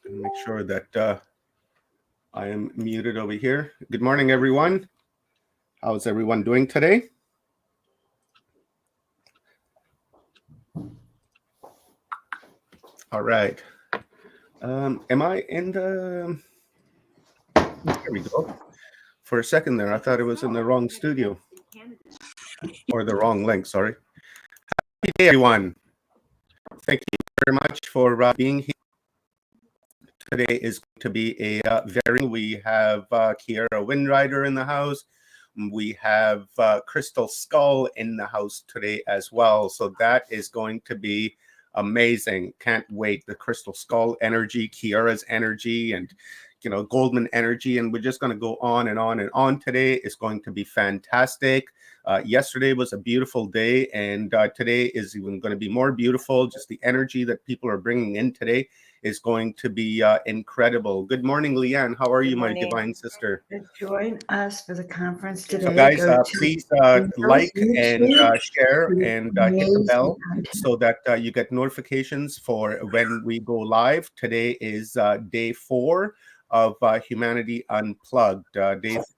Make sure that I am muted over here. Good morning, everyone. How's everyone doing today? All right. Am I in the... There we go. For a second there, I thought it was in the wrong studio. Or the wrong link, sorry. Happy day, everyone. Thank you very much for being here. Today is going to be a we have Kiera Windrider in the house. We have Crystal Skull in the house today as well. So that is going to be amazing. Can't wait. The Crystal Skull energy, Kiera's energy, and Goldman energy, and we're just going to go on and on and on today. It's going to be fantastic. Yesterday was a beautiful day, and today is even going to be more beautiful. Just the energy that people are bringing in today is going to be incredible. Good morning, Leanne. How are you, my divine sister? Join us for the conference today. So guys, please like and share and hit the bell so that you get notifications for when we go live. Today is day 4 of Humanity Unplugged.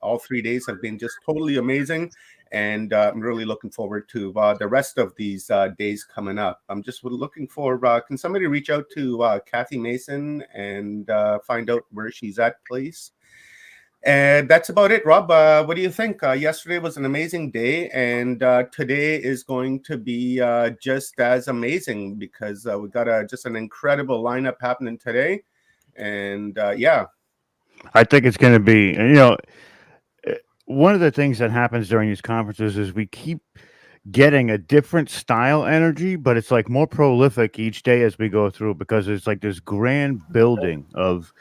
All 3 days have been just totally amazing, and I'm really looking forward to the rest of these days coming up. I'm just looking for, can somebody reach out to Kathy Mason and find out where she's at, please? And that's about it, Rob. What do you think? Yesterday was an amazing day, and today is going to be just as amazing because we got just an incredible lineup happening today. And yeah. I think it's going to be, one of the things that happens during these conferences is we keep getting a different style energy, but it's like more prolific each day as we go through because it's like this grand building of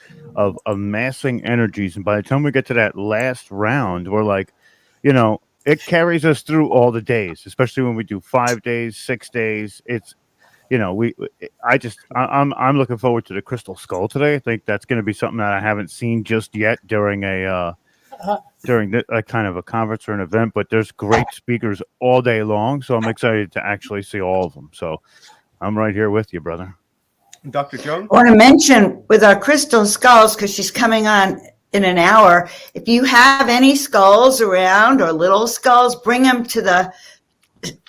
amassing energies. And by the time we get to that last round, we're like, it carries us through all the days, especially when we do 5 days, 6 days. It's, I'm looking forward to the Crystal Skull today. I think that's going to be something that I haven't seen just yet during a kind of a conference or an event, but there's great speakers all day long, so I'm excited to actually see all of them. So I'm right here with you, brother. Dr. Jones? I want to mention with our Crystal Skulls, because she's coming on in an hour, if you have any skulls around or little skulls, bring them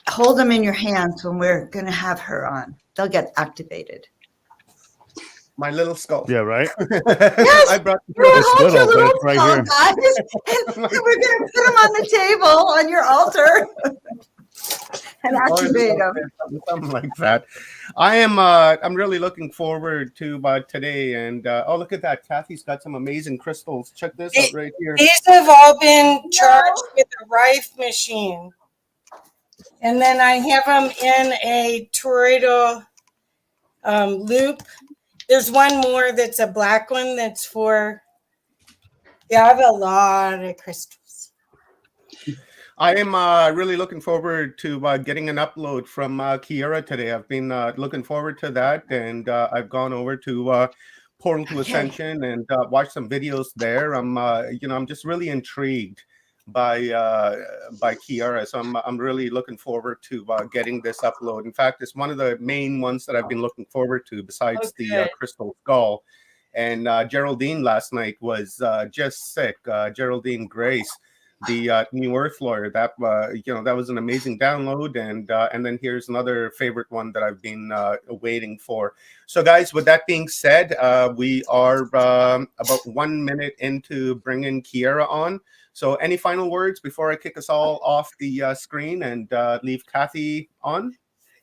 hold them in your hands when we're going to have her on. They'll get activated. My little skull. Yeah, right? Yes, I brought hold your little skull, guys. And we're going to put them on the table on your altar and activate them. Something like that. I'm really looking forward to today. And oh, look at that. Kathy's got some amazing crystals. Check this out right here. These have all been charged with a Rife machine. And then I have them in a toroidal loop. There's one more that's a black one that's for, I have a lot of crystals. I am really looking forward to getting an upload from Kiera today. I've been looking forward to that, and I've gone over to Portal to Ascension and watched some videos there. I'm just really intrigued by Kiera, so I'm really looking forward to getting this upload. In fact, it's one of the main ones that I've been looking forward to besides the Crystal Skull. And Geraldine last night was just sick. Geraldine Grace, the New Earth lawyer, that that was an amazing download. And then here's another favorite one that I've been waiting for. So guys, with that being said, we are about 1 minute into bringing Kiera on. So any final words before I kick us all off the screen and leave Kathy on?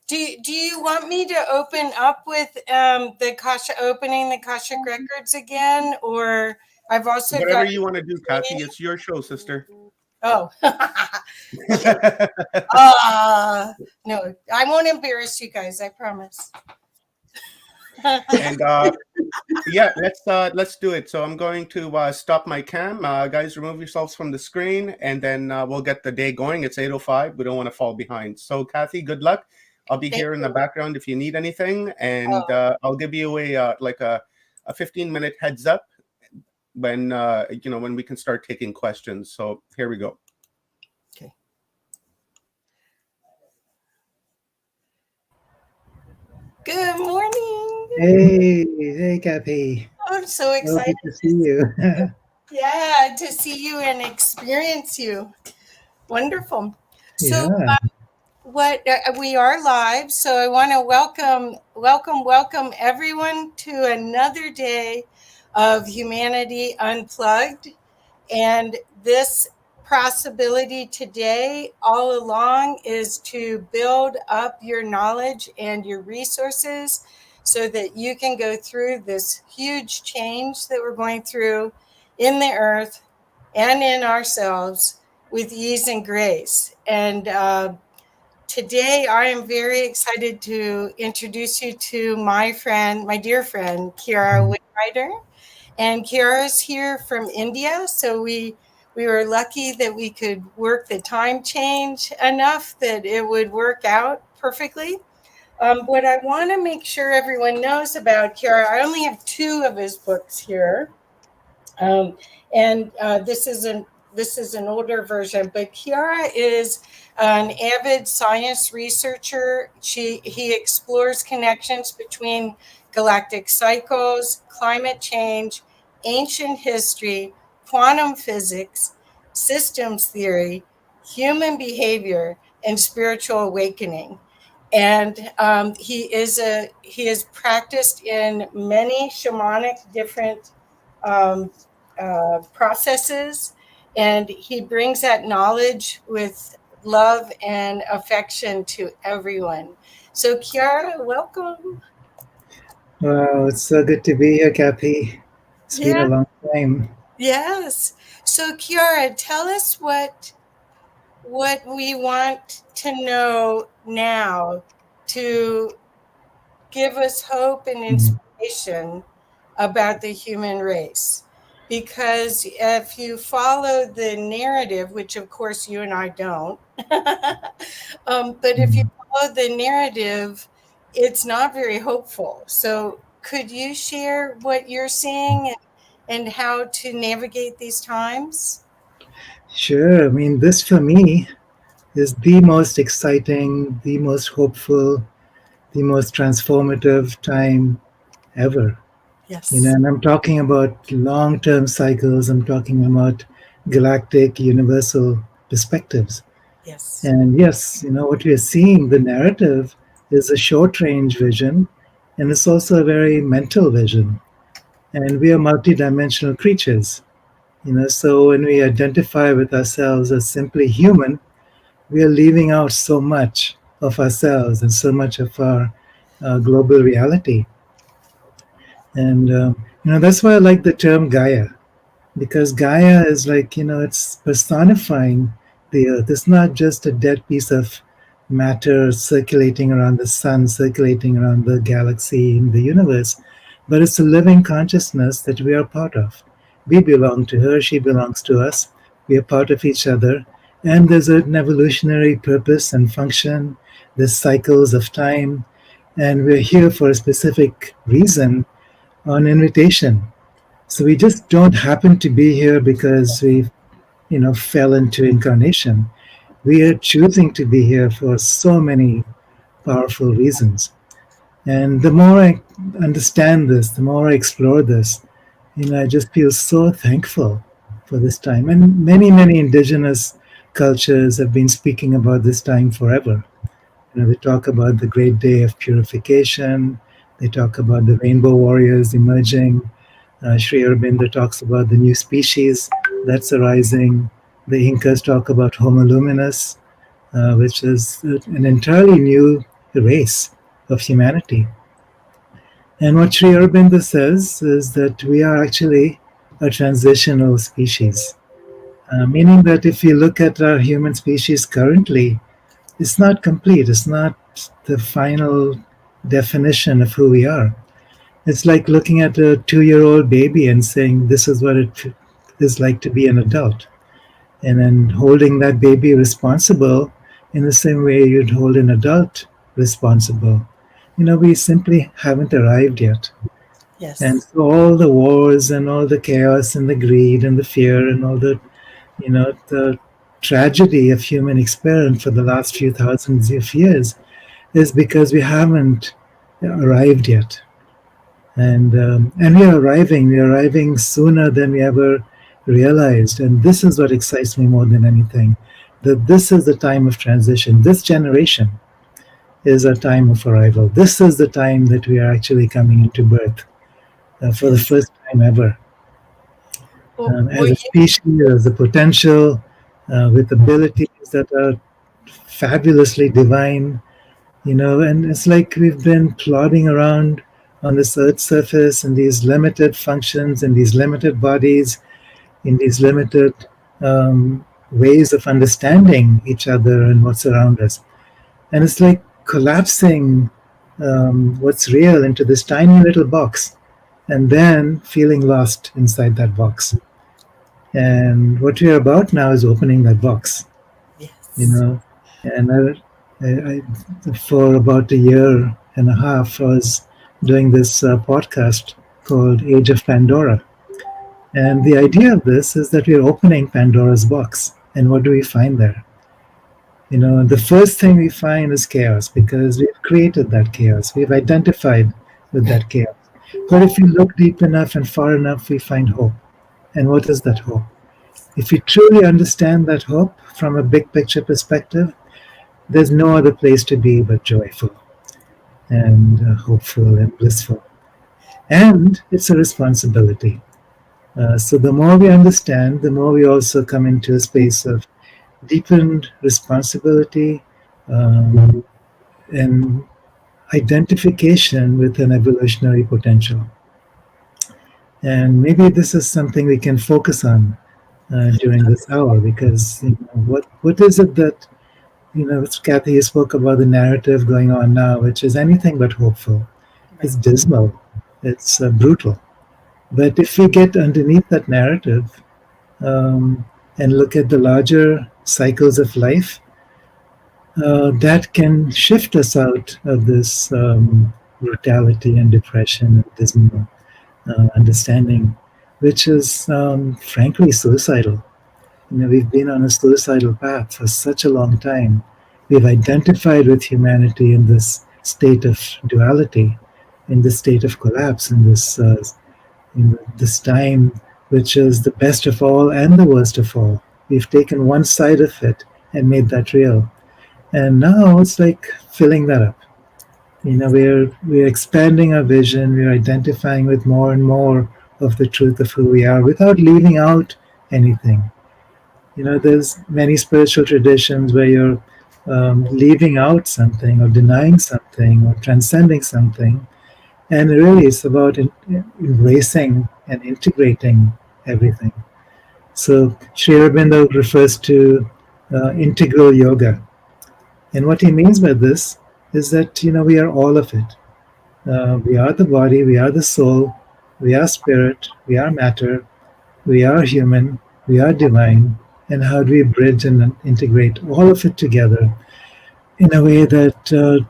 Do you want me to open up with the Akashic records again, or I've also whatever you want to do, Kathy. It's your show, sister. Oh, no, I won't embarrass you guys. I promise. And yeah, let's do it. So I'm going to stop my cam. Guys, remove yourselves from the screen, and then we'll get the day going. It's 8:05. We don't want to fall behind. So Kathy, good luck. I'll be here in the background if you need anything, and I'll give you a 15-minute heads up when when we can start taking questions. So here we go. Okay. Good morning. Hey, Kathy. So Oh, excited. good to see you. Yeah, to see you and experience you. Wonderful. So Yeah. what we are live, so I want to welcome everyone to another day of Humanity Unplugged. And this possibility today all along is to build up your knowledge and your resources so that you can go through this huge change that we're going through in the earth and in ourselves with ease and grace. And today I am very excited to introduce you to my dear friend, Kiara Whitwriter. And Kiara's here from India, so we were lucky that we could work the time change enough that it would work out perfectly. What I want to make sure everyone knows about Kiara, I only have 2 of his books here, and this is an older version. But Kiara is an avid science researcher. He explores connections between galactic cycles, climate change, ancient history, quantum physics, systems theory, human behavior, and spiritual awakening. And he is practiced in many shamanic different um, processes, and he brings that knowledge with love and affection to everyone. So Kiara, welcome. Wow, it's so good to be here, Kathy. It's been a Yeah. long time. Yes. So Kiara, tell us what we want to know now to give us hope and inspiration about the human race. Because if you follow the narrative, which of course you and I don't, but if you follow the narrative, it's not very hopeful. So could you share what you're seeing and how to navigate these times? Sure. I mean, this for me is the most exciting, the most hopeful, the most transformative time ever. Yes. And I'm talking about long term cycles, I'm talking about galactic, universal perspectives. Yes. And yes, what we are seeing, the narrative is a short range vision, and it's also a very mental vision. And we are multidimensional creatures. So when we identify with ourselves as simply human, we are leaving out so much of ourselves and so much of our global reality. And that's why I like the term Gaia, because Gaia is like, it's personifying the earth. It's not just a dead piece of matter circulating around the sun, circulating around the galaxy in the universe, but it's a living consciousness that we are part of. We belong to her, she belongs to us, we are part of each other, and there's an evolutionary purpose and function, there's cycles of time, and we're here for a specific reason on invitation. So we just don't happen to be here because we, fell into incarnation. We are choosing to be here for so many powerful reasons. And the more I understand this, the more I explore this, I just feel so thankful for this time. And many, many indigenous cultures have been speaking about this time forever. They talk about the great day of purification. They talk about the rainbow warriors emerging. Sri Aurobindo talks about the new species that's arising. The Incas talk about Homo luminous, which is an entirely new race of humanity. And what Sri Aurobindo says is that we are actually a transitional species, meaning that if you look at our human species currently, it's not complete. It's not the final definition of who we are. It's like looking at a 2-year-old baby and saying, this is what it is like to be an adult. And then holding that baby responsible in the same way you'd hold an adult responsible. We simply haven't arrived yet. And Yes. so all the wars and all the chaos and the greed and the fear and all the tragedy of human experience for the last few thousands of years is because we haven't arrived yet. And we are arriving. We are arriving sooner than we ever realized. And this is what excites me more than anything. That this is the time of transition. This generation is a time of arrival. This is the time that we are actually coming into birth for the first time ever. As a species, as a potential, with abilities that are fabulously divine, and it's like we've been plodding around on this earth's surface in these limited functions, in these limited bodies, in these limited ways of understanding each other and what's around us. And it's like collapsing what's real into this tiny little box and then feeling lost inside that box. And what we're about now is opening that box. Yes. And for about a year and a half, I was doing this podcast called Age of Pandora. And the idea of this is that we're opening Pandora's box. And what do we find there? The first thing we find is chaos, because we've created that chaos. We've identified with that chaos. But if you look deep enough and far enough, we find hope. And what is that hope? If you truly understand that hope from a big picture perspective, there's no other place to be but joyful and hopeful and blissful. And it's a responsibility. So the more we understand, the more we also come into a space of deepened responsibility and identification with an evolutionary potential. And maybe this is something we can focus on during this hour, because what is it that Kathy, you spoke about the narrative going on now, which is anything but hopeful. It's dismal. It's brutal. But if we get underneath that narrative and look at the larger cycles of life, that can shift us out of this brutality and depression and dismal understanding, which is frankly suicidal. We've been on a suicidal path for such a long time. We've identified with humanity in this state of duality, in this state of collapse, in this time which is the best of all and the worst of all. We've taken one side of it and made that real. And now it's like filling that up. We're expanding our vision. We're identifying with more and more of the truth of who we are without leaving out anything. There's many spiritual traditions where you're leaving out something or denying something or transcending something. And really it's about embracing and integrating everything. So Sri Aurobindo refers to integral yoga. And what he means by this is that, we are all of it. We are the body, we are the soul, we are spirit, we are matter, we are human, we are divine. And how do we bridge and integrate all of it together in a way that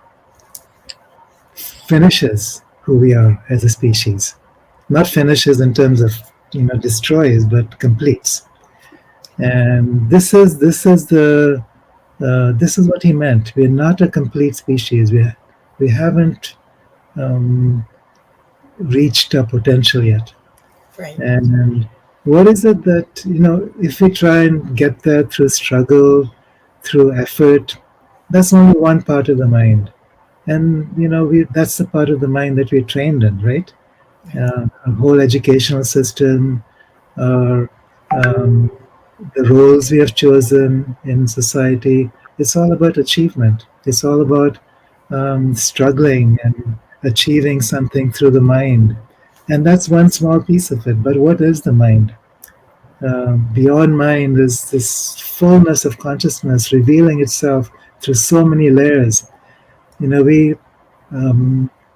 finishes who we are as a species? Not finishes in terms of destroys, but completes. And this is what he meant. We're not a complete species. We haven't reached our potential yet. Right. And what is it that, if we try and get there through struggle, through effort, that's only one part of the mind. And, that's the part of the mind that we're trained in, right? Our whole educational system, the roles we have chosen in society, it's all about achievement. It's all about struggling and achieving something through the mind. And that's one small piece of it. But what is the mind? Beyond mind is this fullness of consciousness revealing itself through so many layers. We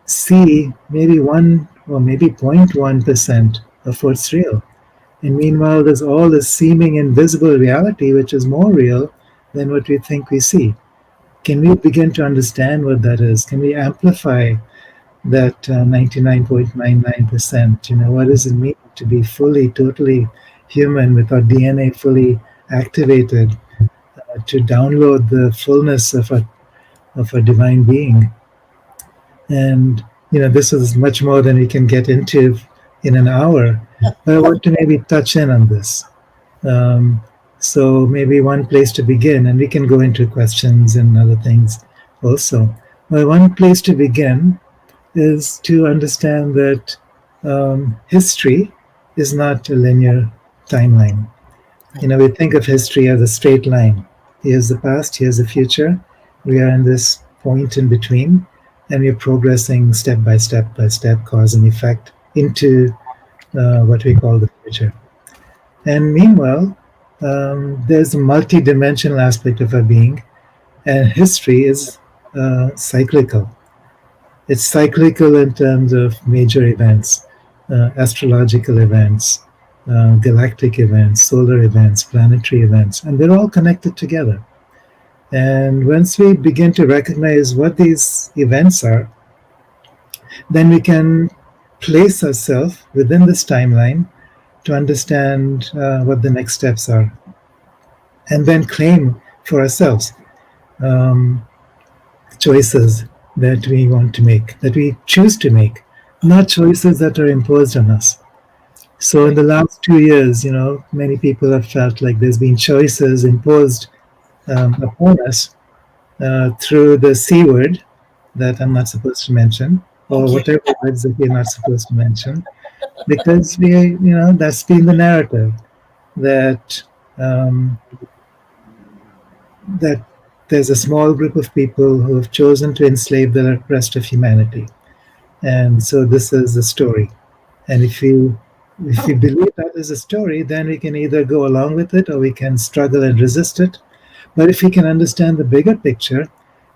see maybe 1 or maybe 0.1% of what's real. And meanwhile, there's all this seeming invisible reality, which is more real than what we think we see. Can we begin to understand what that is? Can we amplify that 99.99%? What does it mean to be fully, totally human with our DNA fully activated to download the fullness of a divine being? And This is much more than we can get into in an hour, but I want to maybe touch in on this. Um, so maybe one place to begin, and we can go into questions and other things also. Well, one place to begin is to understand that history is not a linear timeline. We think of history as a straight line. Here's the past, here's the future. We are in this point in between, and we're progressing step by step by step, cause and effect, into what we call the future. And meanwhile, there's a multi-dimensional aspect of our being, and history is cyclical. It's cyclical in terms of major events, astrological events, galactic events, solar events, planetary events, and they're all connected together. And once we begin to recognize what these events are, then we can place ourselves within this timeline to understand what the next steps are, and then claim for ourselves choices that we want to make, that we choose to make, not choices that are imposed on us. So in the last 2 years, many people have felt like there's been choices imposed upon us through the C word that I'm not supposed to mention, or whatever words that we're not supposed to mention, because that's been the narrative that that there's a small group of people who have chosen to enslave the rest of humanity, and so this is the story. And if you believe that is a story, then we can either go along with it or we can struggle and resist it. But if we can understand the bigger picture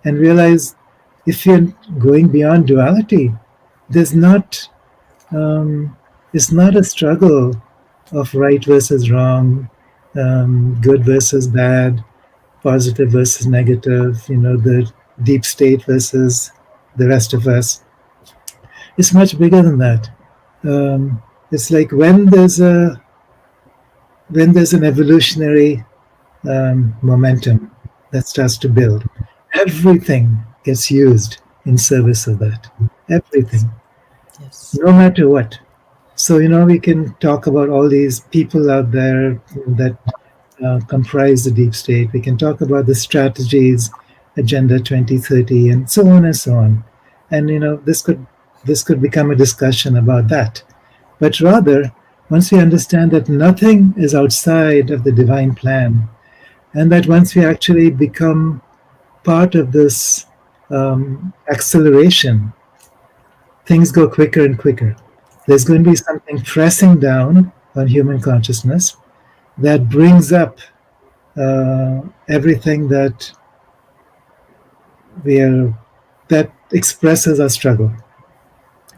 and realize, if you're going beyond duality, there's not it's not a struggle of right versus wrong, good versus bad, positive versus negative, the deep state versus the rest of us. It's much bigger than that. It's like when there's an evolutionary momentum that starts to build, everything gets used in service of that. Everything, no matter what. So we can talk about all these people out there that comprise the deep state. We can talk about the strategies, Agenda 2030, and so on and so on. And this could become a discussion about that. But rather, once we understand that nothing is outside of the divine plan, and that once we actually become part of this acceleration, things go quicker and quicker. There's going to be something pressing down on human consciousness that brings up everything that that expresses our struggle.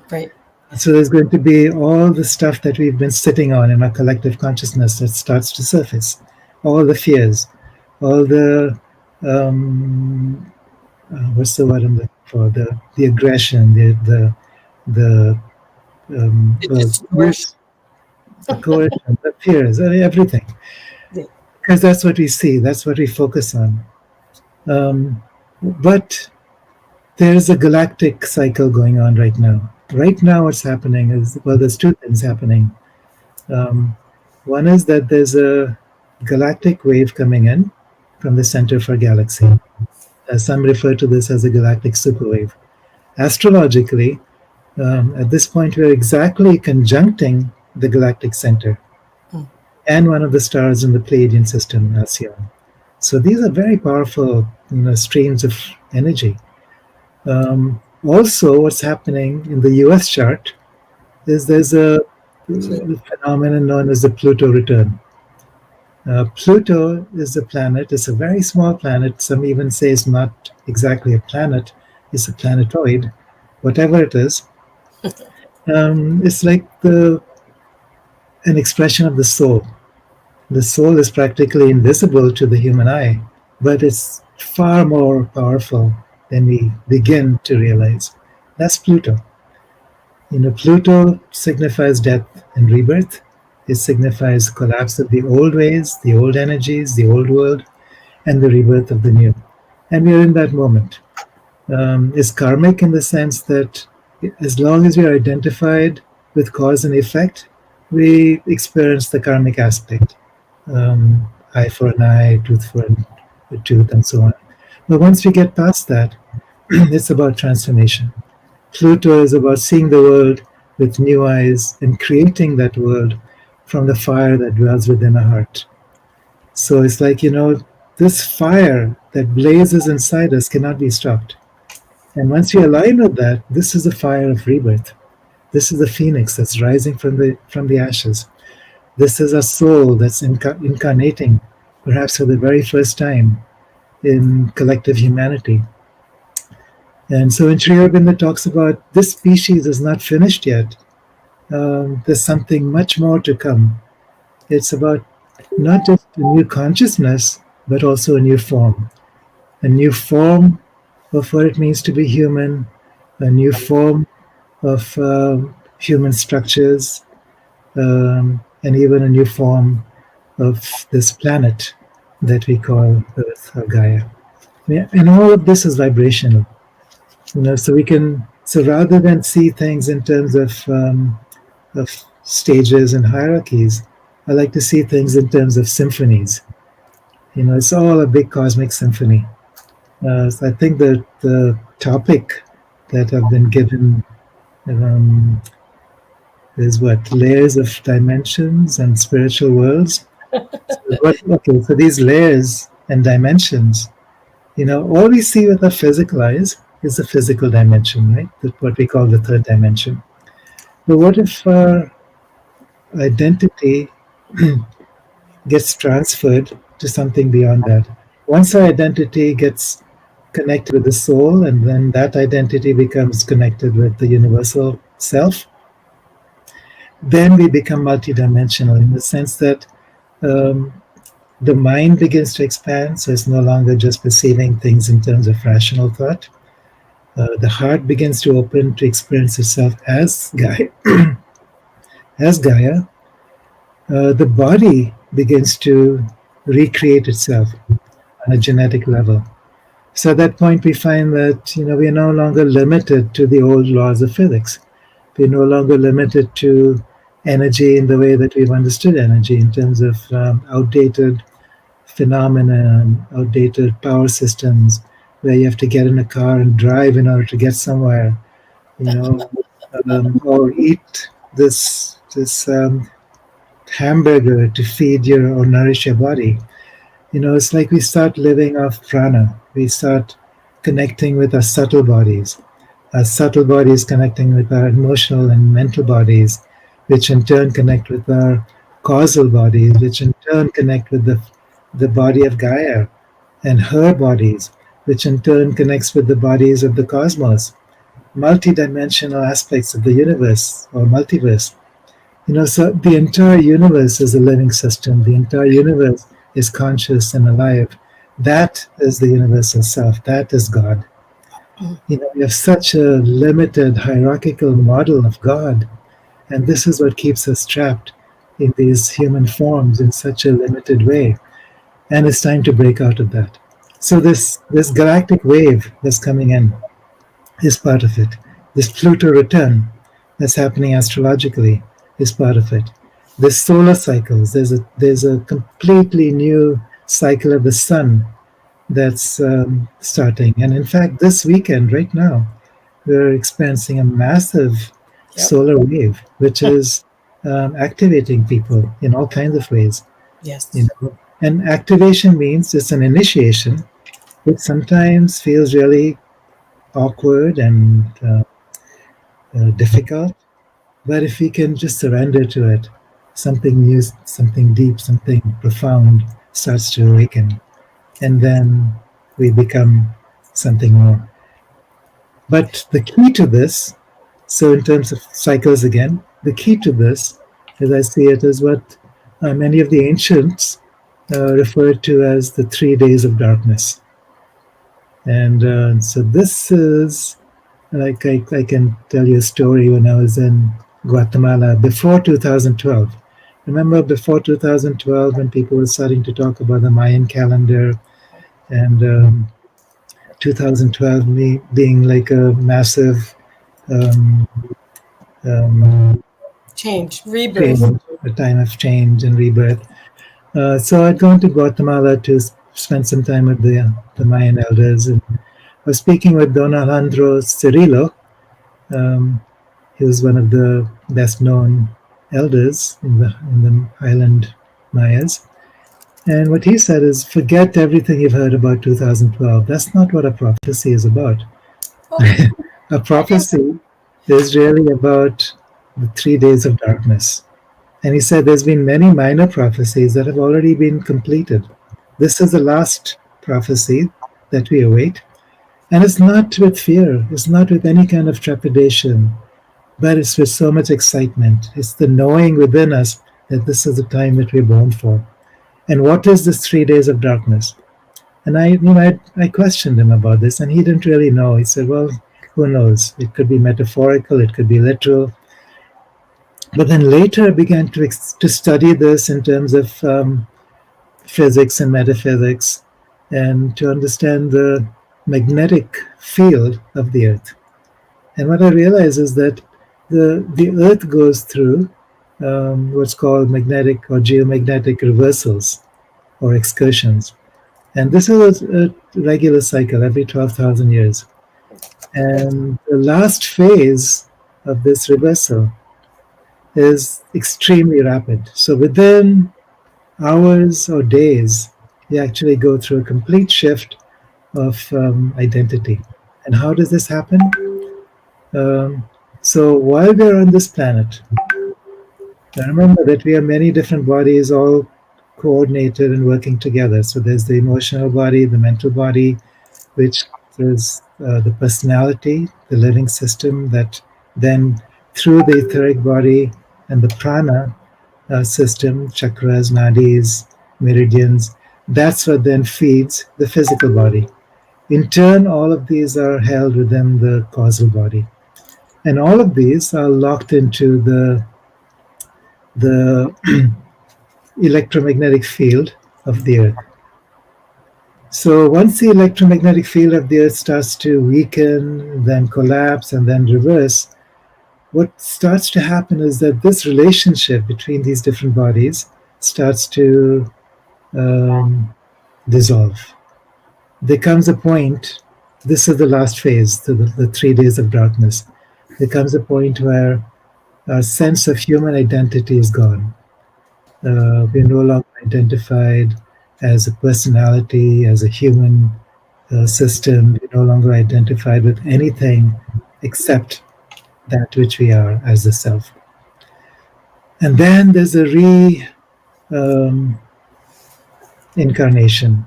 Right. So there's going to be all the stuff that we've been sitting on in our collective consciousness that starts to surface. All the fears, all the what's the word I'm looking for? The aggression, the coercion, the fears, everything. Because that's what we see, that's what we focus on. But there's a galactic cycle going on right now. Right now, what's happening is, well, there's two things happening. One is that there's a galactic wave coming in from the center of our galaxy. Some refer to this as a galactic superwave. Astrologically, at this point, we're exactly conjuncting the galactic center and one of the stars in the Pleiadian system, Alcyon. So these are very powerful streams of energy. Also, what's happening in the US chart is there's a phenomenon known as the Pluto return. Pluto is a planet. It's a very small planet. Some even say it's not exactly a planet. It's a planetoid, whatever it is. It's like an expression of the soul. The soul is practically invisible to the human eye, but it's far more powerful than we begin to realize. That's Pluto. Pluto signifies death and rebirth. It signifies collapse of the old ways, the old energies, the old world, and the rebirth of the new. And we are in that moment. It's karmic in the sense that as long as we are identified with cause and effect, we experience the karmic aspect. Eye for an eye, tooth for a tooth, and so on. But once we get past that, it's about transformation. Pluto is about seeing the world with new eyes and creating that world from the fire that dwells within our heart. So it's like, this fire that blazes inside us cannot be stopped. And once we align with that, this is the fire of rebirth. This is the phoenix that's rising from the ashes. This is a soul that's incarnating, perhaps for the very first time, in collective humanity. And so when Sri Aurobindo talks about this species is not finished yet, there's something much more to come. It's about not just a new consciousness, but also a new form of what it means to be human, a new form of human structures, and even a new form of this planet that we call Earth or Gaia. And all of this is vibrational. So rather than see things in terms of stages and hierarchies, I like to see things in terms of symphonies. It's all a big cosmic symphony. So I think that the topic that I've been given is layers of dimensions and spiritual worlds. So these layers and dimensions, all we see with our physical eyes is the physical dimension, right? What we call the third dimension. But what if our identity gets transferred to something beyond that? Once our identity gets connected with the soul, and then that identity becomes connected with the universal self, then we become multidimensional in the sense that the mind begins to expand, so it's no longer just perceiving things in terms of rational thought. The heart begins to open to experience itself as Gaia. As Gaia, the body begins to recreate itself on a genetic level. So at that point, we find that we are no longer limited to the old laws of physics. We're no longer limited to energy in the way that we've understood energy, in terms of outdated phenomena, outdated power systems, where you have to get in a car and drive in order to get somewhere, or eat this hamburger to feed or nourish your body. It's like we start living off prana. We start connecting with our subtle bodies. Our subtle bodies connecting with our emotional and mental bodies, which in turn connect with our causal bodies, which in turn connect with the body of Gaia and her bodies, which in turn connects with the bodies of the cosmos, multidimensional aspects of the universe or multiverse. So the entire universe is a living system. The entire universe is conscious and alive. That is the universal self. That is God. We have such a limited hierarchical model of God, and this is what keeps us trapped in these human forms in such a limited way. And it's time to break out of that. So this galactic wave that's coming in is part of it. This Pluto return that's happening astrologically is part of it. This solar cycles, there's a completely new cycle of the sun that's starting. And in fact, this weekend, right now, we're experiencing a massive solar wave, which is activating people in all kinds of ways. Yes. And activation means it's an initiation, which sometimes feels really awkward and difficult. But if we can just surrender to it, something new, something deep, something profound starts to awaken. And then we become something more. But the key to this, so in terms of cycles again, the key to this, as I see it, is what many of the ancients referred to as the 3 days of darkness. And so this is, like I can tell you a story when I was in Guatemala before 2012. Remember before 2012 when people were starting to talk about the Mayan calendar, and 2012 being like a massive um, um, Change, change, rebirth. a time of change and rebirth. So I'd gone to Guatemala to spend some time with the Mayan elders, and I was speaking with Don Alejandro Cirillo. Um, he was one of the best known elders in the Highland Mayas. And what he said is, forget everything you've heard about 2012. That's not what a prophecy is about. Oh, A prophecy is really about the 3 days of darkness. And he said there's been many minor prophecies that have already been completed. This is the last prophecy that we await. And it's not with fear, it's not with any kind of trepidation, but it's with so much excitement. It's the knowing within us that this is the time that we're born for. And what is this 3 days of darkness? And I questioned him about this, and he didn't really know. He said, well, who knows? It could be metaphorical, it could be literal. But then later I began to study this in terms of physics and metaphysics, and to understand the magnetic field of the earth. And what I realized is that the earth goes through what's called magnetic or geomagnetic reversals or excursions. And this is a regular cycle every 12,000 years. And the last phase of this reversal is extremely rapid. So within hours or days, you actually go through a complete shift of identity. And how does this happen? So while we're on this planet, remember that we are many different bodies all coordinated and working together. So there's the emotional body, the mental body, which is the personality, the living system that then through the etheric body and the prana system, chakras, nadis, meridians, that's what then feeds the physical body. In turn, all of these are held within the causal body. And all of these are locked into the electromagnetic field of the earth. So once the electromagnetic field of the earth starts to weaken, then collapse, and then reverse, what starts to happen is that this relationship between these different bodies starts to dissolve. There comes a point, this is the last phase, the 3 days of darkness. There comes a point where our sense of human identity is gone. We're no longer identified as a personality, as a human system. We're no longer identified with anything except that which we are as the self. And then there's a incarnation.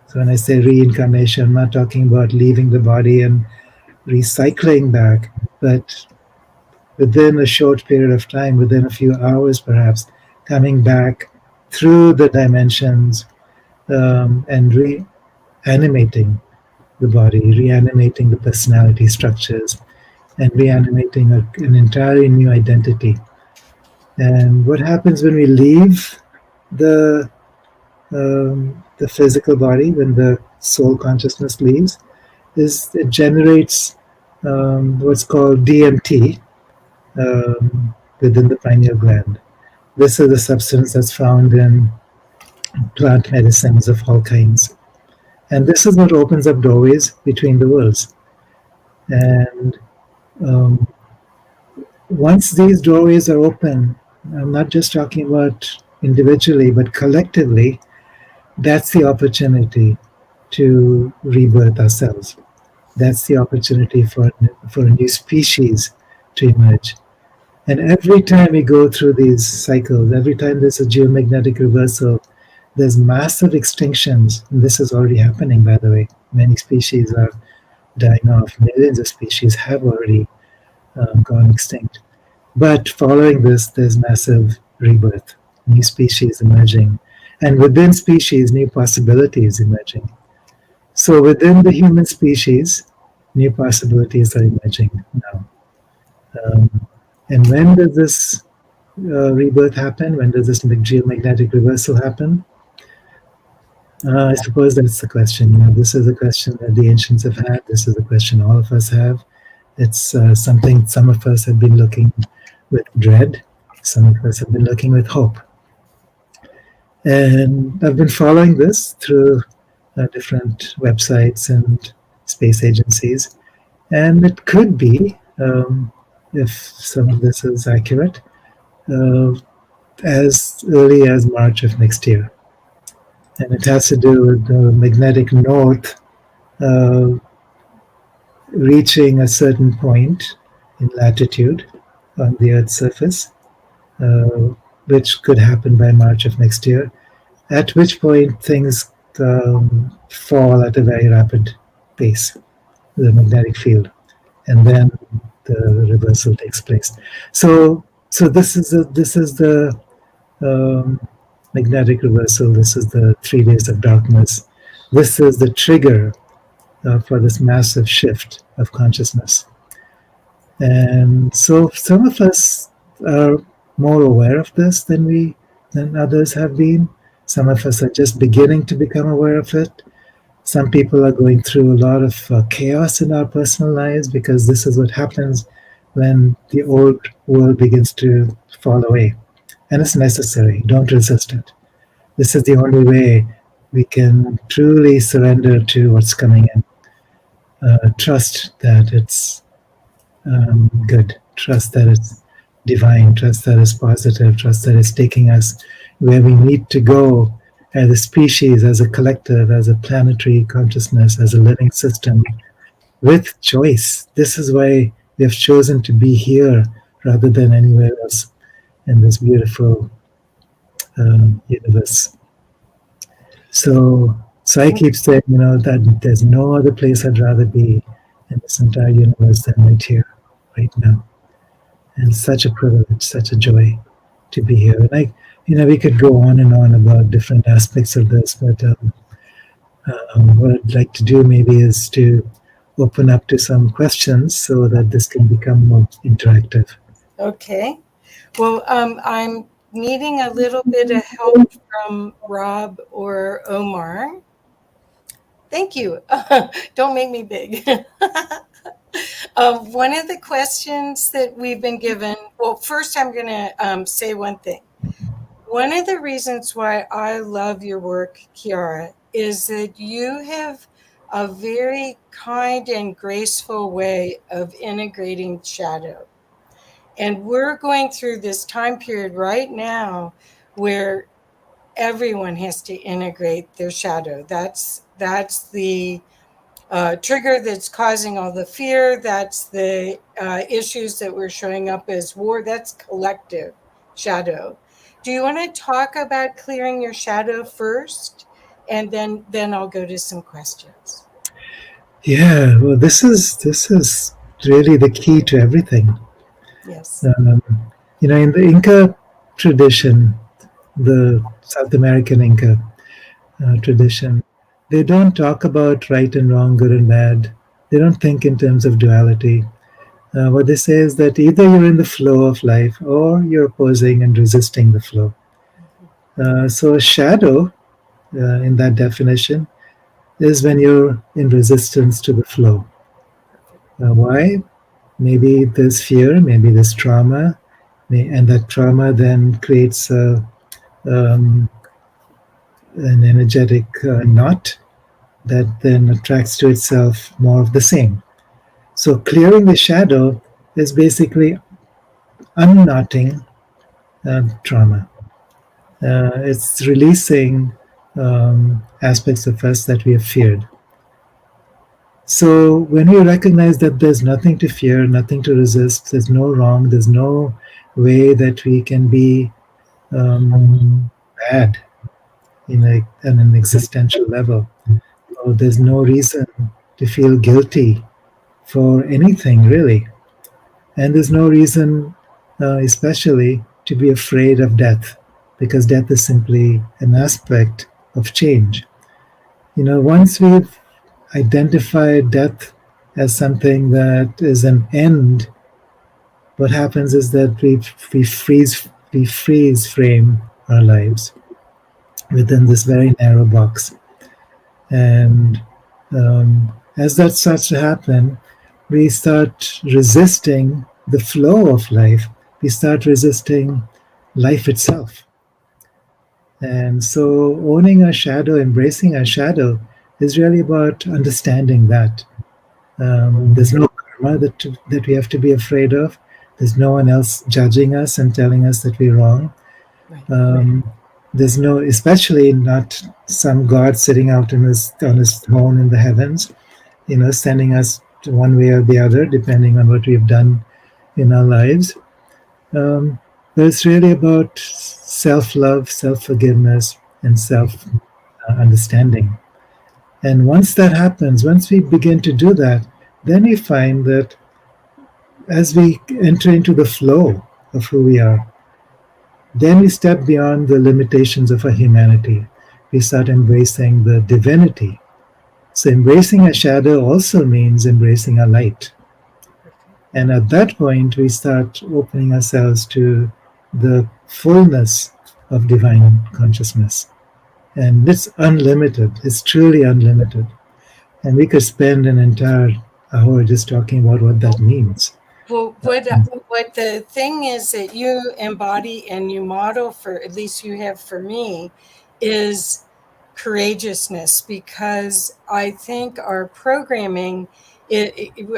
So when I say reincarnation, I'm not talking about leaving the body and recycling back, but within a short period of time, within a few hours perhaps, coming back through the dimensions and reanimating the body, reanimating the personality structures, and reanimating an entirely new identity. And what happens when we leave the physical body, when the soul consciousness leaves, is it generates what's called DMT within the pineal gland. This is a substance that's found in plant medicines of all kinds. And this is what opens up doorways between the worlds. And once these doorways are open, I'm not just talking about individually, but collectively, that's the opportunity to rebirth ourselves. That's the opportunity for a new species to emerge. And every time we go through these cycles, every time there's a geomagnetic reversal, there's massive extinctions. And this is already happening, by the way. Many species are dying off. Millions of species have already gone extinct. But following this, there's massive rebirth, new species emerging. And within species, new possibilities emerging. So within the human species, new possibilities are emerging now. And when does this rebirth happen? When does this geomagnetic reversal happen? I suppose that's the question. This is a question that the ancients have had. This is a question all of us have. It's something some of us have been looking with dread, some of us have been looking with hope. And I've been following this through different websites and space agencies. And it could be, if some of this is accurate, uh, as early as March of next year. And it has to do with the magnetic north uh, reaching a certain point in latitude on the Earth's surface, uh, which could happen by March of next year, at which point things fall at a very rapid pace, the magnetic field, and then the reversal takes place. So this is the magnetic reversal. This is the 3 days of darkness. This is the trigger for this massive shift of consciousness. And so some of us are more aware of this than others have been. Some of us are just beginning to become aware of it. Some people are going through a lot of chaos in our personal lives because this is what happens when the old world begins to fall away. And it's necessary. Don't resist it. This is the only way we can truly surrender to what's coming in. Trust that it's good. Trust that it's divine. Trust that it's positive. Trust that it's taking us where we need to go as a species, as a collective, as a planetary consciousness, as a living system, with choice. This is why we have chosen to be here rather than anywhere else in this beautiful universe. So I keep saying, that there's no other place I'd rather be in this entire universe than right here, right now. And such a privilege, such a joy to be here. And we could go on and on about different aspects of this, but what I'd like to do maybe is to open up to some questions so that this can become more interactive. Okay. Well, I'm needing a little bit of help from Rob or Omar. Thank you. Don't make me big. One of the questions that we've been given, well, first I'm going to say one thing. One of the reasons why I love your work, Kiara, is that you have a very kind and graceful way of integrating shadow. And we're going through this time period right now where everyone has to integrate their shadow. That's the trigger that's causing all the fear. That's the issues that were showing up as war. That's collective shadow. Do you want to talk about clearing your shadow first? And then I'll go to some questions. Yeah, well, this is really the key to everything. Yes. In the Inca tradition, the South American Inca tradition, they don't talk about right and wrong, good and bad. They don't think in terms of duality. What they say is that either you're in the flow of life or you're opposing and resisting the flow. So a shadow, in that definition, is when you're in resistance to the flow. Why? Maybe there's fear, maybe there's trauma, and that trauma then creates an energetic knot that then attracts to itself more of the same. So clearing the shadow is basically unknotting trauma. It's releasing aspects of us that we have feared. So when we recognize that there's nothing to fear, nothing to resist, there's no wrong, there's no way that we can be bad in an existential level, or there's no reason to feel guilty for anything really, and there's no reason especially to be afraid of death, because death is simply an aspect of change. Once we've identified death as something that is an end, what happens is that we freeze frame our lives within this very narrow box. And as that starts to happen, we start resisting the flow of life. We start resisting life itself. And so owning our shadow, embracing our shadow, is really about understanding that. There's no karma that we have to be afraid of. There's no one else judging us and telling us that we're wrong. There's no, especially not some God sitting out on his throne in the heavens, sending us to one way or the other, depending on what we've done in our lives. But it's really about self-love, self-forgiveness, and self-understanding. And once that happens, once we begin to do that, then we find that as we enter into the flow of who we are, then we step beyond the limitations of our humanity. We start embracing the divinity. So embracing our shadow also means embracing our light. And at that point, we start opening ourselves to the fullness of divine consciousness. And it's unlimited. It's truly unlimited. And we could spend an entire hour just talking about what that means. Well, what the thing is that you embody and you model for, at least you have for me, is courageousness, because I think our programming,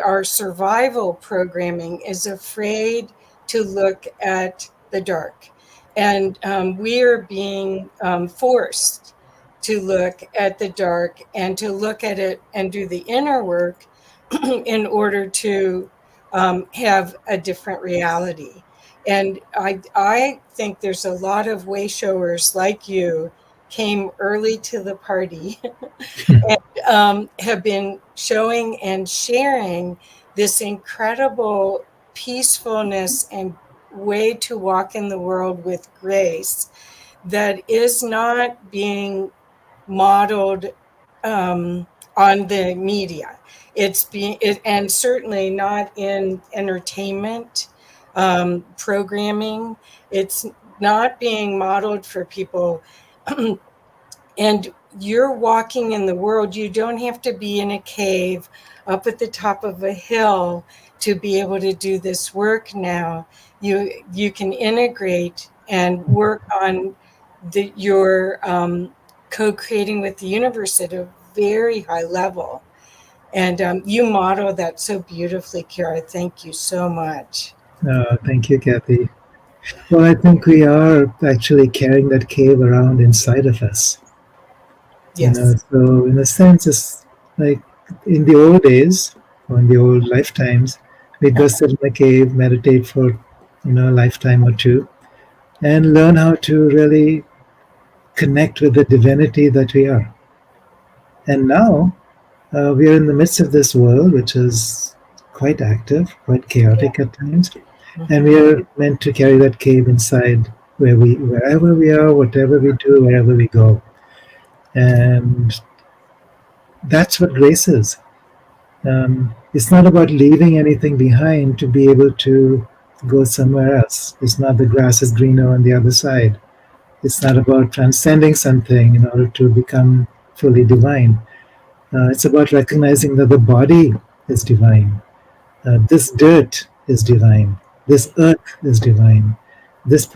our survival programming, is afraid to look at the dark. And we are being forced to look at the dark and to look at it and do the inner work in order to have a different reality. And I think there's a lot of way showers like you came early to the party and have been showing and sharing this incredible peacefulness and way to walk in the world with grace that is not being modeled on the media. And certainly not in entertainment programming. It's not being modeled for people. And you're walking in the world. You don't have to be in a cave up at the top of a hill to be able to do this work now. You can integrate and work on your co-creating with the universe at a very high level. And you model that so beautifully, Kara. Thank you so much. Thank you, Kathy. Well, I think we are actually carrying that cave around inside of us. Yes. So in a sense, it's like in the old days, or in the old lifetimes, we'd go sit in a cave, meditate for, a lifetime or two, and learn how to really connect with the divinity that we are. And now we are in the midst of this world, which is quite active, quite chaotic at times, and we are meant to carry that cave inside wherever we are, whatever we do, wherever we go. And that's what grace is. It's not about leaving anything behind to be able to go somewhere else. It's not the grass is greener on the other side. It's not about transcending something in order to become fully divine. It's about recognizing that the body is divine. This dirt is divine. This earth is divine. This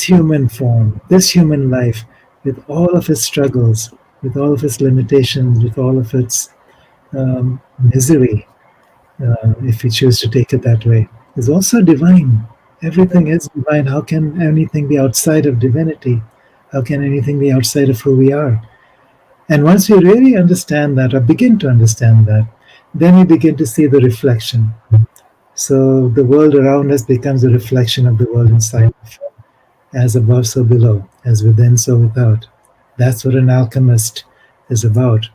human form, this human life, with all of its struggles, with all of its limitations, with all of its misery, if we choose to take it that way, is also divine. Everything is divine. How can anything be outside of divinity? How can anything be outside of who we are? And once we really understand that, or begin to understand that, then we begin to see the reflection. So the world around us becomes a reflection of the world inside. As above, so below. As within, so without. That's what an alchemist is about.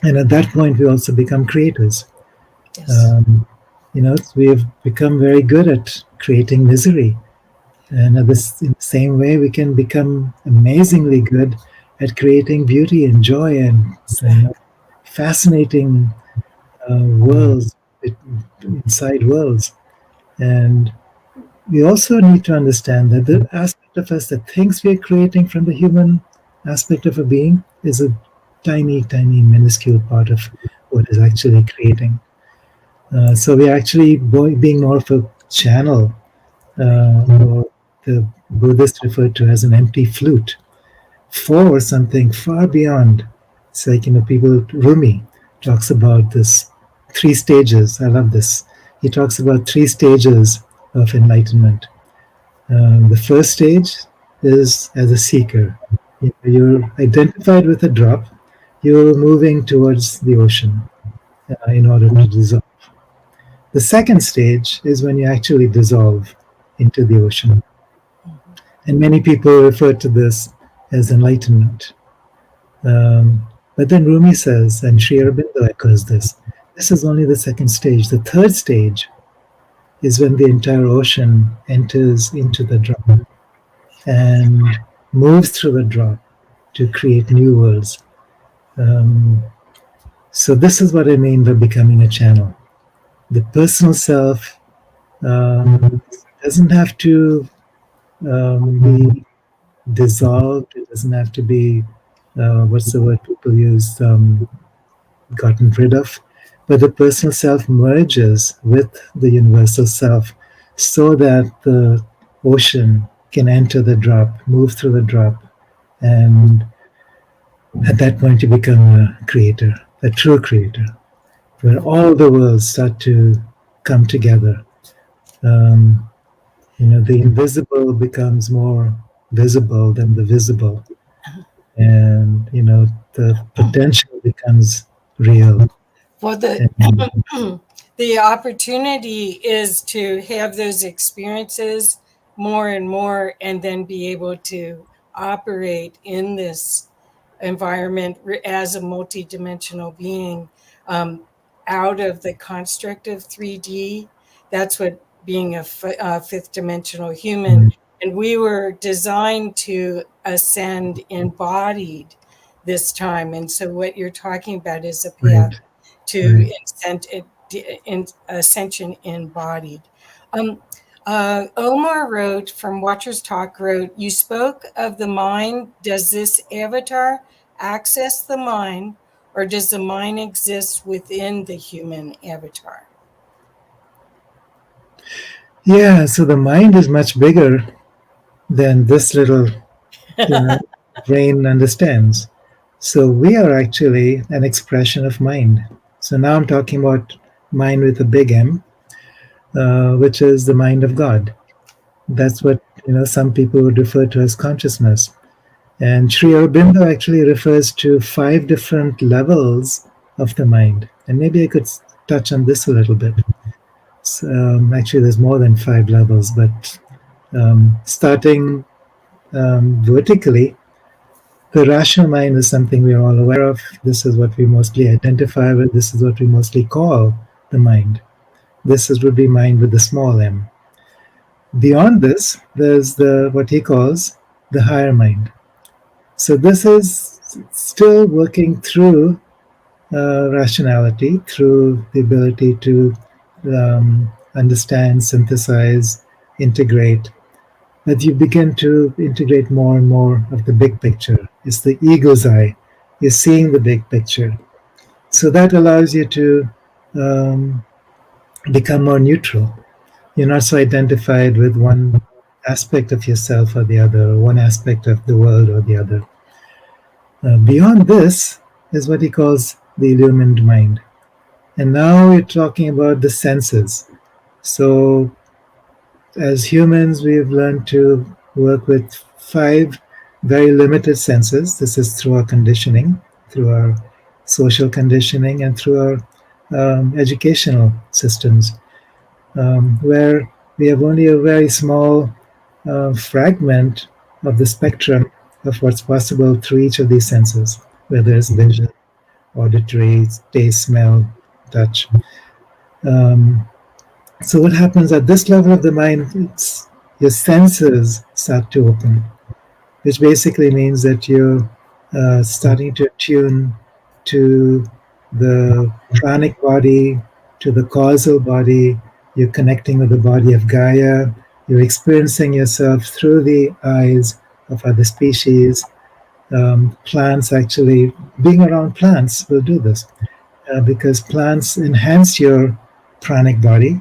And at that point, we also become creators. Yes. We have become very good at creating misery. And in the same way, we can become amazingly good at creating beauty and joy and fascinating worlds, inside worlds. And we also need to understand that the aspect of us that thinks we're creating from the human aspect of a being is a tiny, tiny, minuscule part of what is actually creating. So we're actually being more of a channel, or the Buddhists refer to as an empty flute, for something far beyond. It's like, Rumi talks about this three stages. I love this. He talks about three stages of enlightenment. The first stage is as a seeker. You're identified with a drop, you're moving towards the ocean in order to dissolve. The second stage is when you actually dissolve into the ocean. And many people refer to this as enlightenment. But then Rumi says, and Sri Aurobindo echoes this is only the second stage. The third stage is when the entire ocean enters into the drop and moves through the drop to create new worlds. So this is what I mean by becoming a channel. The personal self doesn't have to be dissolved. It doesn't have to be, what's the word people use, gotten rid of. But the personal self merges with the universal self so that the ocean can enter the drop, move through the drop, and at that point you become a creator, a true creator, where all the worlds start to come together. The invisible becomes more visible than the visible, and the potential becomes real. Well, the opportunity is to have those experiences more and more, and then be able to operate in this environment as a multidimensional being, out of the construct of 3D. That's what being a fifth dimensional human. And we were designed to ascend embodied this time. And so what you're talking about is a path to ascension embodied. Omar wrote, from Watchers Talk wrote, you spoke of the mind. Does this avatar access the mind, or does the mind exist within the human avatar? Yeah, so the mind is much bigger than this little brain understands. So we are actually an expression of mind. So now I'm talking about mind with a big M, which is the mind of God. That's what some people would refer to as consciousness. And Sri Aurobindo actually refers to 5 different levels of the mind. And maybe I could touch on this a little bit. So, actually, there's more than 5 levels, but starting vertically, the rational mind is something we are all aware of. This is what we mostly identify with. This is what we mostly call the mind. Would be mind with the small m. Beyond this, there's what he calls the higher mind. So this is still working through rationality, through the ability to understand, synthesize, integrate. But you begin to integrate more and more of the big picture. It's the ego's eye. You're seeing the big picture. So that allows you to become more neutral. You're not so identified with one aspect of yourself or the other, or one aspect of the world or the other. Beyond this is what he calls the illumined mind. And now we're talking about the senses. So as humans, we've learned to work with 5 very limited senses. This is through our conditioning, through our social conditioning, and through our educational systems, where we have only a very small fragment of the spectrum of what's possible through each of these senses, whether it's vision, auditory, taste, smell, touch. So what happens at this level of the mind, your senses start to open, which basically means that you're starting to attune to the pranic body, to the causal body. You're connecting with the body of Gaia. You're experiencing yourself through the eyes of other species. Plants, actually, being around plants will do this. because plants enhance your pranic body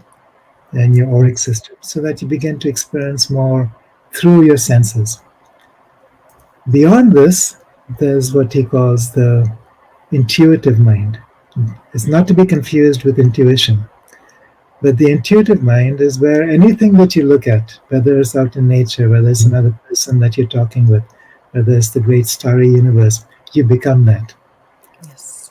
and your auric system so that you begin to experience more through your senses. Beyond this, there's what he calls the intuitive mind. It's not to be confused with intuition, but the intuitive mind is where anything that you look at, whether it's out in nature, whether it's another person that you're talking with, whether it's the great starry universe, you become that. Yes.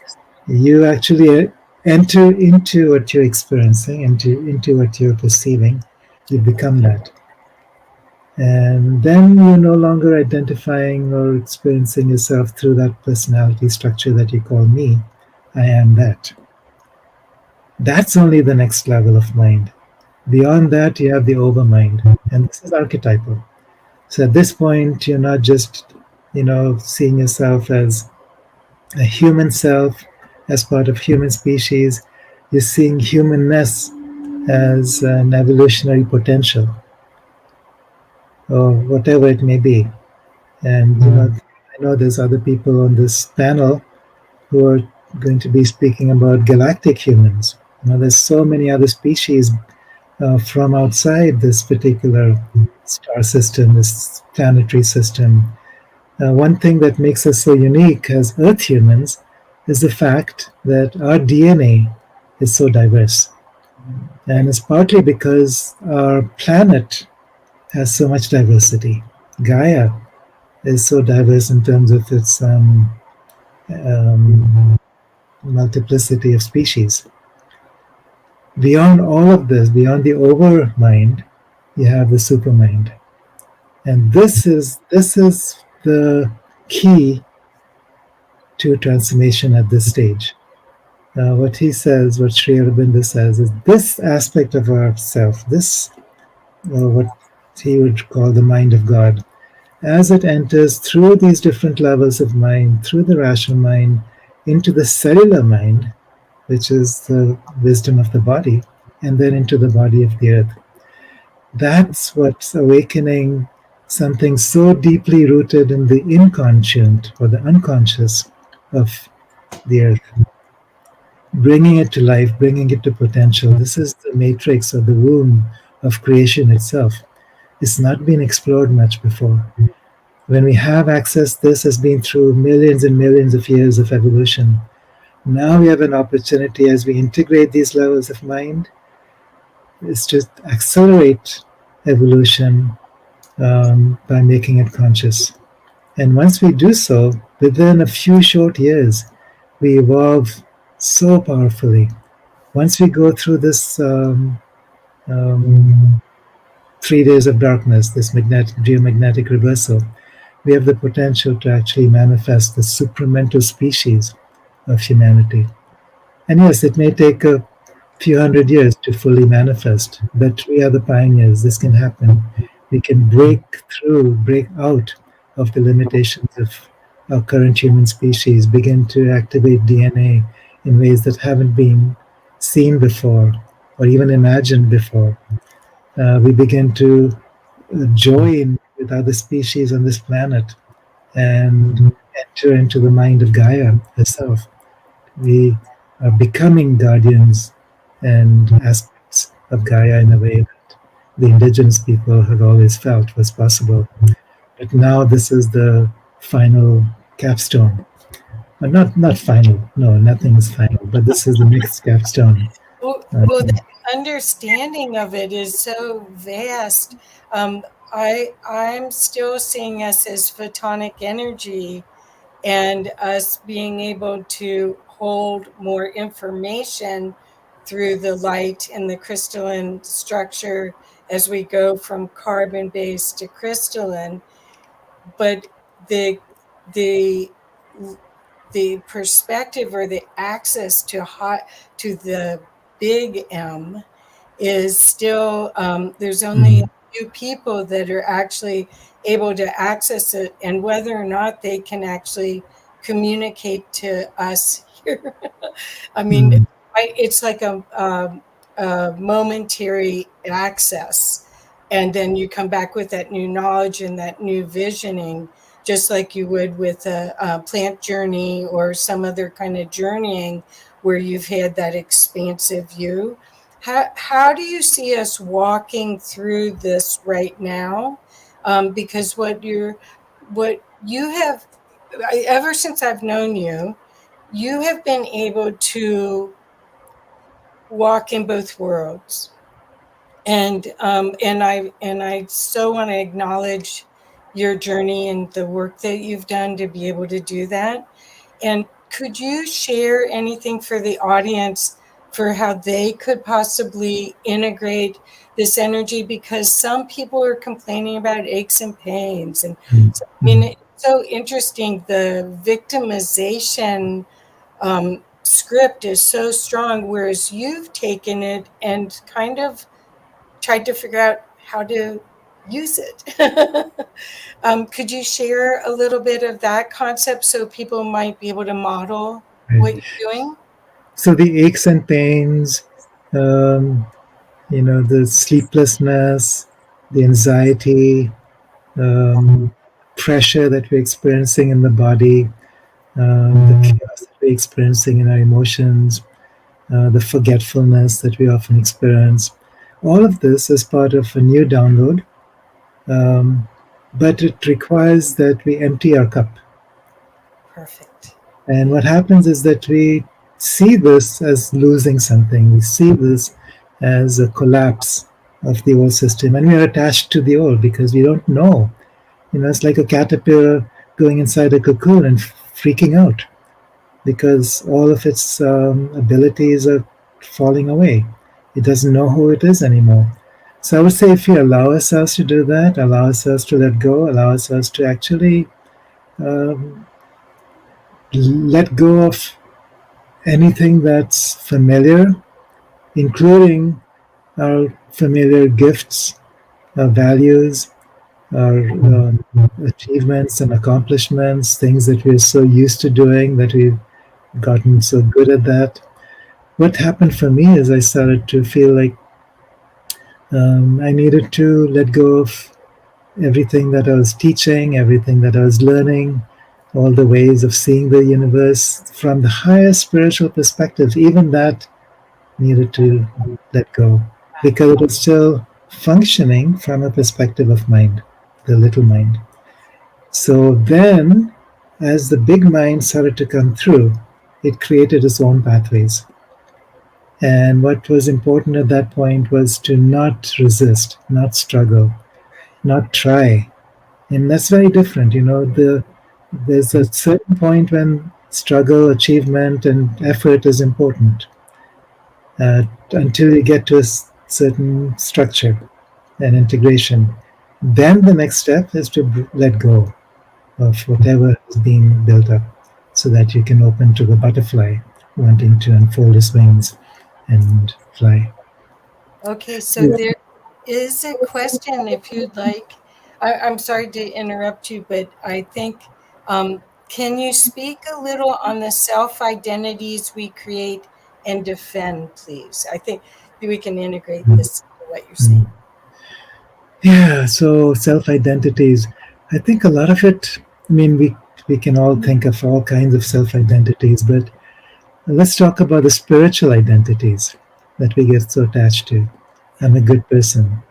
You actually enter into what you're experiencing, into what you're perceiving. You become that. And then you're no longer identifying or experiencing yourself through that personality structure that you call me. I am that. That's only the next level of mind. Beyond that, you have the overmind, and this is archetypal. So at this point, you're not just, seeing yourself as a human self, as part of human species. You're seeing humanness as an evolutionary potential, or whatever it may be. And I know there's other people on this panel who are going to be speaking about galactic humans. There's so many other species from outside this particular star system, this planetary system. One thing that makes us so unique as Earth humans is the fact that our DNA is so diverse. And it's partly because our planet has so much diversity. Gaia is so diverse in terms of its um, multiplicity of species. Beyond all of this, beyond the overmind, you have the supermind. And this is the key to transformation at this stage. What he says, what Sri Aurobindo says, is this aspect of ourself, this what he would call the mind of God, as it enters through these different levels of mind, through the rational mind, into the cellular mind, which is the wisdom of the body, and then into the body of the earth. That's what's awakening something so deeply rooted in the inconscient or the unconscious of the earth, bringing it to life, bringing it to potential. This is the matrix or the womb of creation itself. It's not been explored much before. When we have access, this has been through millions and millions of years of evolution. Now we have an opportunity as we integrate these levels of mind, is to accelerate evolution by making it conscious. And once we do so, within a few short years, we evolve so powerfully. Once we go through this 3 days of darkness, this geomagnetic reversal, we have the potential to actually manifest the supramental species of humanity. And yes, it may take a few hundred years to fully manifest, but we are the pioneers. This can happen. We can break out of the limitations of our current human species, begin to activate DNA in ways that haven't been seen before or even imagined before. We begin to join with other species on this planet and enter into the mind of Gaia herself. We are becoming guardians and aspects of Gaia in a way that the indigenous people had always felt was possible. But now this is the final capstone. Well, not final. No, nothing is final. But this is the next capstone. Well, the understanding of it is so vast. I'm still seeing us as photonic energy, and us being able to hold more information through the light and the crystalline structure as we go from carbon-based to crystalline. But the the the perspective or the access to the big M is still there's only a few people that are actually able to access it, and whether or not they can actually communicate to us here. I mean, it's like a momentary access, and then you come back with that new knowledge and that new visioning, just like you would with a plant journey or some other kind of journeying, where you've had that expansive view. How do you see us walking through this right now? Because what you have, ever since I've known you, you have been able to walk in both worlds. And I so want to acknowledge your journey and the work that you've done to be able to do that. And could you share anything for the audience for how they could possibly integrate this energy? Because some people are complaining about aches and pains. And so, I mean, it's so interesting. The victimization script is so strong, whereas you've taken it and kind of tried to figure out how to use it. Could you share a little bit of that concept so people might be able to model what you're doing? So the aches and pains, um, the sleeplessness, the anxiety, pressure that we're experiencing in the body, the chaos that we're experiencing in our emotions, the forgetfulness that we often experience. All of this is part of a new download, but it requires that we empty our cup. Perfect. And what happens is that we see this as losing something. We see this as a collapse of the old system, and we are attached to the old because we don't know. It's like a caterpillar going inside a cocoon and freaking out because all of its abilities are falling away. It doesn't know who it is anymore. So I would say if we allow ourselves to do that, allow ourselves to let go, allow ourselves to actually um, let go of anything that's familiar, including our familiar gifts, our values, our achievements and accomplishments, things that we're so used to doing that we've gotten so good at that. What happened for me is I started to feel like I needed to let go of everything that I was teaching, everything that I was learning, all the ways of seeing the universe from the higher spiritual perspective. Even that needed to let go because it was still functioning from a perspective of mind, the little mind. So then, as the big mind started to come through, it created its own pathways. And what was important at that point was to not resist, not struggle, not try. And that's very different. There's a certain point when struggle, achievement, and effort is important until you get to a certain structure and integration. Then the next step is to let go of whatever is being built up so that you can open to the butterfly wanting to unfold its wings and fly. Okay, so there is a question if you'd like. I'm sorry to interrupt you, but I think, can you speak a little on the self-identities we create and defend, please? I think we can integrate this into what you're saying. Yeah, so self-identities. I think a lot of it, we can all think of all kinds of self-identities, but let's talk about the spiritual identities that we get so attached to. I'm a good person.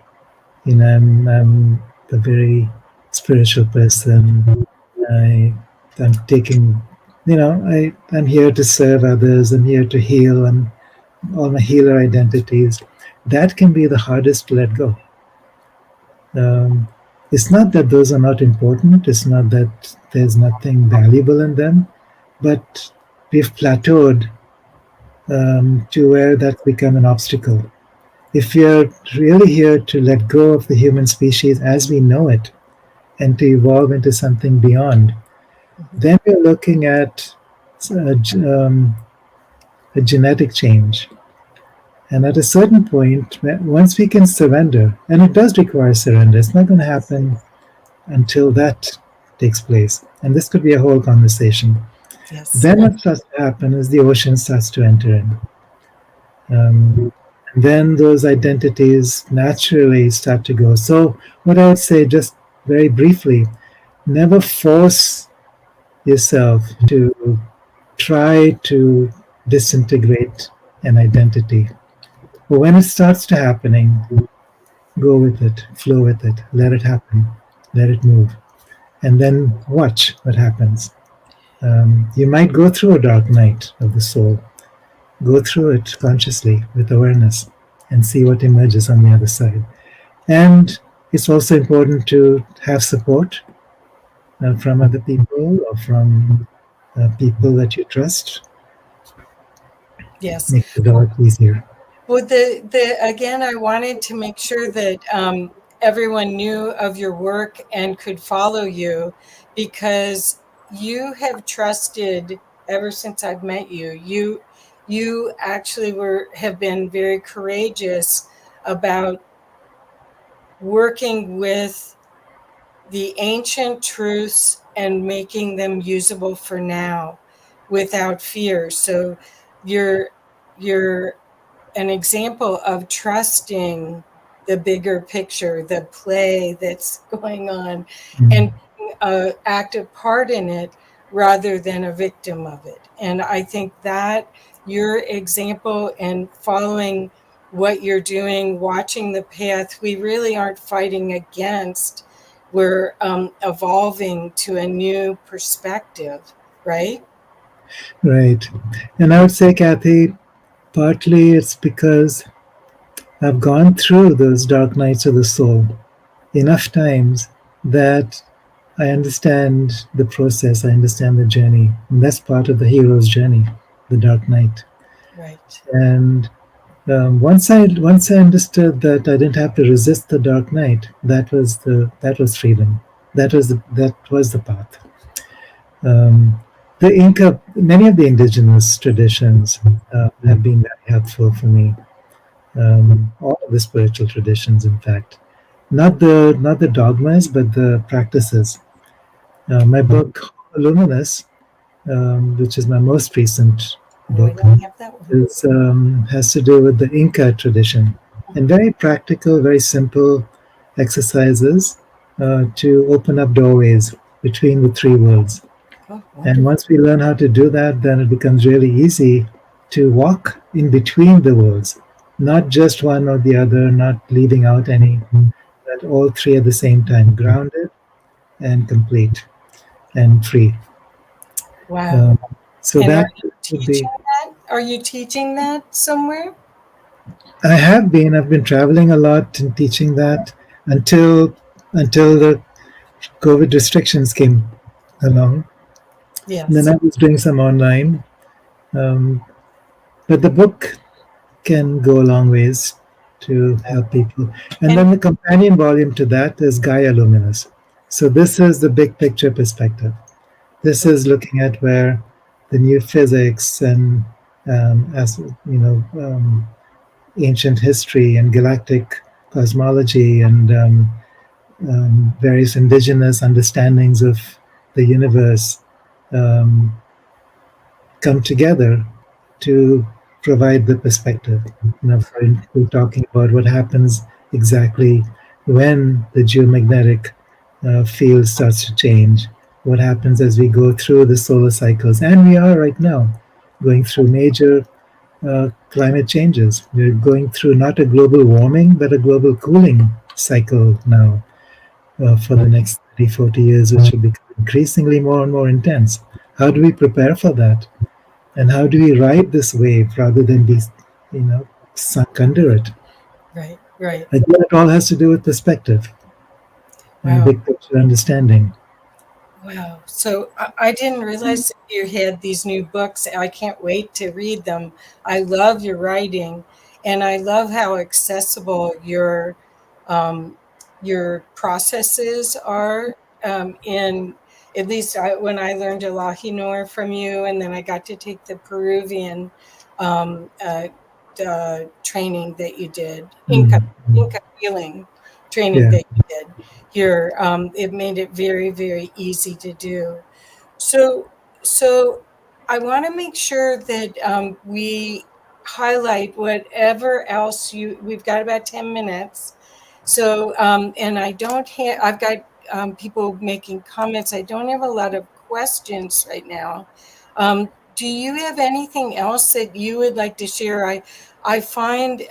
I'm a very spiritual person. I'm taking, I'm here to serve others. I'm here to heal. And all my healer identities. That can be the hardest to let go. It's not that those are not important. It's not that there's nothing valuable in them, but we've plateaued to where that's become an obstacle. If we're really here to let go of the human species as we know it and to evolve into something beyond, then we're looking at a genetic change. And at a certain point, once we can surrender, and it does require surrender, it's not going to happen until that takes place. And this could be a whole conversation. Yes. Then what starts to happen is the ocean starts to enter in. Then those identities naturally start to go. So what I would say, just very briefly, never force yourself to try to disintegrate an identity. But when it starts to happening, go with it, flow with it, let it happen, let it move, and then watch what happens. You might go through a dark night of the soul. Go through it consciously with awareness and see what emerges on the other side. And it's also important to have support from other people or from people that you trust. Yes. Makes it a lot easier. Well, again, I wanted to make sure that everyone knew of your work and could follow you, because you have trusted ever since I've met you. You actually have been very courageous about working with the ancient truths and making them usable for now without fear. So you're an example of trusting the bigger picture, the play that's going on, and being an active part in it rather than a victim of it. And I think that your example and following what you're doing, watching the path, we really aren't fighting against. We're evolving to a new perspective, right? Right. And I would say, Kathy, partly it's because I've gone through those dark nights of the soul enough times that I understand the process, I understand the journey. And that's part of the hero's journey, the dark night. Right. And once I understood that I didn't have to resist the dark night, that was freedom. That was the path. Um, the Inca, many of the indigenous traditions have been very helpful for me. All of the spiritual traditions, in fact, not the dogmas, but the practices. My book, Luminous, which is my most recent Oh, I book, don't have that one. has to do with the Inca tradition and very practical, very simple exercises to open up doorways between the three worlds. Oh, And wonderful. once we learn how to do that, then it becomes really easy to walk in between the worlds, not just one or the other, not leaving out any, but all three at the same time, grounded and complete and free. Wow. Um, so And are that you would teaching be. that? Are you teaching that somewhere? I have been. I've been traveling a lot and teaching that until the COVID restrictions came along. And then Yes. I was doing some online. Um, but the book can go a long ways to help people. And And then the companion volume to that is Gaia Luminous. So this is the big picture perspective. This is looking at where the new physics and as ancient history and galactic cosmology and various indigenous understandings of the universe um, come together to provide the perspective. We're talking about what happens exactly when the geomagnetic field starts to change, what happens as we go through the solar cycles. And we are right now going through major climate changes. We're going through not a global warming, but a global cooling cycle now for the next 30, 40 years, which will become increasingly more and more intense. How do we prepare for that? And how do we ride this wave rather than be, sunk under it? right, right. Again, it all has to do with perspective and Wow. big picture understanding. Wow. So I didn't realize that you had these new books. I can't wait to read them. I love your writing, and I love how accessible um, your processes are. In at least when I learned Elahinor from you, and then I got to take the Peruvian um, uh, training that you did, Mm. Inca healing training Yeah. that you did here. It made it very, very easy to do. So, so I want to make sure that we highlight whatever else we've got about 10 minutes. So, and I don't have, I've got people making comments. I don't have a lot of questions right now. Um, do you have anything else that you would like to share? I find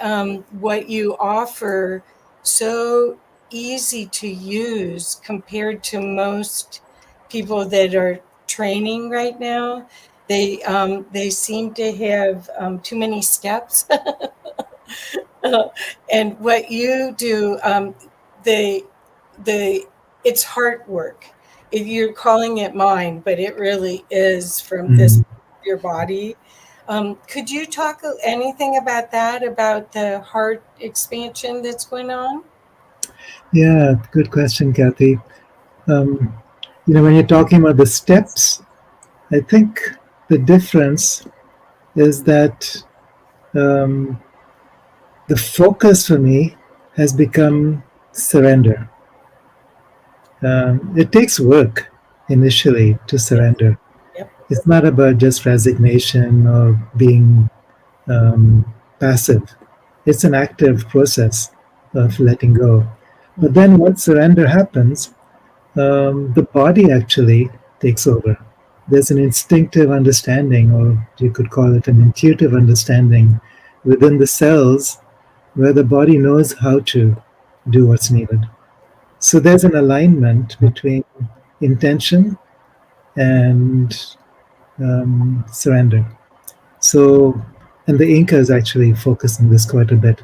what you offer so easy to use compared to most people that are training right now. They seem to have too many steps. And what you do, the it's heart work. If you're calling it mind, but it really is from this Mm. your body. Could you talk anything about that, about the heart expansion that's going on? Yeah, good question, Kathy. Um, when you're talking about the steps, I think the difference is that um, the focus for me has become surrender. It takes work initially to surrender. Yep. It's not about just resignation or being um, passive. It's an active process of letting go. But then once surrender happens, the body actually takes over. There's an instinctive understanding, or you could call it an intuitive understanding within the cells where the body knows how to do what's needed. So there's an alignment between intention and surrender. So, and the Incas actually focus on this quite a bit.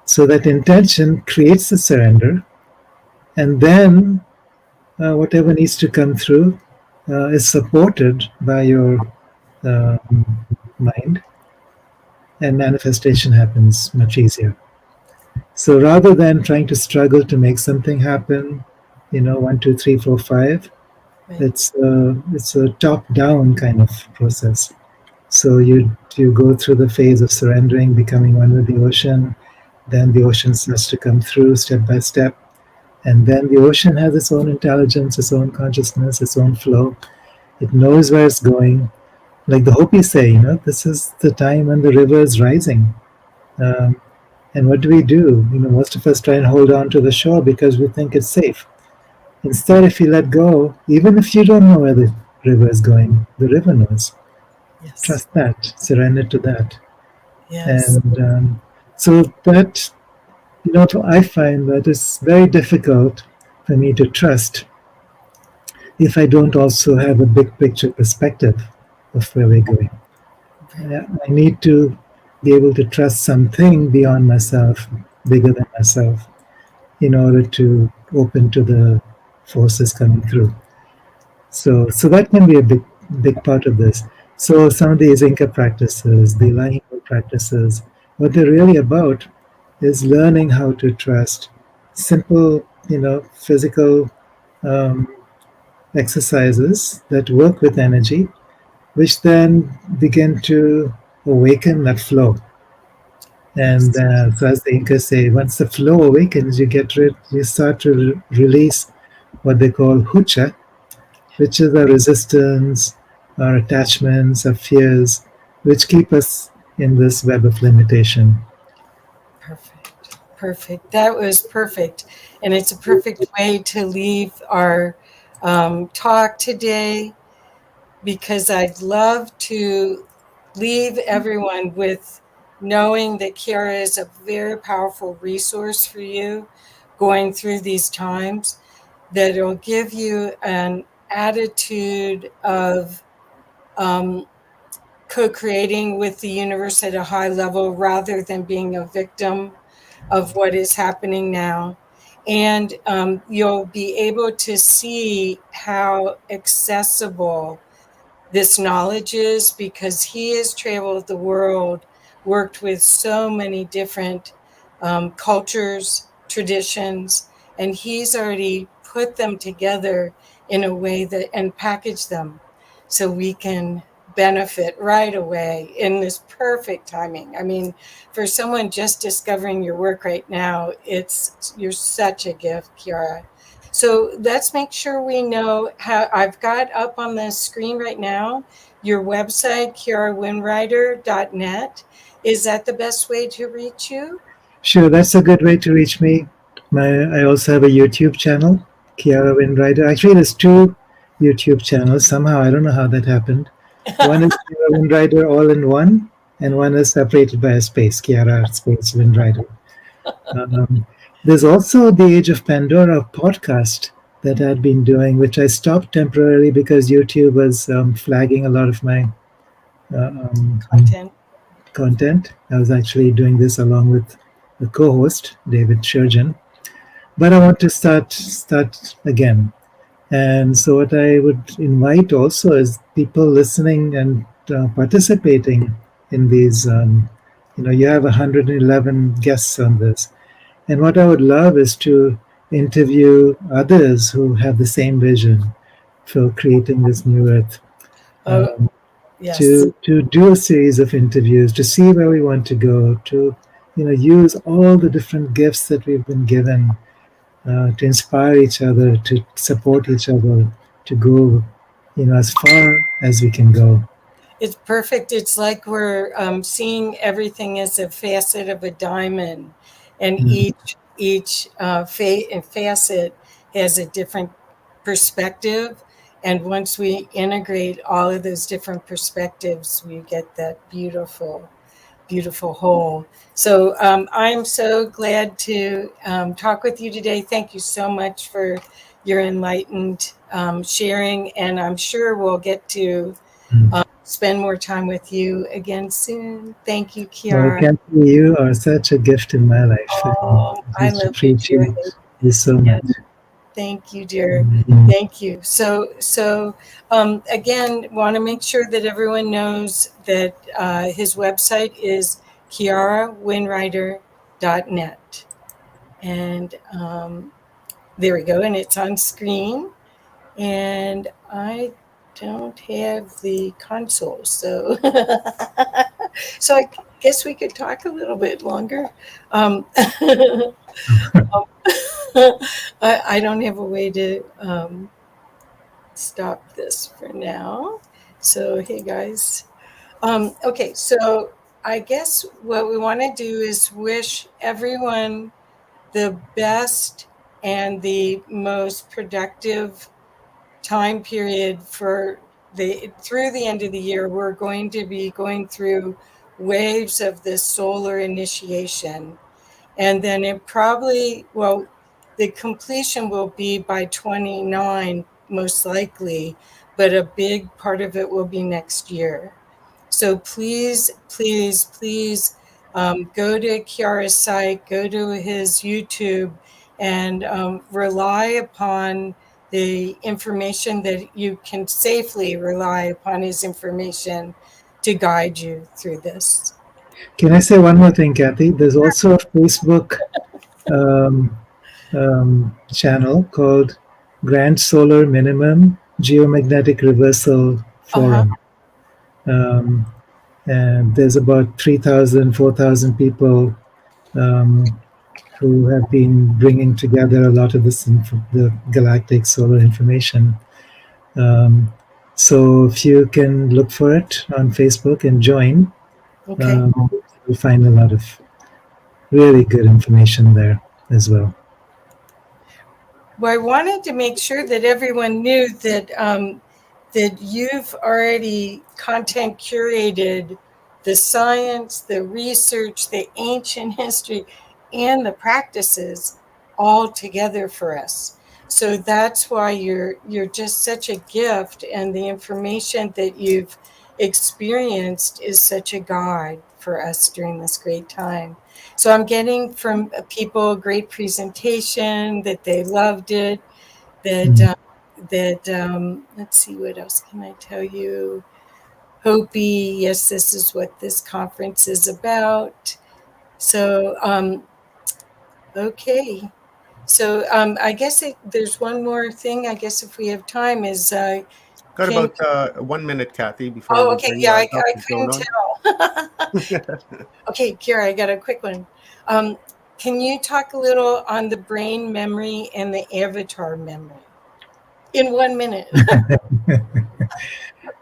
So that intention creates the surrender, and then whatever needs to come through is supported by your uh, mind, and manifestation happens much easier. So rather than trying to struggle to make something happen, 1, 2, 3, 4, 5, Right. it's a top down kind of process. So you go through the phase of surrendering, becoming one with the ocean. Then the ocean starts to come through step by step, and then the ocean has its own intelligence, its own consciousness, its own flow. It knows where it's going. Like the Hopis say, this is the time when the river is rising. Um, and what do? Most of us try and hold on to the shore because we think it's safe. Instead, if you let go, even if you don't know where the river is going, the river knows. Yes. Trust that, surrender to that. Yes. And so that, I find that it's very difficult for me to trust if I don't also have a big picture perspective of where we're going. I need to be able to trust something beyond myself, bigger than myself, in order to open to the forces coming through. So that can be a big part of this. So some of these Inca practices, the Lahingo practices, what they're really about is learning how to trust simple, physical um, exercises that work with energy, which then begin to awaken that flow. And so, as the Incas say, once the flow awakens, you start to release what they call hucha, which is our resistance, our attachments, our fears, which keep us in this web of limitation. Perfect. Perfect. That was perfect. And it's a perfect way to leave our talk today, because I'd love to leave everyone with knowing that Kiara is a very powerful resource for you going through these times, that it'll give you an attitude of co-creating with the universe at a high level rather than being a victim of what is happening now. And you'll be able to see how accessible this knowledge is, because he has traveled the world, worked with so many different cultures, traditions, and he's already put them together in a way that, and packaged them so we can benefit right away in this perfect timing. I mean, for someone just discovering your work right now, you're such a gift, Kiara. So let's make sure we know how. I've got up on the screen right now your website, kiarawinwriter.net. Is that the best way to reach you? Sure, that's a good way to reach me. I also have a YouTube channel, Kiara Windrider. Actually, there's two YouTube channels. Somehow, I don't know how that happened. One is Kiara Wind Rider all in one, and one is separated by a space, Kiara Space Wind Rider. Um, there's also the Age of Pandora podcast that I'd been doing, which I stopped temporarily because YouTube was flagging a lot of my Content. content. I was actually doing this along with the co-host David Shurjan, but I want to start again. And so, what I would invite also is people listening and participating in these. You have 111 guests on this, and what I would love is to interview others who have the same vision for creating this new earth. Oh, Um, yes. to do a series of interviews, to see where we want to go, to use all the different gifts that we've been given to inspire each other, to support each other, to go as far as we can go. It's perfect. It's like we're seeing everything as a facet of a diamond, and each facet has a different perspective. And once we integrate all of those different perspectives, we get that beautiful, beautiful whole. So I'm so glad to talk with you today. Thank you so much for your enlightened sharing, and I'm sure we'll get to spend more time with you again soon. Thank you, Well, Kiara. Kathy, you are such a gift in my life. Oh, I Just love you appreciate dearly. you so Yes. much. Thank you, dear. Thank you. So again, want to make sure that everyone knows that his website is kiarawinwriter.net. And there we go. And it's on screen. And I don't have the console. So, so I guess we could talk a little bit longer. I don't have a way to stop this for now. So, hey guys. Okay, so I guess what we want to do is wish everyone the best and the most productive time period for through the end of the year. We're going to be going through waves of this solar initiation. And then it probably, well, the completion will be by 29, most likely, but a big part of it will be next year. So please, please, please go to Kiara's site, go to his YouTube, and rely upon the information that you can safely rely upon his information to guide you through this. Can I say one more thing, Kathy? There's also a Facebook channel called Grand Solar Minimum Geomagnetic Reversal Forum. And there's about 3,000, 4,000 people who have been bringing together a lot of the galactic solar information. So if you can look for it on Facebook and join, Okay. you'll find a lot of really good information there as well. Well, I wanted to make sure that everyone knew that that you've already content curated the science, the research, the ancient history, and the practices all together for us. So that's why you're just such a gift, and the information that you've experienced is such a guide for us during this great time. So I'm getting from people great presentation, that they loved it, that let's see, what else can I tell you? Hopi, yes, this is what this conference is about. So okay. So I guess there's one more thing. I guess if we have time, is Got can, about 1 minute, Kathy, before oh, we okay, bring yeah, I Dr. Joan couldn't on. tell. Okay, Kira, I got a quick one. Can you talk a little on the brain memory and the avatar memory in 1 minute?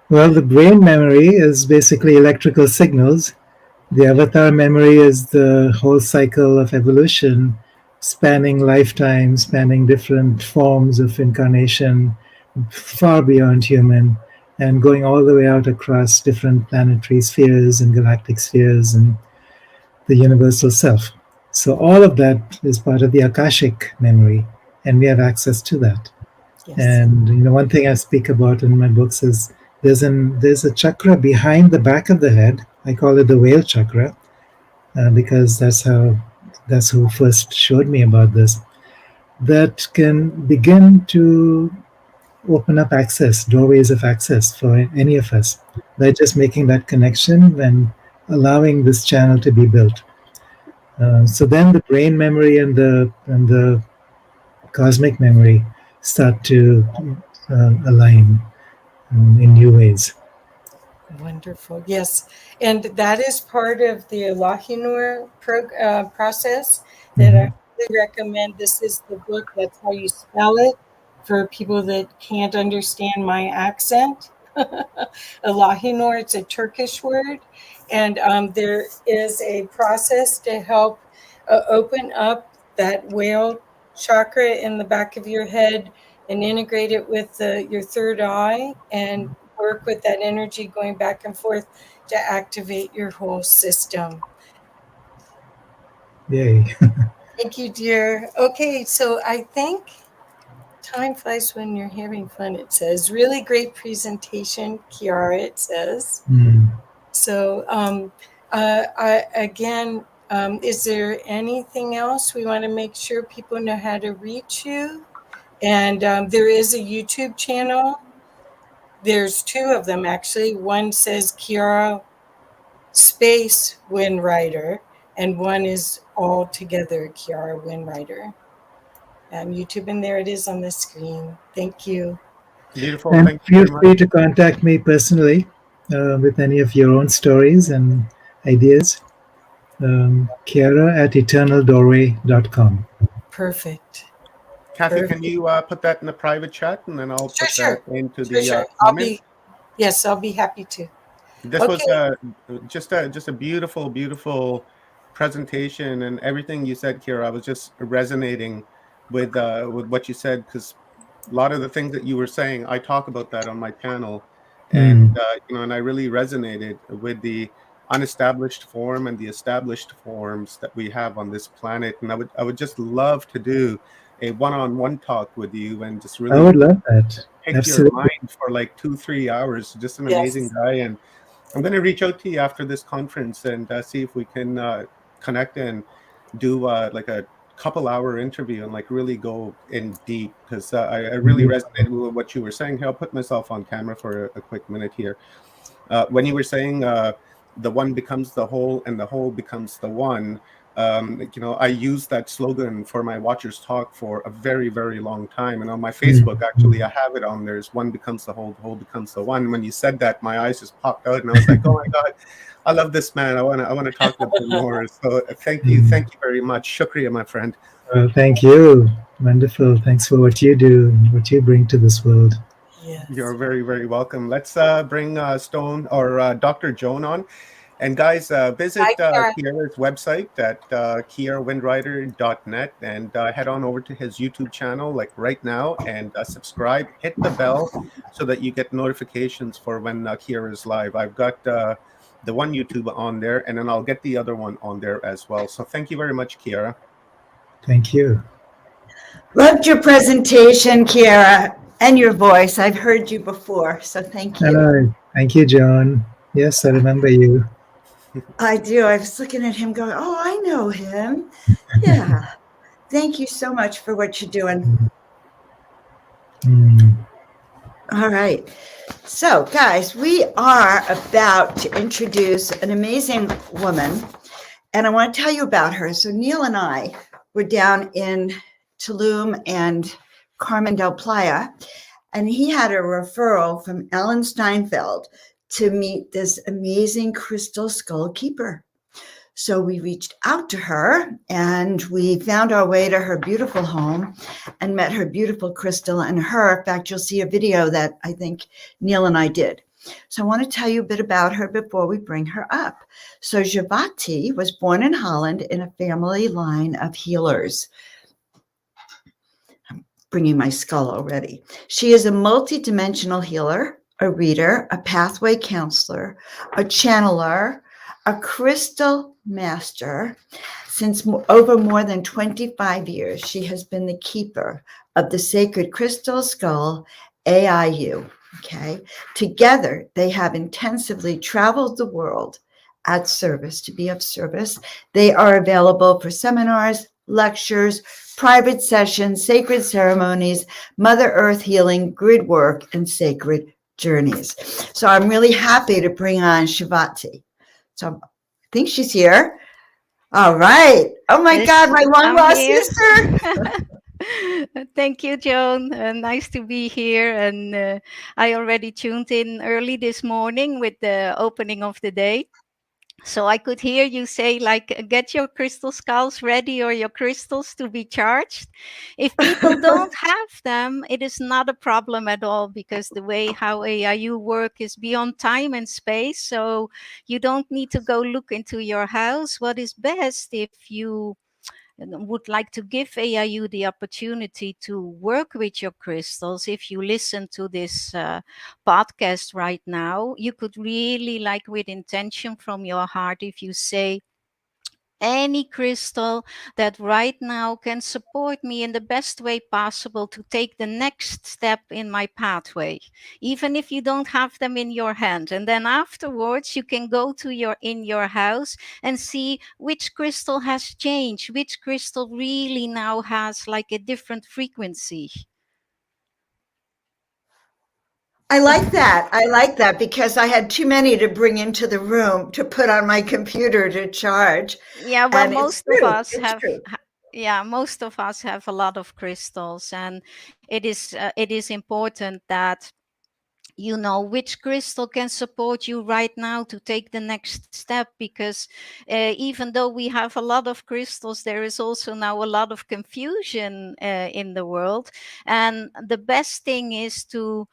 Well, the brain memory is basically electrical signals. The avatar memory is the whole cycle of evolution, spanning lifetimes, spanning different forms of incarnation, far beyond human. and going all the way out across different planetary spheres and galactic spheres and the universal self. So all of that is part of the Akashic memory, and we have access to that. Yes. And one thing I speak about in my books is there's a chakra behind the back of the head. I call it the whale chakra because that's who first showed me about this. That can begin to open up access, doorways of access for any of us by just making that connection and allowing this channel to be built. So then the brain memory and the cosmic memory start to align in new ways. Wonderful. Yes. And that is part of the Elohim process that I really recommend. This is the book. That's how you spell it for people that can't understand my accent. Elohim, it's a Turkish word. And there is a process to help open up that whale chakra in the back of your head and integrate it with your third eye and work with that energy going back and forth to activate your whole system. Yay. Thank you, dear. Okay, so I think time flies when you're having fun, it says. Really great presentation, Kiara, it says. So is there anything else? We want to make sure people know how to reach you. And there is a YouTube channel. There's two of them, actually. One says Kiara space Windwriter, and one is all together Kiara Windwriter. YouTube, and there it is on the screen. Thank you. Beautiful. And Thank you feel very free much. to contact me personally with any of your own stories and ideas. Kiara at eternaldoorway.com. Perfect. Kathy, Perfect. can you put that in the private chat, and then I'll put Sure. that into the Sure. comments? I'll be happy to. This was just a beautiful, beautiful presentation, and everything you said, Kira. I was just resonating with what you said, because a lot of the things that you were saying, I talk about that on my channel, and and I really resonated with the unestablished form and the established forms that we have on this planet. And I would just love to do a one-on-one talk with you and just I really would love that. pick your Absolutely. mind for like 2-3 hours. Just an amazing guy, and I'm going to reach out to you after this conference and see if we can connect and do like a couple-hour interview and like really go in deep, because I really resonated with what you were saying here. I'll put myself on camera for a quick minute here. When you were saying the one becomes the whole and the whole becomes the one, I use that slogan for my Watchers Talk for a very, very long time. And on my Facebook, actually, I have it on. There's one becomes the whole becomes the one. When you said that, my eyes just popped out, and I was like, oh my God, I love this man. I want to talk to him more. So thank you very much. Shukriya, my friend. Well, thank you. Wonderful. Thanks for what you do and what you bring to this world. Yes. You're very, very welcome. Let's bring Stone or Dr. Joan on. And guys, visit Kiara's website at kiarawindwriter.net and head on over to his YouTube channel like right now and subscribe. Hit the bell so that you get notifications for when Kiara is live. I've got the one YouTube on there, and then I'll get the other one on there as well. So thank you very much, Kiara. Thank you. Loved your presentation, Kiara, and your voice. I've heard you before, so thank you. Thank you, John. Yes, I remember you. I do. I was looking at him going, oh, I know him. Yeah. Thank you so much for what you're doing. All right. So, guys, we are about to introduce an amazing woman, and I want to tell you about her. So, Neil and I were down in Tulum and Carmen del Playa, and he had a referral from Ellen Steinfeld to meet this amazing crystal skull keeper. So we reached out to her and we found our way to her beautiful home and met her beautiful crystal and her. In fact, you'll see a video that I think Neil and I did. So I want to tell you a bit about her before we bring her up. So Javati was born in Holland in a family line of healers. I'm bringing my skull already. She is a multi-dimensional healer, a reader, a pathway counselor, a channeler, a crystal master. Since over more than 25 years, she has been the keeper of the sacred crystal skull, AIU. Okay. Together, they have intensively traveled the world at service, to be of service. They are available for seminars, lectures, private sessions, sacred ceremonies, Mother Earth healing, grid work, and sacred journeys. So I'm really happy to bring on Shivati. So I think she's here. All right. Oh my God, Yes, my long I'm lost here. sister. Thank you, Joan. Nice to be here. And I already tuned in early this morning with the opening of the day. So I could hear you say, like, get your crystal skulls ready or your crystals to be charged. If people don't have them, it is not a problem at all, because the way how AIU work is beyond time and space. So you don't need to go look into your house. What is best, if you would like to give AIU the opportunity to work with your crystals, if you listen to this podcast right now, you could really, like, with intention from your heart, if you say, any crystal that right now can support me in the best way possible to take the next step in my pathway, even if you don't have them in your hand. And then afterwards you can go to your in your house and see which crystal has changed, which crystal really now has like a different frequency. I like that. I like that because I had too many to bring into the room to put on my computer to charge. Yeah, well, And it's most of true. us It's have true. yeah, most of us have a lot of crystals, and it is important that you know which crystal can support you right now to take the next step, because even though we have a lot of crystals, there is also now a lot of confusion in the world, and the best thing is to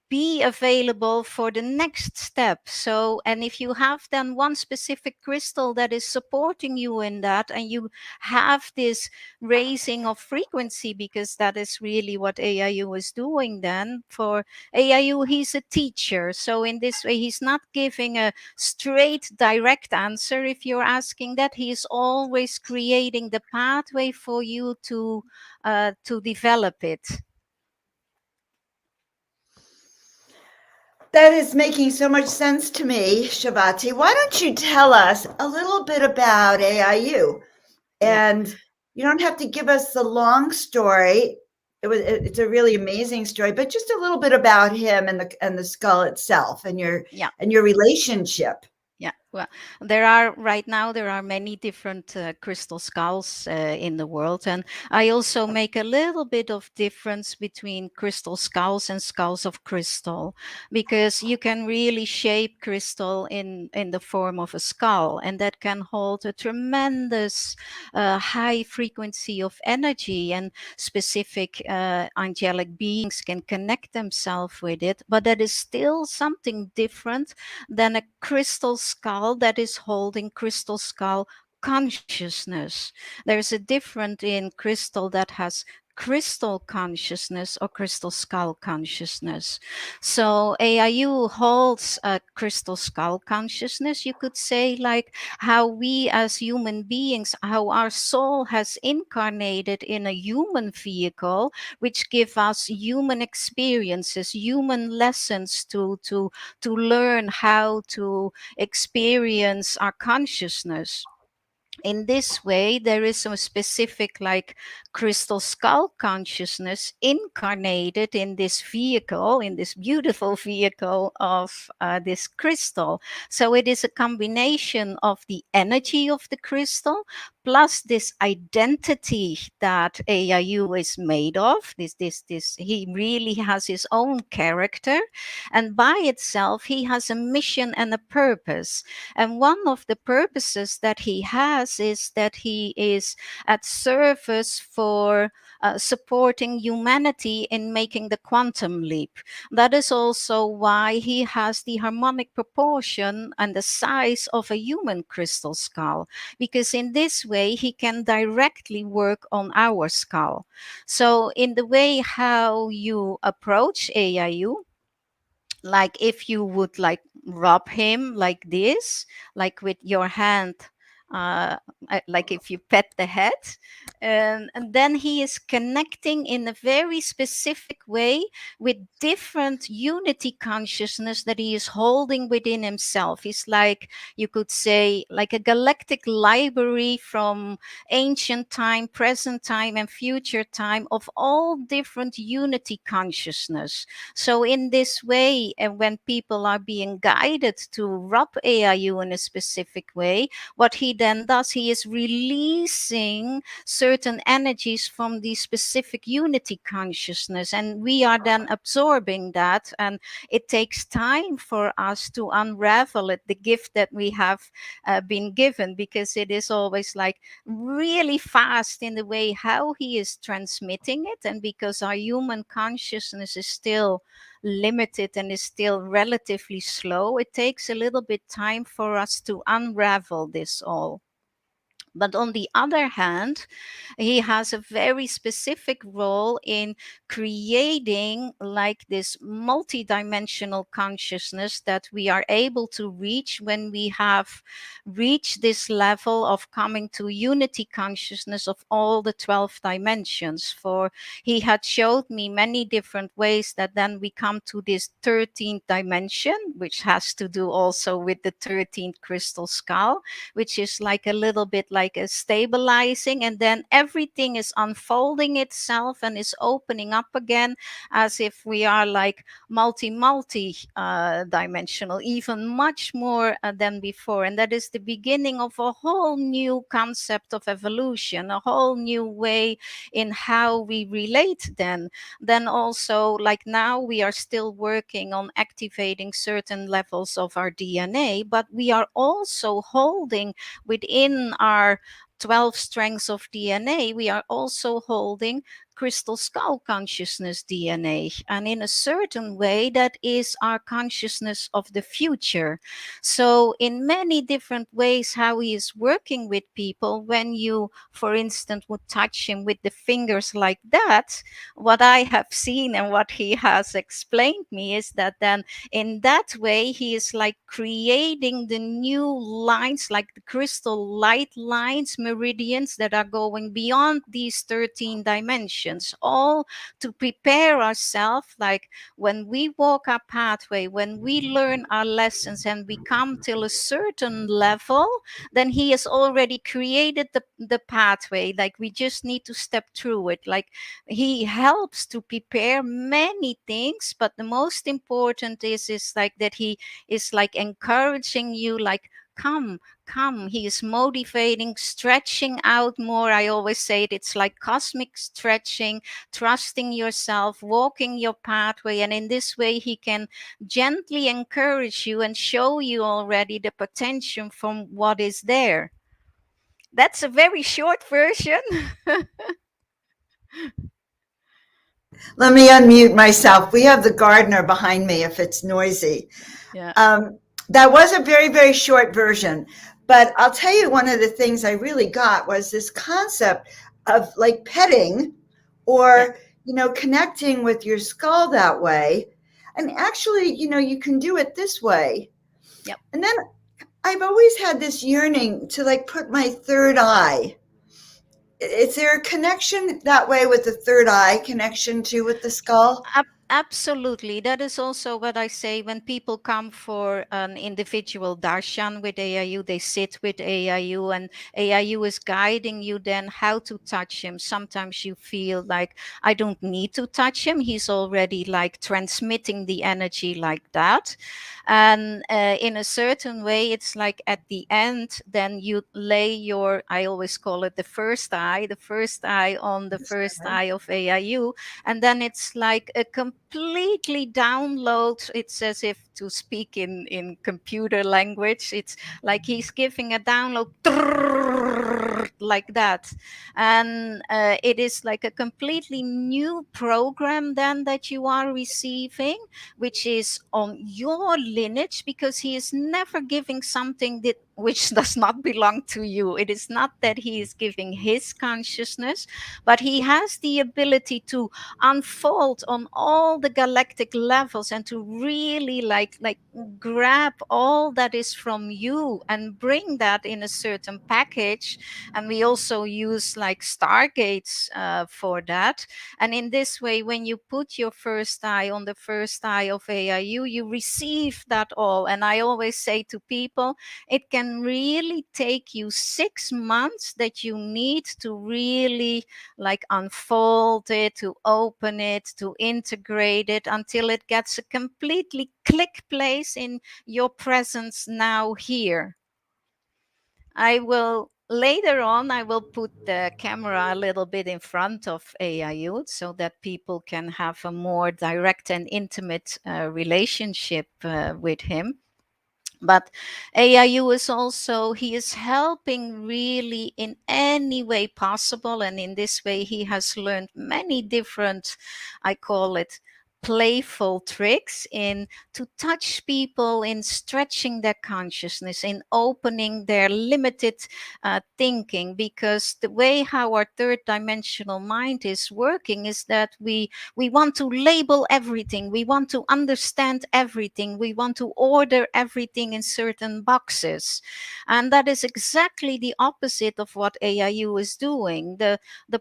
be available for the next step. So, and if you have then one specific crystal that is supporting you in that, and you have this raising of frequency, because that is really what AIU is doing then. For AIU, he's a teacher. So in this way, he's not giving a straight, direct answer. If you're asking that, he is always creating the pathway for you to develop it. That is making so much sense to me, Shavati. Why don't you tell us a little bit about AIU? Yeah. And you don't have to give us the long story. It's a really amazing story, but just a little bit about him and the skull itself Yeah. and your relationship. Yeah, well, there are many different crystal skulls in the world, and I also make a little bit of difference between crystal skulls and skulls of crystal, because you can really shape crystal in the form of a skull, and that can hold a tremendous high frequency of energy, and specific angelic beings can connect themselves with it, but that is still something different than a crystal skull that is holding crystal skull consciousness. There's a difference in crystal that has crystal consciousness or crystal skull consciousness. So AIU holds a crystal skull consciousness, you could say, like how we as human beings, how our soul has incarnated in a human vehicle, which give us human experiences, human lessons to learn how to experience our consciousness. In this way, there is a specific, like, crystal skull consciousness incarnated in this vehicle, in this beautiful vehicle of this crystal. So it is a combination of the energy of the crystal plus this identity that AIU is made of. This he really has his own character, and by itself he has a mission and a purpose. And one of the purposes that he has is that he is at service for supporting humanity in making the quantum leap. That is also why he has the harmonic proportion and the size of a human crystal skull, because in this way he can directly work on our skull. So in the way how you approach AIU, like if you would like rub him like this, like with your hand, uh, like if you pet the head, and then he is connecting in a very specific way with different unity consciousness that he is holding within himself. He's like, you could say, like a galactic library from ancient time, present time, and future time of all different unity consciousness. So, in this way, and when people are being guided to rub AIU in a specific way, what he then does, he is releasing certain energies from the specific unity consciousness, and we are then absorbing that. And it takes time for us to unravel it, the gift that we have been given, because it is always like really fast in the way how he is transmitting it, and because our human consciousness is still limited and is still relatively slow, it takes a little bit time for us to unravel this all. But on the other hand, he has a very specific role in creating like this multidimensional consciousness that we are able to reach when we have reached this level of coming to unity consciousness of all the 12 dimensions. For he had showed me many different ways that then we come to this 13th dimension, which has to do also with the 13th crystal skull, which is like a little bit like a stabilizing, and then everything is unfolding itself and is opening up again, as if we are like multi dimensional, even much more than before. And that is the beginning of a whole new concept of evolution, a whole new way in how we relate then also, like now we are still working on activating certain levels of our DNA, but we are also holding within our 12 strengths of DNA, we are also holding crystal skull consciousness DNA. And in a certain way, that is our consciousness of the future. So, in many different ways, how he is working with people, when you, for instance, would touch him with the fingers like that, what I have seen and what he has explained me is that then in that way he is like creating the new lines, like the crystal light lines, meridians that are going beyond these 13 dimensions, all to prepare ourselves, like when we walk our pathway, when we learn our lessons and we come till a certain level, then he has already created the pathway, like we just need to step through it. Like he helps to prepare many things, but the most important is like that he is like encouraging you, like come. He is motivating, stretching out more. I always say it's like cosmic stretching, trusting yourself, walking your pathway, and in this way he can gently encourage you and show you already the potential from what is there. That's a very short version. Let me unmute myself. We have the gardener behind me if it's noisy. Yeah. That was a very, very short version. But I'll tell you, one of the things I really got was this concept of like petting or, connecting with your skull that way. And actually, you can do it this way. Yep. And then I've always had this yearning to like put my third eye. Is there a connection that way with the third eye connection too with the skull? Absolutely. That is also what I say when people come for an individual darshan with AIU, they sit with AIU and AIU is guiding you then how to touch him. Sometimes you feel like I don't need to touch him. He's already like transmitting the energy like that. And in a certain way, it's like at the end, then you lay your, I always call it the first eye on the first eye of AIU. And then it's like a completely download. It's as if, to speak in computer language, it's like he's giving a download like that. And it is like a completely new program then that you are receiving, which is on your lineage, because he is never giving something that which does not belong to you. It is not that he is giving his consciousness, but he has the ability to unfold on all the galactic levels and to really like grab all that is from you and bring that in a certain package. And we also use like stargates for that. And in this way, when you put your first eye on the first eye of AIU, you receive that all. And I always say to people, it can really take you 6 months that you need to really like unfold it, to open it, to integrate it until it gets a completely click place in your presence now here. I will later on, I will put the camera a little bit in front of AIU so that people can have a more direct and intimate relationship with him. But AIU is also, he is helping really in any way possible. And in this way, he has learned many different, I call it, playful tricks in to touch people, in stretching their consciousness, in opening their limited thinking. Because the way how our third dimensional mind is working is that we want to label everything, we want to understand everything, we want to order everything in certain boxes. And that is exactly the opposite of what AIU is doing. The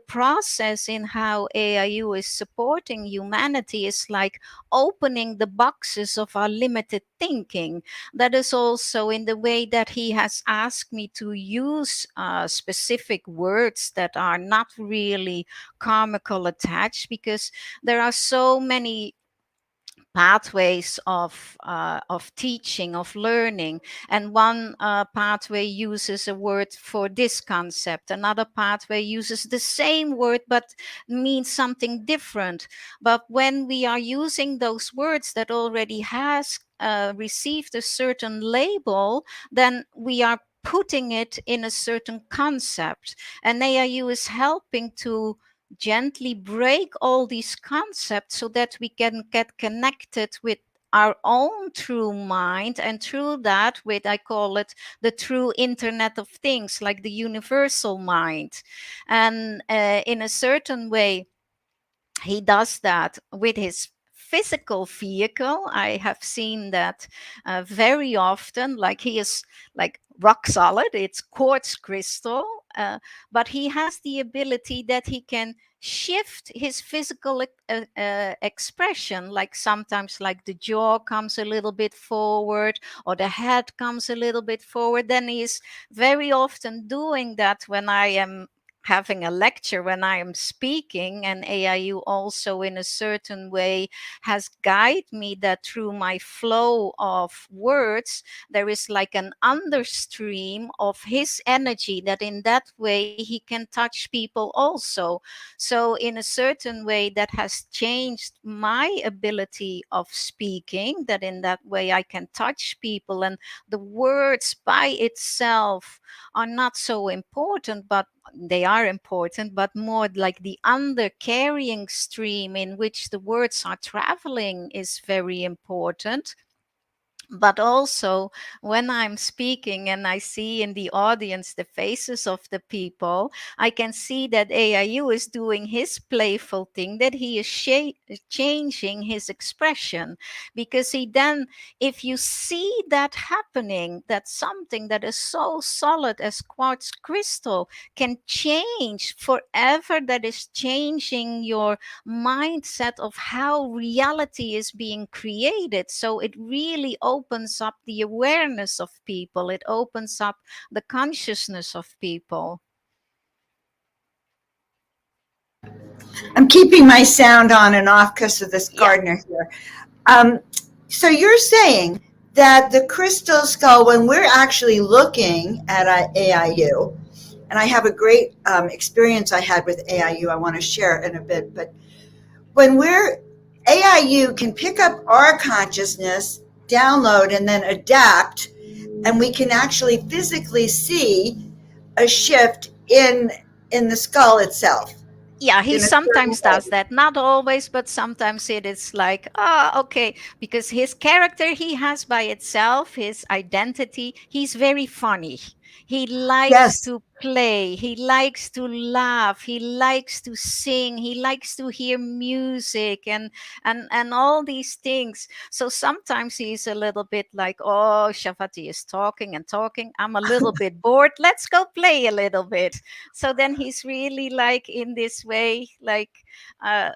process in how AIU is supporting humanity is like opening the boxes of our limited thinking. That is also in the way that he has asked me to use specific words that are not really karmical attached, because there are so many pathways of teaching, of learning. And one pathway uses a word for this concept, another pathway uses the same word but means something different. But when we are using those words that already has received a certain label, then we are putting it in a certain concept. And AIU is helping to gently break all these concepts so that we can get connected with our own true mind, and through that with, I call it, the true internet of things, like the universal mind. And in a certain way, he does that with his physical vehicle. I have seen that very often. Like, he is like rock solid, it's quartz crystal, but he has the ability that he can shift his physical expression. Like sometimes, like the jaw comes a little bit forward or the head comes a little bit forward. Then he is very often doing that when I am having a lecture, when I am speaking. And AIU also in a certain way has guided me that through my flow of words, there is like an understream of his energy, that in that way he can touch people also. So in a certain way, that has changed my ability of speaking, that in that way I can touch people, and the words by itself are not so important, but they are important, but more like the undercarrying stream in which the words are traveling is very important. But also, when I'm speaking and I see in the audience the faces of the people, I can see that AIU is doing his playful thing, that he is changing his expression. Because he then, if you see that happening, that something that is so solid as quartz crystal can change forever, that is changing your mindset of how reality is being created. So it really opens up the awareness of people, it opens up the consciousness of people. I'm keeping my sound on and off because of this gardener here. So you're saying that the crystal skull, when we're actually looking at AIU, and I have a great experience I had with AIU I want to share in a bit, but when AIU can pick up our consciousness, download, and then adapt, and we can actually physically see a shift in the skull itself. Yeah, he in a certain sometimes does way. that, not always, but sometimes it is like, oh, okay, because his character he has by itself, his identity, he's very funny. He likes Yes. to play, he likes to laugh, he likes to sing, he likes to hear music, and all these things. So sometimes he's a little bit like, oh, Shafati is talking and talking, I'm a little bit bored, let's go play a little bit. So then he's really like in this way, like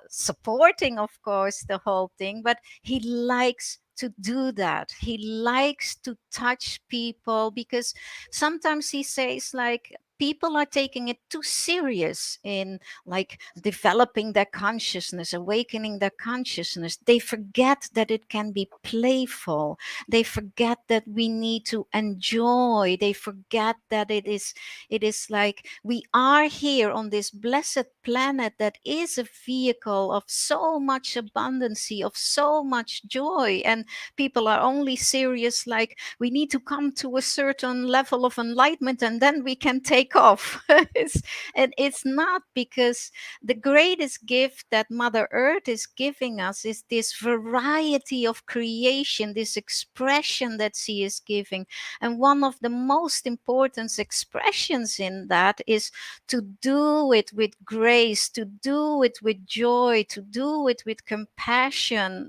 supporting, of course, the whole thing, but he likes to do that. He likes to touch people because sometimes he says like people are taking it too serious in like developing their consciousness, awakening their consciousness. They forget that it can be playful. They forget that we need to enjoy. They forget that it is like we are here on this blessed planet that is a vehicle of so much abundancy, of so much joy. And people are only serious like we need to come to a certain level of enlightenment and then we can take off. And it's not, because the greatest gift that Mother Earth is giving us is this variety of creation, this expression that she is giving. And one of the most important expressions in that is to do it with grace, to do it with joy, to do it with compassion.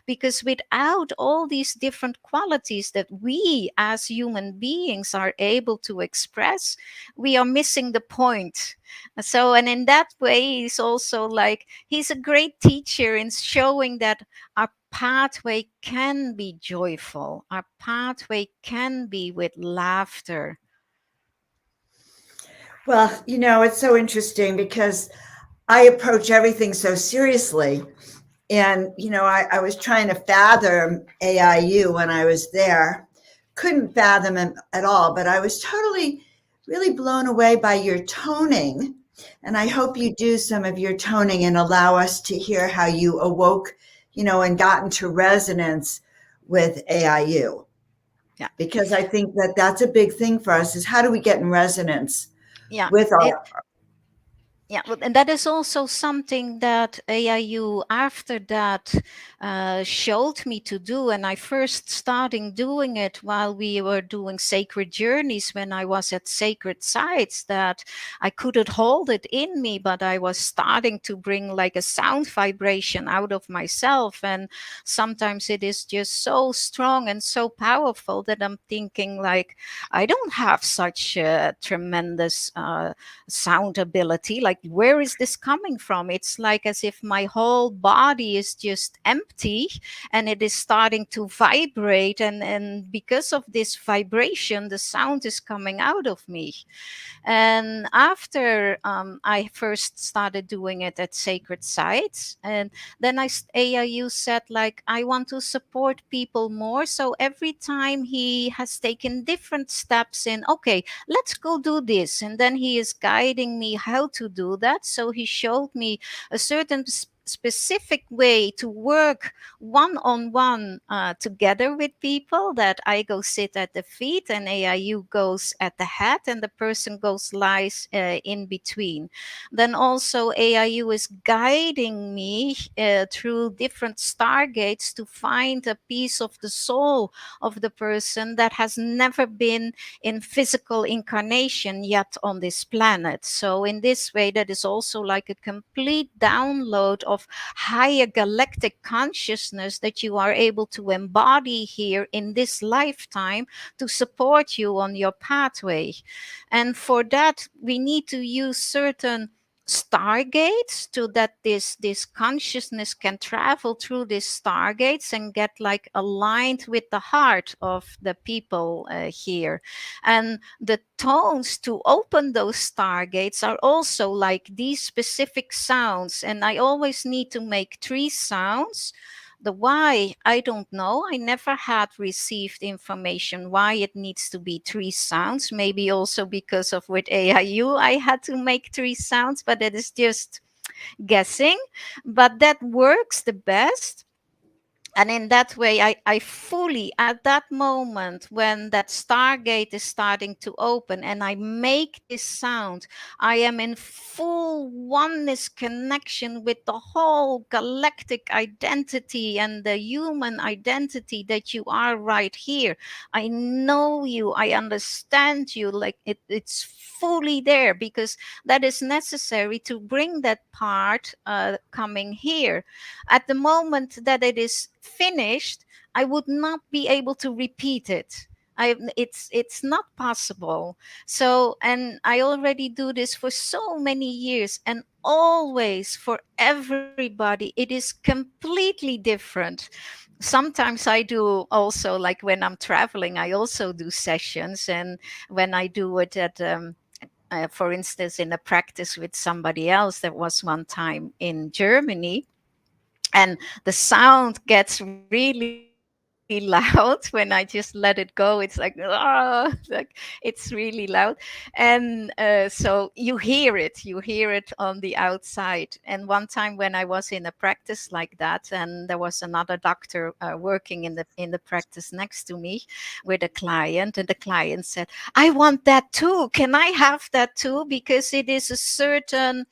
Because without all these different qualities that we as human beings are able to express, we are missing the point. So, and in that way, he's also like, he's a great teacher in showing that our pathway can be joyful, our pathway can be with laughter. Well, it's so interesting because I approach everything so seriously. And, I was trying to fathom AIU when I was there. Couldn't fathom him at all, but I was totally, really blown away by your toning. And I hope you do some of your toning and allow us to hear how you awoke, and got into resonance with AIU. Yeah. Because I think that that's a big thing for us, is how do we get in resonance Yeah. with our. Yeah, well, and that is also something that AIU after that showed me to do. And I first started doing it while we were doing sacred journeys, when I was at sacred sites, that I couldn't hold it in me, but I was starting to bring like a sound vibration out of myself. And sometimes it is just so strong and so powerful that I'm thinking like, I don't have such a tremendous sound ability. Like, where is this coming from? It's like as if my whole body is just empty and it is starting to vibrate. And because of this vibration, the sound is coming out of me. And after I first started doing it at sacred sites, and then AIU said like, I want to support people more. So every time he has taken different steps in, okay, let's go do this. And then he is guiding me how to do that. So he showed me a certain specific way to work one-on-one together with people, that I go sit at the feet and AIU goes at the head and the person lies in between. Then also AIU is guiding me through different stargates to find a piece of the soul of the person that has never been in physical incarnation yet on this planet. So in this way, that is also like a complete download of higher galactic consciousness that you are able to embody here in this lifetime to support you on your pathway. And for that, we need to use certain stargates to that this consciousness can travel through these stargates and get like aligned with the heart of the people here. And the tones to open those stargates are also like these specific sounds, and I always need to make 3 sounds. The why, I don't know. I never had received information why it needs to be 3 sounds. Maybe also because of with AIU, I had to make 3 sounds, but it is just guessing. But that works the best. And in that way, I fully, at that moment when that stargate is starting to open and I make this sound, I am in full oneness connection with the whole galactic identity and the human identity that you are right here. I know you, I understand you, like it's fully there, because that is necessary to bring that part coming here. At the moment that it is finished, I would not be able to repeat it. It's not possible. So, and I already do this for so many years, and always for everybody it is completely different. Sometimes I do also, like when I'm traveling, I also do sessions, and when I do it at for instance, in a practice with somebody else, that was one time in Germany, and the sound gets really loud when I just let it go. It's like, ah, like it's really loud. And so you hear it on the outside. And one time when I was in a practice like that, and there was another doctor working in the practice next to me with a client, and the client said, I want that too. Can I have that too? Because it is a certain,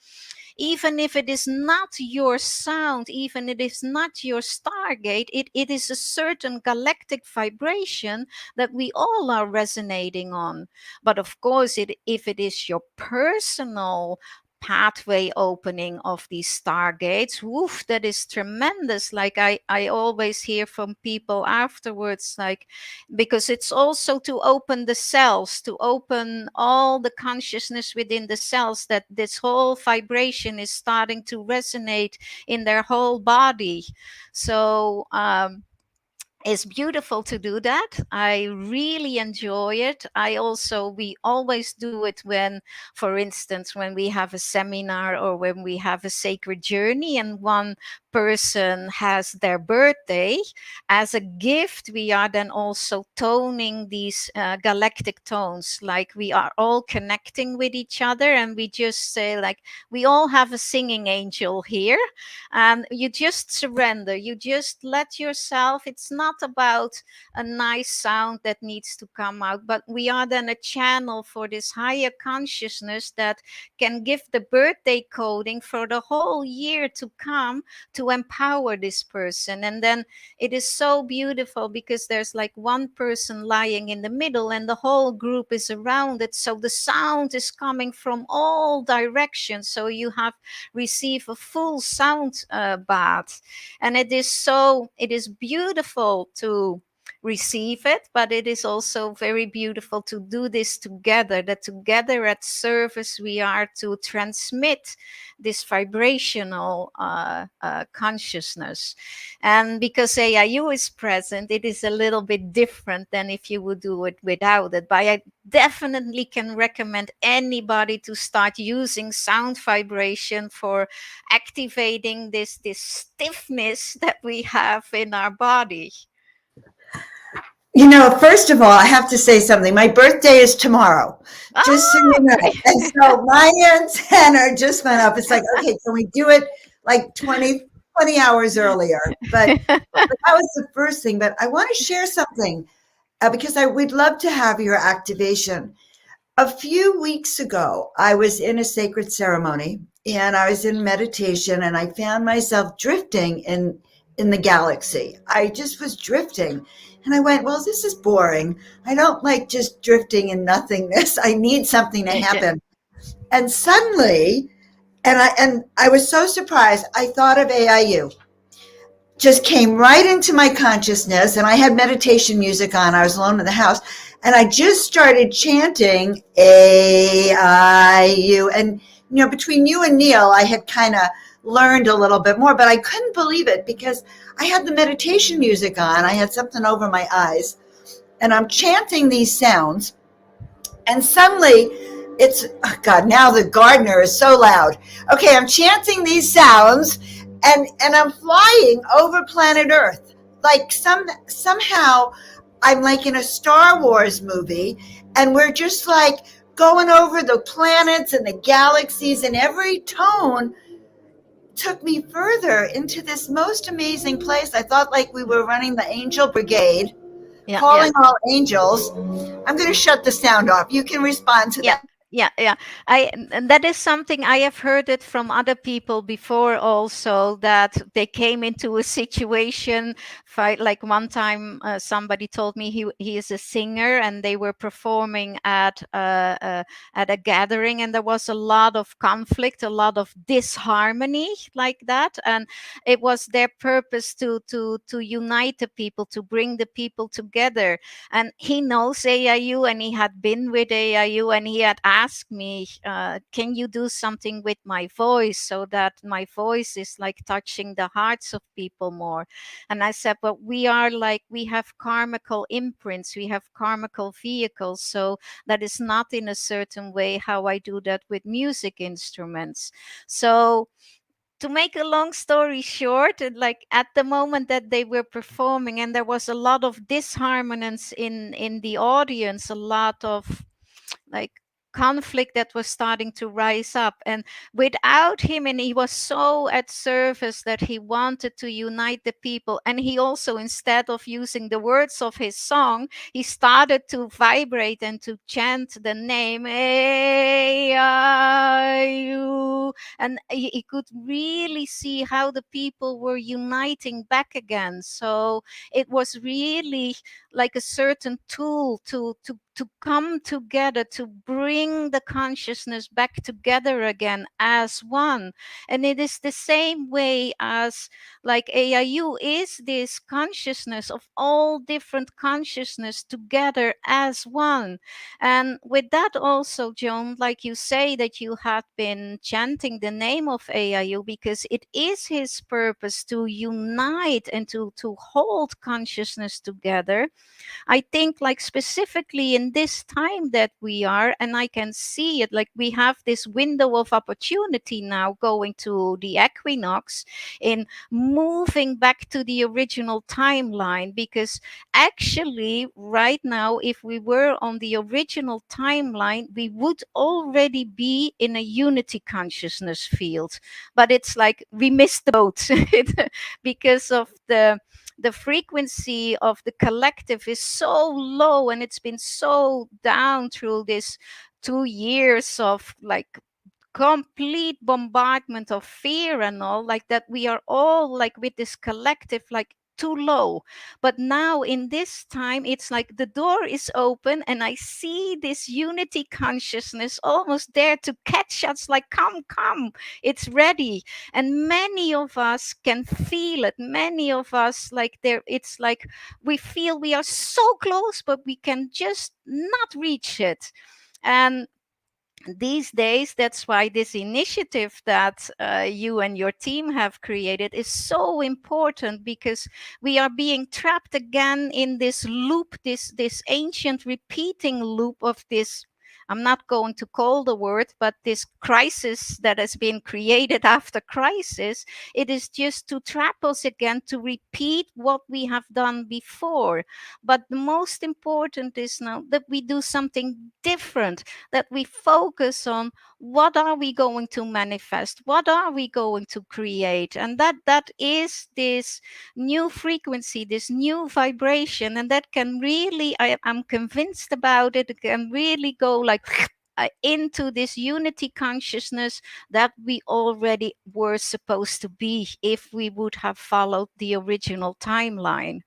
even if it is not your sound, even it is not your stargate, it is a certain galactic vibration that we all are resonating on. But of course, if it is your personal pathway opening of these stargates, woof, that is tremendous. Like I always hear from people afterwards, like, because it's also to open the cells, to open all the consciousness within the cells, that this whole vibration is starting to resonate in their whole body. So it's beautiful to do that. I really enjoy it. We always do it when, for instance, when we have a seminar or when we have a sacred journey and one person has their birthday. As a gift, we are then also toning these galactic tones, like we are all connecting with each other, and we just say, like, we all have a singing angel here, and you just surrender, you just let yourself. It's not about a nice sound that needs to come out, but we are then a channel for this higher consciousness that can give the birthday coding for the whole year to come, to empower this person. And then it is so beautiful because there's like one person lying in the middle and the whole group is around it, so the sound is coming from all directions, so you have receive a full sound bath. And it is beautiful to receive it, but it is also very beautiful to do this together, that together at service we are to transmit this vibrational consciousness. And because AIU is present, it is a little bit different than if you would do it without it. But I definitely can recommend anybody to start using sound vibration for activating this stiffness that we have in our body. You know, first of all, I have to say something. My birthday is tomorrow, just so you know. And so my antenna just went up. It's like, okay, can we do it like 20 hours earlier? But that was the first thing. But I want to share something because we'd love to have your activation. A few weeks ago, I was in a sacred ceremony and I was in meditation, and I found myself drifting in the galaxy. I just was drifting. And I went, well, this is boring. I don't like just drifting in nothingness. I need something to happen. And suddenly, and I was so surprised, I thought of AIU. Just came right into my consciousness, and I had meditation music on. I was alone in the house, and I just started chanting AIU. And, you know, between you and Neil, I had kind of learned a little bit more, but I couldn't believe it because I had the meditation music on. I had something over my eyes, and I'm chanting these sounds, and suddenly it's, oh God, now the gardener is so loud. Okay, I'm chanting these sounds, and I'm flying over planet Earth. Like somehow I'm like in a Star Wars movie, and we're just like going over the planets and the galaxies, and every tone took me further into this most amazing place. I thought like we were running the angel brigade, Yeah, calling all angels. I'm going to shut the sound off. You can respond to yeah, that. yeah. And that is something I have heard it from other people before also, that they came into a situation like one time somebody told me he is a singer, and they were performing at a gathering, and there was a lot of conflict, a lot of disharmony like that, and it was their purpose to unite the people, to bring the people together. And he knows AIU, and he had been with AIU, and he had asked me, can you do something with my voice so that my voice is like touching the hearts of people more? And I said, but we have karmical imprints, we have karmical vehicles, so that is not in a certain way how I do that with music instruments. So to make a long story short, like at the moment that they were performing, and there was a lot of disharmonies in the audience, a lot of like conflict that was starting to rise up, and without him, and he was so at service that he wanted to unite the people, and he also, instead of using the words of his song, he started to vibrate and to chant the name AIU, and he could really see how the people were uniting back again. So it was really like a certain tool to come together, to bring the consciousness back together again as one. And it is the same way as like AIU is this consciousness of all different consciousness together as one. And with that also, Joan, like you say that you have been chanting the name of AIU because it is his purpose to unite and to hold consciousness together. I think like specifically in this time that we are, and I can see it, like we have this window of opportunity now going to the equinox in moving back to the original timeline, because actually right now, if we were on the original timeline, we would already be in a unity consciousness field. But it's like we missed the boat because of the frequency of the collective is so low, and it's been so down through this 2 years of like complete bombardment of fear and all like that. We are all like with this collective like too low. But now in this time, it's like the door is open, and I see this unity consciousness almost there to catch us, like come, it's ready. And many of us can feel it, many of us like there, it's like we feel we are so close, but we can just not reach it. And these days, that's why this initiative that you and your team have created is so important, because we are being trapped again in this loop, this ancient repeating loop of this, I'm not going to call the word, but this crisis that has been created after crisis. It is just to trap us again to repeat what we have done before. But the most important is now that we do something different, that we focus on what are we going to manifest, what are we going to create, and that is this new frequency, this new vibration, and that can really, I'm convinced about it, it can really go like into this unity consciousness that we already were supposed to be if we would have followed the original timeline.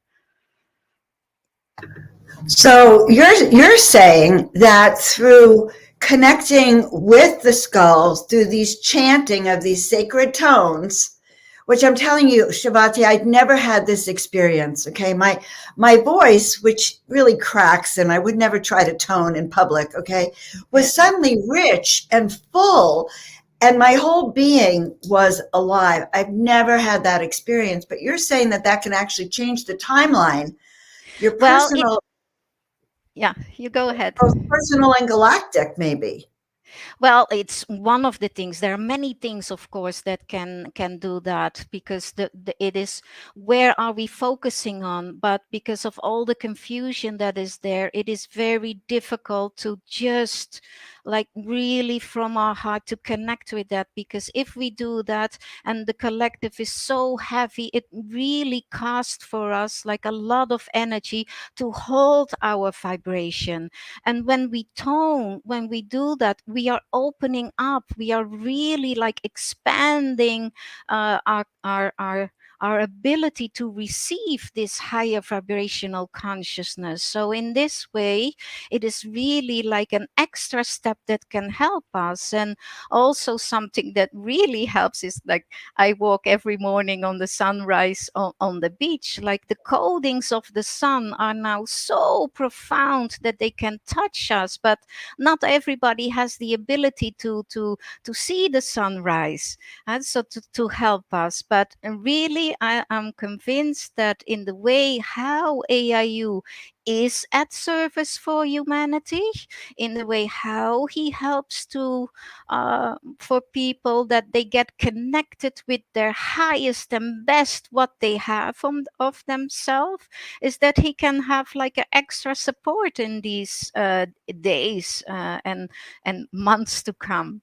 So you're saying that through connecting with the skulls through these chanting of these sacred tones, which I'm telling you, Shavati, I'd never had this experience. Okay, my voice, which really cracks, and I would never try to tone in public, okay, was suddenly rich and full, and my whole being was alive. I've never had that experience, but you're saying that that can actually change the timeline. Your personal, yeah, you go ahead. both personal and galactic, maybe. Well, it's one of the things. There are many things, of course, that can do that, because it is, where are we focusing on? But because of all the confusion that is there, it is very difficult to just like really from our heart to connect with that. Because if we do that and the collective is so heavy, it really costs for us like a lot of energy to hold our vibration. And when we do that, we are opening up, we are really like expanding our ability to receive this higher vibrational consciousness. So in this way, it is really like an extra step that can help us. And also something that really helps is like, I walk every morning on the sunrise on the beach. Like the codings of the sun are now so profound that they can touch us, but not everybody has the ability to see the sunrise, and so to help us. But really, I am convinced that in the way how AIU is at service for humanity, in the way how he helps to for people that they get connected with their highest and best what they have of themselves, is that he can have like an extra support in these days and months to come.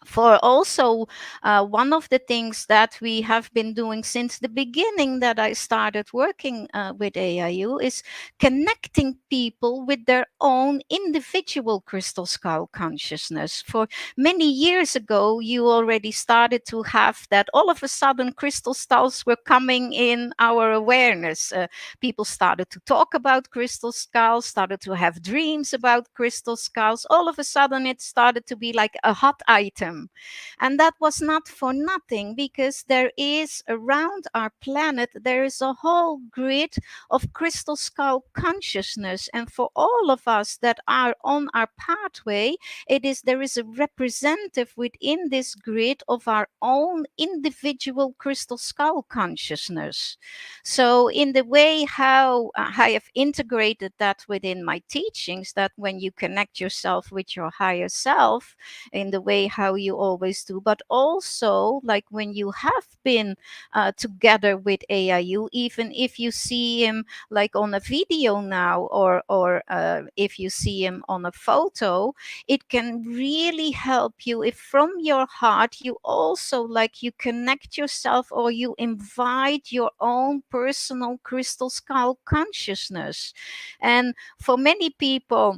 For also, one of the things that we have been doing since the beginning that I started working with AIU is connecting people with their own individual crystal skull consciousness. For many years ago, you already started to have that. All of a sudden, crystal skulls were coming in our awareness. People started to talk about crystal skulls, started to have dreams about crystal skulls. All of a sudden, it started to be like a hot item. And that was not for nothing, because there is around our planet, there is a whole grid of crystal skull consciousness. And for all of us that are on our pathway, there is a representative within this grid of our own individual crystal skull consciousness. So in the way how I have integrated that within my teachings, that when you connect yourself with your higher self, in the way how you always do, but also like when you have been together with AIU, even if you see him like on a video now, or if you see him on a photo, it can really help you if from your heart you also like you connect yourself, or you invite your own personal crystal skull consciousness. And for many people,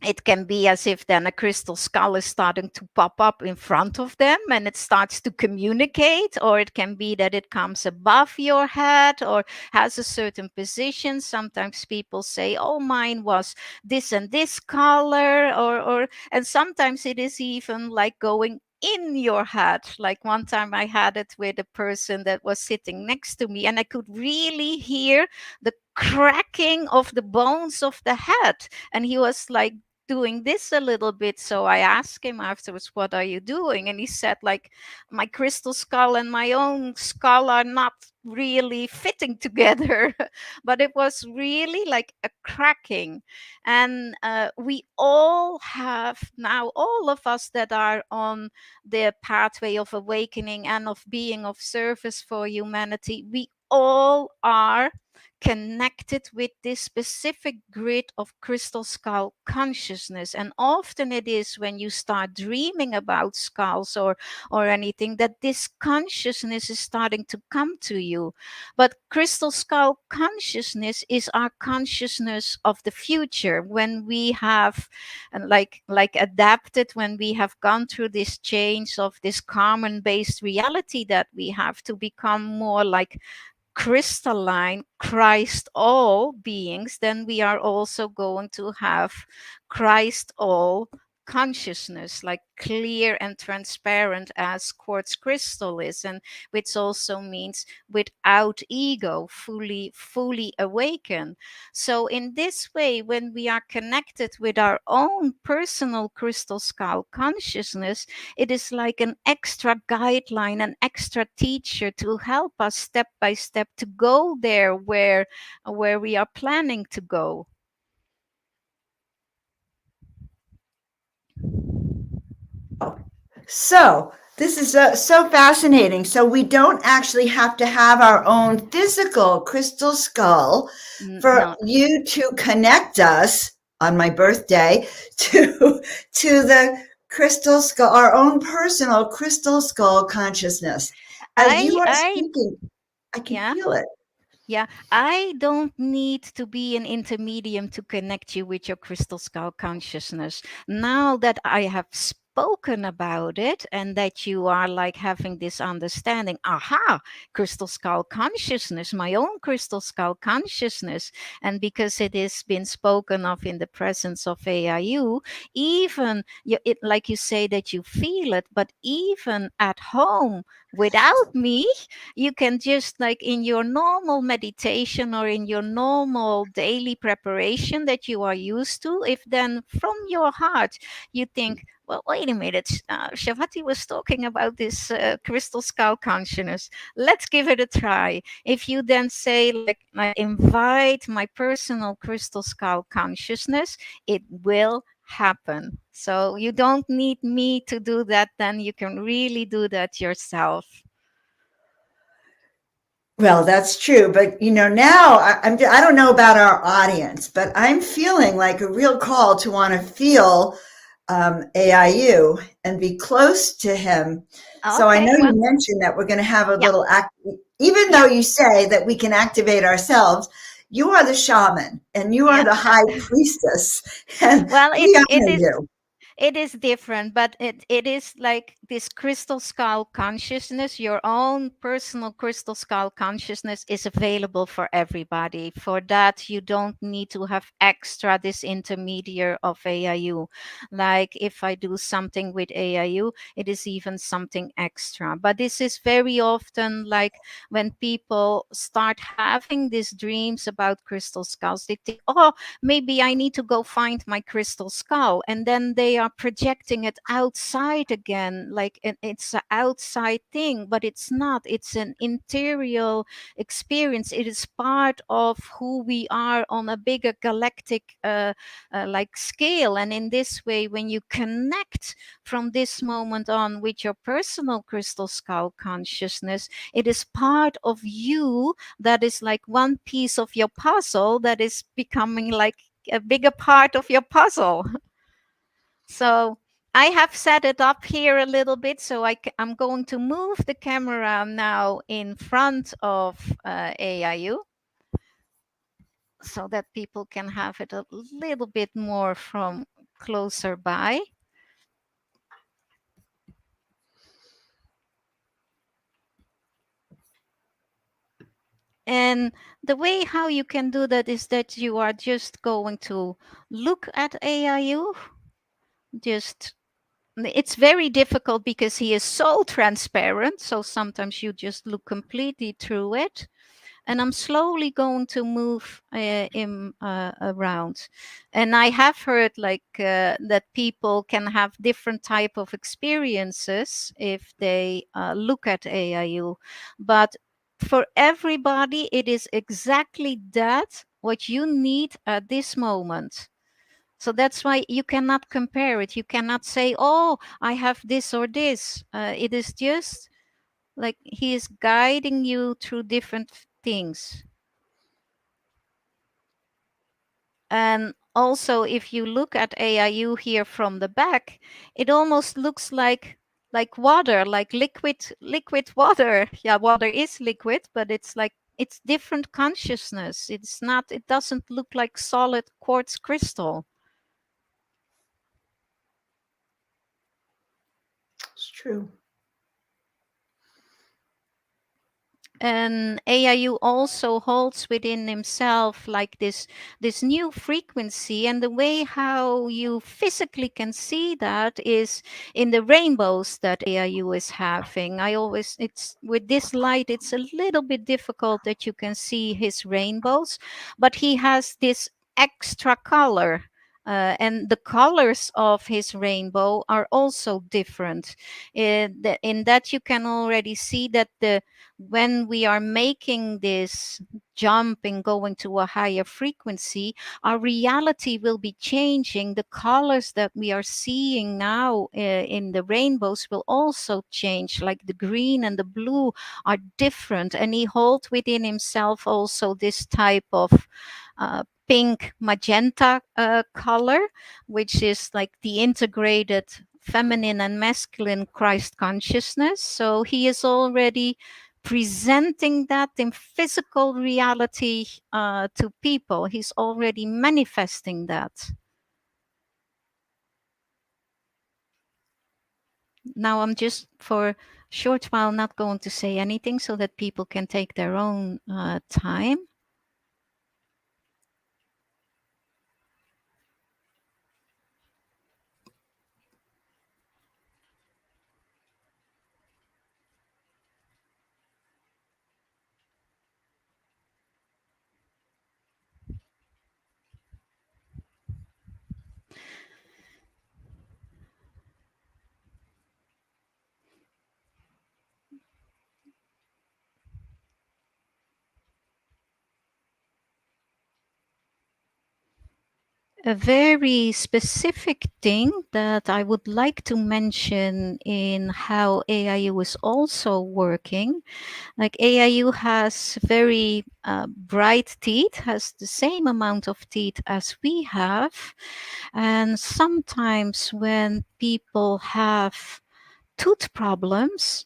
it can be as if then a crystal skull is starting to pop up in front of them and it starts to communicate, or it can be that it comes above your head or has a certain position. Sometimes people say, oh, mine was this and this color, or and sometimes it is even like going in your head. Like one time I had it with a person that was sitting next to me, and I could really hear the cracking of the bones of the head, and he was like doing this a little bit. So I asked him afterwards, what are you doing? And he said, like, my crystal skull and my own skull are not really fitting together. But it was really like a cracking. And we all have now, all of us that are on the pathway of awakening and of being of service for humanity, we all are connected with this specific grid of crystal skull consciousness. And often it is when you start dreaming about skulls or anything, that this consciousness is starting to come to you. But crystal skull consciousness is our consciousness of the future, when we have like adapted, when we have gone through this change of this Karman based reality, that we have to become more like crystalline Christ all beings, then we are also going to have Christ all consciousness, like clear and transparent as quartz crystal is, and which also means without ego, fully awakened. So in this way, when we are connected with our own personal crystal skull consciousness, it is like an extra guideline, an extra teacher to help us step by step to go there where we are planning to go. So this is so fascinating. So we don't actually have to have our own physical crystal skull for No, you to connect us on my birthday to the crystal skull, our own personal crystal skull consciousness. As you are I, speaking, I can yeah. feel it. Yeah, I don't need to be an intermedium to connect you with your crystal skull consciousness. Now that I have spoken about it and that you are like having this understanding, aha, crystal skull consciousness, my own crystal skull consciousness, and because it has been spoken of in the presence of AIU, even like you say that you feel it, but even at home without me, you can just like in your normal meditation or in your normal daily preparation that you are used to, if then from your heart you think, well, wait a minute, Shavati was talking about this crystal skull consciousness, let's give it a try. If you then say like, I invite my personal crystal skull consciousness, it will happen. So you don't need me to do that, then you can really do that yourself. Well, that's true. But, now I don't know about our audience, but I'm feeling like a real call to want to feel AIU and be close to him. So I know Okay, you well, mentioned that we're going to have a yeah, little even yeah, though you say that we can activate ourselves, you are the shaman and you are yeah. the high priestess, and Well, we it honor is you. it is different, but it is like this crystal skull consciousness, your own personal crystal skull consciousness is available for everybody. For that, you don't need to have extra this intermediary of AIU. Like if I do something with AIU, it is even something extra. But this is very often like when people start having these dreams about crystal skulls, they think, oh, maybe I need to go find my crystal skull. And then they are projecting it outside again, like it's an outside thing, but it's not. It's an interior experience. It is part of who we are on a bigger galactic like scale. And in this way, when you connect from this moment on with your personal crystal skull consciousness, it is part of you that is like one piece of your puzzle that is becoming like a bigger part of your puzzle. So I have set it up here a little bit. So I'm going to move the camera now in front of AIU so that people can have it a little bit more from closer by. And the way how you can do that is that you are just going to look at AIU. Just, it's very difficult because he is so transparent. So sometimes you just look completely through it. And I'm slowly going to move him around. And I have heard like that people can have different type of experiences if they look at AIU. But for everybody, it is exactly that what you need at this moment. So that's why you cannot compare it. You cannot say, oh, I have this or this. It is just like he is guiding you through different things. And also, if you look at AIU here from the back, it almost looks like water, like liquid water. Yeah, water is liquid, but it's like it's different consciousness. It's not. It doesn't look like solid quartz crystal. It's true. And AIU also holds within himself like this new frequency, and the way how you physically can see that is in the rainbows that AIU is having. It's with this light, it's a little bit difficult that you can see his rainbows, but he has this extra color and the colors of his rainbow are also different. In that you can already see that when we are making this jump and going to a higher frequency, our reality will be changing. The colors that we are seeing now in the rainbows will also change, like the green and the blue are different. And he holds within himself also this type of pink magenta color, which is like the integrated feminine and masculine Christ consciousness. So he is already presenting that in physical reality to people. He's already manifesting that. Now I'm just for a short while not going to say anything so that people can take their own time. A very specific thing that I would like to mention in how AIU is also working, like AIU has very bright teeth, has the same amount of teeth as we have. And sometimes when people have tooth problems,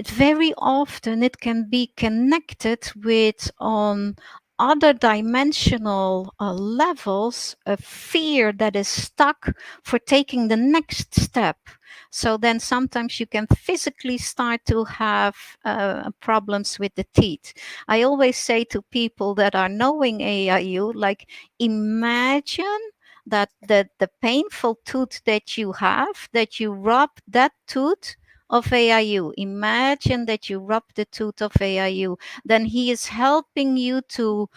very often it can be connected with on other dimensional levels of fear that is stuck for taking the next step. So then sometimes you can physically start to have problems with the teeth. I always say to people that are knowing AIU, like, imagine that the painful tooth that you have, that you rub that tooth of AIU. Imagine that you rub the tooth of AIU. Then he is helping you to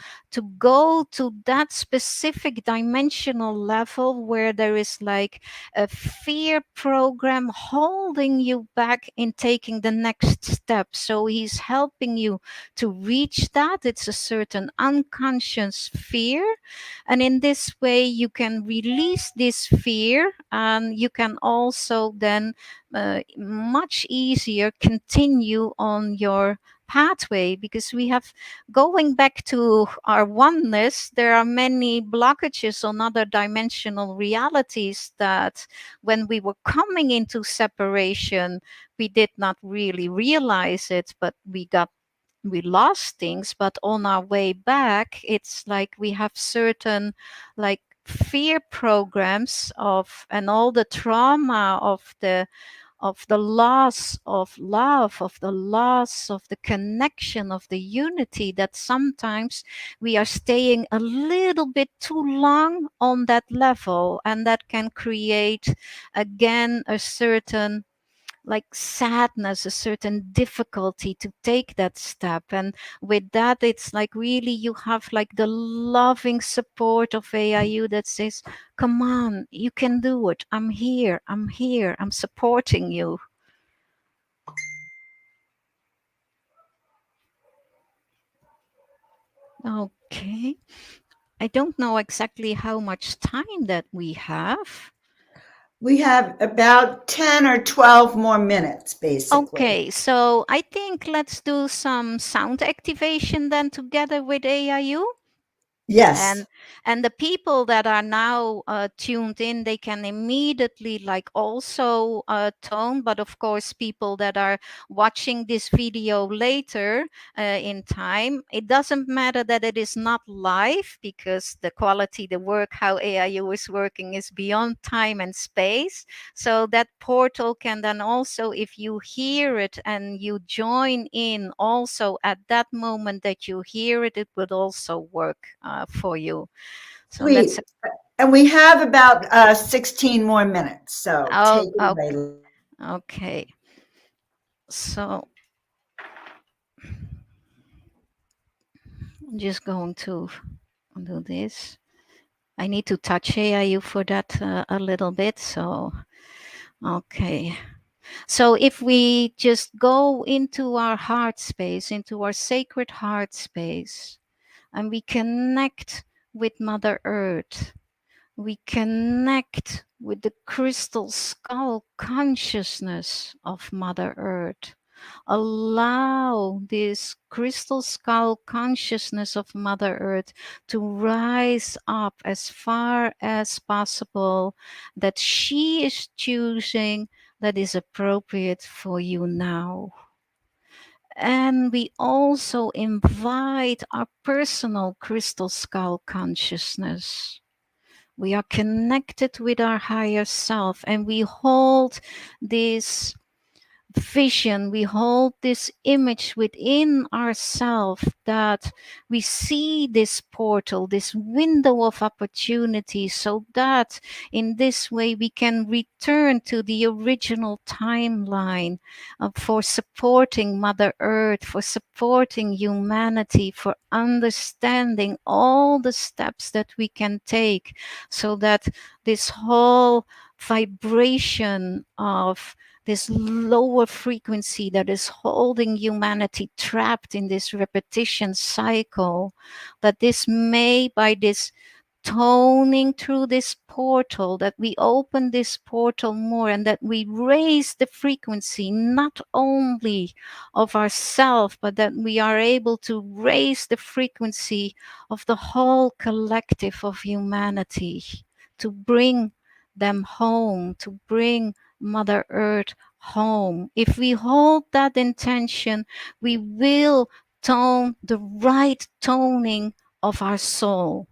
go to that specific dimensional level where there is like a fear program holding you back in taking the next step. So he's helping you to reach that. It's a certain unconscious fear. And in this way, you can release this fear, and you can also then much easier continue on your pathway, because we have, going back to our oneness, there are many blockages on other dimensional realities that when we were coming into separation, we did not really realize it, but we lost things. But on our way back, it's like we have certain like fear programs of, and all the trauma of the loss of love, of the loss of the connection, of the unity, that sometimes we are staying a little bit too long on that level, and that can create again a certain like sadness, a certain difficulty to take that step. And with that, it's like really you have like the loving support of AIU that says, come on, you can do it. I'm here. I'm supporting you. Okay. I don't know exactly how much time that we have. We have about 10 or 12 more minutes, basically. Okay, so I think let's do some sound activation then together with AIU. Yes. And the people that are now tuned in, they can immediately like also tone. But of course, people that are watching this video later in time, it doesn't matter that it is not live, because the quality, the work, how AIU is working is beyond time and space. So that portal can then also, if you hear it and you join in also at that moment that you hear it, it would also work for you. So Sweet. And we have about 16 more minutes. So take it away. Okay. So I'm just going to do this. I need to touch AIU for that a little bit. So, okay. So if we just go into our heart space, into our sacred heart space, and we connect with Mother Earth, we connect with the crystal skull consciousness of Mother Earth. Allow this crystal skull consciousness of Mother Earth to rise up as far as possible that she is choosing that is appropriate for you now. And we also invite our personal crystal skull consciousness. We are connected with our higher self, and we hold this vision, we hold this image within ourselves that we see this portal, this window of opportunity, so that in this way we can return to the original timeline for supporting Mother Earth, for supporting humanity, for understanding all the steps that we can take, so that this whole vibration of this lower frequency that is holding humanity trapped in this repetition cycle, that this may, by this toning through this portal, that we open this portal more and that we raise the frequency not only of ourselves, but that we are able to raise the frequency of the whole collective of humanity, to bring them home, to bring Mother Earth home. If we hold that intention, we will tone the right toning of our soul.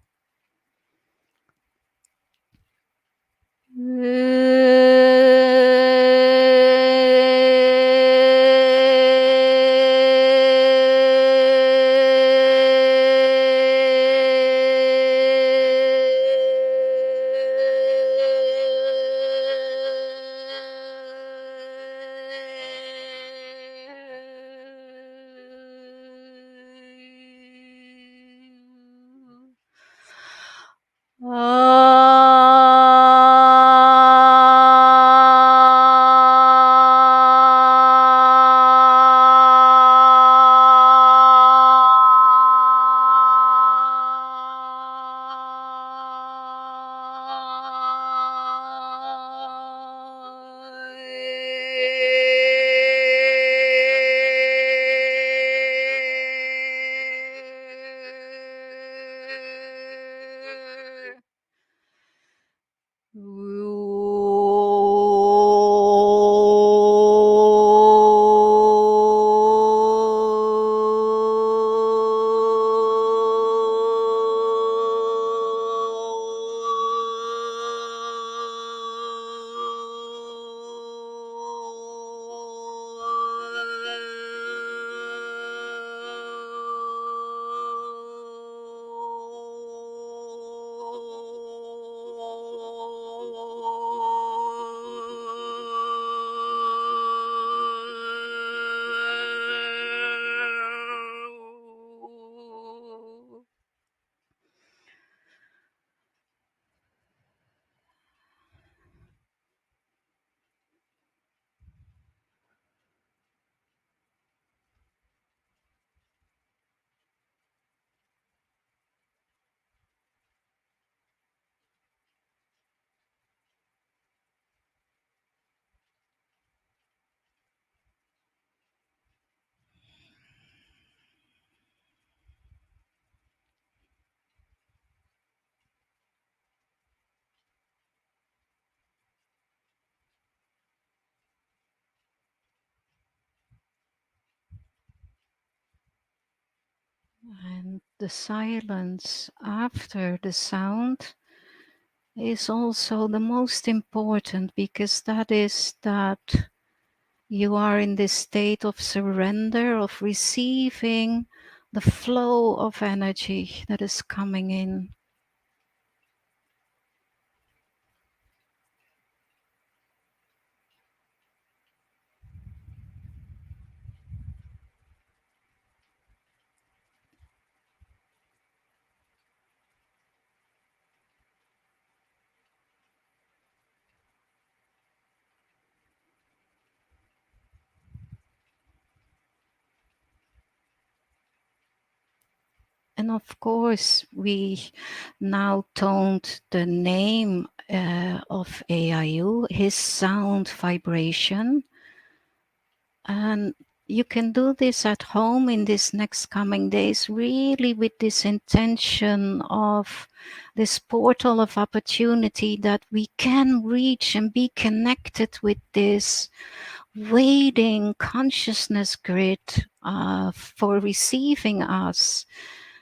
And the silence after the sound is also the most important, because that is that you are in this state of surrender, of receiving the flow of energy that is coming in. And of course, we now toned the name of AIU, his sound vibration. And you can do this at home in these next coming days, really with this intention of this portal of opportunity that we can reach and be connected with this waiting consciousness grid for receiving us.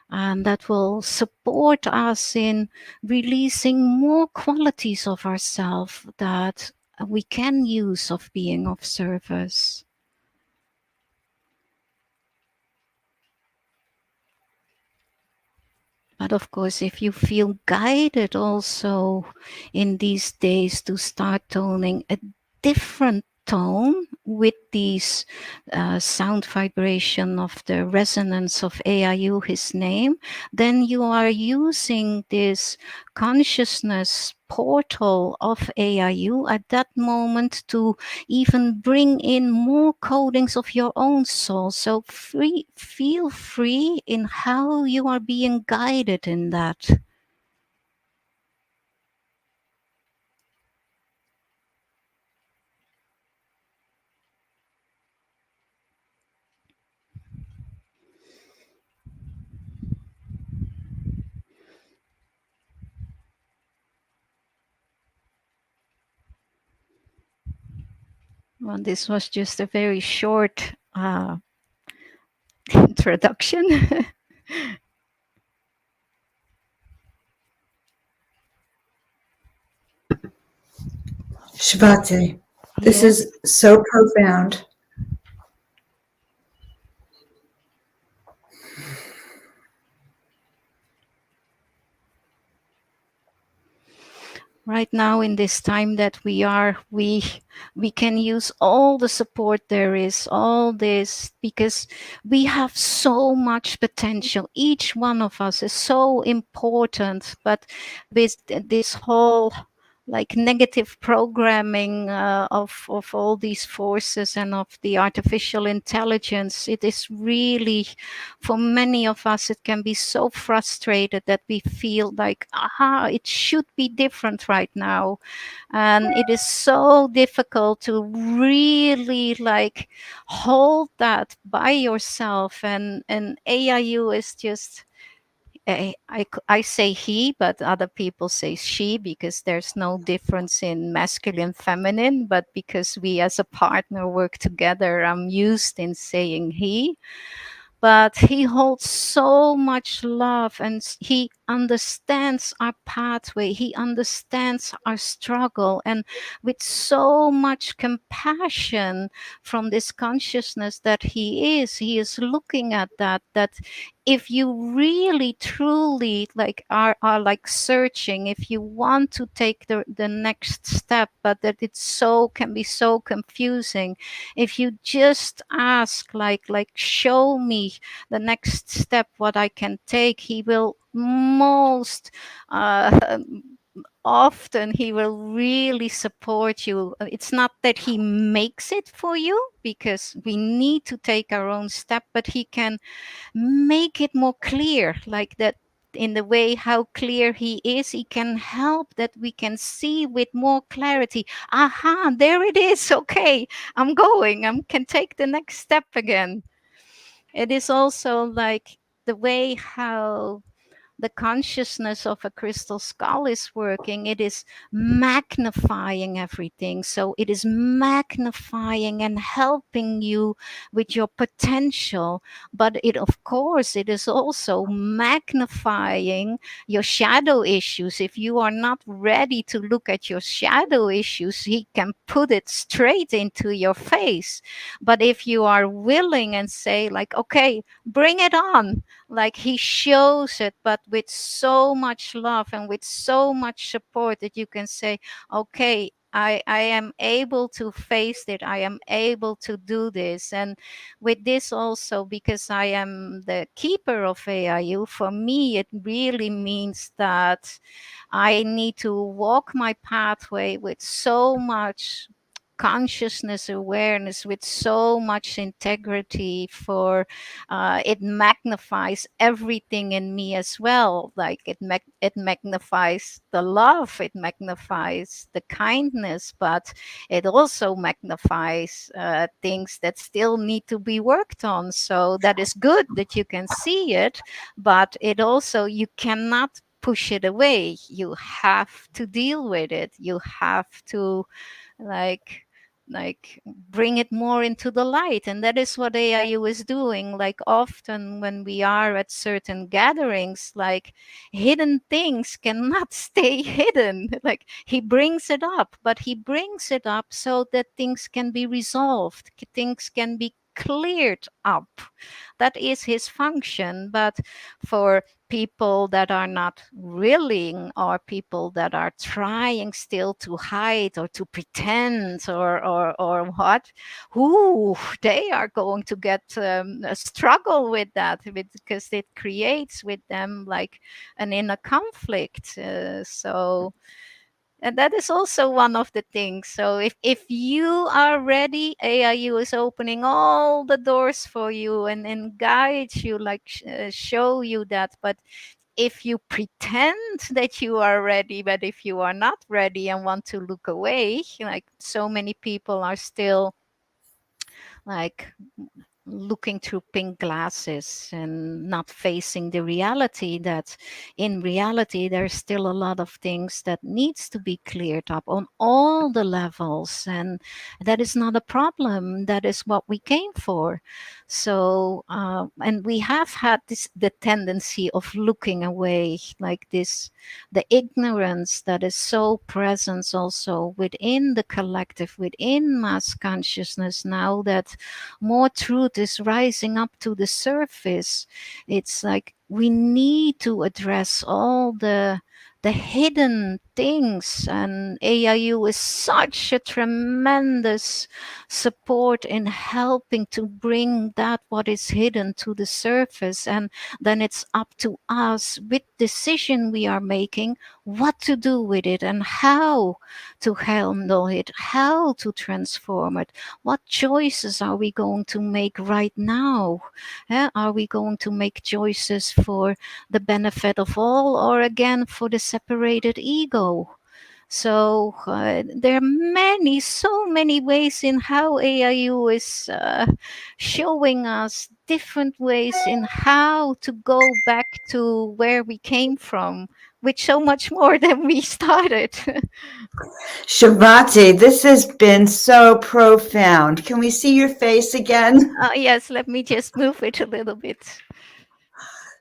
And that will support us in releasing more qualities of ourselves that we can use of being of service. But of course, if you feel guided also in these days to start toning a different tone with these sound vibration of the resonance of AIU, his name, then you are using this consciousness portal of AIU at that moment to even bring in more codings of your own soul. So feel free in how you are being guided in that. Well, this was just a very short introduction. Shivate, this Yes. is so profound. Right now in this time that we are, we can use all the support there is, all this, because we have so much potential. Each one of us is so important, but with this whole like negative programming of all these forces and of the artificial intelligence, it is really, for many of us, it can be so frustrated that we feel like, aha, it should be different right now. And it is so difficult to really like hold that by yourself. And AIU is just, I say he, but other people say she, because there's no difference in masculine, feminine. But because we as a partner work together, I'm used in saying he. But he holds so much love, and he understands our pathway. He understands our struggle, and with so much compassion from this consciousness that he is looking at that if you really truly like are like searching, if you want to take the next step, but that it's so can be so confusing, if you just ask like show me the next step what I can take, he will most often he will really support you. It's not that he makes it for you, because we need to take our own step, but he can make it more clear, like that. In the way how clear he is, he can help that we can see with more clarity. Aha, there it is. Okay, I'm going. I can take the next step again. It is also like the way how the consciousness of a crystal skull is working. It is magnifying everything. So it is magnifying and helping you with your potential. But it, of course, it is also magnifying your shadow issues. If you are not ready to look at your shadow issues, he can put it straight into your face. But if you are willing and say like, okay, bring it on, like he shows it, but with so much love and with so much support that you can say, okay, I am able to face it. I am able to do this. And with this also, because I am the keeper of AIU, for me, it really means that I need to walk my pathway with so much consciousness awareness with so much integrity, for it magnifies everything in me as well. Like it magnifies the love, it magnifies the kindness, but it also magnifies things that still need to be worked on. So that is good that you can see it, but it also, you cannot push it away. You have to deal with it. You have to like bring it more into the light. And that is what AIU is doing. Like often when we are at certain gatherings, like hidden things cannot stay hidden. Like he brings it up, but he brings it up so that things can be resolved, things can be cleared up. That is his function. But for people that are not willing, or people that are trying still to hide or to pretend, or what, who they are going to get a struggle with that, because it creates with them like an inner conflict. So and that is also one of the things. So if you are ready, AIU is opening all the doors for you, and guide you, like show you that. But if you pretend that you are ready, but if you are not ready and want to look away, like so many people are still like looking through pink glasses and not facing the reality that in reality there's still a lot of things that needs to be cleared up on all the levels, and that is not a problem. That is what we came for. So and we have had the tendency of looking away, like this, the ignorance that is so present also within the collective, within mass consciousness. Now that more truth is rising up to the surface, it's like we need to address all the hidden things, and AIU is such a tremendous support in helping to bring that what is hidden to the surface. And then it's up to us, with decision we are making, what to do with it and how to handle it, how to transform it. What choices are we going to make right now? Are we going to make choices for the benefit of all, or again for the separated ego? So there are so many ways in how AIU is showing us different ways in how to go back to where we came from, with so much more than we started. Shavati, this has been so profound. Can we see your face again? Yes, let me just move it a little bit.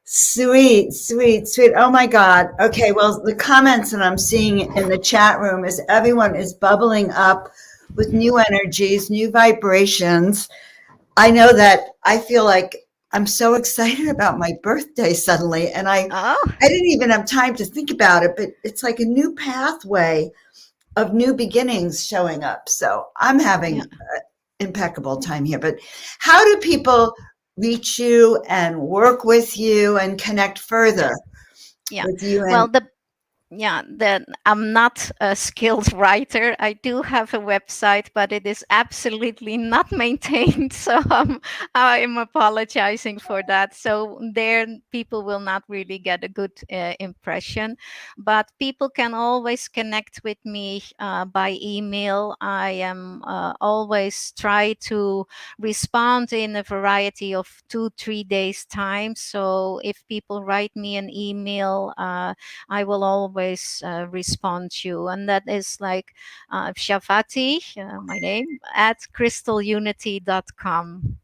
Sweet, sweet, sweet. Oh my God. Okay, well, the comments that I'm seeing in the chat room is everyone is bubbling up with new energies, new vibrations. I know that I feel like I'm so excited about my birthday suddenly, and I didn't even have time to think about it, but it's like a new pathway of new beginnings showing up. So I'm having an impeccable time here. But how do people reach you and work with you and connect further with you? Well, I'm not a skilled writer. I do have a website, but it is absolutely not maintained. So I am apologizing for that. So there, people will not really get a good impression. But people can always connect with me by email. I am always try to respond in a variety of 2-3 days time. So if people write me an email, I will always respond to you. And that is like Shavati, my name, at crystalunity.com.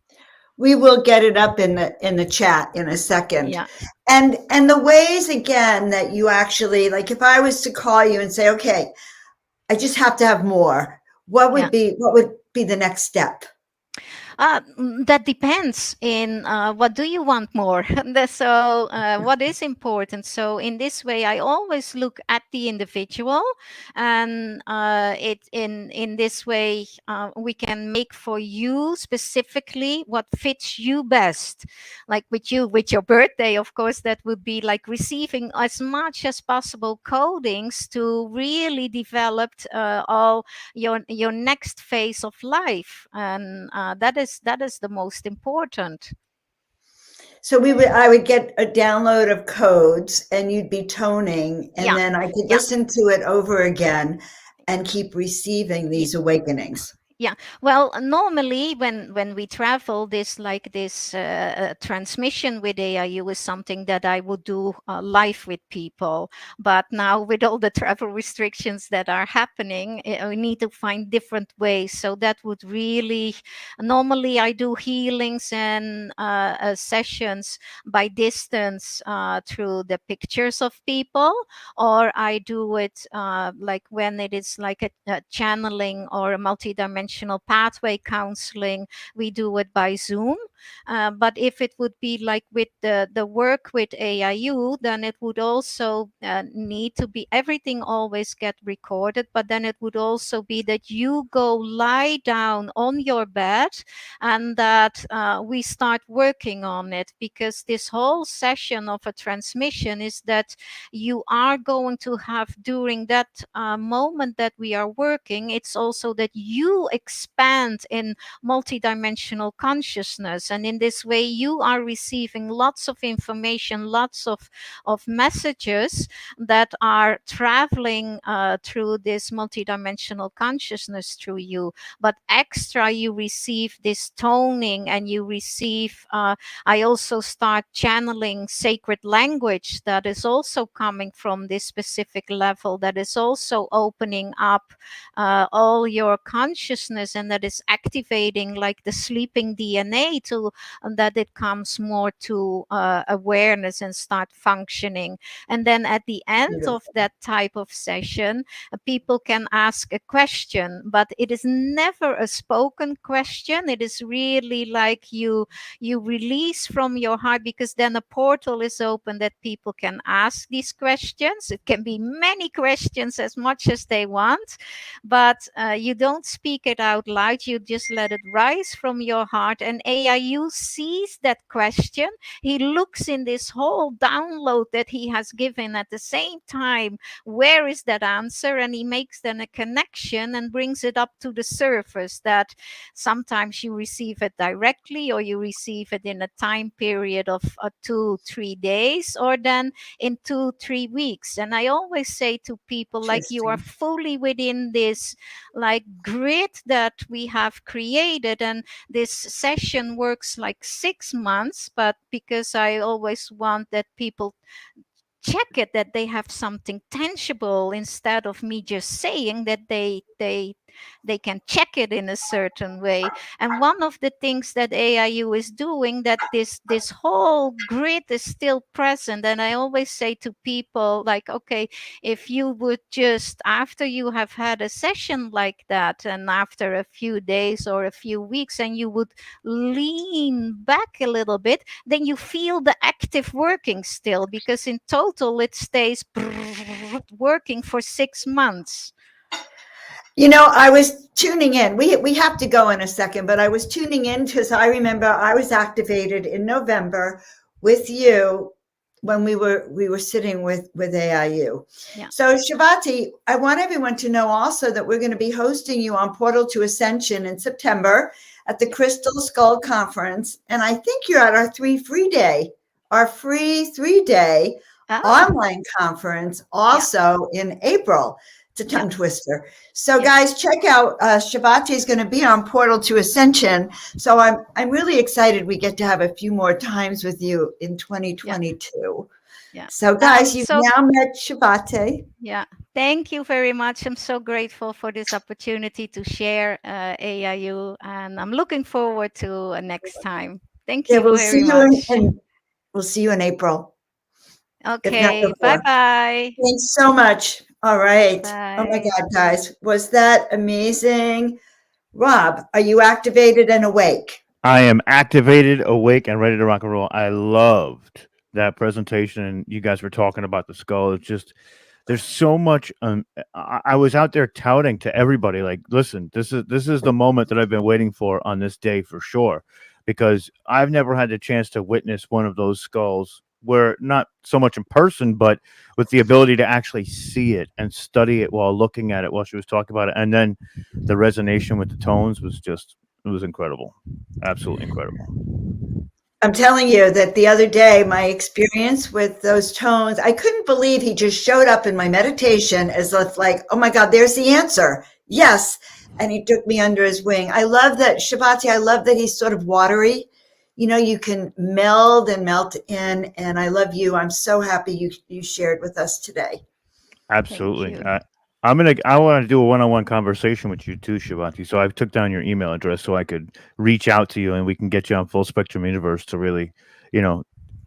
We will get it up in the chat in a second. Yeah. And the ways, again, that you actually, like, if I was to call you and say, okay, I just have to have more, what would be the next step? That depends in what do you want more. So what is important. So in this way, I always look at the individual, and in this way we can make for you specifically what fits you best. Like with you, with your birthday, of course, that would be like receiving as much as possible codings to really develop all your next phase of life, and that is the most important. So I would get a download of codes and you'd be toning, and Yeah, then I could yeah. listen to it over again and keep receiving these awakenings. Yeah, well, normally when we travel, this transmission with AIU is something that I would do live with people. But now with all the travel restrictions that are happening, we need to find different ways. So that would really, normally I do healings and sessions by distance through the pictures of people, or I do it like when it is like a channeling or a multidimensional pathway counseling, we do it by Zoom. But if it would be like with the work with AIU, then it would also need to be, everything always get recorded, but then it would also be that you go lie down on your bed and that we start working on it, because this whole session of a transmission is that you are going to have during that moment that we are working, it's also that you expand in multidimensional consciousness, and in this way you are receiving lots of information, lots of messages that are traveling through this multidimensional consciousness through you. But extra, you receive this toning, and you receive I also start channeling sacred language that is also coming from this specific level, that is also opening up all your consciousness, and that is activating like the sleeping DNA to that it comes more to awareness and start functioning. And then at the end of that type of session, people can ask a question, but it is never a spoken question. It is really like you release from your heart, because then a portal is open that people can ask these questions. It can be many questions, as much as they want, but you don't speak it out loud. You just let it rise from your heart, and AIU sees that question. He looks in this whole download that he has given at the same time, where is that answer, and he makes then a connection and brings it up to the surface, that sometimes you receive it directly, or you receive it in a time period of 2-3 days, or then in 2-3 weeks. And I always say to people, like, you are fully within this like grid that we have created, and this session works like 6 months, but because I always want that people check it, that they have something tangible, instead of me just saying that they can check it in a certain way. And one of the things that AIU is doing, that this whole grid is still present. And I always say to people, like, okay, if you would just, after you have had a session like that, and after a few days or a few weeks, and you would lean back a little bit, then you feel the active working still, because in total it stays working for 6 months. You know, I was tuning in. We have to go in a second, but I was tuning in because I remember I was activated in November with you when we were sitting with AIU. Yeah. So Shabati, I want everyone to know also that we're going to be hosting you on Portal to Ascension in September at the Crystal Skull Conference, and I think you're at our free 3-day online conference also in April. It's a tongue twister. So guys, check out Shabati is going to be on Portal to Ascension. So I'm really excited we get to have a few more times with you in 2022. Yeah. So guys, you've now met Shabati. Yeah. Thank you very much. I'm so grateful for this opportunity to share AIU, and I'm looking forward to next time. Thank you very much. We'll see you in April. Okay. Bye-bye. Thanks so much. All right. Bye. Oh my God, guys. Was that amazing? Rob, are you activated and awake? I am activated, awake, and ready to rock and roll. I loved that presentation, and you guys were talking about the skull. It's just there's so much. I was out there touting to everybody, like, listen, this is the moment that I've been waiting for on this day for sure, because I've never had the chance to witness one of those skulls. Where not so much in person, but with the ability to actually see it and study it while looking at it while she was talking about it, and then the resonation with the tones was just it was incredible. Absolutely incredible. I'm telling you that the other day, my experience with those tones, I couldn't believe he just showed up in my meditation as if like, oh my God, there's the answer. Yes. And he took me under his wing. I love that, Shabati, I love that he's sort of watery. You know, you can meld and melt in. And I love you. I'm so happy you shared with us today. Absolutely. you. I want to do a one-on-one conversation with you too, Shivanti. So I took down your email address so I could reach out to you and we can get you on Full Spectrum Universe to really,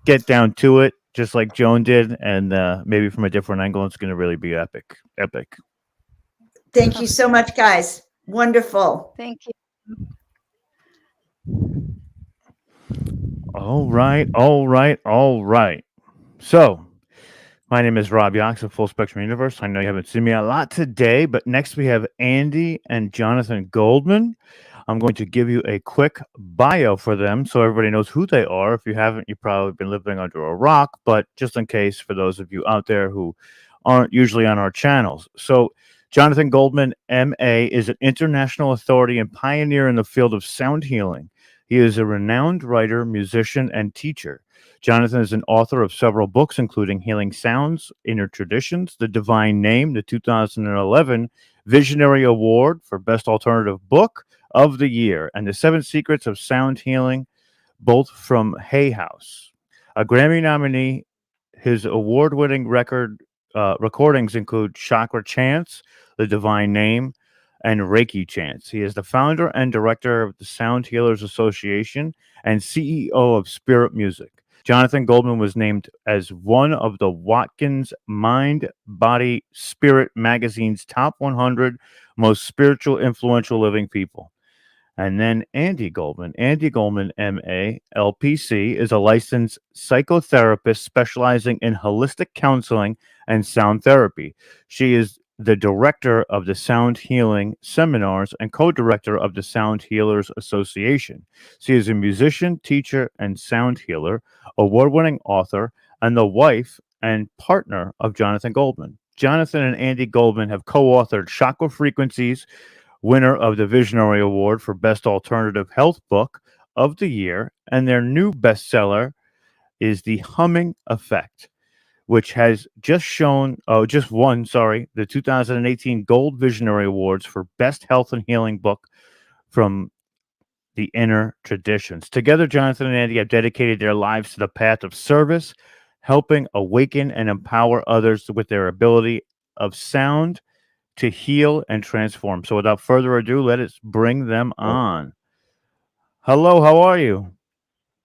get down to it, just like Joan did, and maybe from a different angle. It's going to really be epic. Epic. Thank you so much, guys. Wonderful. Thank you. All right. All right. All right. So my name is Rob Yox of Full Spectrum Universe. I know you haven't seen me a lot today, but next we have Andy and Jonathan Goldman. I'm going to give you a quick bio for them so everybody knows who they are. If you haven't, you've probably been living under a rock, but just in case, for those of you out there who aren't usually on our channels. So, Jonathan Goldman, MA, is an international authority and pioneer in the field of sound healing. He is a renowned writer, musician, and teacher. Jonathan is an author of several books, including Healing Sounds, Inner Traditions, The Divine Name, the 2011 Visionary Award for Best Alternative Book of the Year, and The Seven Secrets of Sound Healing, both from Hay House. A Grammy nominee, his award-winning recordings include Chakra Chants, The Divine Name, and Reiki Chants. He is the founder and director of the Sound Healers Association and CEO of Spirit Music. Jonathan Goldman was named as one of the Watkins Mind, Body, Spirit magazine's top 100 most spiritual, influential living people. And then Andy Goldman. Andy Goldman, MA, LPC, is a licensed psychotherapist specializing in holistic counseling and sound therapy. She is the director of the Sound Healing Seminars and co-director of the Sound Healers Association. She is a musician, teacher, and sound healer, award-winning author, and the wife and partner of Jonathan Goldman. Jonathan and Andy Goldman have co-authored Chakra Frequencies, winner of the Visionary Award for Best Alternative Health Book of the Year, and their new bestseller is The Humming Effect, which has just won, the 2018 Gold Visionary Awards for Best Health and Healing Book from the Inner Traditions. Together, Jonathan and Andy have dedicated their lives to the path of service, helping awaken and empower others with their ability of sound to heal and transform. So without further ado, let us bring them on. Hello, how are you?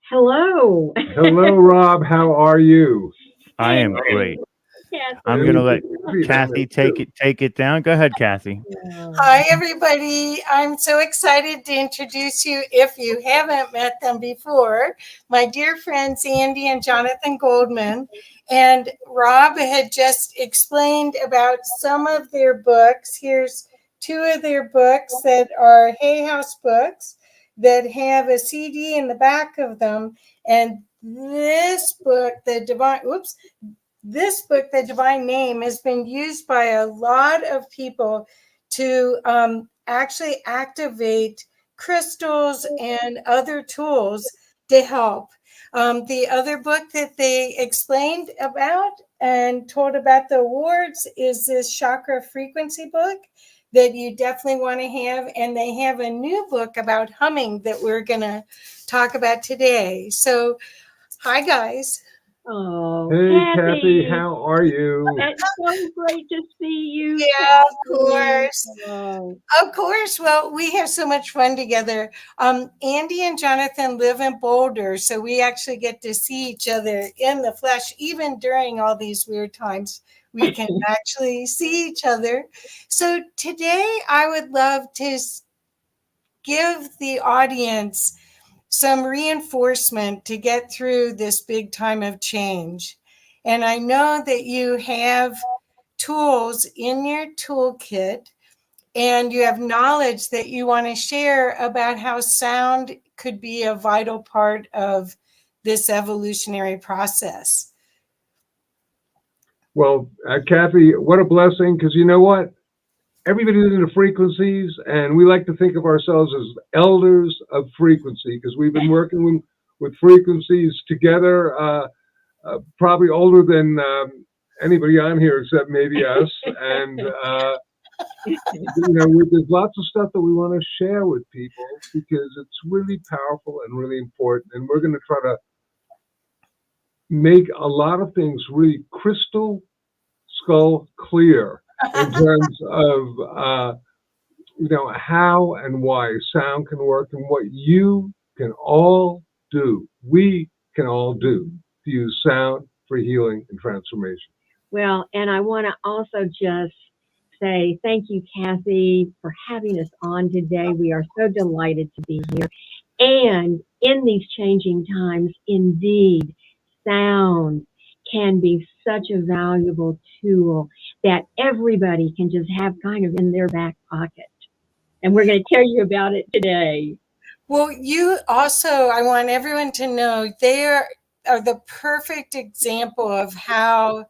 Hello. Hello, Rob. How are you? I am great. Kathy. I'm going to let Kathy take it down. Go ahead, Kathy. Hi, everybody. I'm so excited to introduce you, if you haven't met them before, my dear friends, Andy and Jonathan Goldman. And Rob had just explained about some of their books. Here's two of their books that are Hay House books that have a CD in the back of them. And this book, The Divine Name, has been used by a lot of people to actually activate crystals and other tools to help. The other book that they explained about and told about the awards is this Chakra Frequency book that you definitely want to have. And they have a new book about humming that we're going to talk about today. So, hi, guys. Oh, Hey, Kathy, how are you? It's so great to see you. Yeah, of Kathy. course. Oh. Of course. Well, we have so much fun together. Andy and Jonathan live in Boulder, so we actually get to see each other in the flesh. Even during all these weird times, we can actually see each other. So today I would love to give the audience some reinforcement to get through this big time of change. And I know that you have tools in your toolkit and you have knowledge that you want to share about how sound could be a vital part of this evolutionary process. Well, Kathy, what a blessing, because you know what? Everybody's into frequencies, and we like to think of ourselves as elders of frequency, because we've been working with frequencies together, probably older than anybody on here except maybe us. And, there's lots of stuff that we want to share with people because it's really powerful and really important. And we're going to try to make a lot of things really crystal skull clear in terms of how and why sound can work and what you can all do. We can all do to use sound for healing and transformation. Well, and I want to also just say thank you, Kathy, for having us on today. We are so delighted to be here. And in these changing times, indeed, sound can be such a valuable tool that everybody can just have kind of in their back pocket. And we're going to tell you about it today. Well, you also, I want everyone to know they are the perfect example of how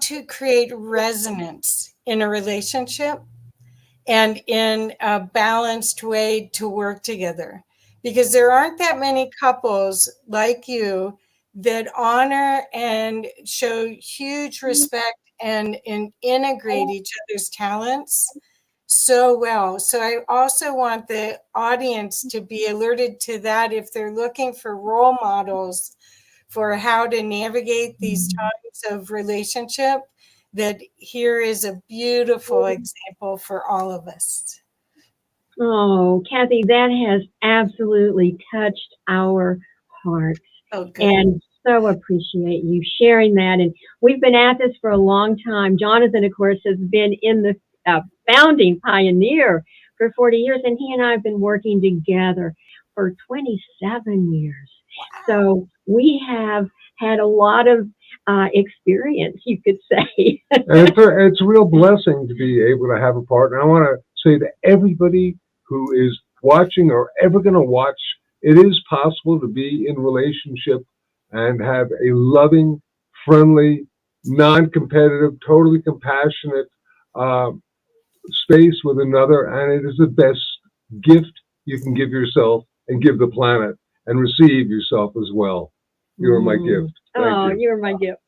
to create resonance in a relationship and in a balanced way to work together. Because there aren't that many couples like you that honor and show huge respect and integrate each other's talents so well. So I also want the audience to be alerted to that if they're looking for role models for how to navigate these times of relationship, that here is a beautiful example for all of us. Oh, Kathy, that has absolutely touched our hearts. Oh, good. And so appreciate you sharing that. And we've been at this for a long time. Jonathan, of course, has been in the founding pioneer for 40 years, and he and I have been working together for 27 years. Wow. So we have had a lot of experience, you could say. And it's a real blessing to be able to have a partner. I want to say to everybody who is watching or ever going to watch, it is possible to be in relationship and have a loving, friendly, non-competitive, totally compassionate space with another, and it is the best gift you can give yourself and give the planet and receive yourself as well. You are my gift. Thank you. You're my gift.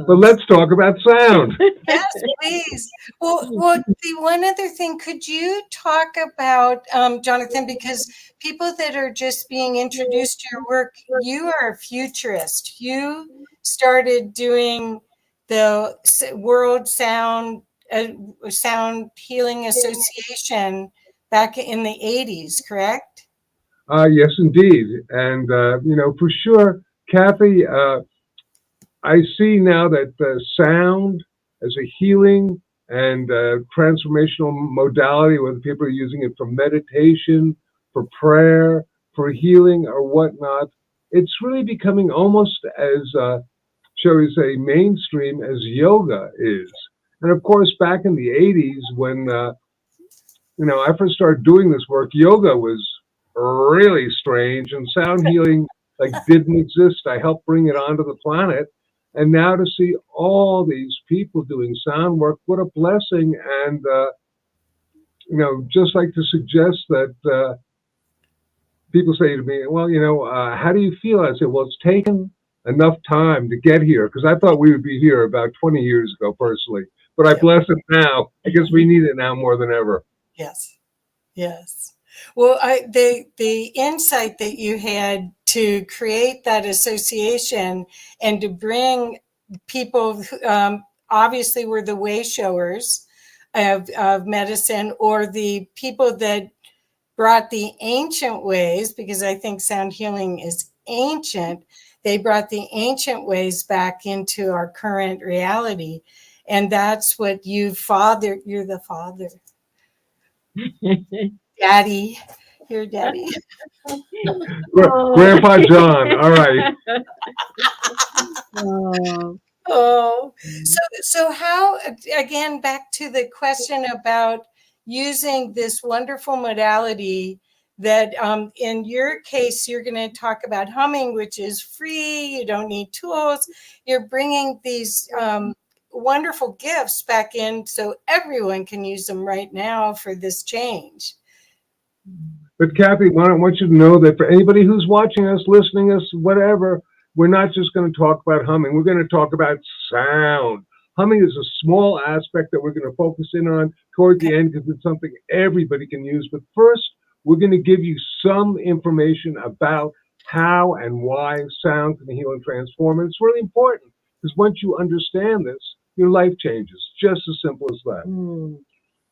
But let's talk about sound. Yes, please. Well, the one other thing, could you talk about, Jonathan, because people that are just being introduced to your work, you are a futurist. You started doing the World Sound Healing Association back in the 80s, correct? Yes, indeed. And, for sure, Kathy, I see now that sound as a healing and transformational modality, whether people are using it for meditation, for prayer, for healing or whatnot, it's really becoming almost as, shall we say, mainstream as yoga is. And of course, back in the 80s when, I first started doing this work, yoga was really strange and sound healing didn't exist. I helped bring it onto the planet. And now to see all these people doing sound work, what a blessing. And, just like to suggest that people say to me, well, how do you feel? I say, well, it's taken enough time to get here because I thought we would be here about 20 years ago personally. But I bless it now because we need it now more than ever. Yes. Yes. Well, the insight that you had to create that association and to bring people who obviously were the way showers of medicine, or the people that brought the ancient ways, because I think sound healing is ancient. They brought the ancient ways back into our current reality. And that's what you're the father Daddy, your daddy. Grandpa John. All right. Oh, Oh, so how, again, back to the question about using this wonderful modality that in your case, you're going to talk about humming, which is free. You don't need tools. You're bringing these wonderful gifts back in so everyone can use them right now for this change. But Kathy, I want you to know that for anybody who's watching us, listening us, whatever, we're not just going to talk about humming. We're going to talk about sound. Humming is a small aspect that we're going to focus in on toward the end because it's something everybody can use. But first, we're going to give you some information about how and why sound can heal and transform. And it's really important because once you understand this, your life changes. Just as simple as that.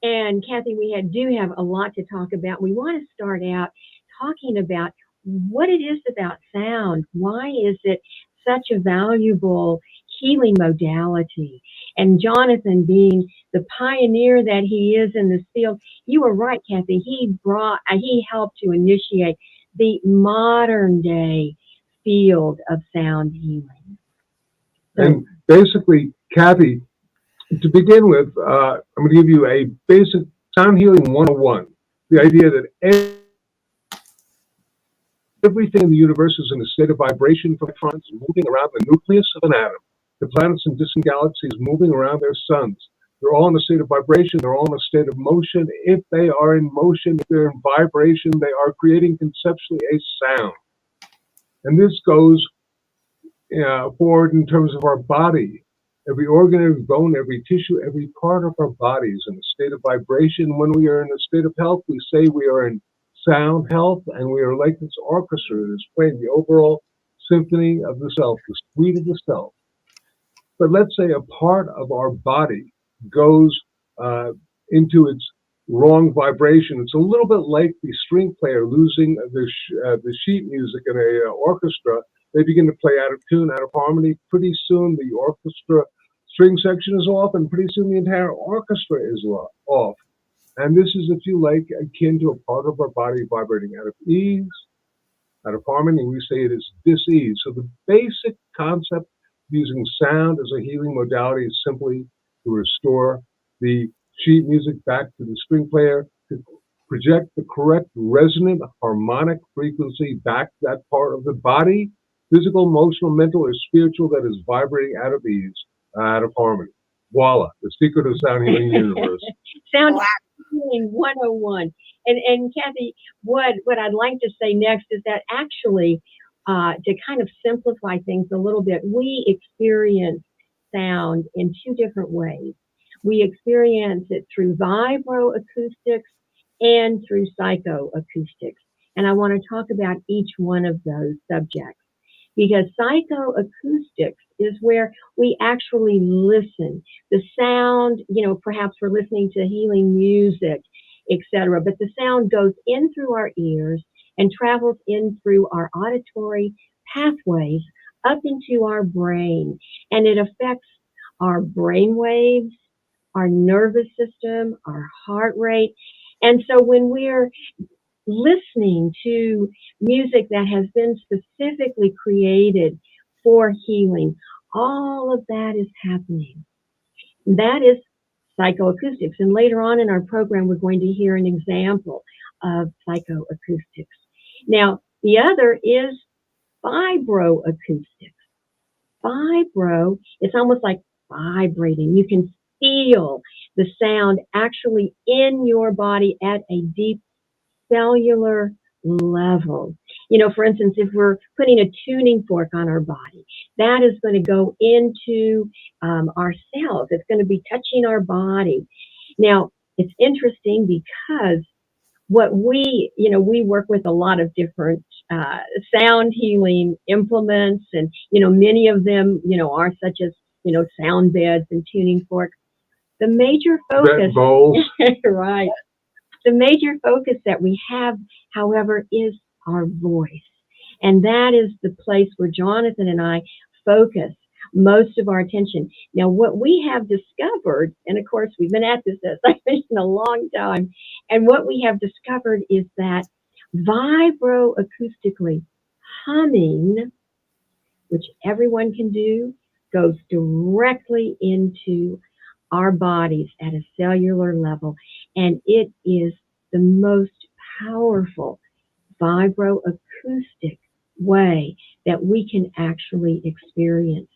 And Kathy, we do have a lot to talk about. We want to start out talking about what it is about sound. Why is it such a valuable healing modality? And Jonathan, being the pioneer that he is in this field, you were right, Kathy. He helped to initiate the modern day field of sound healing. And basically, Kathy, to begin with, I'm going to give you a basic sound healing 101. The idea that everything in the universe is in a state of vibration from electrons moving around the nucleus of an atom. The planets and distant galaxies moving around their suns. They're all in a state of vibration. They're all in a state of motion. If they are in motion, if they're in vibration, they are creating conceptually a sound. And this goes forward in terms of our body. Every organ, every bone, every tissue, every part of our body is in a state of vibration. When we are in a state of health, we say we are in sound health, and we are like this orchestra that is playing the overall symphony of the self, the suite of the self. But let's say a part of our body goes into its wrong vibration. It's a little bit like the string player losing the sheet music in an orchestra. They begin to play out of tune, out of harmony. Pretty soon the orchestra string section is off, and pretty soon the entire orchestra is off. And this is, if you like, akin to a part of our body vibrating out of ease, out of harmony. We say it is dis-ease. So the basic concept using sound as a healing modality is simply to restore the sheet music back to the string player, to project the correct resonant harmonic frequency back to that part of the body, physical, emotional, mental, or spiritual, that is vibrating out of ease, out of harmony. Voila, the secret of sound healing universe. Sound healing 101. And Kathy, what I'd like to say next is that actually, to kind of simplify things a little bit, we experience sound in two different ways. We experience it through vibroacoustics and through psychoacoustics. And I want to talk about each one of those subjects, because psychoacoustics is where we actually listen. The sound, perhaps we're listening to healing music, etc., but the sound goes in through our ears and travels in through our auditory pathways up into our brain, and it affects our brain waves, our nervous system, our heart rate. And so when we're listening to music that has been specifically created for healing, all of that is happening. That is psychoacoustics. And later on in our program, we're going to hear an example of psychoacoustics. Now, the other is vibroacoustics. Vibro, it's almost like vibrating. You can feel the sound actually in your body at a deep cellular level. For instance, if we're putting a tuning fork on our body, that is going to go into our cells. It's going to be touching our body. Now, it's interesting because what we work with a lot of different sound healing implements, and, many of them, are such as, sound beds and tuning forks. The major focus, right. The major focus that we have, however, is our voice. And that is the place where Jonathan and I focus most of our attention. Now, what we have discovered, and of course, we've been at this, as I mentioned, a long time, and what we have discovered is that vibroacoustically humming, which everyone can do, goes directly into our bodies at a cellular level, and it is the most powerful vibroacoustic way that we can actually experience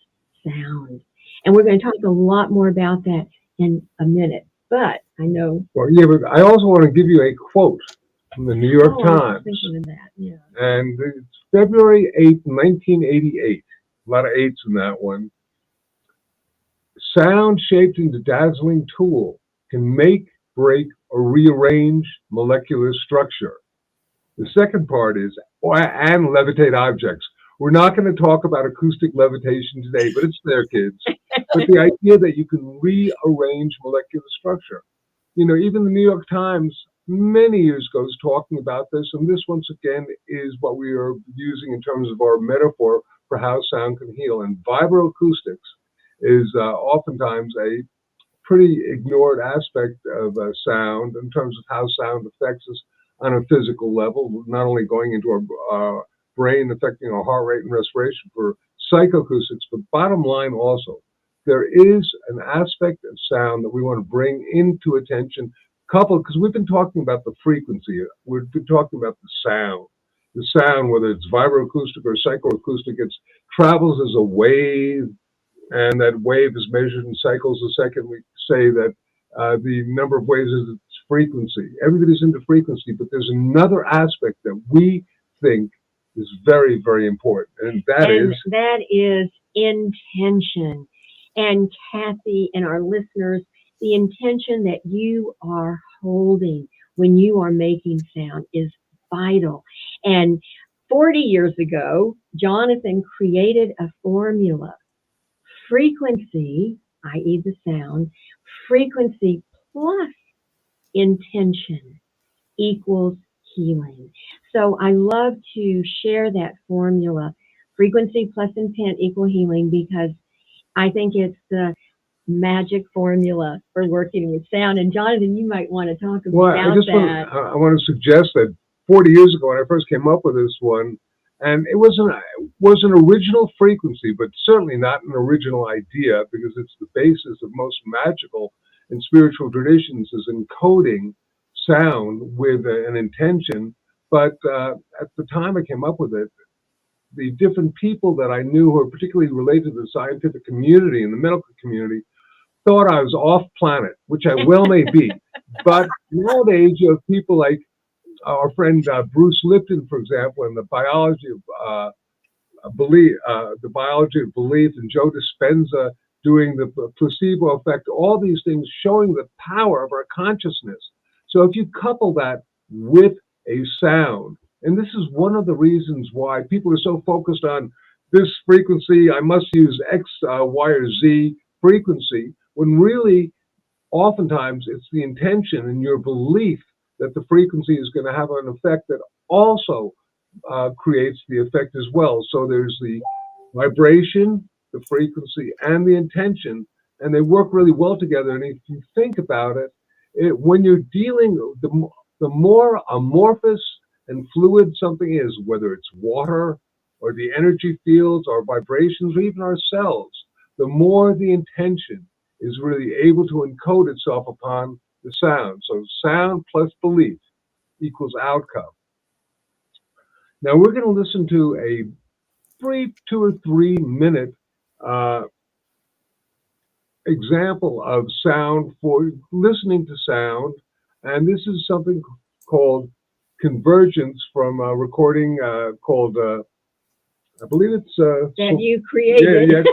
sound. And we're going to talk a lot more about that in a minute. But I know. Well, yeah, but I also want to give you a quote from the New York I was Times. thinking of that, yeah. And it's February 8th, 1988. A lot of eights in that one. Sound shaped into dazzling tool can make, break, or rearrange molecular structure. The second part is, and levitate objects. We're not going to talk about acoustic levitation today, but it's there, kids. But the idea that you can rearrange molecular structure. You know, even the New York Times many years ago was talking about this, and this once again is what we are using in terms of our metaphor for how sound can heal. And vibroacoustics is oftentimes a pretty ignored aspect of sound in terms of how sound affects us on a physical level, not only going into our brain, affecting our heart rate and respiration for psychoacoustics, but bottom line also, there is an aspect of sound that we want to bring into attention, coupled, because we've been talking about the frequency, we've been talking about the sound. The sound, whether it's vibroacoustic or psychoacoustic, it travels as a wave, and that wave is measured in cycles a second. We say that the number of waves is its frequency. Everybody's into frequency, but there's another aspect that we think is very, very important, and that is intention. And Kathy and our listeners, the intention that you are holding when you are making sound is vital. And 40 years ago, Jonathan created a formula. Frequency, i.e. the sound, frequency plus intention equals healing. So I love to share that formula, frequency plus intent equal healing, because I think it's the magic formula for working with sound. And Jonathan, you might want to talk about that. I want to suggest that 40 years ago when I first came up with this one, and it was an original frequency, but certainly not an original idea, because it's the basis of most magical and spiritual traditions, is encoding sound with an intention. But at the time I came up with it, the different people that I knew who were particularly related to the scientific community and the medical community thought I was off planet, which I well may be. But nowadays you have people like our friend Bruce Lipton, for example, in the biology of belief, and Joe Dispenza doing the placebo effect, all these things showing the power of our consciousness. So if you couple that with a sound, and this is one of the reasons why people are so focused on this frequency, I must use X, Y, or Z frequency, when really, oftentimes, it's the intention and your belief that the frequency is going to have an effect that also creates the effect as well. So there's the vibration, the frequency, and the intention, and they work really well together. And if you think about it, when you're dealing, the more amorphous and fluid something is, whether it's water or the energy fields or vibrations or even our cells, the more the intention is really able to encode itself upon the sound. So sound plus belief equals outcome. Now we're going to listen to a brief 2 or 3 minute example of sound for listening to sound. And this is something called Convergence from a recording called, I believe it's... that you created.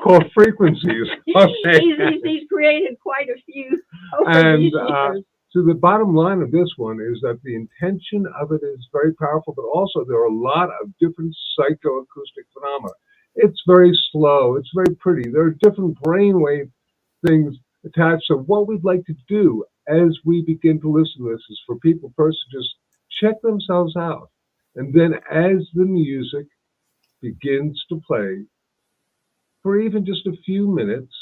Called Frequencies. He's created quite a few over these years. So the bottom line of this one is that the intention of it is very powerful, but also there are a lot of different psychoacoustic phenomena. It's very slow. It's very pretty. There are different brainwave things attached. So what we'd like to do as we begin to listen to this is for people first to just check themselves out. And then as the music begins to play, for even just a few minutes,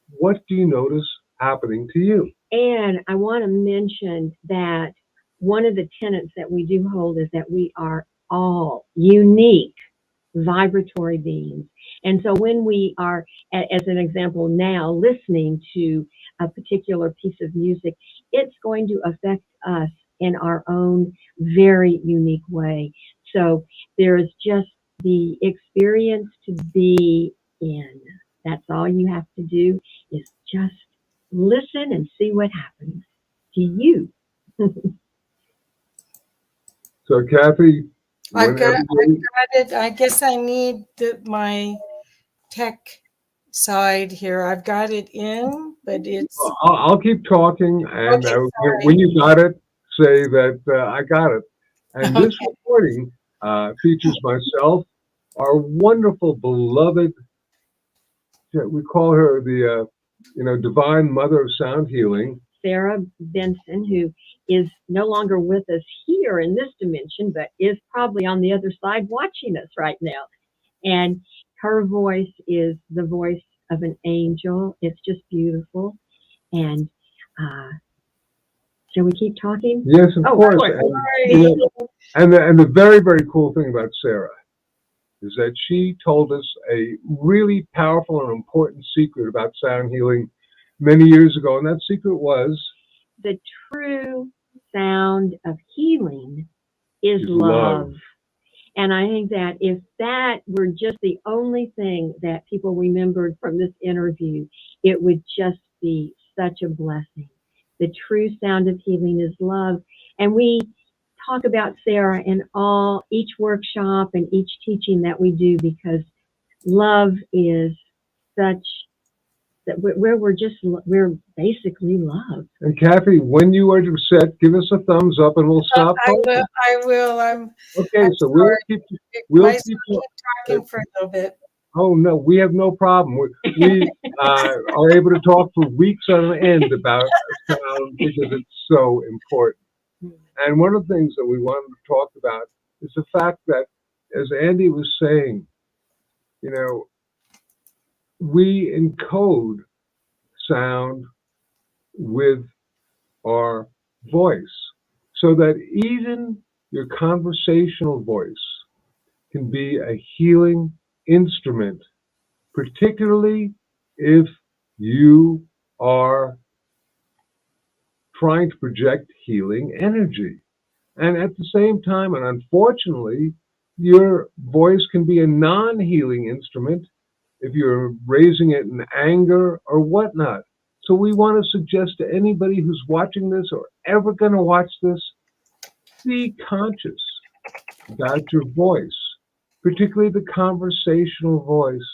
what do you notice happening to you? And I want to mention that one of the tenets that we do hold is that we are all unique vibratory beings. And so when we are, as an example now, listening to a particular piece of music, it's going to affect us in our own very unique way. So there's just the experience to be in. That's all you have to do is just listen and see what happens to you. So, Kathy, I've got everybody- it. I guess I need my tech side here. I've got it in, but it's I'll keep talking, and Okay, sorry. when you got it, say that I got it. And this Okay. recording features myself, our wonderful, beloved, we call her the, divine mother of sound healing. Sarah Benson, who is no longer with us here in this dimension, but is probably on the other side watching us right now. And her voice is the voice of an angel. It's just beautiful. And shall we keep talking? Yes, of course. And the very, very cool thing about Sarah is that she told us a really powerful and important secret about sound healing many years ago. And that secret was the true sound of healing is love. love. And I think that if that were just the only thing that people remembered from this interview, it would just be such a blessing. The true sound of healing is love. And we talk about Sarah in each workshop and each teaching that we do, because love is such that we're basically love. And Kathy, when you are set, give us a thumbs up and we'll stop talking. I will. I'm so sorry. we'll keep keep talking for a little bit. Oh no, we have no problem. We are able to talk for weeks on end about sound because it's so important. And one of the things that we wanted to talk about is the fact that, as Andy was saying, we encode sound with our voice, so that even your conversational voice can be a healing instrument, particularly if you are trying to project healing energy. And at the same time, and unfortunately, your voice can be a non-healing instrument if you're raising it in anger or whatnot. So we want to suggest to anybody who's watching this or ever going to watch this, be conscious about your voice, particularly the conversational voice,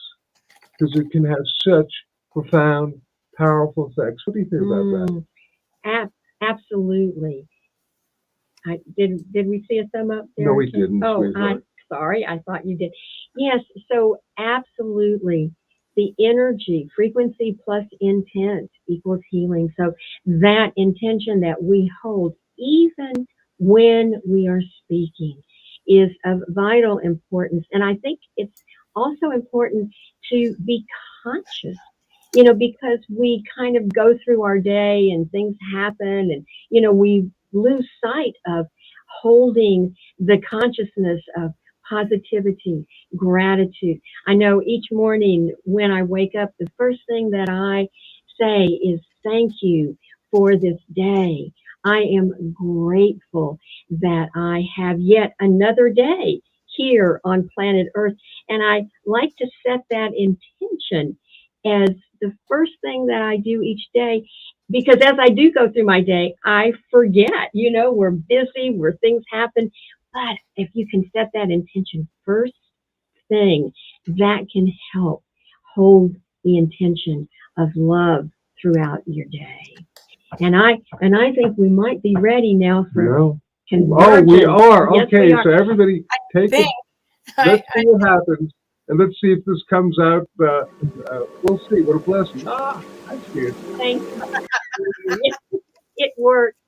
because it can have such profound, powerful effects. What do you think about that? Absolutely. Did we see a thumb up there? No, we didn't. Oh, sorry. I thought you did. Yes. So absolutely. The energy, frequency plus intent equals healing. So that intention that we hold, even when we are speaking, is of vital importance. And I think it's also important to be conscious, because we kind of go through our day and things happen and, we lose sight of holding the consciousness of positivity, gratitude. I know each morning when I wake up, the first thing that I say is thank you for this day. I am grateful that I have yet another day here on planet Earth. And I like to set that intention as the first thing that I do each day, because as I do go through my day, I forget, we're busy, where things happen. But if you can set that intention first thing, that can help hold the intention of love throughout your day. And I think we might be ready now for convergence. Oh, we are. Yes, okay, we are. So everybody take it. Let's see what happens. And let's see if this comes out. We'll see. What a blessing. I see it. Thank you. It worked.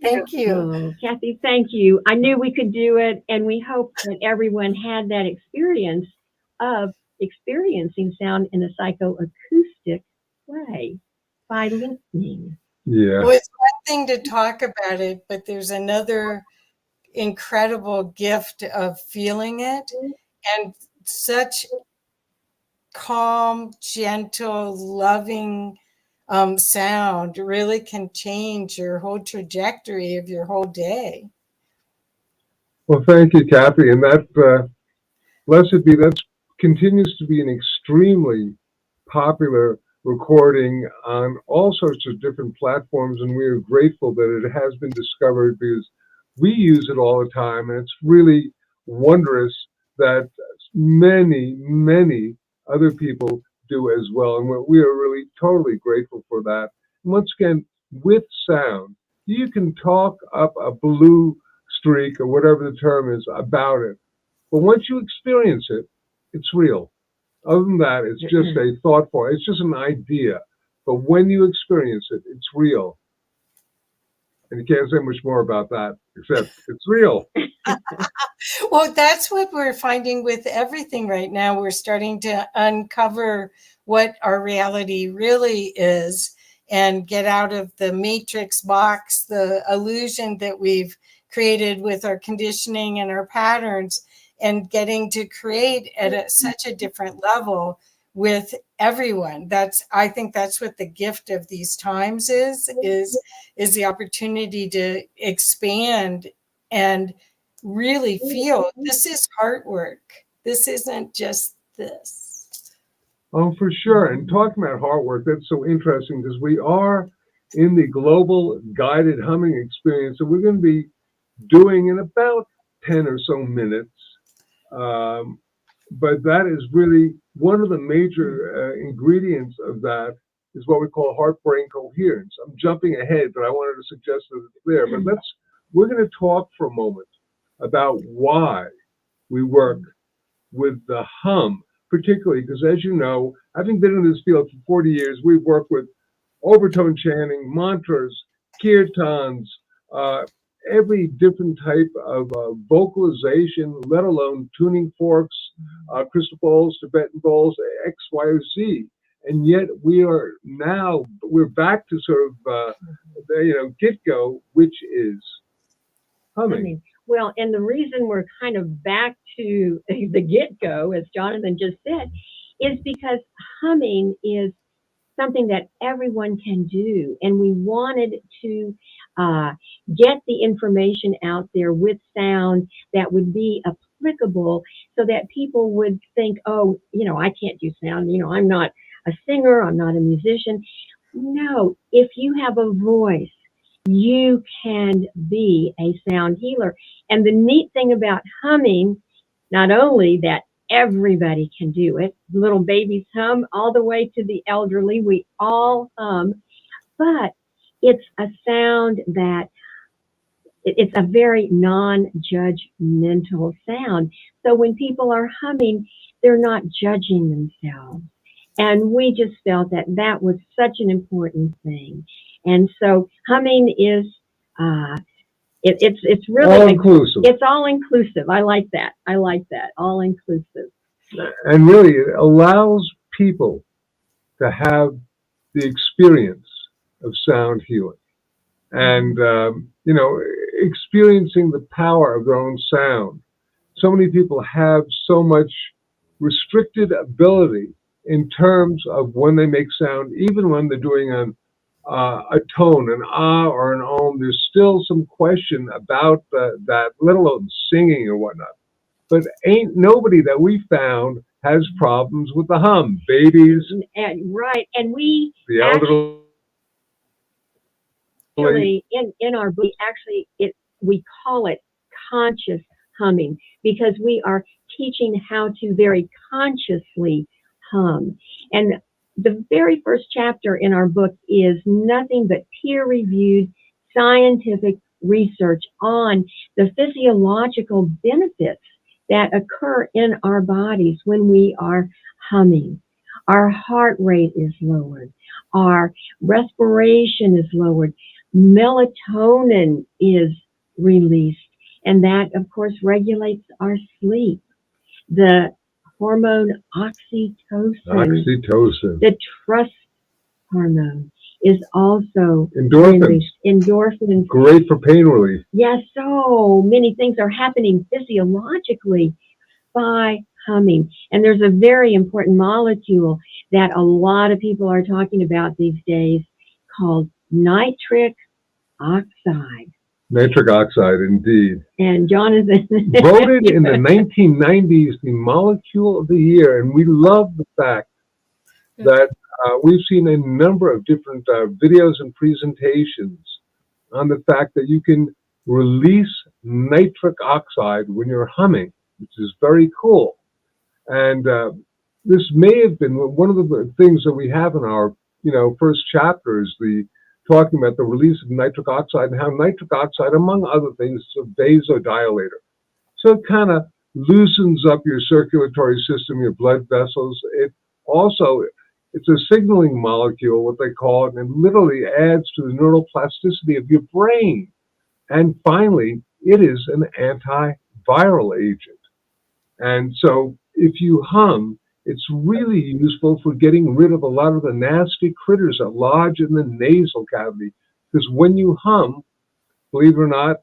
Thank you. Oh, Kathy, thank you. I knew we could do it, and we hope that everyone had that experience of experiencing sound in a psychoacoustic way by listening. Yeah. Well, it's one thing to talk about it, but there's another incredible gift of feeling it, and such calm, gentle, loving sound really can change your whole trajectory of your whole day. Well, thank you, Kathy. And that, blessed be, that continues to be an extremely popular recording on all sorts of different platforms. And we are grateful that it has been discovered because we use it all the time. And it's really wondrous that many, many other people do as well. And we are really totally grateful for that. And once again, with sound, you can talk up a blue streak or whatever the term is about it. But once you experience it, it's real. Other than that, it's just a thought form. It's just an idea. But when you experience it, it's real. And you can't say much more about that, except it's real. Well, that's what we're finding with everything right now. We're starting to uncover what our reality really is and get out of the matrix box, the illusion that we've created with our conditioning and our patterns, and getting to create at such a different level with everyone. I think that's what the gift of these times is the opportunity to expand and really feel this is heart work. This isn't just this. Oh, for sure. And talking about heart work, that's so interesting because we are in the global guided humming experience that we're going to be doing in about 10 or so minutes. But that is really one of the major ingredients of that is what we call heart-brain coherence. I'm jumping ahead, but I wanted to suggest that it's there. But we're going to talk for a moment about why we work with the hum, particularly because, as you know, having been in this field for 40 years, we've worked with overtone chanting, mantras, kirtans, uh, every different type of vocalization, let alone tuning forks, crystal bowls, Tibetan bowls, X, Y, or Z. And yet we're back to sort of, get-go, which is humming. Well, and the reason we're kind of back to the get-go, as Jonathan just said, is because humming is something that everyone can do. And we wanted to get the information out there with sound that would be applicable so that people would think, oh, I can't do sound. I'm not a singer. I'm not a musician. No, if you have a voice, you can be a sound healer. And the neat thing about humming, not only that everybody can do it, little babies hum all the way to the elderly, we all hum, but it's a sound that it's a very non-judgmental sound. So when people are humming, they're not judging themselves. And we just felt that that was such an important thing. And so humming is, it's really all inclusive. It's all inclusive. I like that. All inclusive. And really, it allows people to have the experience of sound healing, and experiencing the power of their own sound. So many people have so much restricted ability in terms of when they make sound, even when they're doing a tone, an ah or an om. There's still some question about that, let alone singing or whatnot. But ain't nobody that we found has problems with the hum. Babies, and right, and we the elderly. Actually, in our book, we call it conscious humming because we are teaching how to very consciously hum. And the very first chapter in our book is nothing but peer-reviewed scientific research on the physiological benefits that occur in our bodies when we are humming. Our heart rate is lowered. Our respiration is lowered. Melatonin is released. And that, of course, regulates our sleep. The hormone oxytocin, the trust hormone, is also released. Endorphins. Great for pain relief. Yes, so many things are happening physiologically by humming. And there's a very important molecule that a lot of people are talking about these days called nitric oxide. Nitric oxide, indeed. And Jonathan voted in the 1990s the molecule of the year, and we love the fact that we've seen a number of different videos and presentations on the fact that you can release nitric oxide when you're humming, which is very cool. And this may have been one of the things that we have in our first chapters, the talking about the release of nitric oxide and how nitric oxide, among other things, is a vasodilator. So it kind of loosens up your circulatory system, your blood vessels. It's a signaling molecule, what they call it, and it literally adds to the neuroplasticity of your brain. And finally, it is an antiviral agent. And so if you hum, it's really useful for getting rid of a lot of the nasty critters that lodge in the nasal cavity. Because when you hum, believe it or not,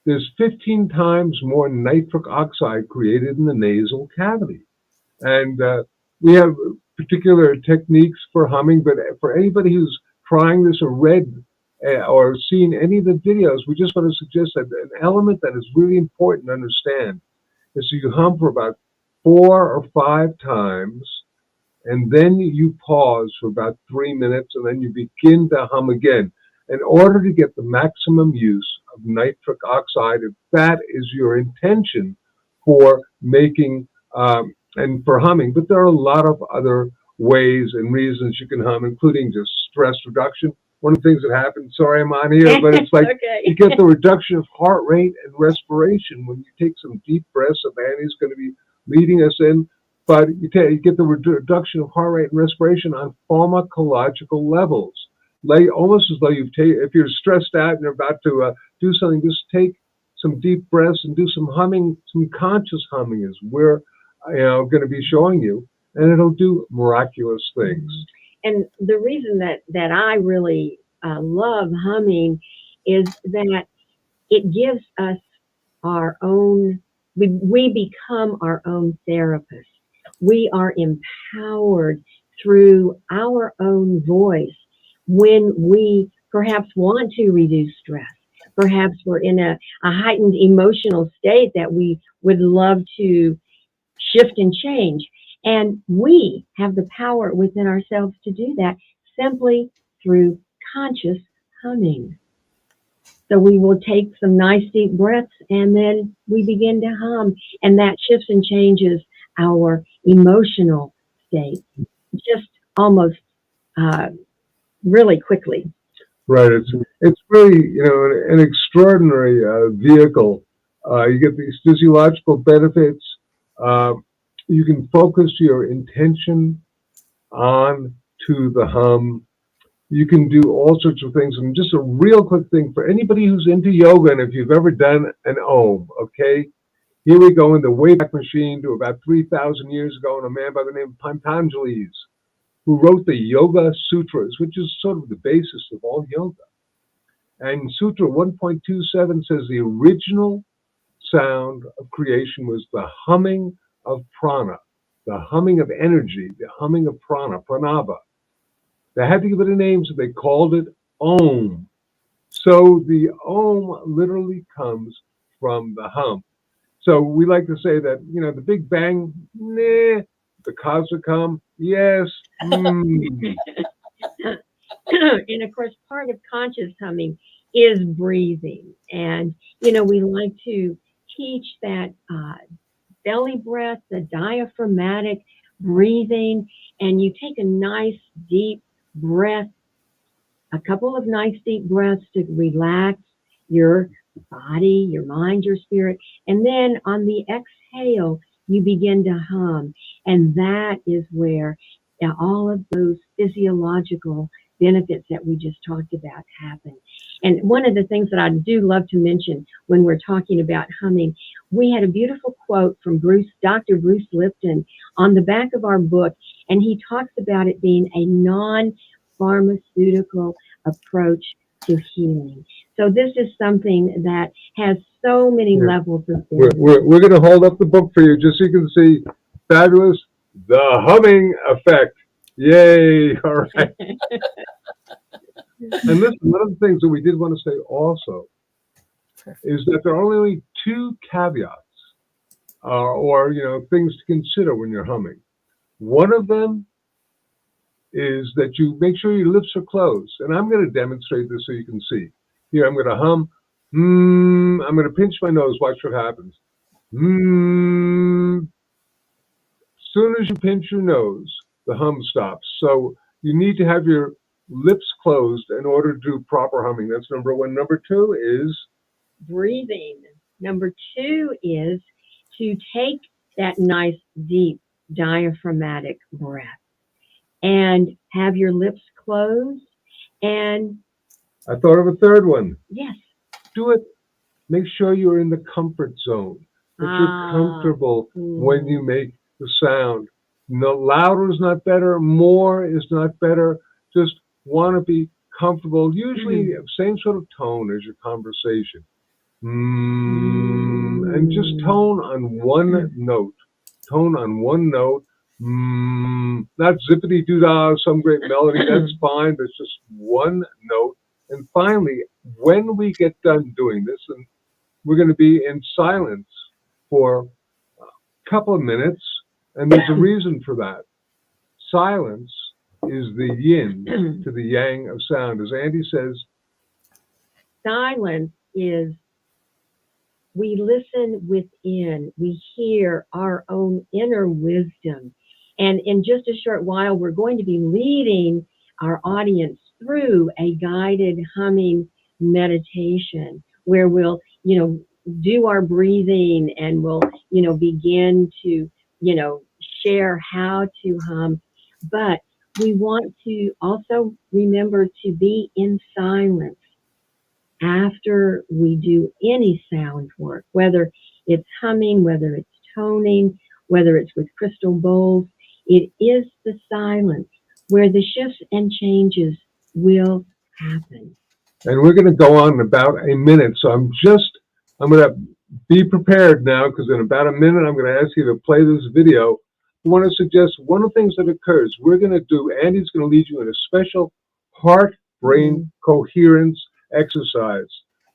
there's 15 times more nitric oxide created in the nasal cavity. And we have particular techniques for humming, but for anybody who's trying this or read or seen any of the videos, we just want to suggest that an element that is really important to understand is so you hum for about 4 or 5 times, and then you pause for about 3 minutes, and then you begin to hum again in order to get the maximum use of nitric oxide, if that is your intention for making and for humming. But there are a lot of other ways and reasons you can hum, including just stress reduction. one of the things that happens. Sorry, I'm on here, but it's like Okay. you get the reduction of heart rate and respiration when you take some deep breaths. So Annie's going to be leading us in, but you get the reduction of heart rate and respiration on pharmacological levels. Like almost as though if you're stressed out and you're about to do something, just take some deep breaths and do some humming. Some conscious humming is we're going to be showing you, and it'll do miraculous things. And the reason that I really love humming is that it gives us our own, we become our own therapists. We are empowered through our own voice when we perhaps want to reduce stress. Perhaps we're in a heightened emotional state that we would love to shift and change. And we have the power within ourselves to do that simply through conscious humming. So we will take some nice deep breaths and then we begin to hum, and that shifts and changes our emotional state just almost really quickly. Right. It's really, an extraordinary vehicle. You get these physiological benefits. You can focus your intention on to the hum. You can do all sorts of things. And just a real quick thing for anybody who's into yoga, and if you've ever done an Om, okay? Here we go in the Wayback Machine to about 3,000 years ago, and a man by the name of Patanjali, who wrote the Yoga Sutras, which is sort of the basis of all yoga. And Sutra 1.27 says the original sound of creation was the humming of prana, the humming of energy, the humming of prana, pranava. They had to give it a name, so they called it Om. So the Om literally comes from the hum. So we like to say that, the Big Bang, nah, the cosmic hum, yes. And of course, part of conscious humming is breathing. And, we like to teach that belly breath, the diaphragmatic breathing, and you take a nice deep breath, a couple of nice deep breaths to relax your body, your mind, your spirit. And then on the exhale, you begin to hum. And that is where all of those physiological benefits that we just talked about happen. And one of the things that I do love to mention when we're talking about humming, we had a beautiful quote from Dr. Bruce Lipton on the back of our book, and he talks about it being a non-pharmaceutical approach to healing. So this is something that has so many levels of benefits. We're going to hold up the book for you just so you can see. Fabulous. The humming effect. Yay. All right. And listen, one of the things that we did want to say also is that there are only two caveats or things to consider when you're humming. One of them is that you make sure your lips are closed. And I'm going to demonstrate this so you can see. Here, I'm going to hum. I'm going to pinch my nose. Watch what happens. As soon as you pinch your nose, the hum stops. So you need to have your lips closed in order to do proper humming. That's number one. Number two is breathing. Number two is to take that nice, deep, diaphragmatic breath and have your lips closed. And I thought of a third one. Yes. Do it. Make sure you're in the comfort zone. That you're comfortable when you make the sound. No, louder is not better. More is not better. Just want to be comfortable. Usually same sort of tone as your conversation. And just tone on one note. Tone on one note. Not zippity doo dah, some great melody. That's fine. That's just one note. And finally, when we get done doing this, and we're going to be in silence for a couple of minutes, and there's a reason for that. Silence is the yin to the yang of sound. As Andy says, silence is we listen within, we hear our own inner wisdom. And in just a short while, we're going to be leading our audience through a guided humming meditation where we'll, do our breathing, and we'll, begin to, share how to hum. But we want to also remember to be in silence after we do any sound work, whether it's humming, whether it's toning, whether it's with crystal bowls. It is the silence where the shifts and changes will happen. And we're going to go on in about a minute. So I'm going to be prepared now, because in about a minute, I'm going to ask you to play this video. I want to suggest one of the things that occurs. Andy's going to lead you in a special heart-brain coherence exercise.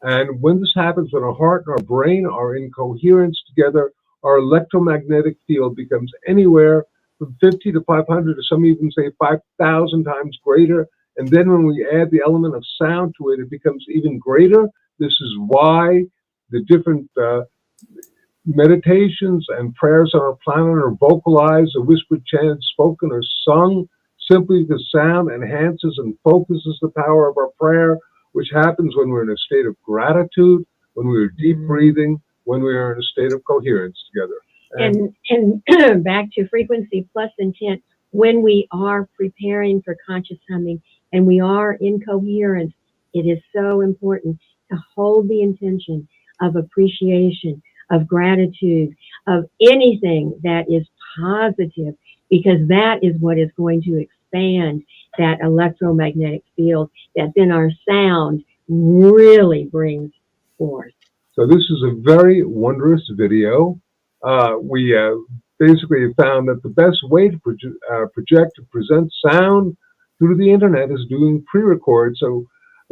And when this happens, when our heart and our brain are in coherence together, our electromagnetic field becomes anywhere from 50 to 500, or some even say 5,000 times greater. And then when we add the element of sound to it, it becomes even greater. This is why the different meditations and prayers on our planet are vocalized, or whispered chants, spoken or sung, simply because sound enhances and focuses the power of our prayer, which happens when we're in a state of gratitude, when we're deep breathing, when we are in a state of coherence together. And back to frequency plus intent, when we are preparing for conscious humming and we are in coherence, it is so important to hold the intention of appreciation, of gratitude, of anything that is positive, because that is what is going to expand that electromagnetic field that then our sound really brings forth. So this is a very wondrous video. We basically found that the best way to project and present sound through the internet is doing pre-record. So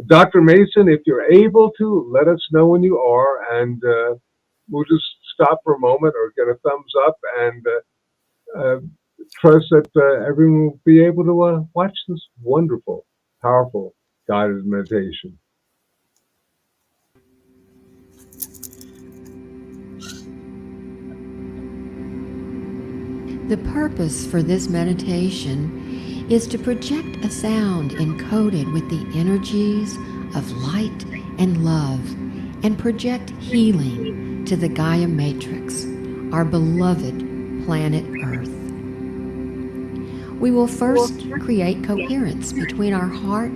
Dr. Mason, if you're able to, let us know when you are, and we'll just stop for a moment or get a thumbs up, and trust that everyone will be able to watch this wonderful, powerful, guided meditation. The purpose for this meditation is to project a sound encoded with the energies of light and love, and project healing to the Gaia Matrix, our beloved planet Earth. We will first create coherence between our heart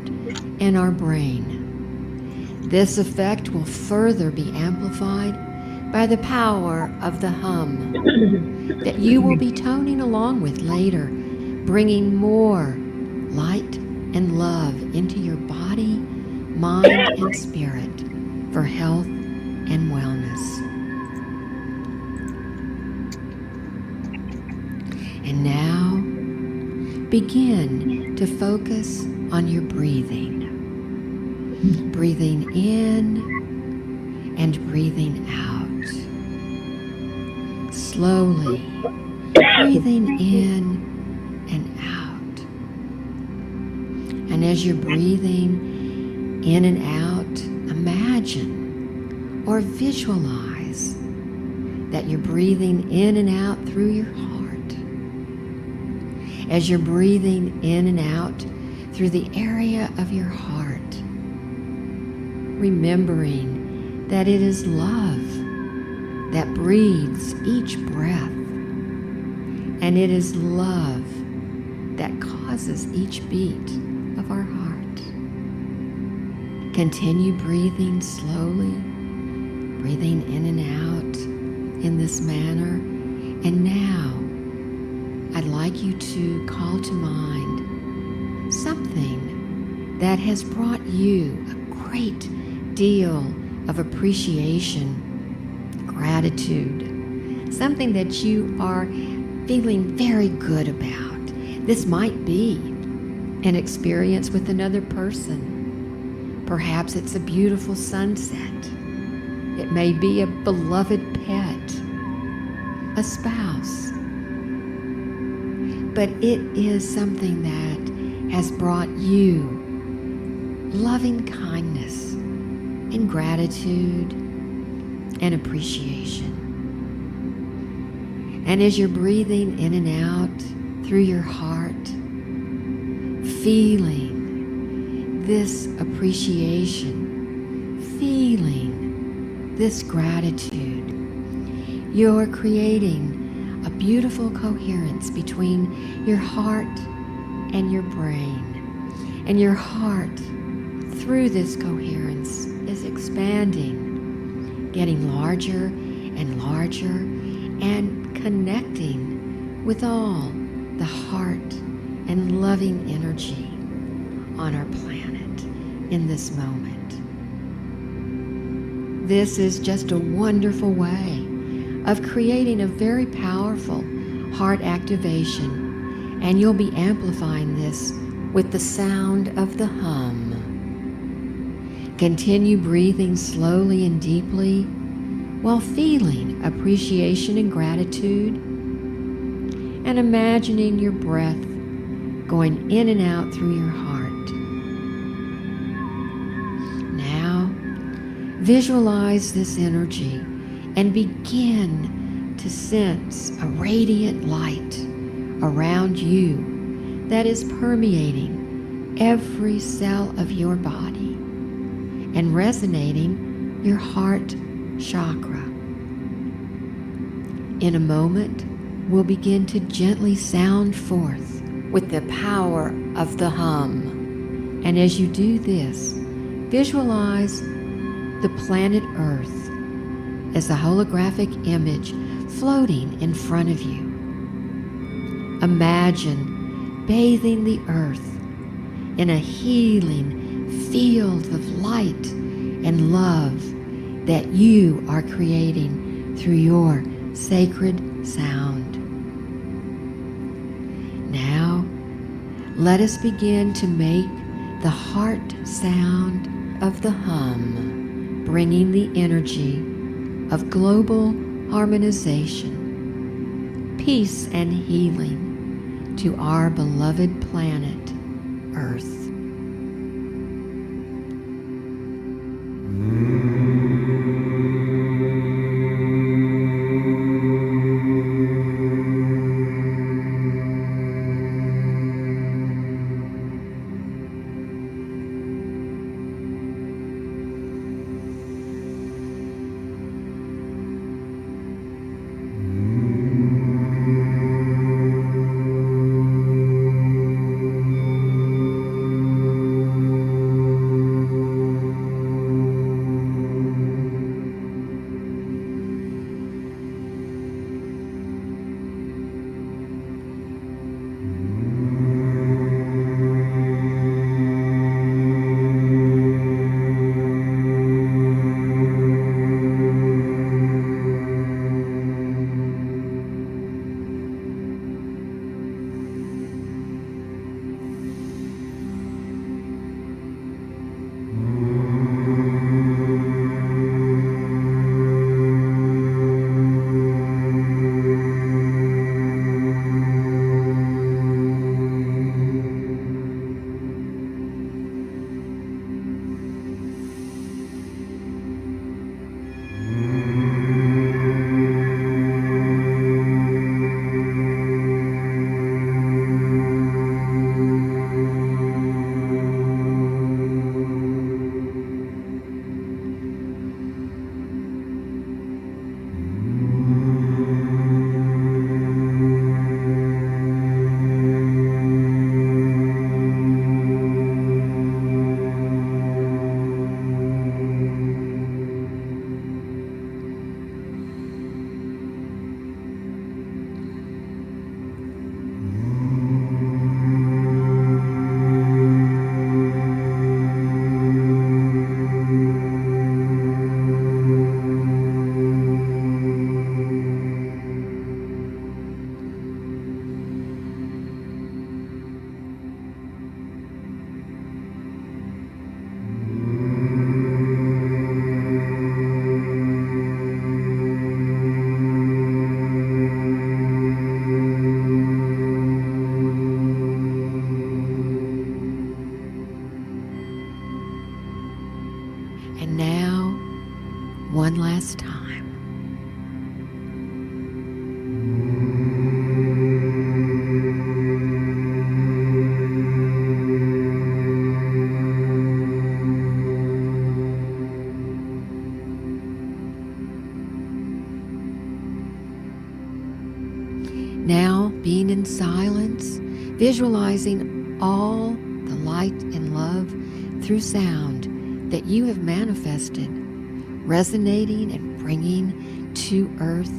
and our brain. This effect will further be amplified by the power of the hum that you will be toning along with later, bringing more light and love into your body, mind, and spirit for health and wellness. And now, begin to focus on your breathing. Breathing in and breathing out. Slowly breathing in and out. And as you're breathing in and out, imagine or visualize that you're breathing in and out through your heart. As you're breathing in and out through the area of your heart, remembering that it is love that breathes each breath, and it is love that causes each beat of our heart. Continue breathing slowly, breathing in and out in this manner. And now, I'd like you to call to mind something that has brought you a great deal of appreciation, gratitude, something that you are feeling very good about. This might be an experience with another person. Perhaps it's a beautiful sunset. It may be a beloved pet, a spouse. But it is something that has brought you loving kindness and gratitude and appreciation. And as you're breathing in and out through your heart, feeling this appreciation, feeling this gratitude, you're creating a beautiful coherence between your heart and your brain. And your heart, through this coherence, is expanding, getting larger and larger, and connecting with all the heart and loving energy on our planet in this moment. This is just a wonderful way of creating a very powerful heart activation, and you'll be amplifying this with the sound of the hum. Continue breathing slowly and deeply while feeling appreciation and gratitude, and imagining your breath going in and out through your heart. Now, visualize this energy and begin to sense a radiant light around you that is permeating every cell of your body and resonating your heart chakra. In a moment, we'll begin to gently sound forth with the power of the hum. And as you do this, visualize the planet Earth as a holographic image floating in front of you. Imagine bathing the Earth in a healing field of light and love that you are creating through your sacred sound. Now, let us begin to make the heart sound of the hum, bringing the energy of global harmonization, peace, and healing to our beloved planet, Earth. And now, one last time. in silence, visualizing all the light and love through sound that you have manifested, resonating and bringing to earth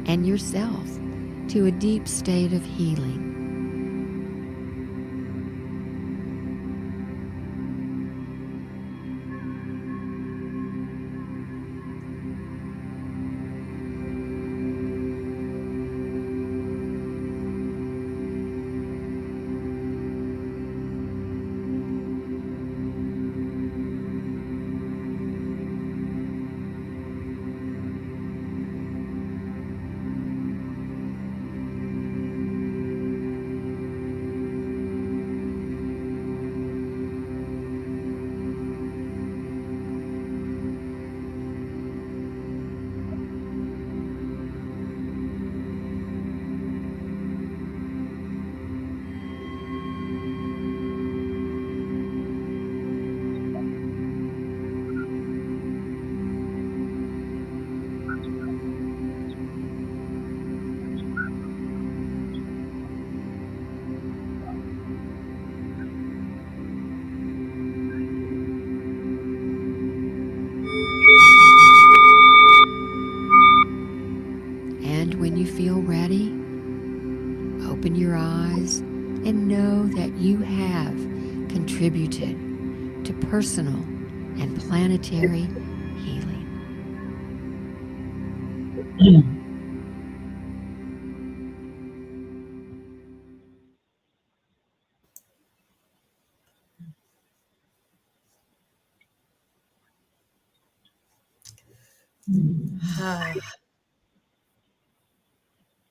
and yourself to a deep state of healing. And when you feel ready, open your eyes and know that you have contributed to personal and planetary healing.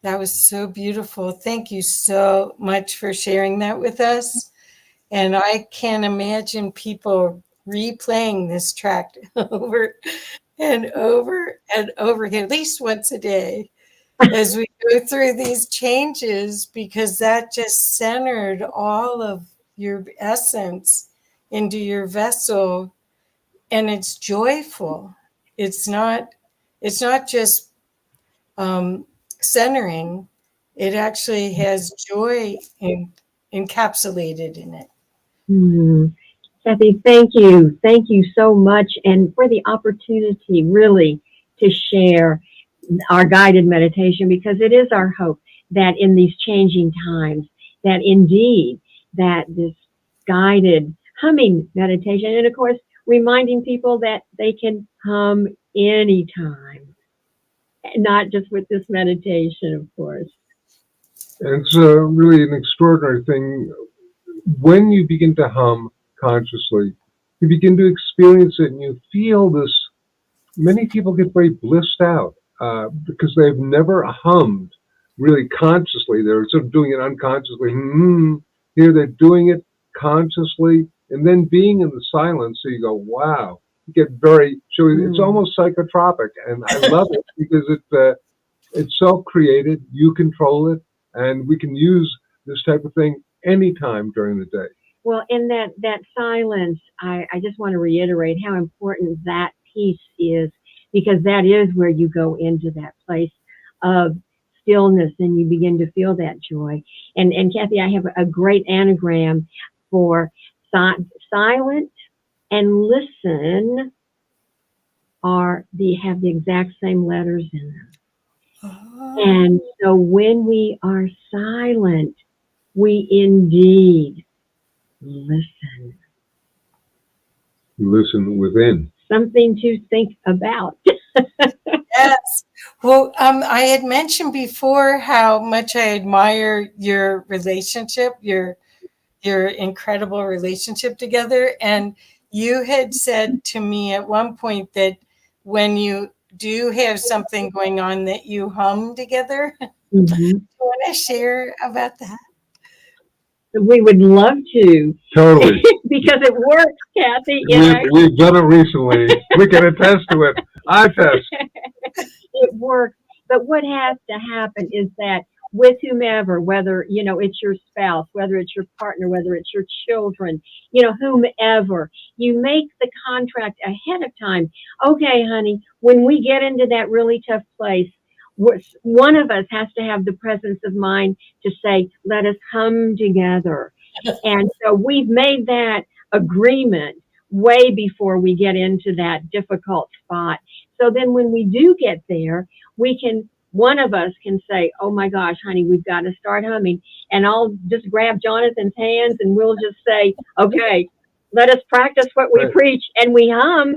That was so beautiful. Thank you so much for sharing that with us. And I can't imagine people replaying this track over and over and over again, at least once a day, as we go through these changes, because that just centered all of your essence into your vessel. And it's joyful. It's not just centering. It actually has joy encapsulated in it. Kathy, thank you. Thank you so much. And for the opportunity really to share our guided meditation, because it is our hope that in these changing times, that indeed, that this guided humming meditation, and of course, reminding people that they can hum anytime, not just with this meditation, of course. It's really an extraordinary thing. When you begin to hum consciously, you begin to experience it and you feel this. Many people get very blissed out because they've never hummed really consciously. They're sort of doing it unconsciously. Here they're doing it consciously and then being in the silence. So you go, wow, you get very, it's almost psychotropic. And I love it because it's self-created, you control it, and we can use this type of thing anytime during the day. Well, in that silence, I just want to reiterate how important that piece is, because that is where you go into that place of stillness and you begin to feel that joy. And Kathy, I have a great anagram for silent and listen have the exact same letters in them. And so when we are silent, we indeed listen. Listen within. Something to think about. Yes. Well, I had mentioned before how much I admire your relationship, your incredible relationship together. And you had said to me at one point that when you do have something going on that you hum together. Mm-hmm. Do you want to share about that? We would love to. Totally. Because it works, Kathy. We've done it recently. We can attest to it. I attest. It works. But what has to happen is that with whomever, whether, it's your spouse, whether it's your partner, whether it's your children, whomever, you make the contract ahead of time. Okay, honey, when we get into that really tough place, one of us has to have the presence of mind to say, let us hum together. And so we've made that agreement way before we get into that difficult spot. So then when we do get there, one of us can say, oh my gosh, honey, we've got to start humming. And I'll just grab Jonathan's hands and we'll just say, okay, let us practice what we preach. And we hum.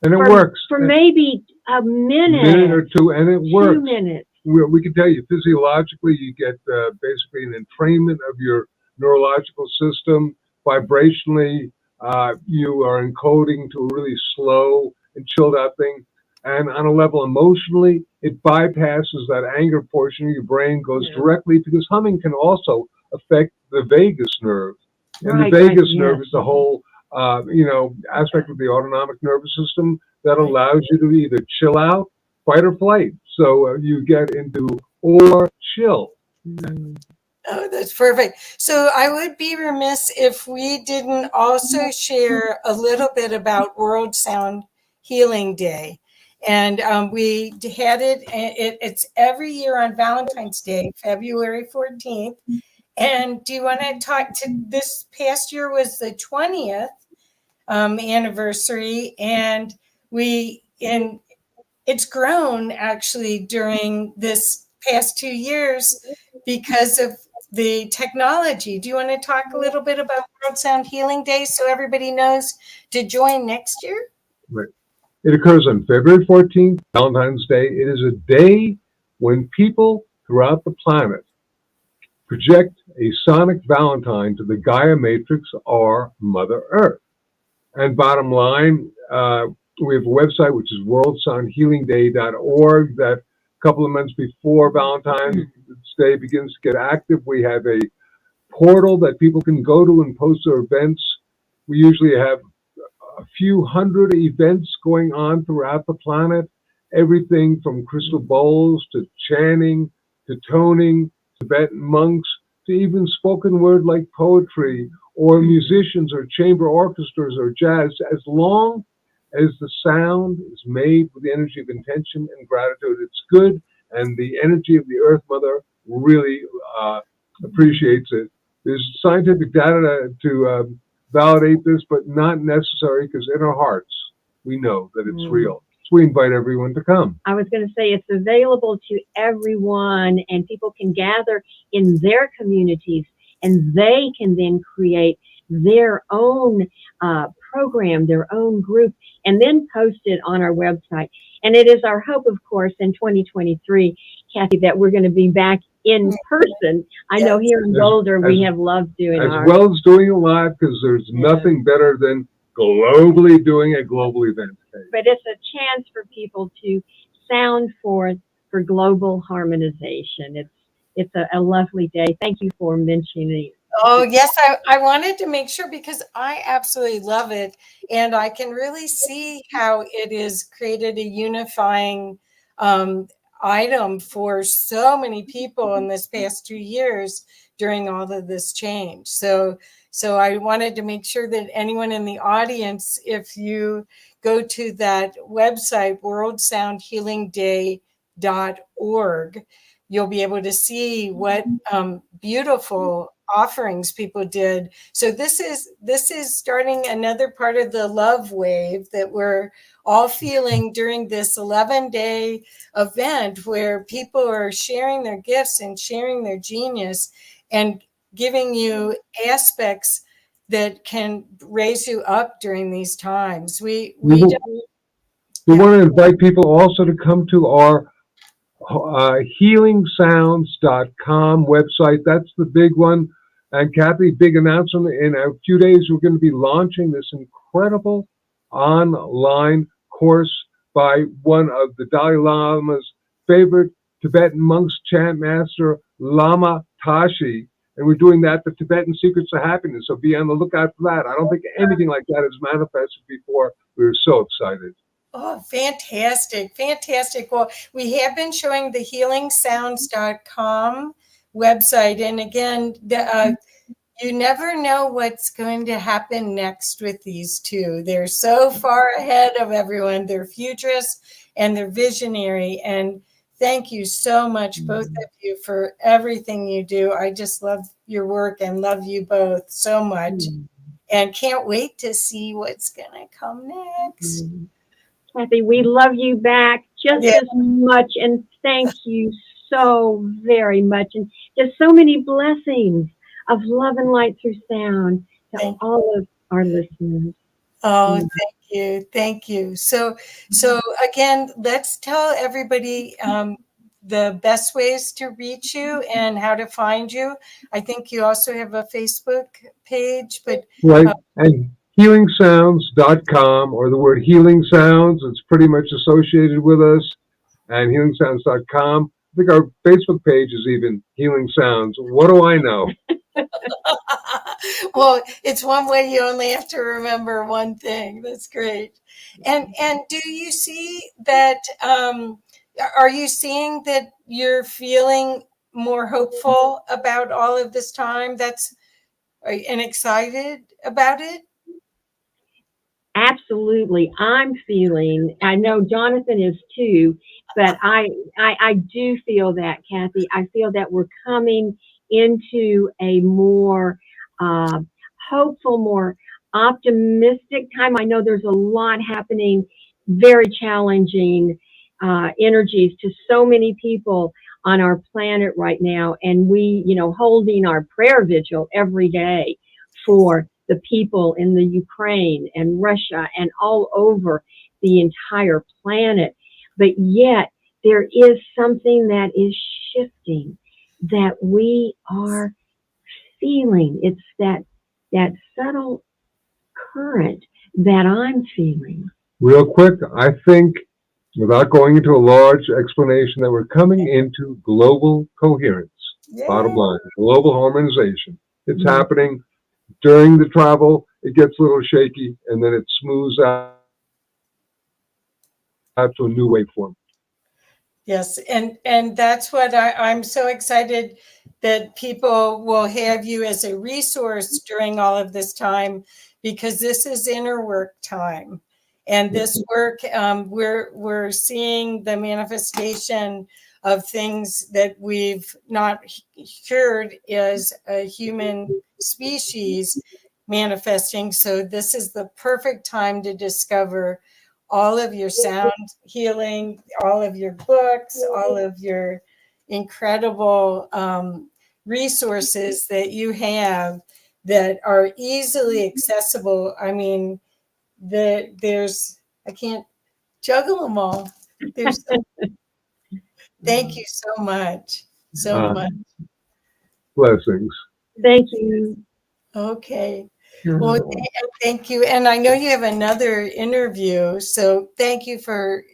And it works. For maybe a minute or two, and it works. 2 minutes. We can tell you physiologically, you get basically an entrainment of your neurological system. Vibrationally, you are encoding to a really slow and chilled out thing. And on a level emotionally, it bypasses that anger portion of your brain, goes directly, because humming can also affect the vagus nerve. And the vagus nerve is the whole aspect of the autonomic nervous system that allows you to either chill out, fight or flight. So you get into or chill. Oh, that's perfect. So I would be remiss if we didn't also share a little bit about World Sound Healing Day. And we had it's every year on Valentine's Day, February 14th. And do you want to talk to this past year was the 20th anniversary, and it's grown actually during this past 2 years because of the technology. Do you want to talk a little bit about World Sound Healing Day so everybody knows to join next year? Right. It occurs on February 14th, Valentine's Day. It is a day when people throughout the planet project a sonic Valentine to the Gaia matrix, or Mother Earth. And bottom line, we have a website, which is worldsoundhealingday.org, that a couple of months before Valentine's Day begins to get active. We have a portal that people can go to and post their events. We usually have a few hundred events going on throughout the planet, everything from crystal bowls to chanting to toning, Tibetan monks, to even spoken word like poetry, or musicians, or chamber orchestras, or jazz, as long as the sound is made with the energy of intention and gratitude. It's good, and the energy of the Earth Mother really appreciates it. There's scientific data to validate this, but not necessary, because in our hearts, we know that it's real. So we invite everyone to come. I was going to say it's available to everyone, and people can gather in their communities, and they can then create their own program, their own group, and then post it on our website. And it is our hope, of course, in 2023, Kathy, that we're going to be back in person. I know here in Boulder, we have loved doing as well as doing it live, because there's nothing better than globally doing a global event. But it's a chance for people to sound forth for global harmonization. It's a lovely day. Thank you for mentioning it. Oh, yes. I wanted to make sure, because I absolutely love it. And I can really see how it has created a unifying item for so many people in this past 2 years during all of this change. So I wanted to make sure that anyone in the audience, if you go to that website, worldsoundhealingday.org, you'll be able to see what beautiful offerings people did. So this is starting another part of the love wave that we're all feeling during this 11-day event, where people are sharing their gifts and sharing their genius and giving you aspects that can raise you up during these times. We want to invite people also to come to our healingsounds.com website. That's the big one. And Kathy, big announcement. In a few days, we're going to be launching this incredible online course by one of the Dalai Lama's favorite Tibetan monks, chant master, Lama Tashi. And we're doing that, the Tibetan Secrets of Happiness. So be on the lookout for that. I don't think anything like that has manifested before. We were so excited. Oh, fantastic. Fantastic. Well, we have been showing the healingsounds.com website. And again, you never know what's going to happen next with these two. They're so far ahead of everyone. They're futurists and they're visionary. And Thank you so much, both of you, for everything you do. I just love your work and love you both so much. And can't wait to see what's going to come next. Kathy, we love you back just as much. And thank you so very much. And just so many blessings of love and light through sound to all of our listeners. Oh, thank you. Thank you. So again, let's tell everybody the best ways to reach you and how to find you. I think you also have a Facebook page, but right. And healingsounds.com, or the word healing sounds, it's pretty much associated with us. And healingsounds.com. I think our Facebook page is even Healing Sounds. What do I know? Well, it's one way. You only have to remember one thing. That's great. And do you see that? Are you seeing that you're feeling more hopeful about all of this time? And excited about it? Absolutely. I'm feeling, I know Jonathan is too, but I do feel that, Kathy. I feel that we're coming into a more hopeful, more optimistic time. I know there's a lot happening, very challenging energies to so many people on our planet right now. And we, holding our prayer vigil every day for the people in the Ukraine and Russia and all over the entire planet. But yet there is something that is shifting that we are feeling. It's that subtle current that I'm feeling. Real quick, I think, without going into a large explanation, that we're coming into global coherence. Bottom line, global harmonization. It's happening. During the travel, it gets a little shaky, and then it smooths out to a new waveform. Yes, and that's what I'm so excited that people will have you as a resource during all of this time, because this is inner work time, and this work we're seeing the manifestation of things that we've not heard as a human species manifesting. So this is the perfect time to discover all of your sound healing, all of your books, all of your incredible resources that you have that are easily accessible. I mean, I can't juggle them all. Thank you so much. So much. Blessings. Thank you. Okay. Well, thank you. And I know you have another interview, so thank you for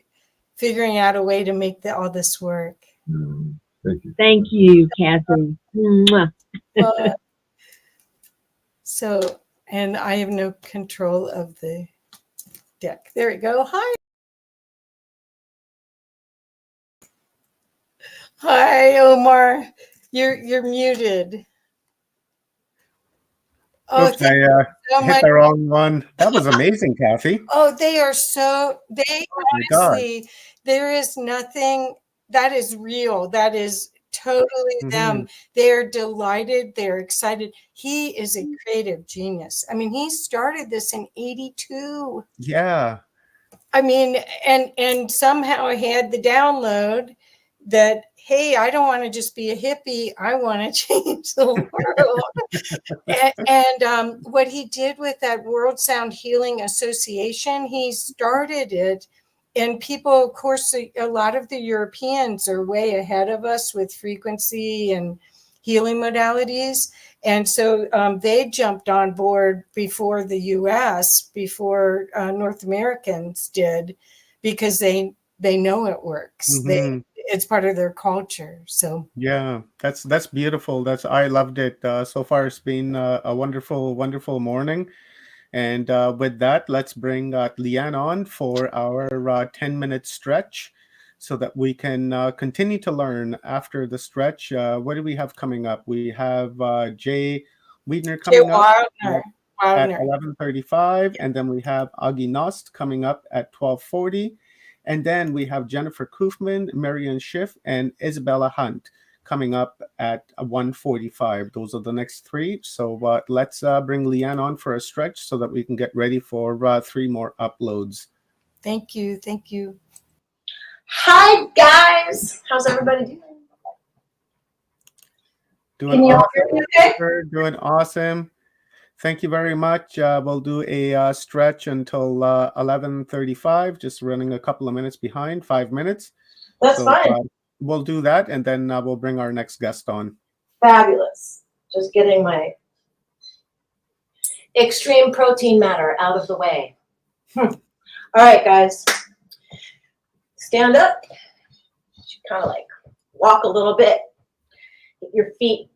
figuring out a way to make all this work. Thank you. Thank you, Kathy. So, and I have no control of the deck. There we go. Hi. Hi, Omar. You're muted. Oh, Oops, I hit the wrong one. That was amazing, Kathy. Oh, they honestly, there is nothing that is real. That is totally them. They're delighted. They're excited. He is a creative genius. I mean, he started this in 82. Yeah. I mean, and somehow I had the download that, hey, I don't want to just be a hippie. I want to change the world. and what he did with that World Sound Healing Association, he started it. And people, of course, a lot of the Europeans are way ahead of us with frequency and healing modalities. And so they jumped on board before the U.S., before North Americans did, because they know it works. It's part of their culture. So yeah, that's beautiful. I loved it. So far, it's been a wonderful, wonderful morning. And with that, let's bring Leanne on for our 10-minute stretch, so that we can continue to learn after the stretch. What do we have coming up? We have Jay Wiedner coming up at 11:35, and then we have Agi Nost coming up at 12:40. And then we have Jennifer Koofman, Marion Schiff, and Isabella Hunt coming up at 1:45. Those are the next three. So let's bring Leanne on for a stretch so that we can get ready for 3 more uploads. Thank you. Thank you. Hi, guys. How's everybody doing? Doing Can you all awesome. hear me okay? We're doing awesome. Thank you very much. We'll do a stretch until 11:35, just running a couple of minutes behind, 5 minutes. That's So fine. we'll do that, and then we'll bring our next guest on. Fabulous. Just getting my extreme protein matter out of the way. All right, guys. Stand up. Kind of like walk a little bit. Get your feet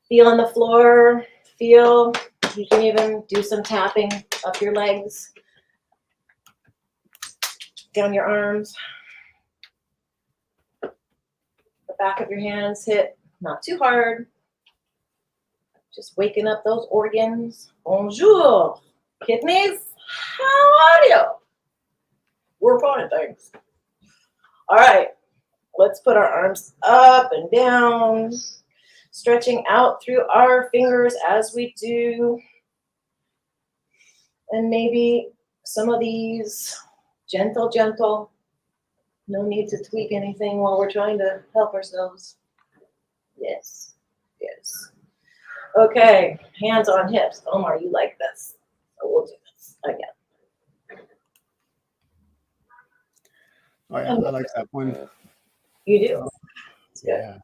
feel on the floor. Feel. You can even do some tapping up your legs, down your arms. The back of your hands hit not too hard. Just waking up those organs. Bonjour, kidneys. How are you? We're fine, thanks. All right, let's put our arms up and down, stretching out through our fingers as we do. And maybe some of these gentle. No need to tweak anything while we're trying to help ourselves. Yes. Okay, hands on hips. Omar, you like this. So we'll do this again. Oh yeah, I like that one. You do? It's good. Yeah,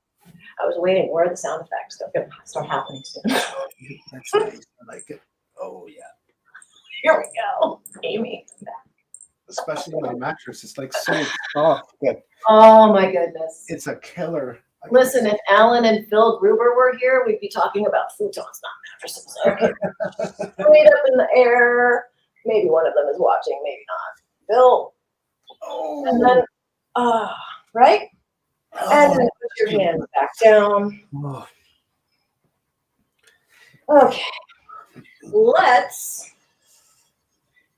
I was waiting. Where are the sound effects? They're going to start happening soon. that's nice. I like it. Oh yeah. Here we go. Amy. Especially my mattress. It's like so soft that Oh my goodness. it's a killer. Listen, if Alan and Phil Gruber were here, we'd be talking about futons, not mattresses. Okay. Straight up in the air. Maybe one of them is watching, maybe not. Phil. Oh. And then, right? And then put your hands back down. Oh. Okay. Let's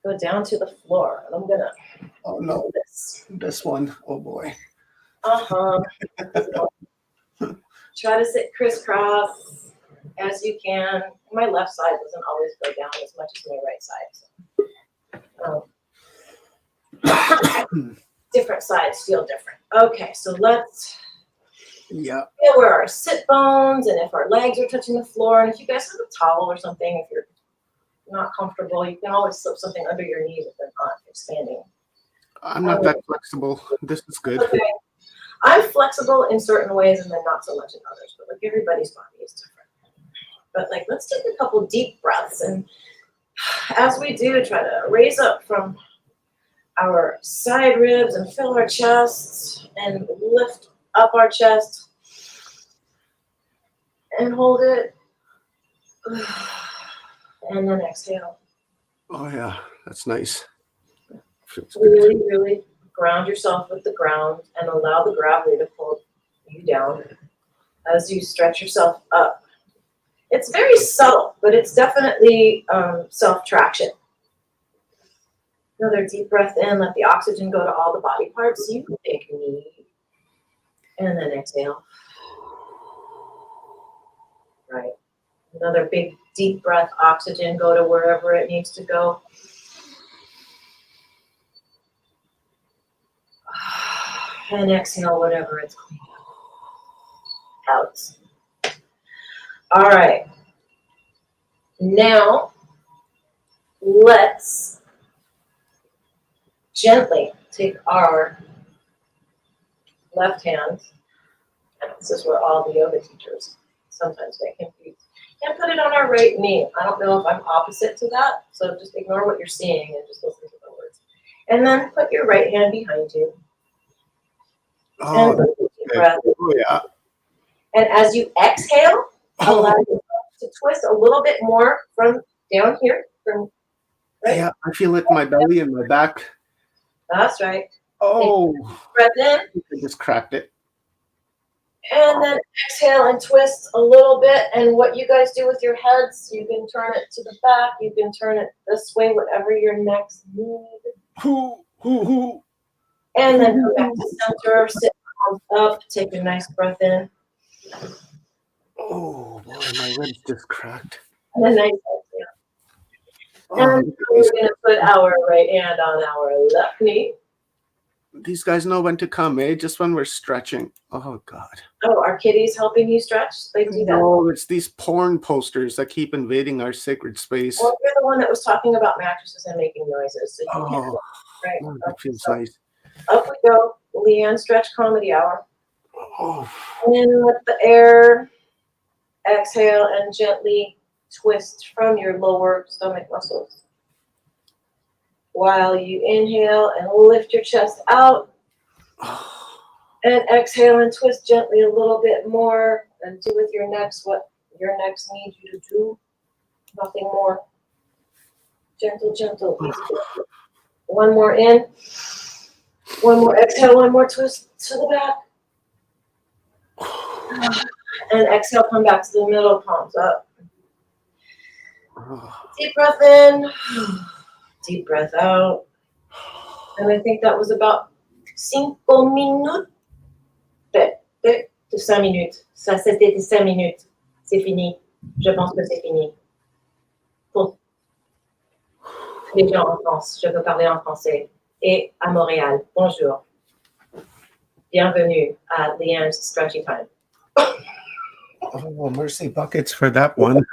go down to the floor. And I'm gonna No, do this. one. Oh boy. Try to sit crisscross as you can. My left side doesn't always go down as much as my right side. So. Different sides feel different. Okay, so let's feel where our sit bones and if our legs are touching the floor. And if you guys have a towel or something, if you're not comfortable, you can always slip something under your knee if they're not expanding. I'm not that flexible. This is good. Okay. I'm flexible in certain ways and then not so much in others, but like everybody's body is different. But like, let's take a couple deep breaths. And as we do, try to raise up from our side ribs and fill our chest and lift up our chest and hold it. And then exhale. Oh yeah, that's nice. Really, really ground yourself with the ground and allow the gravity to pull you down as you stretch yourself up. It's very subtle, but it's definitely self-traction. Another deep breath in, let the oxygen go to all the body parts you think need. And then exhale. Right. Another big deep breath, oxygen go to wherever it needs to go. And exhale whatever it's clean out. All right. Now, let's gently take our left hand. This is where all the yoga teachers sometimes get confused. And put it on our right knee. I don't know if I'm opposite to that, so just ignore what you're seeing and just listen to the words. And then put your right hand behind you. Oh, And deep breath. Oh yeah. And as you exhale, allow yourself to twist a little bit more from down here. From right. Yeah, I feel it in my belly and my back. That's right. Oh, Breath in. I just cracked it. And then exhale and twist a little bit. And what you guys do with your heads, you can turn it to the back. You can turn it this way, whatever your next need. Hoo, hoo, hoo. And then come back to center, sit arms up, take a nice breath in. Oh boy, my ribs just cracked. And a nice exhale. Oh, And we're going to put our right hand on our left knee. these guys know when to come, eh? Just when we're stretching. Oh God. Oh, are kitties helping you stretch? They do that. No, it's these porn posters that keep invading our sacred space. Well, you're the one that was talking about mattresses and making noises. So you can't. Oh, Right. oh, that feels So nice. up we go. Leanne Stretch Comedy Hour. Oh, In with the air. Exhale and gently twist from your lower stomach muscles. While you inhale and lift your chest out. And exhale and twist gently a little bit more. And do with your next what your next needs you to do. Nothing more. Gentle, gentle. Easy. One more in. One more exhale, one more twist to the back. And exhale, come back to the middle, palms up. Deep breath in. Deep breath out. And I think that was about 5 minutes. De 5 minutes. Ça, c'était 5 minutes. C'est fini. Je pense que c'est fini. Pour les gens en France, je peux parler en français. Et à Montréal, bonjour. Bienvenue à Leanne's Stretchy Time. oh, mercy buckets for that one.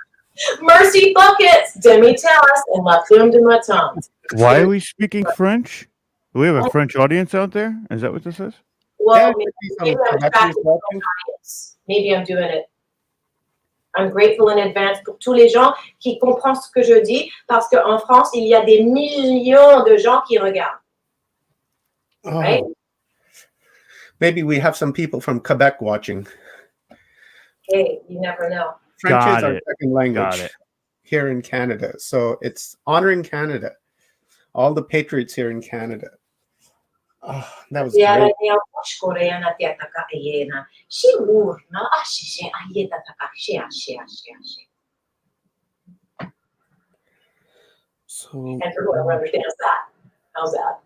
Mercy buckets, demi-tasse, and la plume de ma tongue. Why are we speaking French? Do we have a French audience out there? Is that what this is? Well, Yeah, maybe I'm attracting an audience. Maybe I'm doing it. I'm grateful in advance pour tous les gens qui comprennent ce que je dis, parce qu'en France, il y a des millions de gens qui regardent. Oh, right? Maybe we have some people from Quebec watching. Hey, you never know. French Got is our it. second language Got it. here in Canada. So it's honoring Canada. All the patriots here in Canada. Oh, that was Yeah, great. yeah, coreana te ataka ayena. She urna ashe ayeta taka she. So And whoever understands that. How's that?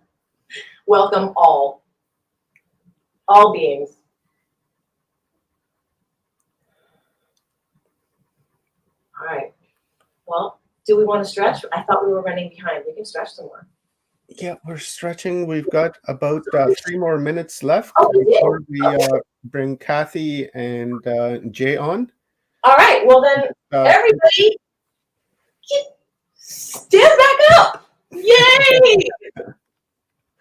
Welcome all beings. All right. Well, do we want to stretch? I thought we were running behind. We can stretch some more. yeah, we're stretching. We've got about 3 more minutes left Oh, we did? before we bring Kathy and Jay on. All right. Well, then, everybody, stand back up. Yay!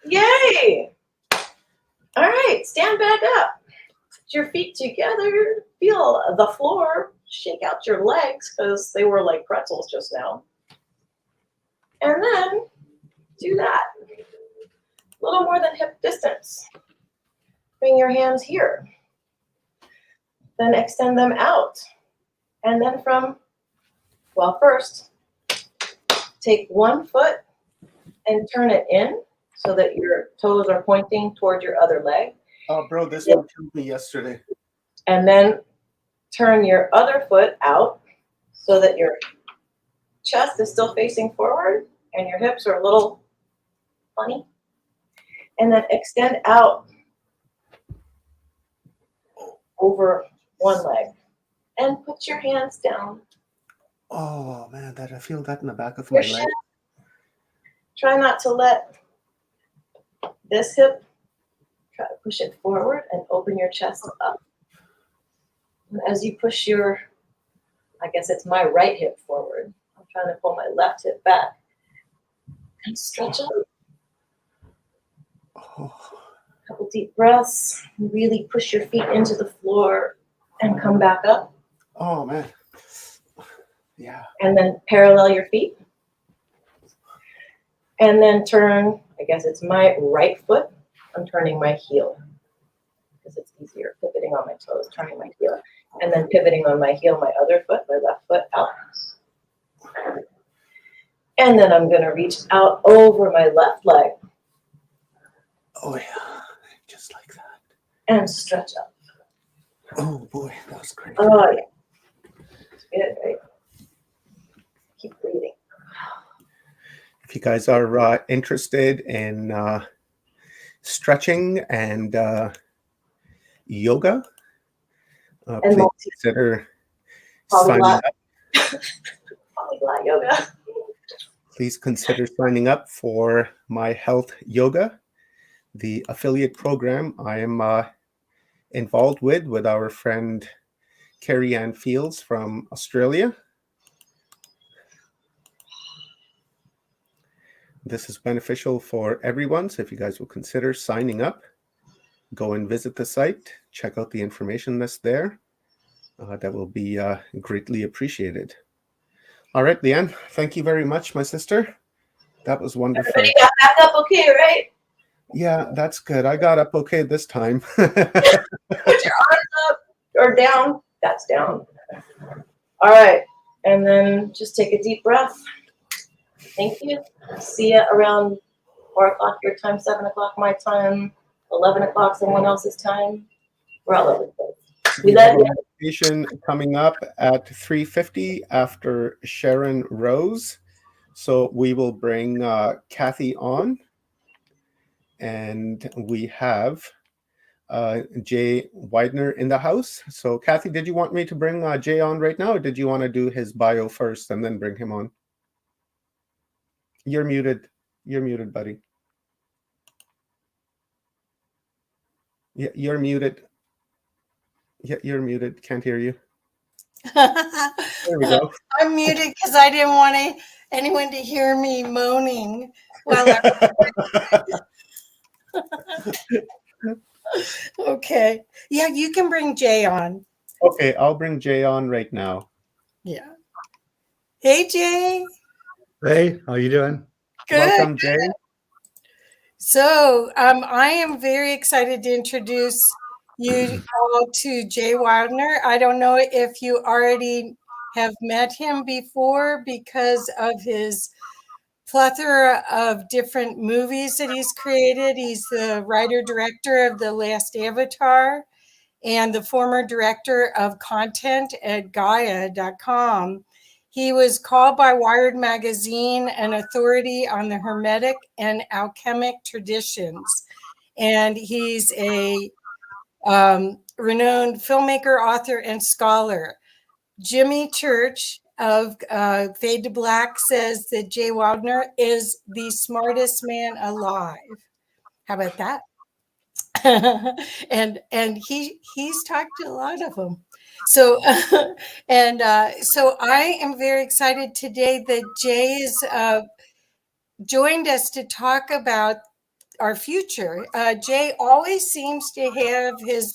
Yay! All right. Stand back up. Put your feet together. Feel the floor. Shake out your legs because they were like pretzels just now. And then do that. A little more than hip distance. Bring your hands here. Then extend them out. And then first, take one foot and turn it in so that your toes are pointing toward your other leg. Oh, bro, this one killed me yesterday. And then turn your other foot out so that your chest is still facing forward and your hips are a little funny. And then extend out over one leg and put your hands down. Oh man, I feel that in the back of Your my leg. chest. Try not to let this hip, try to push it forward and open your chest up. And as you push I guess it's my right hip forward. I'm trying to pull my left hip back and stretch up. Oh. Couple deep breaths. Really push your feet into the floor and come back up. Oh man. Yeah. And then parallel your feet. And then turn, I guess it's my right foot. I'm turning my heel because it's easier pivoting on my toes, turning my heel. And then pivoting on my heel, my other foot, my left foot out. And then I'm going to reach out over my left leg. Oh yeah. Just like that. And stretch up. Oh boy, that was great. Oh yeah. Good, right? Keep breathing. If you guys are interested in stretching and yoga, And please multi consider signing polyglot up. polyglot yoga. Please consider signing up for my health yoga, the affiliate program I am involved with our friend Carrie Ann Fields from Australia. This is beneficial for everyone, so if you guys will consider signing up, go and visit the site, check out the information that's there. That will be greatly appreciated. All right, Leanne, thank you very much, my sister. That was wonderful. Everybody got back up okay, right? Yeah, that's good. I got up okay this time. Put your arms up or down. That's down. All right. And then just take a deep breath. Thank you. See you around 4 o'clock your time, 7 o'clock my time, 11 o'clock someone else's time. We're all over the place. We have a meditation coming up at 3:50 after Sharon Rose. So we will bring Kathy on. And we have Jay Widener in the house. So Kathy, did you want me to bring Jay on right now, or did you want to do his bio first and then bring him on? You're muted. You're muted, buddy. Yeah, you're muted. Yeah, you're muted. Can't hear you. There we go. I'm muted because I didn't want anyone to hear me moaning while Okay. Yeah, you can bring Jay on. Okay, I'll bring Jay on right now. Yeah. Hey, Jay. Hey, how you doing? Good. Welcome, Jay. So I am very excited to introduce you all to Jay Wildner. I don't know if you already have met him before because of his plethora of different movies that he's created. He's the writer-director of The Last Avatar and the former director of content at Gaia.com. He was called by Wired Magazine an authority on the Hermetic and alchemic traditions. And he's a renowned filmmaker, author, and scholar. Jimmy Church of Fade to Black says that Jay Wildner is the smartest man alive. How about that? and he's talked to a lot of them. So so I am very excited today that Jay's joined us to talk about our future. Jay always seems to have his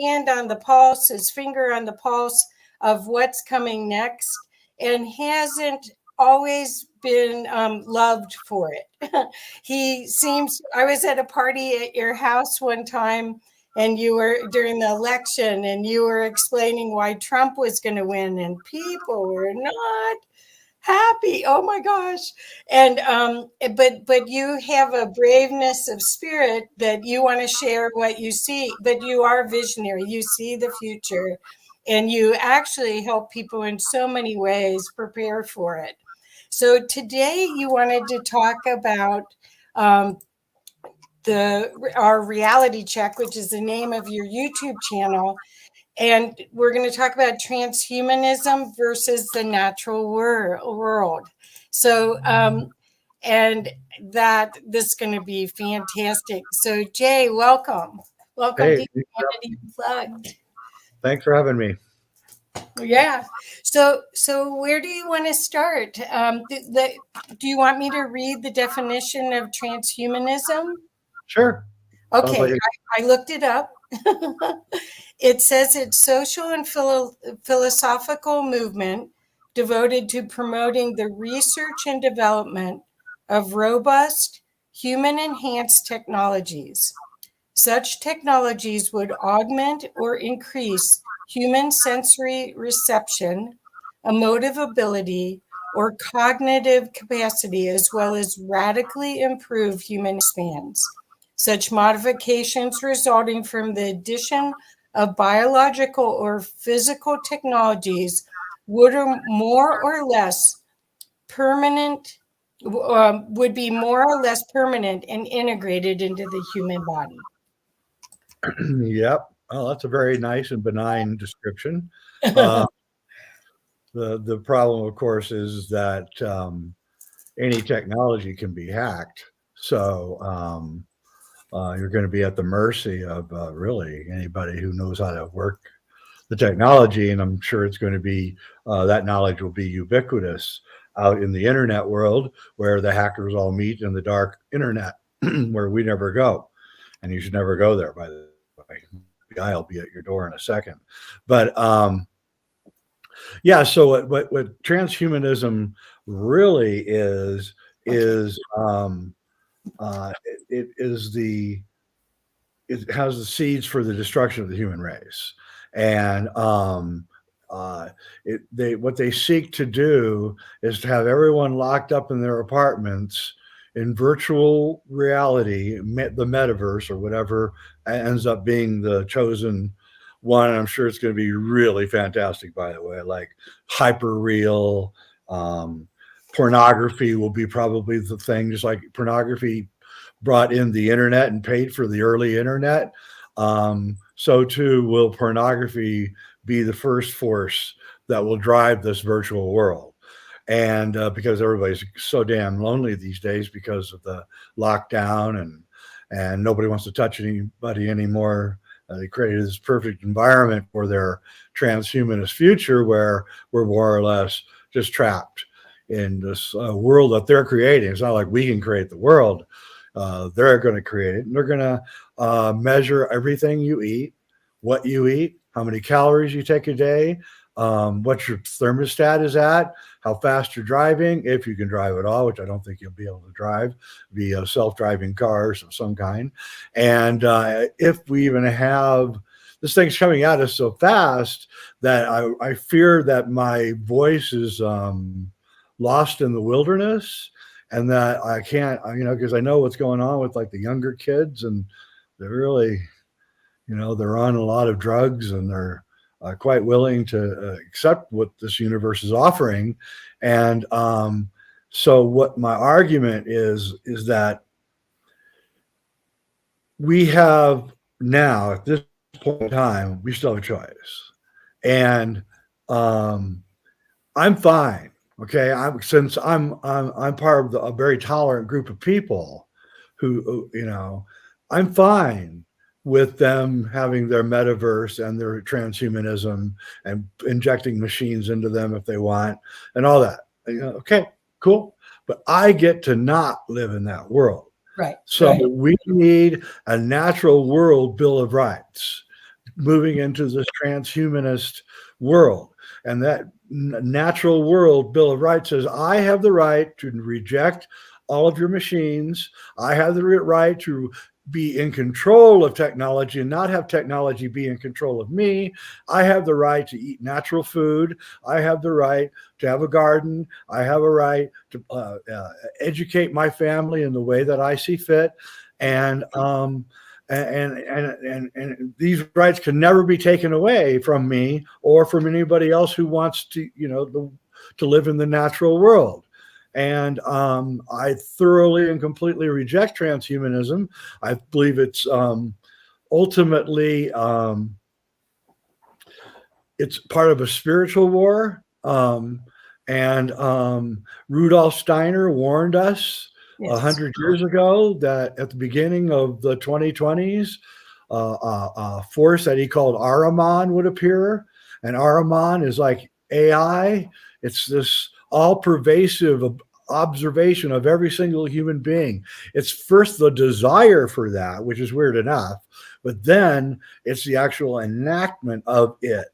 hand on the pulse, his finger on the pulse of what's coming next, and hasn't always been loved for it. He seems, I was at a party at your house one time, and you were during the election, and you were explaining why Trump was going to win, and people were not happy. Oh my gosh. And but you have a braveness of spirit that you want to share what you see, but you are visionary. You see the future, and you actually help people in so many ways prepare for it. So today you wanted to talk about our reality check, which is the name of your YouTube channel. And we're going to talk about transhumanism versus the natural world. So, and that this is going to be fantastic. So, Jay, welcome. Welcome Hey, to Humanity Unplugged. thanks for having me. Yeah. So where do you want to start? Do you want me to read the definition of transhumanism? Sure. Okay, Like I looked it up. It says it's social and philosophical movement devoted to promoting the research and development of robust human-enhanced technologies. Such technologies would augment or increase human sensory reception, emotive ability, or cognitive capacity, as well as radically improve human spans. Such modifications resulting from the addition of biological or physical technologies would more or less permanent would be more or less permanent and integrated into the human body. Yep. Oh, that's a very nice and benign description. The problem, of course, is that any technology can be hacked. So you're going to be at the mercy of really anybody who knows how to work the technology. And I'm sure it's going to be that knowledge will be ubiquitous out in the internet world where the hackers all meet in the dark internet where we never go. And you should never go there, by the way. The guy will be at your door in a second. But yeah, so what transhumanism really is it is it has the seeds for the destruction of the human race, and what they seek to do is to have everyone locked up in their apartments in virtual reality, the metaverse or whatever ends up being the chosen one. I'm sure it's going to be really fantastic, by the way, like hyper real. Pornography will be probably the thing, just like pornography brought in the internet and paid for the early internet. So too will pornography be the first force that will drive this virtual world. And because everybody's so damn lonely these days because of the lockdown and nobody wants to touch anybody anymore. They created this perfect environment for their transhumanist future where we're more or less just trapped in this world that they're creating. It's not like we can create the world. They're going to create it. And they're going to measure everything you eat, what you eat, how many calories you take a day, what your thermostat is at, how fast you're driving, if you can drive at all, which I don't think you'll be able to drive via self-driving cars of some kind. And if we even have this thing's coming at us so fast that I fear that my voice is lost in the wilderness, and that I can't, because I know what's going on with like the younger kids, and they're really, they're on a lot of drugs, and they're quite willing to accept what this universe is offering. And so what my argument is that we have now, at this point in time, we still have a choice. And I'm fine. Okay. Since I'm part of a very tolerant group of people who, I'm fine with them having their metaverse and their transhumanism and injecting machines into them if they want and all that. Okay, cool. But I get to not live in that world. Right. So right. We need a natural world Bill of Rights moving into this transhumanist world. And that natural world Bill of Rights says, I have the right to reject all of your machines. I have the right to be in control of technology and not have technology be in control of me. I have the right to eat natural food. I have the right to have a garden. I have a right to educate my family in the way that I see fit. And these rights can never be taken away from me or from anybody else who wants to, to live in the natural world. And I thoroughly and completely reject transhumanism. I believe it's ultimately it's part of a spiritual war. And Rudolf Steiner warned us 100 years ago that at the beginning of the 2020s, a force that he called Ahriman would appear. And Ahriman is like AI. It's this all-pervasive observation of every single human being. It's first the desire for that, which is weird enough, but then it's the actual enactment of it.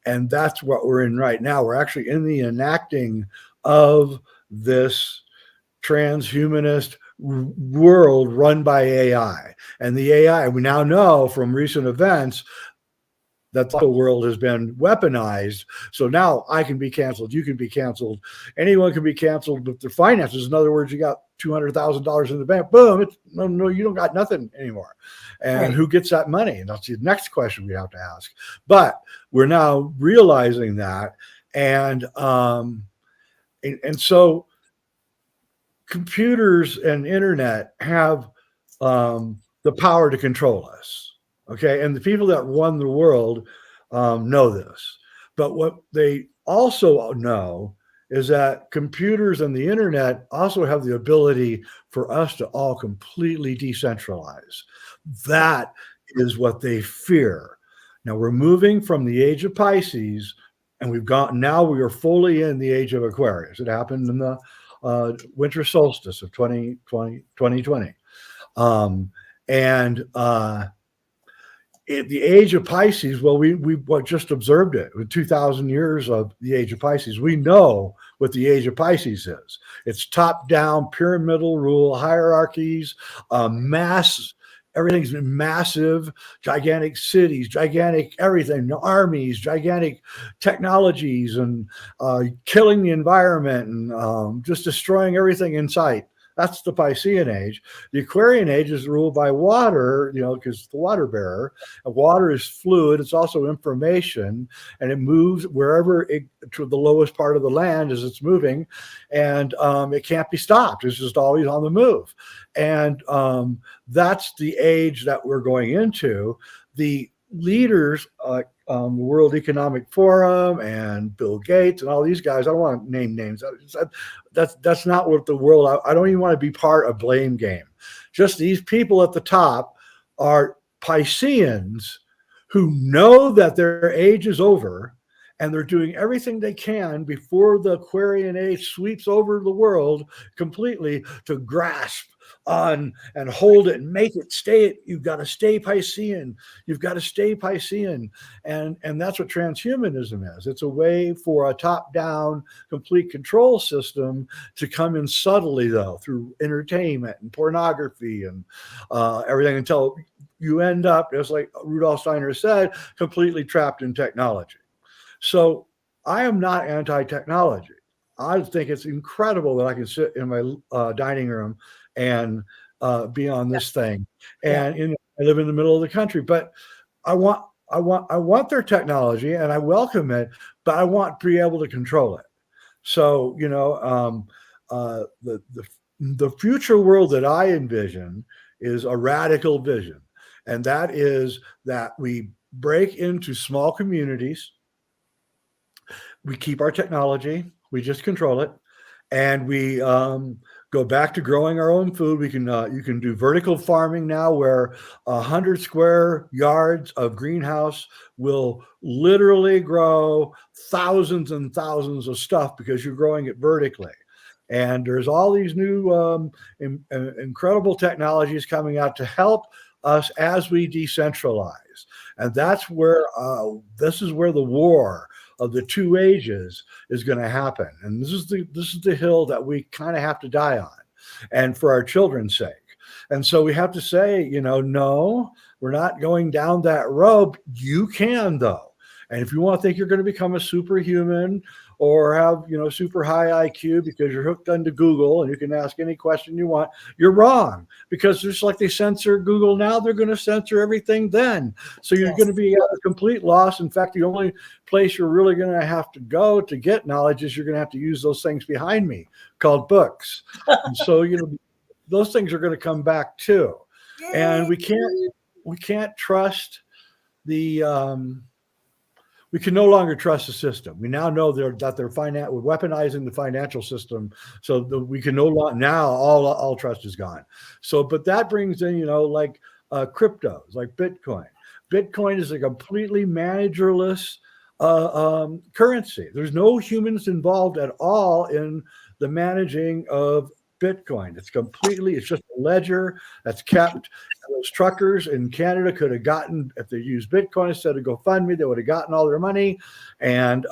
And that's what we're in right now. We're actually in the enacting of this transhumanist world run by AI. And the AI, we now know from recent events that the world has been weaponized. So now I can be canceled. You can be canceled. Anyone can be canceled with their finances. In other words, you got $200,000 in the bank. Boom. No, you don't got nothing anymore. And who gets that money? And that's the next question we have to ask. But we're now realizing that. And so computers and internet have the power to control us. Okay. And the people that run the world know this. But what they also know is that computers and the internet also have the ability for us to all completely decentralize. That is what they fear. Now we're moving from the age of Pisces, and now we are fully in the age of Aquarius. It happened in the winter solstice of 2020. The age of Pisces, well, we just observed it with 2,000 years of the age of Pisces. We know what the age of Pisces is. It's top-down, pyramidal rule, hierarchies, mass. Everything's been massive, gigantic cities, gigantic everything, armies, gigantic technologies, and killing the environment and just destroying everything in sight. That's the Piscean age. The Aquarian age is ruled by water, because the water bearer. And water is fluid. It's also information, and it moves wherever to the lowest part of the land as it's moving, and it can't be stopped. It's just always on the move. And that's the age that we're going into. The leaders, the World Economic Forum and Bill Gates and all these guys, I don't want to name names. That's not what the world, I don't even want to be part of blame game. Just these people at the top are Pisceans who know that their age is over, and they're doing everything they can before the Aquarian age sweeps over the world completely to grasp on and hold it and make it stay. You've got to stay Piscean. You've got to stay Piscean. And that's what transhumanism is. It's a way for a top-down complete control system to come in subtly, though, through entertainment and pornography and everything, until you end up, just like Rudolf Steiner said, completely trapped in technology. So I am not anti-technology. I think it's incredible that I can sit in my dining room and be on this thing. And I live in the middle of the country, but I want their technology, and I welcome it, but I want to be able to control it. So the future world that I envision is a radical vision, and that is that we break into small communities. We keep our technology, we just control it, and we go back to growing our own food. We can you can do vertical farming now, where 100 square yards of greenhouse will literally grow thousands and thousands of stuff because you're growing it vertically. And there's all these new incredible technologies coming out to help us as we decentralize. And that's where this is where the war of the two ages is going to happen. And this is the hill that we kind of have to die on, and for our children's sake. And so we have to say, no, we're not going down that road. You can, though. And if you want to think you're going to become a superhuman or have, super high IQ because you're hooked onto Google and you can ask any question you want, you're wrong. Because just like they censor Google now, they're going to censor everything then. So you're going to be at a complete loss. In fact, the only place you're really going to have to go to get knowledge is you're going to have to use those things behind me called books. And so, those things are going to come back too. And we can't trust we can no longer trust the system. We now know that they're weaponizing the financial system, so that we can no longer, now all trust is gone. So, but that brings in, like cryptos, like Bitcoin. Bitcoin is a completely managerless currency. There's no humans involved at all in the managing of Bitcoin. It's just a ledger that's kept. Those truckers in Canada could have gotten, if they used Bitcoin instead of GoFundMe, they would have gotten all their money. And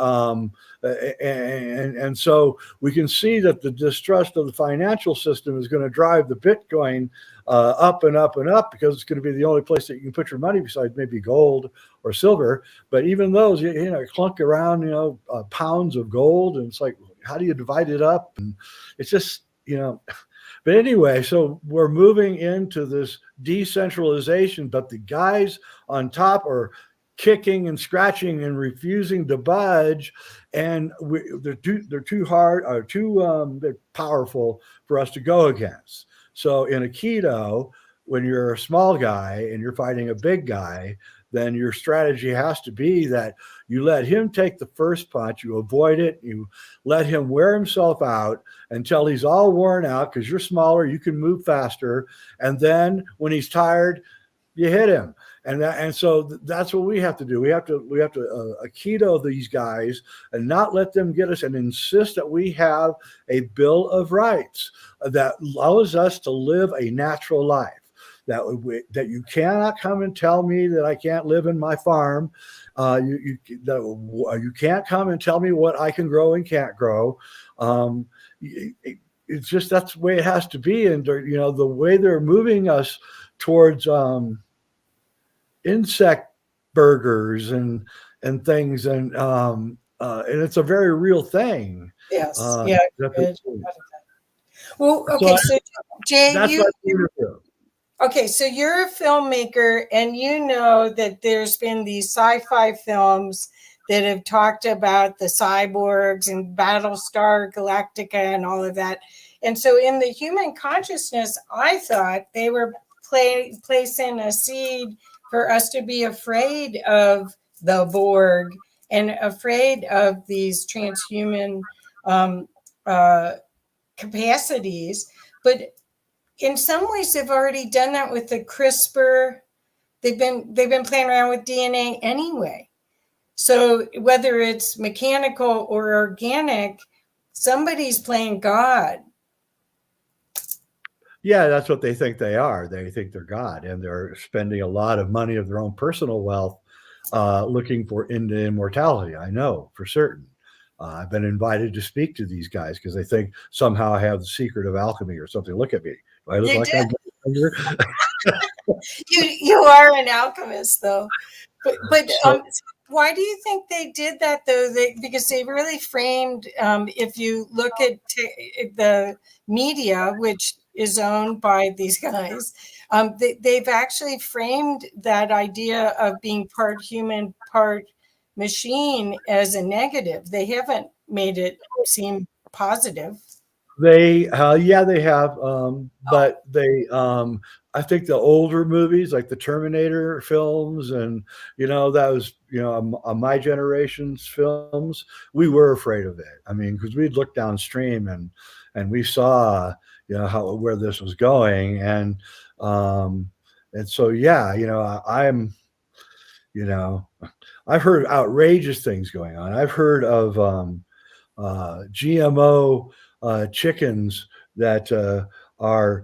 so we can see that the distrust of the financial system is going to drive the Bitcoin up and up and up, because it's going to be the only place that you can put your money besides maybe gold or silver. But even those, clunk around, pounds of gold, and it's like, how do you divide it up? And it's just, But anyway, so we're moving into this decentralization, but the guys on top are kicking and scratching and refusing to budge, and they're too hard or they're powerful for us to go against. So in Aikido, when you're a small guy and you're fighting a big guy, then your strategy has to be that you let him take the first punch, you avoid it, you let him wear himself out until he's all worn out, because you're smaller, you can move faster, and then when he's tired, you hit him. And so that's what we have to do. We have to Aikido these guys and not let them get us, and insist that we have a Bill of Rights that allows us to live a natural life. That you cannot come and tell me that I can't live in my farm. You can't come and tell me what I can grow and can't grow. It's just, that's the way it has to be. And the way they're moving us towards insect burgers and things, and it's a very real thing. Yes. Yeah. Good. Well, okay. So Jay, okay, so you're a filmmaker, and you know that there's been these sci-fi films that have talked about the cyborgs and Battlestar Galactica and all of that. And so in the human consciousness, I thought they were placing a seed for us to be afraid of the Borg and afraid of these transhuman capacities. But in some ways, they've already done that with the CRISPR. They've been playing around with DNA anyway. So whether it's mechanical or organic, somebody's playing God. Yeah, that's what they think they are. They think they're God, and they're spending a lot of money of their own personal wealth looking for immortality. I know for certain. I've been invited to speak to these guys because they think somehow I have the secret of alchemy or something. Look at me. Do I look like I'm you are an alchemist, though. But why do you think they did that, though? Because they really framed, if you look at the media, which is owned by these guys, they've actually framed that idea of being part human, part machine as a negative. They haven't made it seem positive. They have, but they I think the older movies like the Terminator films, and that was my generation's films, we were afraid of it. I mean, because we'd look downstream and we saw where this was going, and so I'm I've heard outrageous things going on. I've heard of GMO chickens that are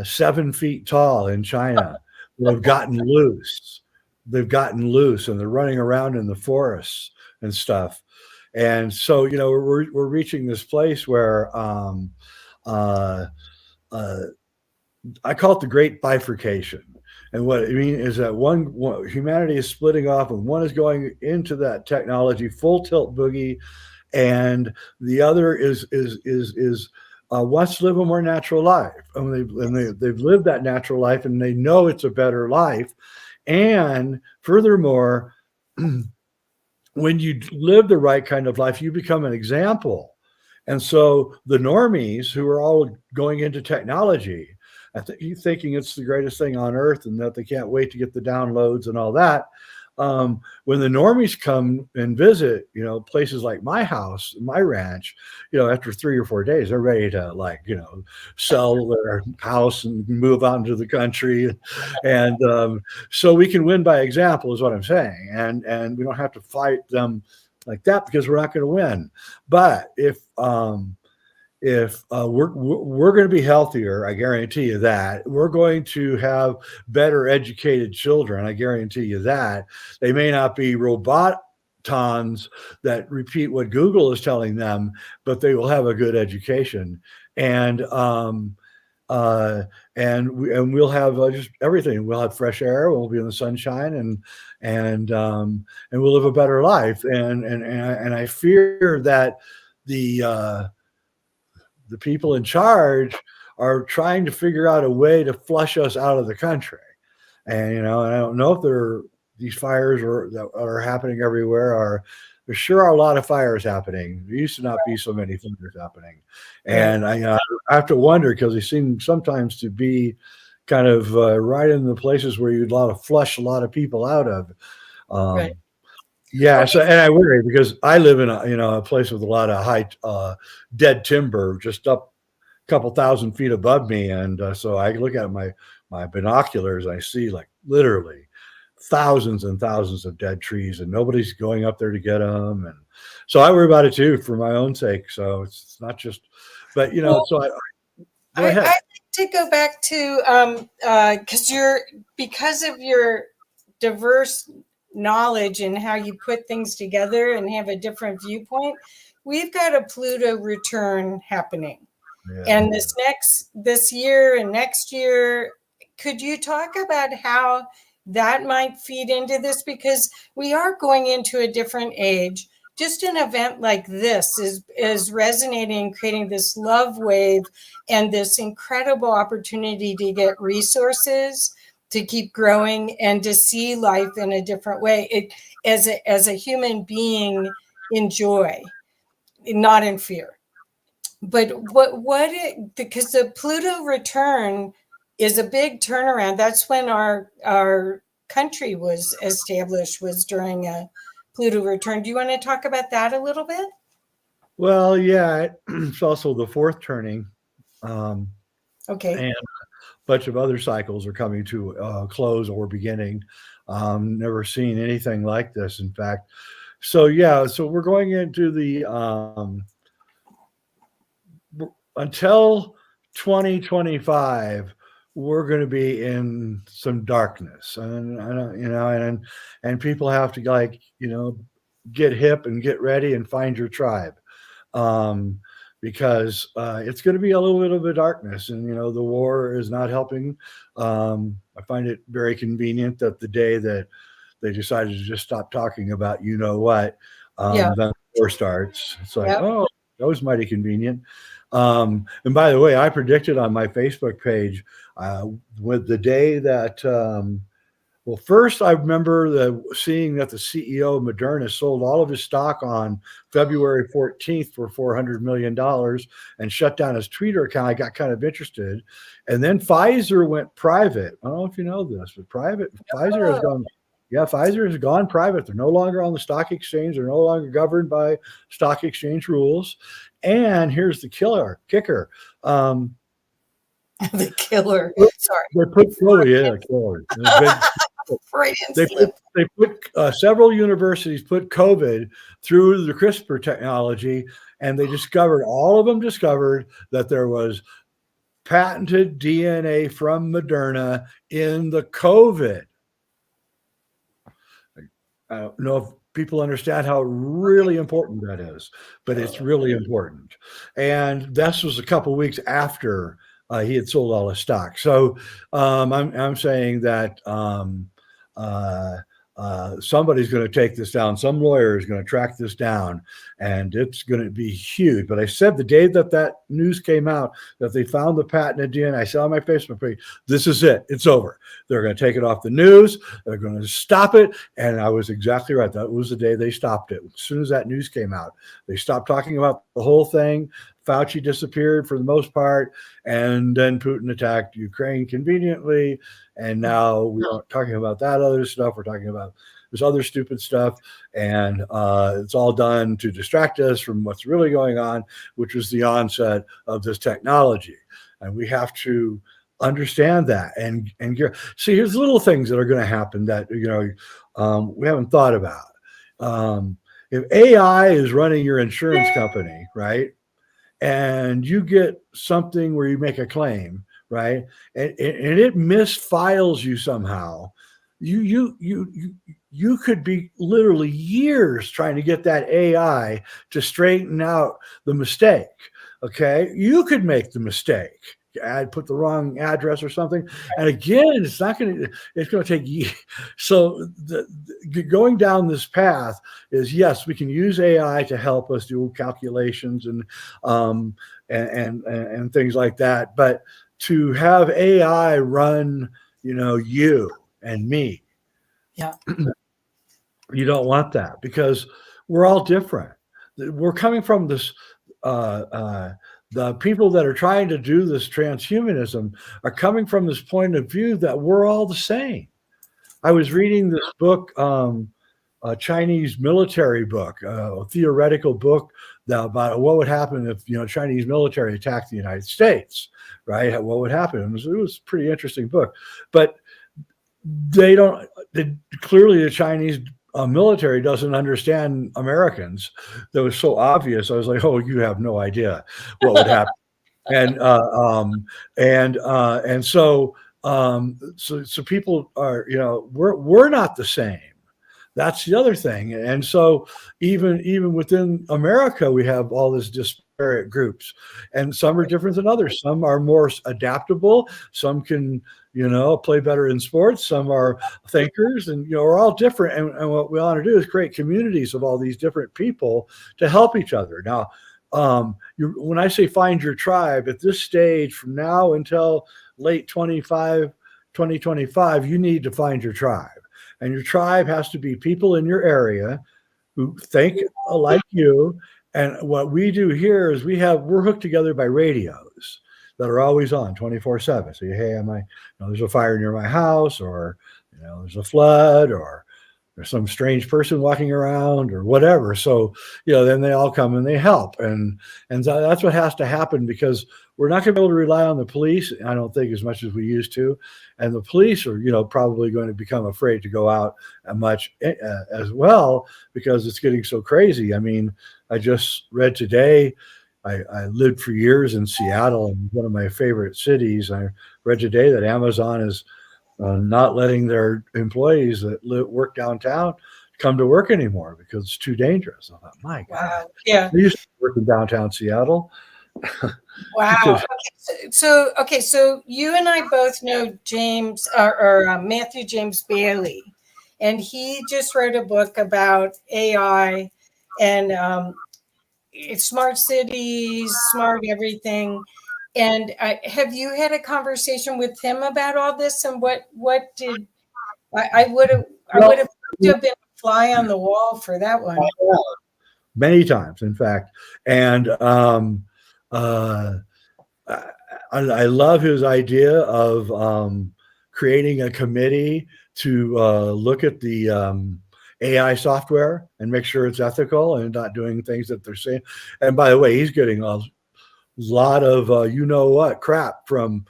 7 feet tall in China who have gotten loose. They've gotten loose and they're running around in the forests and stuff. And so, we're reaching this place where I call it the great bifurcation. And what I mean is that one humanity is splitting off, and one is going into that technology full tilt boogie, and the other is wants to live a more natural life. And they've lived that natural life, and they know it's a better life. And furthermore, when you live the right kind of life, you become an example. And so the normies who are all going into technology, thinking it's the greatest thing on earth and that they can't wait to get the downloads and all that. When the normies come and visit, places like my house, my ranch, after 3 or 4 days, they're ready to sell their house and move out into the country. And so we can win by example is what I'm saying. And we don't have to fight them like that because we're not going to win. But if we're going to be healthier, I guarantee you that. We're going to have better educated children, I guarantee you that. They may not be robotons that repeat what Google is telling them, but they will have a good education. And we'll have just everything. We'll have fresh air. We'll be in the sunshine, and we'll live a better life. And I fear that the people in charge are trying to figure out a way to flush us out of the country. And, I don't know if they're, these fires that are happening everywhere there sure are a lot of fires happening. There used to not be so many fires happening. And I have to wonder, because they seem sometimes to be kind of right in the places where you'd flush a lot of people out of. Right. Yeah. So, and I worry because I live in a place with a lot of high dead timber just up a couple thousand feet above me. And so I look at my binoculars, I see like literally thousands and thousands of dead trees, and nobody's going up there to get them. And so I worry about it too, for my own sake. So it's not just, but so go ahead. I'd like to go back to because of your diverse knowledge and how you put things together and have a different viewpoint. We've got a Pluto return happening, and this year and next year. Could you talk about how that might feed into this? Because we are going into a different age. Just an event like this is resonating, creating this love wave and this incredible opportunity to get resources, to keep growing, and to see life in a different way. As a human being, in joy, not in fear. But because the Pluto return is a big turnaround. That's when our country was established, was during a Pluto return. Do you want to talk about that a little bit? Well, yeah, it's also the fourth turning. Okay. And a bunch of other cycles are coming to close or beginning. Never seen anything like this, in fact. So yeah, so we're going into the until 2025, we're going to be in some darkness, and people have to get hip and get ready and find your tribe, because it's going to be a little bit of a darkness, and the war is not helping. I find it very convenient that the day that they decided to just stop talking about then the war starts. It's like, oh, that was mighty convenient. And by the way, I predicted on my Facebook page with the day that, first I remember seeing that the CEO of Moderna sold all of his stock on February 14th for $400 million and shut down his Twitter account. I got kind of interested. And then Pfizer went private. I don't know if you know this, but Pfizer has gone. Yeah, Pfizer has gone private. They're no longer on the stock exchange. They're no longer governed by stock exchange rules. And here's the kicker. The killer. Sorry. They put killer. They put several universities put COVID through the CRISPR technology, and they all of them discovered that there was patented DNA from Moderna in the COVID. I don't know if people understand how really important that is, but it's really important. And this was a couple of weeks after he had sold all his stock. So I'm saying that somebody's going to take this down. Some lawyer is going to track this down, and it's going to be huge. But I said the day that news came out that they found the patented DNA, I said on my Facebook page, this is it. It's over. They're going to take it off the news. They're going to stop it. And I was exactly right. That was the day they stopped it. As soon as that news came out, they stopped talking about the whole thing. Fauci disappeared for the most part, and then Putin attacked Ukraine conveniently, and now we aren't talking about that other stuff. We're talking about this other stupid stuff, and it's all done to distract us from what's really going on, which was the onset of this technology. And we have to understand that and see, here's little things that are going to happen that we haven't thought about. If AI is running your insurance company, right? And you get something where you make a claim, right? And it misfiles you somehow. You could be literally years trying to get that AI to straighten out the mistake. Okay, you could make the mistake. I'd put the wrong address or something, and again, it's going to take years. So going down this path is, yes, we can use AI to help us do calculations and things like that, but to have AI run, you and me, Yeah. You don't want that because we're all different. We're coming from this. The people that are trying to do this transhumanism are coming from this point of view that we're all the same. I was reading this book, a Chinese military book, a theoretical book about what would happen if Chinese military attacked the United States, right? What would happen? It was a pretty interesting book, but clearly the Chinese military doesn't understand Americans. That was so obvious. I was like, oh, you have no idea what would happen. So people are, we're not the same. That's the other thing. And so even within America, we have all these disparate groups, and some are different than others. Some are more adaptable. Some can, play better in sports. Some are thinkers, and, we're all different. And what we want to do is create communities of all these different people to help each other. Now, when I say find your tribe, at this stage from now until late 2025, you need to find your tribe. And your tribe has to be people in your area who think like you. And what we do here is we're hooked together by radios that are always on 24/7. So, hey, there's a fire near my house, or there's a flood, or there's some strange person walking around, or whatever. So, then they all come and they help. And so that's what has to happen, because we're not going to be able to rely on the police, I don't think, as much as we used to. And the police are, probably going to become afraid to go out much as well, because it's getting so crazy. I mean, I just read today, I lived for years in Seattle, one of my favorite cities. I read today that Amazon is not letting their employees that work downtown come to work anymore because it's too dangerous. I thought, my God. Wow. Yeah. I used to work in downtown Seattle. Wow. Okay. So you and I both know James or Matthew James Bailey, and he just wrote a book about AI and smart cities, smart everything. And have you had a conversation with him about all this? And what did I would have been a fly on the wall for that one. Many times, in fact. And I love his idea of creating a committee to look at the AI software and make sure it's ethical and not doing things that they're saying. And by the way, he's getting a lot of crap from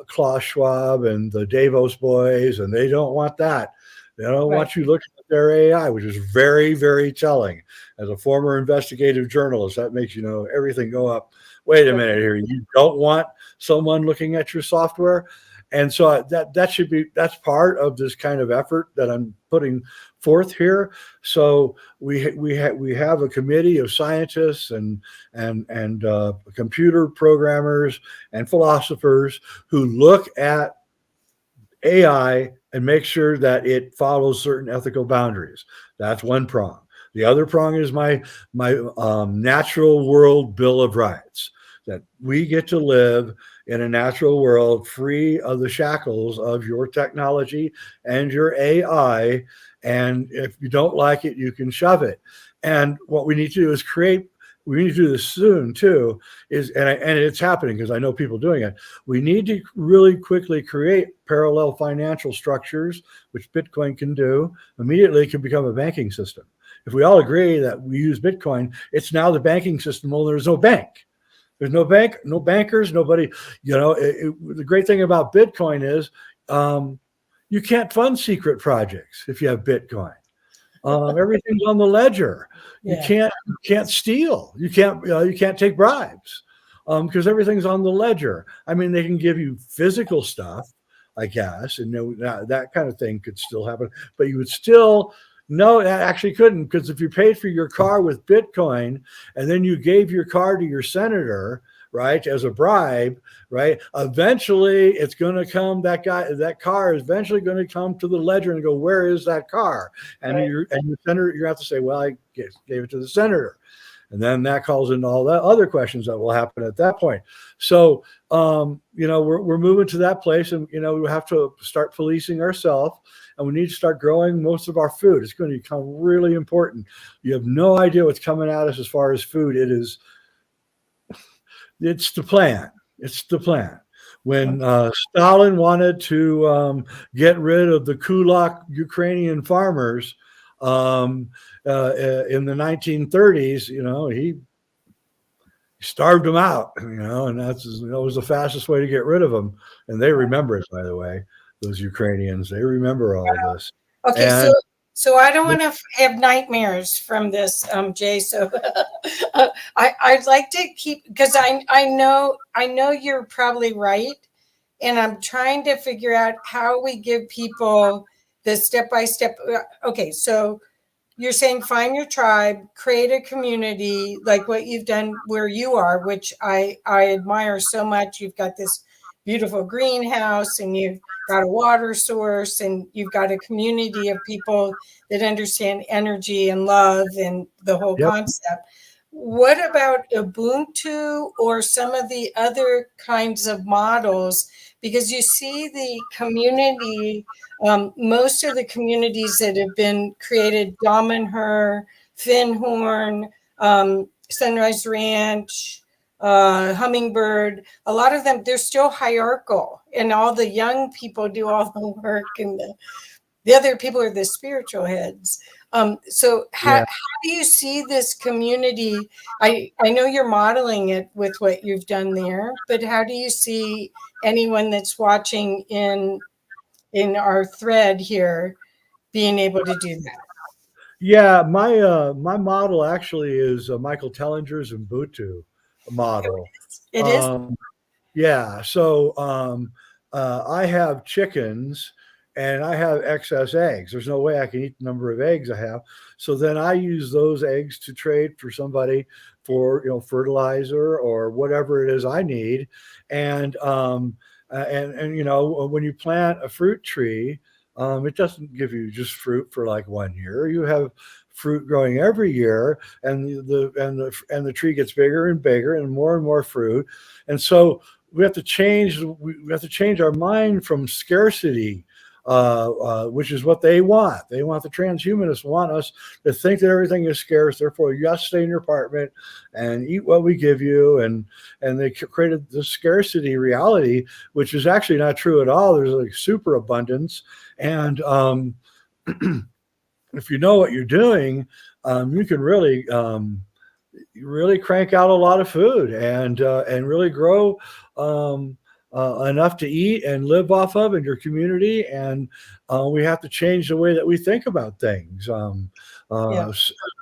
Klaus Schwab and the Davos boys, and they don't want that. They don't want you looking at their AI, which is very, very telling. As a former investigative journalist, that makes everything go up. Wait a minute here. You don't want someone looking at your software? And so that's part of this kind of effort that I'm putting forth here. So we have a committee of scientists and computer programmers and philosophers who look at AI and make sure that it follows certain ethical boundaries. That's one prong. The other prong is my natural world Bill of Rights, that we get to live in a natural world free of the shackles of your technology and your AI. And if you don't like it, you can shove it. And what we need to do is we need to do this soon too, and it's happening because I know people doing it. We need to really quickly create parallel financial structures, which Bitcoin can do. Immediately it can become a banking system. If we all agree that we use Bitcoin, it's now the banking system. Well, there's no bank. There's no bank, no bankers, nobody. The great thing about Bitcoin is you can't fund secret projects if you have Bitcoin. Everything's on the ledger. You can't steal. You can't take bribes because everything's on the ledger. I mean, they can give you physical stuff, I guess, and that kind of thing could still happen. But you would still. No, that actually couldn't, because if you paid for your car with Bitcoin and then you gave your car to your senator, right, as a bribe, right, eventually it's going to come, that car is eventually going to come to the ledger and go, where is that car? And the senator, you have to say, well, I gave it to the senator. And then that calls into all that other questions that will happen at that point. So, we're moving to that place, and, we have to start policing ourselves and we need to start growing most of our food. It's going to become really important. You have no idea what's coming at us as far as food. It's the plan. It's the plan. When Stalin wanted to get rid of the kulak Ukrainian farmers in the 1930s, he starved them out, and that was the fastest way to get rid of them. And they remember it, by the way, those Ukrainians. They remember all of this. Okay, And so I don't want to have nightmares from this, Jay. So I'd like to keep, because I know you're probably right, and I'm trying to figure out how we give people the step-by-step. Okay, so you're saying find your tribe, create a community like what you've done where you are, which I admire so much. You've got this beautiful greenhouse, and you've got a water source, and you've got a community of people that understand energy and love and the whole concept. What about Ubuntu or some of the other kinds of models? Because you see the community, most of the communities that have been created, Damanhur, Finhorn, Sunrise Ranch, Hummingbird, a lot of them, they're still hierarchical, and all the young people do all the work, and the other people are the spiritual heads. So how do you see this community? I know you're modeling it with what you've done there, but how do you see anyone that's watching in our thread here being able to do that? Yeah, my model actually is Michael Tellinger's Ubuntu model. It is? Yeah, so I have chickens and I have excess eggs. There's no way I can eat the number of eggs I have. So then I use those eggs to trade for somebody for fertilizer or whatever it is I need. And when you plant a fruit tree, it doesn't give you just fruit for like 1 year. You have fruit growing every year, and the tree gets bigger and bigger and more fruit. And so we have to change our mind from scarcity, which is what they want. They want, the transhumanists want us to think that everything is scarce. Therefore, you have to stay in your apartment and eat what we give you. And they created the scarcity reality, which is actually not true at all. There's like super abundance. And if you know what you're doing, you can really crank out a lot of food and really grow enough to eat and live off of in your community. And we have to change the way that we think about things.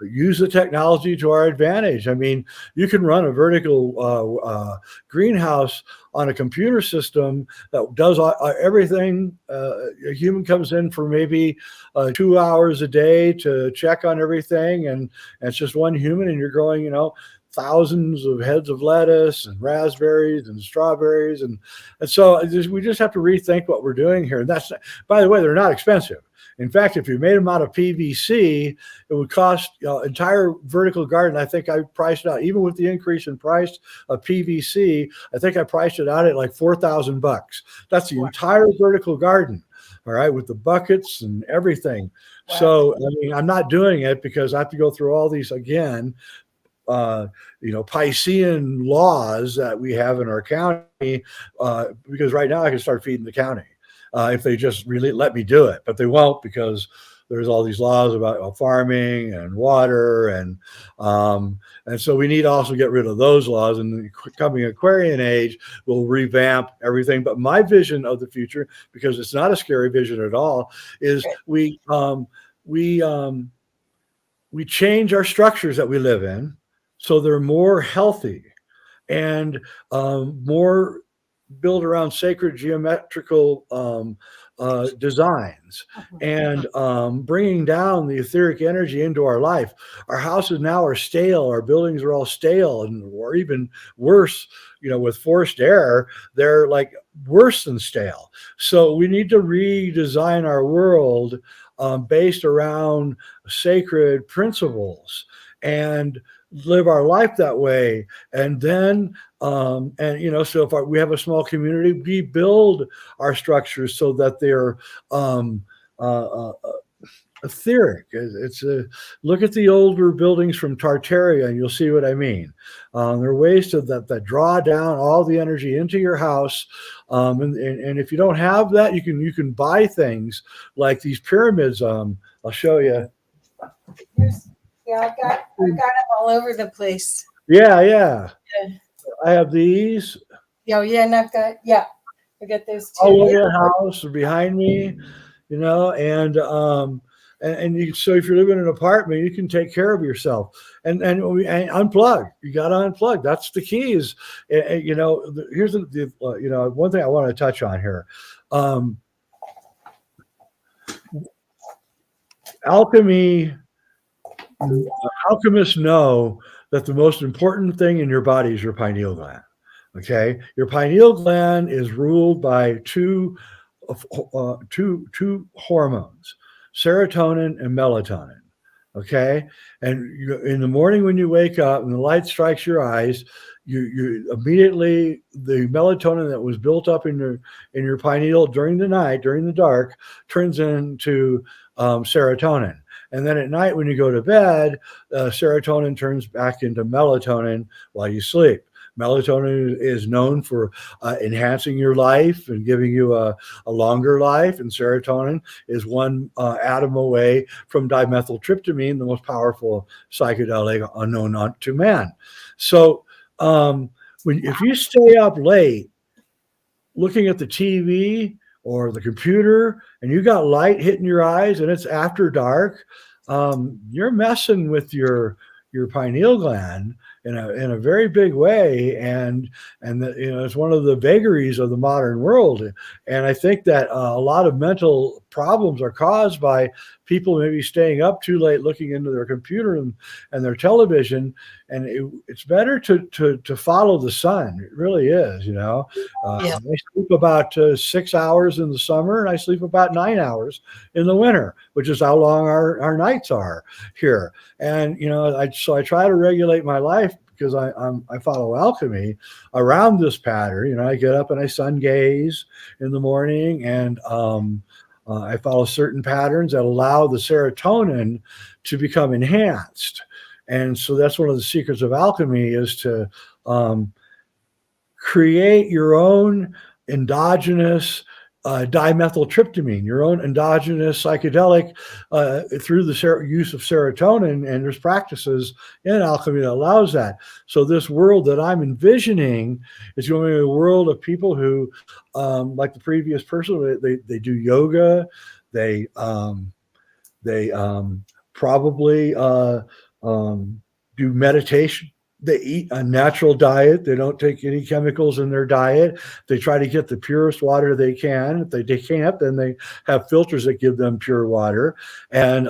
Use the technology to our advantage. I mean, you can run a vertical greenhouse on a computer system that does everything. A human comes in for maybe 2 hours a day to check on everything, and it's just one human, and you're growing, thousands of heads of lettuce and raspberries and strawberries, and so we just have to rethink what we're doing here. And that's, by the way, they're not expensive. In fact, if you made them out of PVC, it would cost entire vertical garden. I think I priced it out, even with the increase in price of PVC. I think I priced it out at like $4,000. That's the entire vertical garden. All right, with the buckets and everything. Wow. So I mean, I'm not doing it because I have to go through all these again. Piscean laws that we have in our county, because right now I can start feeding the county if they just really let me do it, but they won't, because there's all these laws about farming and water, and so we need to also get rid of those laws. And the coming Aquarian age will revamp everything. But my vision of the future, because it's not a scary vision at all, is we change our structures that we live in so they're more healthy and more built around sacred geometrical designs, and bringing down the etheric energy into our life. Our houses now are stale. Our buildings are all stale, or even worse, with forced air, they're like worse than stale. So we need to redesign our world based around sacred principles and live our life that way. And then so if we have a small community, we build our structures so that they're etheric. It's a look at the older buildings from Tartaria, and you'll see what I mean. There are ways that draw down all the energy into your house, and if you don't have that, you can buy things like these pyramids. I'll show you. Yeah, I've got them all over the place. Yeah. I have these. Oh, yeah, and I got those too. All over the house or behind me, and so if you're living in an apartment, you can take care of yourself and unplug. You got to unplug. That's the key. Is here's the one thing I want to touch on here. Alchemy. Alchemists know that the most important thing in your body is your pineal gland. Okay, your pineal gland is ruled by two hormones, serotonin and melatonin. Okay, and in the morning when you wake up and the light strikes your eyes, you immediately, the melatonin that was built up in your pineal during the night, during the dark, turns into serotonin. And then at night when you go to bed, serotonin turns back into melatonin while you sleep. Melatonin is known for enhancing your life and giving you a longer life. And serotonin is one atom away from dimethyltryptamine, the most powerful psychedelic unknown to man. So if you stay up late looking at the TV or the computer and you got light hitting your eyes and it's after dark, you're messing with your pineal gland in a very big way, and it's one of the vagaries of the modern world. And I think that a lot of mental problems are caused by people maybe staying up too late looking into their computer and their television. And it's better to follow the sun. It really is. I sleep about 6 hours in the summer, and I sleep about 9 hours in the winter, which is how long our nights are here. And I try to regulate my life because I follow alchemy around this pattern. I get up and I sun gaze in the morning, and I follow certain patterns that allow the serotonin to become enhanced. And so that's one of the secrets of alchemy, is to create your own endogenous dimethyltryptamine, your own endogenous psychedelic through the use of serotonin. And there's practices in alchemy that allows that. So this world that I'm envisioning is going to be a world of people who, like the previous person, they do yoga, they probably do meditation. They eat a natural diet. They don't take any chemicals in their diet. They try to get the purest water they can. If they can't, then they have filters that give them pure water. And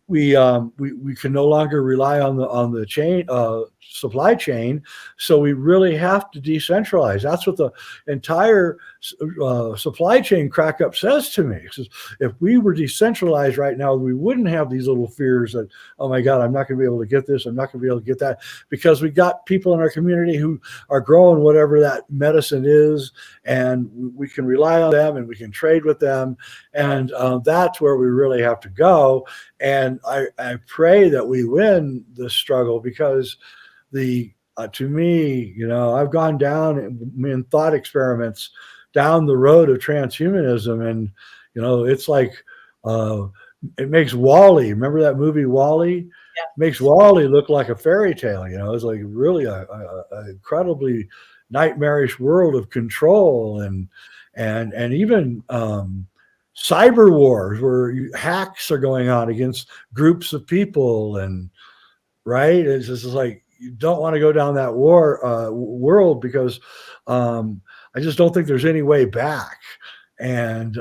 we can no longer rely on the supply chain. So we really have to decentralize. That's what the entire supply chain crack up says to me. It says, if we were decentralized right now, we wouldn't have these little fears that, oh my God, I'm not going to be able to get this. I'm not going to be able to get that, because we got people in our community who are growing whatever that medicine is, and we can rely on them and we can trade with them. And that's where we really have to go. And I pray that we win this struggle, because to me, I've gone down in thought experiments down the road of transhumanism, and it's like it makes Wall-E. Remember that movie Wall-E? Yeah. Makes Wall-E look like a fairy tale. It's like really a incredibly nightmarish world of control and even cyber wars where hacks are going on against groups of people, and right, it's just like, you don't want to go down that world, because I just don't think there's any way back. And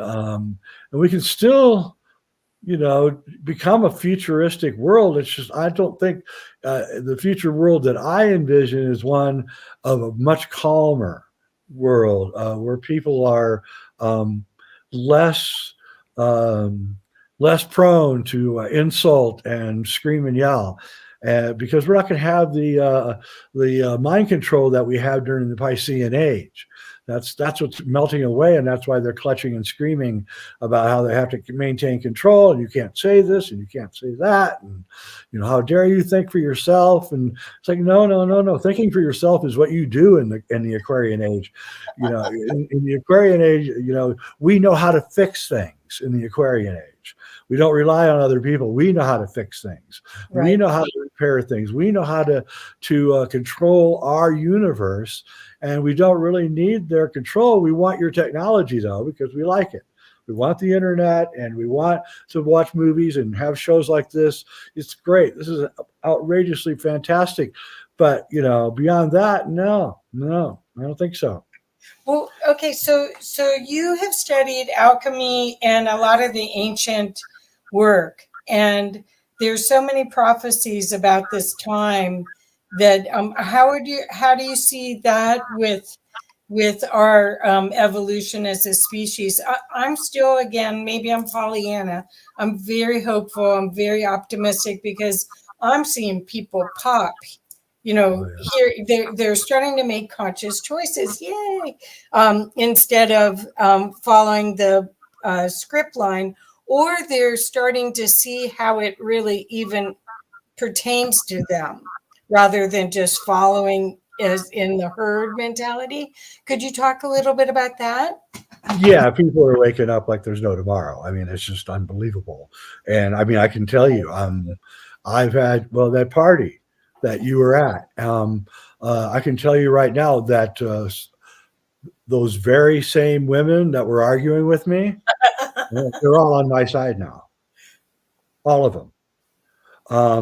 we can still, become a futuristic world. It's just, I don't think the future world that I envision is one of a much calmer world, where people are less prone to insult and scream and yell. Because we're not going to have the mind control that we have during the Piscean age. That's what's melting away, and that's why they're clutching and screaming about how they have to maintain control, and you can't say this and you can't say that, and how dare you think for yourself? And it's like, no. Thinking for yourself is what you do in the Aquarian age. In the Aquarian age, we know how to fix things in the Aquarian age. We don't rely on other people. We know how to fix things. Right. We know how to repair things. We know how to control our universe, and we don't really need their control. We want your technology, though, because we like it. We want the internet, and we want to watch movies and have shows like this. It's great. This is outrageously fantastic. But, beyond that, no, I don't think so. Well, okay, so you have studied alchemy and a lot of the ancient work, and there's so many prophecies about this time that how do you see that with our evolution as a species? I'm still, again, maybe I'm Pollyanna. I'm very hopeful. I'm very optimistic because I'm seeing people pop. Here they're starting to make conscious choices. Yay! Instead of following the script line, or they're starting to see how it really even pertains to them, rather than just following as in the herd mentality. Could you talk a little bit about that? Yeah, people are waking up like there's no tomorrow. I mean, it's just unbelievable. And I mean, I can tell you, I've had that party that you were at. I can tell you right now that those very same women that were arguing with me, they're all on my side now. All of them. I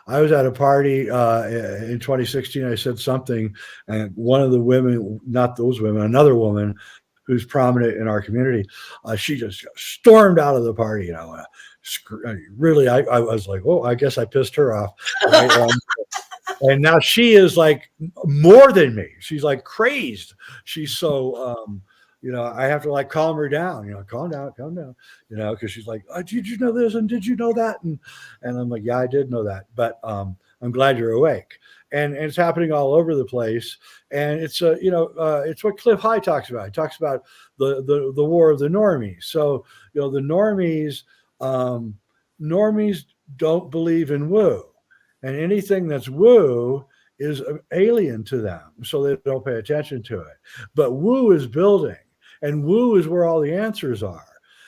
was at a party in 2016. I said something, and one of the women, not those women, another woman who's prominent in our community, she just stormed out of the party. Really, I was like, oh, I guess I pissed her off. Right? And now she is like more than me. She's like crazed. She's so, I have to like calm her down, calm down, because she's like, oh, did you know this? And did you know that? And I'm like, yeah, I did know that, but I'm glad you're awake. And it's happening all over the place. And it's, it's what Cliff High talks about. He talks about the war of the normies. So, the normies don't believe in woo. And anything that's woo is alien to them, so they don't pay attention to it. But woo is building, and woo is where all the answers are.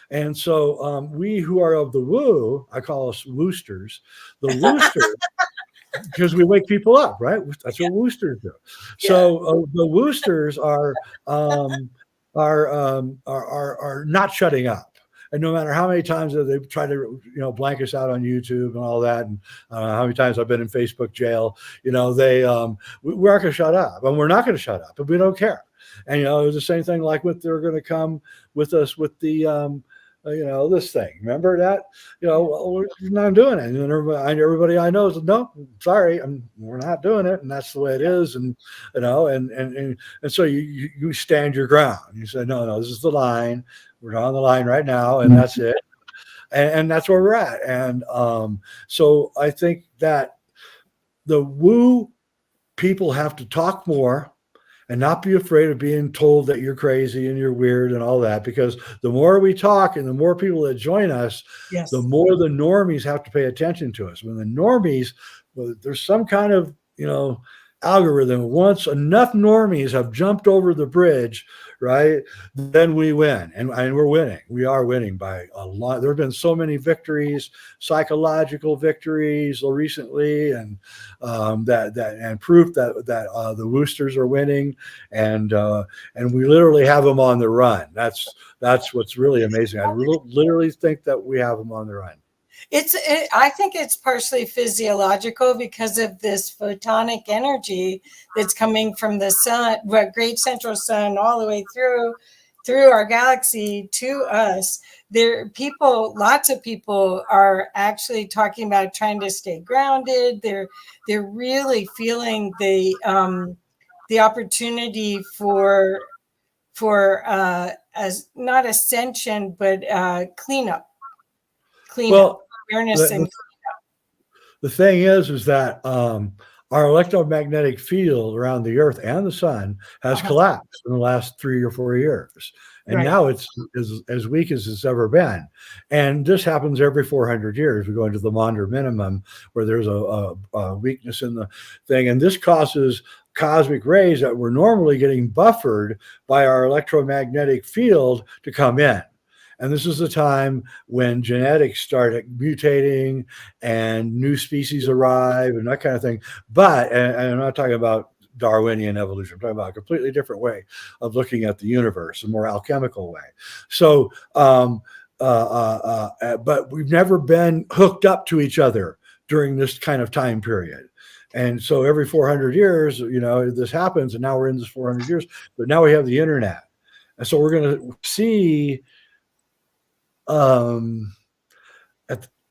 And so we who are of the woo, I call us woosters, the woosters, because we wake people up, right? That's what woosters do. Yeah. So the woosters are not shutting up. And no matter how many times they try to, blank us out on YouTube and all that, and how many times I've been in Facebook jail, we aren't going to shut up, and we're not going to shut up, and we don't care. And it was the same thing like they're going to come with us with the this thing. Remember that? We're not doing it. And everybody I know is, no, sorry, we're not doing it, and that's the way it is. And and so you stand your ground. You say, no, this is the line. We're on the line right now, and that's it. And that's where we're at. And so I think that the woo people have to talk more and not be afraid of being told that you're crazy and you're weird and all that, because the more we talk and the more people that join us, yes, the more the normies have to pay attention to us. When the normies, there's some kind of, algorithm. Once enough normies have jumped over the bridge, right, then we win, and we're winning. We are winning by a lot. There have been so many victories, psychological victories recently, and and proof that the woosters are winning, and we literally have them on the run. That's what's really amazing. I literally think that we have them on the run. I think it's partially physiological because of this photonic energy that's coming from the sun, great central sun, all the way through our galaxy to us. Lots of people are actually talking about trying to stay grounded. They're really feeling the opportunity for as not ascension, but cleanup. Well, awareness and the thing is that our electromagnetic field around the Earth and the sun has collapsed in the last 3 or 4 years. And Right. now it's as weak as it's ever been. And this happens every 400 years. We go into the Maunder minimum where there's a weakness in the thing. And this causes cosmic rays that were normally getting buffered by our electromagnetic field to come in. And this is the time when genetics start mutating and new species arrive and that kind of thing. But, and I'm not talking about Darwinian evolution, I'm talking about a completely different way of looking at the universe, a more alchemical way. So, but we've never been hooked up to each other during this kind of time period. And so every 400 years, you know, this happens, and now we're in this 400 years, but now we have the internet. And so we're going to see,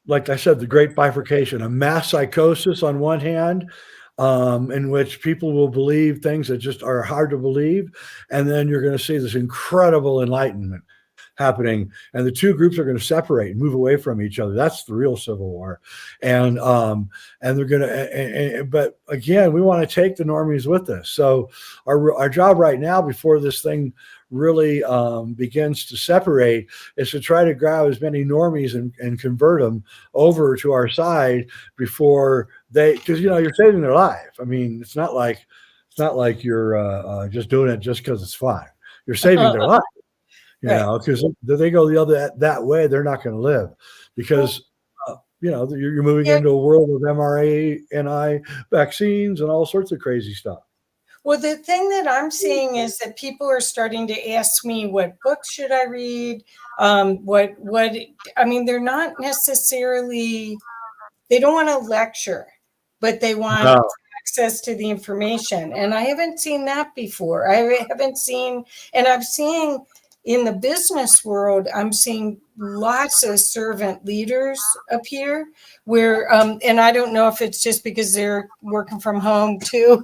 like I said, the great bifurcation, a mass psychosis on one hand, in which people will believe things that just are hard to believe. And then you're going to see this incredible enlightenment happening, and the two groups are going to separate and move away from each other. That's the real civil war. And they're going to, but again, we want to take the normies with us. So our job right now, before this thing really begins to separate, is to try to grab as many normies and convert them over to our side before they, because, you know, you're saving their life. I mean, it's not like you're just doing it just because it's fun. You're saving their life. You know, because if they go the other that way, they're not going to live, because you know, you're moving into a world of mRNA vaccines and all sorts of crazy stuff. Well, the thing that I'm seeing is that people are starting to ask me, what books should I read? What I mean, they're not necessarily, they don't want to lecture, but they want access to the information. And I haven't seen that before. I haven't seen, and I'm seeing in the business world, I'm seeing lots of servant leaders appear where, and I don't know if it's just because they're working from home too,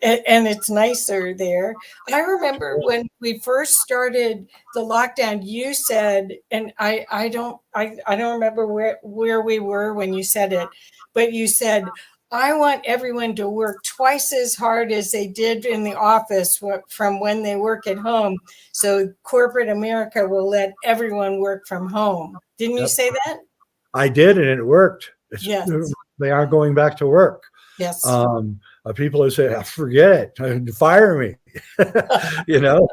and it's nicer there. I remember when we first started the lockdown, you said, and I don't remember where we were when you said it, but you said, I want everyone to work twice as hard as they did in the office from when they work at home. So corporate America will let everyone work from home. Didn't you say that? I did, and it worked. Yes. They aren't going back to work. Yes. People who say, forget it, fire me, you know,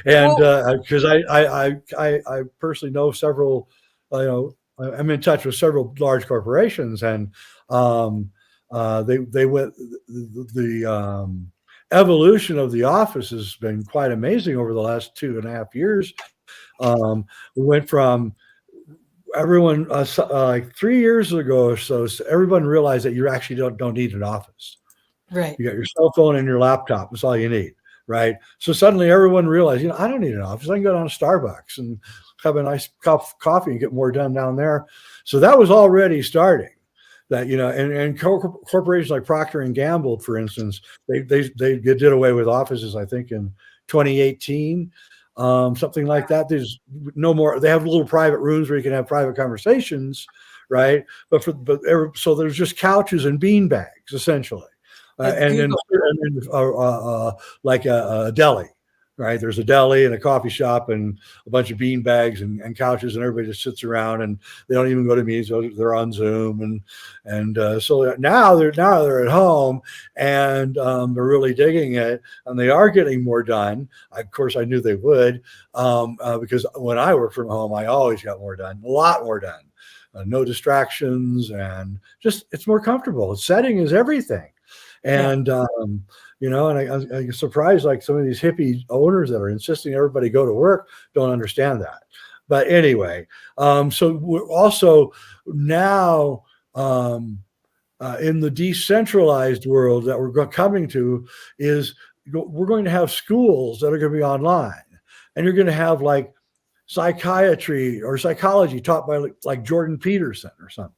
and because I personally know several, you know, I'm in touch with several large corporations, and they went, the evolution of the office has been quite amazing over the last 2.5 years. We went from everyone like 3 years ago or so, everyone realized that you actually don't need an office. Right. You got your cell phone and your laptop. That's all you need. Right. So suddenly everyone realized, you know, I don't need an office. I can go down to Starbucks and have a nice coffee and get more done down there. So that was already starting. That, you know, and corporations like Procter and Gamble, for instance, they did away with offices, I think, in 2018, something like that. There's no more. They have little private rooms where you can have private conversations, right? So there's just couches and bean bags essentially, and then like a deli. Right. There's a deli and a coffee shop and a bunch of bean bags and couches, and everybody just sits around, and they don't even go to meetings. They're on Zoom. And so now they're at home, and they're really digging it, and they are getting more done. Of course, I knew they would, because when I work from home, I always got more done, a lot more done. No distractions, and just, it's more comfortable. The setting is everything. And, you know, and I'm surprised, like some of these hippie owners that are insisting everybody go to work don't understand that. But anyway, so we're also now in the decentralized world that we're coming to, is we're going to have schools that are going to be online, and you're going to have like psychiatry or psychology taught by like Jordan Peterson or something.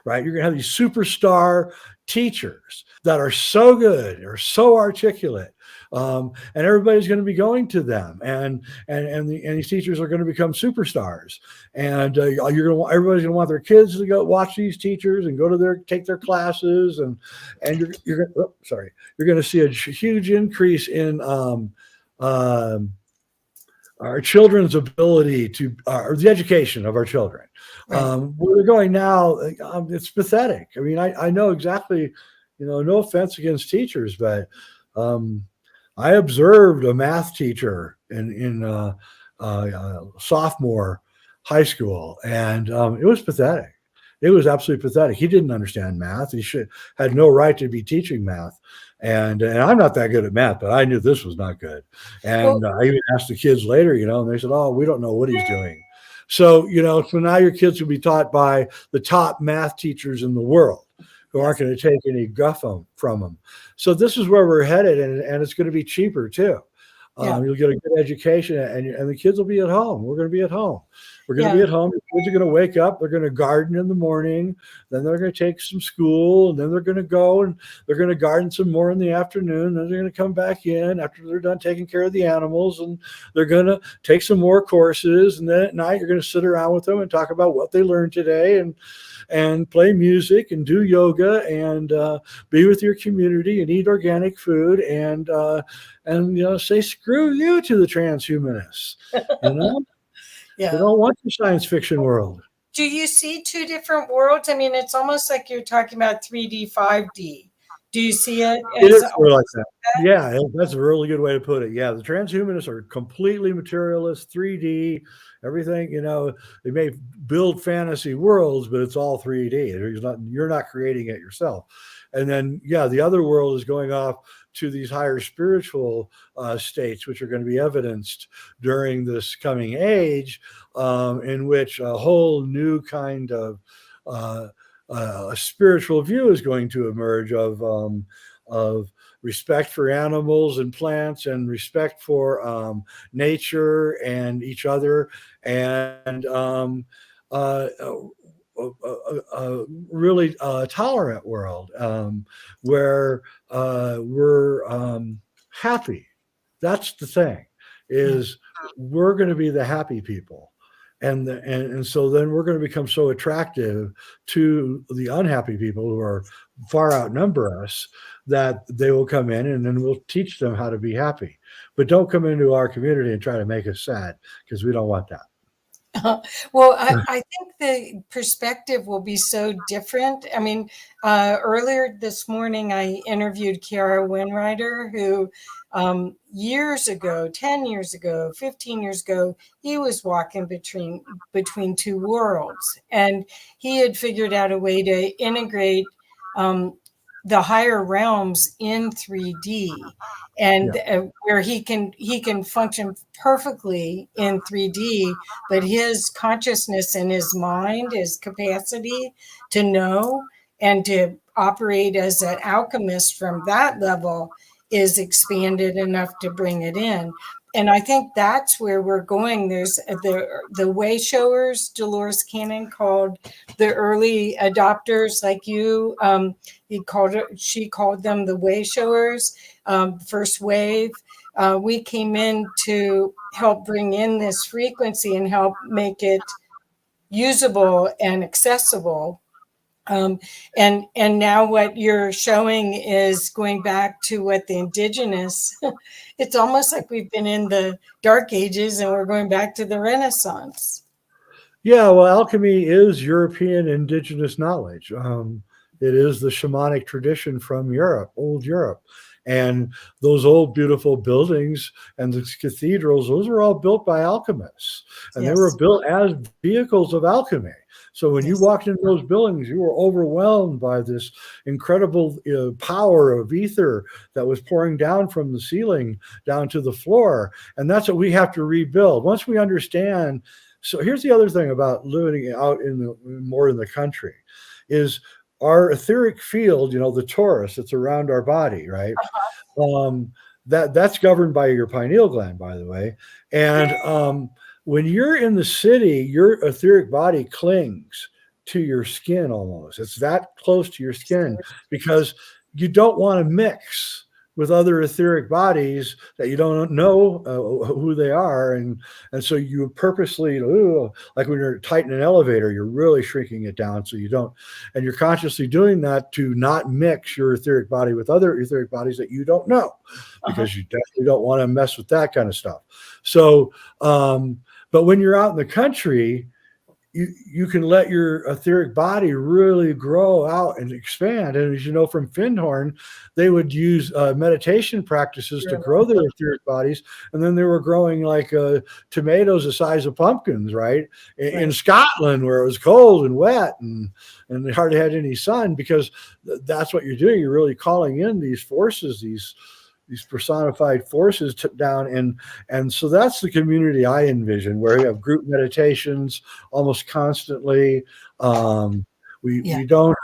Right? You're going to have these superstar teachers that are so good or so articulate And everybody's going to be going to them, and these teachers are going to become superstars, and everybody's going to want their kids to go watch these teachers and take their classes, and you're going to see a huge increase in our children's ability to, or the education of our children. Right. Where they're going now, it's pathetic. I mean, I know exactly, no offense against teachers, but I observed a math teacher in sophomore high school, and it was pathetic. It was absolutely pathetic. He didn't understand math. He had no right to be teaching math. And I'm not that good at math, but I knew this was not good. And I even asked the kids later, and they said, "Oh, we don't know what he's doing." So, so now your kids will be taught by the top math teachers in the world who aren't going to take any guff from them. So this is where we're headed, and it's going to be cheaper too. You'll get a good education, and the kids will be at home. We're going to be at home. We're going to be at home. The kids are going to wake up. They're going to garden in the morning. Then they're going to take some school. And then they're going to go and they're going to garden some more in the afternoon. Then they're going to come back in after they're done taking care of the animals. And they're going to take some more courses. And then at night, you're going to sit around with them and talk about what they learned today, and play music and do yoga and be with your community and eat organic food and say screw you to the transhumanists. Yeah. They don't want the science fiction world. Do you see two different worlds? I mean, it's almost like you're talking about 3D, 5D. Do you see it? It is like that. Yeah, that's a really good way to put it. Yeah, the transhumanists are completely materialist, 3D, everything. They may build fantasy worlds, but it's all 3D. You're not creating it yourself. And then, the other world is going off to these higher spiritual states, which are going to be evidenced during this coming age, in which a whole new kind of a spiritual view is going to emerge of respect for animals and plants, and respect for nature and each other, and a really tolerant world, where we're happy. That's the thing, is we're going to be the happy people. And so then we're going to become so attractive to the unhappy people who are far outnumber us, that they will come in, and then we'll teach them how to be happy. But don't come into our community and try to make us sad, because we don't want that. Well, I think the perspective will be so different. I mean, earlier this morning, I interviewed Kiara Winrider, who years ago, 10 years ago, 15 years ago, he was walking between two worlds. And he had figured out a way to integrate the higher realms in 3D, and where he can function perfectly in 3D, but his consciousness and his mind, his capacity to know and to operate as an alchemist from that level is expanded enough to bring it in. And I think that's where we're going. There's the way showers, Dolores Cannon called the early adopters like you. She called them the way showers, first wave. We came in to help bring in this frequency and help make it usable and accessible. And now what you're showing is going back to what the indigenous, it's almost like we've been in the dark ages and we're going back to the Renaissance. Yeah, well, alchemy is European indigenous knowledge. It is the shamanic tradition from Europe, old Europe. And those old beautiful buildings and the cathedrals, those were all built by alchemists. And they were built as vehicles of alchemy. So when you walked into those buildings, you were overwhelmed by this incredible power of ether that was pouring down from the ceiling down to the floor. And that's what we have to rebuild. Once we understand. So here's the other thing about living out more in the country is our etheric field, the torus that's around our body, right? That's governed by your pineal gland, by the way. And when you're in the city, your etheric body clings to your skin almost. It's that close to your skin because you don't want to mix with other etheric bodies that you don't know who they are, and so you purposely, like when you're tight in an elevator, you're really shrinking it down so you don't, and you're consciously doing that to not mix your etheric body with other etheric bodies that you don't know, because you definitely don't want to mess with that kind of stuff. So, but when you're out in the country, you can let your etheric body really grow out and expand. And as you know from Findhorn, they would use meditation practices to grow their etheric bodies. And then they were growing like tomatoes the size of pumpkins, right? In Scotland, where it was cold and wet and they hardly had any sun, because that's what you're doing. You're really calling in these forces, these personified forces down, and so that's the community I envision, where you have group meditations almost constantly. We don't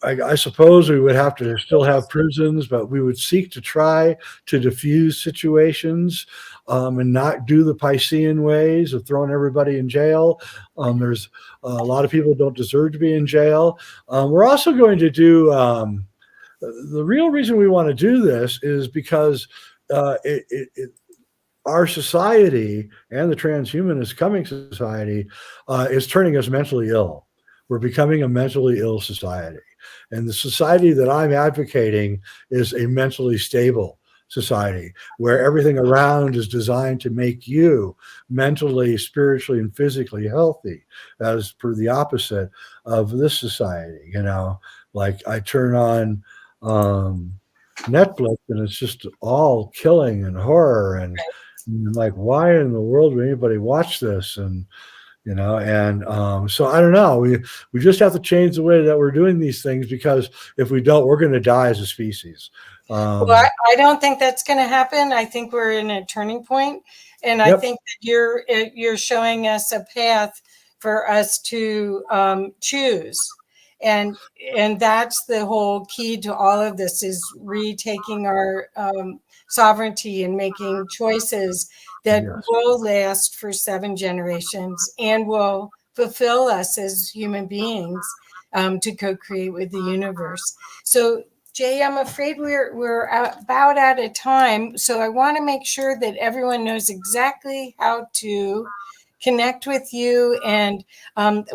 I suppose we would have to still have prisons, but we would seek to try to diffuse situations, and not do the Piscean ways of throwing everybody in jail. There's a lot of people who don't deserve to be in jail. We're also going to do the real reason we want to do this is because our society and the transhumanist coming society is turning us mentally ill. We're becoming a mentally ill society. And the society that I'm advocating is a mentally stable society, where everything around is designed to make you mentally, spiritually, and physically healthy, as per the opposite of this society. Like I turn on Netflix and it's just all killing and horror, and like, why in the world would anybody watch this? And so I don't know. We just have to change the way that we're doing these things, because if we don't, we're going to die as a species. Well, I don't think that's going to happen. I think we're in a turning point, and I think that you're showing us a path for us to choose. And that's the whole key to all of this, is retaking our sovereignty and making choices that will last for 7 generations and will fulfill us as human beings, to co-create with the universe. So, Jay, I'm afraid we're about out of time. So I want to make sure that everyone knows exactly how to connect with you. And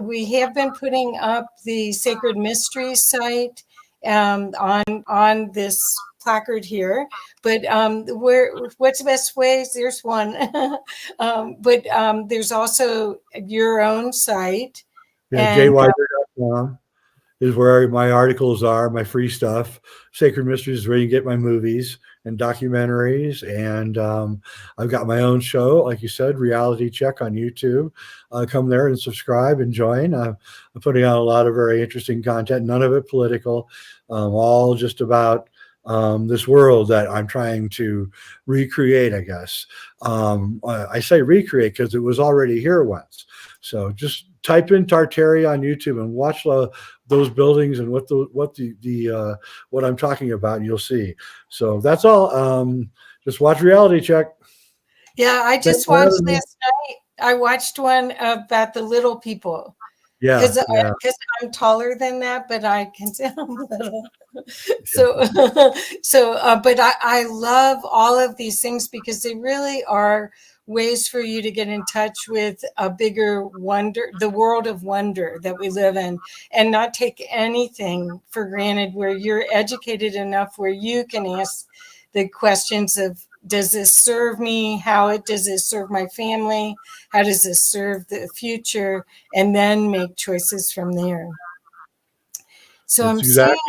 we have been putting up the Sacred Mysteries site on this placard here. But what's the best ways? There's one. But there's also your own site. Yeah, jwider.com is where my articles are, my free stuff. Sacred Mysteries is where you can get my movies and documentaries. And I've got my own show, like you said, Reality Check on YouTube. Come there and subscribe and join. I'm putting out a lot of very interesting content, none of it political, all just about this world that I'm trying to recreate, I guess. I say recreate because it was already here once. So just type in Tartaria on YouTube and watch those buildings and what I'm talking about, and you'll see. So that's all. Just watch Reality Check. Yeah, I just watched last night. I watched one about the little people. Yeah, because I'm taller than that, but I can say I'm little. So, but I love all of these things because they really are ways for you to get in touch with a bigger wonder, the world of wonder that we live in, and not take anything for granted, where you're educated enough where you can ask the questions of, does this serve me? How does this serve my family? How does this serve the future? And then make choices from there. So that's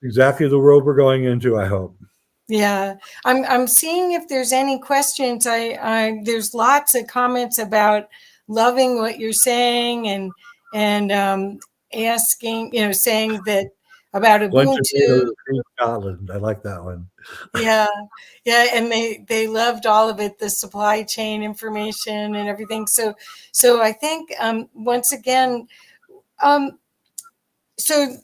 exactly the world we're going into, I hope. Yeah, I'm seeing if there's any questions. There's lots of comments about loving what you're saying and asking, saying that about Ubuntu. Scotland. I like that one. Yeah, and they loved all of it, the supply chain information and everything. So I think once again, so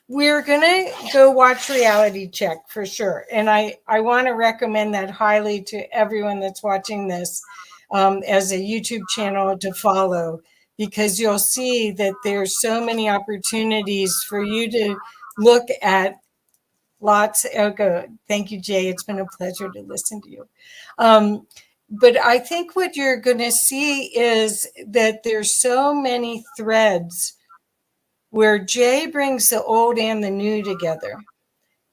we're gonna go watch Reality Check for sure, and I want to recommend that highly to everyone that's watching this as a YouTube channel to follow, because you'll see that there's so many opportunities for you to look at Lots. Okay. Thank you, Jay. It's been a pleasure to listen to you. But I think what you're going to see is that there's so many threads where Jay brings the old and the new together.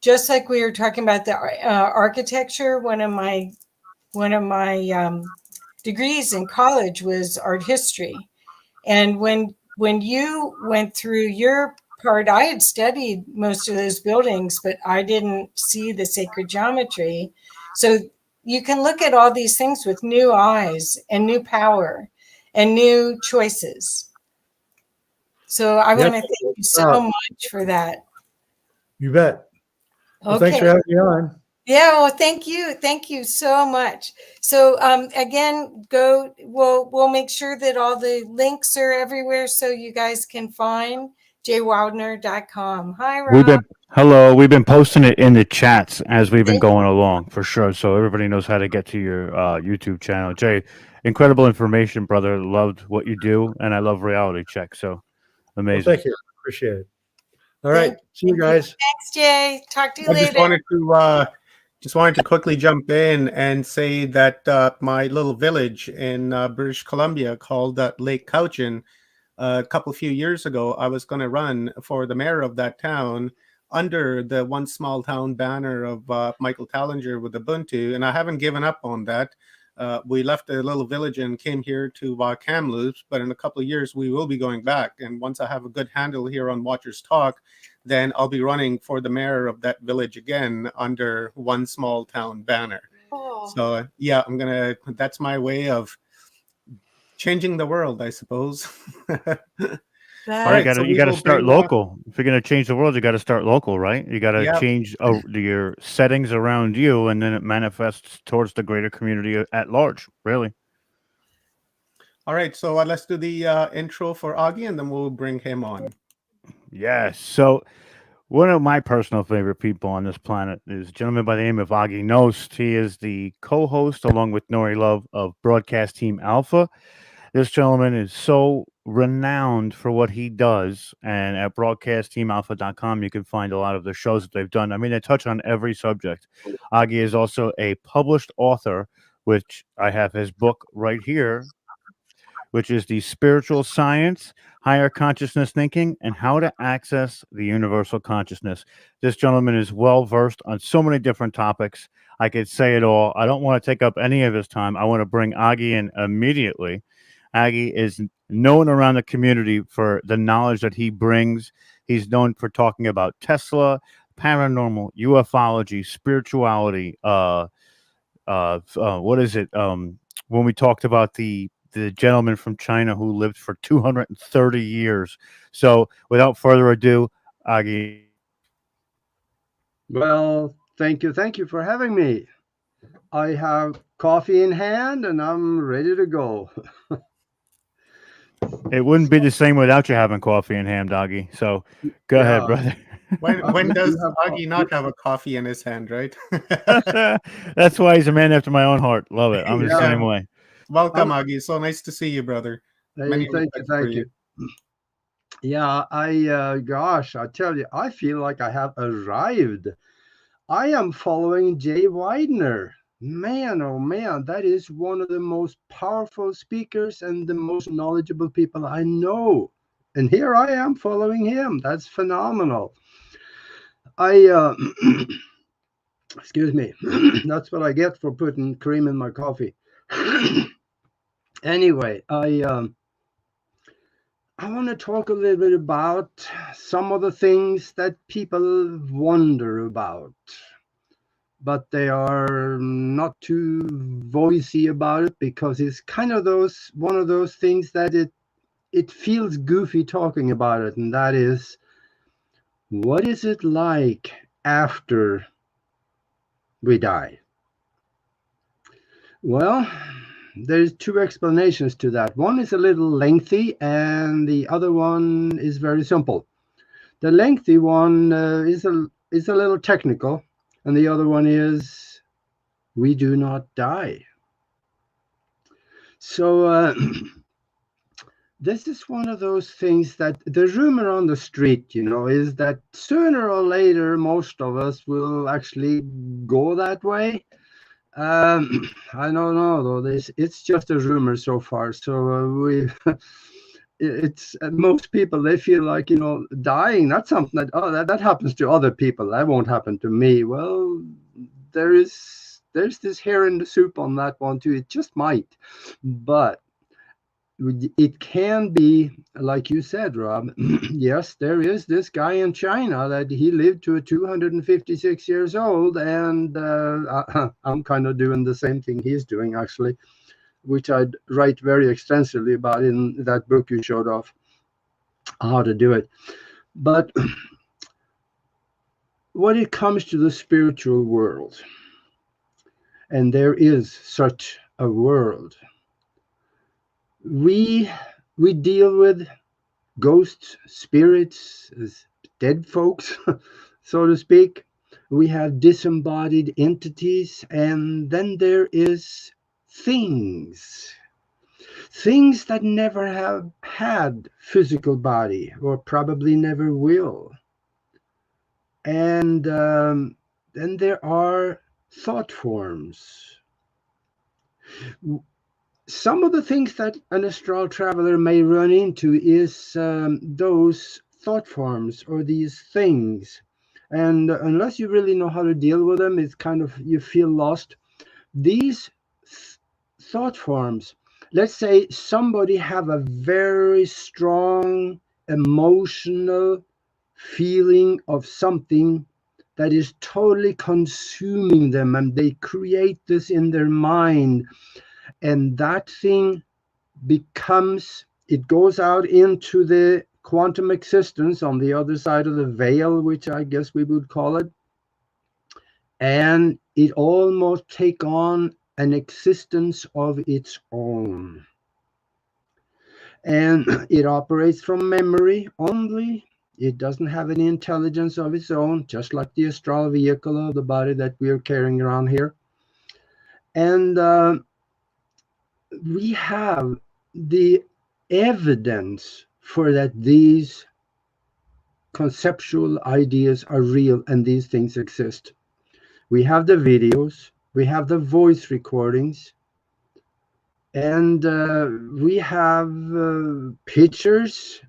Just like we were talking about the architecture, one of my degrees in college was art history. And when you went through your part, I had studied most of those buildings, but I didn't see the sacred geometry. So you can look at all these things with new eyes and new power and new choices. So I want to thank you so much for that. You bet. Well, Okay. thanks for having me on. Yeah, well, thank you so much. So again, we'll make sure that all the links are everywhere so you guys can find jwildner.com. Hi, Rob. We've been posting it in the chats as we've been going along for sure, so everybody knows how to get to your YouTube channel. Jay, incredible information, brother. Loved what you do, and I love Reality Check. So amazing. Well, thank you. Appreciate it. All right. See you guys. Thanks, Jay. Talk to you I later. just wanted to quickly jump in and say that my little village in British Columbia called Lake Cowichan, a few years ago, I was going to run for the mayor of that town under the One Small Town banner of Michael Tallinger with Ubuntu, and I haven't given up on that. We left the little village and came here to Kamloops, but in a couple of years we will be going back. And once I have a good handle here on Watchers Talk, then I'll be running for the mayor of that village again under One Small Town banner. Oh. So yeah, that's my way of changing the world, I suppose. All right, you got to start local. If you're going to change the world, you got to start local, right? You got to change your settings around you, and then it manifests towards the greater community at large, really. All right, so let's do the intro for Augie, and then we'll bring him on. Yes. So one of my personal favorite people on this planet is a gentleman by the name of Augie Nost. He is the co-host, along with Nori Love, of Broadcast Team Alpha. This gentleman is so renowned for what he does, and at broadcastteamalpha.com you can find a lot of the shows that they've done. I mean, they touch on every subject. Augie is also a published author, which I have his book right here, which is The Spiritual Science, Higher Consciousness Thinking, and How to Access the Universal Consciousness. This gentleman is well-versed on so many different topics. I could say it all. I don't want to take up any of his time. I want to bring Augie in immediately. Augie is known around the community for the knowledge that he brings. He's known for talking about Tesla, paranormal, ufology, spirituality. What is it? When we talked about the gentleman from China who lived for 230 years. So without further ado, Augie. Well, thank you for having me. I have coffee in hand and I'm ready to go. It wouldn't be the same without you having coffee in hand, Augie. So go ahead, brother. When does Augie not have a coffee in his hand, right? That's why he's a man after my own heart. Love it. I'm the same way. Welcome, Augie. So nice to see you, brother. Hey, thank you. Yeah, gosh, I tell you, I feel like I have arrived. I am following Jay Widener. Man, oh man, that is one of the most powerful speakers and the most knowledgeable people I know. And here I am following him. That's phenomenal. Excuse me. That's what I get for putting cream in my coffee. Anyway, I want to talk a little bit about some of the things that people wonder about, but they are not too voicey about it because it's kind of one of those things that it feels goofy talking about it, and that is, what is it like after we die? Well, there's two explanations to that. One is a little lengthy and the other one is very simple. The lengthy one is a little technical, and the other one is, we do not die. So this is one of those things that the rumor on the street, is that sooner or later, most of us will actually go that way. I don't know though. It's just a rumor so far. So it's most people, they feel like dying. That's something that happens to other people. That won't happen to me. Well, there's this hair in the soup on that one too. It just might, but it can be, like you said, Rob. Yes, there is this guy in China that he lived to 256 years old, and I'm kind of doing the same thing he's doing, actually, which I'd write very extensively about in that book you showed off, how to do it. But when it comes to the spiritual world, and there is such a world, we deal with ghosts, spirits, dead folks, so to speak. We have disembodied entities, and then there is things that never have had physical body, or probably never will. And then there are thought forms. Some of the things that an astral traveler may run into is those thought forms or these things. And unless you really know how to deal with them, it's kind of, you feel lost. These thought forms, let's say somebody have a very strong emotional feeling of something that is totally consuming them, and they create this in their mind. And that thing it goes out into the quantum existence on the other side of the veil, which I guess we would call it. And it almost take on an existence of its own. And it operates from memory only. It doesn't have any intelligence of its own, just like the astral vehicle of the body that we are carrying around here. And we have the evidence for that these conceptual ideas are real and these things exist. We have the videos, we have the voice recordings, and we have pictures,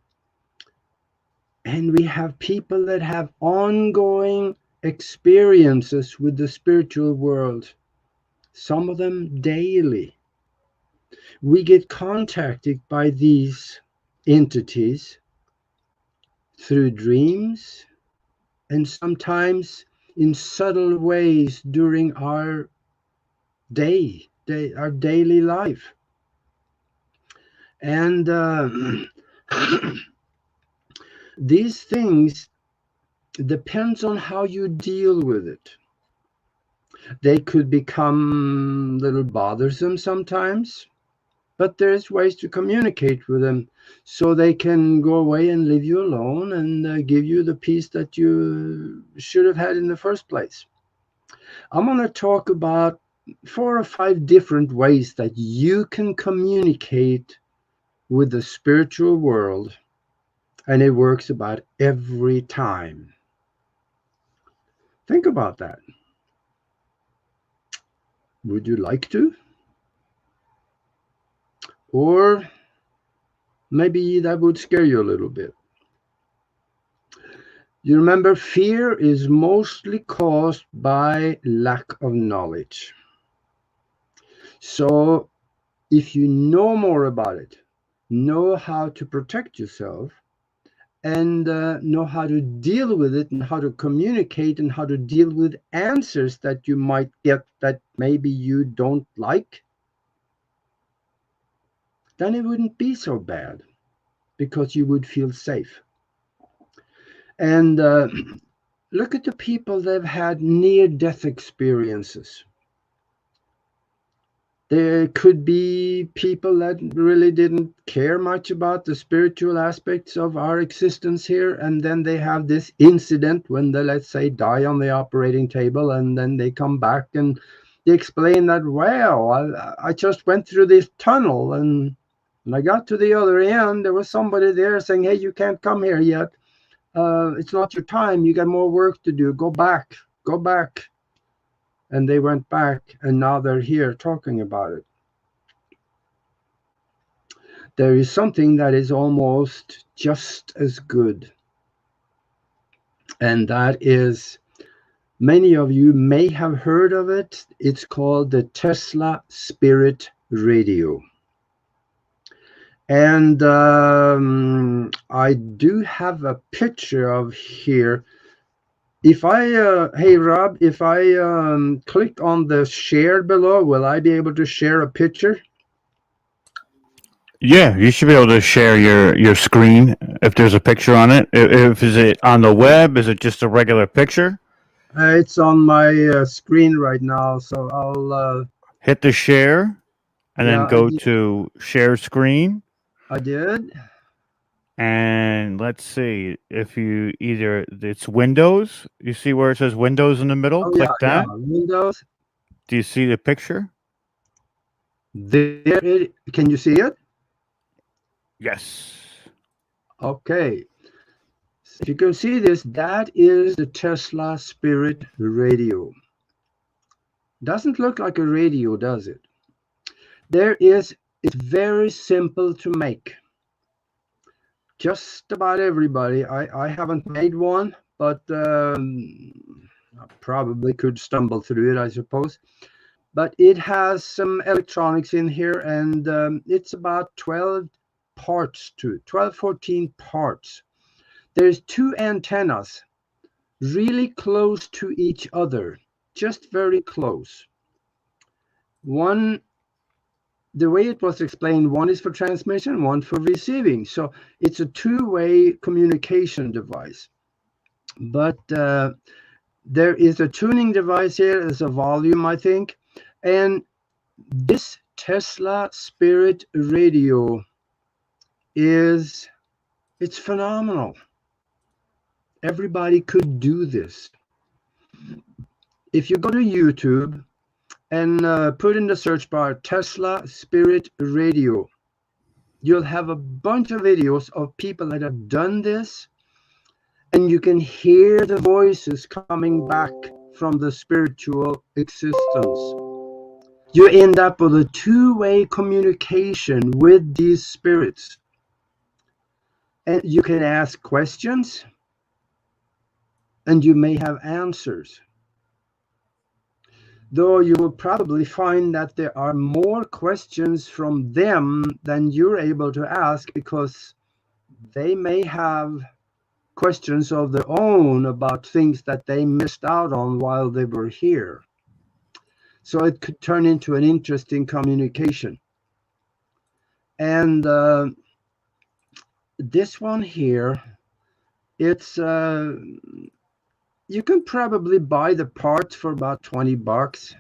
and we have people that have ongoing experiences with the spiritual world, some of them daily. We get contacted by these entities through dreams, and sometimes in subtle ways during our our daily life. And these things depends on how you deal with it. They could become a little bothersome sometimes, but there's ways to communicate with them so they can go away and leave you alone and give you the peace that you should have had in the first place. I'm going to talk about 4 or 5 different ways that you can communicate with the spiritual world, and it works about every time. Think about that. Would you like to? Or maybe that would scare you a little bit. You remember, fear is mostly caused by lack of knowledge. So if you know more about it, know how to protect yourself, and know how to deal with it, and how to communicate, and how to deal with answers that you might get that maybe you don't like, then it wouldn't be so bad, because you would feel safe. And look at the people that have had near-death experiences. There could be people that really didn't care much about the spiritual aspects of our existence here, and then they have this incident when they, let's say, die on the operating table, and then they come back and they explain that, well, I just went through this tunnel, and When I got to the other end, there was somebody there saying, hey, you can't come here yet. It's not your time. You got more work to do. Go back. Go back. And they went back, and now they're here talking about it. There is something that is almost just as good. And that is, many of you may have heard of it. It's called the Tesla Spirit Radio. And I do have a picture of here. If I, hey Rob, if I click on the share below, will I be able to share a picture? Yeah, you should be able to share your screen if there's a picture on it. If is it on the web? Is it just a regular picture? It's on my screen right now, so I'll hit the share, and yeah, then go to share screen. I did. And let's see if you it's Windows. You see where it says Windows in the middle? Oh, Click that. Yeah, Windows. Do you see the picture? There can you see it? Yes. Okay. If you can see this, that is the Tesla Spirit Radio. Doesn't look like a radio, does it? It's very simple to make. Just about everybody. I haven't made one, but I probably could stumble through it, I suppose. But it has some electronics in here, and it's about 12 parts to it, 12, 14 parts. There's 2 antennas really close to each other, just very close. One, the way it was explained, one is for transmission, one for receiving. So it's a 2-way communication device. But there is a tuning device here. There's a volume, I think. And this Tesla Spirit Radio it's phenomenal. Everybody could do this. If you go to YouTube and put in the search bar Tesla Spirit Radio, you'll have a bunch of videos of people that have done this, and you can hear the voices coming back from the spiritual existence. You end up with a 2-way communication with these spirits. And you can ask questions, and you may have answers. Though you will probably find that there are more questions from them than you're able to ask, because they may have questions of their own about things that they missed out on while they were here. So it could turn into an interesting communication. And this one here, it's you can probably buy the parts for about $20.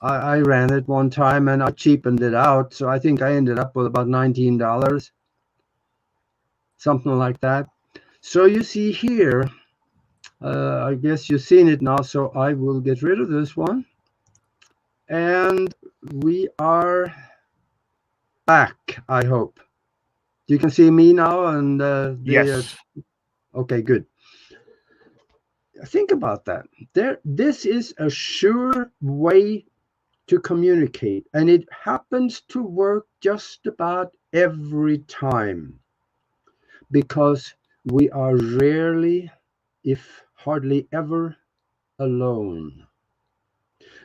I ran it one time and I cheapened it out, so I think I ended up with about $19, something like that. So you see here, I guess you've seen it now, so I will get rid of this one. And we are back, I hope. You can see me now, and yes. Okay, good. Think about that. This is a sure way to communicate, and it happens to work just about every time, because we are rarely, if hardly ever, alone.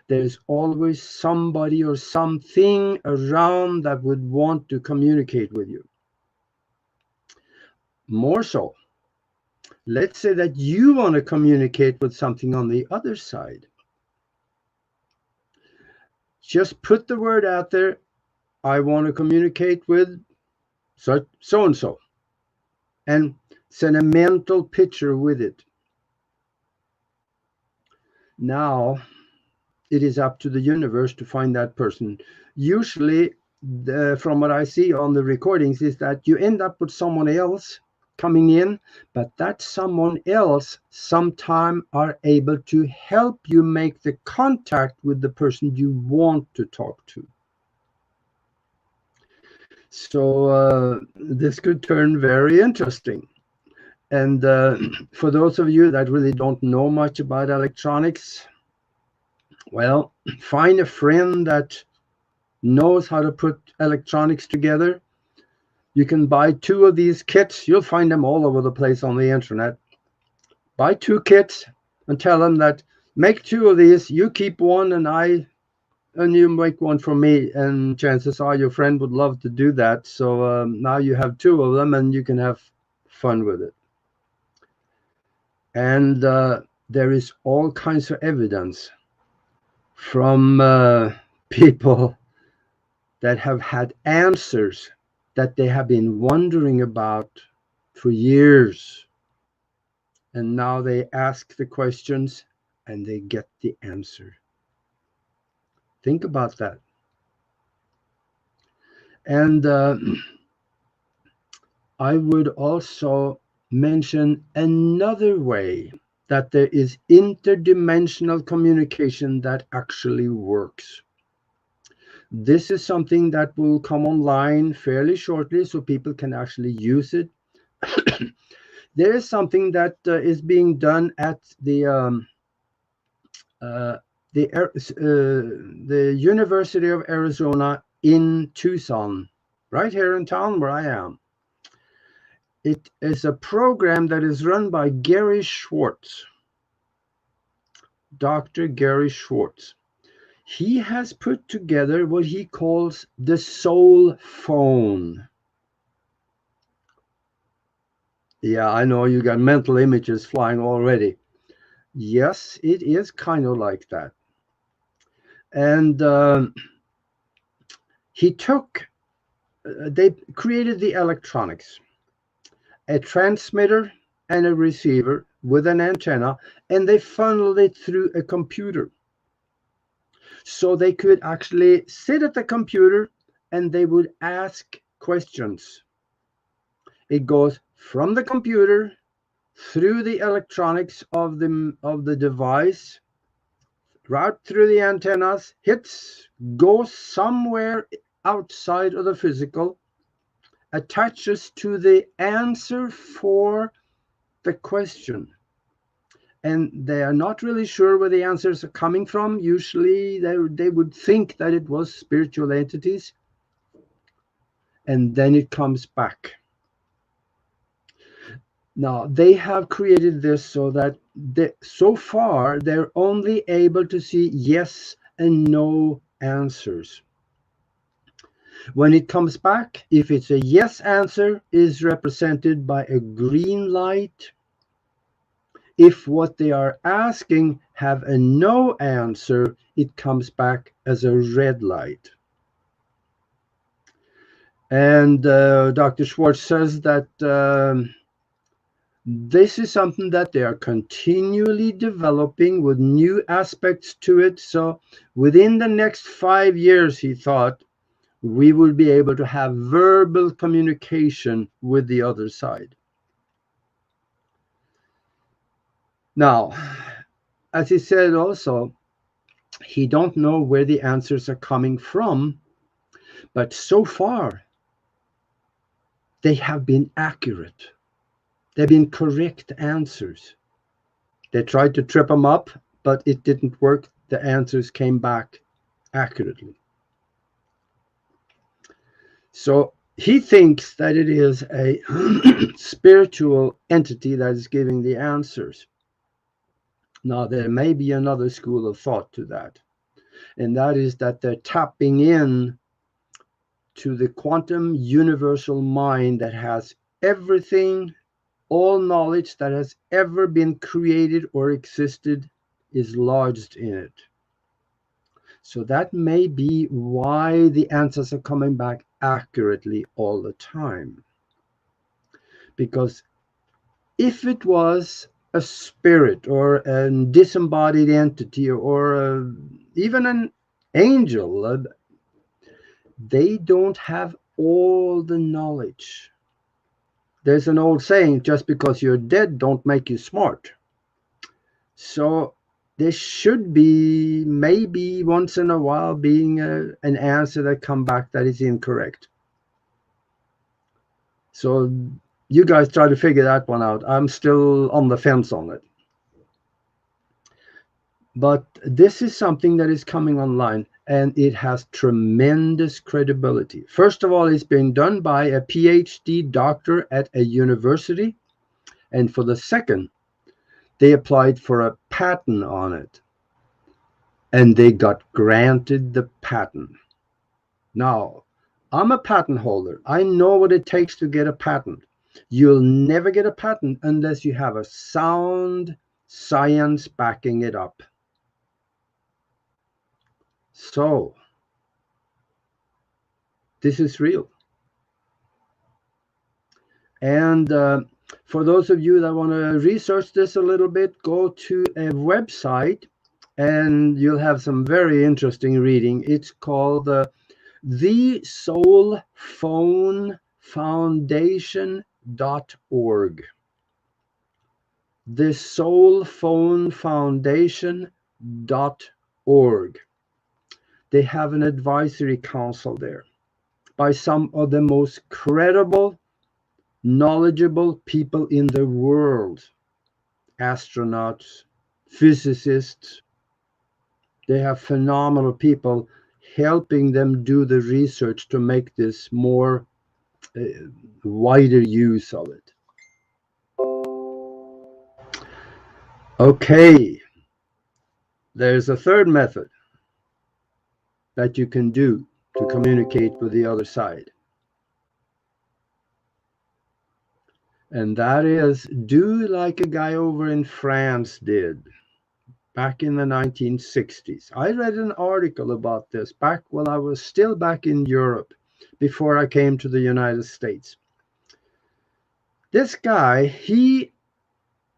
There's always somebody or something around that would want to communicate with you. More so, let's say that you want to communicate with something on the other side. Just put the word out there, I want to communicate with so-and-so, and send a mental picture with it. Now, it is up to the universe to find that person. Usually, from what I see on the recordings, is that you end up with someone else coming in, but that someone else sometime are able to help you make the contact with the person you want to talk to. So this could turn very interesting. And for those of you that really don't know much about electronics, well, find a friend that knows how to put electronics together. You can buy 2 of these kits. You'll find them all over the place on the internet. Buy 2 kits and tell them that make 2 of these. You keep one and you make one for me. And chances are your friend would love to do that. So now you have 2 of them and you can have fun with it. And there is all kinds of evidence from people that have had answers that they have been wondering about for years. And now they ask the questions and they get the answer. Think about that. And I would also mention another way that there is interdimensional communication that actually works. This is something that will come online fairly shortly so people can actually use it. There is something that is being done at the University of Arizona in Tucson, right here in town where I am. It is a program that is run by Gary Schwartz, Dr. Gary Schwartz. He has put together what he calls the soul phone. Yeah, I know you got mental images flying already. Yes, it is kind of like that. And they created the electronics, a transmitter and a receiver with an antenna, and they funneled it through a computer. So they could actually sit at the computer and they would ask questions. It goes from the computer through the electronics of the device, right through the antennas, goes somewhere outside of the physical, attaches to the answer for the question. And they are not really sure where the answers are coming from. Usually they would think that it was spiritual entities. And then it comes back. Now, they have created this so that so far they're only able to see yes and no answers. When it comes back, if it's a yes answer, is represented by a green light. If what they are asking have a no answer, it comes back as a red light. And Dr. Schwartz says that this is something that they are continually developing with new aspects to it. So within the next 5 years, he thought, we will be able to have verbal communication with the other side. Now, as he said also, he don't know where the answers are coming from, but so far, they have been accurate. They've been correct answers. They tried to trip them up, but it didn't work. The answers came back accurately. So he thinks that it is a spiritual entity that is giving the answers. Now, there may be another school of thought to that, and that is that they're tapping in to the quantum universal mind that has everything. All knowledge that has ever been created or existed is lodged in it. So that may be why the answers are coming back accurately all the time. Because if it was a spirit or a disembodied entity or even an angel, they don't have all the knowledge. There's an old saying, just because you're dead don't make you smart. So there should be maybe once in a while being an answer that come back that is incorrect. So you guys try to figure that one out. I'm still on the fence on it. But this is something that is coming online, and it has tremendous credibility. First of all, it's being done by a PhD doctor at a university. And for the second, they applied for a patent on it. And they got granted the patent. Now, I'm a patent holder. I know what it takes to get a patent. You'll never get a patent unless you have a sound science backing it up. So, this is real. And for those of you that want to research this a little bit, go to a website and you'll have some very interesting reading. It's called the Soul Phone Foundation.org. The Soul Phone Foundation.org. They have an advisory council there by some of the most credible, knowledgeable people in the world. Astronauts, physicists. They have phenomenal people helping them do the research to make this more wider use of it. Okay, there's a third method that you can do to communicate with the other side. And that is do like a guy over in France did back in the 1960s. I read an article about this back when I was still back in Europe before I came to the United States. This guy, he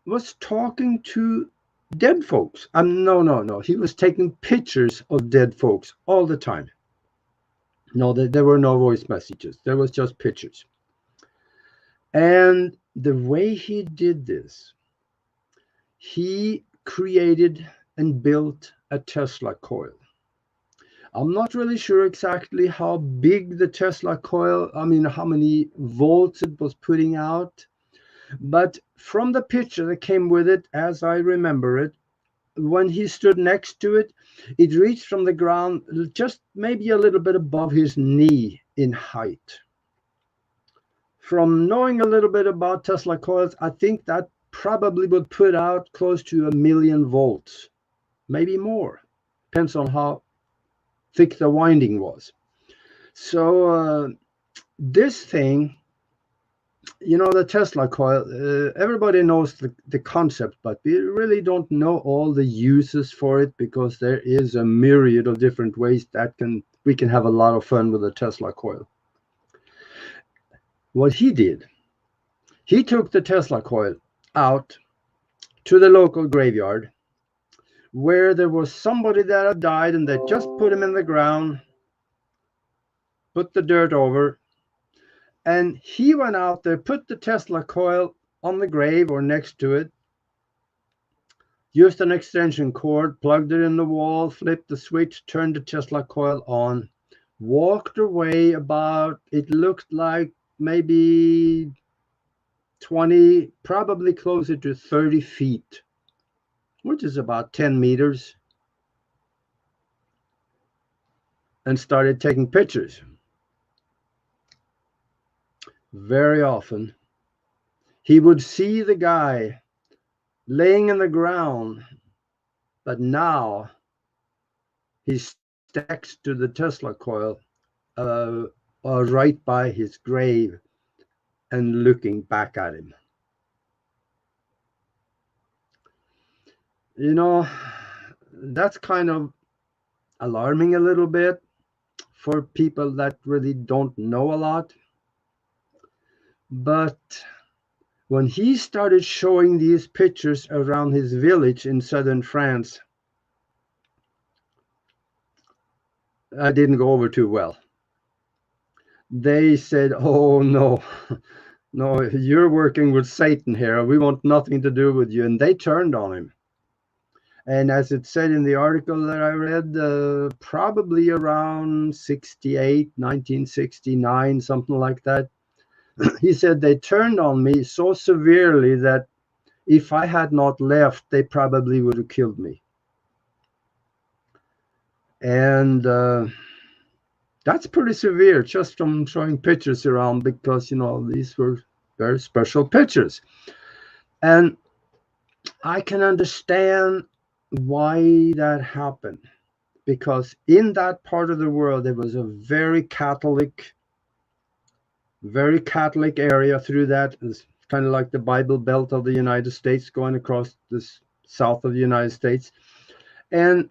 was talking to dead folks. No. He was taking pictures of dead folks all the time. No, there were no voice messages. There was just pictures. And the way he did this, he created and built a Tesla coil. I'm not really sure exactly how big the Tesla coil, how many volts it was putting out. But from the picture that came with it, as I remember it, when he stood next to it, it reached from the ground just maybe a little bit above his knee in height. From knowing a little bit about Tesla coils, I think that probably would put out close to 1,000,000 volts, maybe more. Depends on how thick the winding was. So this thing, the Tesla coil, everybody knows the concept, but we really don't know all the uses for it because there is a myriad of different ways that we can have a lot of fun with the Tesla coil. What he did, he took the Tesla coil out to the local graveyard where there was somebody that had died and they just put him in the ground, put the dirt over, and he went out there, put the Tesla coil on the grave or next to it, used an extension cord, plugged it in the wall, flipped the switch, turned the Tesla coil on, walked away about, it looked like maybe 20, probably closer to 30 feet, which is about 10 meters, and started taking pictures. Very often, he would see the guy laying in the ground, but now he's next to the Tesla coil, right by his grave and looking back at him. That's kind of alarming a little bit for people that really don't know a lot. But when he started showing these pictures around his village in southern France, I didn't go over too well. They said, "Oh, no, you're working with Satan here. We want nothing to do with you." And they turned on him. And as it said in the article that I read, probably around 1969, something like that, He said they turned on me so severely that if I had not left, they probably would have killed me. And that's pretty severe just from showing pictures around, because, you know, these were very special pictures. And I can understand why that happened, because in that part of the world, there was a very Catholic area through that. It's kind of like the Bible Belt of the United States going across the south of the United States. And,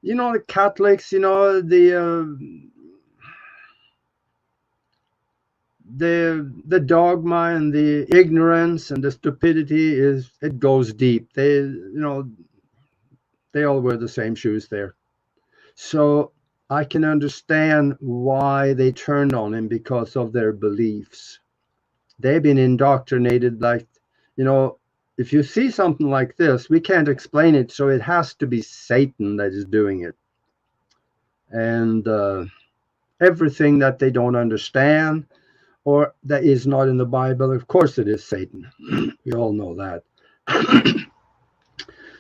you know, the Catholics, you know, the dogma and the ignorance and the stupidity it goes deep. They, you know, they all wear the same shoes there. So I can understand why they turned on him, because of their beliefs. They've been indoctrinated, like, you know, if you see something like this, we can't explain it, so it has to be Satan that is doing it. And everything that they don't understand or that is not in the Bible, of course it is Satan. We all know that.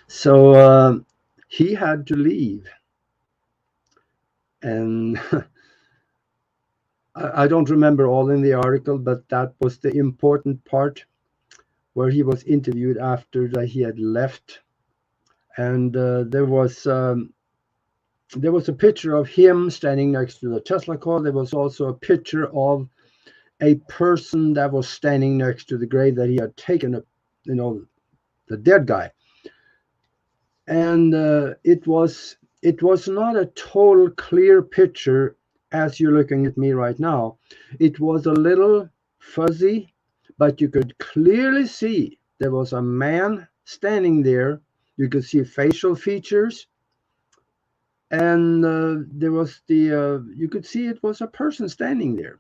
So he had to leave. And I don't remember all in the article, but that was the important part, where he was interviewed after that he had left. And there was a picture of him standing next to the Tesla coil. There was also a picture of a person that was standing next to the grave that he had taken, you know, the dead guy. And it was not a total clear picture as you're looking at me right now. It was a little fuzzy, but you could clearly see there was a man standing there. You could see facial features, and there was you could see it was a person standing there.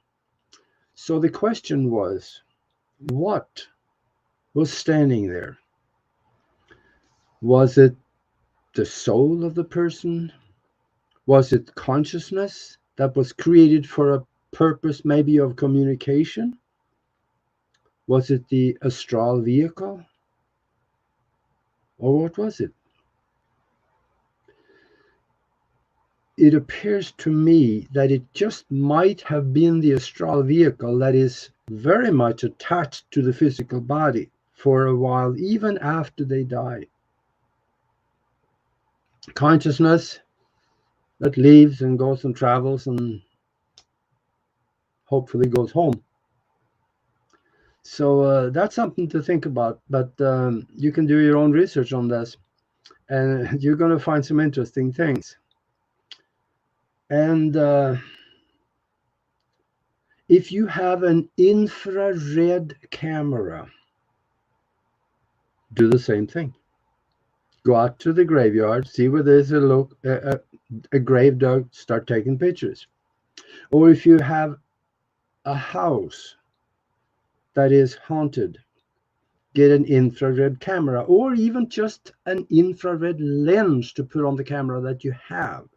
So the question was, what was standing there? Was it the soul of the person? Was it consciousness that was created for a purpose, maybe of communication? Was it the astral vehicle? Or what was it? It appears to me that it just might have been the astral vehicle that is very much attached to the physical body for a while, even after they die. Consciousness that leaves and goes and travels and hopefully goes home. So that's something to think about, but you can do your own research on this, and you're going to find some interesting things. And if you have an infrared camera, do the same thing. Go out to the graveyard, see where there's a grave dug, start taking pictures. Or if you have a house that is haunted, get an infrared camera, or even just an infrared lens to put on the camera that you have.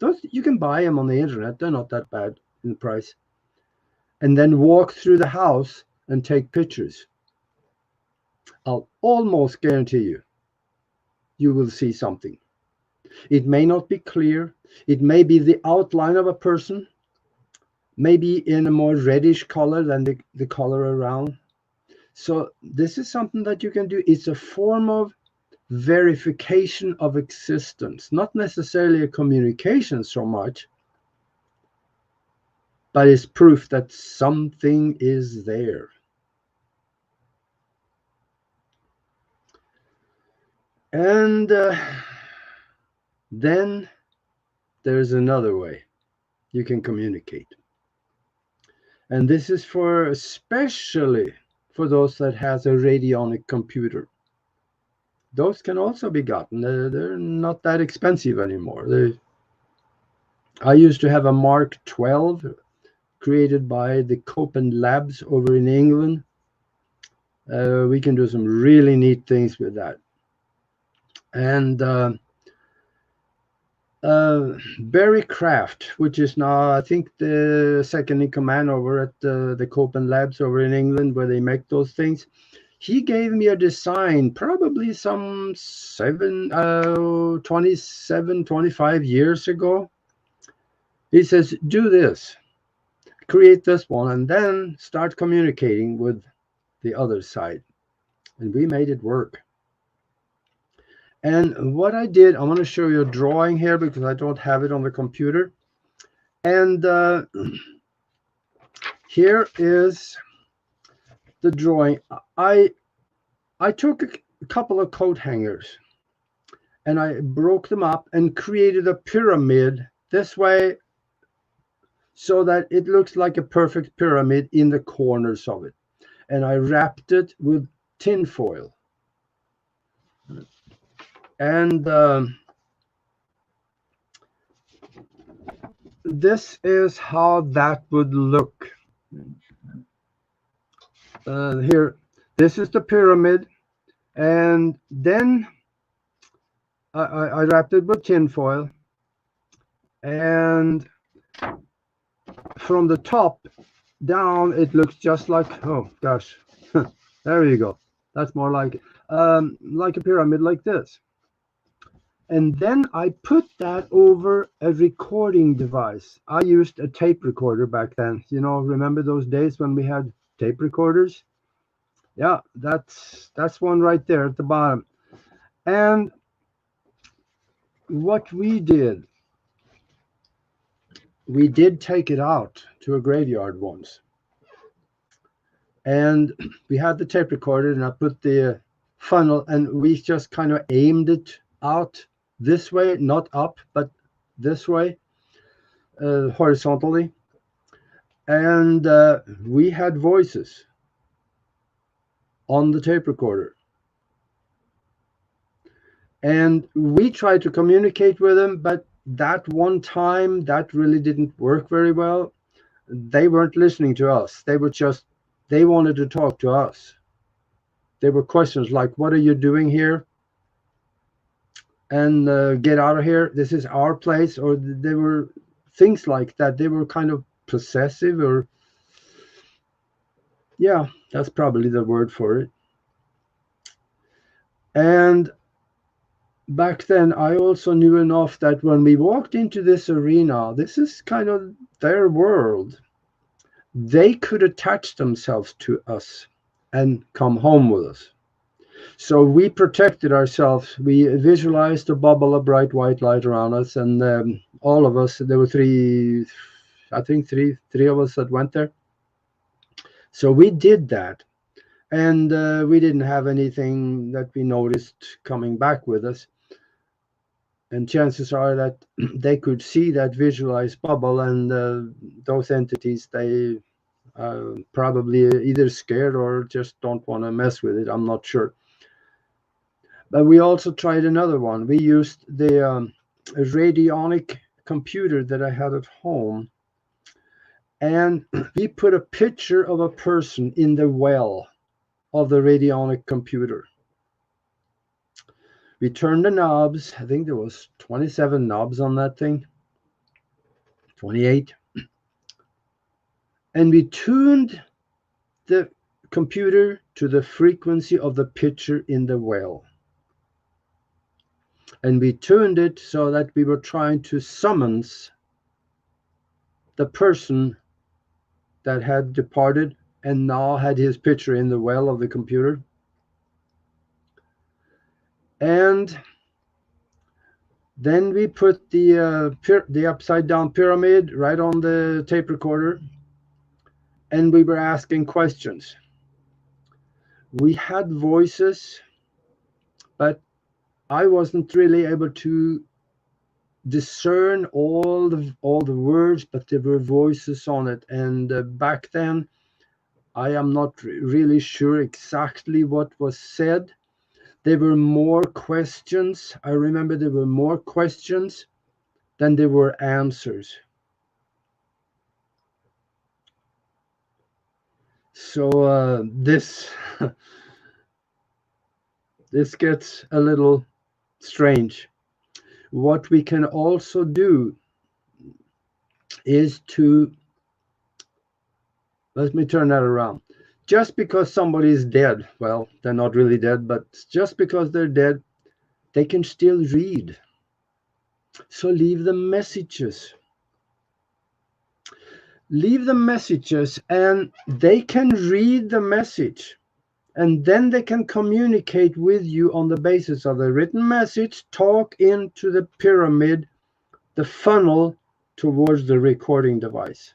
Those, you can buy them on the internet. They're not that bad in price. And then walk through the house and take pictures. I'll almost guarantee you, you will see something. It may not be clear. It may be the outline of a person, maybe in a more reddish color than the color around. So this is something that you can do. It's a form of verification of existence, not necessarily a communication so much, but it's proof that something is there. And then there's another way you can communicate. And this is especially for those that has a radionic computer. Those can also be gotten. They're not that expensive anymore. I used to have a Mark 12 created by the Copen Labs over in England. We can do some really neat things with that. And Barry Kraft, which is now, I think, the second in command over at the Copen Labs over in England, where they make those things. He gave me a design probably some 27, 25 years ago. He says, do this, create this one, and then start communicating with the other side. And we made it work. And what I did, I want to show you a drawing here because I don't have it on the computer. And here is the drawing. I took a couple of coat hangers and I broke them up and created a pyramid this way so that it looks like a perfect pyramid in the corners of it. And I wrapped it with tin foil. And this is how that would look. Here, this is the pyramid. And then I wrapped it with tin foil. And from the top down, it looks just like, oh gosh, there you go. That's more like a pyramid like this. And then I put that over a recording device. I used a tape recorder back then. You know, remember those days when we had tape recorders? Yeah, that's one right there at the bottom. And what we did take it out to a graveyard once. And we had the tape recorder, and I put the funnel, and we just kind of aimed it out this way, not up, but this way, horizontally. And we had voices on the tape recorder. And we tried to communicate with them, but that one time, that really didn't work very well. They weren't listening to us. They wanted to talk to us. There were questions like, what are you doing here? And get out of here. This is our place. Or there were things like that. They were kind of possessive, or yeah, that's probably the word for it. And back then, I also knew enough that when we walked into this arena, this is kind of their world. They could attach themselves to us and come home with us. So we protected ourselves. We visualized a bubble of bright white light around us, and all of us, there were three of us that went there. So we did that, and we didn't have anything that we noticed coming back with us. And chances are that they could see that visualized bubble, and those entities, they probably either scared or just don't want to mess with it. I'm not sure. But we also tried another one. We used the radionic computer that I had at home, and we put a picture of a person in the well of the radionic computer. We turned the knobs. I think there was 27 knobs on that thing, 28. And we tuned the computer to the frequency of the picture in the well. And we tuned it so that we were trying to summons the person that had departed and now had his picture in the well of the computer. And then we put the upside down pyramid right on the tape recorder, and we were asking questions. We had voices, but I wasn't really able to discern all the words, but there were voices on it. And back then, I am not really sure exactly what was said. There were more questions. I remember there were more questions than there were answers. So this gets a little strange. What we can also do is to, let me turn that around. Just because somebody is dead, well, they're not really dead, but just because they're dead, they can still read. So leave them messages. Leave them messages, and they can read the message. And then they can communicate with you on the basis of the written message, talk into the pyramid, the funnel towards the recording device.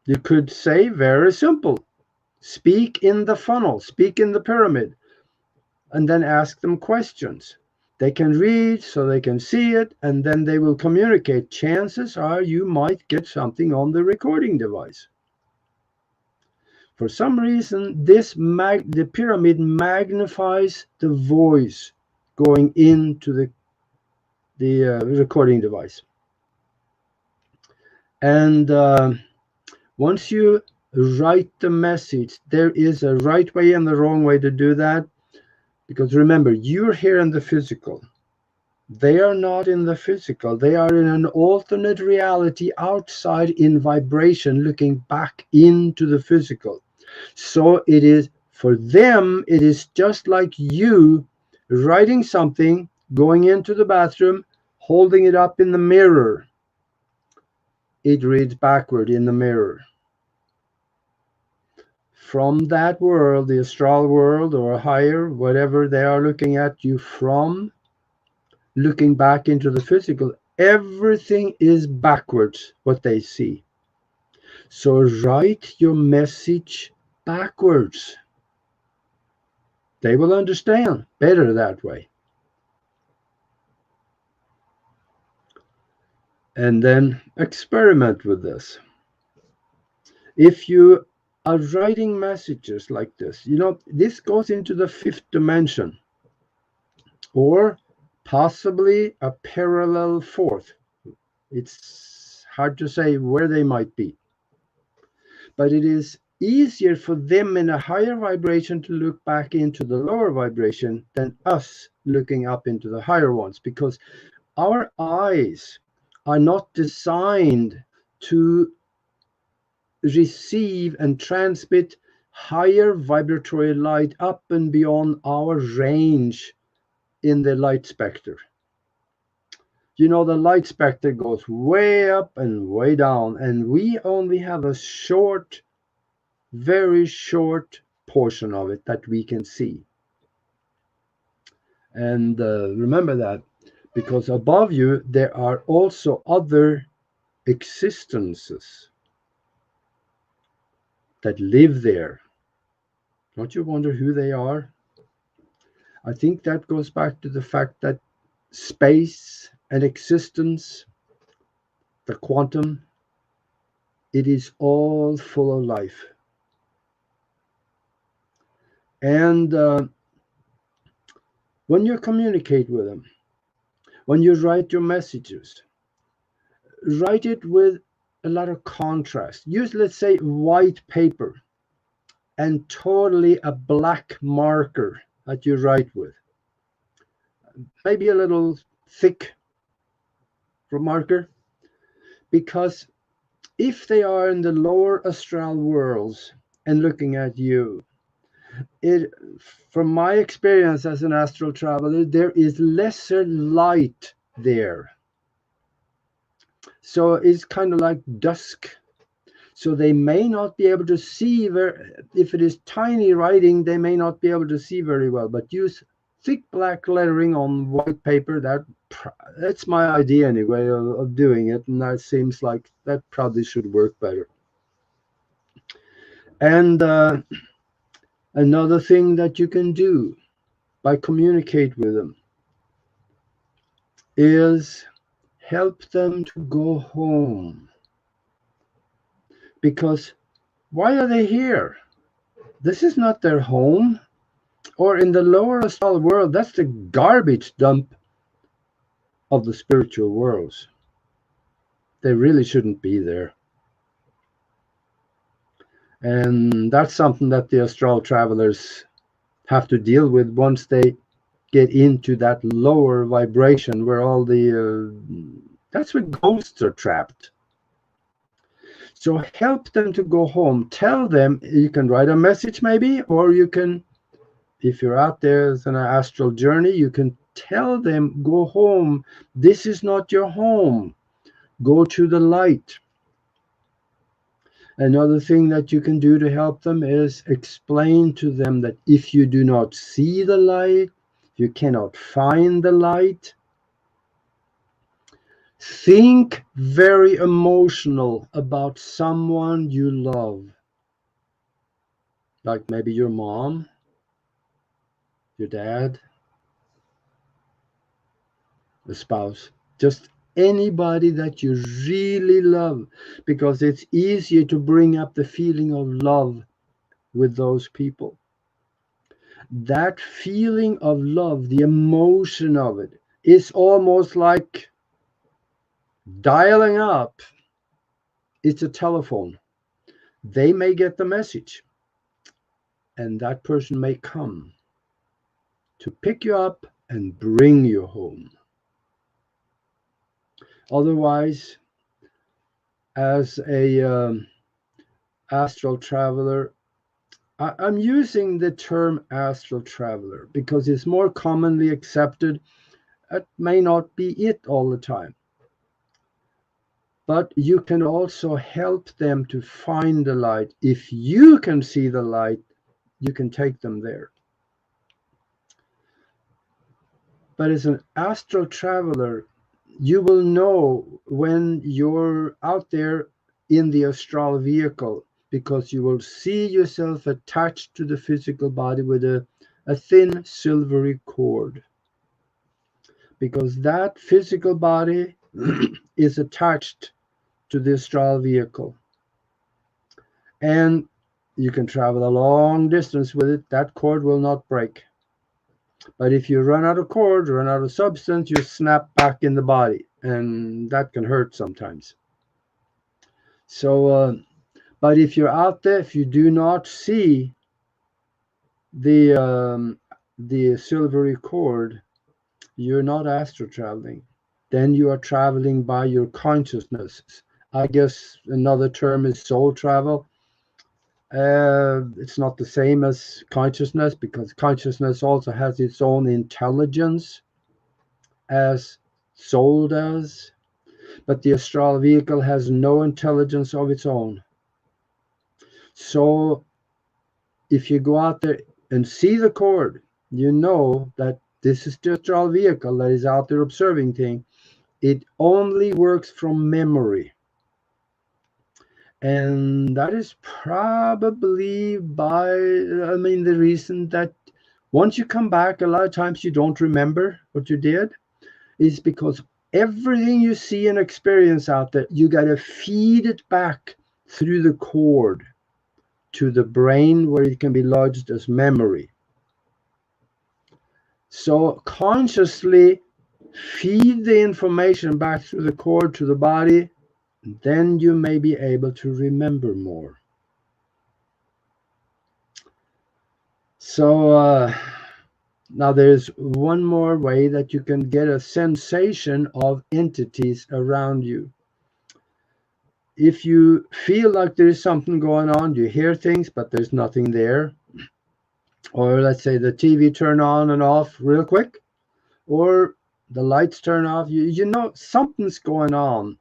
You could say, very simple, speak in the funnel, speak in the pyramid, and then ask them questions. They can read so they can see it, and then they will communicate. Chances are you might get something on the recording device. For some reason, the pyramid magnifies the voice going into the recording device. And once you write the message, there is a right way and the wrong way to do that. Because remember, you're here in the physical. They are not in the physical. They are in an alternate reality outside in vibration, looking back into the physical. So it is, for them, it is just like you writing something, going into the bathroom, holding it up in the mirror. It reads backward in the mirror. From that world, the astral world or higher, whatever they are looking at you from, looking back into the physical, everything is backwards what they see. So write your message backwards. They will understand better that way. And then experiment with this. If you are writing messages like this, this goes into the fifth dimension, or possibly a parallel fourth. It's hard to say where they might be. But it is easier for them in a higher vibration to look back into the lower vibration than us looking up into the higher ones, because our eyes are not designed to receive and transmit higher vibratory light up and beyond our range in the light spectrum. The light spectrum goes way up and way down, and we only have a short, very short portion of it that we can see. And remember that, because above you there are also other existences that live there. Don't you wonder who they are? I think that goes back to the fact that space and existence, the quantum, it is all full of life. And when you communicate with them, when you write your messages, write it with a lot of contrast. Use, let's say, white paper and totally a black marker that you write with. Maybe a little thick marker, because if they are in the lower astral worlds and looking at you, from my experience as an astral traveler, there is lesser light there. So it's kind of like dusk. So they may not be able to see, if it is tiny writing, they may not be able to see very well, but use thick black lettering on white paper. That's my idea anyway of doing it, and that seems like that probably should work better. And another thing that you can do by communicate with them is help them to go home. Because why are they here? This is not their home. Or in the lower astral world, that's the garbage dump of the spiritual worlds. They really shouldn't be there. And that's something that the astral travelers have to deal with once they get into that lower vibration where all the that's where ghosts are trapped. So help them to go home. Tell them, you can write a message maybe, or you can, if you're out there as an astral journey, you can tell them, go home. This is not your home. Go to the light. Another thing that you can do to help them is explain to them that if you do not see the light, you cannot find the light. Think very emotional about someone you love. Like maybe your mom, your dad, the spouse. Just anybody that you really love, because it's easier to bring up the feeling of love with those people. That feeling of love, the emotion of it, is almost like dialing up. It's a telephone. They may get the message, and that person may come to pick you up and bring you home. Otherwise, as a astral traveler, I'm using the term astral traveler because it's more commonly accepted. It may not be it all the time. But you can also help them to find the light. If you can see the light, you can take them there. But as an astral traveler, you will know when you're out there in the astral vehicle, because you will see yourself attached to the physical body with a thin silvery cord. Because that physical body is attached to the astral vehicle. And you can travel a long distance with it. That cord will not break. But if you run out of cord, run out of substance, you snap back in the body. And that can hurt sometimes. So, but if you're out there, if you do not see the silvery cord, you're not astral traveling. Then you are traveling by your consciousness. I guess another term is soul travel. It's not the same as consciousness, because consciousness also has its own intelligence as soul does. But the astral vehicle has no intelligence of its own. So if you go out there and see the cord, you know that this is the astral vehicle that is out there observing things. It only works from memory. And that is probably the reason that once you come back, a lot of times you don't remember what you did, is because everything you see and experience out there, you got to feed it back through the cord to the brain where it can be lodged as memory. So consciously feed the information back through the cord to the body, then you may be able to remember more. So now there's one more way that you can get a sensation of entities around you. If you feel like there is something going on, you hear things, but there's nothing there. Or let's say the TV turn on and off real quick, or the lights turn off, you know something's going on.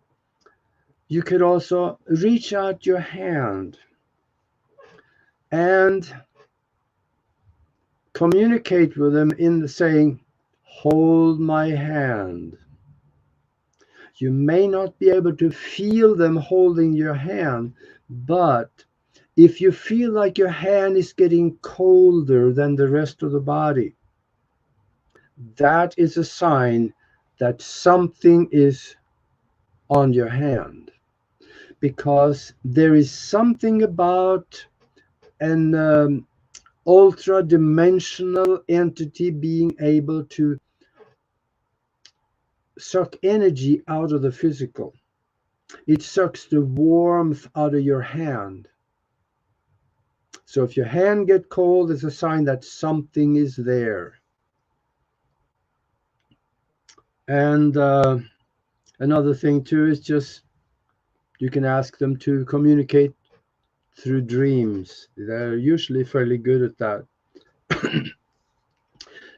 You could also reach out your hand and communicate with them in saying, hold my hand. You may not be able to feel them holding your hand, but if you feel like your hand is getting colder than the rest of the body, that is a sign that something is on your hand. Because there is something about an ultra-dimensional entity being able to suck energy out of the physical. It sucks the warmth out of your hand. So if your hand gets cold, it's a sign that something is there. And another thing too is just you can ask them to communicate through dreams. They're usually fairly good at that.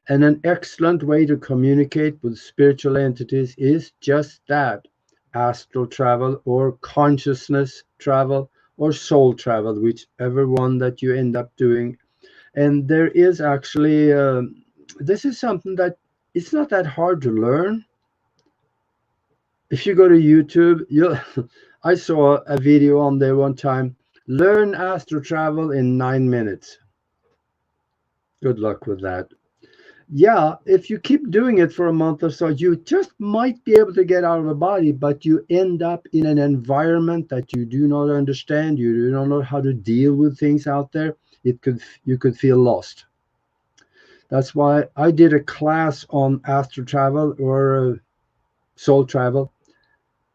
And an excellent way to communicate with spiritual entities is just that: astral travel, or consciousness travel, or soul travel, whichever one that you end up doing. And there is actually, this is something that it's not that hard to learn. If you go to YouTube, you'll, I saw a video on there one time: learn astral travel in 9 minutes. Good luck with that. Yeah, if you keep doing it for a month or so, you just might be able to get out of the body, but you end up in an environment that you do not understand. You do not know how to deal with things out there. You could feel lost. That's why I did a class on astral travel, or soul travel,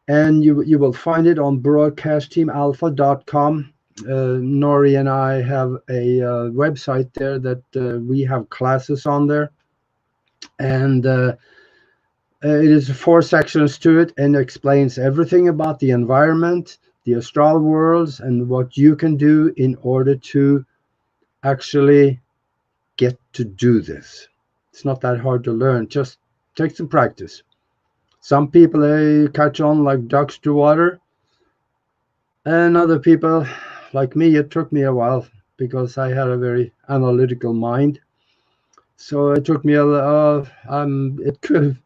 and you will find it on broadcastteamalpha.com. Nori and I have a website there that we have classes on there. And it is 4 sections to it, and explains everything about the environment, the astral worlds, and what you can do in order to actually get to do this. It's not that hard to learn. Just take some practice. Some people, they catch on like ducks to water, and other people, like me, it took me a while because I had a very analytical mind. So it took me it could.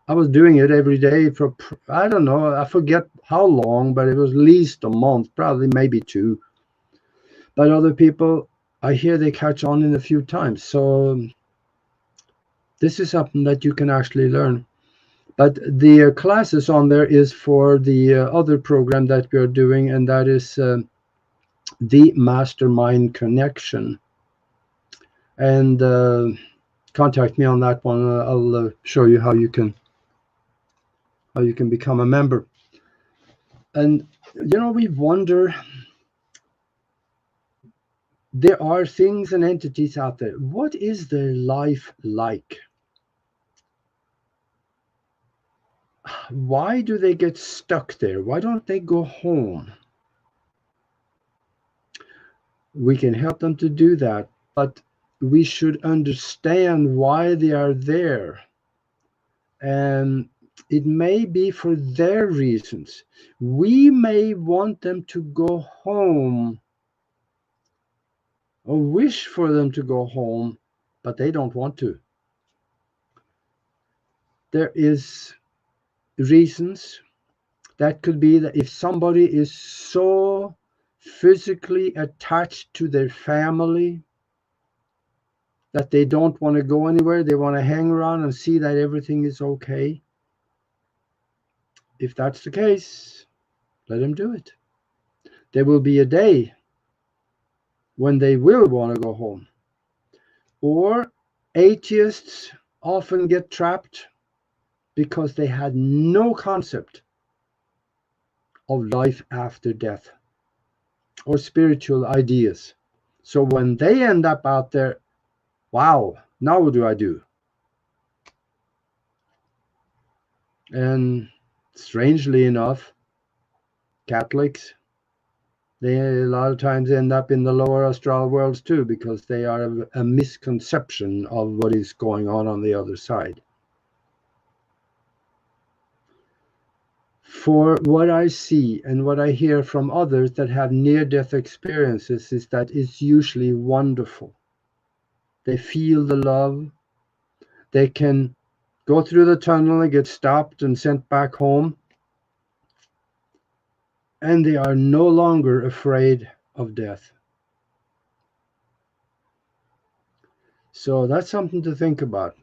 I was doing it every day for, I don't know, I forget how long, but it was at least a month, probably maybe 2. But other people, I hear they catch on in a few times. So this is something that you can actually learn. But the classes on there is for the other program that we are doing, and that is the Mastermind Connection. And contact me on that one. I'll show you how you can become a member. And we wonder, there are things and entities out there. What is their life like? Why do they get stuck there? Why don't they go home? We can help them to do that, but we should understand why they are there. And it may be for their reasons. We may want them to go home, or wish for them to go home, but they don't want to. There is reasons. That could be that if somebody is so physically attached to their family that they don't want to go anywhere, they want to hang around and see that everything is okay. If that's the case, let them do it. There will be a day when they will want to go home. Or atheists often get trapped because they had no concept of life after death or spiritual ideas. So when they end up out there, wow, now what do I do? And strangely enough, Catholics, they a lot of times end up in the lower astral worlds too, because they are a misconception of what is going on the other side. For what I see and what I hear from others that have near-death experiences is that it's usually wonderful. They feel the love. They can go through the tunnel and get stopped and sent back home. And they are no longer afraid of death. So that's something to think about.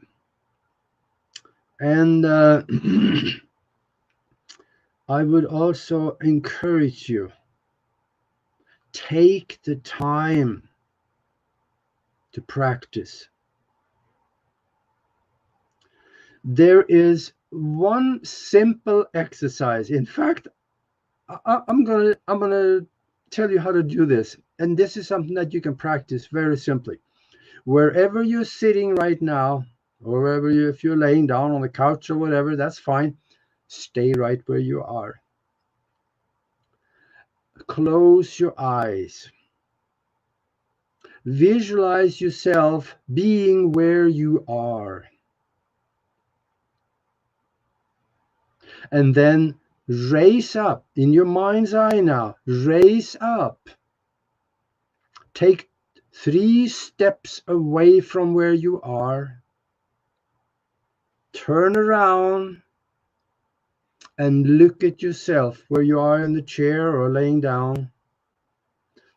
And I would also encourage you, take the time to practice. There is one simple exercise. In fact, I'm gonna tell you how to do this. And this is something that you can practice very simply. Wherever you're sitting right now, or wherever you, if you're laying down on the couch or whatever, that's fine. Stay right where you are. Close your eyes. Visualize yourself being where you are. And then raise up in your mind's eye now. Raise up. Take 3 steps away from where you are. Turn around and look at yourself where you are in the chair or laying down.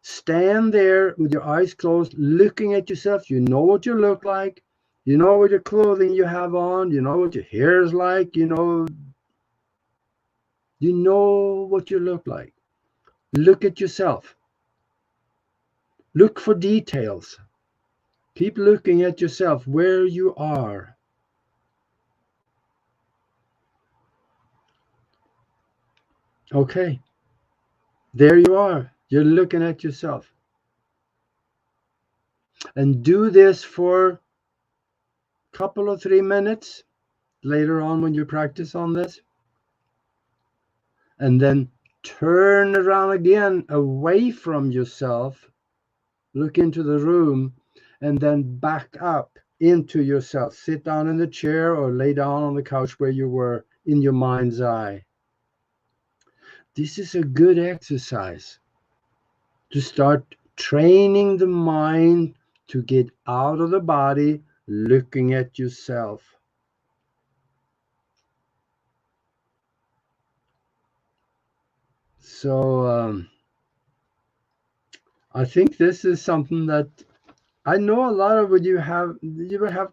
Stand there with your eyes closed, looking at yourself. You know what you look like. You know what your clothing you have on. You know what your hair is like. You know what you look like. Look at yourself. Look for details. Keep looking at yourself where you are. Okay. There you are. You're looking at yourself. And do this for a couple of 3 minutes later on when you practice on this. And then turn around again away from yourself. Look into the room and then back up into yourself. Sit down in the chair or lay down on the couch where you were in your mind's eye. This is a good exercise to start training the mind to get out of the body, looking at yourself. So I think this is something that I know a lot of you will have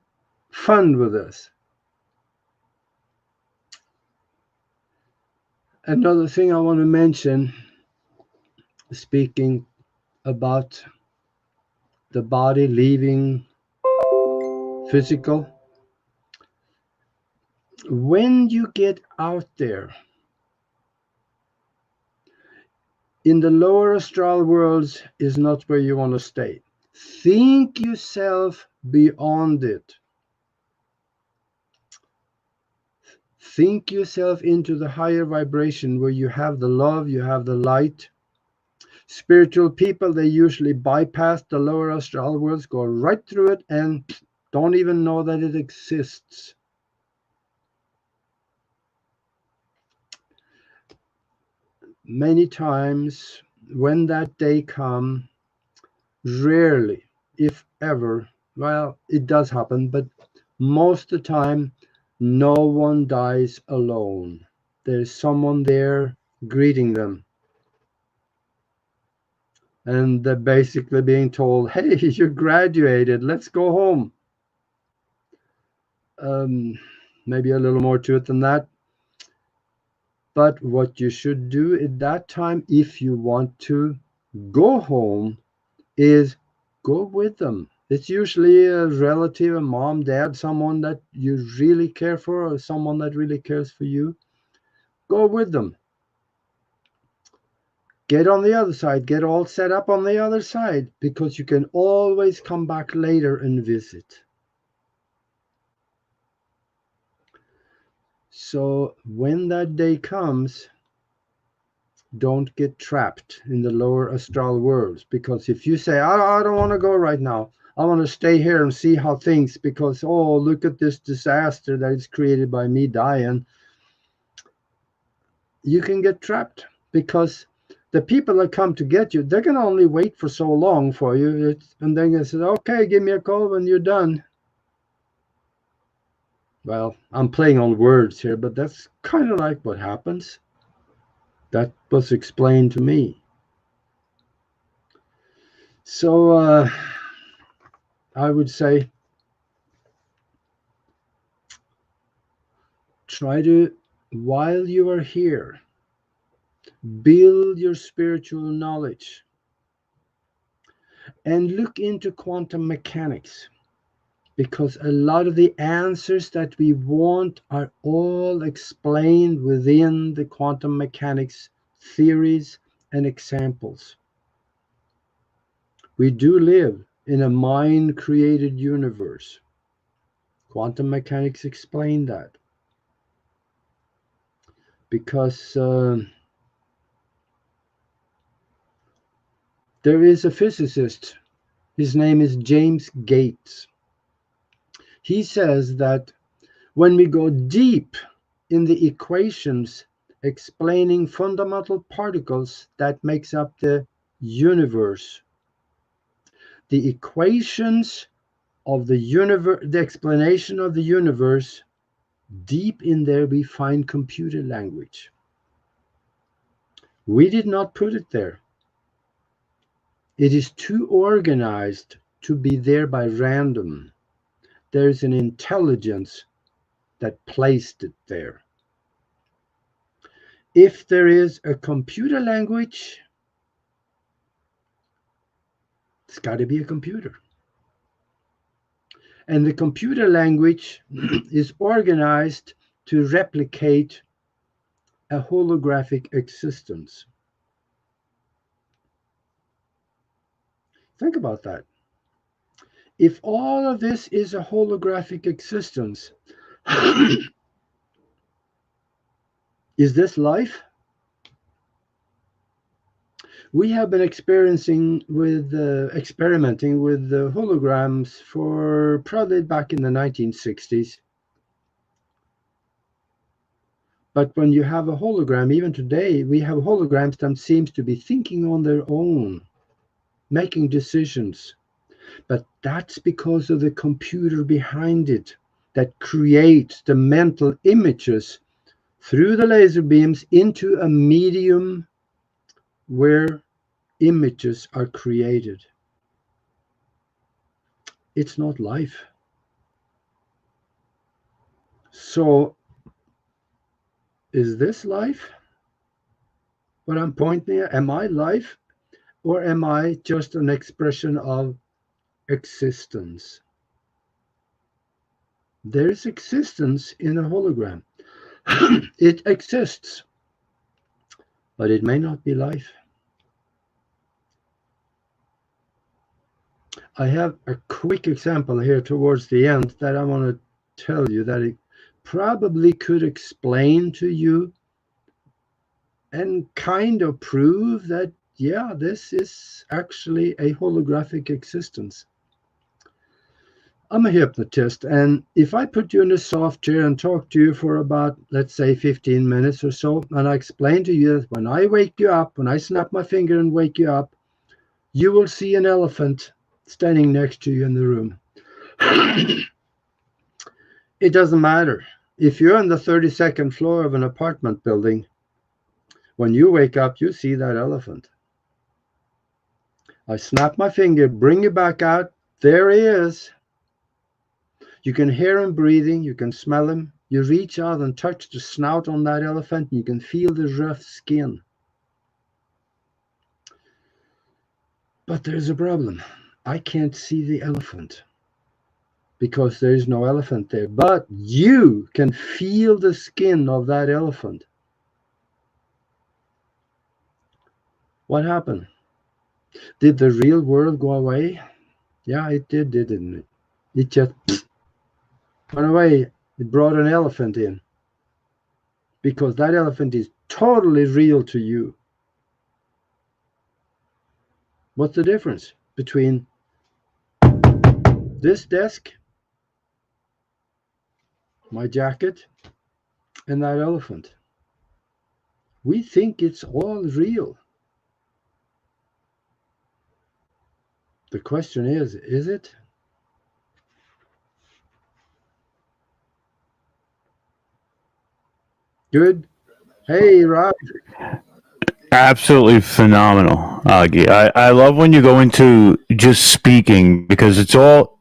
fun with this. Another thing I want to mention, speaking about the body leaving physical, when you get out there in the lower astral worlds is not where you want to stay. Think yourself beyond it. Think yourself into the higher vibration where you have the love, you have the light. Spiritual people, they usually bypass the lower astral worlds, go right through it and don't even know that it exists. Many times when that day comes, rarely, if ever, well, it does happen, but most of the time, no one dies alone. There's someone there greeting them. And they're basically being told, hey, you graduated, let's go home. Maybe a little more to it than that. But what you should do at that time, if you want to go home, is go with them. It's usually a relative, a mom, dad, someone that you really care for, or someone that really cares for you. Go with them. Get on the other side, get all set up on the other side, because you can always come back later and visit. So when that day comes, don't get trapped in the lower astral worlds, because if you say, I don't want to go right now, I want to stay here and see how things, because, oh, look at this disaster that is created by me dying, you can get trapped, because the people that come to get you, they're going to only wait for so long for you, and then they say, okay, give me a call when you're done. Well, I'm playing on words here, but that's kind of like what happens. That was explained to me. So I would say try to, while you are here, build your spiritual knowledge and look into quantum mechanics, because a lot of the answers that we want are all explained within the quantum mechanics theories and examples. We do live in a mind-created universe Quantum mechanics explain that. Because there is a physicist, his name is James Gates. He says that when we go deep in the equations explaining fundamental particles that makes up the universe, the equations of the universe, the explanation of the universe, deep in there we find computer language. We did not put it there. It is too organized to be there by random. There's an intelligence that placed it there. If there is a computer language, it's got to be a computer. And the computer language is organized to replicate a holographic existence. Think about that. If all of this is a holographic existence, is this life? We have been experimenting with holograms for probably back in the 1960s. But when you have a hologram, even today, we have holograms that seems to be thinking on their own, making decisions. But that's because of the computer behind it that creates the mental images through the laser beams into a medium where images are created. It's not life. So, is this life? What I'm pointing at, am I life? Or am I just an expression of existence? There is existence in a hologram. It exists, but it may not be life. I have a quick example here towards the end that I want to tell you that it probably could explain to you and kind of prove that, yeah, this is actually a holographic existence. I'm a hypnotist, and if I put you in a soft chair and talk to you for about, let's say, 15 minutes or so, and I explain to you that when I wake you up, when I snap my finger and wake you up, you will see an elephant standing next to you in the room. It doesn't matter. If you're on the 32nd floor of an apartment building, when you wake up, you see that elephant. I snap my finger, bring you back out. There he is. You can hear him breathing. You can smell him. You reach out and touch the snout on that elephant, and you can feel the rough skin. But there's a problem. I can't see the elephant because there is no elephant there. But you can feel the skin of that elephant. What happened? Did the real world go away? Yeah, it did, didn't it? It just went away. It brought an elephant in because that elephant is totally real to you. What's the difference between this desk, my jacket, and that elephant? We think it's all real. The question is it? Good. Hey, Rob. Absolutely phenomenal, Augie. I love when you go into just speaking because it's all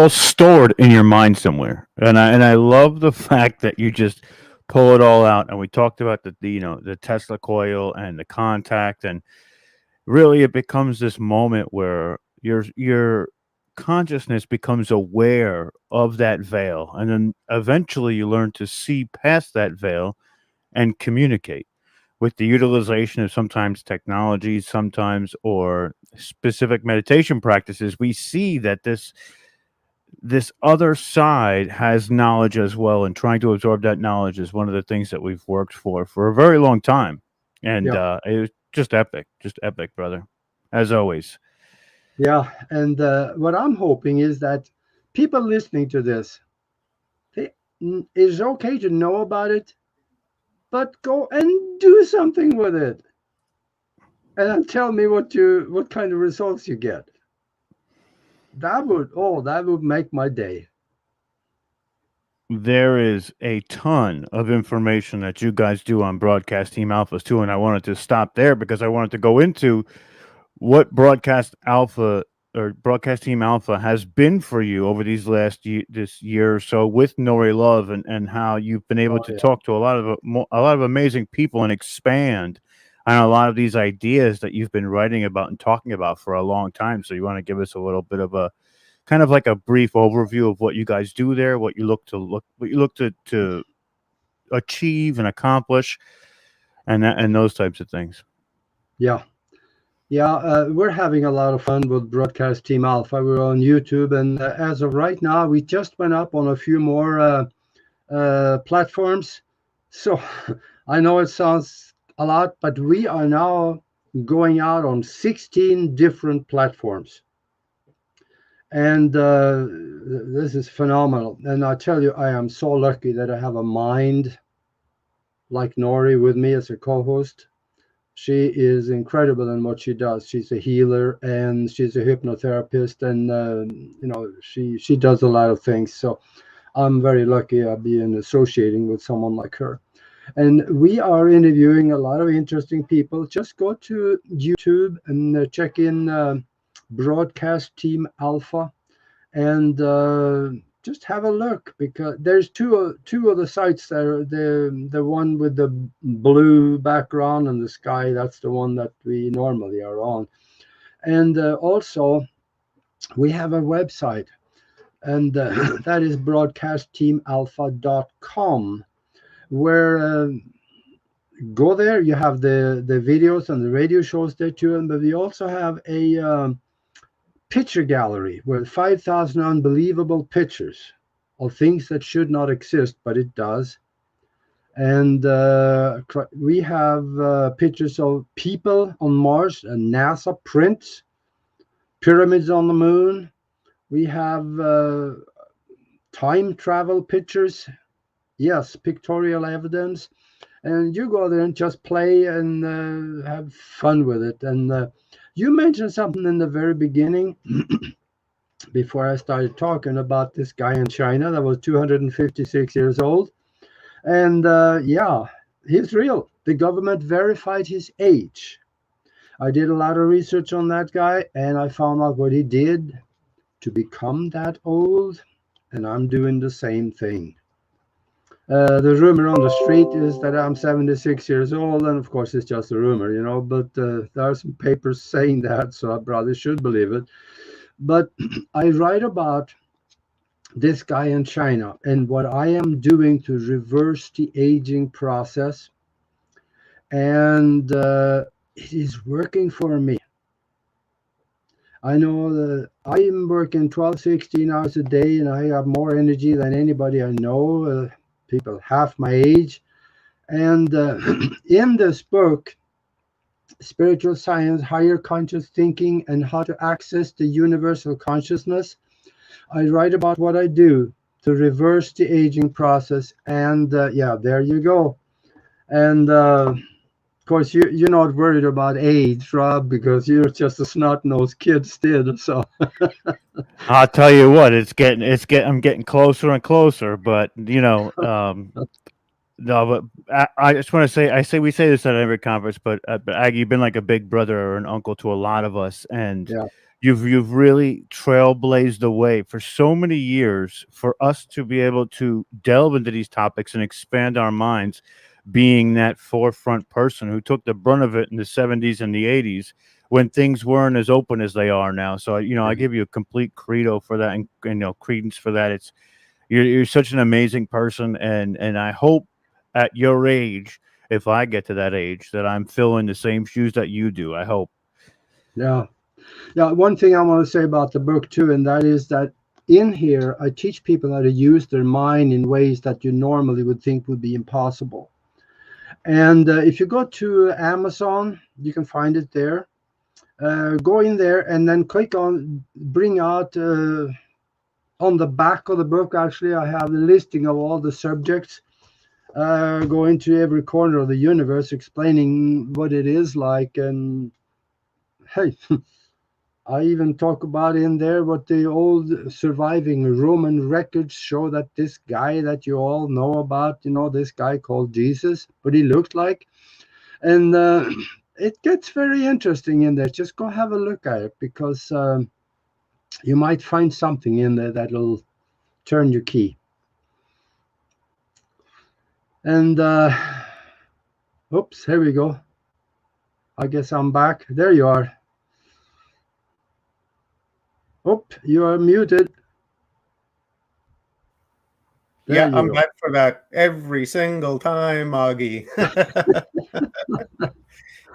stored in your mind somewhere, and I love the fact that you just pull it all out. And we talked about the Tesla coil and the contact, and really it becomes this moment where your consciousness becomes aware of that veil, and then eventually you learn to see past that veil and communicate with the utilization of sometimes technology, sometimes or specific meditation practices. We see that this other side has knowledge as well, and trying to absorb that knowledge is one of the things that we've worked for a very long time. And Yeah. it was just epic, brother, as always. Yeah, and what I'm hoping is that people listening to this, it's okay to know about it, but go and do something with it, and then tell me what kind of results you get. That would make my day. There is a ton of information that you guys do on Broadcast Team Alphas too, and I wanted to stop there because I wanted to go into what Broadcast Team Alpha has been for you over these this year or so with Nori Love, and how you've been able Oh to yeah, talk to a lot of amazing people and expand on a lot of these ideas that you've been writing about and talking about for a long time. So you want to give us a little bit of a kind of like a brief overview of what you guys do there, what you look to achieve and accomplish, and those types of things. yeah, yeah. We're having a lot of fun with Broadcast Team Alpha. We're on YouTube, and as of right now, we just went up on a few more platforms. So I know it sounds a lot, but we are now going out on 16 different platforms. And this is phenomenal. And I tell you, I am so lucky that I have a mind like Nori with me as a co-host. She is incredible in what she does. She's a healer and she's a hypnotherapist, and she does a lot of things. So I'm very lucky I've been associating with someone like her. And we are interviewing a lot of interesting people. Just go to YouTube and check in Broadcast Team Alpha, and just have a look, because there's two of the sites there. The one with the blue background and the sky, that's the one that we normally are on. And also we have a website, and that is broadcastteamalpha.com, where go there. You have the videos and the radio shows there too, but we also have a picture gallery with 5,000 unbelievable pictures of things that should not exist, but it does. And we have pictures of people on Mars and NASA prints, pyramids on the moon. We have time travel pictures, yes, pictorial evidence. And you go there and just play and have fun with it. And you mentioned something in the very beginning before I started talking about this guy in China that was 256 years old. And yeah, he's real. The government verified his age. I did a lot of research on that guy, and I found out what he did to become that old. And I'm doing the same thing. The rumor on the street is that I'm 76 years old, and of course it's just a rumor, but there are some papers saying that, so I probably should believe it. But I write about this guy in China and what I am doing to reverse the aging process, and it is working for me. I know that I am working 12, 16 hours a day, and I have more energy than anybody I know, people half my age. And in this book, Spiritual Science, Higher Conscious Thinking, and How to Access the Universal Consciousness, I write about what I do to reverse the aging process. And yeah, there you go. And of course, you're not worried about age, Rob, because you're just a snot-nosed kid still. So I'll tell you what, I'm getting closer and closer, but no, but I just want to say, we say this at every conference, but Aggie, you've been like a big brother or an uncle to a lot of us, and yeah, you've really trailblazed the way for so many years for us to be able to delve into these topics and expand our minds, being that forefront person who took the brunt of it in the 70s and the 80s when things weren't as open as they are now. So I give you a complete credo for that, and credence for that. It's you're such an amazing person, and I hope at your age, if I get to that age, that I'm filling the same shoes that you do. I hope. yeah. One thing I want to say about the book too, and that is that in here, I teach people how to use their mind in ways that you normally would think would be impossible. And if you go to Amazon, you can find it there. Go in there and then click on bring out on the back of the book. Actually, I have the listing of all the subjects. Go into every corner of the universe, explaining what it is like. And hey, I even talk about in there what the old surviving Roman records show, that this guy that you all know about, this guy called Jesus, what he looked like. And it gets very interesting in there. Just go have a look at it, because you might find something in there that'll turn your key. And oops, here we go. I guess I'm back. There you are. Oh, you are muted. There I'm back for that every single time, Augie.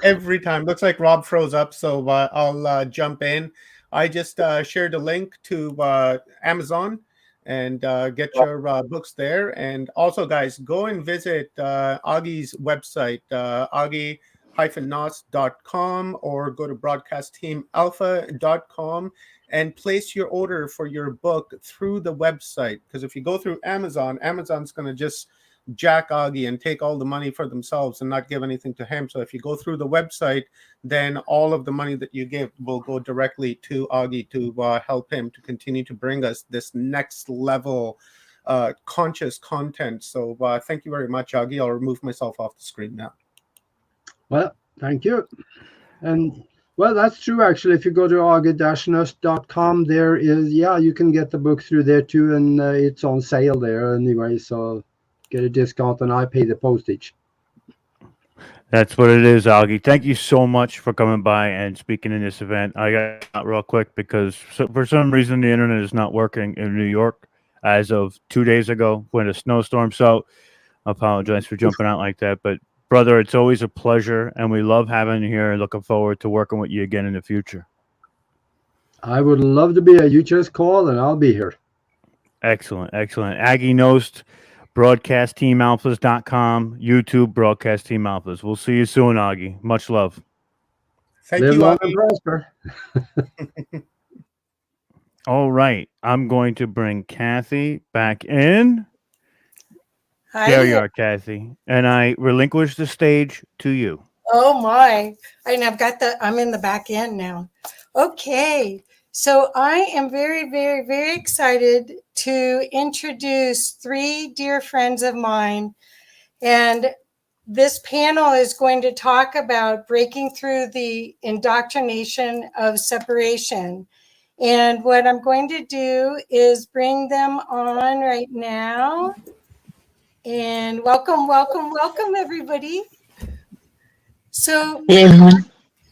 Every time. Looks like Rob froze up, so I'll jump in. I just shared a link to Amazon, and get your books there. And also, guys, go and visit Augie's website, augie-nos.com, or go to broadcastteamalpha.com and place your order for your book through the website. Because if you go through Amazon, Amazon's going to just jack Augie and take all the money for themselves and not give anything to him. So if you go through the website, then all of the money that you give will go directly to Augie to help him to continue to bring us this next level conscious content. So thank you very much, Augie. I'll remove myself off the screen now. Well, thank you. And well, that's true, actually. If you go to augie-nos.com, there is, you can get the book through there too, and it's on sale there anyway, so get a discount, and I pay the postage. That's what it is, Augie. Thank you so much for coming by and speaking in this event. I got out real quick because for some reason the internet is not working in New York as of 2 days ago when a snowstorm. So I apologize for jumping out like that. But brother, it's always a pleasure, and we love having you here and looking forward to working with you again in the future. I would love to be here. You just call and I'll be here. Excellent, excellent. Aggie Nost, broadcastteamalphas.com, YouTube, Broadcast Team Alphas. We'll see you soon, Augie. Much love. Thank Live you, long Augie. and prosper. All right. I'm going to bring Kathy back in. Hi. There you are, Kathy. And I relinquish the stage to you. Oh my. And I'm in the back end now. Okay. So I am very, very, very excited to introduce 3 dear friends of mine. And this panel is going to talk about breaking through the indoctrination of separation. And what I'm going to do is bring them on right now. And welcome, welcome, welcome, everybody. So,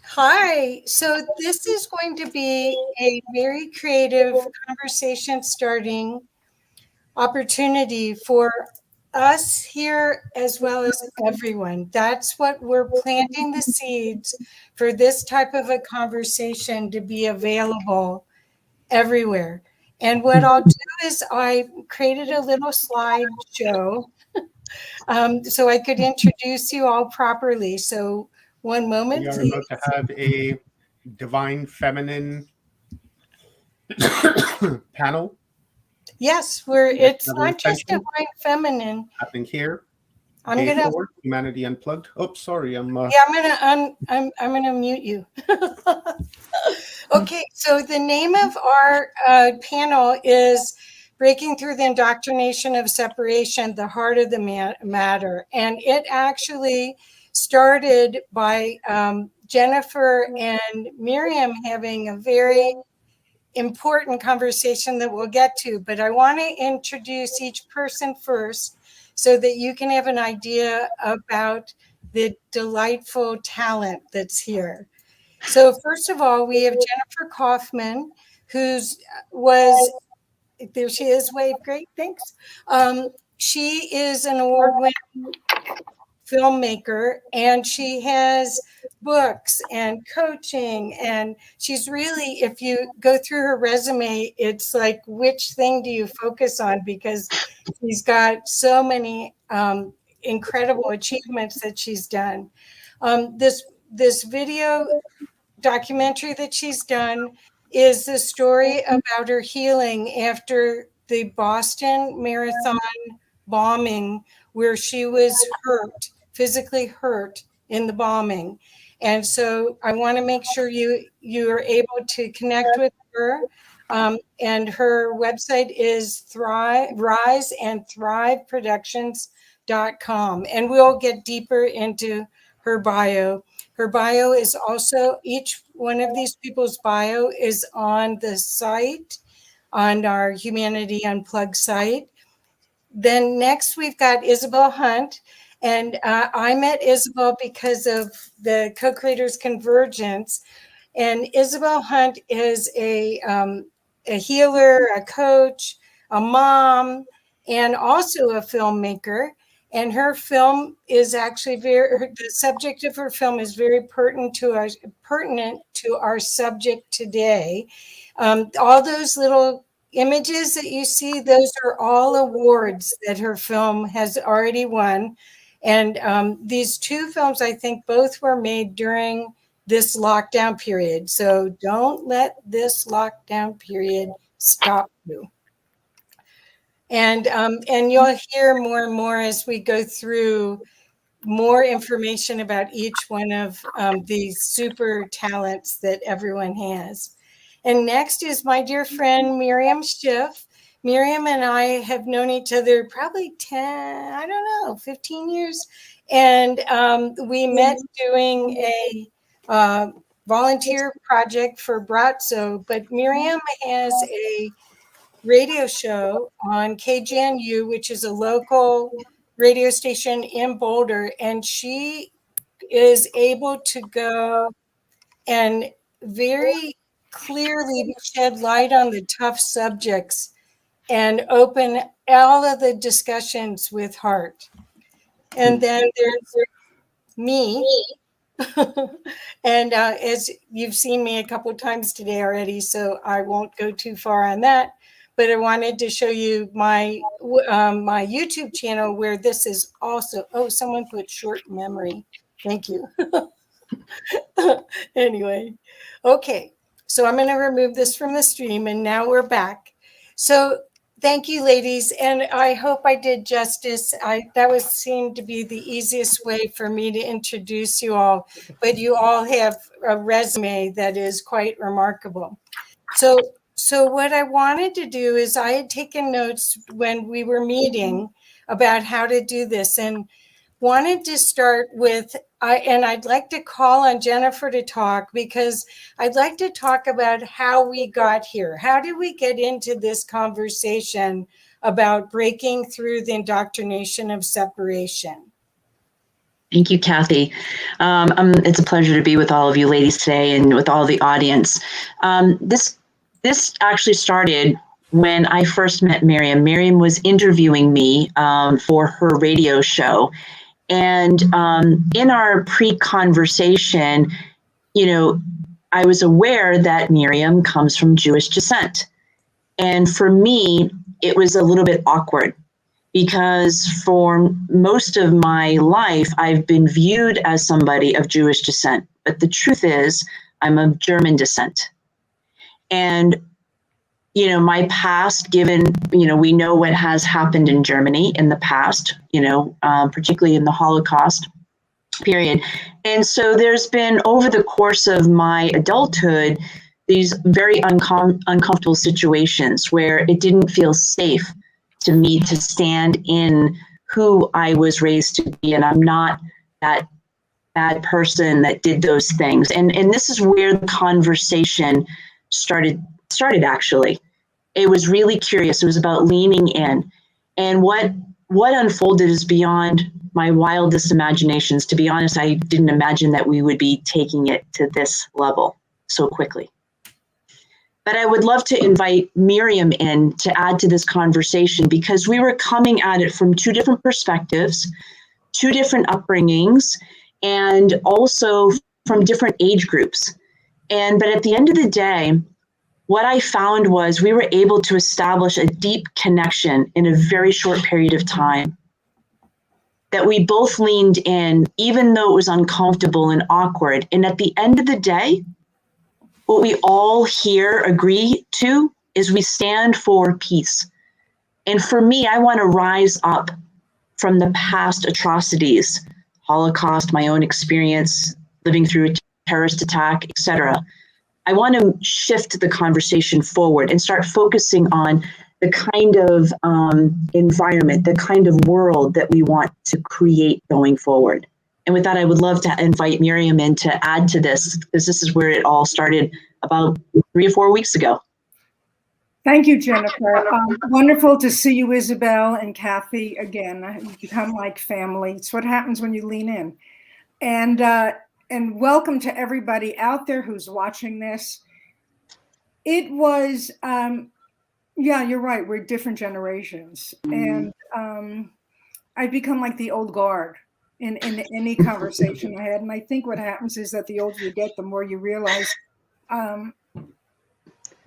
hi. So this is going to be a very creative conversation starting opportunity for us here as well as everyone. That's what we're planting the seeds for, this type of a conversation to be available everywhere. And what I'll do is I created a little slideshow so I could introduce you all properly. So one moment, We are please. about to have a divine feminine panel. Yes, it's not just divine feminine. Happening here. I'm gonna Humanity Unplugged. Oh, sorry, I'm gonna mute you. Okay, so the name of our panel is Breaking Through the Indoctrination of Separation, the Heart of the Matter. And it actually started by Jennifer and Miriam having a very important conversation that we'll get to. But I want to introduce each person first so that you can have an idea about the delightful talent that's here. So first of all, we have Jennifer Kaufman, there she is, wave, great, thanks. She is an award-winning filmmaker, and she has books and coaching, and she's really, if you go through her resume, it's like, which thing do you focus on? Because she's got so many incredible achievements that she's done. This video documentary that she's done is the story about her healing after the Boston Marathon bombing, where she was hurt, physically hurt in the bombing. And so I want to make sure you are able to connect with her. And her website is Rise and Thrive Productions.com. And we'll get deeper into her bio. Her bio is also, each one of these people's bio is on the site, on our Humanity Unplugged site. Then next we've got Isabel Hunt. And I met Isabel because of the Co-Creators Convergence. And Isabel Hunt is a healer, a coach, a mom, and also a filmmaker. And her film is actually the subject of her film is very pertinent to our subject today. All those little images that you see, those are all awards that her film has already won. And these two films, I think, both were made during this lockdown period. So don't let this lockdown period stop you. And you'll hear more and more as we go through more information about each one of these super talents that everyone has. And next is my dear friend, Miriam Schiff. Miriam and I have known each other probably 15 years. And we met doing a volunteer project for Bratzo. But Miriam has a radio show on KGNU, which is a local radio station in Boulder. And she is able to go and very clearly shed light on the tough subjects and open all of the discussions with heart. And then there's me. And as you've seen me a couple of times today already, so I won't go too far on that. But I wanted to show you my my YouTube channel, where this is also, oh, someone put short memory. Thank you. Anyway, okay. So I'm going to remove this from the stream, and now we're back. So thank you, ladies. And I hope I did justice. That seemed to be the easiest way for me to introduce you all, but you all have a resume that is quite remarkable. So what I wanted to do is, I had taken notes when we were meeting about how to do this, and wanted to start with, and I'd like to call on Jennifer to talk, because I'd like to talk about how we got here. How did we get into this conversation about breaking through the indoctrination of separation? Thank you, Kathy. It's a pleasure to be with all of you ladies today and with all the audience. This actually started when I first met Miriam. Miriam was interviewing me for her radio show. And in our pre-conversation, I was aware that Miriam comes from Jewish descent. And for me, it was a little bit awkward, because for most of my life, I've been viewed as somebody of Jewish descent. But the truth is, I'm of German descent. And my past, given, we know what has happened in Germany in the past, particularly in the Holocaust period. And so there's been, over the course of my adulthood, these very uncomfortable situations where it didn't feel safe to me to stand in who I was raised to be. And I'm not that bad person that did those things. And this is where the conversation started actually. It was really curious. It was about leaning in. And what unfolded is beyond my wildest imaginations. To be honest, I didn't imagine that we would be taking it to this level so quickly. But I would love to invite Miriam in to add to this conversation, because we were coming at it from two different perspectives, two different upbringings and also from different age groups. But at the end of the day, what I found was we were able to establish a deep connection in a very short period of time. That we both leaned in, even though it was uncomfortable and awkward. And at the end of the day, what we all here agree to is we stand for peace. And for me, I want to rise up from the past atrocities, Holocaust, my own experience, living through a terrorist attack, etc. I want to shift the conversation forward and start focusing on the kind of environment, the kind of world that we want to create going forward. And with that, I would love to invite Miriam in to add to this, because this is where it all started about 3 or 4 weeks ago. Thank you, Jennifer. Wonderful to see you, Isabel and Kathy, again. You become like family. It's what happens when you lean in. And welcome to everybody out there who's watching this. It was, yeah, you're right. We're different generations. And I've become like the old guard in any conversation I had. And I think what happens is that the older you get, the more you realize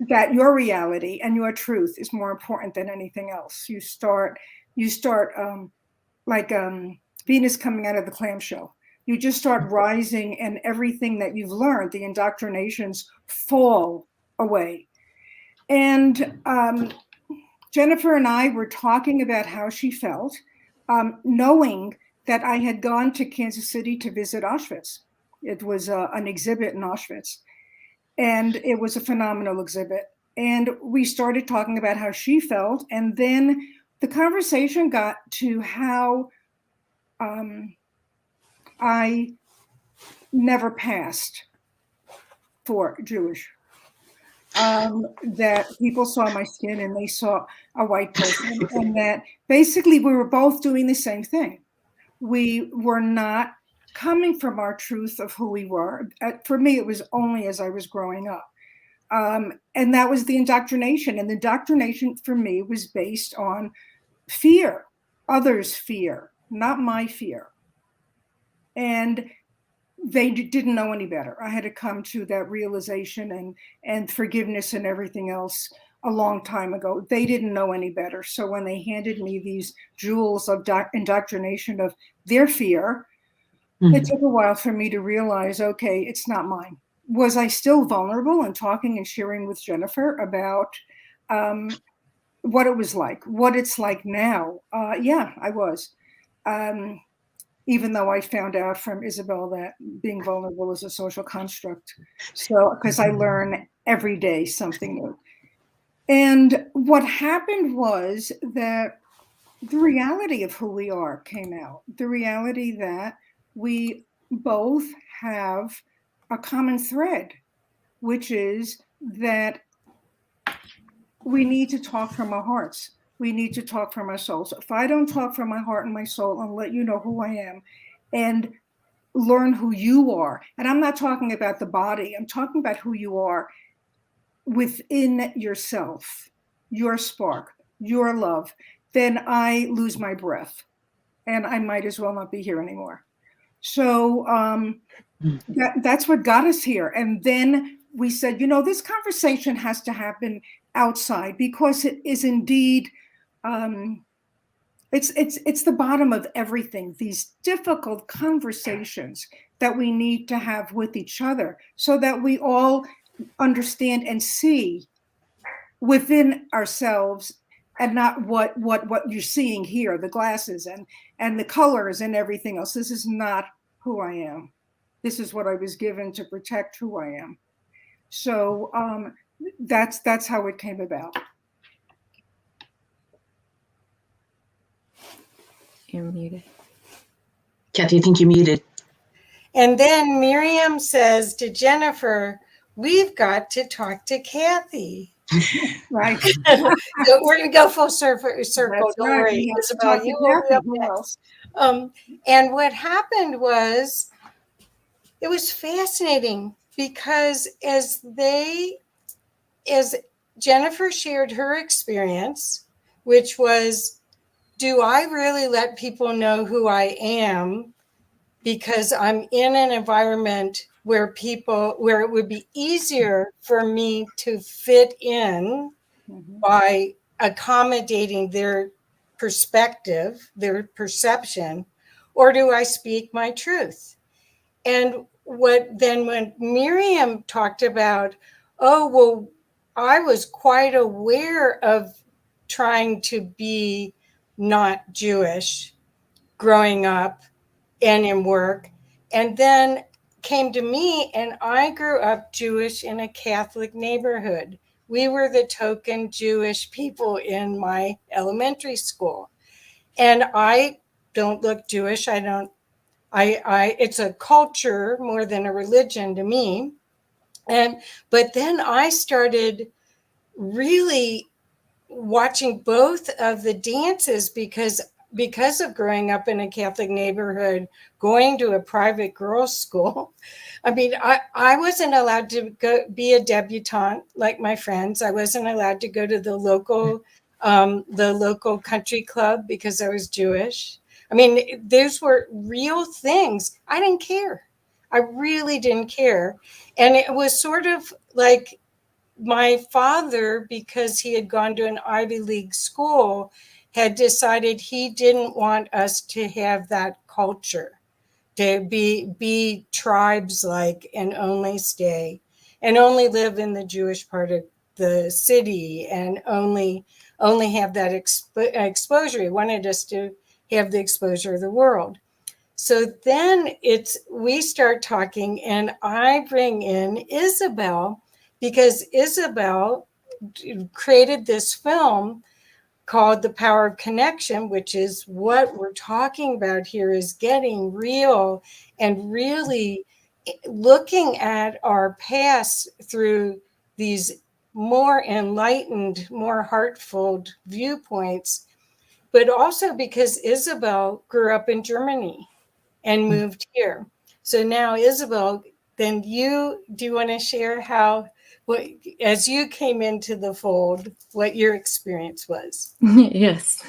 that your reality and your truth is more important than anything else. You start like Venus coming out of the clamshell. You just start rising, and everything that you've learned, the indoctrinations, fall away. And Jennifer and I were talking about how she felt, knowing that I had gone to Kansas City to visit Auschwitz. It was an exhibit in Auschwitz, and it was a phenomenal exhibit. And we started talking about how she felt, and then the conversation got to how I never passed for Jewish. That people saw my skin and they saw a white person, and that basically we were both doing the same thing. We were not coming from our truth of who we were. For me, it was only as I was growing up. And that was the indoctrination. And the indoctrination for me was based on fear, others' fear, not my fear. And they didn't know any better. I had to come to that realization and forgiveness and everything else a long time ago. They didn't know any better. So when they handed me these jewels of indoctrination of their fear, it took a while for me to realize, okay, it's not mine. Was I still vulnerable and talking and sharing with Jennifer about what it was like, what it's like now? Yeah, I was. Even though I found out from Isabel that being vulnerable is a social construct. So, because I learn every day something new. And what happened was that the reality of who we are came out. The reality that we both have a common thread, which is that we need to talk from our hearts. We need to talk from our souls. If I don't talk from my heart and my soul and let you know who I am and learn who you are, and I'm not talking about the body, I'm talking about who you are within yourself, your spark, your love, then I lose my breath and I might as well not be here anymore. So that's what got us here. And then we said, this conversation has to happen outside, because it is indeed, it's the bottom of everything. These difficult conversations that we need to have with each other, so that we all understand and see within ourselves, and not what you're seeing here, the glasses and the colors and everything else. This is not who I am. This is what I was given to protect who I am. So that's how it came about. You're muted. Kathy, I think you're muted. And then Miriam says to Jennifer, we've got to talk to Kathy. Right. So we're going to go full circle. That's Don't right. worry. It's about you. And what happened was, it was fascinating, because as Jennifer shared her experience, which was do I really let people know who I am because I'm in an environment where it would be easier for me to fit in by accommodating their perspective, their perception, or do I speak my truth? And when Miriam talked about, oh, well, I was quite aware of trying to be not Jewish growing up and in work, and then came to me, and I grew up Jewish in a Catholic neighborhood. We were the token Jewish people in my elementary school. And I don't look Jewish. It's a culture more than a religion to me. But then I started really watching both of the dances because of growing up in a Catholic neighborhood, going to a private girls' school. I mean, I wasn't allowed to be a debutante like my friends. I wasn't allowed to go to the local country club because I was Jewish. I mean, those were real things. I didn't care. I really didn't care. And it was sort of like my father, because he had gone to an Ivy League school, had decided he didn't want us to have that culture, to be tribes like and only stay and only live in the Jewish part of the city and only have that exposure. He wanted us to have the exposure of the world. So then we start talking, and I bring in Isabel because Isabel created this film called The Power of Connection, which is what we're talking about here, is getting real and really looking at our past through these more enlightened, more heartfelt viewpoints, but also because Isabel grew up in Germany and moved here. So now, Isabel, then do you want to share as you came into the fold, what your experience was? Yes,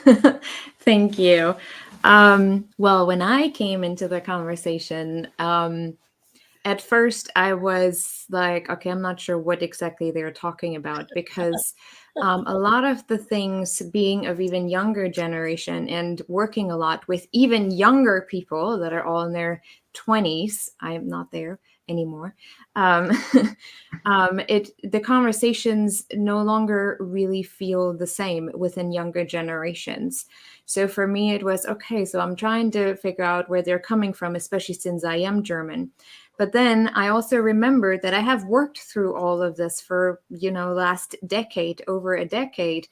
thank you. Well, when I came into the conversation, at first I was like, okay, I'm not sure what exactly they're talking about because a lot of the things, being of even younger generation and working a lot with even younger people that are all in their 20s, I'm not there anymore. The conversations no longer really feel the same within younger generations. So for me, it was okay. So I'm trying to figure out where they're coming from, especially since I am German. But then I also remembered that I have worked through all of this for, last decade, over a decade.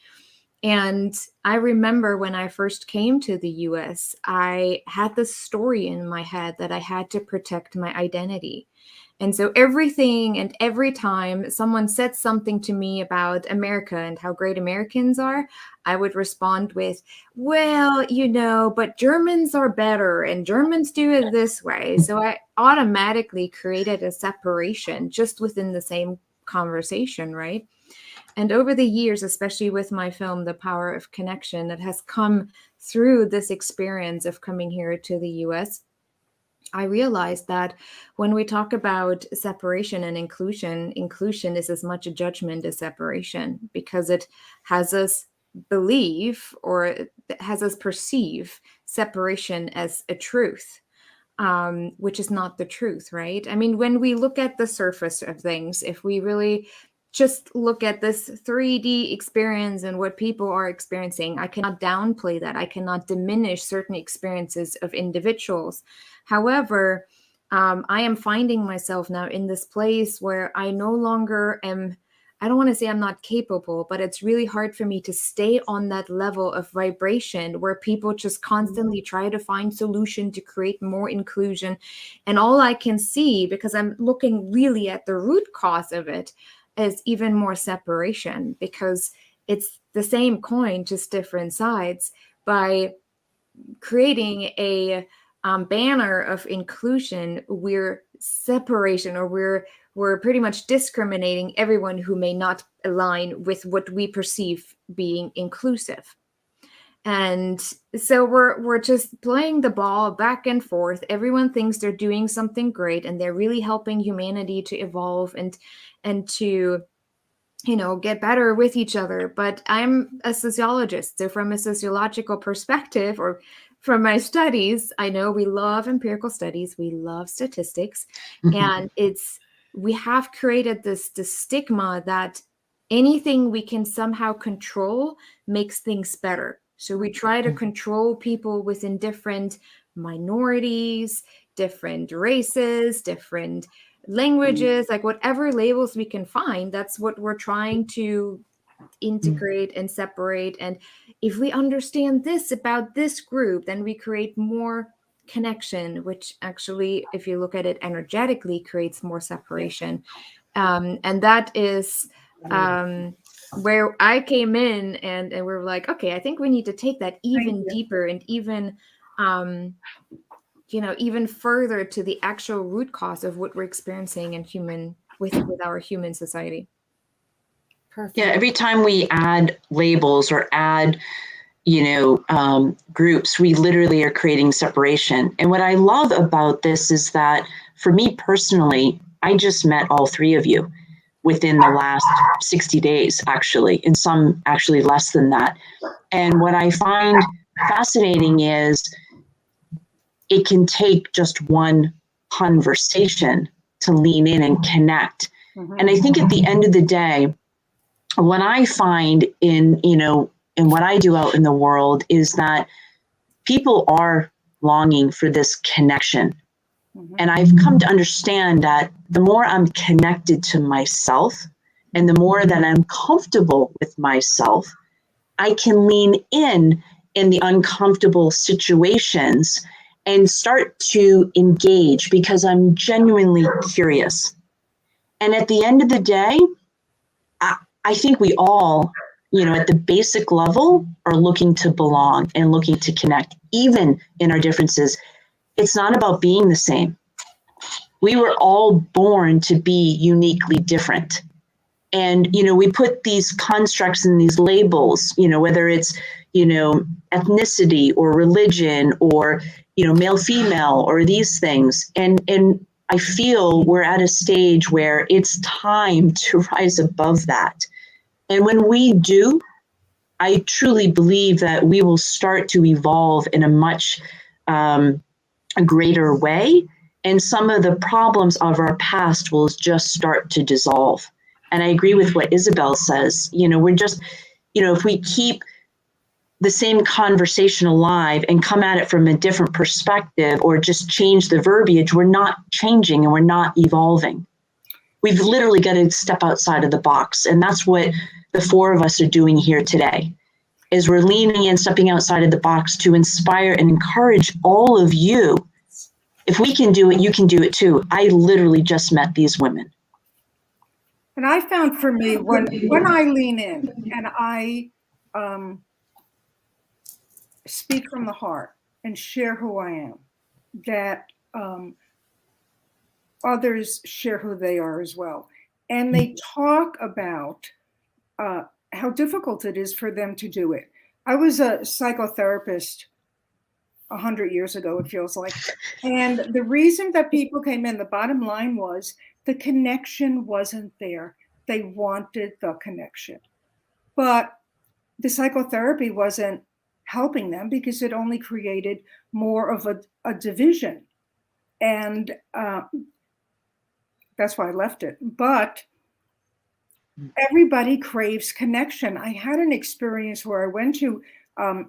And I remember when I first came to the US, I had this story in my head that I had to protect my identity. And so everything and every time someone said something to me about America and how great Americans are, I would respond with, well, but Germans are better and Germans do it this way. So I automatically created a separation just within the same conversation, right? And over the years, especially with my film, The Power of Connection, that has come through this experience of coming here to the US, I realized that when we talk about separation and inclusion is as much a judgment as separation, because it has us believe or it has us perceive separation as a truth, which is not the truth, right? I mean, when we look at the surface of things, if we really just look at this 3D experience and what people are experiencing, I cannot downplay that. I cannot diminish certain experiences of individuals. However, I am finding myself now in this place where I no longer am, I don't want to say I'm not capable, but it's really hard for me to stay on that level of vibration where people just constantly try to find solution to create more inclusion. And all I can see, because I'm looking really at the root cause of it, is even more separation, because it's the same coin, just different sides. By creating a banner of inclusion, we're separation, or we're pretty much discriminating everyone who may not align with what we perceive being inclusive. And so we're just playing the ball back and forth. Everyone thinks they're doing something great and they're really helping humanity to evolve and to, you know, get better with each other. But I'm a sociologist, so from a sociological perspective, or from my studies, I know we love empirical studies, we love statistics, and we have created this stigma that anything we can somehow control makes things better. So we try to control people within different minorities, different races, different languages, like whatever labels we can find. That's what we're trying to integrate and separate. And if we understand this about this group, then we create more connection, which actually, if you look at it energetically, creates more separation. And that is where I came in, and we're like, okay, I think we need to take that even deeper and even you know, even further to the actual root cause of what we're experiencing in human with our human society. Perfect. Yeah, every time we add labels or add, you know, groups, we literally are creating separation. And what I love about this is that for me personally, I just met all three of you within the last 60 days, actually, and some actually less than that. And what I find fascinating is it can take just one conversation to lean in and connect. And I think at the end of the day, what I find in, you know, in what I do out in the world is that people are longing for this connection. And I've come to understand that the more I'm connected to myself and the more that I'm comfortable with myself, I can lean in the uncomfortable situations and start to engage because I'm genuinely curious. And at the end of the day, I think we all, you know, at the basic level are looking to belong and looking to connect, even in our differences. It's not about being the same. We were all born to be uniquely different. And, you know, we put these constructs and these labels, you know, whether it's, you know, ethnicity or religion or, you know, male, female, or these things. And I feel we're at a stage where it's time to rise above that. And when we do, I truly believe that we will start to evolve in a much greater way. And some of the problems of our past will just start to dissolve. And I agree with what Isabel says. You know, we're just, you know, if we keep the same conversation alive and come at it from a different perspective or just change the verbiage, we're not changing and we're not evolving. We've literally got to step outside of the box. And that's what the four of us are doing here today, is we're leaning in, stepping outside of the box to inspire and encourage all of you. If we can do it, you can do it too. I literally just met these women. And I found for me, when I lean in and I speak from the heart and share who I am, that others share who they are as well. And they talk about how difficult it is for them to do it. I was a psychotherapist 100 years ago, it feels like. And the reason that people came in, the bottom line was the connection wasn't there. They wanted the connection. But the psychotherapy wasn't helping them because it only created more of a division. And that's why I left it. But everybody craves connection. I had an experience where I went to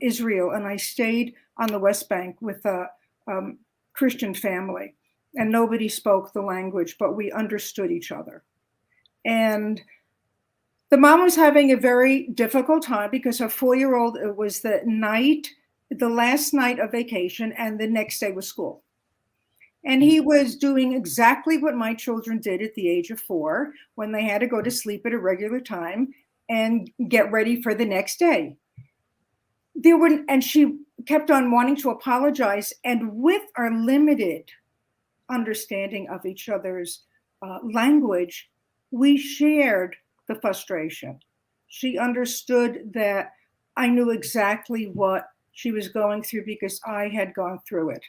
Israel and I stayed on the West Bank with a Christian family, and nobody spoke the language, but we understood each other. And the mom was having a very difficult time because her 4-year-old, it was the last night of vacation, and the next day was school. And he was doing exactly what my children did at the age of 4 when they had to go to sleep at a regular time and get ready for the next day. And she kept on wanting to apologize. And with our limited understanding of each other's language, we shared the frustration. She understood that I knew exactly what she was going through because I had gone through it.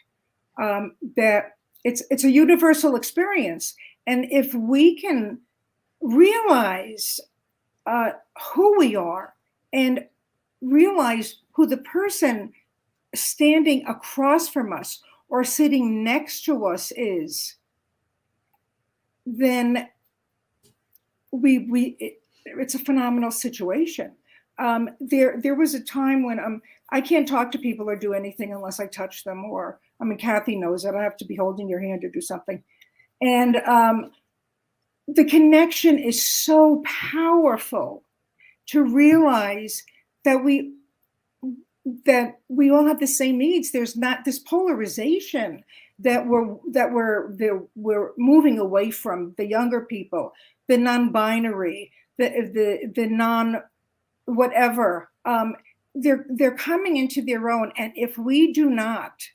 That it's a universal experience, and if we can realize who we are and realize who the person standing across from us or sitting next to us is, then it's a phenomenal situation. There was a time when I can't talk to people or do anything unless I touch them, or I mean, Kathy knows that I have to be holding your hand to do something. And the connection is so powerful to realize that we all have the same needs. There's not this polarization that we're moving away from. The younger people, the non-binary, the non whatever, they're coming into their own. And if we do not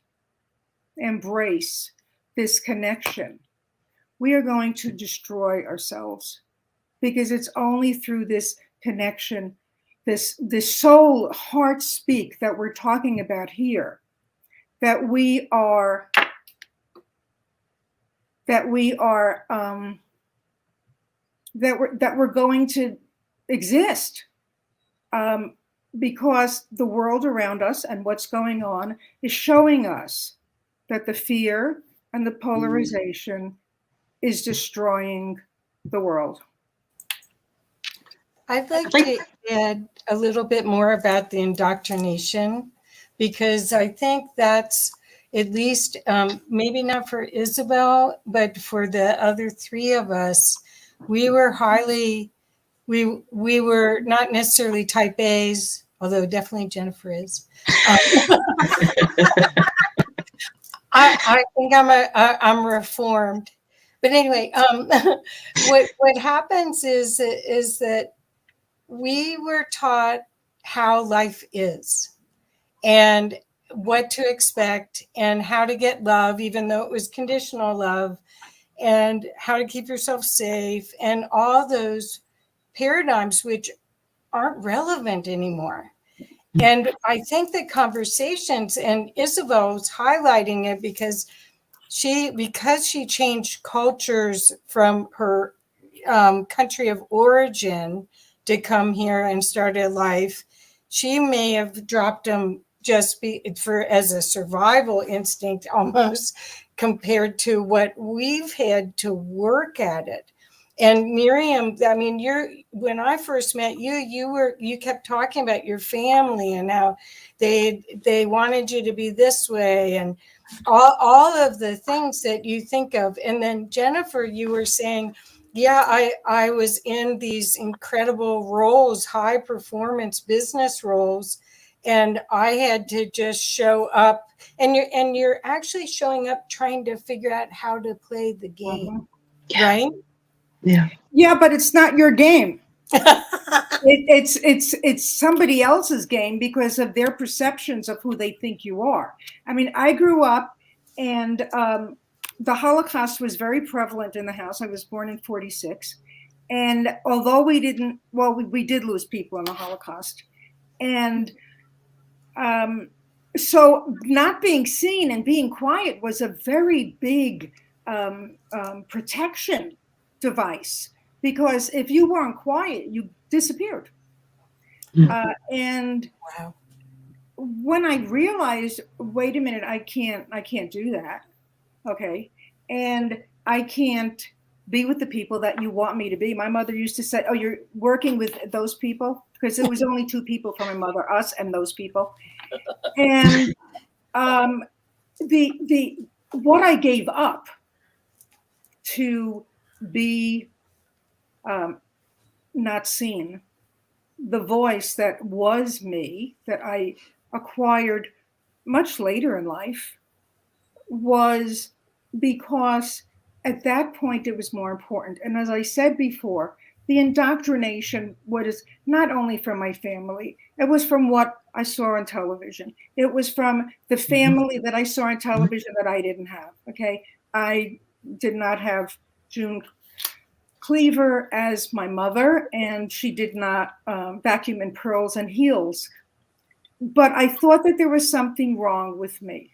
embrace this connection, we are going to destroy ourselves, because it's only through this connection, this soul heart speak that we're talking about here, that we are that we're going to exist, because the world around us and what's going on is showing us that the fear and the polarization is destroying the world. I'd like to add a little bit more about the indoctrination, because I think that's, at least maybe not for Isabel, but for the other three of us, we were not necessarily type A's, although definitely Jennifer is. I think I'm reformed. But anyway, what happens is that we were taught how life is and what to expect and how to get love, even though it was conditional love, and how to keep yourself safe, and all those paradigms which aren't relevant anymore. And I think the conversations, and Isabel's highlighting it because she changed cultures from her country of origin to come here and start a life. She may have dropped them just as a survival instinct almost, compared to what we've had to work at it. And Miriam, I mean, when I first met you, you kept talking about your family and how they wanted you to be this way, and all of the things that you think of. And then Jennifer, you were saying, yeah, I was in these incredible roles, high performance business roles, and I had to just show up. And you're actually showing up trying to figure out how to play the game, right? Yeah, but it's not your game. It's somebody else's game because of their perceptions of who they think you are. I mean, I grew up, and the Holocaust was very prevalent in the house. I was born in 1946, and although we did lose people in the Holocaust, and so not being seen and being quiet was a very big protection device, because if you weren't quiet, you disappeared. And when I realized, wait a minute, I can't do that. Okay. And I can't be with the people that you want me to be. My mother used to say, oh, you're working with those people? Because there was only two people for my mother, us and those people. And what I gave up to be not seen, the voice that was me, that I acquired much later in life, was because at that point it was more important. And as I said before, the indoctrination was not only from my family, it was from what I saw on television. It was from the family that I saw on television that I didn't have. Okay. I did not have June Cleaver as my mother, and she did not vacuum in pearls and heels but I thought that there was something wrong with me.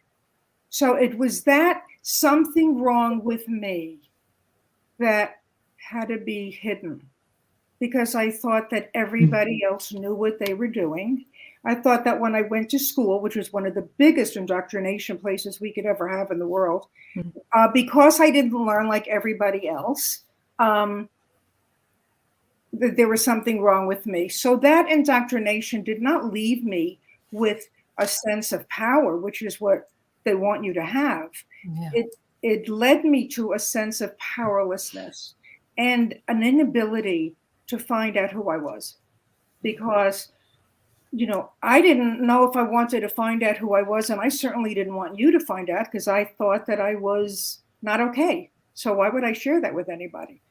So it was that something wrong with me that had to be hidden, because I thought that everybody else knew what they were doing. I thought that when I went to school, which was one of the biggest indoctrination places we could ever have in the world, because I didn't learn like everybody else, that there was something wrong with me. So that indoctrination did not leave me with a sense of power, which is what they want you to have. Yeah. It led me to a sense of powerlessness and an inability to find out who I was, because I didn't know if I wanted to find out who I was, and I certainly didn't want you to find out, because I thought that I was not okay. So why would I share that with anybody?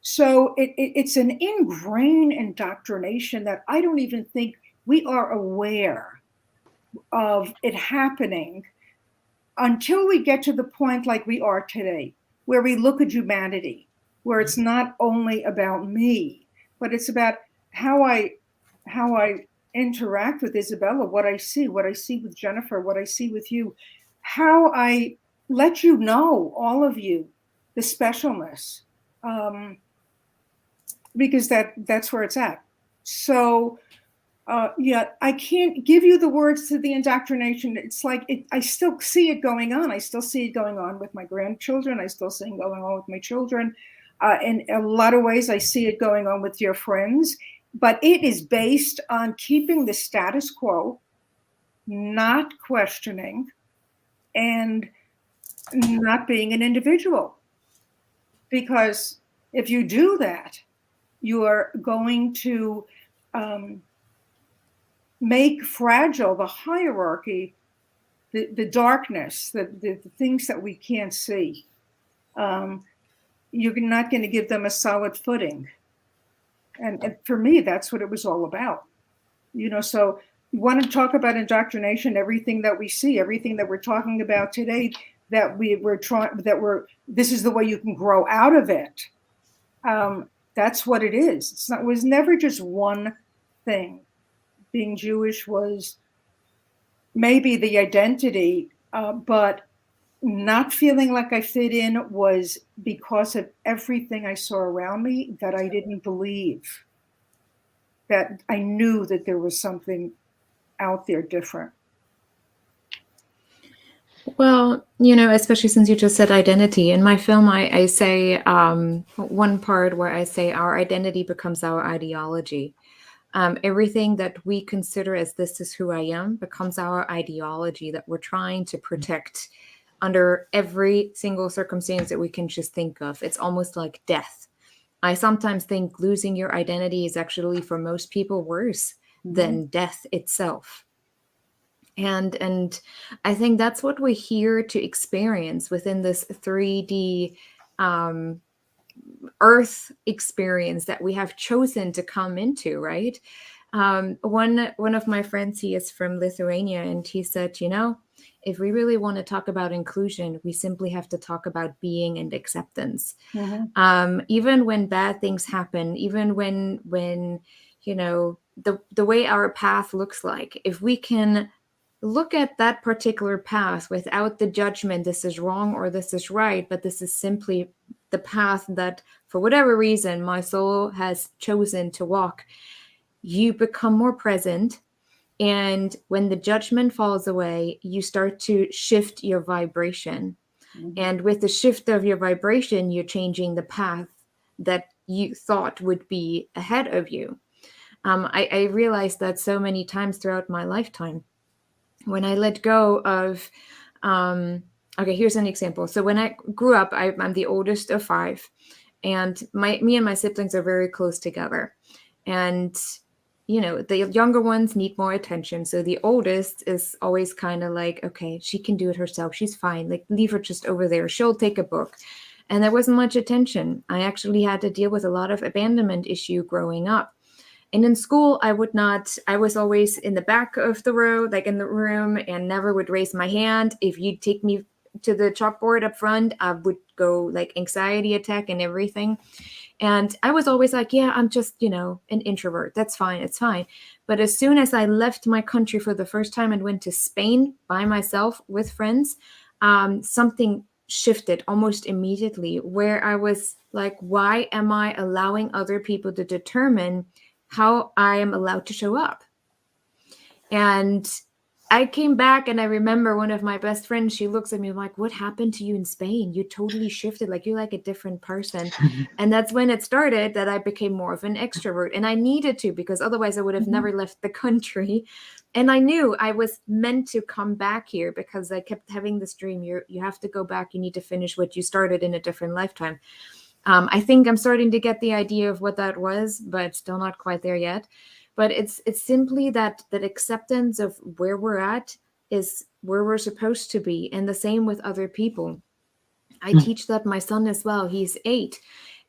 So it's an ingrained indoctrination that I don't even think we are aware of it happening until we get to the point like we are today, where we look at humanity, where it's not only about me, but it's about how I interact with Isabella, what I see with Jennifer, what I see with you, how I let you know, all of you, the specialness, because that's where it's at. So yeah, I can't give you the words to the indoctrination. It's like I still see it going on. I still see it going on with my grandchildren. I still see it going on with my children. In a lot of ways, I see it going on with your friends. But it is based on keeping the status quo, not questioning, and not being an individual. Because if you do that, you are going to make fragile the hierarchy, the darkness, the things that we can't see. You're not going to give them a solid footing. And for me, that's what it was all about. So you want to talk about indoctrination, everything that we see, everything that we're talking about today, that this is the way you can grow out of it. That's what it is. It was never just one thing. Being Jewish was maybe the identity, but not feeling like I fit in was because of everything I saw around me that I didn't believe, that I knew that there was something out there different. Well, especially since you just said identity, in my film, I say one part where I say our identity becomes our ideology. Everything that we consider as this is who I am becomes our ideology that we're trying to protect under every single circumstance that we can just think of. It's almost like death. I sometimes think losing your identity is actually for most people worse than death itself. And I think that's what we're here to experience within this 3D Earth experience that we have chosen to come into, right? One of my friends, he is from Lithuania, and he said, if we really want to talk about inclusion, we simply have to talk about being and acceptance. Even when bad things happen, even when the way our path looks like, if we can look at that particular path without the judgment, this is wrong or this is right, but this is simply the path that, for whatever reason, my soul has chosen to walk, you become more present. And when the judgment falls away, you start to shift your vibration. And with the shift of your vibration, you're changing the path that you thought would be ahead of you. I realized that so many times throughout my lifetime. When I let go of, okay, here's an example. So when I grew up, I'm the oldest of 5, and me and my siblings are very close together. And, the younger ones need more attention. So the oldest is always kind of like, okay, she can do it herself. She's fine. Like, leave her just over there. She'll take a book. And there wasn't much attention. I actually had to deal with a lot of abandonment issue growing up. And in school, I was always in the back of the row, like in the room, and never would raise my hand. If you'd take me to the chalkboard up front, I would go like anxiety attack and everything. And I was always like, yeah, I'm just, an introvert. That's fine. It's fine. But as soon as I left my country for the first time and went to Spain by myself with friends, something shifted almost immediately, where I was like, why am I allowing other people to determine how I am allowed to show up? And I came back and I remember one of my best friends, she looks at me like, what happened to you in Spain? You totally shifted, like you're like a different person. And that's when it started that I became more of an extrovert. And I needed to, because otherwise I would have never left the country. And I knew I was meant to come back here because I kept having this dream. You have to go back. You need to finish what you started in a different lifetime. I think I'm starting to get the idea of what that was, but still not quite there yet. But it's simply that acceptance of where we're at is where we're supposed to be, and the same with other people. I teach that my son as well. He's 8,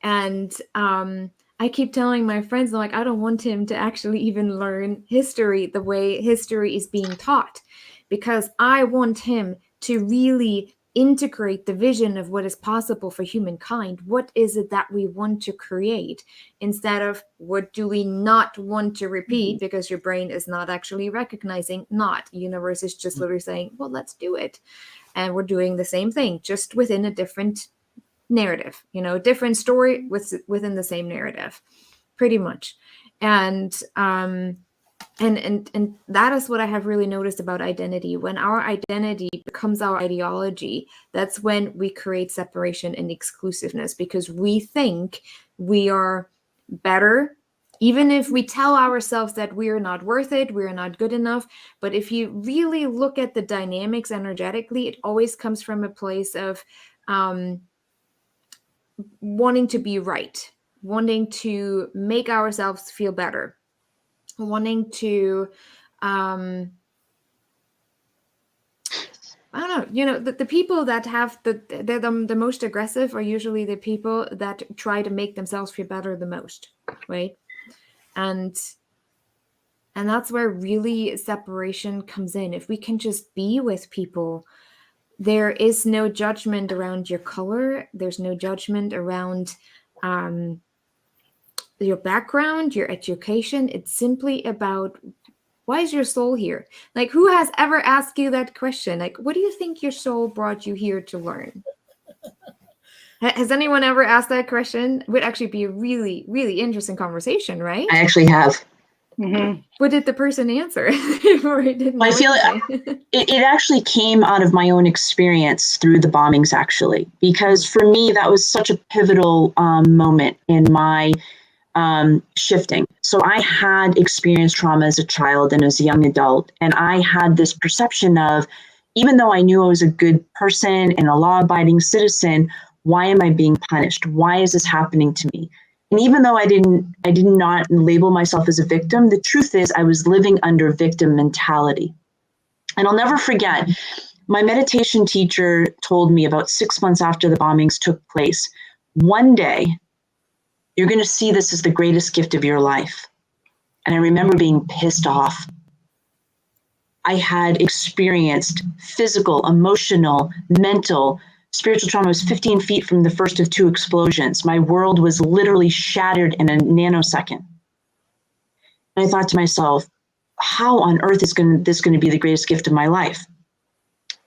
and I keep telling my friends, I'm like, I don't want him to actually even learn history the way history is being taught, because I want him to really integrate the vision of what is possible for humankind. What is it that we want to create, instead of what do we not want to repeat, because your brain is not actually recognizing not. The universe is just literally saying, well, let's do it. And we're doing the same thing, just within a different narrative, different story within the same narrative, pretty much. And that is what I have really noticed about identity. When our identity becomes our ideology, that's when we create separation and exclusiveness, because we think we are better, even if we tell ourselves that we are not worth it, we are not good enough. But if you really look at the dynamics energetically, it always comes from a place of wanting to be right, wanting to make ourselves feel better, wanting to I don't know, the people that have they're the most aggressive are usually the people that try to make themselves feel better the most, right? And that's where really separation comes in. If we can just be with people, there is no judgment around your color, there's no judgment around your background, your education. It's simply about, why is your soul here? Like, who has ever asked you that question? Like, what do you think your soul brought you here to learn? Has anyone ever asked that question? Would actually be a really, really interesting conversation, right? I actually have. Mm-hmm. What did the person answer? Or it didn't I feel it actually came out of my own experience through the bombings, actually, because for me, that was such a pivotal moment in my shifting. So I had experienced trauma as a child and as a young adult, and I had this perception of, even though I knew I was a good person and a law-abiding citizen, why am I being punished? Why is this happening to me? And even though I did not label myself as a victim, the truth is I was living under victim mentality. And I'll never forget, my meditation teacher told me about 6 months after the bombings took place, one day, you're going to see this as the greatest gift of your life. And I remember being pissed off. I had experienced physical, emotional, mental, spiritual trauma. I was 15 feet from the first of 2 explosions. My world was literally shattered in a nanosecond. And I thought to myself, how on earth is this going to be the greatest gift of my life?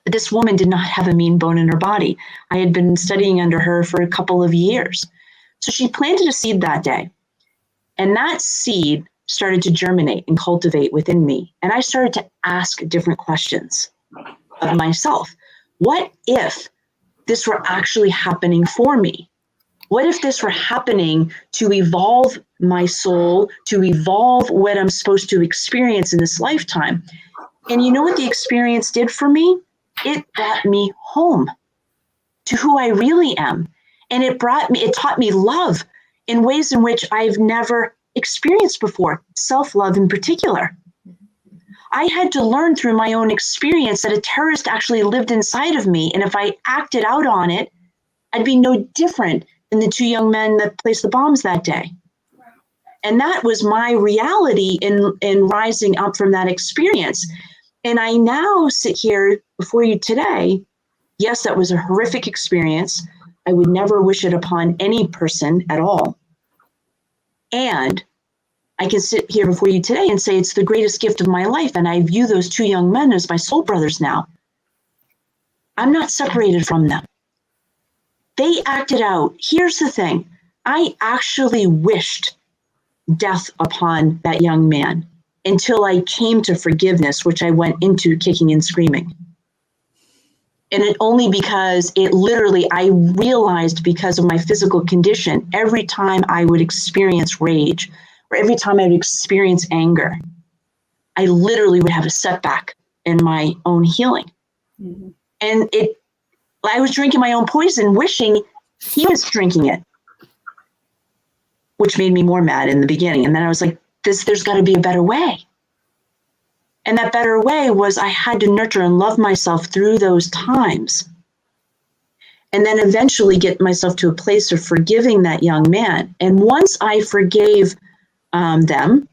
But this woman did not have a mean bone in her body. I had been studying under her for a couple of years. So she planted a seed that day. And that seed started to germinate and cultivate within me. And I started to ask different questions of myself. What if this were actually happening for me? What if this were happening to evolve my soul, to evolve what I'm supposed to experience in this lifetime? And you know what the experience did for me? It brought me home to who I really am. And it taught me love in ways in which I've never experienced before, self-love in particular. I had to learn through my own experience that a terrorist actually lived inside of me. And if I acted out on it, I'd be no different than the 2 young men that placed the bombs that day. And that was my reality in rising up from that experience. And I now sit here before you today. Yes, that was a horrific experience. I would never wish it upon any person at all. And I can sit here before you today and say it's the greatest gift of my life. And I view those two young men as my soul brothers now. I'm not separated from them. They acted out. Here's the thing. I actually wished death upon that young man until I came to forgiveness, which I went into kicking and screaming. And it only because it literally, I realized because of my physical condition, every time I would experience rage or every time I would experience anger, I literally would have a setback in my own healing. Mm-hmm. And I was drinking my own poison, wishing he was drinking it, which made me more mad in the beginning. And then I was like, there's got to be a better way. And that better way was I had to nurture and love myself through those times. And then eventually get myself to a place of forgiving that young man. And once I forgave them,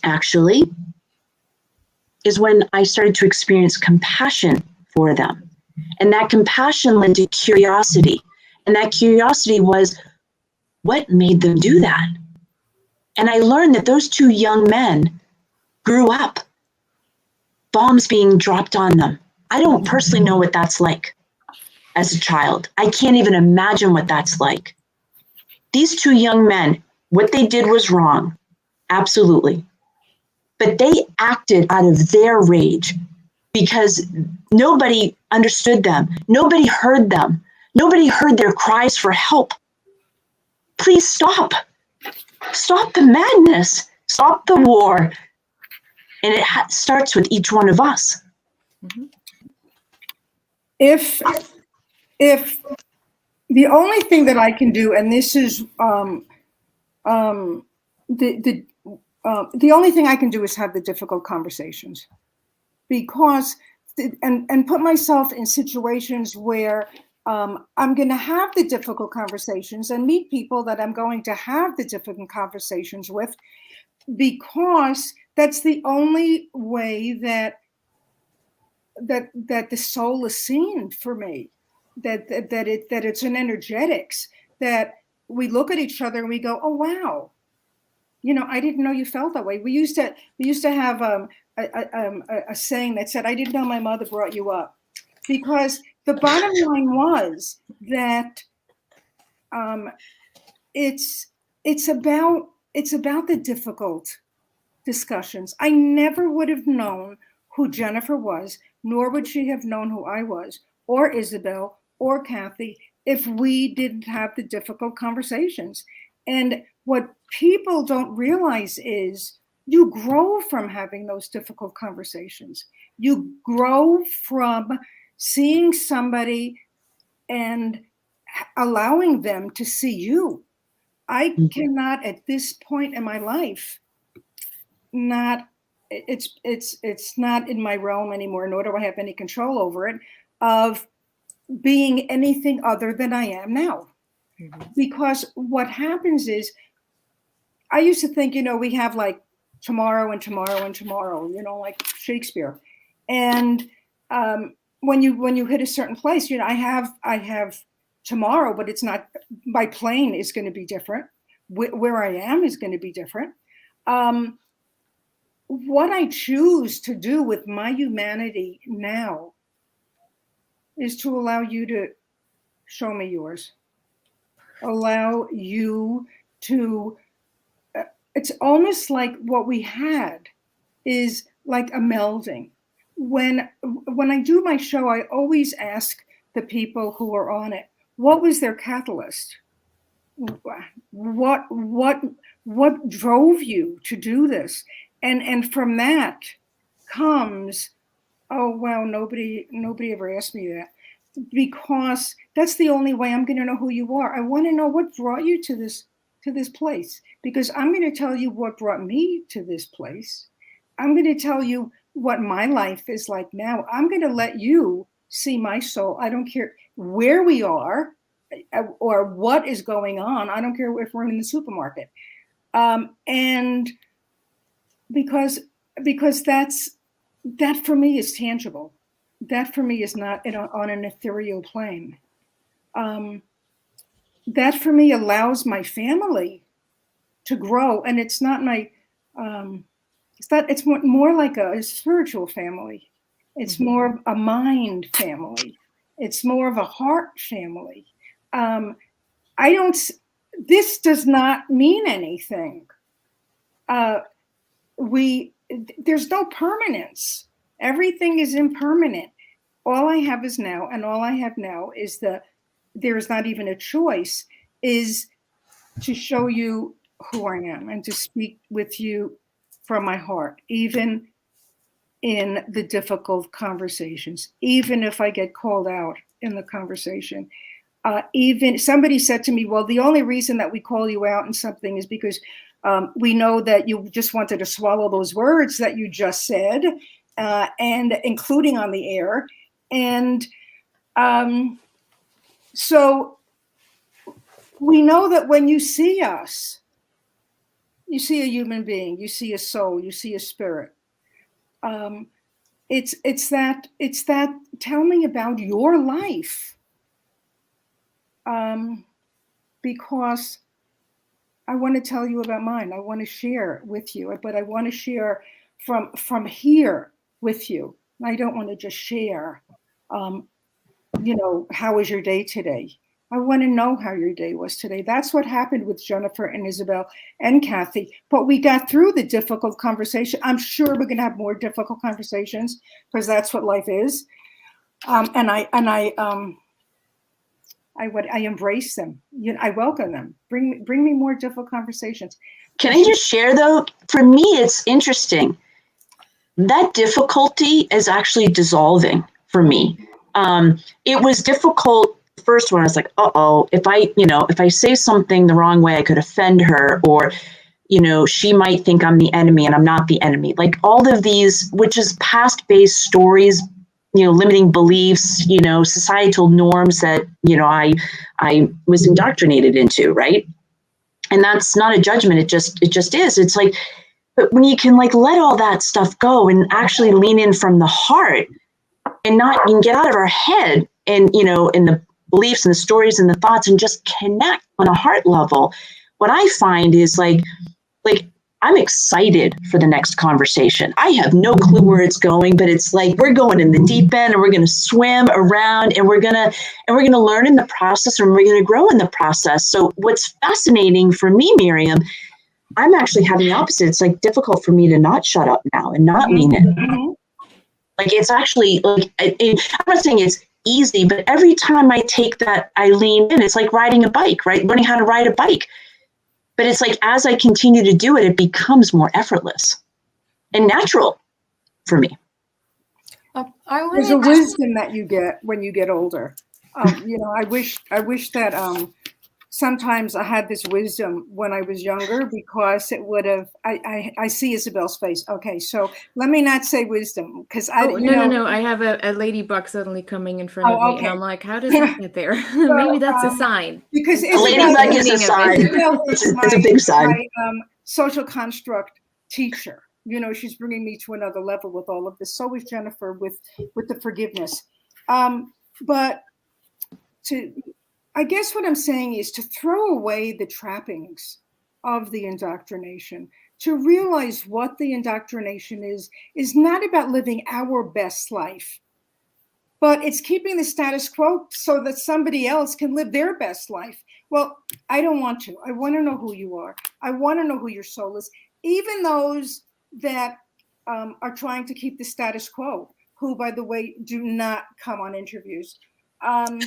actually, is when I started to experience compassion for them. And that compassion led to curiosity. And that curiosity was, what made them do that? And I learned that those two young men grew up, bombs being dropped on them. I don't personally know what that's like as a child. I can't even imagine what that's like. These two young men, what they did was wrong, absolutely. But they acted out of their rage because nobody understood them. Nobody heard them. Nobody heard their cries for help. Please stop. Stop the madness. Stop the war. And it starts with each one of us. If the only thing that I can do, and this is the only thing I can do is have the difficult conversations, because and put myself in situations where I'm going to have the difficult conversations and meet people that I'm going to have the difficult conversations with, because that's the only way that the soul is seen for me, that it's an energetics, that we look at each other and we go, oh wow, I didn't know you felt that way. We used to have a saying that said, I didn't know my mother brought you up, because the bottom line was that it's about the difficult discussions. I never would have known who Jennifer was, nor would she have known who I was, or Isabel, or Kathy, if we didn't have the difficult conversations. And what people don't realize is you grow from having those difficult conversations. You grow from seeing somebody and allowing them to see you. I cannot, at this point in my life, it's not in my realm anymore, nor do I have any control over it, of being anything other than I am now. Mm-hmm. Because what happens is, I used to think, we have like tomorrow and tomorrow and tomorrow, like Shakespeare. And when you hit a certain place, I have tomorrow, but it's not, my plane is going to be different. Where I am is going to be different. What I choose to do with my humanity now is to allow you to show me yours. Allow you to, it's almost like what we had is like a melding. When I do my show, I always ask the people who are on it, what was their catalyst? What drove you to do this? And from that comes, oh wow, nobody ever asked me that, because that's the only way I'm going to know who you are. I want to know what brought you to this place, because I'm going to tell you what brought me to this place. I'm going to tell you what my life is like now. I'm going to let you see my soul. I don't care where we are or what is going on. I don't care if we're in the supermarket. And because that for me is tangible. That for me is not on an ethereal plane. That for me allows my family to grow. And it's not my, it's more like a spiritual family. It's more of a mind family. It's more of a heart family. This does not mean anything. There's no permanence. Everything is impermanent. All I have is now, and all I have now is there is not even a choice, is to show you who I am and to speak with you from my heart, even in the difficult conversations, even if I get called out in the conversation. Even somebody said to me, well, the only reason that we call you out in something is because we know that you just wanted to swallow those words that you just said, and including on the air. And so we know that when you see us, you see a human being, you see a soul, you see a spirit. It's that tell me about your life. Because I want to tell you about mine. I want to share with you, but I want to share from here with you. I don't want to just share, how was your day today? I want to know how your day was today. That's what happened with Jennifer and Isabel and Kathy. But we got through the difficult conversation. I'm sure we're going to have more difficult conversations because that's what life is. And I embrace them. I welcome them. Bring me more difficult conversations. Can I just share though? For me, it's interesting. That difficulty is actually dissolving for me. It was difficult first when I was like, if I say something the wrong way, I could offend her, or, she might think I'm the enemy and I'm not the enemy. Like all of these, which is past-based stories, limiting beliefs, societal norms that, I was indoctrinated into, right? And that's not a judgment. It just is. It's like, but when you can let all that stuff go and actually lean in from the heart and you can get out of our head and, in the beliefs and the stories and the thoughts and just connect on a heart level. What I find is like I'm excited for the next conversation. I have no clue where it's going, but it's like we're going in the deep end and we're going to swim around and we're going to learn in the process and we're going to grow in the process. So what's fascinating for me, Miriam, I'm actually having the opposite. It's like difficult for me to not shut up now and not lean in. Mm-hmm. Like it's actually I'm not saying it's easy, but every time I take that, I lean in. It's like riding a bike, right? Learning how to ride a bike. But it's like, as I continue to do it, it becomes more effortless and natural for me. There's a wisdom that you get when you get older. I wish that sometimes I had this wisdom when I was younger, because it would have, I see Isabel's face. Okay, so let me not say wisdom, because No. I have a ladybug suddenly coming in front of me, and I'm like, how does that get there? Maybe that's a sign. Because a ladybug is a sign. It's a big sign. My social construct teacher. She's bringing me to another level with all of this. So is Jennifer with the forgiveness. But I guess what I'm saying is to throw away the trappings of the indoctrination, to realize what the indoctrination is not about living our best life, but it's keeping the status quo so that somebody else can live their best life. Well, I don't want to. I want to know who you are. I want to know who your soul is. Even those that are trying to keep the status quo, who, by the way, do not come on interviews. You can't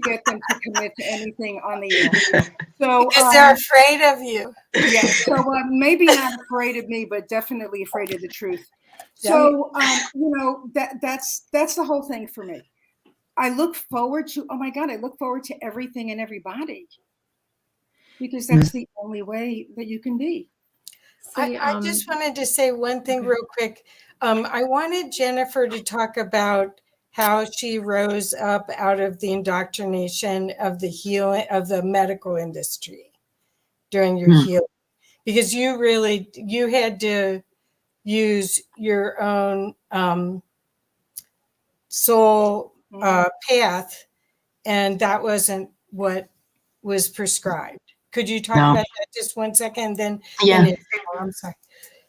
get them to commit to anything on the air. So because they're afraid of you. Yeah. So maybe not afraid of me, but definitely afraid of the truth. So that's the whole thing for me. I look forward to everything and everybody, because that's the only way that you can be. I just wanted to say one thing real quick. I wanted Jennifer to talk about how she rose up out of the indoctrination of the healing of the medical industry during your healing, because you had to use your own soul path, and that wasn't what was prescribed. Could you talk No. about that just 1 second? Then, Yeah. I'm sorry.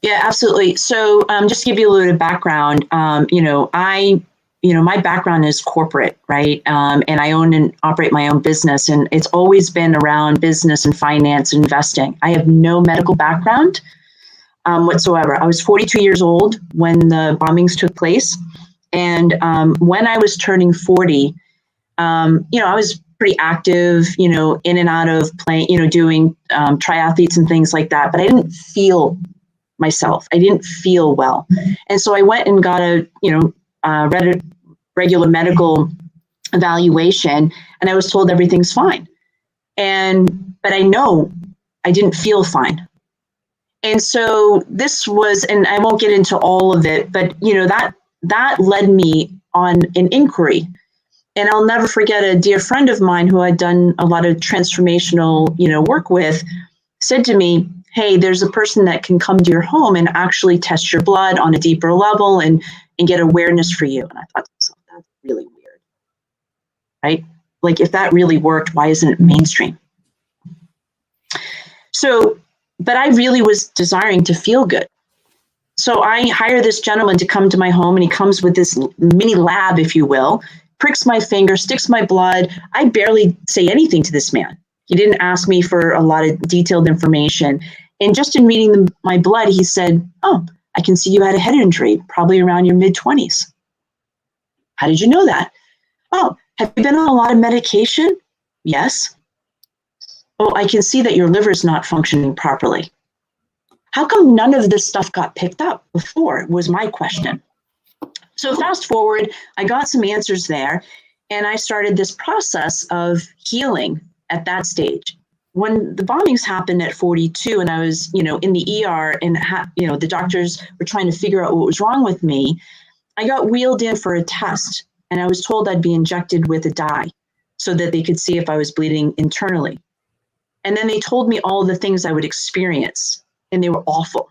Yeah, absolutely. So just to give you a little bit of background, my background is corporate, right? And I own and operate my own business, and it's always been around business and finance and investing. I have no medical background whatsoever. I was 42 years old when the bombings took place. And when I was turning 40, I was pretty active, in and out of playing, doing triathletes and things like that. But I didn't feel myself. I didn't feel well. And so I went and got a regular medical evaluation, and I was told everything's fine. But I know I didn't feel fine. And so this was, and I won't get into all of it, but that led me on an inquiry. And I'll never forget a dear friend of mine who I'd done a lot of transformational, work with, said to me, hey, there's a person that can come to your home and actually test your blood on a deeper level and get awareness for you. And I thought to myself, that's really weird, right? Like, if that really worked, why isn't it mainstream? So, but I really was desiring to feel good. So I hire this gentleman to come to my home, and he comes with this mini lab, if you will, pricks my finger, sticks my blood. I barely say anything to this man. He didn't ask me for a lot of detailed information. And just in reading my blood, he said, oh, I can see you had a head injury, probably around your mid-20s. How did you know that? Oh, have you been on a lot of medication? Yes. Oh, I can see that your liver's not functioning properly. How come none of this stuff got picked up before, was my question. So fast forward, I got some answers there, and I started this process of healing at that stage. When the bombings happened at 42 and I was, in the ER and, the doctors were trying to figure out what was wrong with me, I got wheeled in for a test, and I was told I'd be injected with a dye so that they could see if I was bleeding internally. And then they told me all the things I would experience, and they were awful.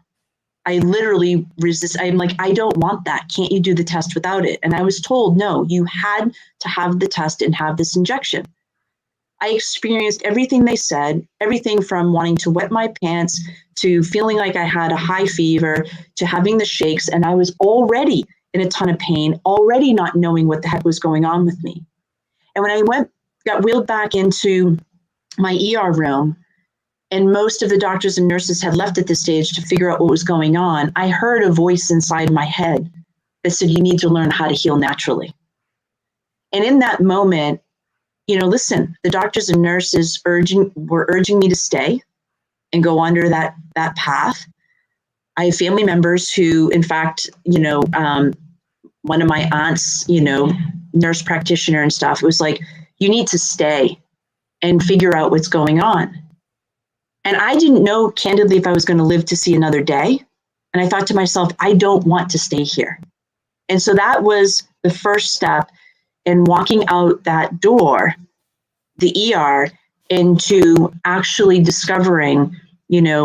I literally resist. I'm like, I don't want that. Can't you do the test without it? And I was told, no, you had to have the test and have this injection. I experienced everything they said, everything from wanting to wet my pants to feeling like I had a high fever to having the shakes. And I was already in a ton of pain, already not knowing what the heck was going on with me. And when I got wheeled back into my ER room, and most of the doctors and nurses had left at this stage to figure out what was going on, I heard a voice inside my head that said, you need to learn how to heal naturally. And in that moment, listen, the doctors and nurses were urging me to stay and go under that path. I have family members who, in fact, one of my aunts, nurse practitioner and stuff, was like, you need to stay and figure out what's going on. And I didn't know, candidly, if I was going to live to see another day. And I thought to myself, I don't want to stay here. And so that was the first step in walking out that door, the ER, into actually discovering,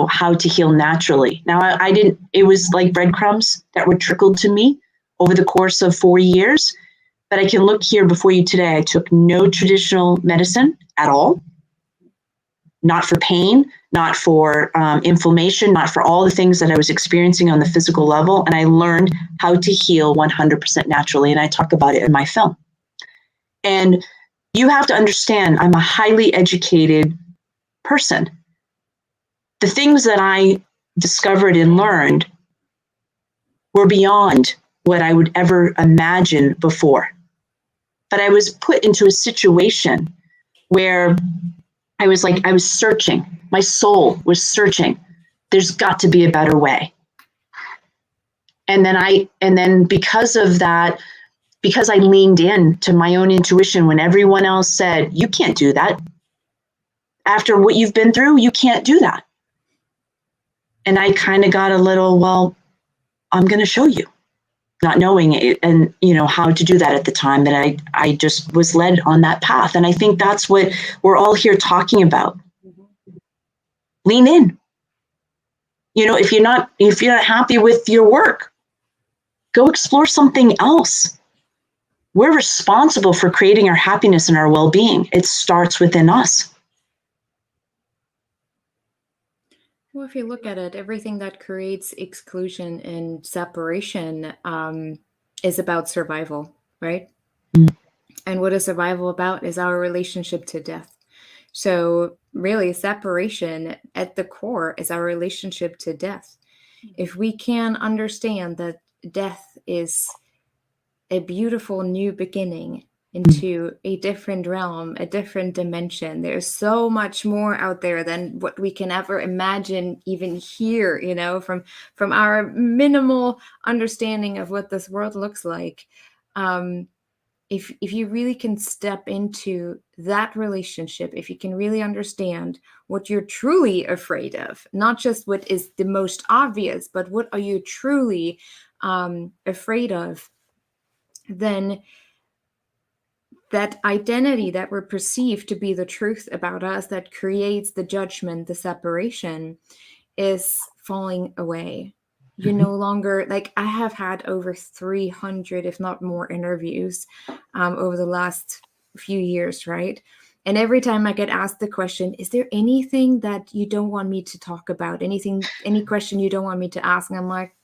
how to heal naturally. Now, I didn't, it was like breadcrumbs that were trickled to me over the course of 4 years. But I can look here before you today. I took no traditional medicine at all. Not for pain, not for inflammation, not for all the things that I was experiencing on the physical level. And I learned how to heal 100% naturally. And I talk about it in my film. And you have to understand, I'm a highly educated person. The things that I discovered and learned were beyond what I would ever imagine before. But I was put into a situation where I was searching. My soul was searching. There's got to be a better way. And then because of that, because I leaned in to my own intuition when everyone else said, you can't do that. After what you've been through, you can't do that. And I kind of got a little, well, I'm going to show you, not knowing it and, how to do that at the time, that I just was led on that path. And I think that's what we're all here talking about. Lean in. If you're not happy with your work, go explore something else. We're responsible for creating our happiness and our well-being. It starts within us. Well, if you look at it, everything that creates exclusion and separation is about survival, right? And what is survival about is our relationship to death. So, really, separation at the core is our relationship to death. If we can understand that death is a beautiful new beginning into a different realm, a different dimension, there's so much more out there than what we can ever imagine, even here, you know, from our minimal understanding of what this world looks like. If you really can step into that relationship, if you can really understand what you're truly afraid of, not just what is the most obvious, but what are you truly afraid of, then that identity that we're perceived to be the truth about us, that creates the judgment, the separation, is falling away. You're no longer, like, I have had over 300, if not more, interviews over the last few years, right? And every time I get asked the question, is there anything that you don't want me to talk about? Any question you don't want me to ask? And I'm like,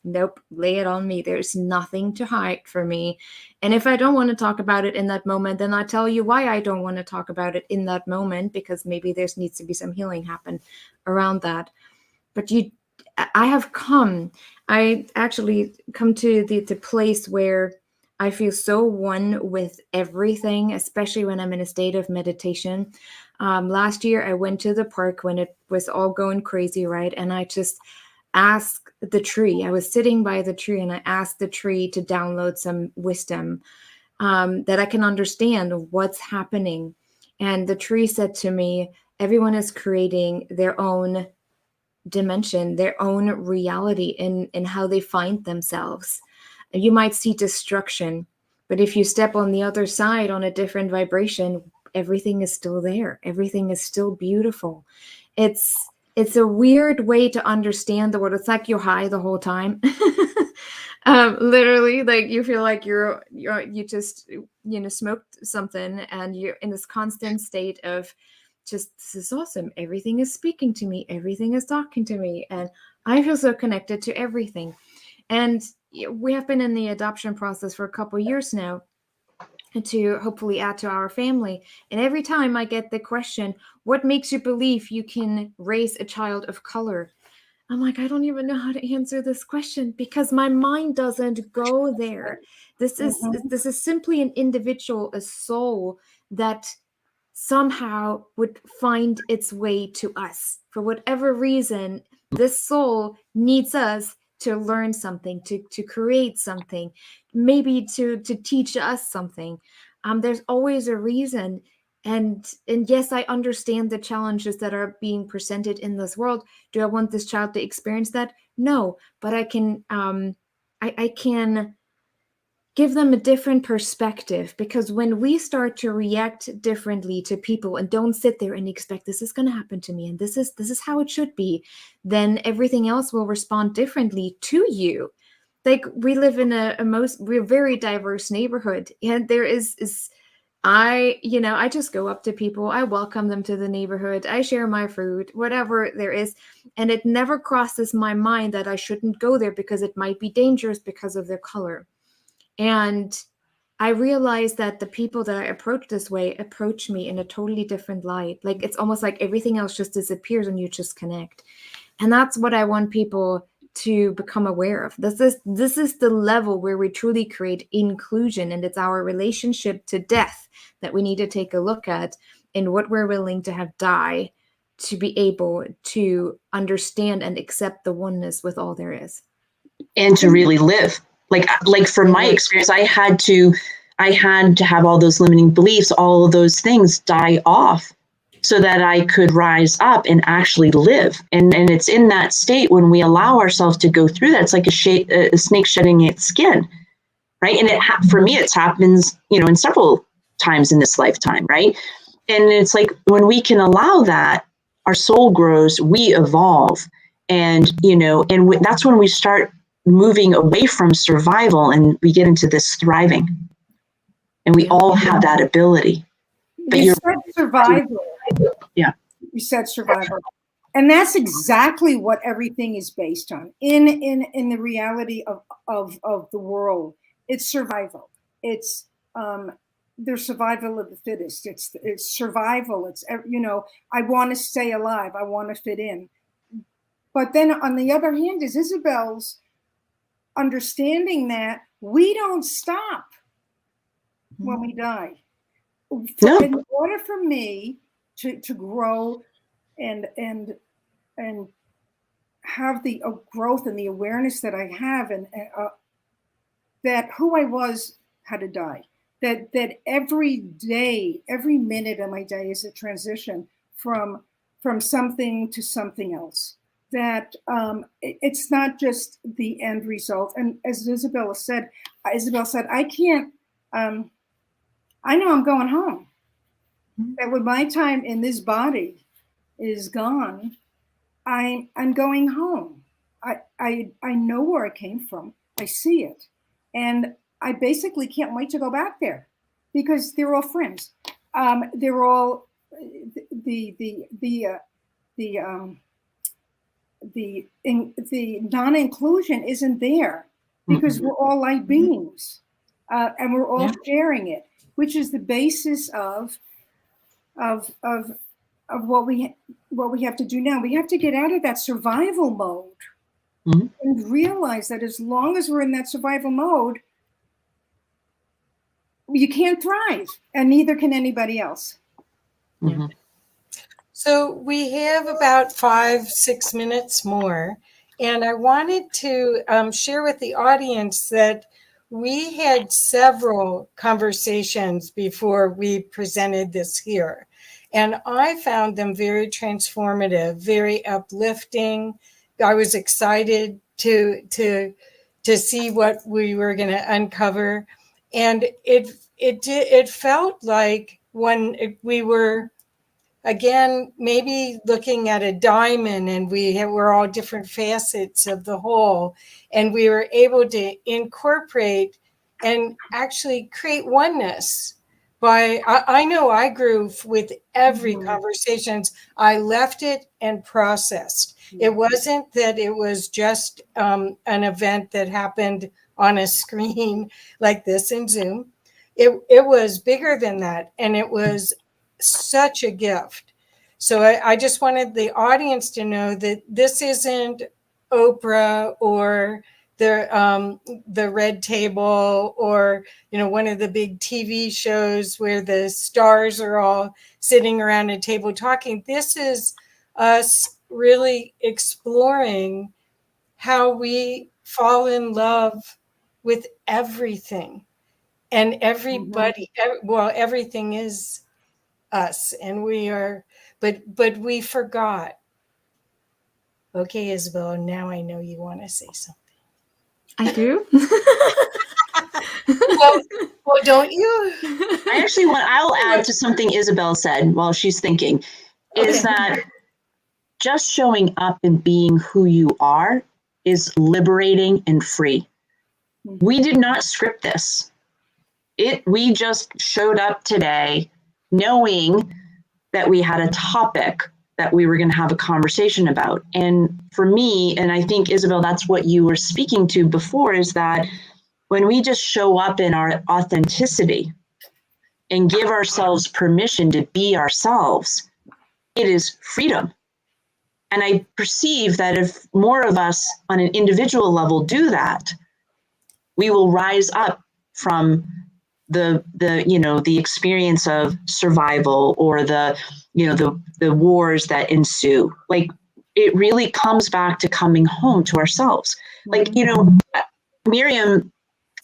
nope, lay it on me. There's nothing to hide for me. And if I don't want to talk about it in that moment, then I tell you why I don't want to talk about it in that moment, because maybe there needs to be some healing happen around that. But I actually come to the place where I feel so one with everything, especially when I'm in a state of meditation. Last year, I went to the park when it was all going crazy, right? And I just asked the tree. I was sitting by the tree and I asked the tree to download some wisdom that I can understand what's happening. And the tree said to me, everyone is creating their own dimension, their own reality in how they find themselves. You might see destruction, but if you step on the other side on a different vibration, everything is still there. Everything is still beautiful. It's a weird way to understand the world. It's like you're high the whole time. Literally, like you feel like you just, you know, smoked something and you're in this constant state of just, this is awesome. Everything is speaking to me. Everything is talking to me. And I feel so connected to everything. And we have been in the adoption process for a couple of years now to hopefully add to our family. And every time I get the question, what makes you believe you can raise a child of color? I'm like, I don't even know how to answer this question because my mind doesn't go there. This is simply an individual, a soul that somehow would find its way to us. For whatever reason, this soul needs us to learn something, to create something, maybe to teach us something. There's always a reason. And yes, I understand the challenges that are being presented in this world. Do I want this child to experience that? No, but I can I can give them a different perspective, because when we start to react differently to people and don't sit there and expect this is going to happen to me and this is how it should be, then everything else will respond differently to you. Like, we live in we're a very diverse neighborhood, and there is I just go up to people, I welcome them to the neighborhood, I share my food, whatever there is, and it never crosses my mind that I shouldn't go there because it might be dangerous because of their color. And I realized that the people that I approach this way approach me in a totally different light. Like, it's almost like everything else just disappears and you just connect. And that's what I want people to become aware of. This is the level where we truly create inclusion, and it's our relationship to death that we need to take a look at, and what we're willing to have die to be able to understand and accept the oneness with all there is. And to really live. Like from my experience, I had to have all those limiting beliefs, all of those things die off so that I could rise up and actually live. And it's in that state when we allow ourselves to go through that. It's like a snake shedding its skin, right? And for me, it happens, in several times in this lifetime, right? And it's like when we can allow that, our soul grows, we evolve, and that's when we start moving away from survival and we get into this thriving. And we all have that ability. But you said survival. Yeah. You said survival. And that's exactly what everything is based on in the reality of the world. It's survival. It's there's survival of the fittest. It's survival. It's, you know, I want to stay alive. I want to fit in. But then on the other hand is Isabel's understanding that we don't stop when we die. In order for me to grow and have the growth and the awareness that I have, and that who I was had to die. That every day, every minute of my day is a transition from something to something else. That it's not just the end result. And as Isabel said, I can't. I know I'm going home. That when my time in this body is gone, I'm going home. I know where I came from. I see it, and I basically can't wait to go back there, because they're all friends. They're all the non-inclusion isn't there, because we're all light beings, and we're all sharing it, which is the basis of what we have to do now. We have to get out of that survival mode and realize that as long as we're in that survival mode, you can't thrive, and neither can anybody else. So we have about 5-6 minutes more, and I wanted to share with the audience that we had several conversations before we presented this here, and I found them very transformative, very uplifting. I was excited to see what we were going to uncover, and it felt like when we were, again, maybe looking at a diamond, and we're all different facets of the whole, and we were able to incorporate and actually create oneness. I know I grew with every conversations. I left it and processed. It wasn't that it was just an event that happened on a screen like this in Zoom. It was bigger than that, and it was such a gift. So I just wanted the audience to know that this isn't Oprah or the Red Table, or one of the big TV shows where the stars are all sitting around a table talking. This is us really exploring how we fall in love with everything and everybody. Everything is us, and we are, but we forgot. Okay, Isabel, now I know you want to say something. I do. well, don't you? I'll add to something Isabel said while she's thinking, is that just showing up and being who you are is liberating and free. We did not script this. We just showed up today knowing that we had a topic that we were going to have a conversation about. And for me, and I think, Isabel, that's what you were speaking to before, is that when we just show up in our authenticity and give ourselves permission to be ourselves, it is freedom. And I perceive that if more of us on an individual level do that, we will rise up from the experience of survival, or the wars that ensue. Like, it really comes back to coming home to ourselves. Like, Miriam,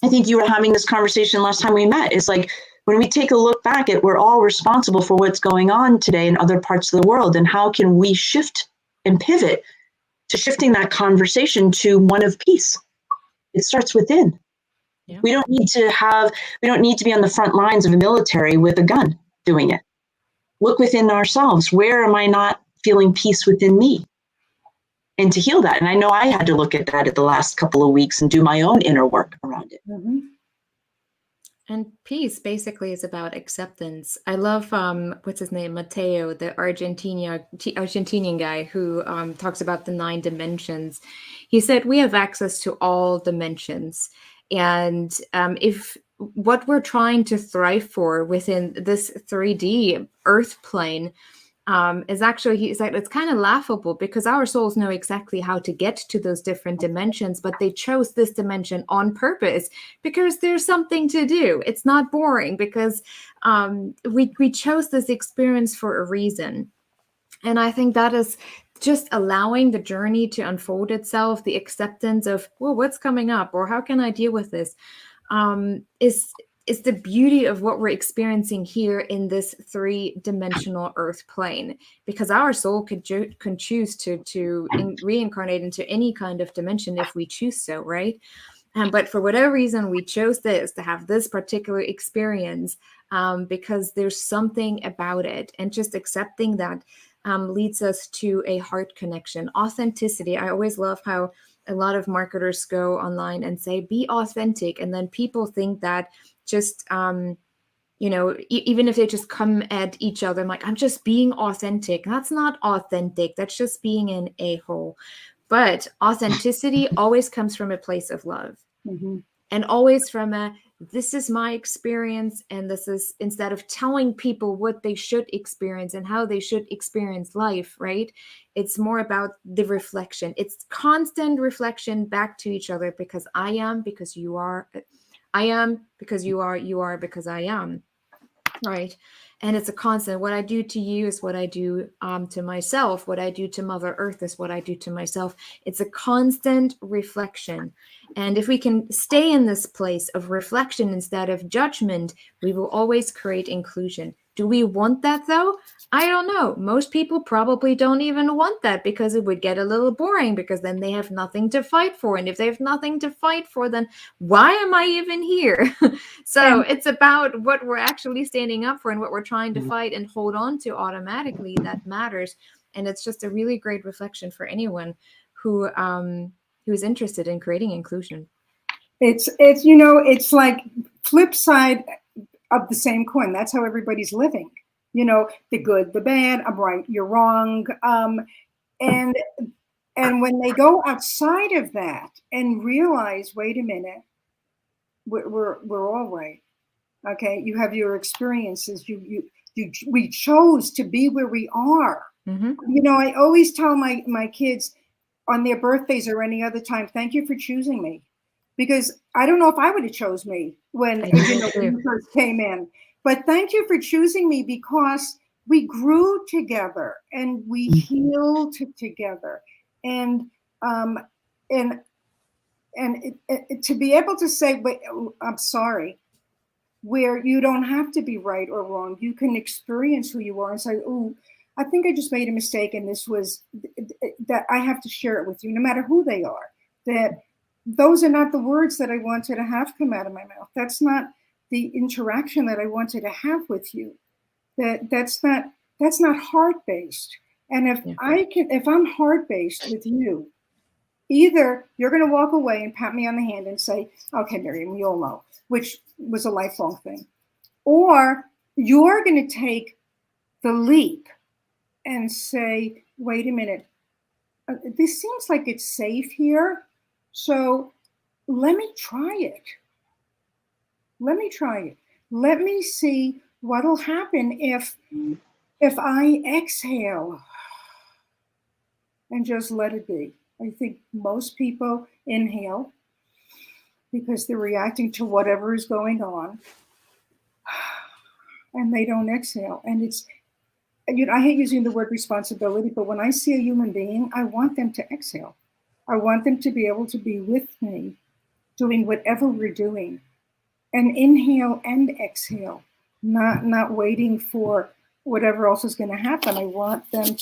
I think you were having this conversation last time we met. It's like, when we take a look back at, we're all responsible for what's going on today in other parts of the world, and how can we shift and pivot to shifting that conversation to one of peace? It starts within. Yeah. We don't need to be on the front lines of a military with a gun doing it. Look within ourselves. Where am I not feeling peace within me? And to heal that. And I know I had to look at that at the last couple of weeks and do my own inner work around it. And peace basically is about acceptance. I love what's his name, Mateo, the Argentinian guy who talks about the 9 dimensions. He said we have access to all dimensions, and if what we're trying to thrive for within this 3D Earth plane is actually, he said, it's kind of laughable because our souls know exactly how to get to those different dimensions, but they chose this dimension on purpose because there's something to do. It's not boring because we chose this experience for a reason. And I think that is just allowing the journey to unfold itself, the acceptance of, well, what's coming up or how can I deal with this, is the beauty of what we're experiencing here in this 3-dimensional Earth plane, because our soul can choose to reincarnate into any kind of dimension if we choose so, right? But for whatever reason, we chose this to have this particular experience because there's something about it, and just accepting that leads us to a heart connection, authenticity. I always love how a lot of marketers go online and say, be authentic. And then people think that just, even if they just come at each other, I'm like, I'm just being authentic. That's not authentic. That's just being an a-hole. But authenticity always comes from a place of love. Mm-hmm. And always from this is my experience, and this is, instead of telling people what they should experience and how they should experience life, right? It's more about the reflection. It's constant reflection back to each other, because I am, because you are, I am, because you are, because I am, right? And it's a constant. What I do to you is what I do to myself. What I do to Mother Earth is what I do to myself. It's a constant reflection. And if we can stay in this place of reflection instead of judgment, we will always create inclusion. Do we want that though? I don't know. Most people probably don't even want that, because it would get a little boring, because then they have nothing to fight for. And if they have nothing to fight for, then why am I even here? So it's about what we're actually standing up for and what we're trying to fight and hold on to automatically that matters. And it's just a really great reflection for anyone who's interested in creating inclusion. It's it's like flip side of the same coin. That's how everybody's living. The good, the bad, I'm right, you're wrong. And when they go outside of that and realize, wait a minute, we're all right. Okay, you have your experiences. We chose to be where we are. Mm-hmm. I always tell my kids on their birthdays or any other time, thank you for choosing me, because I don't know if I would have chose me when you first came in. But thank you for choosing me, because we grew together and we healed together, and to be able to say, wait, I'm sorry, where you don't have to be right or wrong. You can experience who you are and say, oh, I think I just made a mistake, and this was that I have to share it with you, no matter who they are. That those are not the words that I wanted to have come out of my mouth. That's not the interaction that I wanted to have with you. That's not heart-based. And if I'm heart-based with you, either you're going to walk away and pat me on the hand and say, okay, Miriam, you'll know, which was a lifelong thing, or you're going to take the leap and say, wait a minute, this seems like it's safe here, so let me try it. Let me see what'll happen if I exhale and just let it be. I think most people inhale because they're reacting to whatever is going on, and they don't exhale. And it's, I hate using the word responsibility, but when I see a human being, I want them to exhale. I want them to be able to be with me doing whatever we're doing, and inhale and exhale, not waiting for whatever else is going to happen. I want them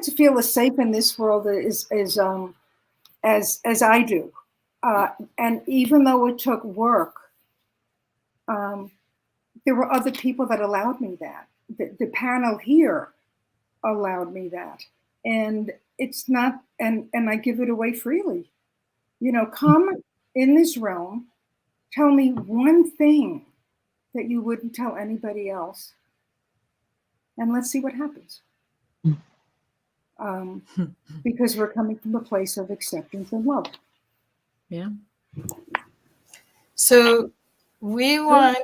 to feel as safe in this world as I do. And even though it took work, there were other people that allowed me that. The panel here allowed me that. And it's not, and I give it away freely. Come in this realm, tell me one thing that you wouldn't tell anybody else, and let's see what happens. Because we're coming from a place of acceptance and love. Yeah. So we're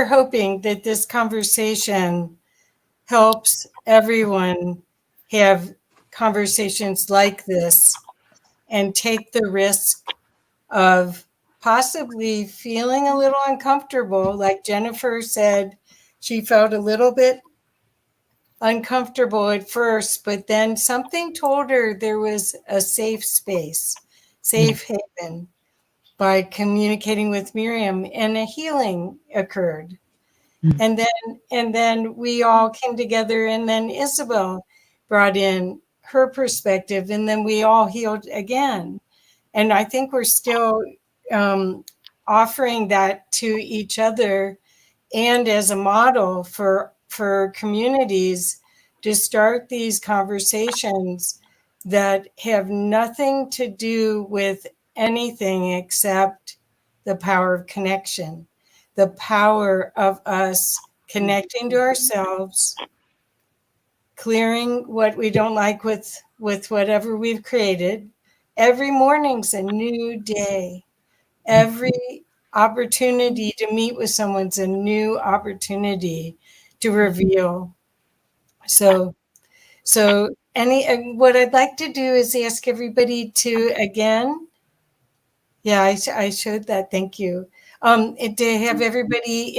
hoping that this conversation helps everyone have conversations like this and take the risk of possibly feeling a little uncomfortable. Like Jennifer said, she felt a little bit uncomfortable at first, but then something told her there was a safe space, safe haven by communicating with Miriam, and a healing occurred. And then we all came together, and then Isabel brought in her perspective, and then we all healed again. And I think we're still offering that to each other and as a model for communities to start these conversations that have nothing to do with anything except the power of connection, the power of us connecting to ourselves, clearing what we don't like with whatever we've created. Every morning's a new day. Every opportunity to meet with someone's a new opportunity to reveal. So what I'd like to do is ask everybody to, again, yeah, I showed that. Thank you. To have everybody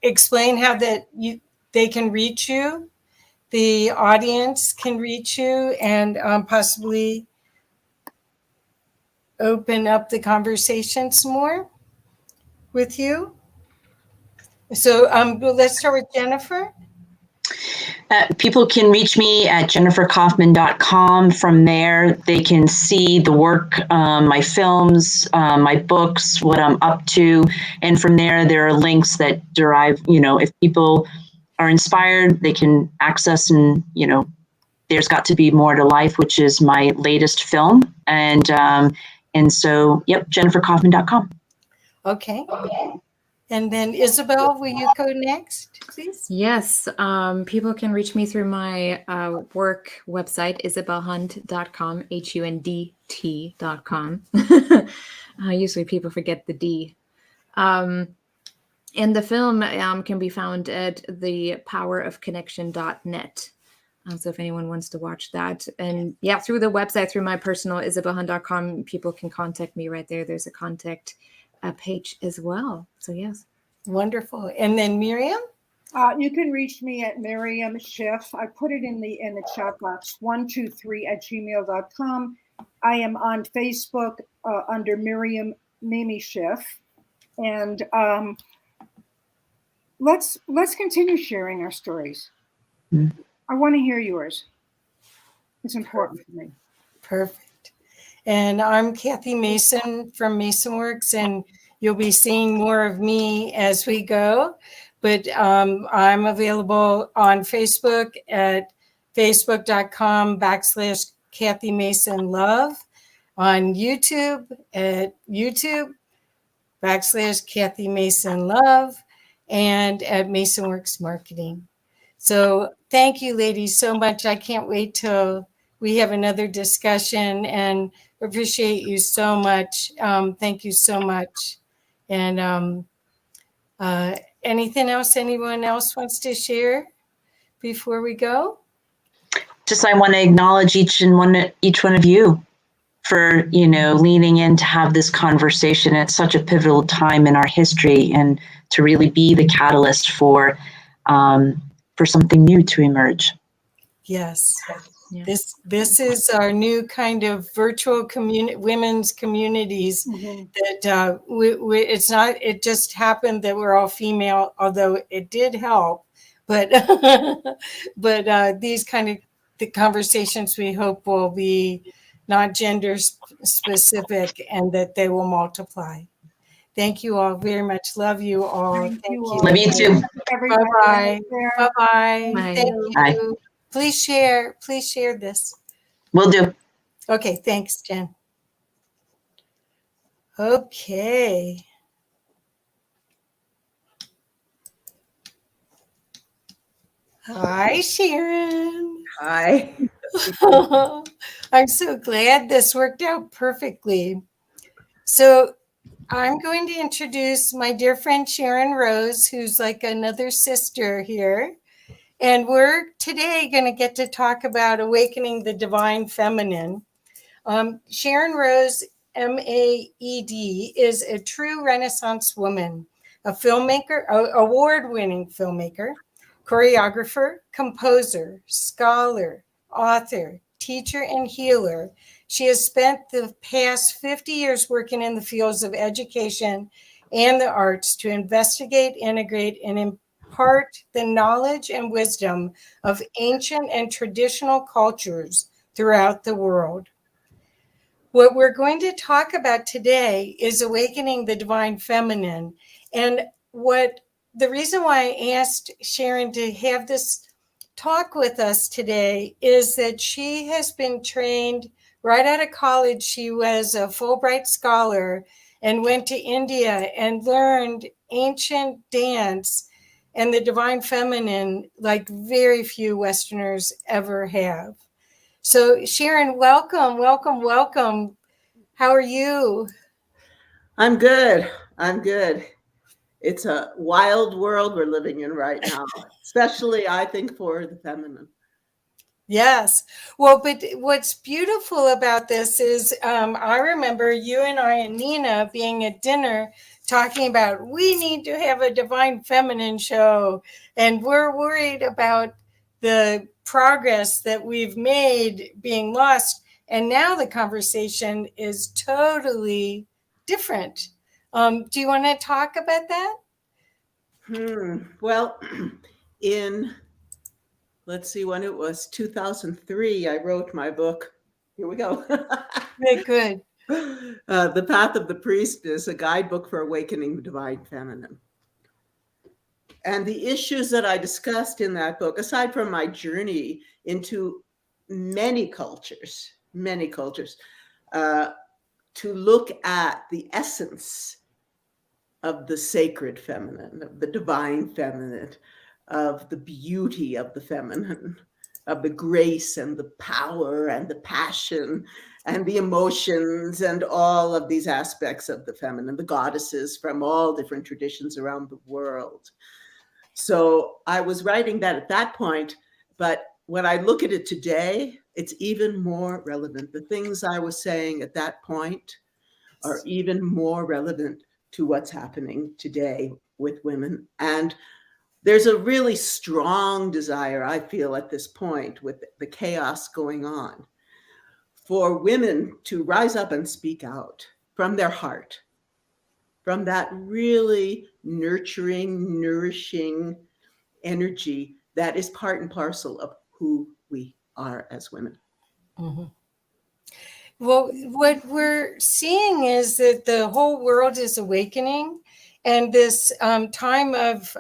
explain how they can reach you, the audience can reach you, and possibly open up the conversation some more with you. So let's start with Jennifer. People can reach me at jenniferkaufman.com. From there, they can see the work, my films, my books, what I'm up to. And from there are links that derive, if people are inspired, they can access and, There's Got to Be More to Life, which is my latest film. And so, jenniferkaufman.com. Okay. And then Isabel, will you go next, please? Yes, people can reach me through my work website, isabelhunt.com, HUNDT.com. Usually people forget the D. And the film can be found at thepowerofconnection.net. So if anyone wants to watch that. And yeah, through the website, through my personal isabelhunt.com, people can contact me right there. There's a contact page as well. So yes. Wonderful. And then Miriam? You can reach me at Miriam Schiff. I put it in the chat box, 123@gmail.com. I am on Facebook under Miriam Mimi Schiff. And let's continue sharing our stories. I want to hear yours. It's important for me. Perfect. And I'm Kathy Mason from MasonWorks, and you'll be seeing more of me as we go. But I'm available on Facebook at facebook.com/Kathy Mason Love, on YouTube at YouTube.com/Kathy Mason Love, and at MasonWorks Marketing. So thank you, ladies, so much. I can't wait till we have another discussion, and appreciate you so much. Thank you so much. And anything else anyone else wants to share before we go? Just I want to acknowledge each one of you for, leaning in to have this conversation at such a pivotal time in our history, and to really be the catalyst for something new to emerge. Yes. Yeah. This is our new kind of virtual women's communities that it's not, it just happened that we're all female, although it did help, but these kind of the conversations we hope will be not gender specific, and that they will multiply. Thank you all very much. Love you all. Thank you. Love you too. Bye-bye. Bye-bye. Bye. Thank you. Bye. Please share this. Will do. Okay, thanks, Jen. Okay. Hi, Sharon. Hi. I'm so glad this worked out perfectly. So I'm going to introduce my dear friend Sharon Rose, who's like another sister here. And we're today going to get to talk about awakening the divine feminine. Sharon Rose, MAED, is a true Renaissance woman, a filmmaker, award-winning filmmaker, choreographer, composer, scholar, author, teacher, and healer. She has spent the past 50 years working in the fields of education and the arts to investigate, integrate, and impart the knowledge and wisdom of ancient and traditional cultures throughout the world. What we're going to talk about today is awakening the divine feminine. And what the reason why I asked Sharon to have this talk with us today is that she has been trained right out of college. She was a Fulbright scholar and went to India and learned ancient dance and the divine feminine like very few Westerners ever have. So Sharon, welcome, welcome, welcome. How are you? I'm good. I'm good. It's a wild world we're living in right now, especially I think for the feminine. Yes. Well, but what's beautiful about this is I remember you and I and Nina being at dinner talking about we need to have a divine feminine show. And we're worried about the progress that we've made being lost. And now the conversation is totally different. Do you want to talk about that? Well, let's see, when it was 2003, I wrote my book. Here we go. Good. The Path of the Priestess, a guidebook for awakening the divine feminine. And the issues that I discussed in that book, aside from my journey into many cultures, to look at the essence of the sacred feminine, of the divine feminine, of the beauty of the feminine, of the grace and the power and the passion and the emotions and all of these aspects of the feminine, the goddesses from all different traditions around the world. So I was writing that at that point, but when I look at it today, it's even more relevant. The things I was saying at that point are even more relevant to what's happening today with women. And there's a really strong desire, I feel, at this point, with the chaos going on, for women to rise up and speak out from their heart, from that really nurturing, nourishing energy that is part and parcel of who we are as women. Mm-hmm. Well, what we're seeing is that the whole world is awakening, and this time of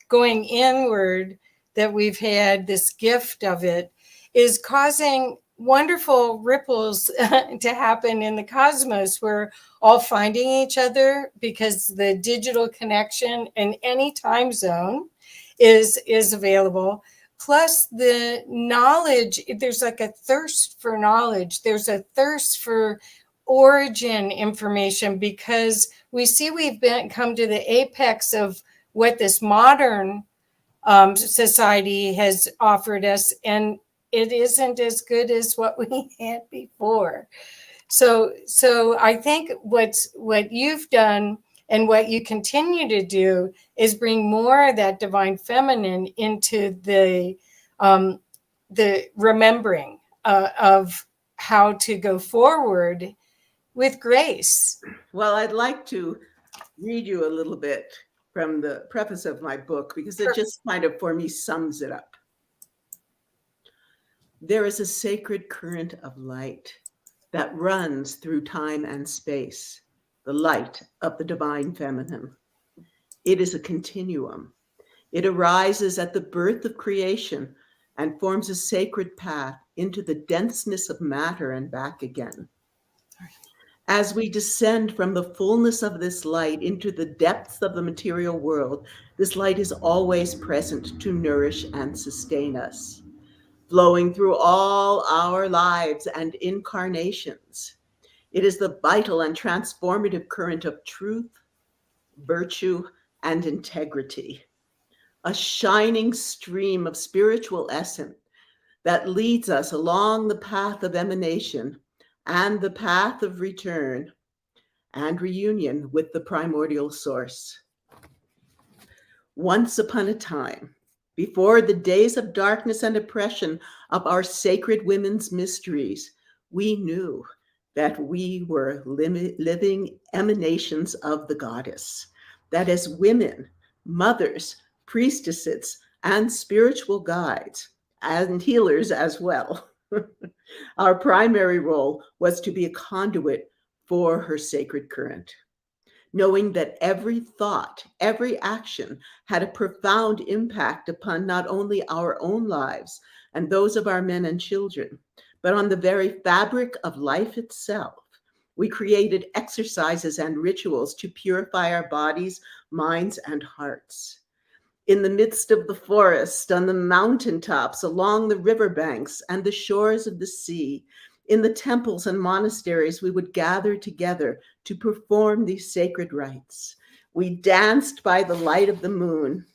going inward that we've had, this gift of it, is causing wonderful ripples to happen in the cosmos. We're all finding each other because the digital connection in any time zone is available. Plus the knowledge, there's like a thirst for knowledge. There's a thirst for origin information because we see we've come to the apex of what this modern society has offered us, and it isn't as good as what we had before. So I think what you've done and what you continue to do is bring more of that divine feminine into the remembering of how to go forward with grace. Well, I'd like to read you a little bit from the preface of my book because it just kind of, for me, sums it up. There is a sacred current of light that runs through time and space, the light of the divine feminine. It is a continuum. It arises at the birth of creation and forms a sacred path into the denseness of matter and back again. As we descend from the fullness of this light into the depths of the material world, this light is always present to nourish and sustain us, flowing through all our lives and incarnations. It is the vital and transformative current of truth, virtue, and integrity, a shining stream of spiritual essence that leads us along the path of emanation and the path of return and reunion with the primordial source. Once upon a time, before the days of darkness and oppression of our sacred women's mysteries, we knew that we were living emanations of the goddess, that as women, mothers, priestesses, and spiritual guides, and healers as well, our primary role was to be a conduit for her sacred current, knowing that every thought, every action had a profound impact upon not only our own lives and those of our men and children, but on the very fabric of life itself. We created exercises and rituals to purify our bodies, minds, and hearts. In the midst of the forest, on the mountaintops, along the riverbanks and the shores of the sea, in the temples and monasteries, we would gather together to perform these sacred rites. We danced by the light of the moon,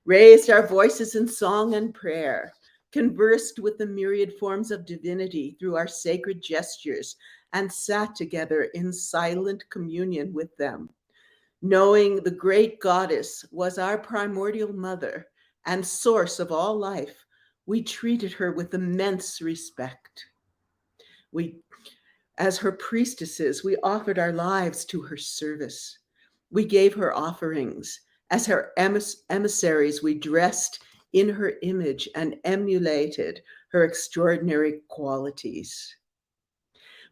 raised our voices in song and prayer, conversed with the myriad forms of divinity through our sacred gestures, and sat together in silent communion with them. Knowing the great goddess was our primordial mother and source of all life, we treated her with immense respect. As her priestesses, we offered our lives to her service. We gave her offerings. As her emissaries, we dressed in her image and emulated her extraordinary qualities.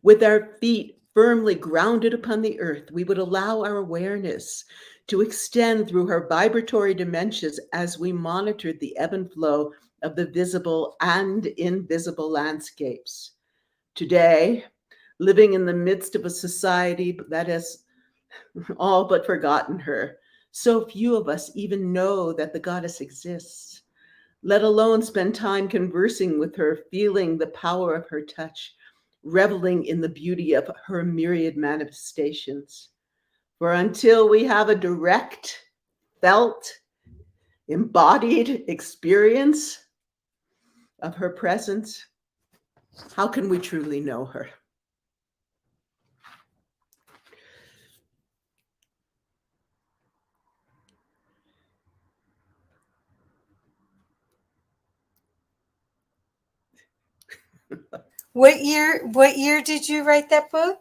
With our feet firmly grounded upon the earth, we would allow our awareness to extend through her vibratory dimensions as we monitored the ebb and flow of the visible and invisible landscapes. Today, living in the midst of a society that has all but forgotten her, so few of us even know that the goddess exists, let alone spend time conversing with her, feeling the power of her touch, reveling in the beauty of her myriad manifestations. For until we have a direct, felt, embodied experience of her presence, how can we truly know her? What year did you write that book?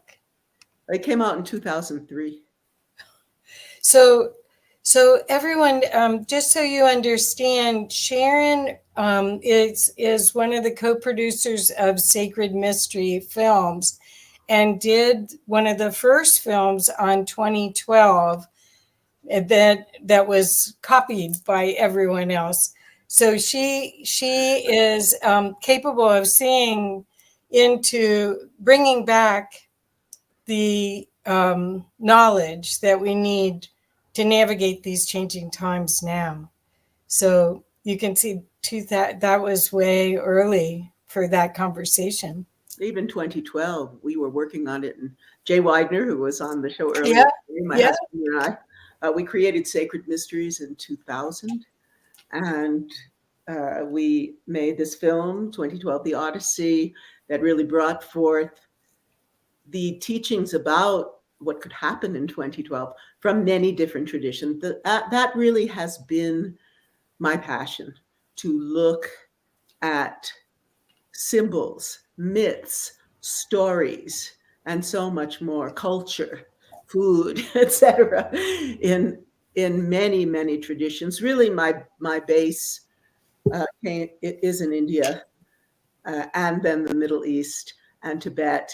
It came out in 2003. So everyone, just so you understand, Sharon is one of the co-producers of Sacred Mystery Films, and did one of the first films on 2012 that was copied by everyone else. So she is capable of seeing into bringing back the knowledge that we need to navigate these changing times now. So you can see that was way early for that conversation. Even 2012, we were working on it. And Jay Widener, who was on the show earlier, my husband and I, we created Sacred Mysteries in 2000. And we made this film, 2012, The Odyssey, that really brought forth the teachings about what could happen in 2012 from many different traditions. That really has been my passion, to look at symbols, myths, stories, and so much more, culture, food, etc. in many, many traditions. Really, my base is in India, and then the Middle East and Tibet,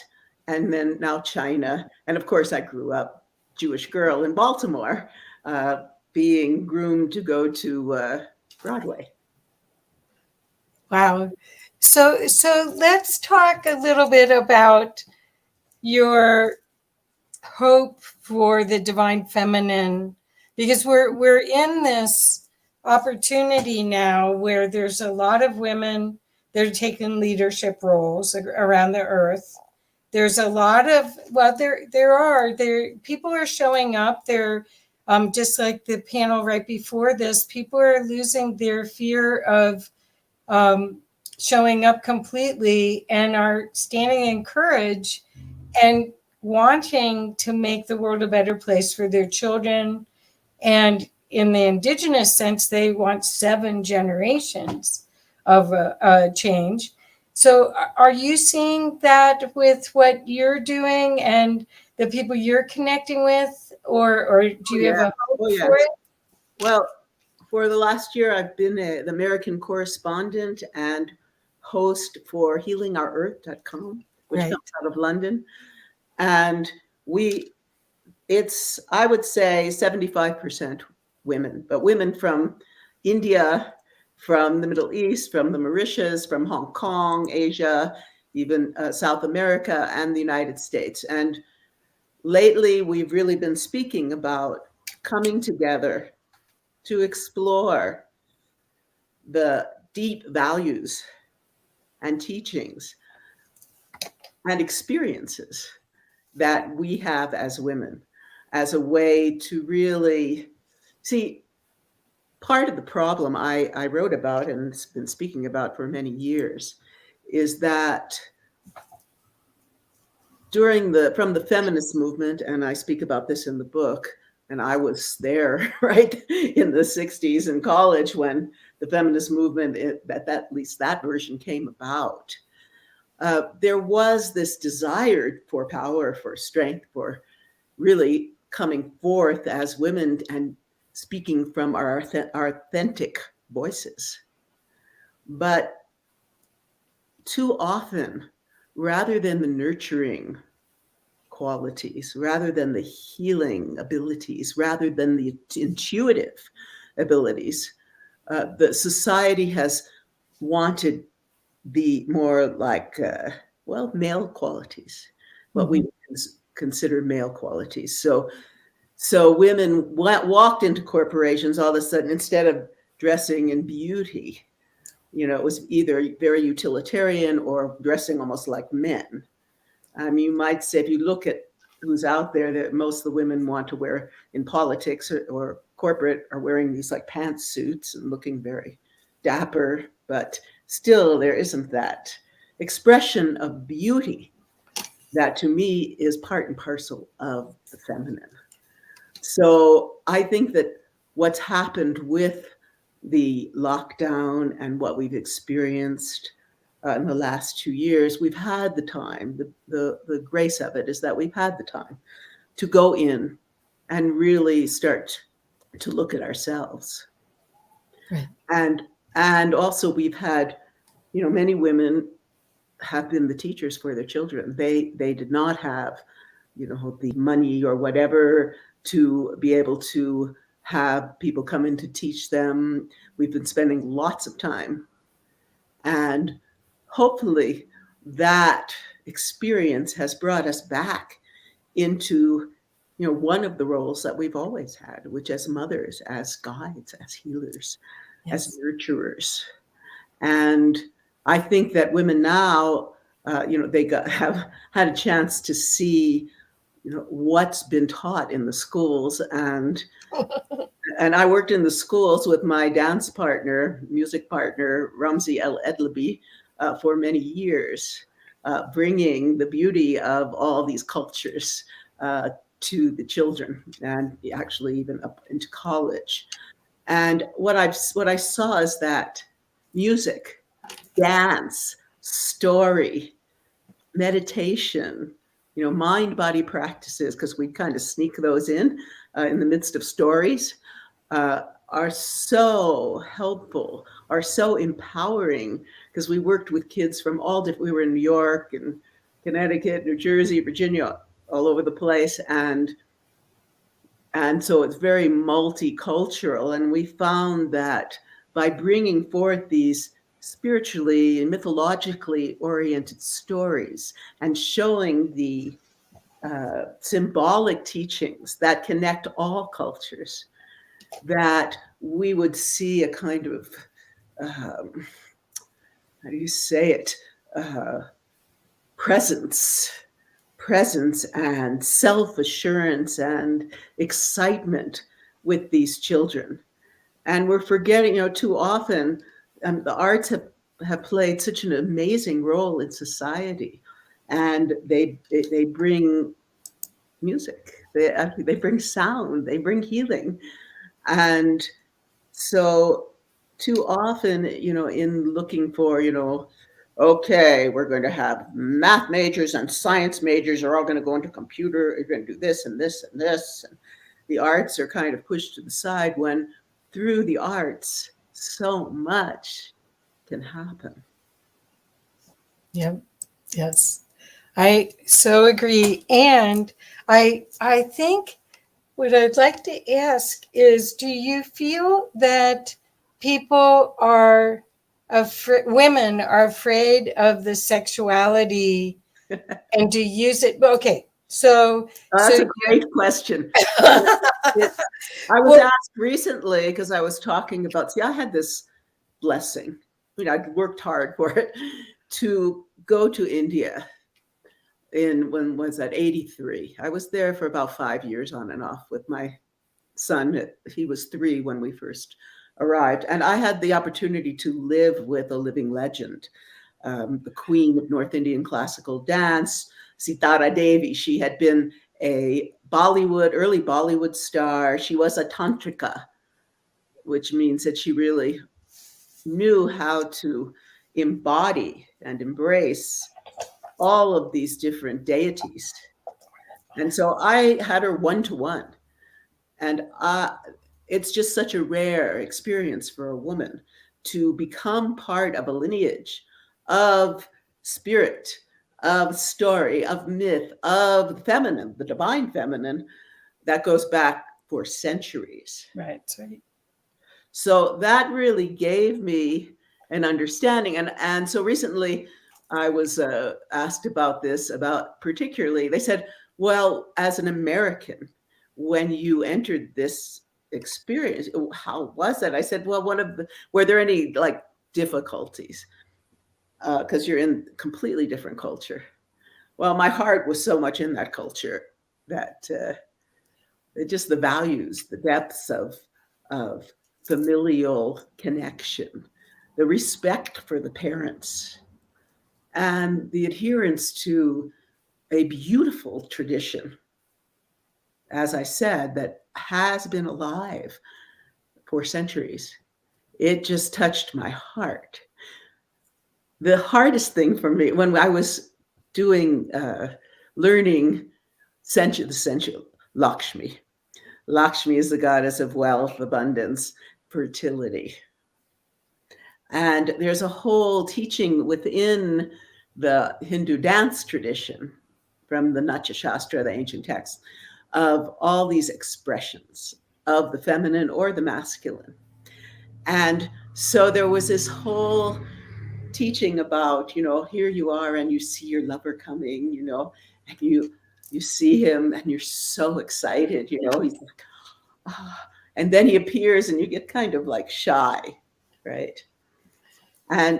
and then now China. And of course, I grew up Jewish girl in Baltimore, being groomed to go to Broadway. Wow. So let's talk a little bit about your hope for the divine feminine, because we're in this opportunity now where there's a lot of women that are taking leadership roles around the earth. There's a lot of, well, there people are showing up. They're just like the panel right before this, people are losing their fear of showing up completely and are standing in courage and wanting to make the world a better place for their children. And in the indigenous sense, they want 7 generations of change. So are you seeing that with what you're doing and the people you're connecting with, or do you have a hope for it? Well, for the last year, I've been the American correspondent and host for healingourEarth.com, which comes out of London. And it's, I would say, 75% women, but women from India, from the Middle East, from the Mauritius, from Hong Kong, Asia, even South America, and the United States. And lately, we've really been speaking about coming together to explore the deep values and teachings and experiences that we have as women, as a way to really see. Part of the problem I wrote about and been speaking about for many years is that from the feminist movement, and I speak about this in the book, and I was there right in the 60s in college when the feminist movement, at least that version, came about. There was this desire for power, for strength, for really coming forth as women and speaking from our authentic voices. But too often, rather than the nurturing qualities, rather than the healing abilities, rather than the intuitive abilities, the society has wanted the more like, male qualities, what we consider male qualities. So women walked into corporations all of a sudden, instead of dressing in beauty, it was either very utilitarian or dressing almost like men. You might say, if you look at who's out there, that most of the women want to wear in politics or corporate are wearing these like pantsuits and looking very dapper, but still there isn't that expression of beauty that to me is part and parcel of the feminine. So I think that what's happened with the lockdown and what we've experienced in the last 2 years, we've had the time, the grace of it is that we've had the time to go in and really start to look at ourselves. Right. And also we've had, many women have been the teachers for their children. They did not have, the money or whatever to be able to have people come in to teach them. We've been spending lots of time. And hopefully that experience has brought us back into, one of the roles that we've always had, which as mothers, as guides, as healers, as nurturers. And I think that women now, they have had a chance to see, what's been taught in the schools. And I worked in the schools with my dance partner, music partner, Ramzi El Edlabi, for many years, bringing the beauty of all these cultures to the children, and actually even up into college. And what I saw is that music, dance, story, meditation, mind-body practices, because we kind of sneak those in the midst of stories, are so helpful, are so empowering, because we worked with kids from all different, we were in New York and Connecticut, New Jersey, Virginia, all over the place. And so it's very multicultural. And we found that by bringing forth these spiritually and mythologically oriented stories and showing the symbolic teachings that connect all cultures, that we would see a kind of, how do you say it, presence and self-assurance and excitement with these children. And we're forgetting, too often, the arts have played such an amazing role in society, and they bring music, they bring sound, they bring healing. And so too often, in looking for, okay, we're going to have math majors and science majors are all going to go into computer, you're going to do this and this and this. And the arts are kind of pushed to the side, when through the arts, so much can happen. Yep. Yes. I so agree. And I think what I'd like to ask is, do you feel that women are afraid of the sexuality and to use it? Okay. So that's a great question. I was asked recently, because I was talking about, I had this blessing, I worked hard for it, to go to India when was that, 83. I was there for about 5 years on and off with my son. He was 3 when we first arrived. And I had the opportunity to live with a living legend, the queen of North Indian classical dance, Sitara Devi. She had been a early Bollywood star. She was a tantrika, which means that she really knew how to embody and embrace all of these different deities. And so I had her one-to-one. And it's just such a rare experience for a woman to become part of a lineage of spirit, of story, of myth, of the feminine, the divine feminine, that goes back for centuries. Right. So that really gave me an understanding. And so recently I was asked about this, particularly, they said, well, as an American, when you entered this experience, how was it? I said, well, were there any difficulties? Because you're in completely different culture. Well, my heart was so much in that culture that just the values, the depths of familial connection, the respect for the parents, and the adherence to a beautiful tradition, as I said, that has been alive for centuries. It just touched my heart. The hardest thing for me when I was learning the sensual Lakshmi. Lakshmi is the goddess of wealth, abundance, fertility. And there's a whole teaching within the Hindu dance tradition from the Natya Shastra, the ancient text, of all these expressions of the feminine or the masculine. And so there was this whole teaching about, here you are and you see your lover coming, and you see him and you're so excited, he's like, and then he appears and you get kind of shy, right? And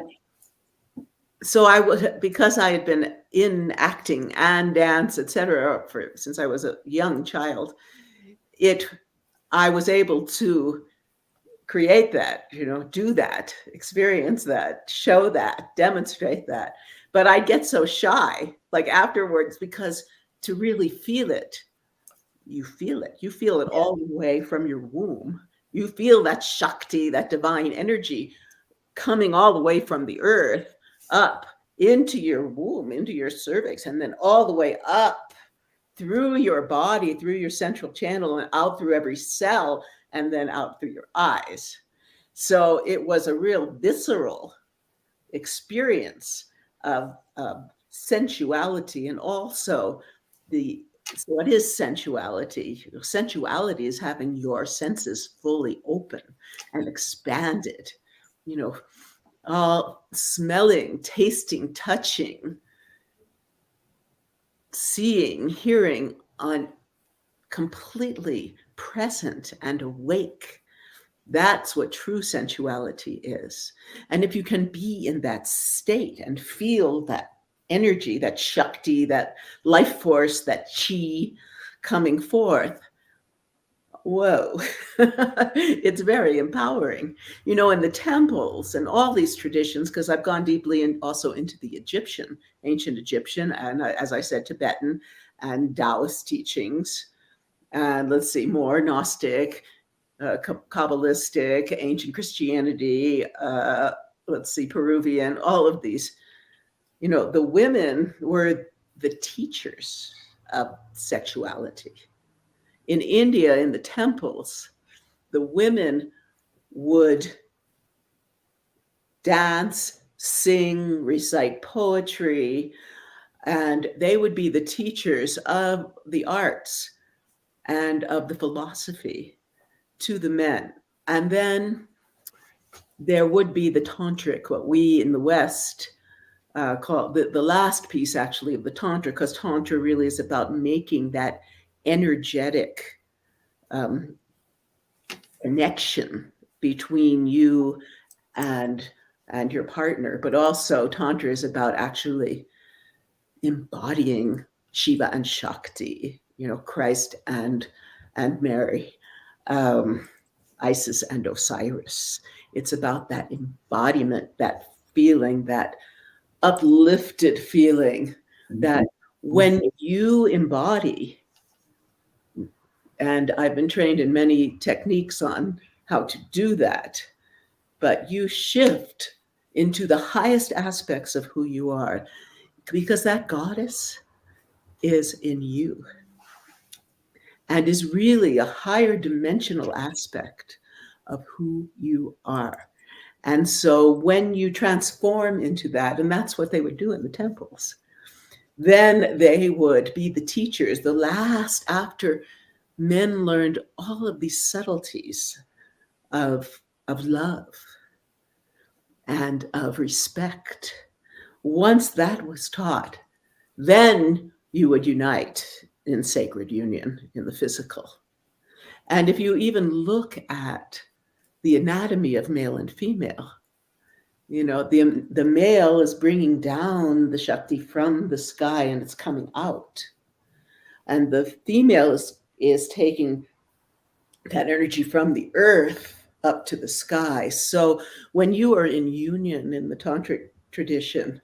so because I had been in acting and dance, etc., since I was a young child, I was able to create that, do that, experience that, show that, demonstrate that. But I get so shy, afterwards, because to really feel it, you feel it. You feel it all the way from your womb. You feel that Shakti, that divine energy coming all the way from the earth up into your womb, into your cervix, and then all the way up through your body, through your central channel, and out through every cell, and then out through your eyes. So it was a real visceral experience of sensuality, and also so what is sensuality? Sensuality is having your senses fully open and expanded, all smelling, tasting, touching, seeing, hearing, on completely present and awake. That's what true sensuality is. And if you can be in that state and feel that energy, that Shakti, that life force, that chi coming forth, whoa, it's very empowering. You know, in the temples and all these traditions, because I've gone deeply and also into the Egyptian, ancient Egyptian, and as I said, Tibetan and Taoist teachings. And let's see, more Gnostic, Kabbalistic, ancient Christianity, let's see, Peruvian, all of these. You know, the women were the teachers of sexuality. In India, in the temples, the women would dance, sing, recite poetry, and they would be the teachers of the arts and of the philosophy to the men. And then there would be the tantric, what we in the West call the last piece actually of the tantra, because tantra really is about making that energetic connection between you and your partner. But also tantra is about actually embodying Shiva and Shakti, you know, Christ and Mary, Isis and Osiris. It's about that embodiment, that feeling, that uplifted feeling that when you embody, and I've been trained in many techniques on how to do that, but you shift into the highest aspects of who you are, because that goddess is in you and is really a higher dimensional aspect of who you are. And so when you transform into that, and that's what they would do in the temples, then they would be the teachers, the last, after men learned all of these subtleties of love and of respect. Once that was taught, then you would unite in sacred union in the physical. And if you even look at the anatomy of male and female, you know, the male is bringing down the Shakti from the sky and it's coming out. And the female is taking that energy from the earth up to the sky. So when you are in union in the tantric tradition,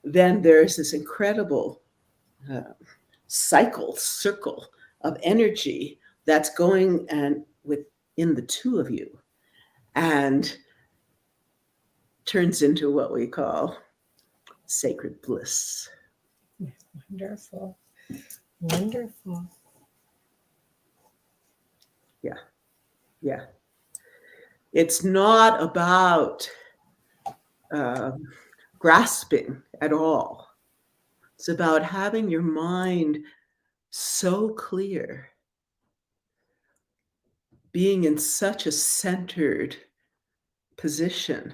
then there's this incredible circle of energy that's going and within the two of you and turns into what we call sacred bliss. Wonderful. Wonderful. Yeah. Yeah. It's not about grasping at all. It's about having your mind so clear, being in such a centered position,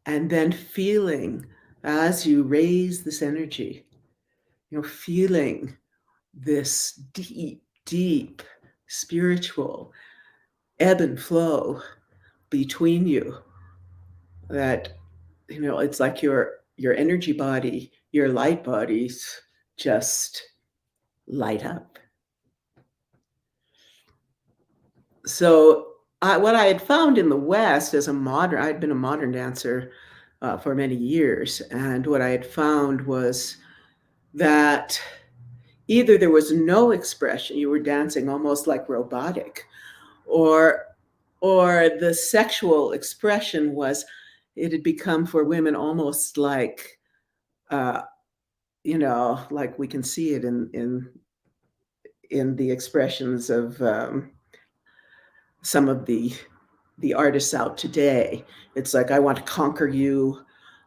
and then feeling as you raise this energy, you know, feeling this deep, deep spiritual ebb and flow between you, that, you know, it's like your energy body, your light bodies just light up. So what I had found in the West as I'd been a modern dancer for many years. And what I had found was that either there was no expression, you were dancing almost like robotic, or the sexual expression it had become for women almost like, you know, like we can see it in the expressions of some of the artists out today. It's like, I want to conquer you.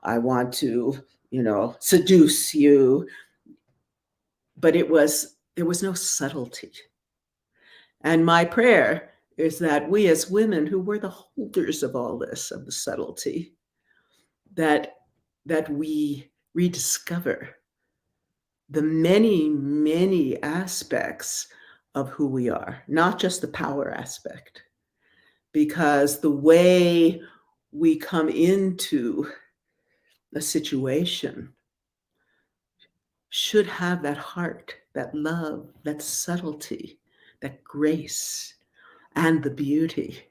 I want to, you know, seduce you. But there was no subtlety. And my prayer is that we as women who were the holders of all this, of the subtlety, that we rediscover the many, many aspects of who we are, not just the power aspect. Because the way we come into a situation should have that heart, that love, that subtlety, that grace, and the beauty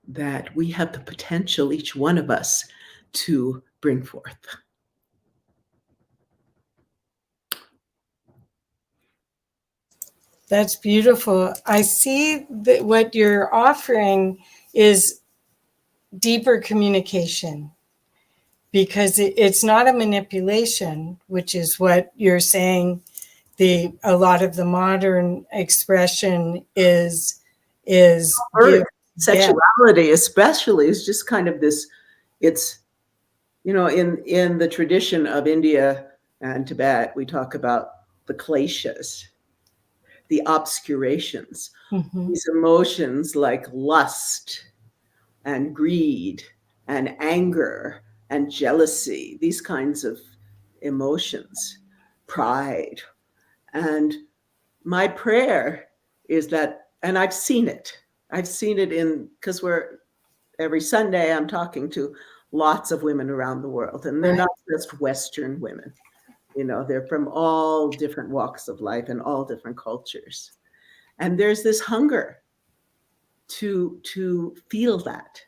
that we have the potential, each one of us, to bring forth. That's beautiful. I see that what you're offering is deeper communication, because it's not a manipulation, which is what you're saying. A lot of the modern expression is sexuality, especially, is just kind of this. It's, you know, in the tradition of India and Tibet, we talk about the kleshas, the obscurations, these emotions like lust and greed and anger and jealousy, these kinds of emotions, pride. And my prayer is that, and I've seen it because every Sunday I'm talking to lots of women around the world, and they're not just Western women. You know, they're from all different walks of life and all different cultures. And there's this hunger to feel that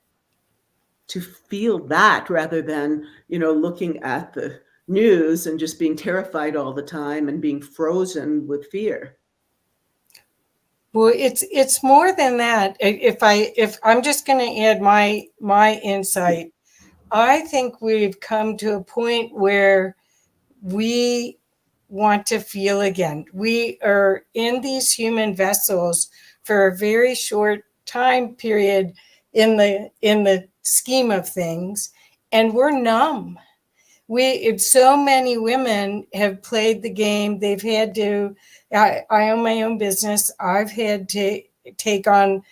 rather than, you know, looking at the news and just being terrified all the time and being frozen with fear. Well, it's more than that. If I'm just going to add my insight, I think we've come to a point where we want to feel again. We are in these human vessels for a very short time period in the scheme of things, and we're numb. So many women have played the game. They've had to, I own my own business. I've had to take on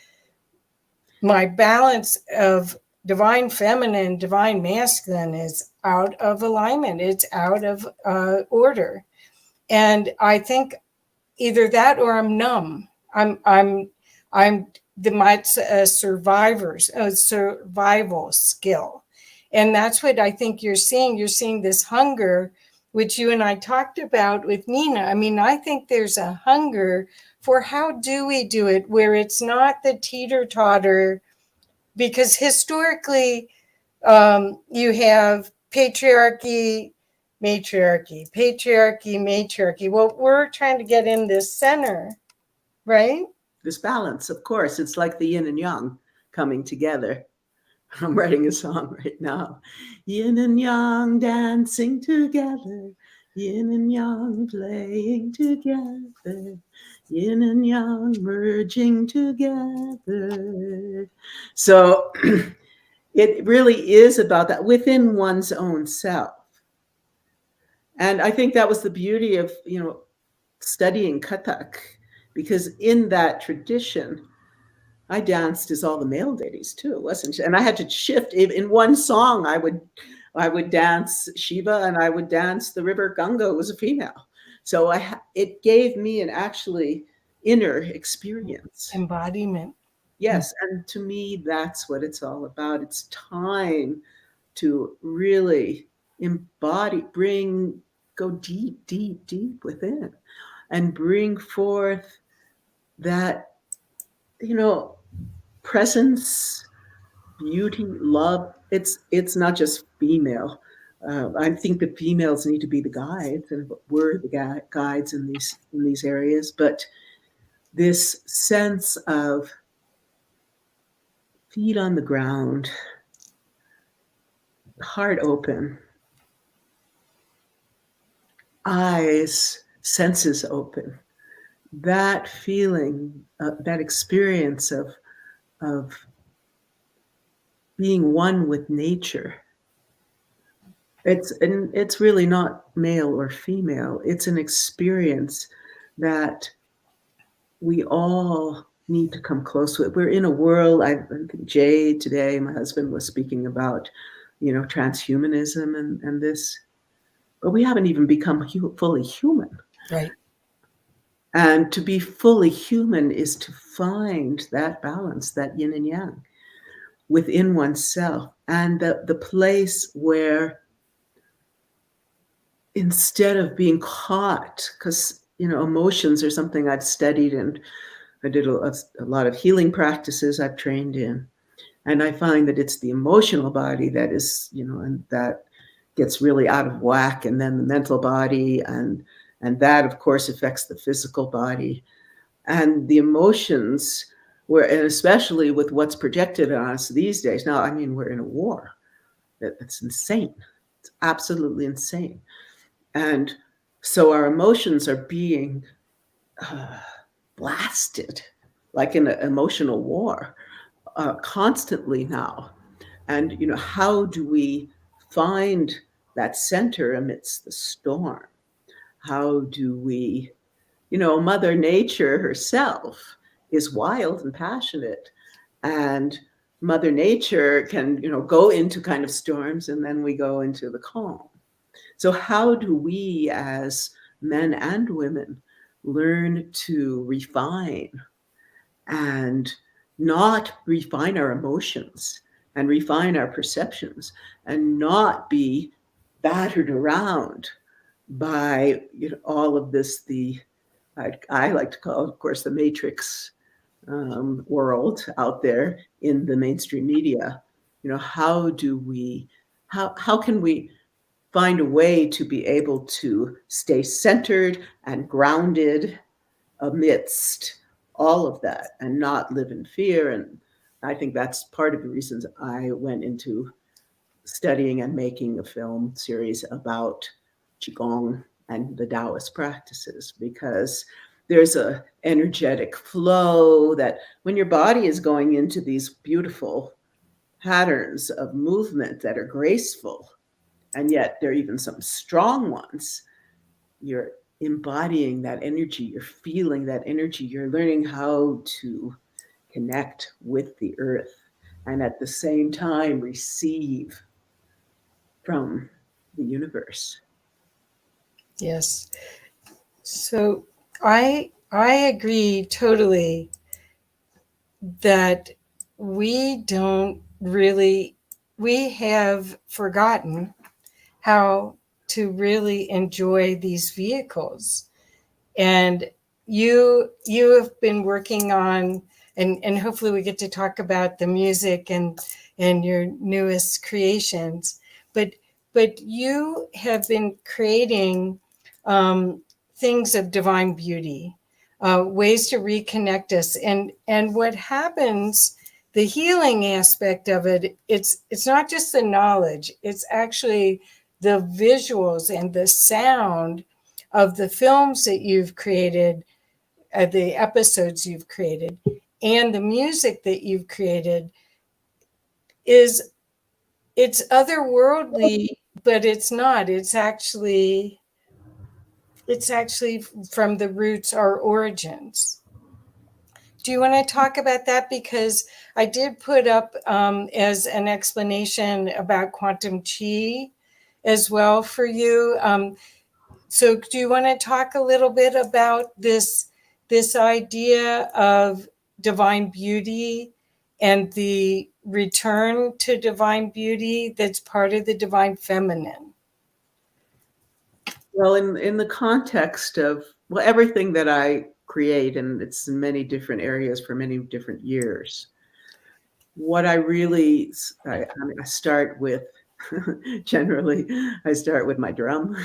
my balance of divine feminine, divine masculine is out of alignment. It's out of order. And I think either that or I'm numb. I'm my survival skill. And that's what I think you're seeing. You're seeing this hunger, which you and I talked about with Nina. I mean, I think there's a hunger for how do we do it, where it's not the teeter-totter, because historically you have patriarchy, matriarchy, patriarchy, matriarchy. Well, we're trying to get in this center, right? This balance, of course, it's like the yin and yang coming together. I'm writing a song right now. Yin and yang dancing together, yin and yang playing together, yin and yang merging together. So it really is about that within one's own self. And I think that was the beauty of, you know, studying Kathak, because in that tradition, I danced as all the male deities too, wasn't it? And I had to shift in one song. I would dance Shiva, and I would dance the river Ganga, who was a female. So it gave me an actually inner experience, embodiment. Yes, and to me, that's what it's all about. It's time to really embody, go deep, deep, deep within, and bring forth that, you know, presence, beauty, love. It's not just female. I think the females need to be the guides, and we're the guides in these areas. But this sense of feet on the ground, heart open, eyes, senses open. That feeling, that experience of being one with nature. It's really not male or female. It's an experience that we all need to come close with. We're in a world, I think Jay today, my husband, was speaking about, you know, transhumanism and this. but we haven't even become fully human. Right. And to be fully human is to find that balance, that yin and yang within oneself, and the place where instead of being caught, because emotions are something I've studied, and I did a lot of healing practices I've trained in, and I find that it's the emotional body that is, and that gets really out of whack, and then the mental body, and that of course affects the physical body, and the emotions. And especially with what's projected on us these days. Now, I mean, we're in a war. It's insane. It's absolutely insane. And so our emotions are being blasted like in an emotional war constantly now. And, how do we find that center amidst the storm? How do we, Mother Nature herself is wild and passionate. And Mother Nature can, go into kind of storms, and then we go into the calm. So how do we as men and women learn to refine and not refine our emotions and refine our perceptions and not be battered around by all of this, I like to call, of course, the matrix world out there in the mainstream media. How can we find a way to be able to stay centered and grounded amidst all of that and not live in fear? And I think that's part of the reasons I went into studying and making a film series about Qigong and the Taoist practices, because there's a energetic flow that when your body is going into these beautiful patterns of movement that are graceful, and yet there are even some strong ones, you're embodying that energy, you're feeling that energy, you're learning how to connect with the earth and at the same time receive from the universe. Yes. So I agree totally that we have forgotten how to really enjoy these vehicles. And you have been working on, and hopefully we get to talk about the music and your newest creations, but you have been creating things of divine beauty, ways to reconnect us. And what happens, the healing aspect of it, it's not just the knowledge, it's actually the visuals and the sound of the films that you've created, the episodes you've created, and the music that you've created. It's otherworldly, but it's not. It's actually from the roots, our origins. Do you want to talk about that? Because I did put up as an explanation about quantum chi as well for you. So do you want to talk a little bit about this idea of divine beauty and the return to divine beauty that's part of the divine feminine? Well, in the context of everything that I create, and it's in many different areas for many different years, what I really, I start with, generally, I start with my drum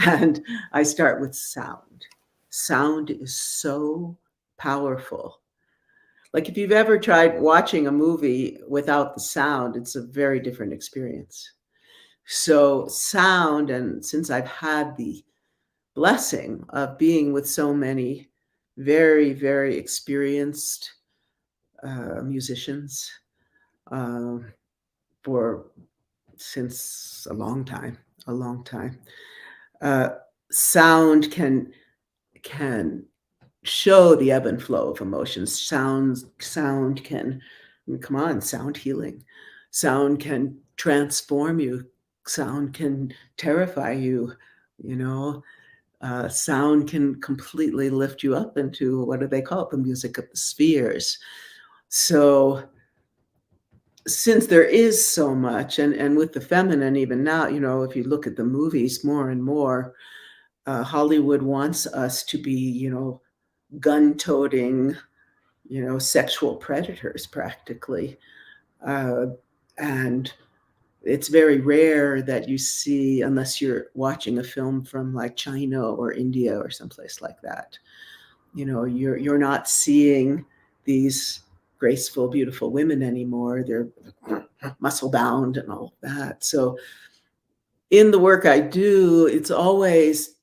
and I start with sound. Sound is so powerful. Like if you've ever tried watching a movie without the sound, it's a very different experience. So sound, and since I've had the blessing of being with so many very, very experienced musicians since a long time. Sound can show the ebb and flow of emotions. Sound can, sound healing. Sound can transform you sound can terrify you, you know. Sound can completely lift you up into, what do they call it, the music of the spheres. So since there is so much, and with the feminine, even now, you know, if you look at the movies more and more, Hollywood wants us to be, you know, gun-toting, you know, sexual predators practically. And it's very rare that you see, unless you're watching a film from like China or India or someplace like that, you know, you're not seeing these graceful, beautiful women anymore. They're muscle bound and all of that. So in the work I do, it's always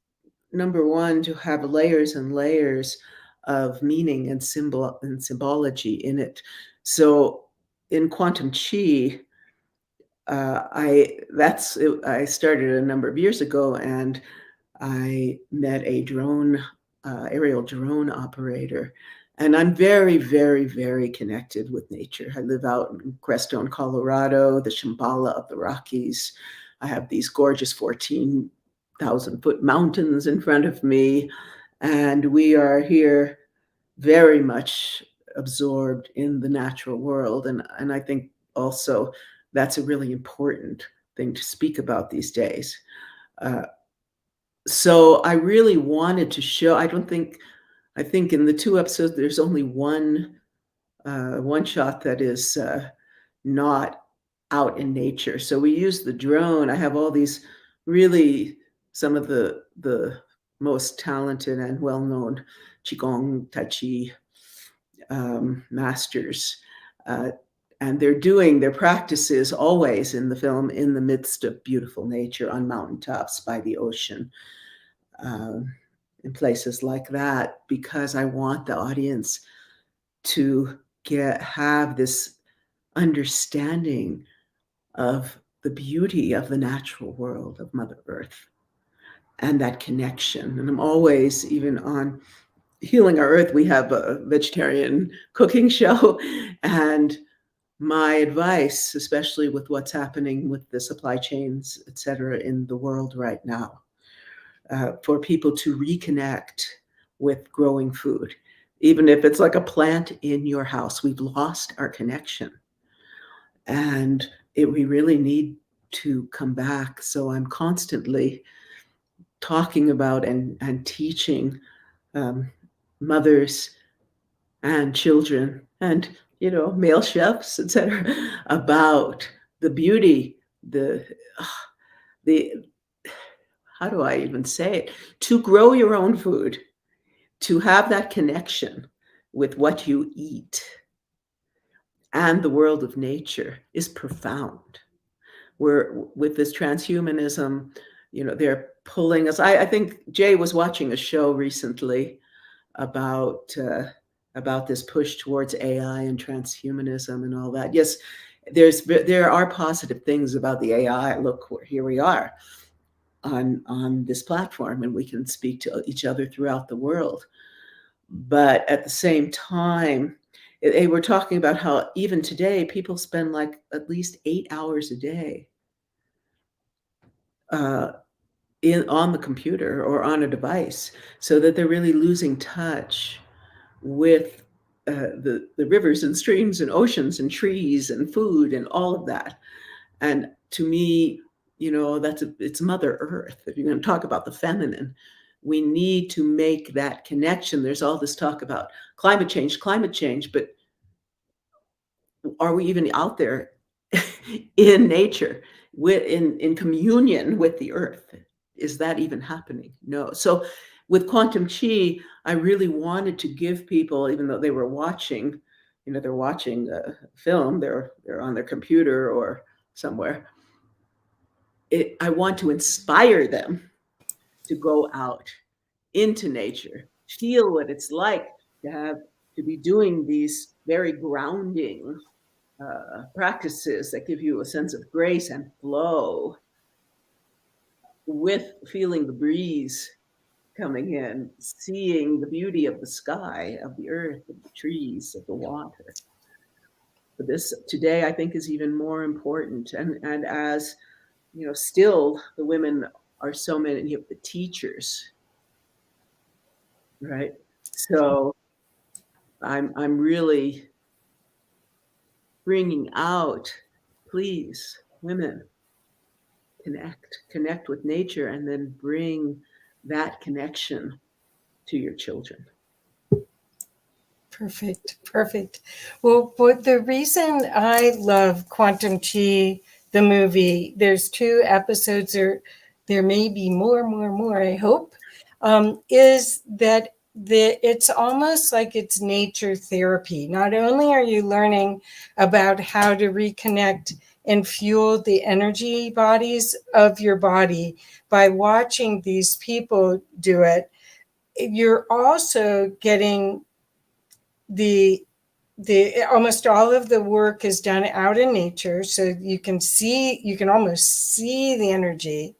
number one to have layers and layers of meaning and symbol and symbology in it. So in quantum chi, I started a number of years ago, and I met a drone, aerial drone operator, and I'm very, very, very connected with nature. I live out in Crestone, Colorado, the Shambhala of the Rockies. I have these gorgeous 14,000-foot mountains in front of me, and we are here very much absorbed in the natural world. And I think also that's a really important thing to speak about these days. So I really wanted to show, I think in the 2 episodes, there's only one shot that is not out in nature. So we use the drone. I have all these really, some of the most talented and well-known Qigong, Tai Chi masters. And they're doing their practices always in the film in the midst of beautiful nature on mountaintops by the ocean, in places like that, because I want the audience to have this understanding of the beauty of the natural world of Mother Earth and that connection. And I'm always, even on Healing Our Earth, we have a vegetarian cooking show, and my advice, especially with what's happening with the supply chains, et cetera, in the world right now, for people to reconnect with growing food, even if it's like a plant in your house. We've lost our connection, and we really need to come back. So I'm constantly talking about and teaching mothers and children and, you know, male chefs, etc., about the beauty, the how do I even say it? To grow your own food, to have that connection with what you eat and the world of nature is profound. With this transhumanism, you know, they're pulling us. I think Jay was watching a show recently about this push towards AI and transhumanism and all that. Yes, there are positive things about the AI. Look, here we are on this platform, and we can speak to each other throughout the world. But at the same time, they were talking about how even today people spend like at least 8 hours a day on the computer or on a device, so that they're really losing touch with the rivers and streams and oceans and trees and food and all of that. And to me, you know, it's Mother Earth. If you're going to talk about the feminine, we need to make that connection. There's all this talk about climate change, but are we even out there in nature, in communion with the earth? Is that even happening? No. So with quantum chi, I really wanted to give people, even though they were watching, you know, they're watching a film, they're on their computer or somewhere. I want to inspire them to go out into nature, feel what it's like to be doing these very grounding practices that give you a sense of grace and flow, with feeling the breeze coming in, seeing the beauty of the sky, of the earth, of the trees, of the water. But this today, I think, is even more important. And as still the women are so many of the teachers, right? So I'm really bringing out, please, women, connect with nature, and then bring that connection to your children. Perfect. Well, the reason I love Quantum Chi, the movie, there's 2 episodes, or there may be more, I hope, is that it's almost like it's nature therapy. Not only are you learning about how to reconnect and fuel the energy bodies of your body by watching these people do it, you're also getting the almost all of the work is done out in nature, so you can almost see the energy,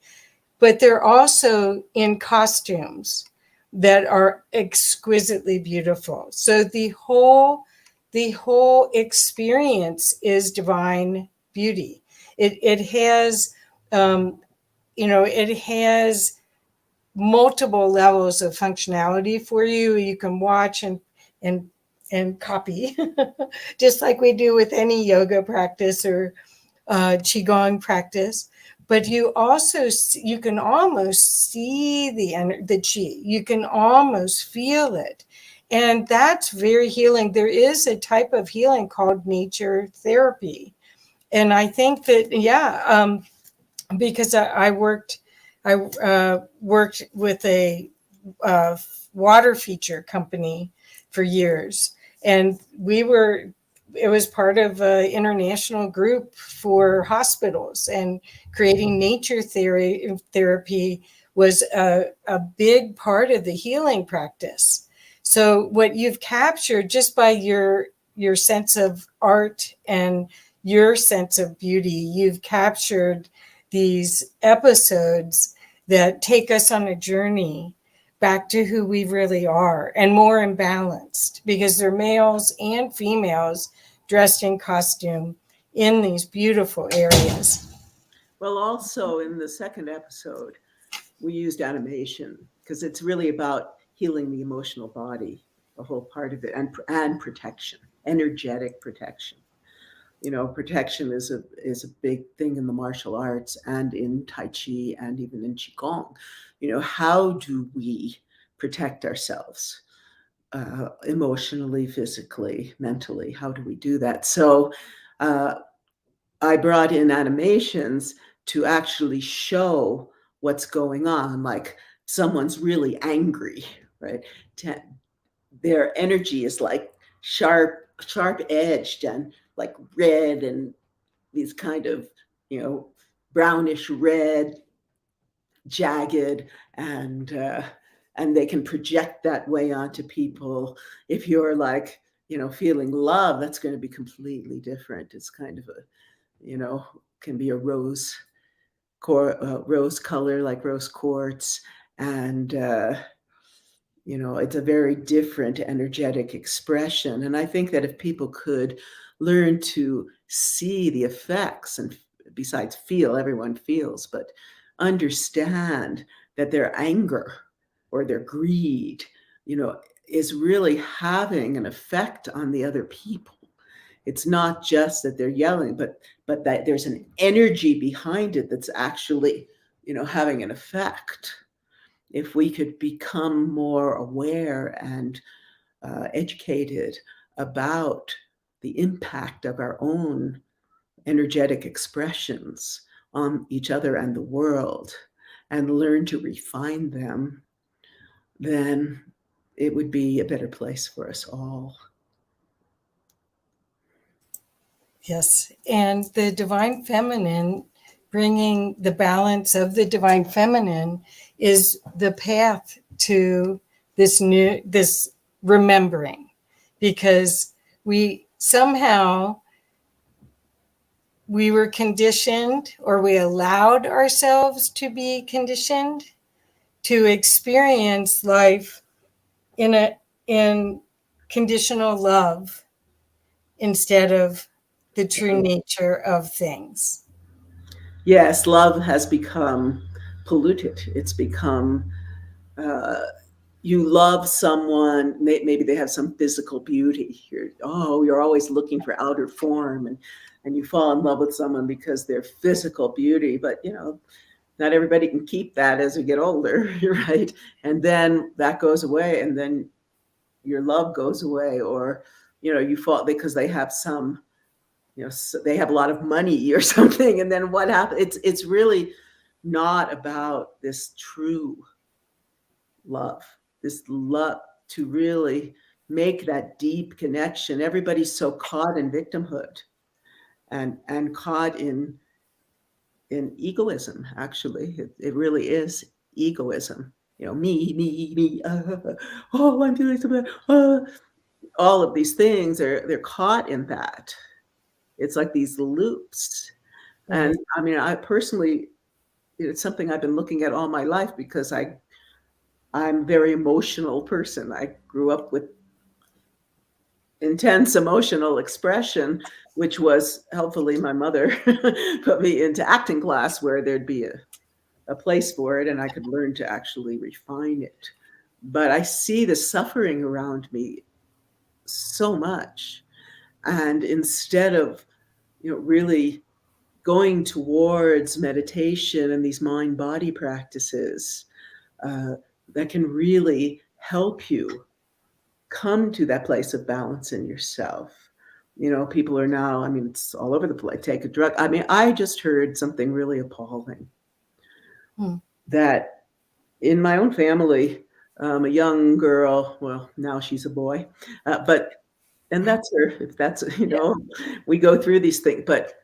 but they're also in costumes that are exquisitely beautiful. So the whole experience is divine beauty. It has it has multiple levels of functionality for you. You can watch and copy, just like we do with any yoga practice or qigong practice. But you can almost see the qi. You can almost feel it, and that's very healing. There is a type of healing called nature therapy, and I think that because I worked with a water feature company for years, and it was part of an international group for hospitals, and creating nature therapy was a big part of the healing practice. So what you've captured just by your sense of art and your sense of beauty, you've captured these episodes that take us on a journey back to who we really are, and more imbalanced, because they're males and females dressed in costume in these beautiful areas. Well, also in the second episode, we used animation because it's really about healing the emotional body, the whole part of it, and protection, energetic protection. Protection is a big thing in the martial arts and in Tai Chi and even in Qigong. How do we protect ourselves emotionally, physically, mentally? How do we do that? So I brought in animations to actually show what's going on, like someone's really angry, right? Their energy is like sharp edged and like red, and these kind of brownish red, jagged, and they can project that way onto people. If you're like feeling love, that's going to be completely different. It's kind of a can be a rose color, like rose quartz, and it's a very different energetic expression. And I think that if people could learn to see the effects, and besides feel, everyone feels, but understand that their anger or their greed, is really having an effect on the other people. It's not just that they're yelling, but that there's an energy behind it that's actually, having an effect. If we could become more aware and educated about the impact of our own energetic expressions on each other and the world, and learn to refine them, then it would be a better place for us all. Yes, and the divine feminine, bringing the balance of the divine feminine, is the path to this remembering, because we were conditioned, or we allowed ourselves to be conditioned to experience life in conditional love instead of the true nature of things. Yes, love has become polluted. It's become, you love someone, maybe they have some physical beauty. You're always looking for outer form, and you fall in love with someone because their physical beauty. But not everybody can keep that as you get older, right? And then that goes away, and then your love goes away, or you fall because they have some, they have a lot of money or something, and then what happens? It's really not about this true love, this love to really make that deep connection. Everybody's so caught in victimhood and caught in egoism. Actually, it really is egoism. Me. Oh, I'm feeling so bad. All of these things they're caught in that. It's like these loops. And I mean, I personally, it's something I've been looking at all my life because I'm a very emotional person. I grew up with intense emotional expression, which was helpfully my mother put me into acting class where there'd be a place for it and I could learn to actually refine it. But I see the suffering around me so much. And instead of, really going towards meditation and these mind-body practices that can really help you come to that place of balance in yourself. People are now, I mean, it's all over the place. Take a drug. I mean, I just heard something really appalling. That in my own family, a young girl, well, now she's a boy, and that's her, if that's, we go through these things, but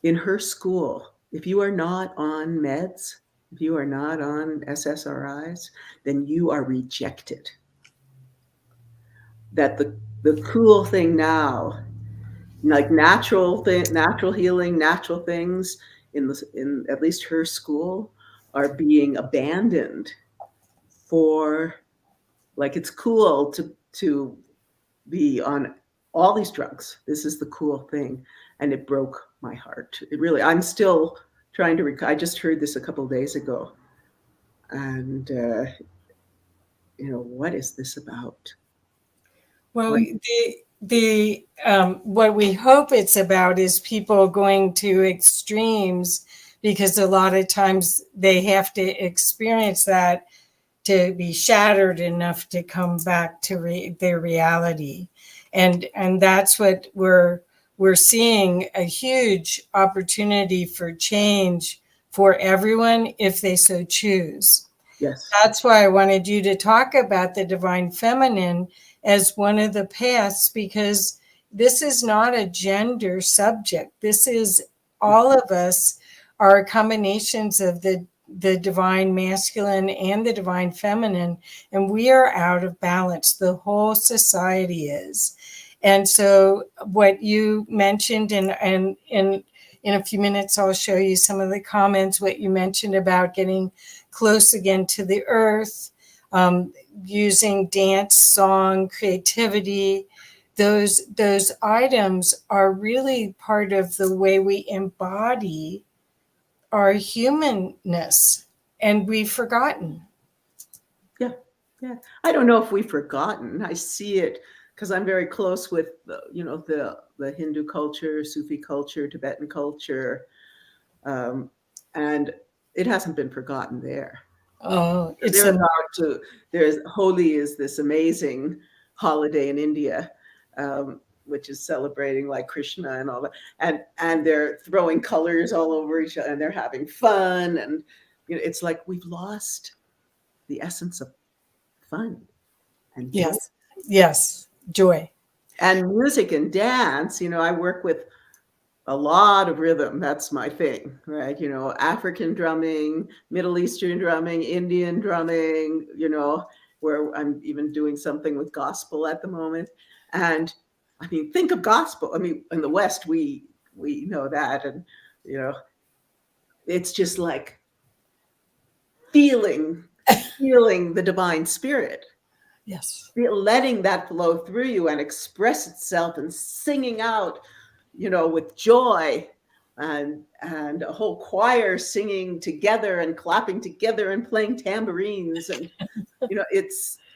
in her school, if you are not on meds, if you are not on SSRIs, then you are rejected. That the cool thing now, like natural healing, natural things in at least her school are being abandoned for, like, it's cool to be on all these drugs. This is the cool thing. And it broke my heart. It really, I'm still trying to I just heard this a couple of days ago. And, what is this about? Well, the what we hope it's about is people going to extremes, because a lot of times they have to experience that to be shattered enough to come back to their reality. And that's what we're seeing, a huge opportunity for change for everyone if they so choose. Yes. That's why I wanted you to talk about the divine feminine as one of the paths, because this is not a gender subject. This is, all of us are combinations of the divine masculine and the divine feminine, and we are out of balance. The whole society is. And so what you mentioned, and in a few minutes, I'll show you some of the comments, what you mentioned about getting close again to the earth, using dance, song, creativity. Those items are really part of the way we embody our humanness, and we've forgotten. Yeah. I don't know if we've forgotten. I see it because I'm very close with the Hindu culture, Sufi culture, Tibetan culture, and it hasn't been forgotten there. Oh, there's Holi is this amazing holiday in India, which is celebrating like Krishna and all that, and they're throwing colors all over each other and they're having fun, and it's like we've lost the essence of fun and joy. Yes, joy. And music and dance. I work with a lot of rhythm. That's my thing, right? African drumming, Middle Eastern drumming, Indian drumming, where I'm even doing something with gospel at the moment. And I mean, think of gospel. I mean, in the West, we know that. And, it's just like feeling the divine spirit. Yes. Letting that flow through you and express itself and singing out, with joy. and a whole choir singing together and clapping together and playing tambourines. And,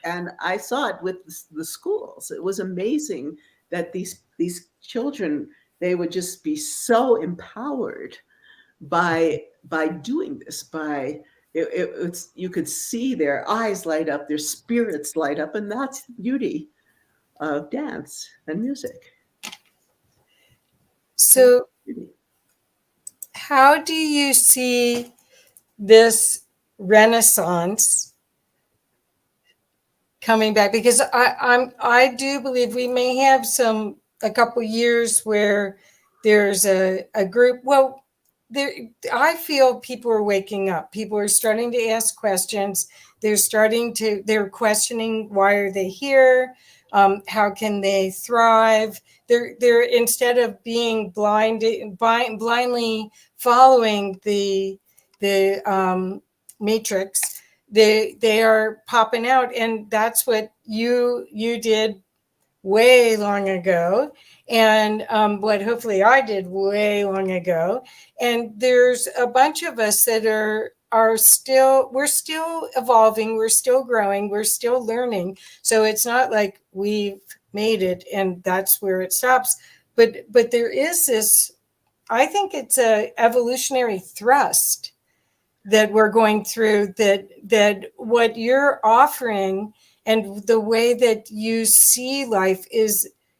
and I saw it with the schools. It was amazing that these children, they would just be so empowered by doing this, it's you could see their eyes light up, their spirits light up, and that's the beauty of dance and music. So how do you see this renaissance coming back? Because I do believe we may have a couple years where there's a group. Well, I feel people are waking up. People are starting to ask questions. They're questioning, why are they here? How can they thrive? They're instead of being blindly following the matrix, they are popping out. And that's what you did way long ago, and what hopefully I did way long ago. And there's a bunch of us that we're still evolving, we're still growing, we're still learning. So it's not like we've made it and that's where it stops. But there is this, I think it's a evolutionary thrust that we're going through, that what you're offering and the way that you see life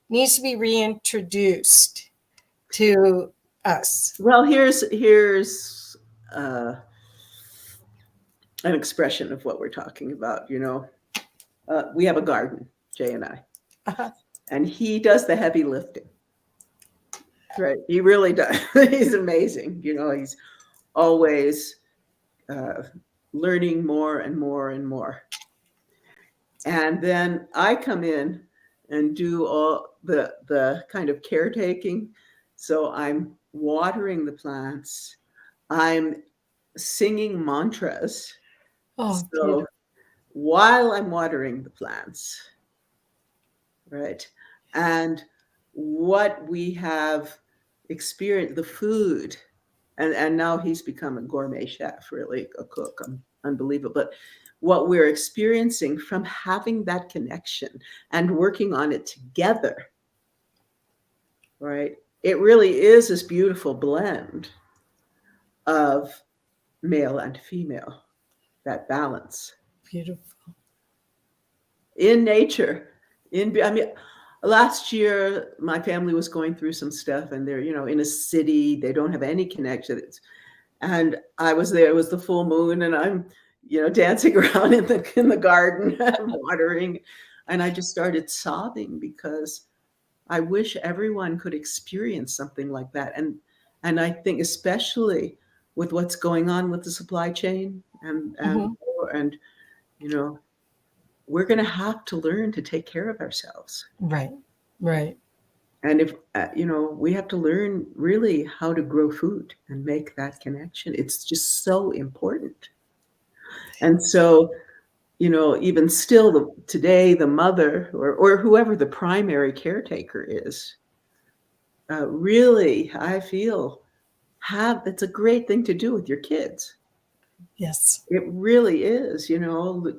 needs to be reintroduced to us. Well, here's an expression of what we're talking about. We have a garden, Jay and I, and he does the heavy lifting. Right, he really does. He's amazing. He's always learning more and more and more. And then I come in and do all the kind of caretaking. So I'm watering the plants. I'm singing mantras. So beautiful. while I'm watering the plants, right? And what we have experienced, the food, and now he's become a gourmet chef, really a cook, unbelievable. But what we're experiencing from having that connection and working on it together, right? It really is this beautiful blend of male and female, that balance. Beautiful. In nature, last year, my family was going through some stuff, and they're, in a city, they don't have any connections. And I was there, it was the full moon, and I'm, dancing around in the garden, watering. And I just started sobbing because I wish everyone could experience something like that. And I think especially with what's going on with the supply chain and we're going to have to learn to take care of ourselves. Right. And if, we have to learn really how to grow food and make that connection. It's just so important. And so, even still today, the mother or whoever the primary caretaker is, really, I feel, it's a great thing to do with your kids. Yes. It really is,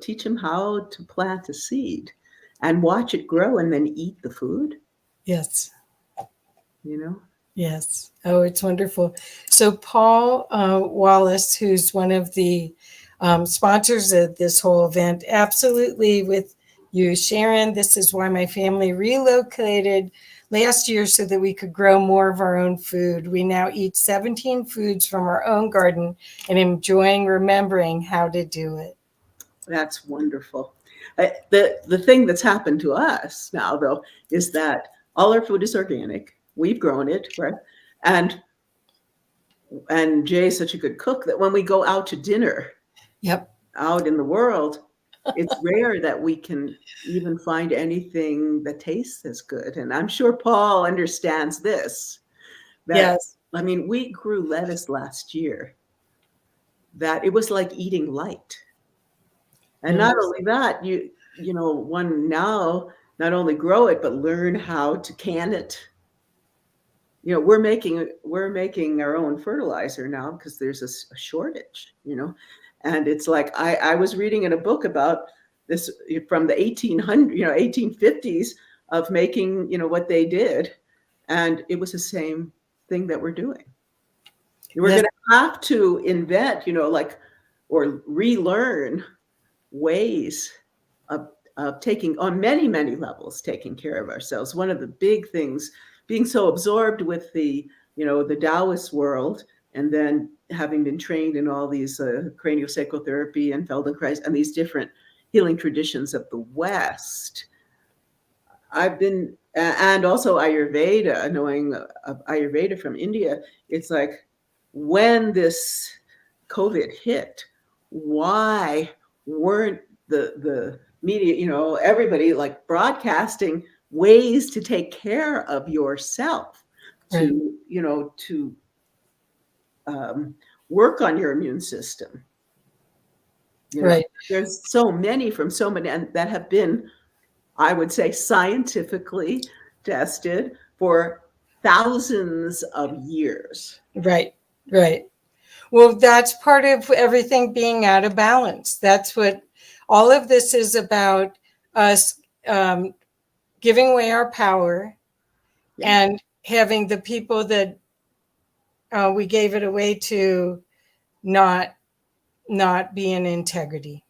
teach them how to plant a seed and watch it grow and then eat the food. Yes. Yes. Oh, it's wonderful. So Paul Wallace, who's one of the sponsors of this whole event, absolutely with you, Sharon. This is why my family relocated last year so that we could grow more of our own food. We now eat 17 foods from our own garden and enjoying remembering how to do it. That's wonderful. The thing that's happened to us now, though, is that all our food is organic. We've grown it, right? And Jay's such a good cook that when we go out to dinner, out in the world, it's rare that we can even find anything that tastes as good. And I'm sure Paul understands this. Yes. I mean, we grew lettuce last year that it was like eating light. And not only that, one now not only grow it, but learn how to can it we're making our own fertilizer now because there's a shortage, and it's like I was reading in a book about this from the 1850s of making, what they did, and it was the same thing that we're doing. We're going to have to invent, or relearn ways of taking, on many, many levels, taking care of ourselves. One of the big things, being so absorbed with the Taoist world, and then having been trained in all these craniosacral therapy and Feldenkrais and these different healing traditions of the West, I've been, and also Ayurveda, knowing Ayurveda from India, it's like when this COVID hit, why weren't the media, everybody like broadcasting ways to take care of yourself, to, to work on your immune system. Right. There's so many from so many, and that have been, I would say, scientifically tested for thousands of years. Right. Well, that's part of everything being out of balance. That's what all of this is about, us giving away our power and having the people that we gave it away to not be in integrity.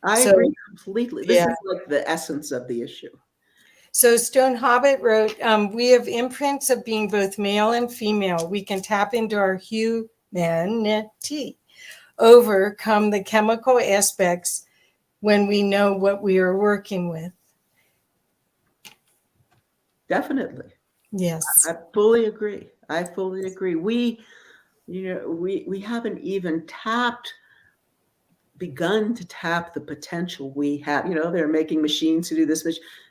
I agree completely. This is like the essence of the issue. So Stone Hobbit wrote, we have imprints of being both male and female. We can tap into our humanity, overcome the chemical aspects when we know what we are working with. Definitely. Yes. I fully agree. We haven't even begun to tap the potential we have. They're making machines to do this,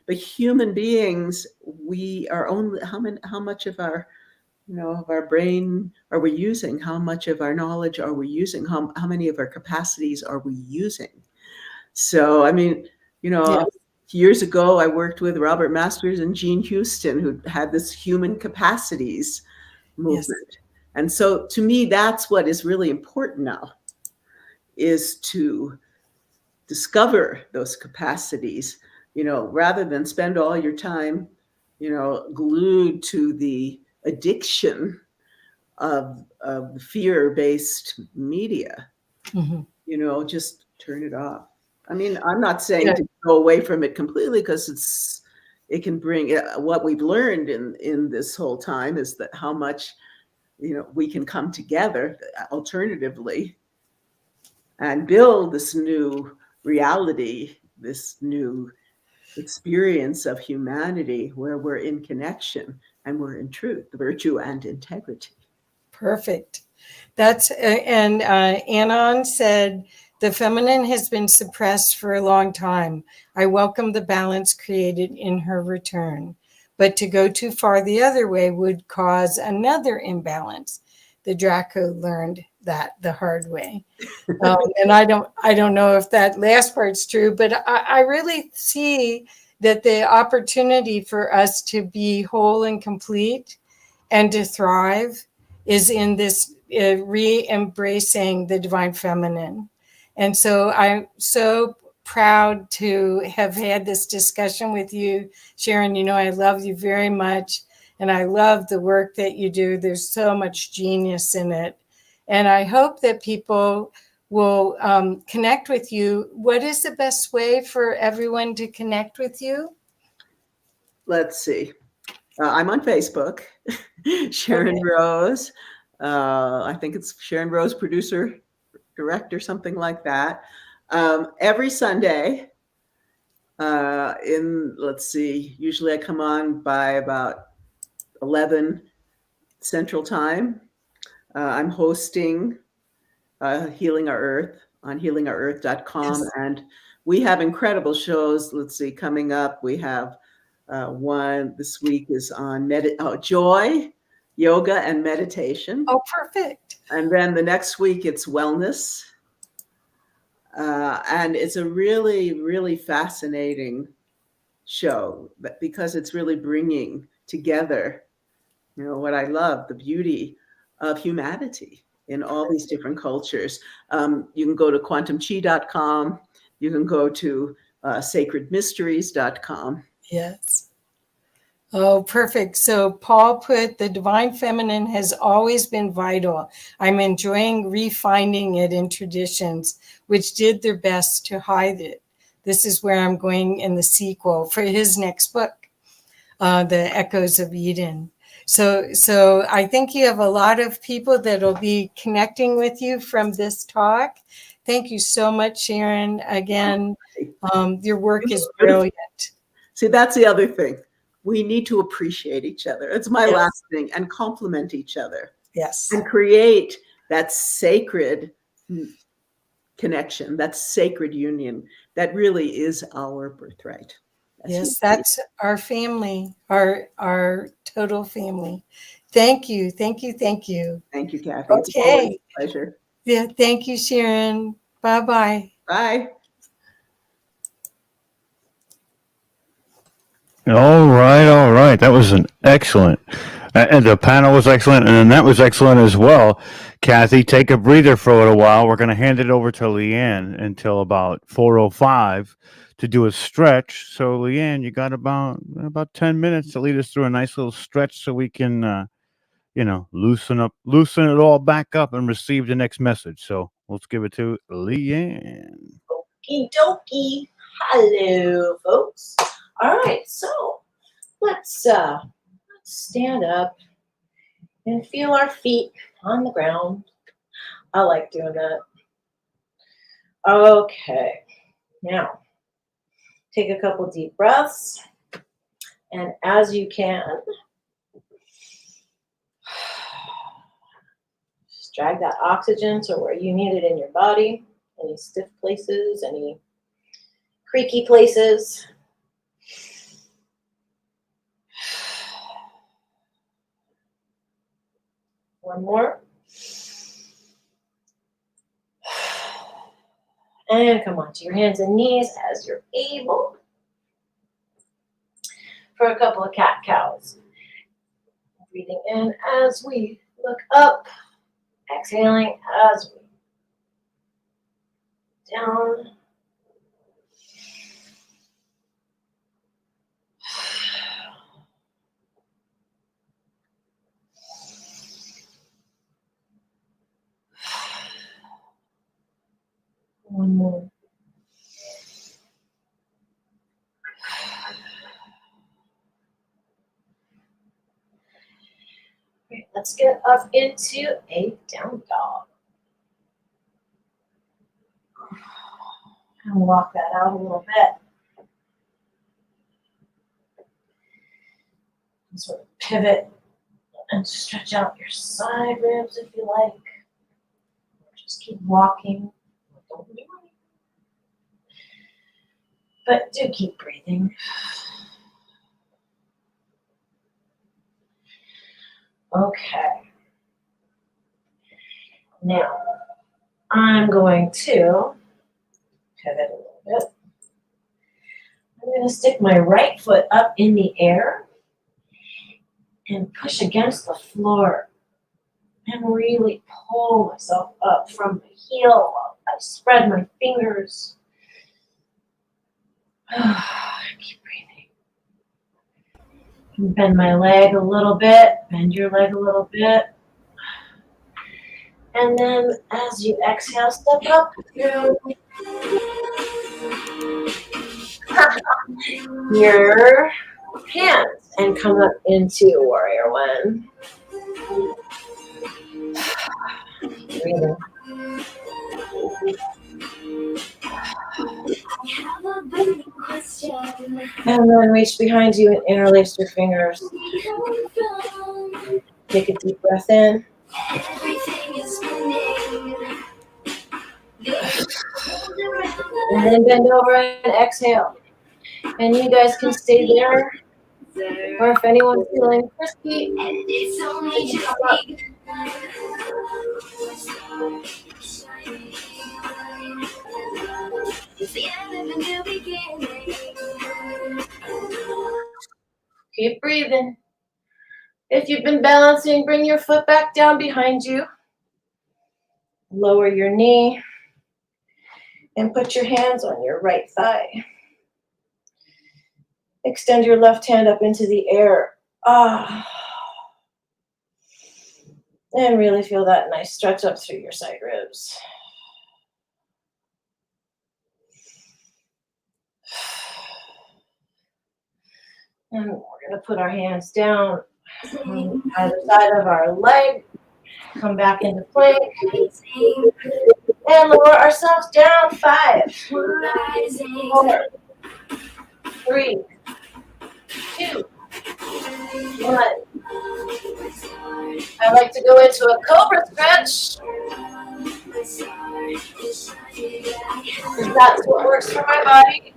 but human beings, we are only, how much of our, of our brain are we using? How much of our knowledge are we using? How many of our capacities are we using? So, years ago, I worked with Robert Masters and Jean Houston, who had this human capacities movement. Yes. And so to me, that's what is really important now, is to discover those capacities, rather than spend all your time, glued to the addiction of the fear-based media. Mm-hmm. Just turn it off. I'm not saying to go away from it completely, because it can bring, what we've learned in this whole time is that how much, we can come together alternatively and build this new reality, this new experience of humanity where we're in connection and we're in truth, virtue, and integrity. Perfect. That's, and Anon said, the feminine has been suppressed for a long time. I welcome the balance created in her return, but to go too far the other way would cause another imbalance. The Draco learned that the hard way. And I don't know if that last part's true, but I really see that the opportunity for us to be whole and complete and to thrive is in this re-embracing the divine feminine. And so I'm so proud to have had this discussion with you, Sharon. I love you very much, and I love the work that you do. There's so much genius in it. And I hope that people will connect with you. What is the best way for everyone to connect with you? Let's see. I'm on Facebook, Sharon Rose. I think it's Sharon Rose, producer, director, something like that. Every Sunday, usually I come on by about 11 Central Time. I'm hosting Healing Our Earth on healingourEarth.com. Yes. And we have incredible shows. Coming up, we have one this week is on joy, yoga, and meditation. Oh, perfect. And then the next week it's wellness. And it's a really, really fascinating show, because it's really bringing together You know, what I love, the beauty of humanity in all these different cultures. You can go to quantumchi.com. You can go to sacredmysteries.com. Yes. Oh, perfect. So Paul put, the divine feminine has always been vital. I'm enjoying refining it in traditions which did their best to hide it. This is where I'm going in the sequel for his next book, The Echoes of Eden. So I think you have a lot of people that will be connecting with you from this talk. Thank you so much, Sharon. Again, your work is brilliant. See, that's the other thing. We need to appreciate each other. It's my last thing, and compliment each other. Yes. And create that sacred connection, that sacred union that really is our birthright. Yes, that's our family, our total family. Thank you, thank you, thank you. Thank you, Kathy. It's Okay. always a pleasure. Yeah, thank you, Sharon. Bye-bye. Bye. All right. That was an excellent, and the panel was excellent, and then that was excellent as well. Kathy, take a breather for a little while. We're going to hand it over to Leanne until about 4:05 to do a stretch. So, Leanne, you got about 10 minutes to lead us through a nice little stretch so we can, loosen it all back up and receive the next message. So let's give it to Leanne. Okie dokie. Hello, folks. All right, so let's stand up and feel our feet on the ground. I like doing that. Okay, now take a couple deep breaths, and as you can, just drag that oxygen to where you need it in your body. Any stiff places, any creaky places. One more. And come on to your hands and knees as you're able for a couple of cat-cows. Breathing in as we look up, exhaling as we down. One more. Great. Let's get up into a down dog. And walk that out a little bit. And sort of pivot and stretch out your side ribs if you like. Just keep walking. Don't do anything. But do keep breathing. Okay. Now, I'm going to pivot a little bit. I'm going to stick my right foot up in the air and push against the floor and really pull myself up from the heel. I spread my fingers. Keep breathing. Bend my leg a little bit, bend your leg a little bit. And then as you exhale, step up through your hands and come up into Warrior One. Breathing. And then reach behind you and interlace your fingers. Take a deep breath in. And then bend over and exhale. And you guys can stay there. Or if anyone's feeling crispy, come up. Keep breathing. If you've been balancing, bring your foot back down behind you. Lower your knee and put your hands on your right thigh. Extend your left hand up into the air. And really feel that nice stretch up through your side ribs. And we're going to put our hands down on either side of our leg. Come back into plank. And lower ourselves down. 5, 4, 3, 2, 1. I like to go into a cobra stretch. That's what works for my body.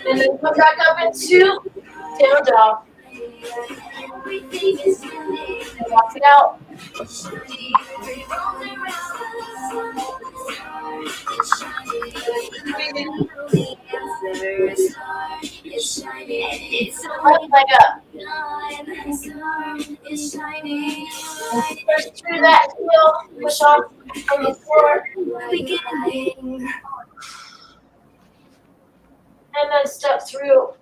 And then come back up into down dog. And walk it out. Left leg up. And push through that heel. Push off from the floor. And then step through.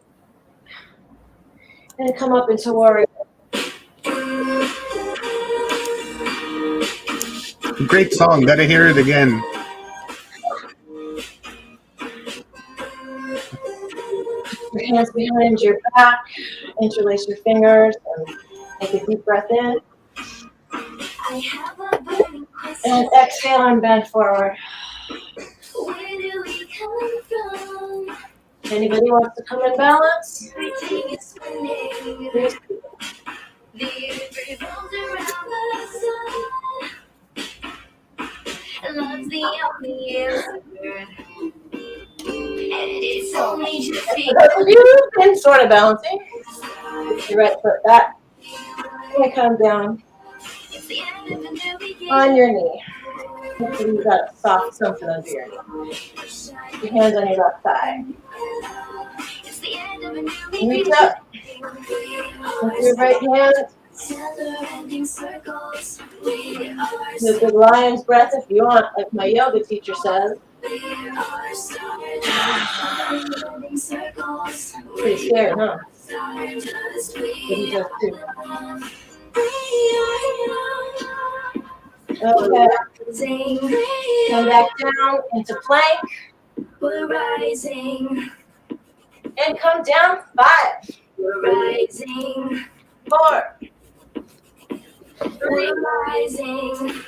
And come up into warrior. Great song. Gotta hear it again. Your hands behind your back. Interlace your fingers and take a deep breath in. And exhale and bend forward. Anybody wants to come in balance? Love's the only answer. It's only just You've been sort of balancing. Your right foot back. And come down on your knee. Hopefully you've got a soft something under your knee. Your hands on your left thigh. Reach up with your right hand. Do a good lion's breath if you want, like my yoga teacher says. Pretty scary, huh? But he does too. Okay. Come back down into plank. We're rising. And come down. 5. We're rising. 4. 3. We're rising.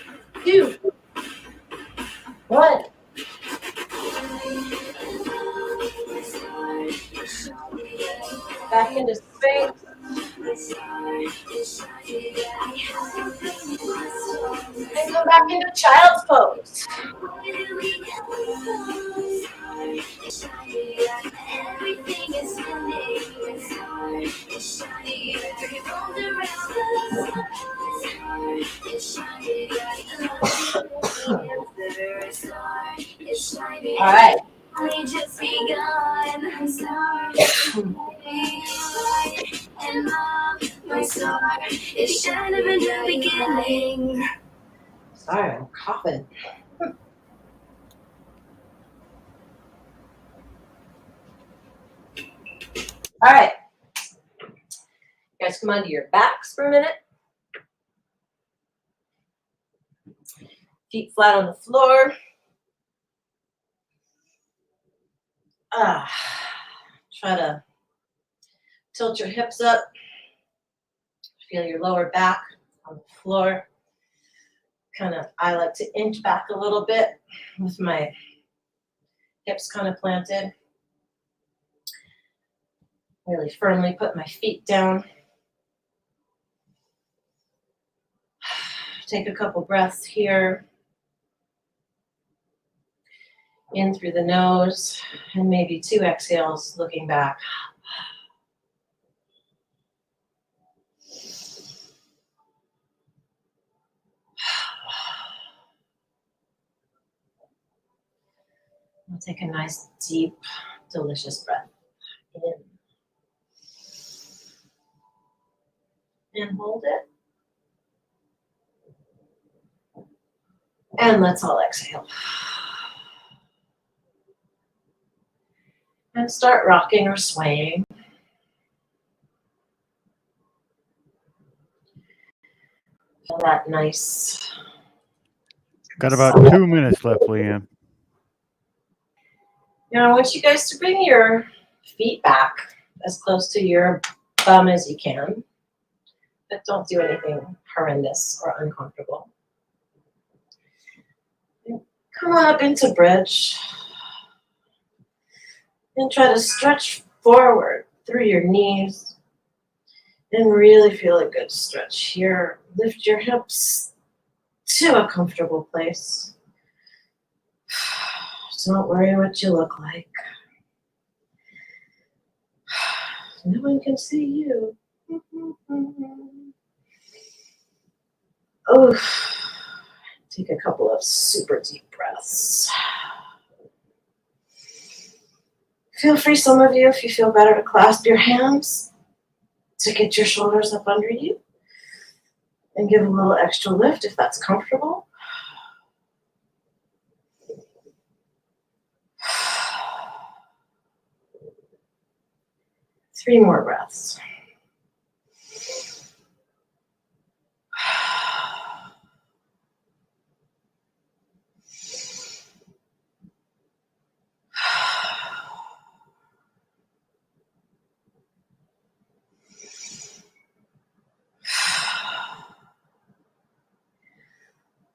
2. 1. Back into space. And come back into child's pose. Everything is All right. Just begun. And my star is shining in the beginning. Sorry, I'm coughing. All right. You guys come onto your backs for a minute. Feet flat on the floor. Try to tilt your hips up. Feel your lower back on the floor. I like to inch back a little bit with my hips kind of planted. Really firmly put my feet down. Take a couple breaths here. In through the nose, and maybe 2 exhales looking back. We'll take a nice, deep, delicious breath in. And hold it. And let's all exhale. And start rocking or swaying. Feel that nice. Got about 2 minutes left, Leanne. Now, I want you guys to bring your feet back as close to your bum as you can, but don't do anything horrendous or uncomfortable. Come on up into bridge and try to stretch forward through your knees and really feel a good stretch here. Lift your hips to a comfortable place. Don't worry what you look like. No one can see you. Oh, take a couple of super deep breaths. Feel free, some of you, if you feel better, to clasp your hands to get your shoulders up under you and give a little extra lift if that's comfortable. Three more breaths.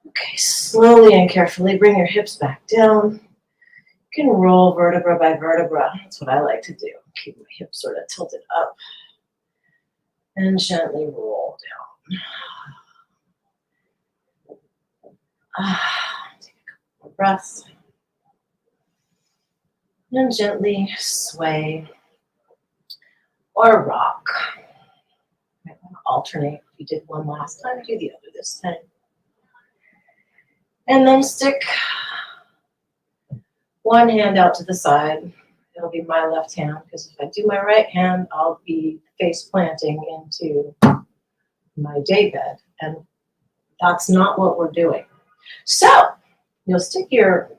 Okay, slowly and carefully bring your hips back down. You can roll vertebra by vertebra. That's what I like to do. Keep my hips sort of tilted up and gently roll down. Take a couple more breaths. And gently sway or rock. Might want to alternate. If you did one last time, do the other this time. And then stick one hand out to the side. It'll be my left hand, because if I do my right hand, I'll be face planting into my daybed, and that's not what we're doing. So you'll stick your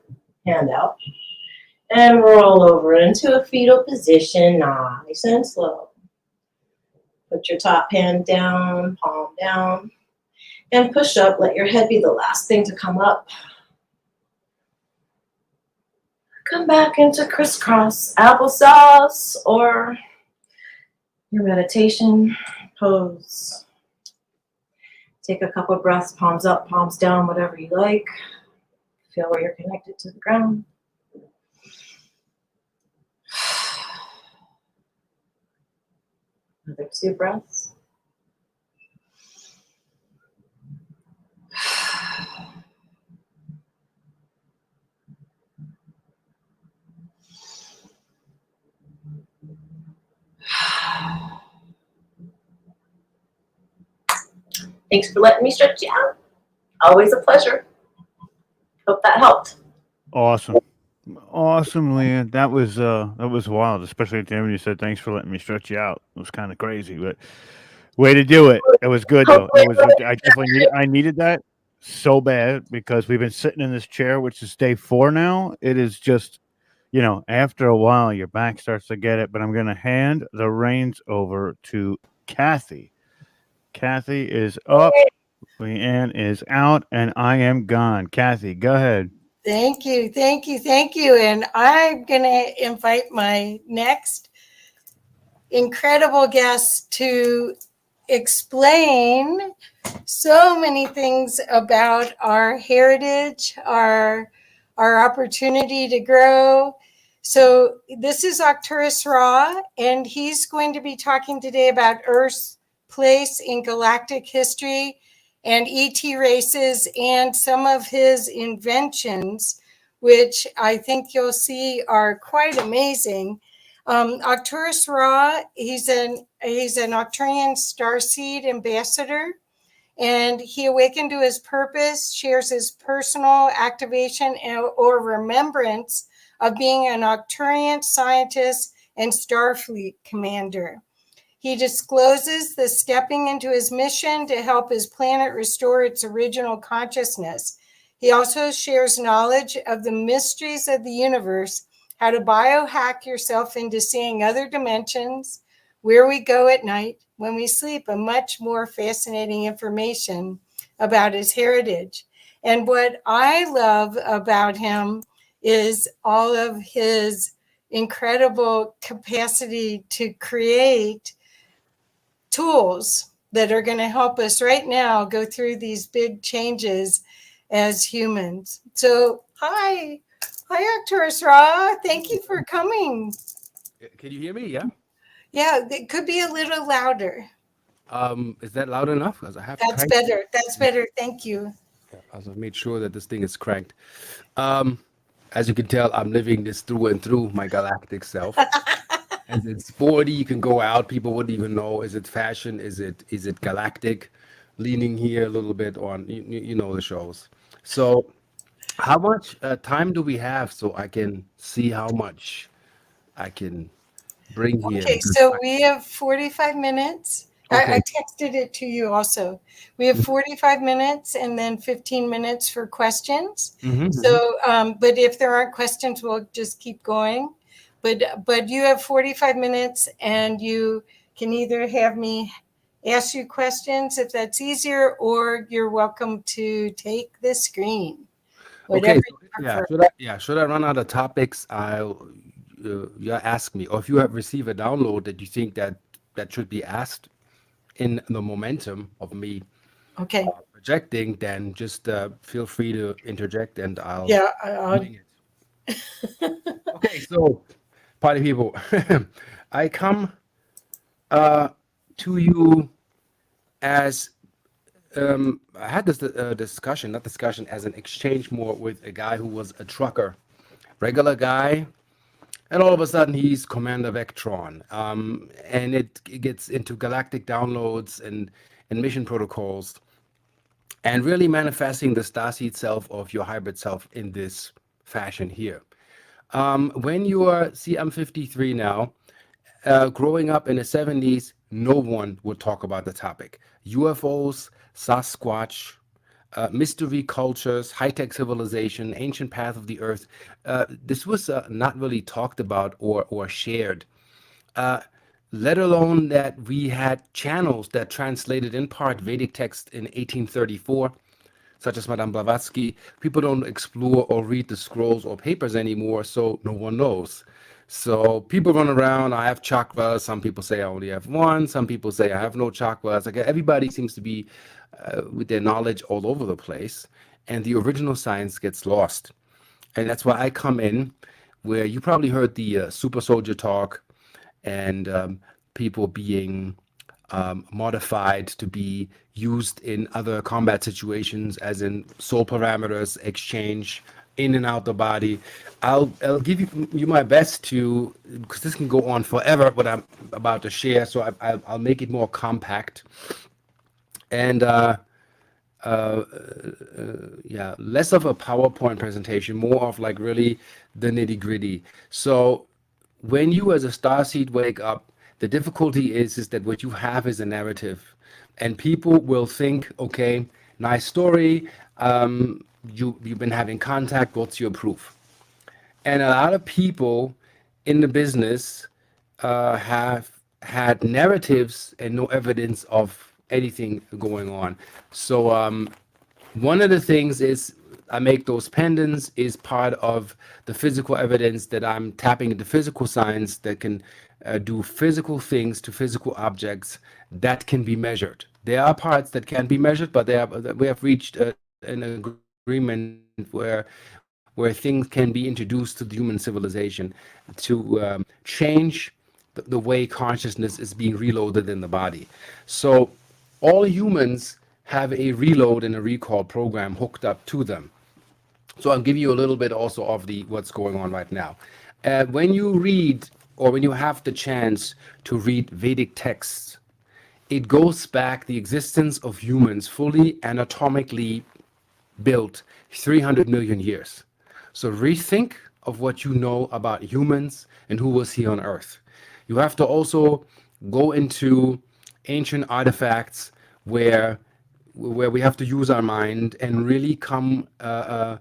hand out and roll over into a fetal position, nice and slow. Put your top hand down, palm down, and push up. Let your head be the last thing to come up. Come back into crisscross applesauce or your meditation pose. Take a couple breaths, palms up, palms down, whatever you like. Feel where you're connected to the ground. Another 2 breaths. Thanks for letting me stretch you out. Always a pleasure. Hope that helped. Awesome. Awesome, Leanne. That was wild, especially at the end when you said thanks for letting me stretch you out. It was kind of crazy, but way to do it. It was good though. I needed that so bad, because we've been sitting in this chair, which is day 4 now. It is just, after a while your back starts to get it, but I'm going to hand the reins over to Kathy. Kathy is up, Leanne is out, and I am gone. Kathy, go ahead. Thank you, thank you, thank you. And I'm going to invite my next incredible guest to explain so many things about our heritage, our opportunity to grow. So this is Arcturus Ra, and he's going to be talking today about Earth's place in galactic history and ET races and some of his inventions, which I think you'll see are quite amazing. Arcturus Ra, he's an Arcturian starseed ambassador, and he awakened to his purpose, shares his personal activation or remembrance of being an Arcturian scientist and Starfleet commander. He discloses the stepping into his mission to help his planet restore its original consciousness. He also shares knowledge of the mysteries of the universe, how to biohack yourself into seeing other dimensions, where we go at night when we sleep, and much more fascinating information about his heritage. And what I love about him is all of his incredible capacity to create tools that are going to help us right now go through these big changes as humans. So, hi, Arcturus Ra. Thank you for coming. Can you hear me? Yeah. Yeah, it could be a little louder. Is that loud enough? Because I have That's cranked. better. That's better. Thank you. Yeah, I've made sure that this thing is cranked. As you can tell, I'm living this through and through my galactic self. As it's 40, you can go out. People wouldn't even know. Is it fashion? Is it galactic? Leaning here a little bit on, you know the shows. So how much time do we have so I can see how much I can bring here? Okay, so we have 45 minutes. Okay. I texted it to you also. We have 45 minutes and then 15 minutes for questions. So, but if there aren't questions, we'll just keep going. But you have 45 minutes and you can either have me ask you questions if that's easier, or you're welcome to take the screen. Whatever Okay, you prefer. should I run out of topics? You ask me, or if you have received a download that you think that should be asked in the momentum of me Okay. projecting, then just feel free to interject and I'll wing it. Okay, so party people, I come to you as I had this discussion as an exchange more with a guy who was a trucker, regular guy, and all of a sudden he's Commander Vectron, and it gets into galactic downloads and mission protocols, and really manifesting the starseed self of your hybrid self in this fashion here. When you are, see, I'm 53 now. Growing up in the 70s, no one would talk about the topic. UFOs, Sasquatch, mystery cultures, high-tech civilization, ancient path of the earth. This was not really talked about or shared, let alone that we had channels that translated in part Vedic text in 1834, such as Madame Blavatsky. People don't explore or read the scrolls or papers anymore, so no one knows. So people run around, I have chakras. Some people say I only have one. Some people say I have no chakras. Like everybody seems to be with their knowledge all over the place, and the original science gets lost. And that's why I come in, where you probably heard the super soldier talk, and people being modified to be used in other combat situations, as in soul parameters exchange in and out the body. I'll give you my best to, because this can go on forever, what I'm about to share. So I'll make it more compact, and yeah, less of a PowerPoint presentation, more of like really the nitty gritty. So when you as a starseed wake up, the difficulty is that what you have is a narrative, and people will think, okay, nice story. You've been having contact. What's your proof? And a lot of people in the business have had narratives and no evidence of anything going on. So one of the things is I make those pendants is part of the physical evidence that I'm tapping into physical science that can do physical things to physical objects that can be measured. There are parts that can't be measured, but we have reached an agreement where things can be introduced to the human civilization to change the way consciousness is being reloaded in the body. So all humans have a reload and a recall program hooked up to them. So I'll give you a little bit also of what's going on right now. When you read, or when you have the chance to read Vedic texts, it goes back the existence of humans fully anatomically built 300 million years. So rethink of what you know about humans and who was here on Earth. You have to also go into ancient artifacts where we have to use our mind and really come out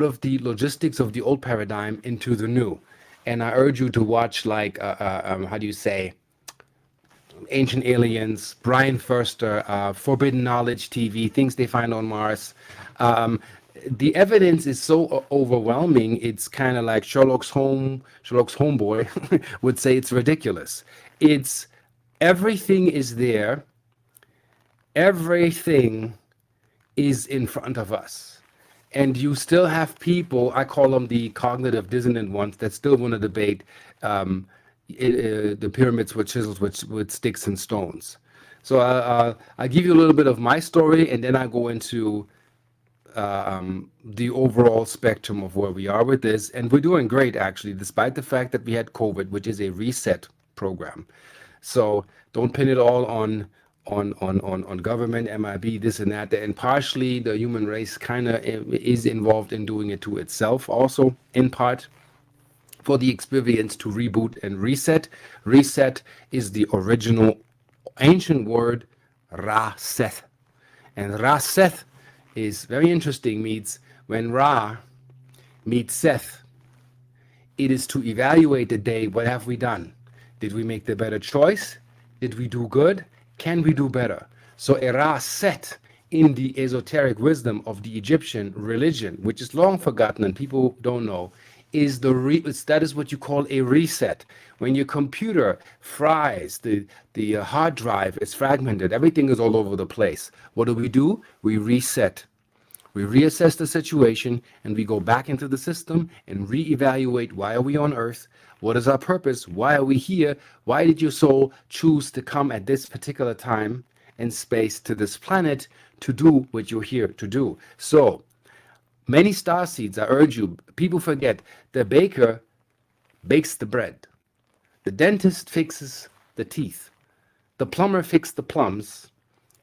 of the logistics of the old paradigm into the new. And I urge you to watch, like, how do you say, Ancient Aliens, Brian Foerster, Forbidden Knowledge TV, things they find on Mars. The evidence is so overwhelming. It's kind of like Sherlock's homeboy would say it's ridiculous. It's everything is there. Everything is in front of us. And you still have people, I call them the cognitive dissonant ones, that still want to debate the pyramids were chiseled with sticks and stones. So I'll give you a little bit of my story, and then I go into the overall spectrum of where we are with this. And we're doing great, actually, despite the fact that we had COVID, which is a reset program. So don't pin it all on government, MIB, this and that. And partially the human race kind of is involved in doing it to itself also, in part, for the experience to reboot and reset. Reset is the original ancient word Ra-Seth. And Ra-Seth is very interesting, means when Ra meets Seth, it is to evaluate the day. What have we done? Did we make the better choice? Did we do good? Can we do better? So a Ra-Set in the esoteric wisdom of the Egyptian religion, which is long forgotten and people don't know, is that is what you call a reset. When your computer fries, the hard drive is fragmented, everything is all over the place. What do? We reset. We reassess the situation and we go back into the system and reevaluate, why are we on Earth? What is our purpose? Why are we here? Why did your soul choose to come at this particular time and space to this planet to do what you're here to do? So many star seeds, I urge you, people forget, the baker bakes the bread. The dentist fixes the teeth. The plumber fixes the plums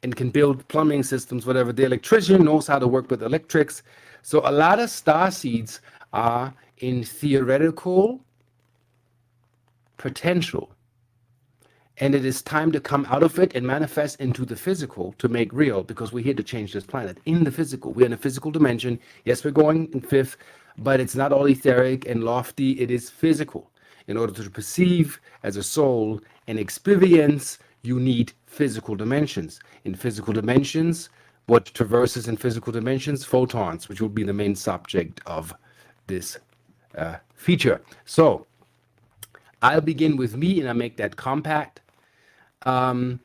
and can build plumbing systems, whatever. The electrician knows how to work with electrics. So a lot of star seeds are in theoretical potential. And it is time to come out of it and manifest into the physical to make real, because we're here to change this planet. In the physical, we're in a physical dimension. Yes, we're going in fifth, but it's not all etheric and lofty. It is physical. In order to perceive as a soul and experience, you need physical dimensions. In physical dimensions, what traverses in physical dimensions? Photons, which will be the main subject of this feature. So I'll begin with me and I make that compact. I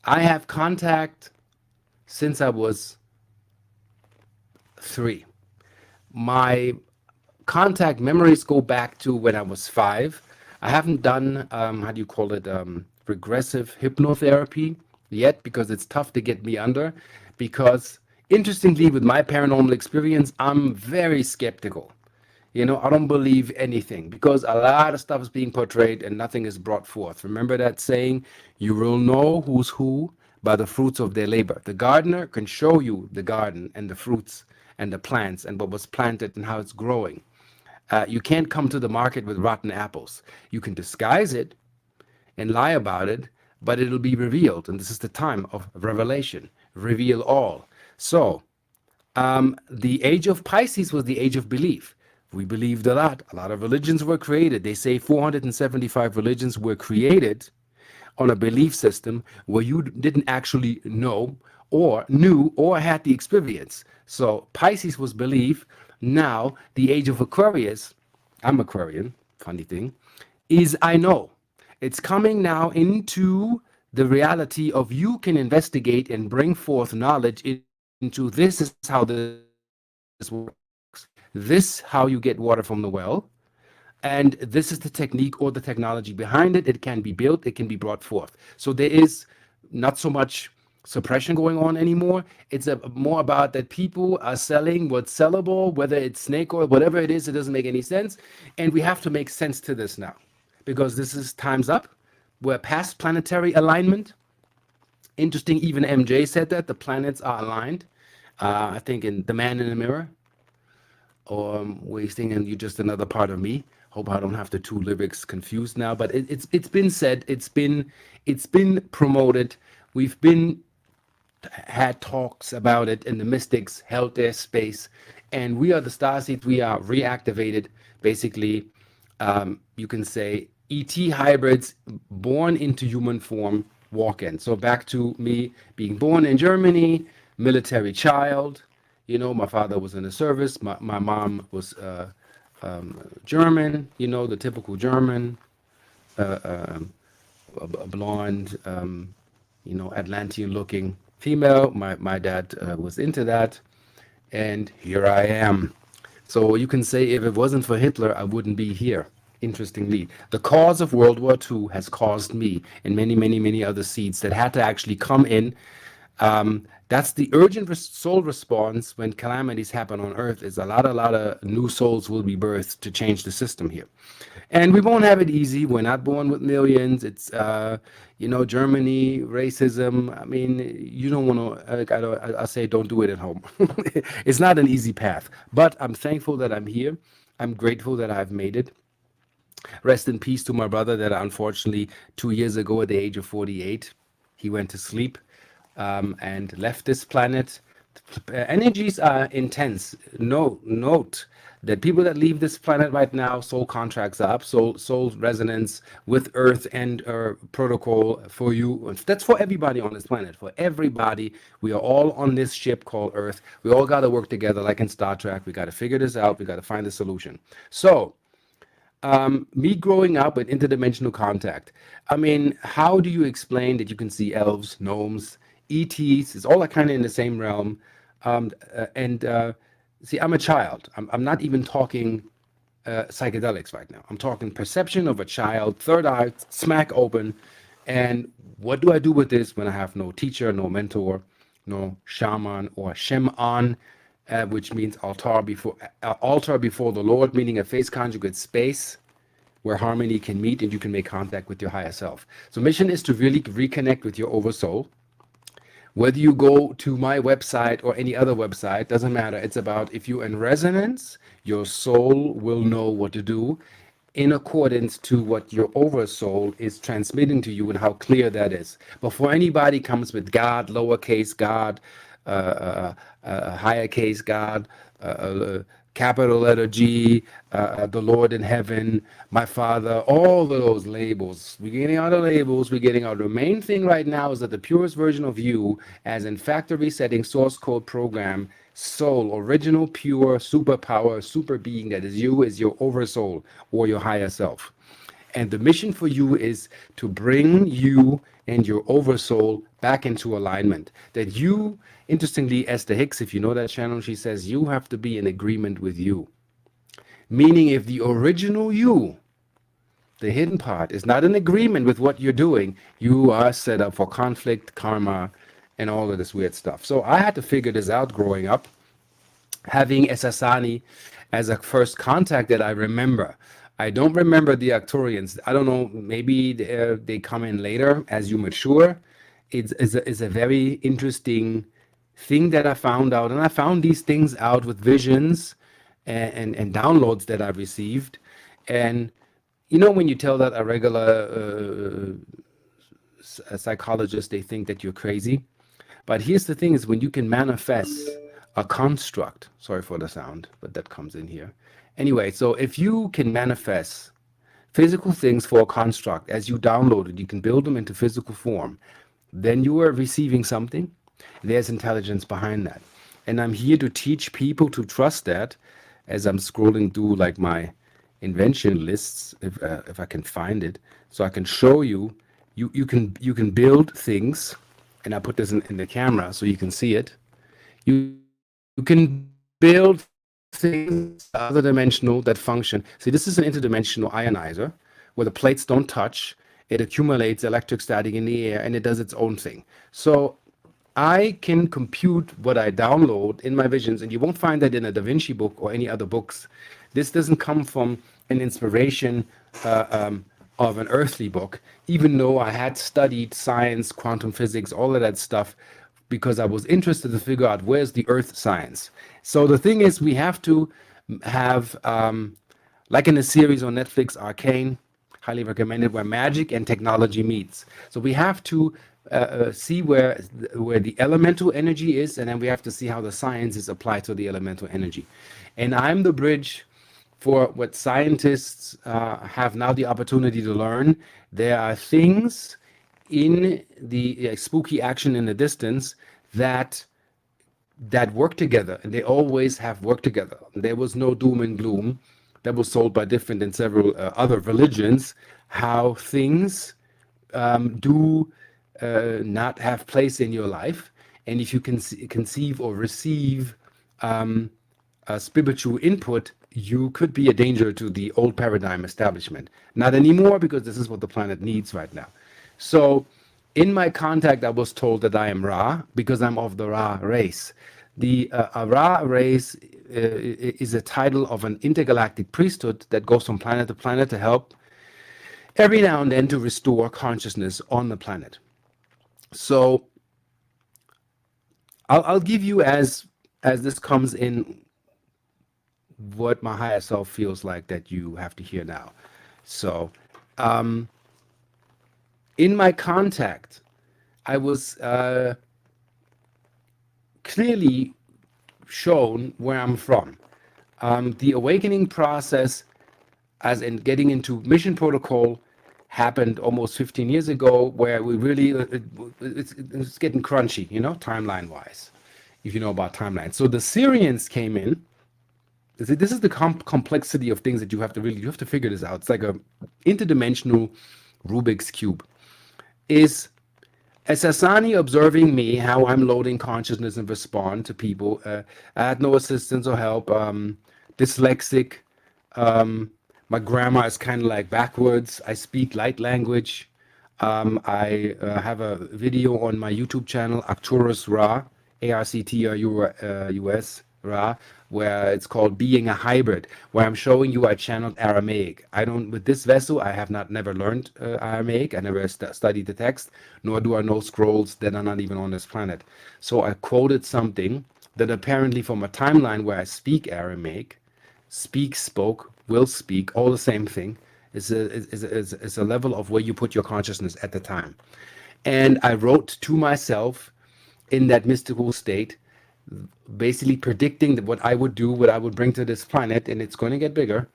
have contact since I was 3. My contact memories go back to when I was 5. I haven't done, how do you call it, regressive hypnotherapy yet, because it's tough to get me under, because interestingly, with my paranormal experience, I'm very skeptical. You know, I don't believe anything because a lot of stuff is being portrayed and nothing is brought forth. Remember that saying, you will know who's who by the fruits of their labor. The gardener can show you the garden and the fruits and the plants and what was planted and how it's growing. You can't come to the market with rotten apples. You can disguise it and lie about it, but it'll be revealed. And this is the time of revelation. Reveal all. So the age of Pisces was the age of belief. We believed a lot. A lot of religions were created. They say 475 religions were created on a belief system where you didn't actually know or knew or had the experience. So Pisces was belief. Now, the age of Aquarius, I'm Aquarian, funny thing, is I know. It's coming now into the reality of you can investigate and bring forth knowledge into this is how this works. This how you get water from the well. And this is the technique or the technology behind it. It can be built, it can be brought forth. So there is not so much suppression going on anymore. It's more about that people are selling what's sellable, whether it's snake oil, whatever it is, it doesn't make any sense. And we have to make sense to this now, because this is time's up. We're past planetary alignment. Interesting, even MJ said that the planets are aligned. I think in The Man in the Mirror. wasting, and you're just another part of me. Hope I don't have the two lyrics confused now, but it's been said, it's been promoted. We've been had talks about it, and the mystics held their space. And we are the starseeds. We are reactivated, basically. You can say ET hybrids born into human form walk in. So back to me being born in Germany, military child. You know, my father was in the service. My mom was German. You know, the typical German, a blonde, you know, Atlantean looking female. My dad was into that, and here I am. So you can say if it wasn't for Hitler, I wouldn't be here. Interestingly, the cause of World War II has caused me and many, many, many other seeds that had to actually come in. That's the urgent soul response when calamities happen on Earth. Is a lot of new souls will be birthed to change the system here. And we won't have it easy. We're not born with millions. It's, you know, Germany, racism. I mean, you don't want to, I say don't do it at home. It's not an easy path. But I'm thankful that I'm here. I'm grateful that I've made it. Rest in peace to my brother that unfortunately 2 years ago at the age of 48, he went to sleep and left this planet. Energies are intense. Note that people that leave this planet right now, soul contracts are up, soul resonance with Earth and protocol for you. That's for everybody on this planet. For everybody, we are all on this ship called Earth. We all got to work together, like in Star Trek. We got to figure this out. We got to find a solution. So, me growing up with interdimensional contact. I mean, how do you explain that you can see elves, gnomes, ETs? It's all kind of in the same realm. See, I'm a child. I'm not even talking psychedelics right now. I'm talking perception of a child, third eye, smack open. And what do I do with this when I have no teacher, no mentor, no shaman or shaman, which means altar before the Lord, meaning a face conjugate space where harmony can meet and you can make contact with your higher self. So mission is to really reconnect with your oversoul. Whether you go to my website or any other website, doesn't matter. It's about if you're in resonance, your soul will know what to do in accordance to what your oversoul is transmitting to you and how clear that is. Before anybody comes with God, lowercase God, higher case God, capital letter G, the Lord in heaven, my Father, all of those labels. We're getting out of labels. We're getting out. The main thing right now is that the purest version of you, as in factory setting, source code program, soul, original, pure, superpower, super being that is you, is your oversoul or your higher self. And the mission for you is to bring you and your oversoul back into alignment. That you, interestingly, Esther Hicks, if you know that channel, she says you have to be in agreement with you. Meaning if the original you, the hidden part, is not in agreement with what you're doing, you are set up for conflict, karma, and all of this weird stuff. So I had to figure this out growing up, having Esasani as a first contact that I remember. I don't remember the Arcturians. I don't know, maybe they come in later as you mature. It's a very interesting thing that I found out. And I found these things out with visions and downloads that I've received. And, you know, when you tell that a regular psychologist, they think that you're crazy. But here's the thing is when you can manifest a construct, sorry for the sound, but that comes in here. Anyway, so if you can manifest physical things for a construct, as you download it, you can build them into physical form, then you are receiving something. There's intelligence behind that. And I'm here to teach people to trust that as I'm scrolling through like my invention lists, if I can find it, so I can show you, you can build things, and I put this in the camera so you can see it. You can build things other dimensional that function. See, this is an interdimensional ionizer where the plates don't touch. It accumulates electric static in the air and it does its own thing. So I can compute what I download in my visions, and you won't find that in a Da Vinci book or any other books. This doesn't come from an inspiration of an earthly book, even though I had studied science, quantum physics, all of that stuff, because I was interested to figure out where's the earth science. So the thing is, we have to have, like in the series on Netflix, Arcane, highly recommended, where magic and technology meets. So we have to see where the elemental energy is, and then we have to see how the science is applied to the elemental energy. And I'm the bridge for what scientists have now the opportunity to learn. There are things in the spooky action in the distance that work together, and they always have worked together. There was no doom and gloom that was sold by different and several other religions, how things do not have place in your life. And if you can conceive or receive spiritual input, you could be a danger to the old paradigm establishment. Not anymore, because this is what the planet needs right now. So in my contact, I was told that I am Ra because I'm of the Ra race. The Ra race is a title of an intergalactic priesthood that goes from planet to planet to help every now and then to restore consciousness on the planet. So I'll give you, as this comes in, what my higher self feels like that you have to hear now. So in my contact, I was clearly shown where I'm from. The awakening process, as in getting into mission protocol, happened almost 15 years ago, where we really, it's getting crunchy, timeline-wise, if you know about timeline. So the Syrians came in. This is the complexity of things that you have to figure this out. It's like a interdimensional Rubik's Cube. Is a Sassani observing me, how I'm loading consciousness and respond to people. I had no assistance or help. Dyslexic. My grammar is kind of like backwards. I speak light language. I have a video on my YouTube channel, Arcturus Ra, ARCTRUS Ra, where it's called Being a Hybrid, where I'm showing you I channeled Aramaic. With this vessel, I have never learned Aramaic. I never studied the text, nor do I know scrolls that are not even on this planet. So I quoted something that apparently from a timeline where I speak Aramaic, spoke, will speak, all the same thing, is a level of where you put your consciousness at the time. And I wrote to myself in that mystical state, basically predicting that what I would do, what I would bring to this planet, and it's going to get bigger.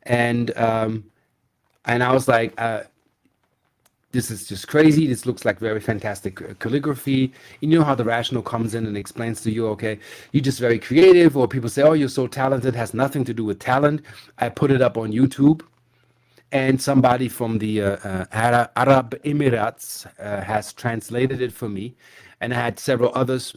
And I was like, this is just crazy. This looks like very fantastic calligraphy. You know how the rational comes in and explains to you, okay, you're just very creative, or people say, oh, you're so talented. It has nothing to do with talent. I put it up on YouTube, and somebody from the Arab Emirates has translated it for me, and I had several others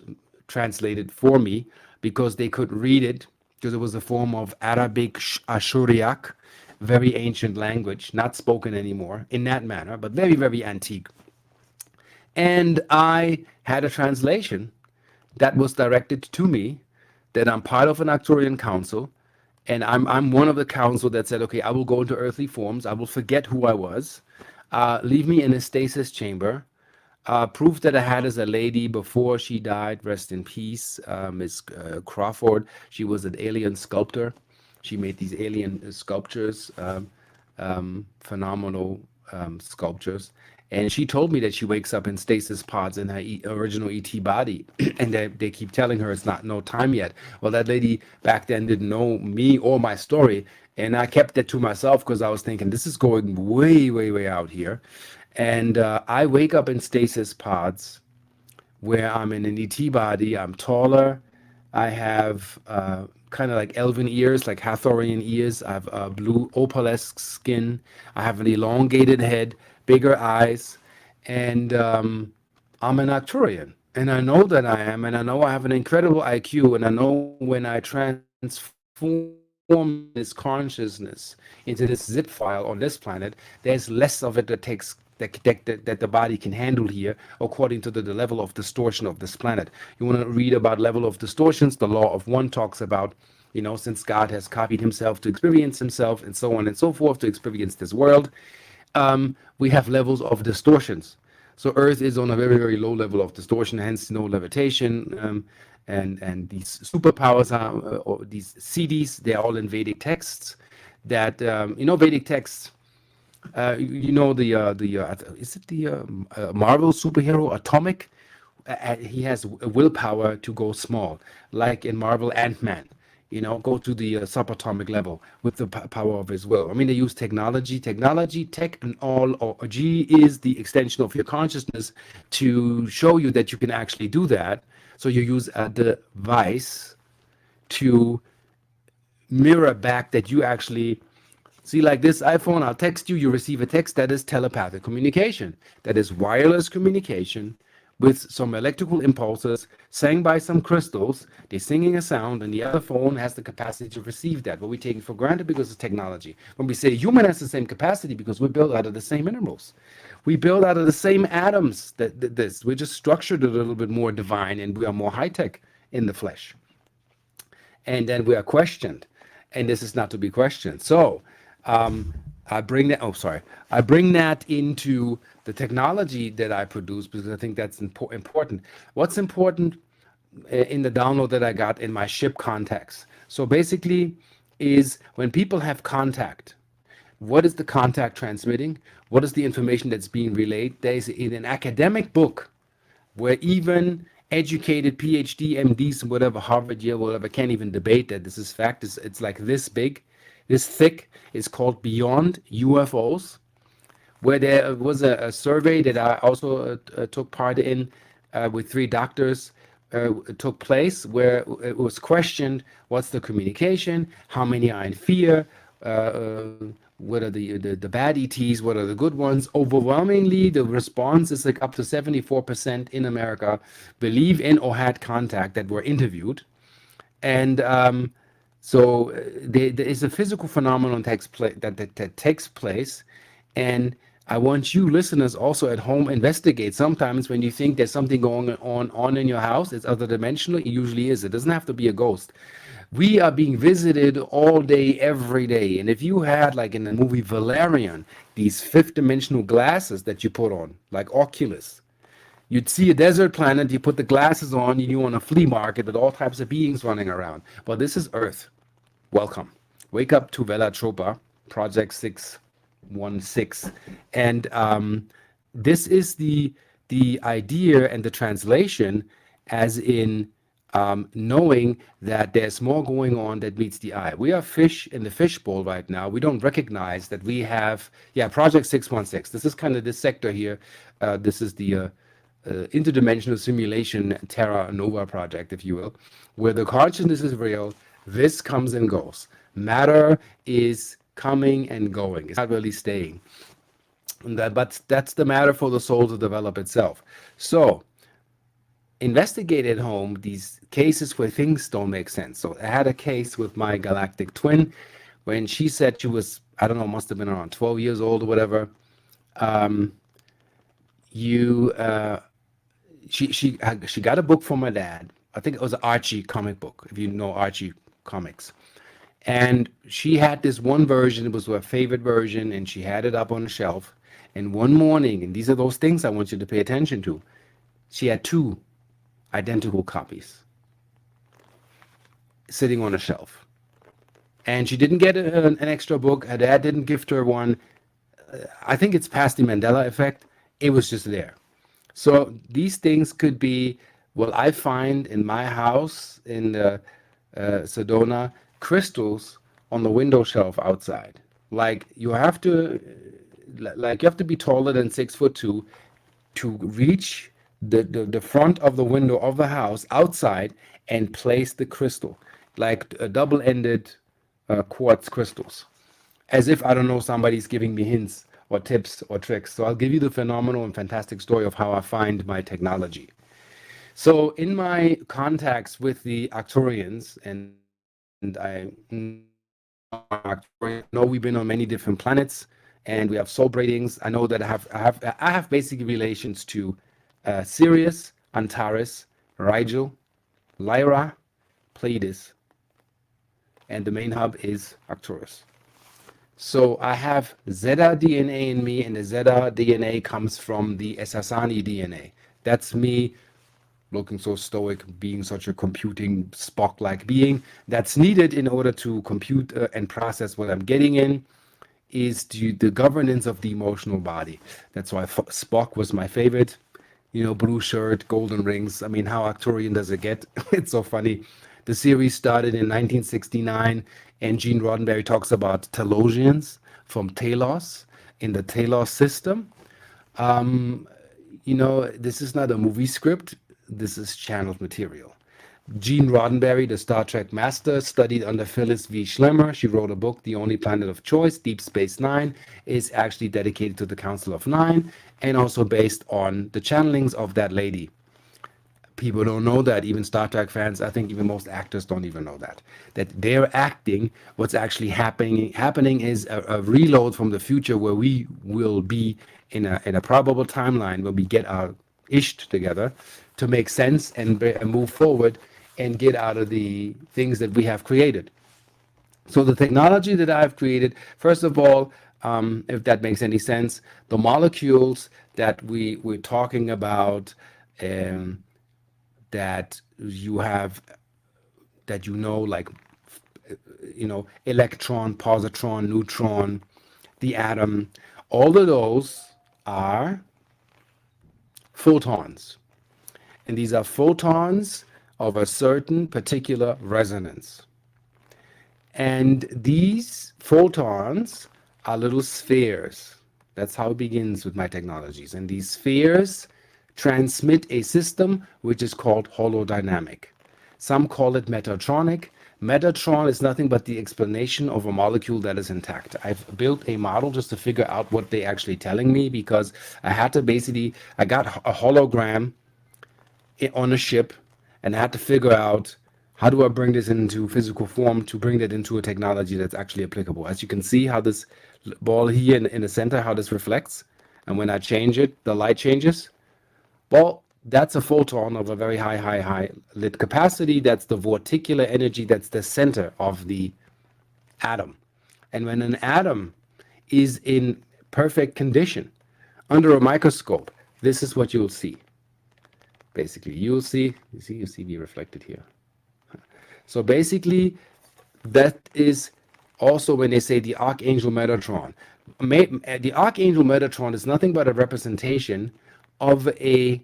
translated for me because they could read it, because it was a form of Arabic Ashuriac, very ancient language, not spoken anymore in that manner, but very, very antique. And I had a translation that was directed to me, that I'm part of an Arcturian council, and I'm one of the council that said, okay, I will go into earthly forms, I will forget who I was, leave me in a stasis chamber, proof that I had as a lady before she died, rest in peace, Miss Crawford. She was an alien sculptor. She made these alien sculptures, phenomenal sculptures. And she told me that she wakes up in stasis pods in her original ET body, and they keep telling her it's no time yet. Well, that lady back then didn't know me or my story, and I kept it to myself because I was thinking this is going way, way, way out here. And I wake up in stasis pods where I'm in an ET body. I'm taller. I have kind of like elven ears, like Hathorian ears. I have blue opalesque skin. I have an elongated head, bigger eyes, and I'm an Arcturian. And I know that I am, and I know I have an incredible IQ, and I know when I transform this consciousness into this zip file on this planet, there's less of it that the body can handle here, according to the level of distortion of this planet. You want to read about level of distortions, the law of one talks about, since God has copied himself to experience himself, and so on and so forth, to experience this world, we have levels of distortions. So Earth is on a very, very low level of distortion, hence no levitation. And these superpowers are, or these CDs, they're all in Vedic texts. That Vedic texts. Is it the Marvel superhero Atomic? He has willpower to go small, like in Marvel Ant-Man. Go to the subatomic level with the power of his will. I mean, they use technology, tech, and all. Or G is the extension of your consciousness to show you that you can actually do that. So you use a device to mirror back that you actually see, like this iPhone. I'll text you, you receive a text. That is telepathic communication. That is wireless communication with some electrical impulses sang by some crystals. They're singing a sound, and the other phone has the capacity to receive that. But we take it for granted because of technology. When we say human has the same capacity, because we're built out of the same minerals. We build out of the same atoms. We're just structured a little bit more divine, and we are more high-tech in the flesh. And then we are questioned. And this is not to be questioned. So I bring that into the technology that I produce, because I think that's important. What's important in the download that I got in my ship context? So basically is when people have contact, what is the contact transmitting? What is the information that's being relayed? There's in an academic book where even educated PhD, MDs, whatever, Harvard, Yale, whatever, can't even debate that this is fact. It's like this big, this thick. It's called Beyond UFOs, where there was a survey that I also took part in with 3 doctors. Took place where it was questioned, what's the communication, how many are in fear, what are the bad ETs, what are the good ones. Overwhelmingly, the response is like up to 74% in America believe in or had contact that were interviewed. And so there is a physical phenomenon that takes place. And I want you listeners also at home investigate. Sometimes when you think there's something going on in your house, it's other dimensional. It usually is. It doesn't have to be a ghost. We are being visited all day, every day. And if you had, like in the movie Valerian, these 5th dimensional glasses that you put on, like Oculus, you'd see a desert planet, you put the glasses on, you're on a flea market with all types of beings running around. Well, this is Earth. Welcome. Wake up to Velatropa, Project 616. And this is the idea and the translation, as in knowing that there's more going on that meets the eye. We are fish in the fishbowl right now. We don't recognize that we have, Project 616. This is kind of this sector here. This is the interdimensional simulation Terra Nova project, if you will, where the consciousness is real. This comes and goes. Matter is coming and going. It's not really staying. But that's the matter for the soul to develop itself. So investigate at home these cases where things don't make sense. So I had a case with my galactic twin when she said she was, I don't know, must have been around 12 years old or whatever. She got a book from my dad. I think it was an Archie comic book, if you know Archie comics. And she had this one version. It was her favorite version, and she had it up on the shelf. And one morning, and these are those things I want you to pay attention to, she had 2 identical copies sitting on a shelf. And she didn't get an extra book. Her dad didn't gift her one. I think it's past the Mandela effect. It was just there. So these things could be, well, I find in my house in the Sedona, crystals on the window shelf outside. Like you have to be taller than 6'2" to reach the front of the window of the house outside and place the crystal, like a double-ended quartz crystals, as if, I don't know, somebody's giving me hints or tips or tricks. So I'll give you the phenomenal and fantastic story of how I find my technology. So in my contacts with the Arcturians, and I know we've been on many different planets, and we have soul braidings. I know that I have basic relations to Sirius, Antares, Rigel, Lyra, Pleiades, and the main hub is Arcturus. So I have Zeta DNA in me, and the Zeta DNA comes from the Ssasani DNA. That's me looking so stoic, being such a computing Spock-like being. That's needed in order to compute and process what I'm getting in, is the governance of the emotional body. That's why Spock was my favorite. You know, blue shirt, golden rings. I mean, how Arcturian does it get? It's so funny. The series started in 1969, and Gene Roddenberry talks about Telosians from Telos in the Telos system. You know, this is not a movie script. This is channeled material. Gene Roddenberry, the Star Trek master, studied under Phyllis V. Schlemmer. She wrote a book, The Only Planet of Choice, Deep Space Nine, is actually dedicated to the Council of Nine and also based on the channelings of that lady. People don't know that, even Star Trek fans, I think even most actors don't even know that they're acting. What's actually happening is a reload from the future, where we will be in a probable timeline where we get our ish together to make sense and move forward and get out of the things that we have created. So the technology that I've created, first of all, if that makes any sense, the molecules that we're talking about, that you have, that you know, like, you know, electron, positron, neutron, the atom, all of those are photons. And these are photons of a certain particular resonance. And these photons are little spheres. That's how it begins with my technologies. And these spheres transmit a system which is called holodynamic. Some call it Metatronic. Metatron is nothing but the explanation of a molecule that is intact. I've built a model just to figure out what they're actually telling me, because I had to basically, I got a hologram on a ship, and I had to figure out, how do I bring this into physical form to bring that into a technology that's actually applicable. As you can see how this ball here in the center, how this reflects. And when I change it, the light changes. Well, that's a photon of a very high lit capacity. That's the vorticular energy. That's the center of the atom. And when an atom is in perfect condition under a microscope, this is what you'll see. Basically, you'll see, you see me reflected here. So basically, that is also when they say the Archangel Metatron. The Archangel Metatron is nothing but a representation of a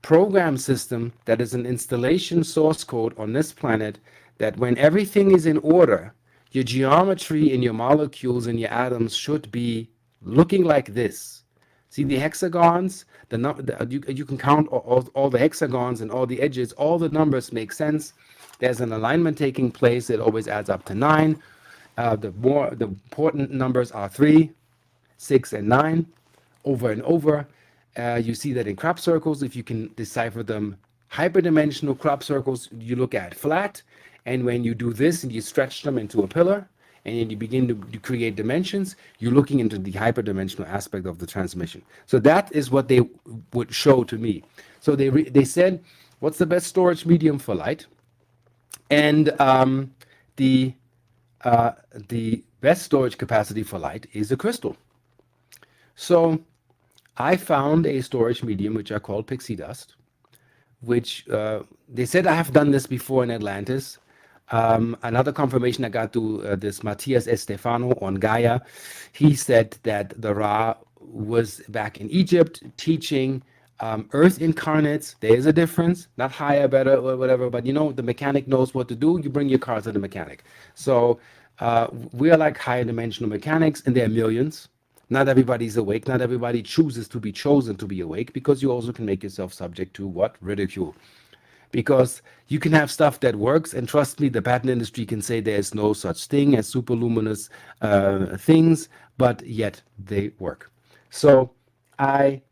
program system that is an installation source code on this planet, that when everything is in order, your geometry in your molecules and your atoms should be looking like this. See the hexagons? You can count all the hexagons and all the edges. All the numbers make sense. There's an alignment taking place. It always adds up to 9. The important numbers are 3, 6, and 9, over and over. You see that in crop circles. If you can decipher them, hyperdimensional crop circles, you look at flat. And when you do this and you stretch them into a pillar, and then you begin to create dimensions, you're looking into the hyperdimensional aspect of the transmission. So that is what they would show to me. So they said, what's the best storage medium for light? And the best storage capacity for light is a crystal. So I found a storage medium which I call pixie dust, which they said I have done this before in Atlantis. Another confirmation I got to this Matthias Estefano on Gaia. He said that the Ra was back in Egypt teaching earth incarnates. There is a difference, not higher, better, or whatever, but you know, the mechanic knows what to do. You bring your car to the mechanic. So we are like higher dimensional mechanics, and there are millions. Not everybody's awake. Not everybody chooses to be chosen to be awake, because you also can make yourself subject to what? Ridicule. Because you can have stuff that works, and trust me, the patent industry can say there's no such thing as superluminous things, but yet they work. So I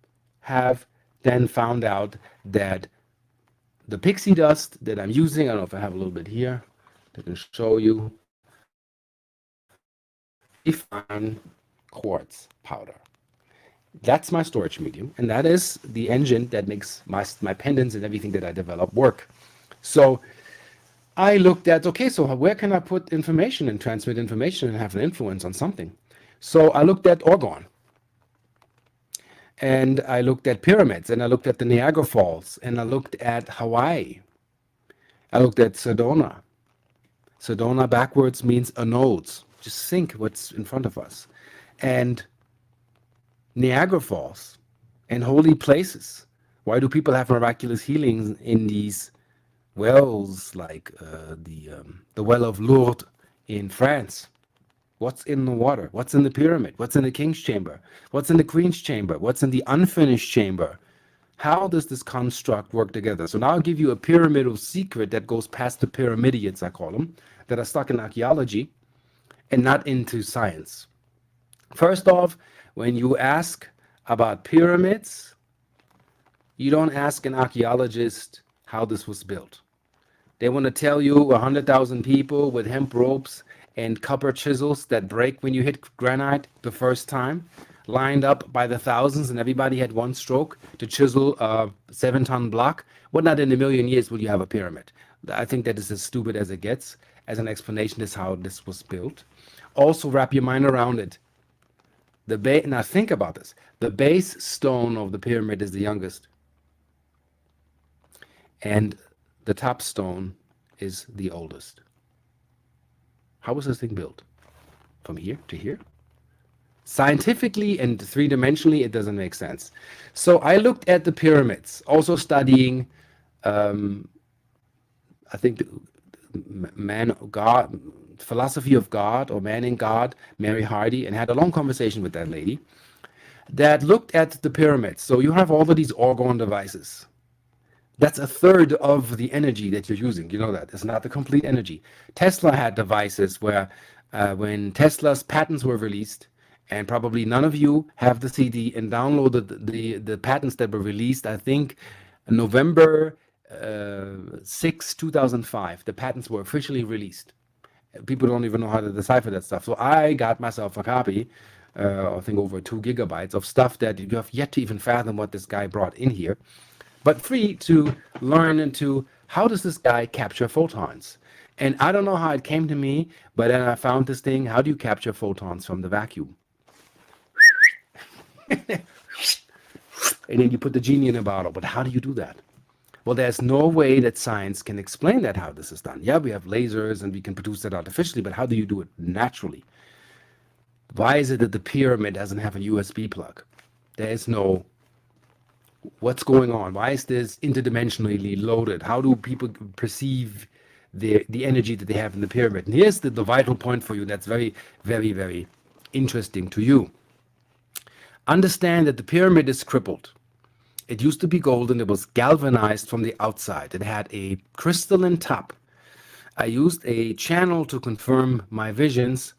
have then found out that the pixie dust that I'm using, I don't know if I have a little bit here that can show you, fine quartz powder. That's my storage medium, and that is the engine that makes my pendants and everything that I develop work. So I looked at, okay, so where can I put information and transmit information and have an influence on something? So I looked at Oregon, and I looked at pyramids, and I looked at the Niagara Falls, and I looked at Hawaii. I looked at Sedona. Sedona backwards means anodes. Just think what's in front of us. And Niagara Falls and holy places. Why do people have miraculous healings in these wells, like the well of Lourdes in France? What's in the water? What's in the pyramid? What's in the king's chamber? What's in the queen's chamber? What's in the unfinished chamber? How does this construct work together? So now I'll give you a pyramidal secret that goes past the pyramidians, I call them, that are stuck in archaeology and not into science. First off, when you ask about pyramids, you don't ask an archaeologist how this was built. They want to tell you 100,000 people with hemp ropes and copper chisels that break when you hit granite the first time, lined up by the thousands, and everybody had one stroke to chisel a 7-ton block. Well, not in a million years will you have a pyramid. I think that is as stupid as it gets as an explanation is how this was built. Also, wrap your mind around it. Now think about this. The base stone of the pyramid is the youngest, and the top stone is the oldest. How was this thing built? From here to here? Scientifically and three-dimensionally, it doesn't make sense. So I looked at the pyramids, also studying, I think, God, philosophy of God or man in God, Mary Hardy, and had a long conversation with that lady that looked at the pyramids. So you have all of these orgone devices. That's a third of the energy that you're using. You know that. It's not the complete energy. Tesla had devices where when Tesla's patents were released, and probably none of you have the CD and downloaded the patents that were released, I think, November 6, 2005, the patents were officially released. People don't even know how to decipher that stuff. So I got myself a copy, I think over 2 gigabytes of stuff that you have yet to even fathom what this guy brought in here, but free to learn into how does this guy capture photons. And I don't know how it came to me, but then I found this thing, how do you capture photons from the vacuum? And then you put the genie in a bottle, but how do you do that? Well, there's no way that science can explain that, how this is done. Yeah, we have lasers and we can produce that artificially, but how do you do it naturally? Why is it that the pyramid doesn't have a USB plug? There is no, what's going on? Why is this interdimensionally loaded? How do people perceive the energy that they have in the pyramid? And here's the vital point for you that's very, very, very interesting to you. Understand that the pyramid is crippled. It used to be golden. It was galvanized from the outside. It had a crystalline top. I used a channel to confirm my visions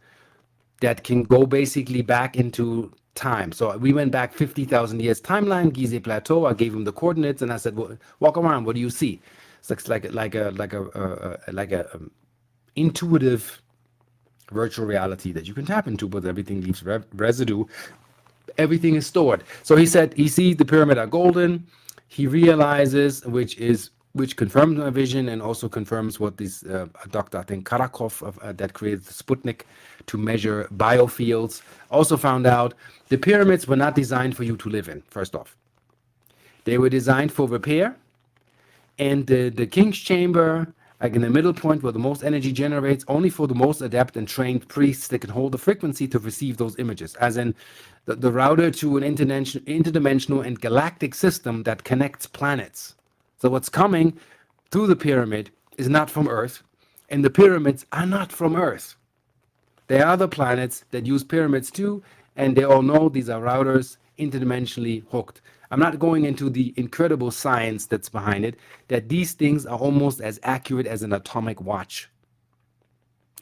that can go basically back into time. So we went back 50,000 years timeline, Gizeh Plateau. I gave him the coordinates and I said, well, walk around. What do you see? It's like a intuitive virtual reality that you can tap into, but everything leaves residue. Everything is stored. So he said he sees the pyramid are golden. He realizes, which confirms my vision and also confirms what this Dr. I think Karakov that created the Sputnik to measure biofields also found out. The pyramids were not designed for you to live in. First off, they were designed for repair, and the king's chamber, like in the middle point where the most energy generates, only for the most adept and trained priests that can hold the frequency to receive those images, as in the router to an interdimensional and galactic system that connects planets. So what's coming through the pyramid is not from Earth, and the pyramids are not from Earth. There are other planets that use pyramids too, and they all know these are routers interdimensionally hooked. I'm not going into the incredible science that's behind it, that these things are almost as accurate as an atomic watch.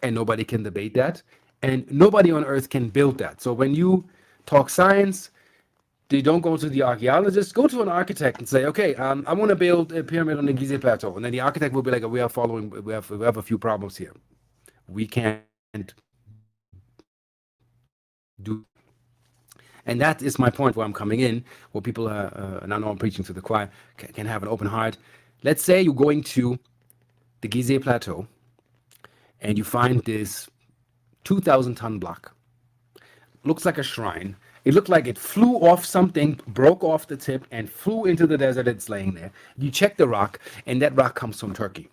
And nobody can debate that. And nobody on Earth can build that. So when you talk science, you don't go to the archaeologist, go to an architect and say, okay, I want to build a pyramid on the Gizeh Plateau. And then the architect will be like, we have a few problems here. We can't do. And that is my point where I'm coming in, where people and I know I'm preaching to the choir, can have an open heart. Let's say you're going to the Gizeh Plateau, and you find this 2,000-ton block. Looks like a shrine. It looked like it flew off something, broke off the tip, and flew into the desert. It's laying there. You check the rock, and that rock comes from Turkey.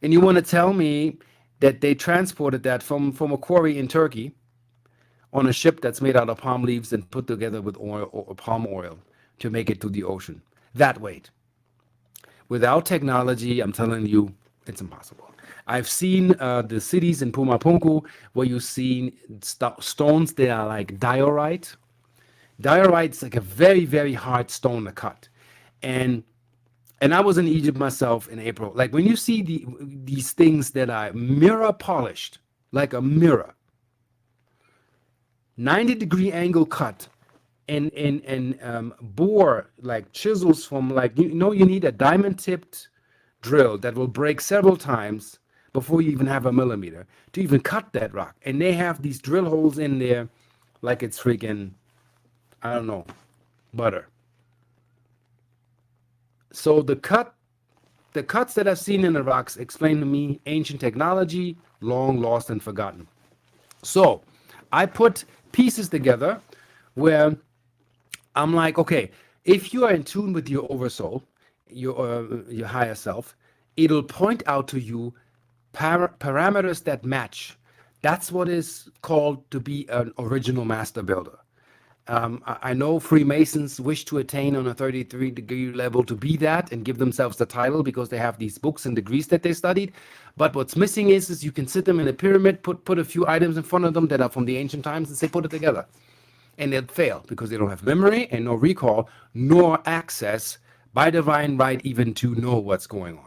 And you want to tell me that they transported that from a quarry in Turkey on a ship that's made out of palm leaves and put together with oil or palm oil to make it to the ocean. That weight. Without technology, I'm telling you, it's impossible. I've seen the cities in Pumapunku where you've seen stones that are like diorite. Diorite's like a very, very hard stone to cut. And I was in Egypt myself in April. Like when you see these things that are mirror polished, like a mirror, 90-degree angle cut, and bore like chisels from like, you need a diamond tipped drill that will break several times before you even have a millimeter to even cut that rock. And they have these drill holes in there like it's freaking, I don't know, butter. So the cuts that I've seen in the rocks explain to me ancient technology, long lost and forgotten. So I put pieces together where I'm like, okay, if you are in tune with your oversoul, your higher self, it'll point out to you parameters that match. That's what is called to be an original master builder. I know Freemasons wish to attain on a 33-degree level to be that and give themselves the title because they have these books and degrees that they studied. But what's missing is you can sit them in a pyramid, put a few items in front of them that are from the ancient times and say, put it together. And they'll fail because they don't have memory and no recall, nor access by divine right even to know what's going on.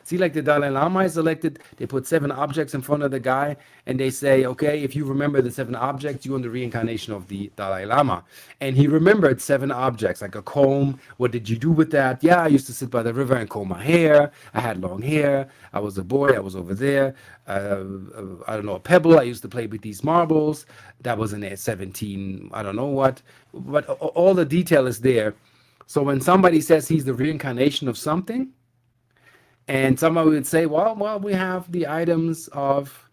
See, like the Dalai Lama is elected, they put 7 objects in front of the guy, and they say, okay, if you remember the 7 objects, you're in the reincarnation of the Dalai Lama. And he remembered 7 objects, like a comb. What did you do with that? Yeah, I used to sit by the river and comb my hair. I had long hair. I was a boy. I was over there. I don't know, a pebble. I used to play with these marbles. That was in there 17, I don't know what. But all the detail is there. So when somebody says he's the reincarnation of something, and somebody would say, well, we have the items of,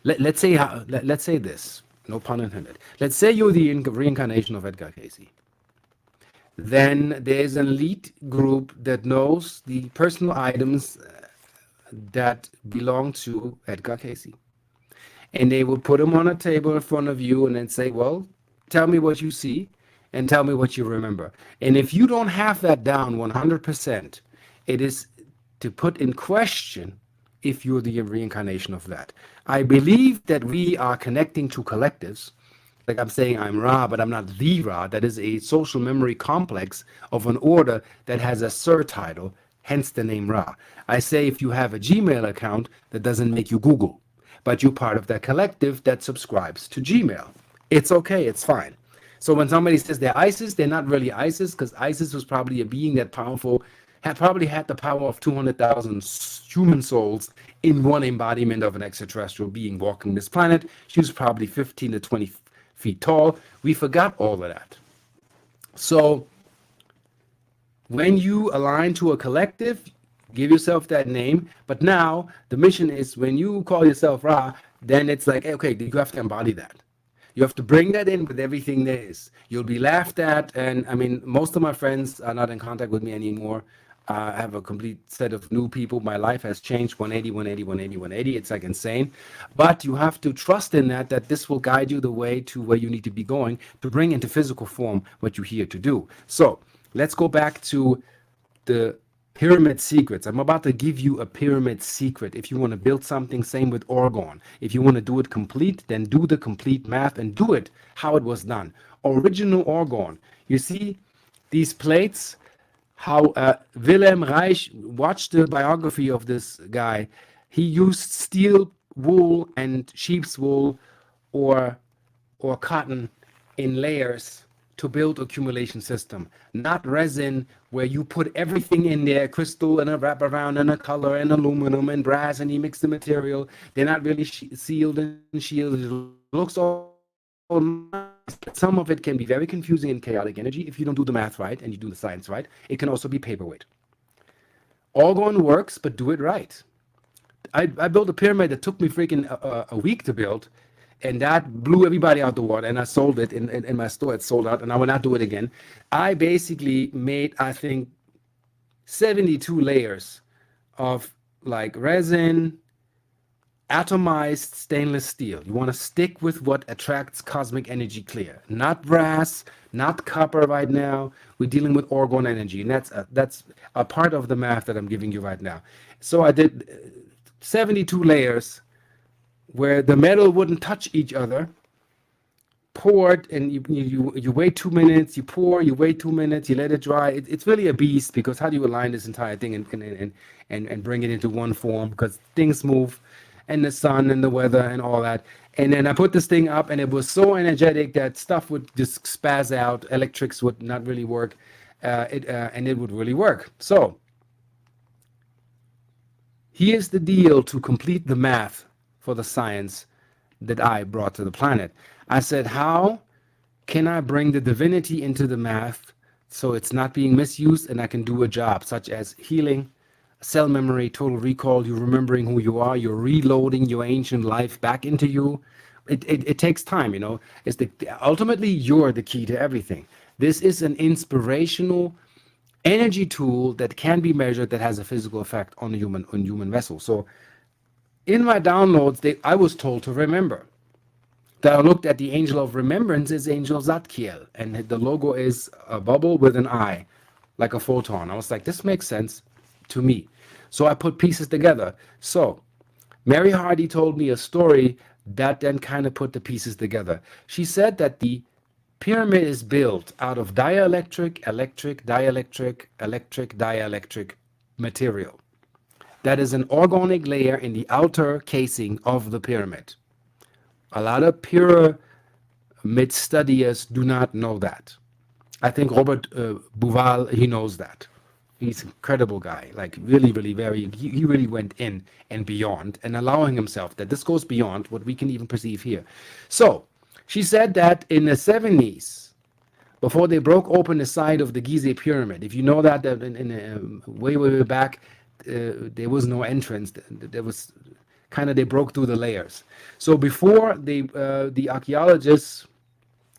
let's say this, no pun intended. Let's say you're the reincarnation of Edgar Cayce. Then there's an elite group that knows the personal items that belong to Edgar Cayce. And they will put them on a table in front of you and then say, well, tell me what you see and tell me what you remember. And if you don't have that down 100%, it is to put in question if you're the reincarnation of that. I believe that we are connecting to collectives. Like I'm saying I'm Ra, but I'm not the Ra. That is a social memory complex of an order that has a surtitle, hence the name Ra. I say if you have a Gmail account, that doesn't make you Google, but you're part of that collective that subscribes to Gmail. It's okay, it's fine. So when somebody says they're Isis, they're not really Isis, because Isis was probably a being that powerful, probably had the power of 200,000 human souls in one embodiment of an extraterrestrial being walking this planet. She was probably 15 to 20 feet tall. We forgot all of that. So when you align to a collective, give yourself that name. But now the mission is when you call yourself Ra, then it's like, okay, you have to embody that. You have to bring that in with everything there is. You'll be laughed at. And I mean, most of my friends are not in contact with me anymore. I have a complete set of new people. My life has changed 180, 180, 180, 180. It's like insane. But you have to trust in that this will guide you the way to where you need to be going to bring into physical form what you're here to do. So let's go back to the pyramid secrets. I'm about to give you a pyramid secret. If you want to build something, same with Orgone. If you want to do it complete, then do the complete math and do it how it was done. Original Orgone. You see these plates? How Wilhelm Reich, watched the biography of this guy. He used steel wool and sheep's wool or cotton in layers to build accumulation system, not resin where you put everything in there, crystal and a wraparound and a color and aluminum and brass, and you mix the material. They're not really sealed and shielded. It looks all nice. Some of it can be very confusing and chaotic energy if you don't do the math right and you do the science right. It can also be paperweight. Orgone works, but do it right. I built a pyramid that took me freaking a week to build, and that blew everybody out the water. And I sold it in my store. It sold out, and I will not do it again. I basically made, I think, 72 layers of like resin, atomized stainless steel. You want to stick with what attracts cosmic energy clear, not brass, not copper right now. We're dealing with orgone energy, and that's a part of the math that I'm giving you right now. So I did 72 layers where the metal wouldn't touch each other. Poured, and you wait 2 minutes, you pour, you wait 2 minutes, you let it dry. It's really a beast, because how do you align this entire thing and bring it into one form? Because things move, and the sun and the weather and all that. And then I put this thing up, and it was so energetic that stuff would just spaz out. Electrics would not really work, and it would really work. So here's the deal to complete the math for the science that I brought to the planet. I said, how can I bring the divinity into the math so it's not being misused, and I can do a job such as healing, cell memory, total recall, you remembering who you are, you're reloading your ancient life back into you. It takes time, you know. Ultimately, you're the key to everything. This is an inspirational energy tool that can be measured, that has a physical effect on the human vessel. So in my downloads, I was told to remember. That I looked at the angel of remembrance is Angel Zadkiel, and the logo is a bubble with an eye, like a photon. I was like, this makes sense to me. So I put pieces together. So Mary Hardy told me a story that then kind of put the pieces together. She said that the pyramid is built out of dielectric, electric, dielectric, electric, dielectric material. That is an organic layer in the outer casing of the pyramid. A lot of pyramid studiers do not know that. I think Robert Bouval, he knows that. He's an incredible guy, like really, really he really went in and beyond, and allowing himself that this goes beyond what we can even perceive here. So she said that in the 70s, before they broke open the side of the Gizeh pyramid, if you know that way back, there was no entrance. There was kind of, they broke through the layers. So before the archaeologists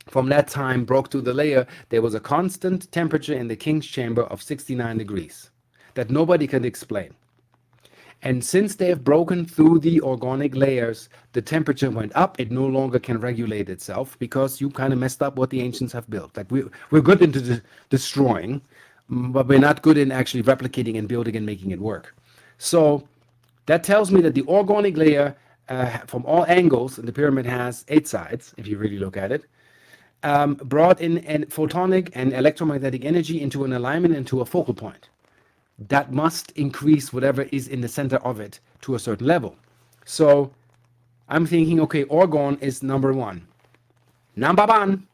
from that time broke through the layer, there was a constant temperature in the king's chamber of 69 degrees that nobody can explain. And since they have broken through the organic layers, the temperature went up. It no longer can regulate itself, because you kind of messed up what the ancients have built. Like we're good into destroying, but we're not good in actually replicating and building and making it work. So that tells me that the organic layer, from all angles, and the pyramid has 8 sides, if you really look at it, brought in photonic and electromagnetic energy into an alignment, into a focal point. That must increase whatever is in the center of it to a certain level. So I'm thinking, okay, orgone is number 1. Number 1.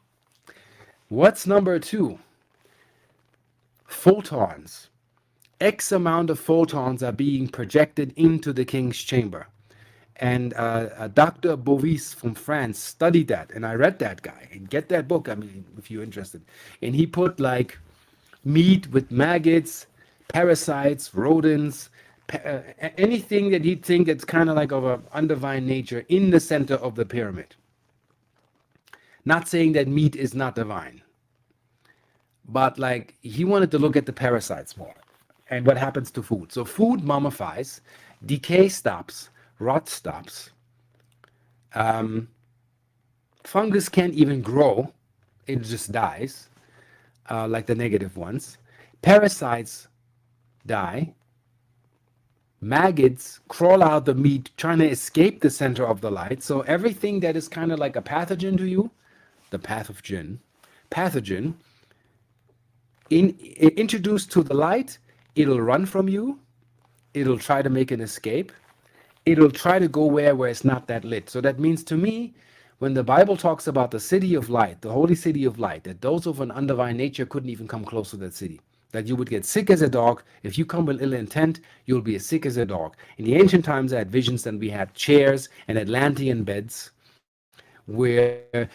What's number 2? Photons. X amount of photons are being projected into the king's chamber. And Dr. Bovis from France studied that, and I read that guy. And get that book, I mean, if you're interested. And he put like meat with maggots, parasites, rodents, anything that he'd think that's kind of like of an undivine nature in the center of the pyramid. Not saying that meat is not divine, but like he wanted to look at the parasites more and what happens to food. So food mummifies, decay stops, rot stops. Fungus can't even grow, it just dies, like the negative ones. Parasites die. Maggots crawl out the meat trying to escape the center of the light. So everything that is kind of like a pathogen to you, the pathogen, introduced to the light, it'll run from you, it'll try to make an escape, it'll try to go where it's not that lit. So that means to me, when the Bible talks about the city of light, the holy city of light, that those of an undivine nature couldn't even come close to that city. That you would get sick as a dog. If you come with ill intent, you'll be as sick as a dog. In the ancient times, I had visions, and we had chairs and Atlantean beds where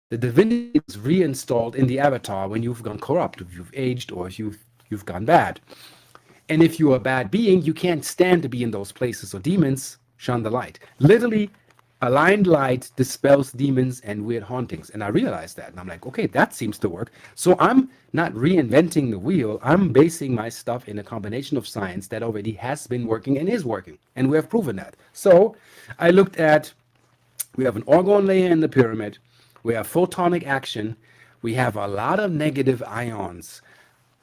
the divinity is reinstalled in the avatar when you've gone corrupt, if you've aged, or if you've gone bad. And if you're a bad being, you can't stand to be in those places. So demons shun the light. Literally, aligned light dispels demons and weird hauntings. And I realized that. And I'm like, okay, that seems to work. So I'm not reinventing the wheel. I'm basing my stuff in a combination of science that already has been working and is working. And we have proven that. So I looked at, we have an orgone layer in the pyramid. We have photonic action. We have a lot of negative ions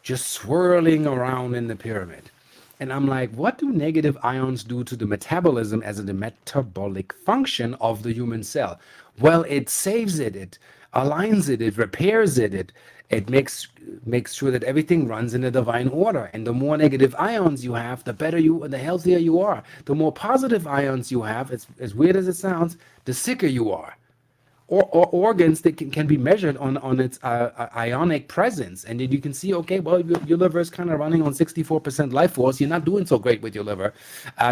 just swirling around in the pyramid. And I'm like, what do negative ions do to the metabolism as the metabolic function of the human cell? Well, it saves it, it aligns it, it repairs it, it makes sure that everything runs in a divine order. And the more negative ions you have, the better you, the healthier you are. The more positive ions you have, as weird as it sounds, the sicker you are. Or organs that can be measured on its ionic presence. And then you can see, okay, well, your liver is kind of running on 64% life force. You're not doing so great with your liver.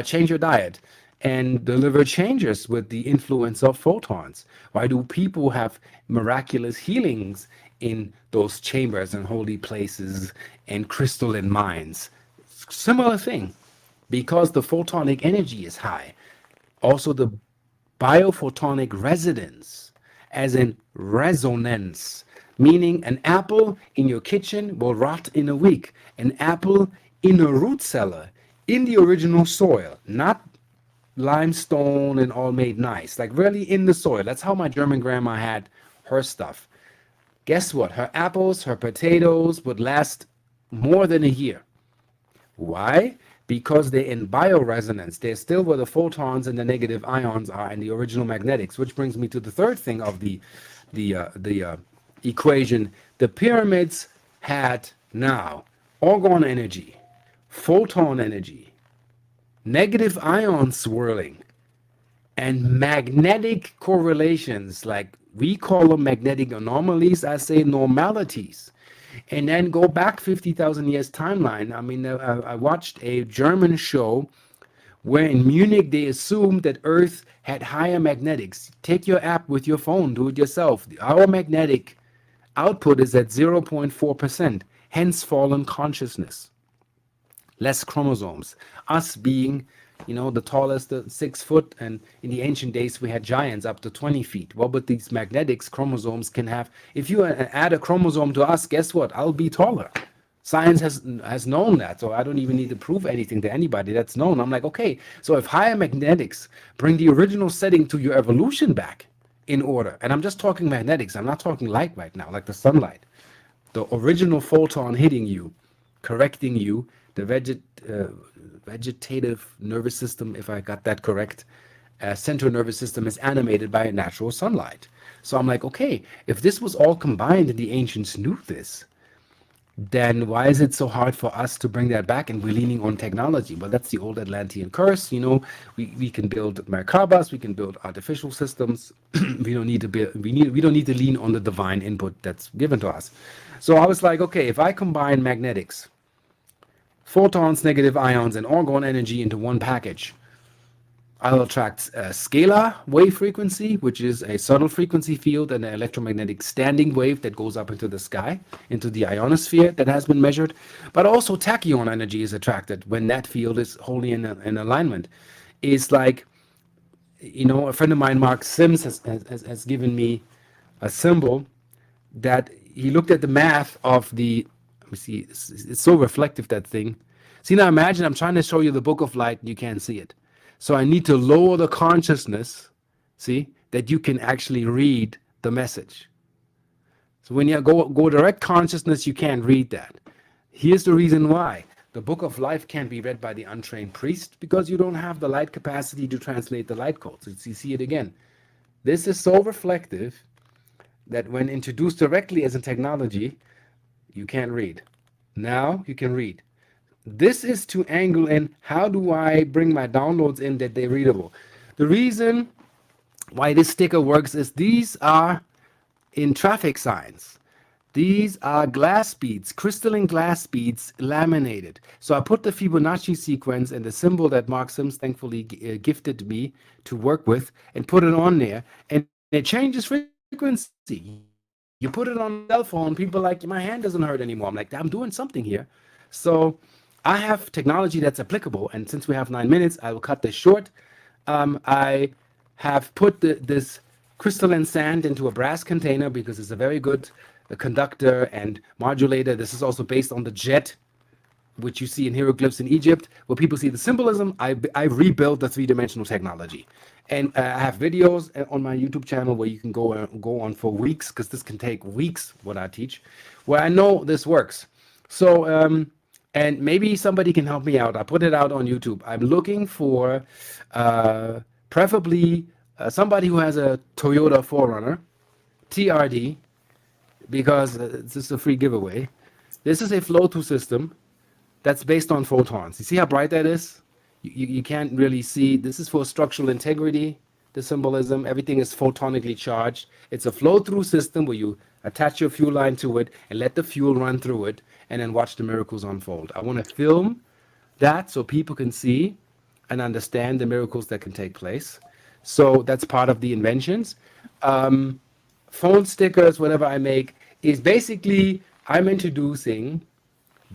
Change your diet. And the liver changes with the influence of photons. Why do people have miraculous healings in those chambers and holy places and crystalline mines? Similar thing, because the photonic energy is high. Also, the biophotonic resonance, as in resonance, meaning an apple in your kitchen will rot in a week. An apple in a root cellar, in the original soil, not limestone and all made nice, like really in the soil. That's how my German grandma had her stuff. Guess what? Her apples, her potatoes would last more than a year. Why? Because they're in bioresonance. They're still where the photons and the negative ions are in the original magnetics, which brings me to the third thing of the equation. The pyramids had now orgone energy, photon energy, negative ion swirling, and magnetic correlations, like we call them magnetic anomalies, I say normalities. And then go back 50,000 years timeline. I mean, I watched a German show where in Munich they assumed that Earth had higher magnetics. Take your app with your phone, do it yourself. Our magnetic output is at 0.4%, hence fallen consciousness. Less chromosomes. Us being, the tallest, 6 foot, and in the ancient days we had giants up to 20 feet. Well, but these magnetics, chromosomes can have, if you add a chromosome to us, guess what? I'll be taller. Science has known that, so I don't even need to prove anything to anybody. That's known. I'm like, okay, so if higher magnetics bring the original setting to your evolution back in order, and I'm just talking magnetics, I'm not talking light right now, like the sunlight, the original photon hitting you, correcting you, the vegetative nervous system, if I got that correct, central nervous system is animated by natural sunlight. So I'm like, okay, if this was all combined and the ancients knew this, then why is it so hard for us to bring that back? And we're leaning on technology. Well, that's the old Atlantean curse. We can build Merkabas, we can build artificial systems. we don't need to lean on the divine input that's given to us. So I was like, okay, if I combine magnetics, photons, negative ions, and orgone energy into one package, I'll attract a scalar wave frequency, which is a subtle frequency field, and an electromagnetic standing wave that goes up into the sky, into the ionosphere that has been measured. But also tachyon energy is attracted when that field is wholly in alignment. It's like, a friend of mine, Mark Sims, has given me a symbol that he looked at the math of the, let me see, it's so reflective, that thing. See, now imagine I'm trying to show you the book of light and you can't see it. So I need to lower the consciousness, see, that you can actually read the message. So when you go direct consciousness, you can't read that. Here's the reason why. The book of life can't be read by the untrained priest because you don't have the light capacity to translate the light codes. You see it again. This is so reflective that when introduced directly as a technology, you can't read. Now you can read. This is to angle in, how do I bring my downloads in that they're readable? The reason why this sticker works is these are in traffic signs. These are glass beads, crystalline glass beads, laminated. So I put the Fibonacci sequence and the symbol that Mark Sims thankfully gifted me to work with and put it on there, and it changes frequency. You put it on a cell phone, people are like, my hand doesn't hurt anymore. I'm like, I'm doing something here. So I have technology that's applicable, and since we have 9 minutes, I will cut this short. I have put this crystalline sand into a brass container because it's a very good conductor and modulator. This is also based on the jet, which you see in hieroglyphs in Egypt, where people see the symbolism. I rebuilt the three-dimensional technology. And I have videos on my YouTube channel where you can go on for weeks, because this can take weeks, what I teach, where I know this works. So, and maybe somebody can help me out. I put it out on YouTube. I'm looking for preferably somebody who has a Toyota 4Runner, TRD, because this is a free giveaway. This is a flow-through system that's based on photons. You see how bright that is? You can't really see. This is for structural integrity, the symbolism. Everything is photonically charged. It's a flow-through system where you attach your fuel line to it and let the fuel run through it and then watch the miracles unfold. I want to film that so people can see and understand the miracles that can take place. So that's part of the inventions. Phone stickers, whatever I make, is basically I'm introducing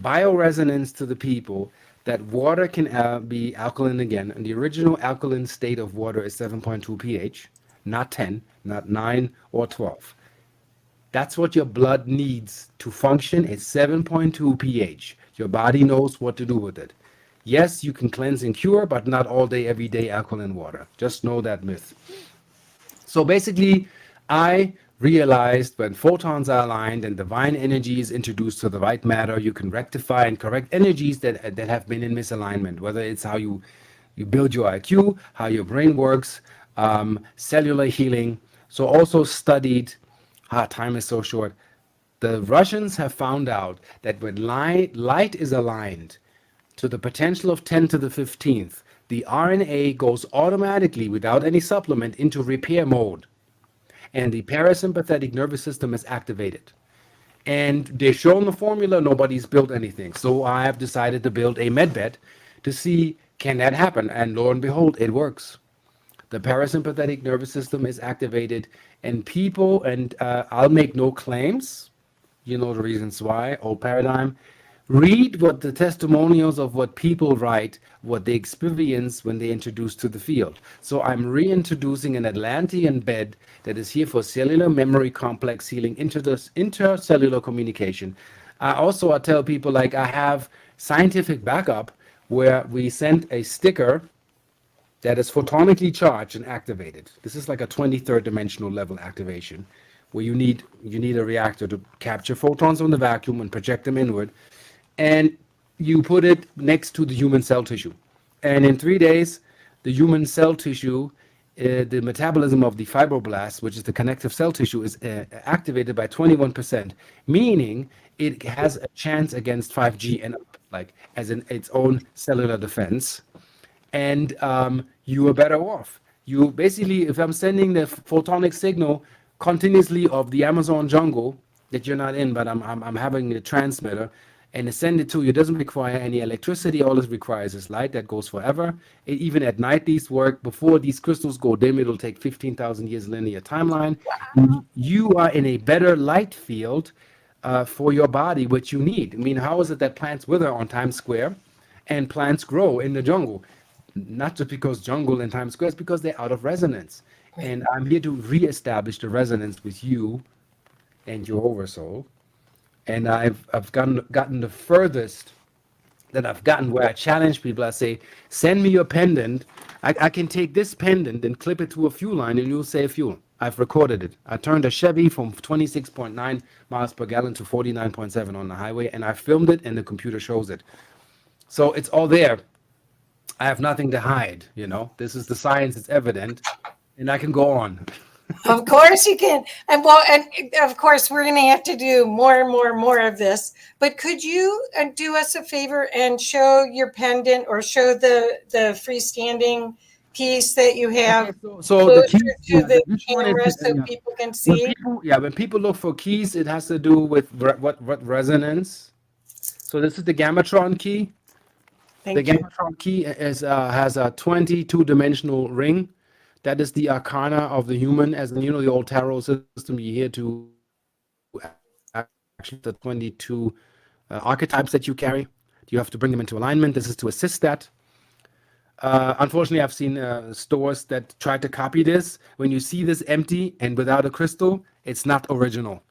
bioresonance to the people that water can be alkaline again. And the original alkaline state of water is 7.2 pH, not 10, not 9 or 12. That's what your blood needs to function at 7.2 pH. Your body knows what to do with it. Yes, you can cleanse and cure, but not all day, every day alkaline water. Just know that myth. So basically, I realized when photons are aligned and divine energy is introduced to the right matter, you can rectify and correct energies that have been in misalignment, whether it's how you build your IQ, how your brain works, cellular healing. So also studied, time is so short. The Russians have found out that when light is aligned to the potential of 10 to the 15th, the RNA goes automatically without any supplement into repair mode. And the parasympathetic nervous system is activated. And they've shown the formula, nobody's built anything. So I have decided to build a medbed to see, can that happen? And lo and behold, it works. The parasympathetic nervous system is activated, and people, and I'll make no claims, you know the reasons why, old paradigm. Read what the testimonials of what people write, what they experience when they introduce to the field. So I'm reintroducing an Atlantean bed that is here for cellular memory complex healing, intercellular communication. I tell people, like, I have scientific backup where we sent a sticker that is photonically charged and activated. This is like a 23rd dimensional level activation, where you need a reactor to capture photons from the vacuum and project them inward. And you put it next to the human cell tissue. And in 3 days, the human cell tissue, the metabolism of the fibroblasts, which is the connective cell tissue, is activated by 21%, meaning it has a chance against 5G and up, like as in its own cellular defense. And you are better off. You basically, if I'm sending the photonic signal continuously of the Amazon jungle that you're not in, but I'm having a transmitter, and send it to you. It doesn't require any electricity. All it requires is light that goes forever. Even at night, these work. Before these crystals go dim, it'll take 15,000 years linear timeline. Wow. You are in a better light field for your body, which you need. I mean, how is it that plants wither on Times Square and plants grow in the jungle? Not just because jungle in Times Square, it's because they're out of resonance. Right. And I'm here to reestablish the resonance with you and your oversoul. And I've gotten the furthest that I've gotten, where I challenge people. I say, send me your pendant. I can take this pendant and clip it to a fuel line and you'll save fuel. I've recorded it. I turned a Chevy from 26.9 miles per gallon to 49.7 on the highway, and I filmed it and the computer shows it. So it's all there. I have nothing to hide, you know. This is the science, it's evident, and I can go on. Of course you can. And of course we're going to have to do more and more of this. But could you do us a favor and show your pendant, or show the freestanding piece that you have? Okay, so the keys to the camera so people can see. When people look for keys, it has to do with what resonance. So this is the Gamatron key. Gamatron key has a 22-dimensional ring. That is the arcana of the human, as in, you know, the old tarot system. You hear to actually the 22 archetypes that you carry. You have to bring them into alignment. This is to assist that. Unfortunately, I've seen stores that try to copy this. When you see this empty and without a crystal, it's not original.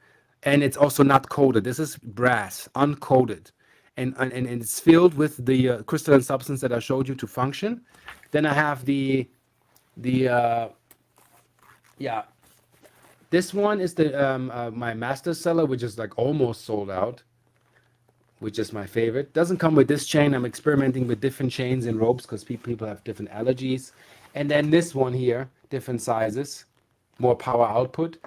And it's also not coated. This is brass, uncoated. And it's filled with the crystalline substance that I showed you to function. Then I have yeah, this one is the my master seller, which is like almost sold out, which is my favorite. Doesn't come with this chain. I'm experimenting with different chains and ropes because people have different allergies. And then this one here, different sizes, more power output.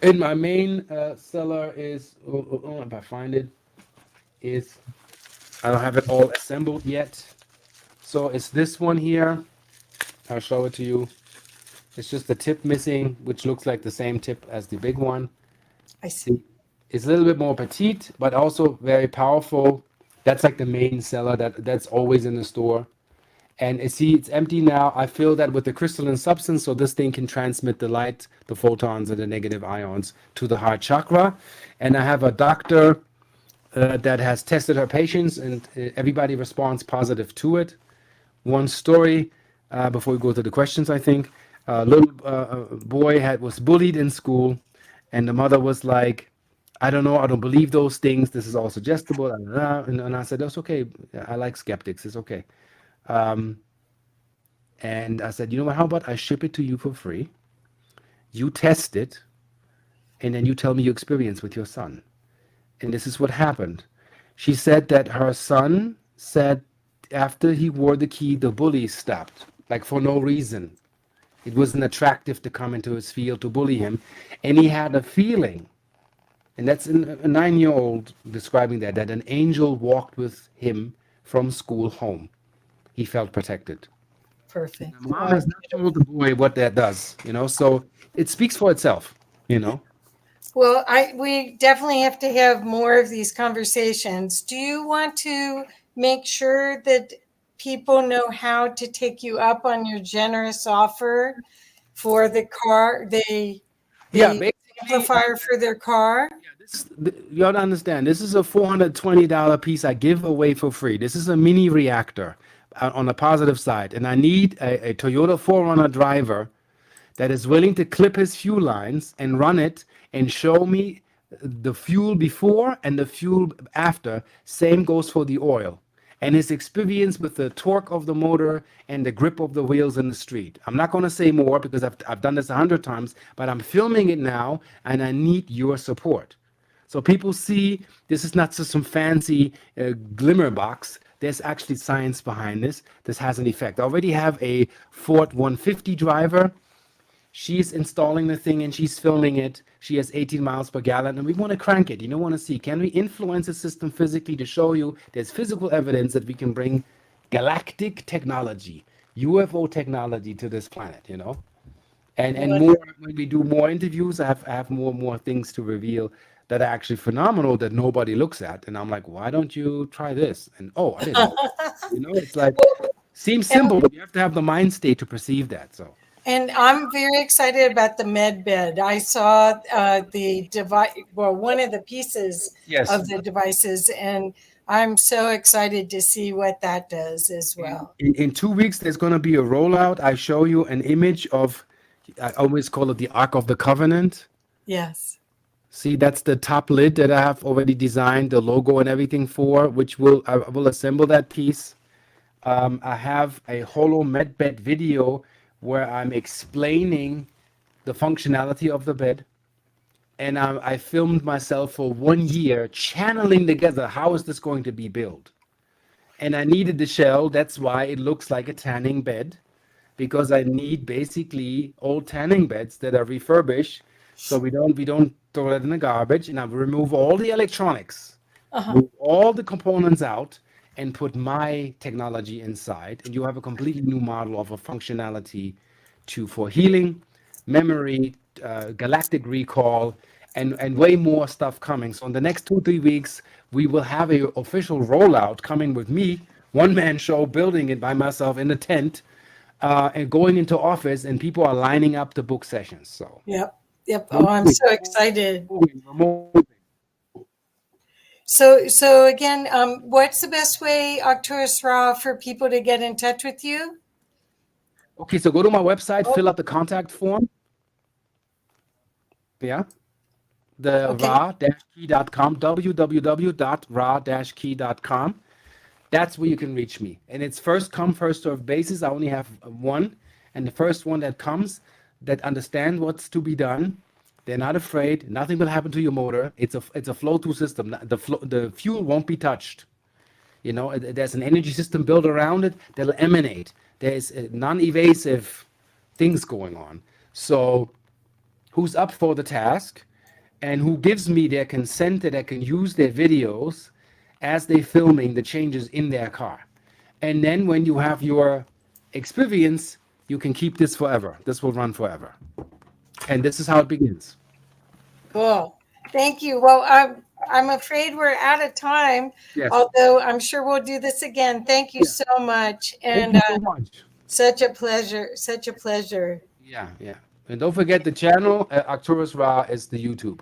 And my main seller is, if I find it, is, I don't have it all assembled yet. So it's this one here. I'll show it to you. It's just the tip missing, which looks like the same tip as the big one. I see. It's a little bit more petite, but also very powerful. That's like the main seller that's always in the store. And see, it's empty now. I fill that with the crystalline substance, so this thing can transmit the light, the photons, and the negative ions to the heart chakra. And I have a doctor that has tested her patients, and everybody responds positive to it. One story, before we go to the questions, I think. A little boy was bullied in school, and the mother was like, I don't know, I don't believe those things. This is all suggestible. And I said, that's okay. I like skeptics. It's okay. And I said, you know what, how about I ship it to you for free? You test it, and then you tell me your experience with your son. And this is what happened. She said that her son said after he wore the key, the bully stopped, like for no reason. It wasn't attractive to come into his field to bully him. And he had a feeling, and that's a 9-year-old describing that an angel walked with him from school home. He felt protected. Perfect. The mom has not told the boy what that does, so it speaks for itself, Well, we definitely have to have more of these conversations. Do you want to make sure that people know how to take you up on your generous offer for the car, the amplifier for their car? You have to understand, this is a $420 piece I give away for free. This is a mini reactor on the positive side. And I need a Toyota 4Runner driver that is willing to clip his fuel lines and run it and show me the fuel before and the fuel after. Same goes for the oil. And his experience with the torque of the motor and the grip of the wheels in the street. I'm not going to say more because I've done this 100 times, but I'm filming it now and I need your support. So people see this is not just some fancy glimmer box. There's actually science behind this. This has an effect. I already have a Ford 150 driver. She's installing the thing and she's filming it. She has 18 miles per gallon and we want to crank it. Want to see, can we influence the system physically to show you there's physical evidence that we can bring galactic technology, UFO technology to this planet, And more, when we do more interviews, I have more things to reveal that are actually phenomenal that nobody looks at. And I'm like, why don't you try this? And I didn't know. It's like, seems simple, but you have to have the mind state to perceive that. So. And I'm very excited about the med bed. I saw the device, one of the pieces of the devices, and I'm so excited to see what that does as well. In 2 weeks, there's going to be a rollout. I show you an image of, I always call it the Ark of the Covenant. Yes. See, that's the top lid that I have already designed the logo and everything for, which I will assemble that piece. I have a holo med bed video where I'm explaining the functionality of the bed. And I filmed myself for 1 year channeling together how is this going to be built. And I needed the shell. That's why it looks like a tanning bed, because I need basically old tanning beds that are refurbished. So we don't throw it in the garbage. And I remove all the electronics, move all the components out, and put my technology inside, and you have a completely new model of a functionality for healing, memory, galactic recall, and way more stuff coming. So in the next 2-3 weeks, we will have an official rollout coming with me, one-man show, building it by myself in a tent, and going into office, and people are lining up to book sessions. So Yep. Oh, I'm so excited. So again, what's the best way, Arcturus Ra, for people to get in touch with you? Okay, so go to my website, fill out the contact form. Yeah. The Okay. ra-key.com, www.ra-key.com. That's where you can reach me. And it's first come, first served basis. I only have one. And the first one that comes that understand what's to be done, they're not afraid. Nothing will happen to your motor. It's a flow-through system. The fuel won't be touched. You know, there's an energy system built around it that'll emanate. There's non-evasive things going on. So who's up for the task and who gives me their consent that I can use their videos as they're filming the changes in their car. And then when you have your experience, you can keep this forever. This will run forever. And this is how it begins. Cool. Thank you. Well, I'm afraid we're out of time, Yes. although I'm sure we'll do this again. Thank you so much. Thank And you so much. such a pleasure. Such a pleasure. Yeah, yeah. And don't forget the channel, Arcturus Ra is the YouTube.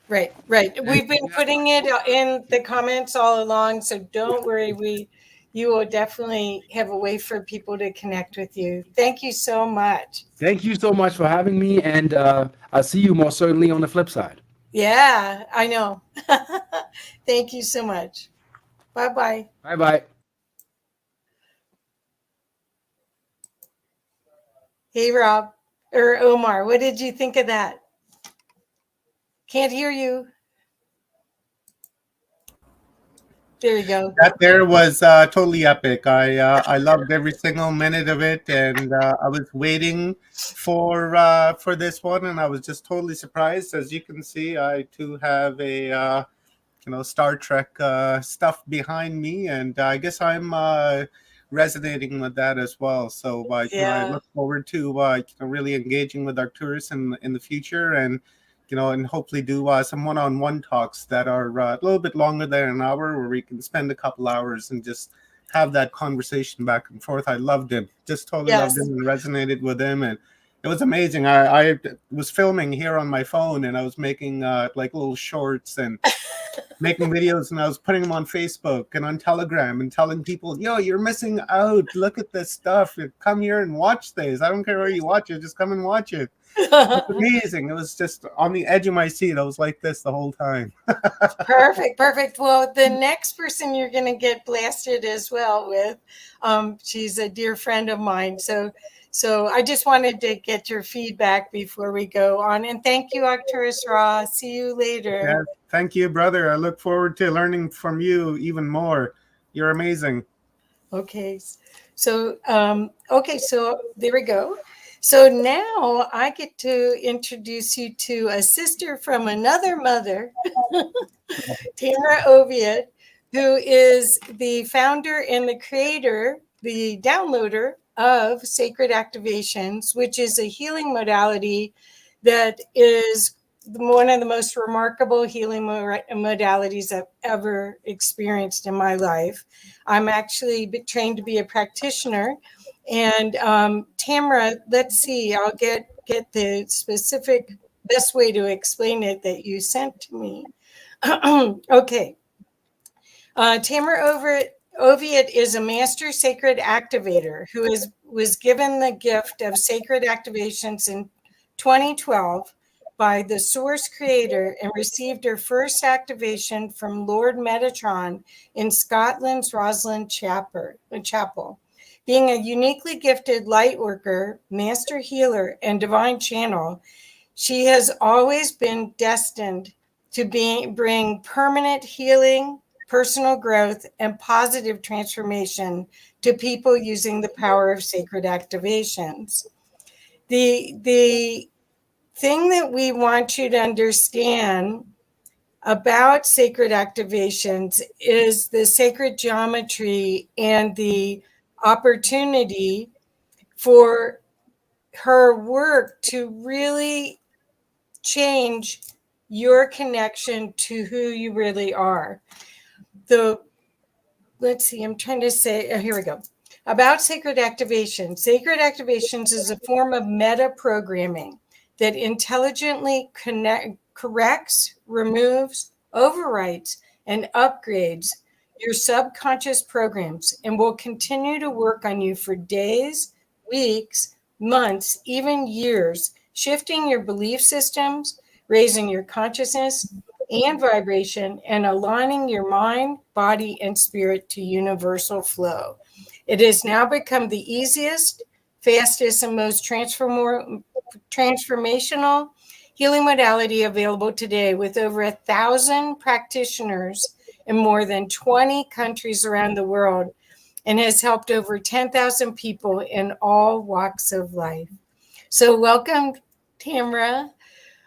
Right, right. We've been putting it in the comments all along, so don't worry. You will definitely have a way for people to connect with you. Thank you so much. Thank you so much for having me, and I'll see you more certainly on the flip side. Yeah, I know. Thank you so much. Bye-bye. Bye-bye. Hey, Rob, or Omar, what did you think of that? Can't hear you. There you go. That there was totally epic. I loved every single minute of it, and I was waiting for this one, and I was just totally surprised. As you can see, I too have a Star Trek stuff behind me, and I guess I'm resonating with that as well. So I look forward to really engaging with Arcturus in the future, and and hopefully do some one-on-one talks that are a little bit longer than an hour, where we can spend a couple hours and just have that conversation back and forth. I loved him, just totally loved him, and resonated with him, and it was amazing. I was filming here on my phone, and I was making like little shorts and making videos, and I was putting them on Facebook and on Telegram and telling people, yo, you're missing out. Look at this stuff. Come here and watch this. I don't care where you watch it. Just come and watch it. It's amazing. It was just on the edge of my seat. I was like this the whole time. Perfect. Well, the next person you're going to get blasted as well with, she's a dear friend of mine. So I just wanted to get your feedback before we go on. And thank you, Arcturus Ra. See you later. Yeah, thank you, brother. I look forward to learning from you even more. You're amazing. Okay. So there we go. So now I get to introduce you to a sister from another mother, Tamara Oviatt, who is the founder and the creator, the downloader of Sacred Activations, which is a healing modality that is one of the most remarkable healing modalities I've ever experienced in my life. I'm actually trained to be a practitioner. And Tamara, let's see, I'll get the specific best way to explain it that you sent to me. Okay. Tamara Oviatt is a master sacred activator who was given the gift of sacred activations in 2012 by the Source Creator, and received her first activation from Lord Metatron in Scotland's Roslin Chapel. Being a uniquely gifted light worker, master healer, and divine channel, she has always been destined to bring permanent healing, personal growth, and positive transformation to people using the power of sacred activations. The thing that we want you to understand about sacred activations is the sacred geometry and the opportunity for her work to really change your connection to who you really are. Let's see, I'm trying to say, here we go. About sacred activations. Sacred activations is a form of meta programming that intelligently corrects, removes, overwrites, and upgrades your subconscious programs and will continue to work on you for days, weeks, months, even years, shifting your belief systems, raising your consciousness and vibration, and aligning your mind, body, and spirit to universal flow. It has now become the easiest, fastest, and most transformational healing modality available today, with over 1,000 practitioners in more than 20 countries around the world, and has helped over 10,000 people in all walks of life. So welcome, Tamara.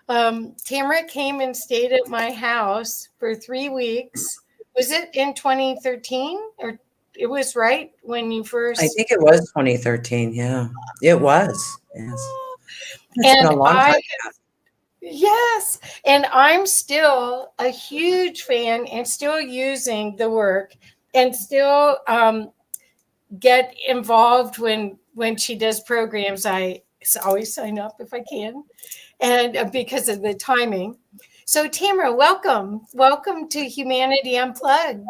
Tamara came and stayed at my house for 3 weeks. Was it in 2013? Or it was right when you first? I think it was 2013. Yeah, it was. Yes. It's And been a long time. Yes. And I'm still a huge fan and still using the work and still get involved when she does programs. I always sign up if I can, and because of the timing. So Tamara, welcome to Humanity Unplugged.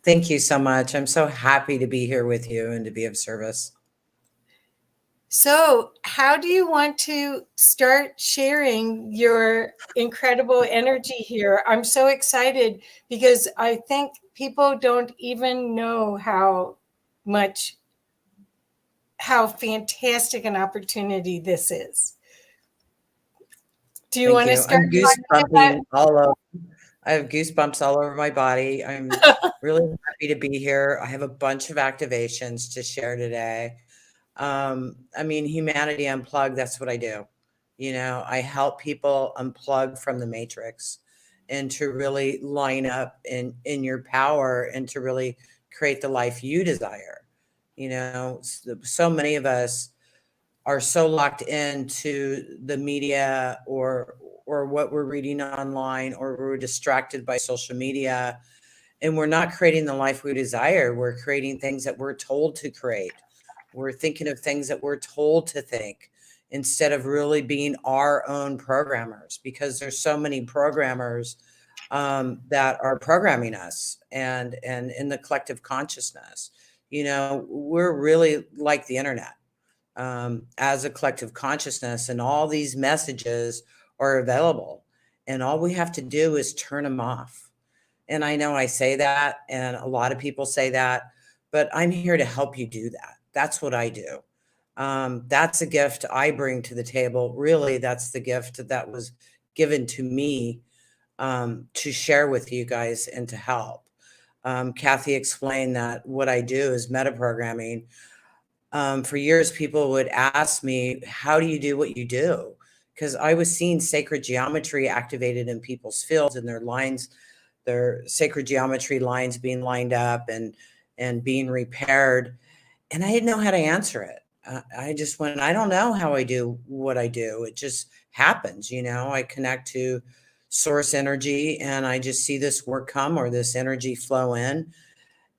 Thank you so much. I'm so happy to be here with you and to be of service. So how do you want to start sharing your incredible energy here? I'm so excited because I think people don't even know how fantastic an opportunity this is. Do you want to start? I'm goosebumping all over. I have goosebumps all over my body. I'm really happy to be here. I have a bunch of activations to share today. I mean, Humanity Unplugged, that's what I do. You know, I help people unplug from the matrix and to really line up in your power and to really create the life you desire. You know, so many of us are so locked into the media or what we're reading online, or we're distracted by social media, and we're not creating the life we desire. We're creating things that we're told to create. We're thinking of things that we're told to think instead of really being our own programmers, because there's so many programmers that are programming us and in the collective consciousness. You know, we're really like the internet as a collective consciousness, and all these messages are available, and all we have to do is turn them off. And I know I say that, and a lot of people say that, but I'm here to help you do that. That's what I do. That's a gift I bring to the table. Really, that's the gift that was given to me to share with you guys and to help. Kathy explained that what I do is metaprogramming. For years, people would ask me, how do you do what you do? Because I was seeing sacred geometry activated in people's fields and their lines, their sacred geometry lines being lined up and being repaired. And I didn't know how to answer it. I just went, I don't know how I do what I do. It just happens, you know. I connect to source energy and I just see this work come or this energy flow in.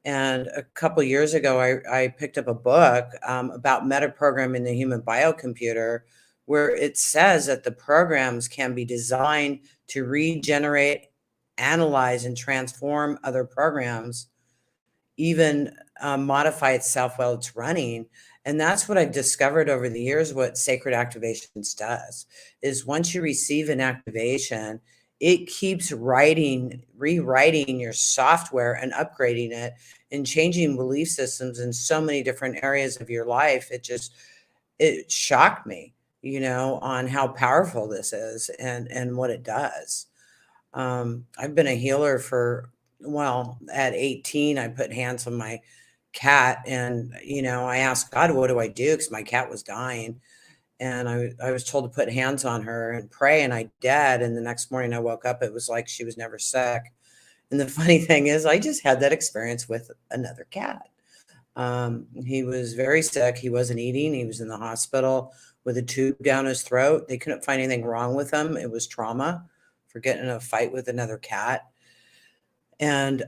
And a couple of years ago, I picked up a book about metaprogramming the human biocomputer, where it says that the programs can be designed to regenerate, analyze, and transform other programs, even modify itself while it's running. And that's what I've discovered over the years, what Sacred Activations does, is once you receive an activation, it keeps rewriting your software and upgrading it and changing belief systems in so many different areas of your life. It shocked me, you know, on how powerful this is and what it does. I've been a healer for, well, at 18, I put hands on my cat and, you know, I asked God, what do I do? Because my cat was dying. And I was told to put hands on her and pray, and I did. And the next morning I woke up, it was like she was never sick. And the funny thing is, I just had that experience with another cat. He was very sick. He wasn't eating. He was in the hospital with a tube down his throat. They couldn't find anything wrong with him. It was trauma for getting in a fight with another cat. And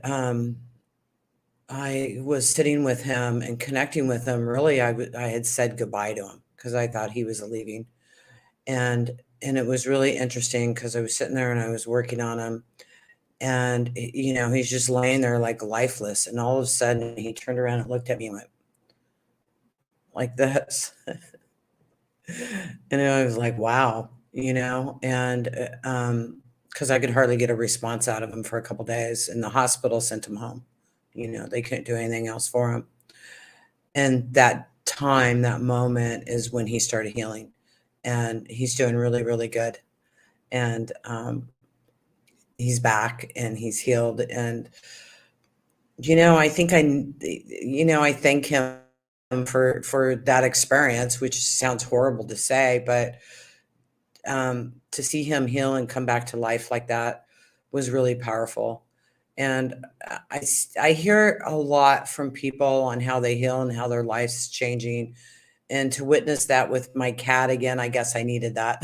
I was sitting with him and connecting with him. Really, I had said goodbye to him because I thought he was leaving. And it was really interesting because I was sitting there and I was working on him. And, you know, he's just laying there like lifeless. And all of a sudden he turned around and looked at me and went like this. And I was like, wow, you know, and because I could hardly get a response out of him for a couple days, and the hospital sent him home. You know, they couldn't do anything else for him. And that time, that moment is when he started healing, and he's doing really, really good. And he's back and he's healed. And, you know, I think I thank him for that experience, which sounds horrible to say, but to see him heal and come back to life like that was really powerful. And I hear a lot from people on how they heal and how their life's changing. And to witness that with my cat again, I guess I needed that.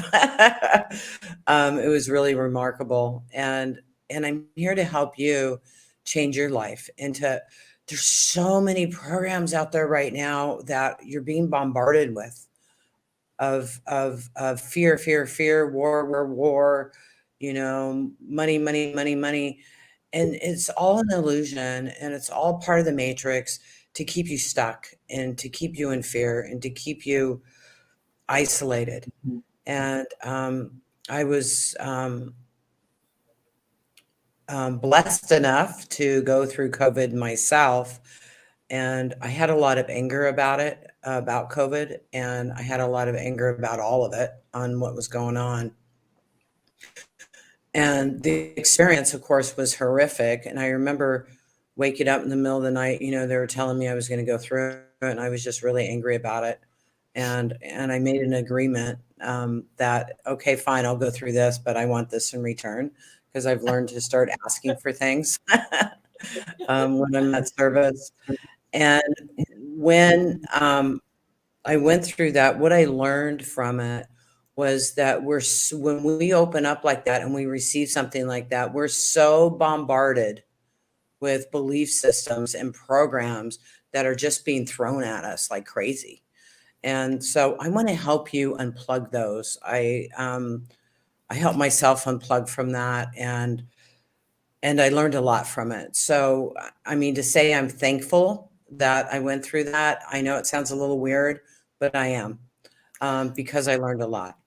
It was really remarkable. And I'm here to help you change your life. There's so many programs out there right now that you're being bombarded with of fear, war, you know, money. And it's all an illusion, and it's all part of the matrix to keep you stuck and to keep you in fear and to keep you isolated. And I was blessed enough to go through COVID myself. And I had a lot of anger about it, about COVID. And I had a lot of anger about all of it, on what was going on. And the experience, of course, was horrific. And I remember waking up in the middle of the night, you know, they were telling me I was going to go through it, and I was just really angry about it. And I made an agreement that, okay, fine, I'll go through this, but I want this in return, because I've learned to start asking for things when I'm at service. And when I went through that, what I learned from it was that when we open up like that and we receive something like that, we're so bombarded with belief systems and programs that are just being thrown at us like crazy. And so I want to help you unplug those. I help myself unplug from that, and I learned a lot from it. So, I mean, to say I'm thankful that I went through that, I know it sounds a little weird, but I am, because I learned a lot.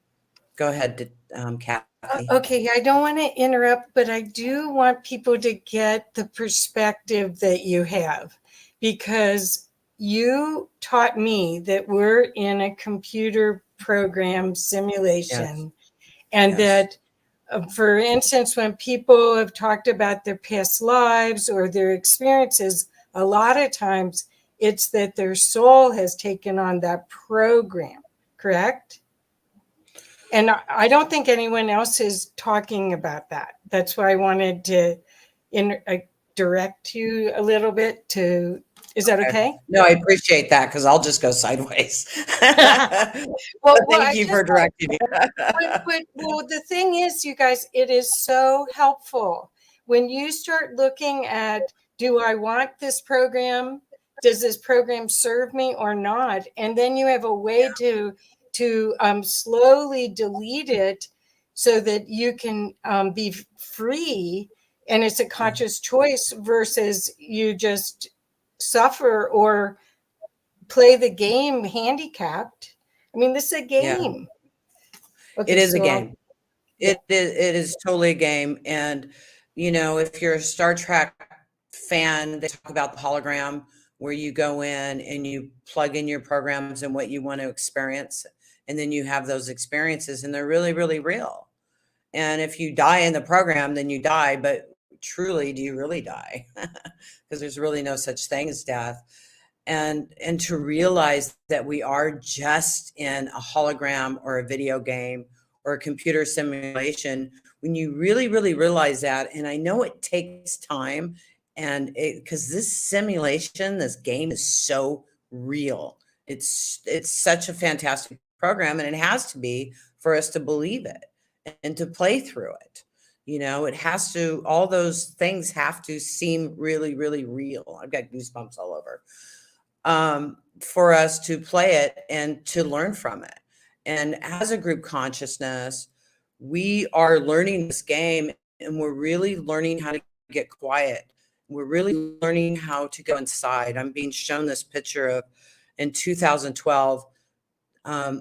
Go ahead, Kathy. Okay, I don't want to interrupt, but I do want people to get the perspective that you have, because you taught me that we're in a computer program simulation. Yes. And that, for instance, when people have talked about their past lives or their experiences, a lot of times it's that their soul has taken on that program, correct? And I don't think anyone else is talking about that. That's why I wanted to direct you a little bit to, is that okay? No, I appreciate that, because I'll just go sideways. Well, thank you for directing me. Well, the thing is, you guys, it is so helpful when you start looking at, do I want this program? Does this program serve me or not? And then you have a way to slowly delete it so that you can be free, and it's a conscious choice versus you just suffer or play the game handicapped. I mean, this is a game. Yeah. Okay, it is so a game. It is totally a game. And, you know, if you're a Star Trek fan, they talk about the hologram, where you go in and you plug in your programs and what you want to experience. And then you have those experiences, and they're really, really real. And if you die in the program, then you die. But truly, do you really die? Because there's really no such thing as death. And to realize that we are just in a hologram or a video game or a computer simulation, when you really, really realize that, and I know it takes time, and because this simulation, this game is so real. It's such a fantastic program, and it has to be for us to believe it and to play through it. You know, it has to, all those things have to seem really, really real. I've got goosebumps all over. For us to play it and to learn from it. And as a group consciousness, we are learning this game and we're really learning how to get quiet. We're really learning how to go inside. I'm being shown this picture of in 2012.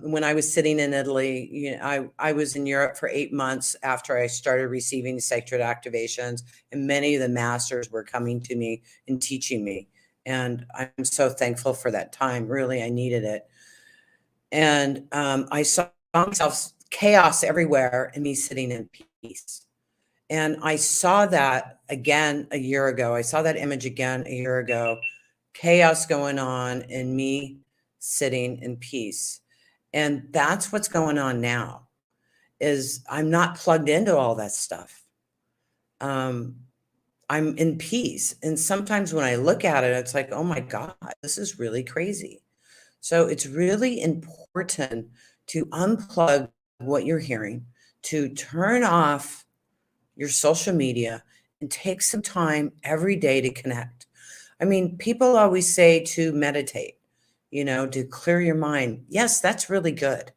When I was sitting in Italy, you know, I was in Europe for 8 months after I started receiving sacred activations, and many of the masters were coming to me and teaching me. And I'm so thankful for that time. Really, I needed it. And I saw myself chaos everywhere and me sitting in peace. And I saw that again a year ago. I saw that image again a year ago, chaos going on and me sitting in peace. And that's what's going on now, is I'm not plugged into all that stuff. I'm in peace. And sometimes when I look at it, it's like, oh my God, this is really crazy. So it's really important to unplug what you're hearing, to turn off your social media and take some time every day to connect. I mean, people always say to meditate, you know, to clear your mind. Yes, that's really good.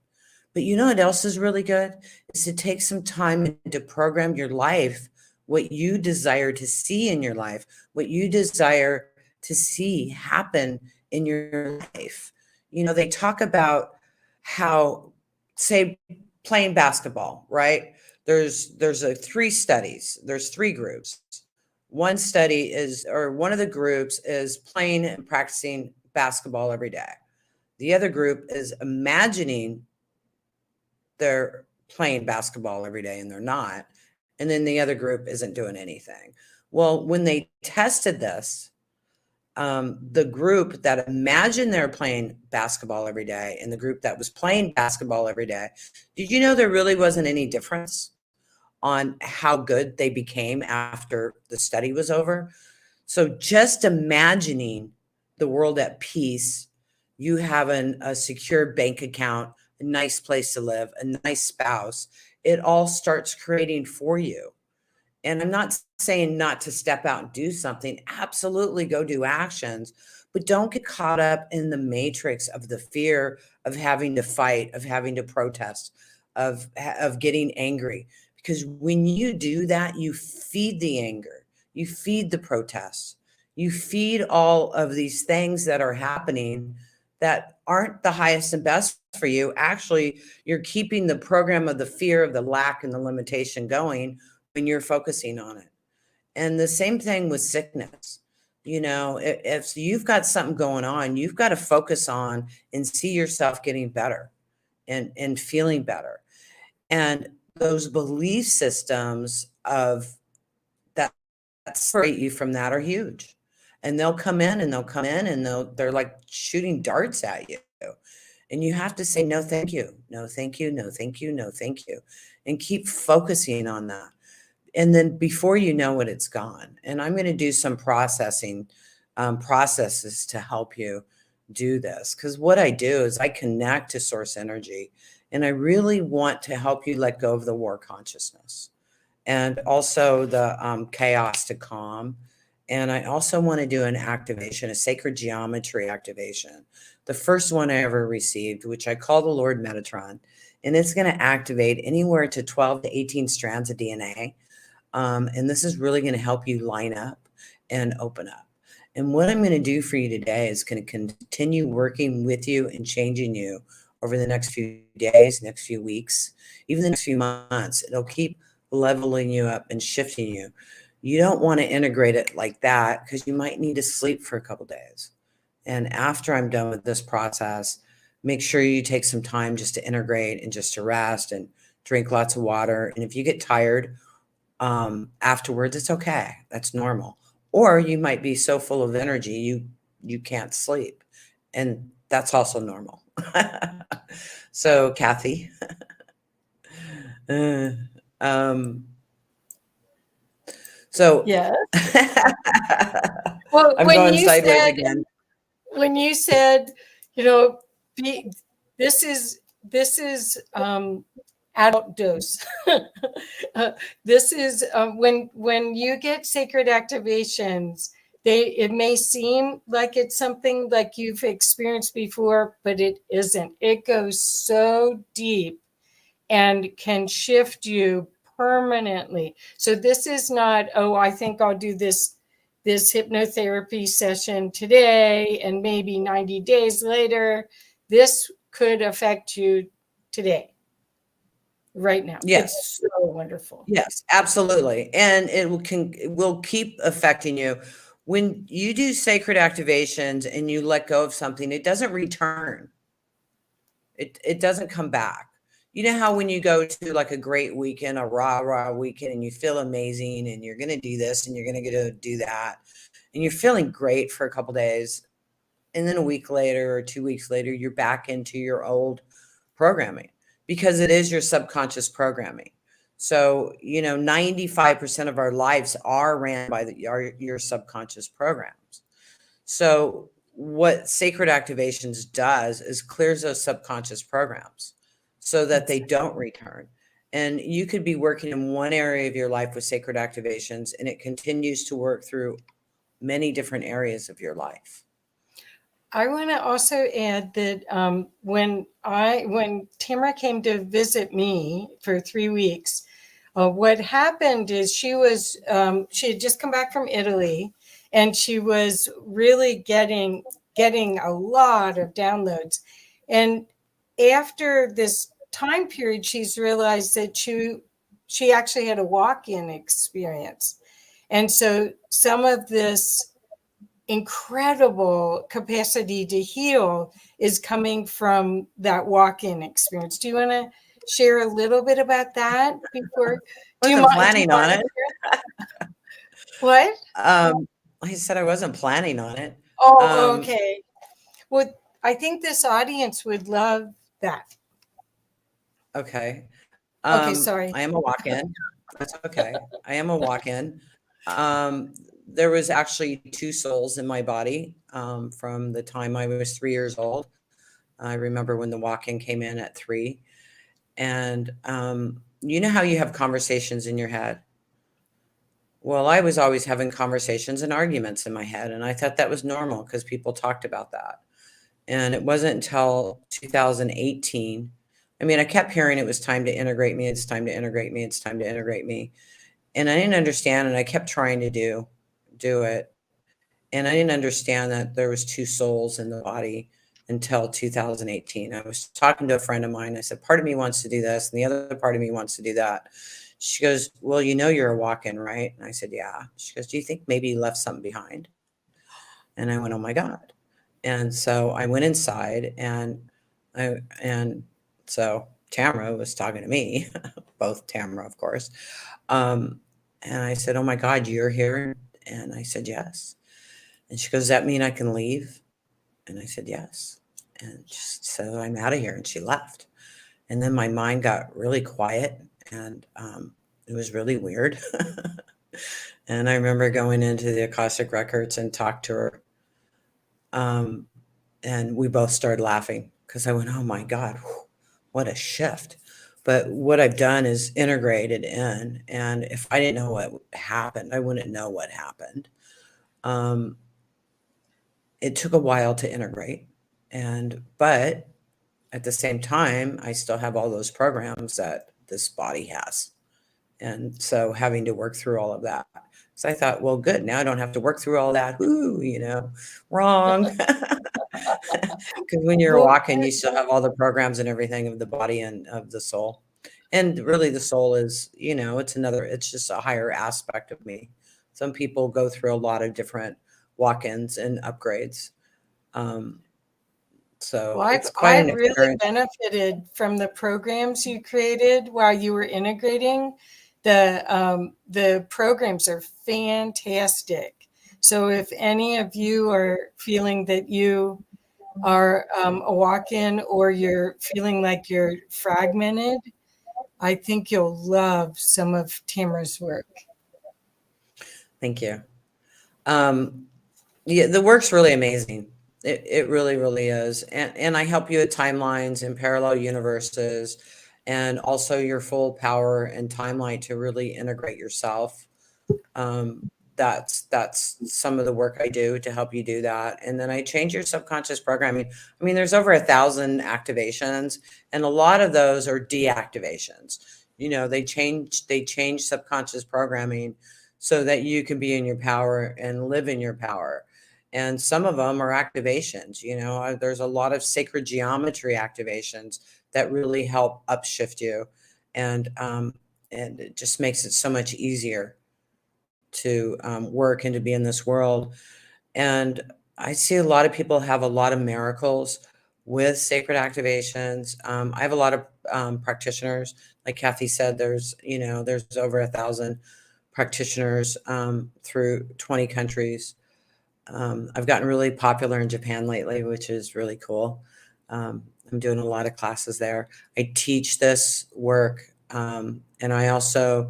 But you know what else is really good? Is to take some time to program your life, what you desire to see in your life, what you desire to see happen in your life. You know, they talk about how, say, playing basketball, right? There's three studies. There's three groups. One study is, or one of the groups is playing and practicing basketball every day. The other group is imagining they're playing basketball every day and they're not. And then the other group isn't doing anything. Well, when they tested this, the group that imagined they're playing basketball every day and the group that was playing basketball every day, did you know there really wasn't any difference on how good they became after the study was over? So just imagining the world at peace, you having a secure bank account, a nice place to live, a nice spouse, it all starts creating for you. And I'm not saying not to step out and do something. Absolutely go do actions, but don't get caught up in the matrix of the fear of having to fight, of having to protest, of getting angry. Because when you do that, you feed the anger, you feed the protests, you feed all of these things that are happening that aren't the highest and best for you. Actually, you're keeping the program of the fear of the lack and the limitation going when you're focusing on it. And the same thing with sickness. You know, if you've got something going on, you've got to focus on and see yourself getting better and feeling better. And those belief systems of that separate you from that are huge. And they'll come in and they're like shooting darts at you. And you have to say, no, thank you. No, thank you. No, thank you. No, thank you. And keep focusing on that. And then before you know it, it's gone. And I'm going to do some processes to help you do this. Because what I do is I connect to source energy. And I really want to help you let go of the war consciousness and also the chaos to calm. And I also want to do an activation, a sacred geometry activation. The first one I ever received, which I call the Lord Metatron. And it's going to activate anywhere to 12 to 18 strands of DNA. And this is really going to help you line up and open up. And what I'm going to do for you today is going to continue working with you and changing you over the next few days, next few weeks, even the next few months. It'll keep leveling you up and shifting you. You don't want to integrate it like that because you might need to sleep for a couple days. And after I'm done with this process, make sure you take some time just to integrate and just to rest and drink lots of water. And if you get tired afterwards, it's okay. That's normal. Or you might be so full of energy, you can't sleep. And that's also normal. So, Kathy, so yes. Well, I'm going sideways again. When you said, you know, this is adult dose. This is when you get sacred activations, it may seem like it's something like you've experienced before, but it isn't. It goes so deep and can shift you permanently. So this is not, oh, I think I'll do this hypnotherapy session today and maybe 90 days later. This could affect you today, right now. Yes. It's so wonderful. Yes, absolutely. And it will keep affecting you. When you do sacred activations and you let go of something, it doesn't return. It doesn't come back. You know how when you go to like a great weekend, a rah weekend, and you feel amazing and you're going to do this and you're going to do that, and you're feeling great for a couple days, and then a week later or 2 weeks later, you're back into your old programming, because it is your subconscious programming. So, 95% of our lives are ran by your subconscious programs. So what sacred activations does is clears those subconscious programs so that they don't return. And you could be working in one area of your life with sacred activations, and it continues to work through many different areas of your life. I want to also add that when Tamara came to visit me for 3 weeks, what happened is she had just come back from Italy, and she was really getting a lot of downloads. And after this time period, she's realized that she actually had a walk-in experience. And so some of this incredible capacity to heal is coming from that walk-in experience. Do you want to share a little bit about that before? I wasn't planning on it. What? I said I wasn't planning on it. Oh, okay. Well, I think this audience would love that. Okay. Okay, sorry. I am a walk-in. That's okay. I am a walk-in. There was actually 2 souls in my body from the time I was 3 years old. I remember when the walk-in came in at 3. And you know how you have conversations in your head? Well, I was always having conversations and arguments in my head, and I thought that was normal because people talked about that. And it wasn't until 2018. I mean, I kept hearing it was time to integrate me. It's time to integrate me. It's time to integrate me. And I didn't understand, and I kept trying to do it. And I didn't understand that there was 2 souls in the body until 2018. I was talking to a friend of mine. I said, part of me wants to do this, and the other part of me wants to do that. She goes, well, you're a walk-in, right? And I said, yeah. She goes, do you think maybe you left something behind? And I went, oh my God. And so I went inside, and so Tamara was talking to me, both Tamara, of course. And I said, oh my God, you're here? And I said, yes. And she goes, does that mean I can leave? And I said, yes. And she said, I'm out of here. And she left. And then my mind got really quiet, and it was really weird. And I remember going into the Akashic Records and talked to her. And we both started laughing because I went, oh my God, what a shift. But what I've done is integrated in. And if I didn't know what happened, I wouldn't know what happened. It took a while to integrate. But at the same time, I still have all those programs that this body has. And so having to work through all of that. So I thought, well, good. Now I don't have to work through all that. Wrong. Because when you're walking, you still have all the programs and everything of the body and of the soul. And really the soul is, it's just a higher aspect of me. Some people go through a lot of different walk-ins and upgrades. So it's quite an really experience. benefited from the programs you created while you were integrating. The programs are fantastic. So if any of you are feeling that you are a walk-in, or you're feeling like you're fragmented, I think you'll love some of Tamara's work. Thank you. Yeah, the work's really amazing. It really, really is. And I help you with timelines and parallel universes, and also your full power and timeline to really integrate yourself. That's some of the work I do to help you do that. And then I change your subconscious programming. There's over 1,000 activations, and a lot of those are deactivations. They change subconscious programming so that you can be in your power and live in your power. And some of them are activations. There's a lot of sacred geometry activations that really help upshift you, and it just makes it so much easier to work and to be in this world. And I see a lot of people have a lot of miracles with sacred activations. I have a lot of practitioners, like Kathy said. There's over 1,000 practitioners through 20 countries. I've gotten really popular in Japan lately, which is really cool. I'm doing a lot of classes there. I teach this work, and I also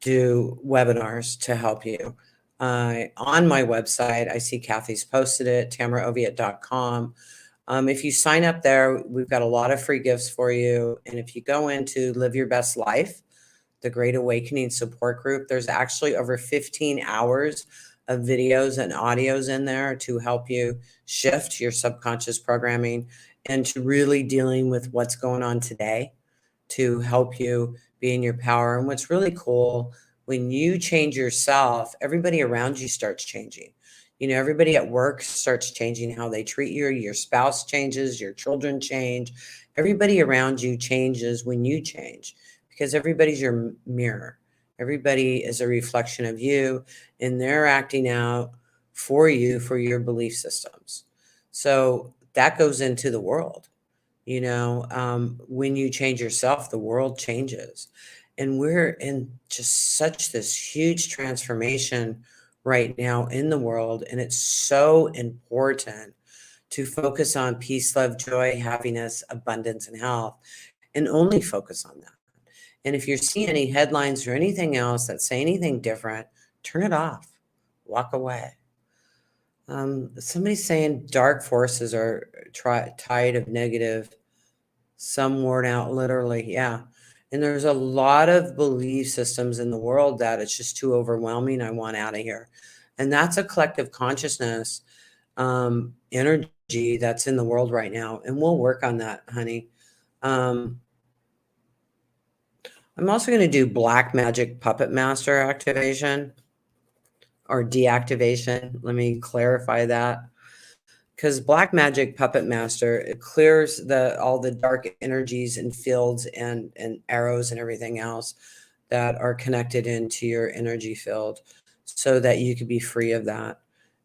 do webinars to help you. On my website, I see Kathy's posted it, tamaraoviatt.com. If you sign up there, we've got a lot of free gifts for you. And if you go into Live Your Best Life, the Great Awakening Support Group, there's actually over 15 hours of videos and audios in there to help you shift your subconscious programming and to really dealing with what's going on today to help you be in your power. And what's really cool, when you change yourself, everybody around you starts changing. Everybody at work starts changing how they treat you. Your spouse changes, your children change. Everybody around you changes when you change, because everybody's your mirror. Everybody is a reflection of you, and they're acting out for you, for your belief systems. So that goes into the world. When you change yourself, the world changes. And we're in just such this huge transformation right now in the world. And it's so important to focus on peace, love, joy, happiness, abundance, and health, and only focus on that. And if you're seeing any headlines or anything else that say anything different, turn it off, walk away. Somebody's saying dark forces are tired of negative, some worn out, literally. Yeah. And there's a lot of belief systems in the world that it's just too overwhelming. I want out of here. And that's a collective consciousness energy that's in the world right now. And we'll work on that, honey. I'm also going to do black magic puppet master activation or deactivation. Let me clarify that. Because black magic puppet master, it clears all the dark energies and fields and arrows and everything else that are connected into your energy field so that you could be free of that.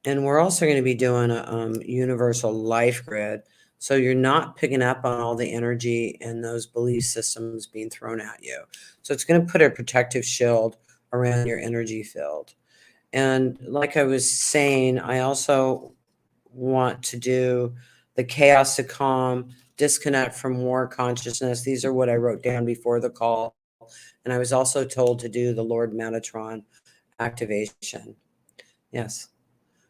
And we're also going to be doing a universal life grid. So you're not picking up on all the energy and those belief systems being thrown at you. So it's going to put a protective shield around your energy field. And like I was saying, I also want to do the chaos to calm, disconnect from war consciousness. These are what I wrote down before the call. And I was also told to do the Lord Metatron activation. Yes.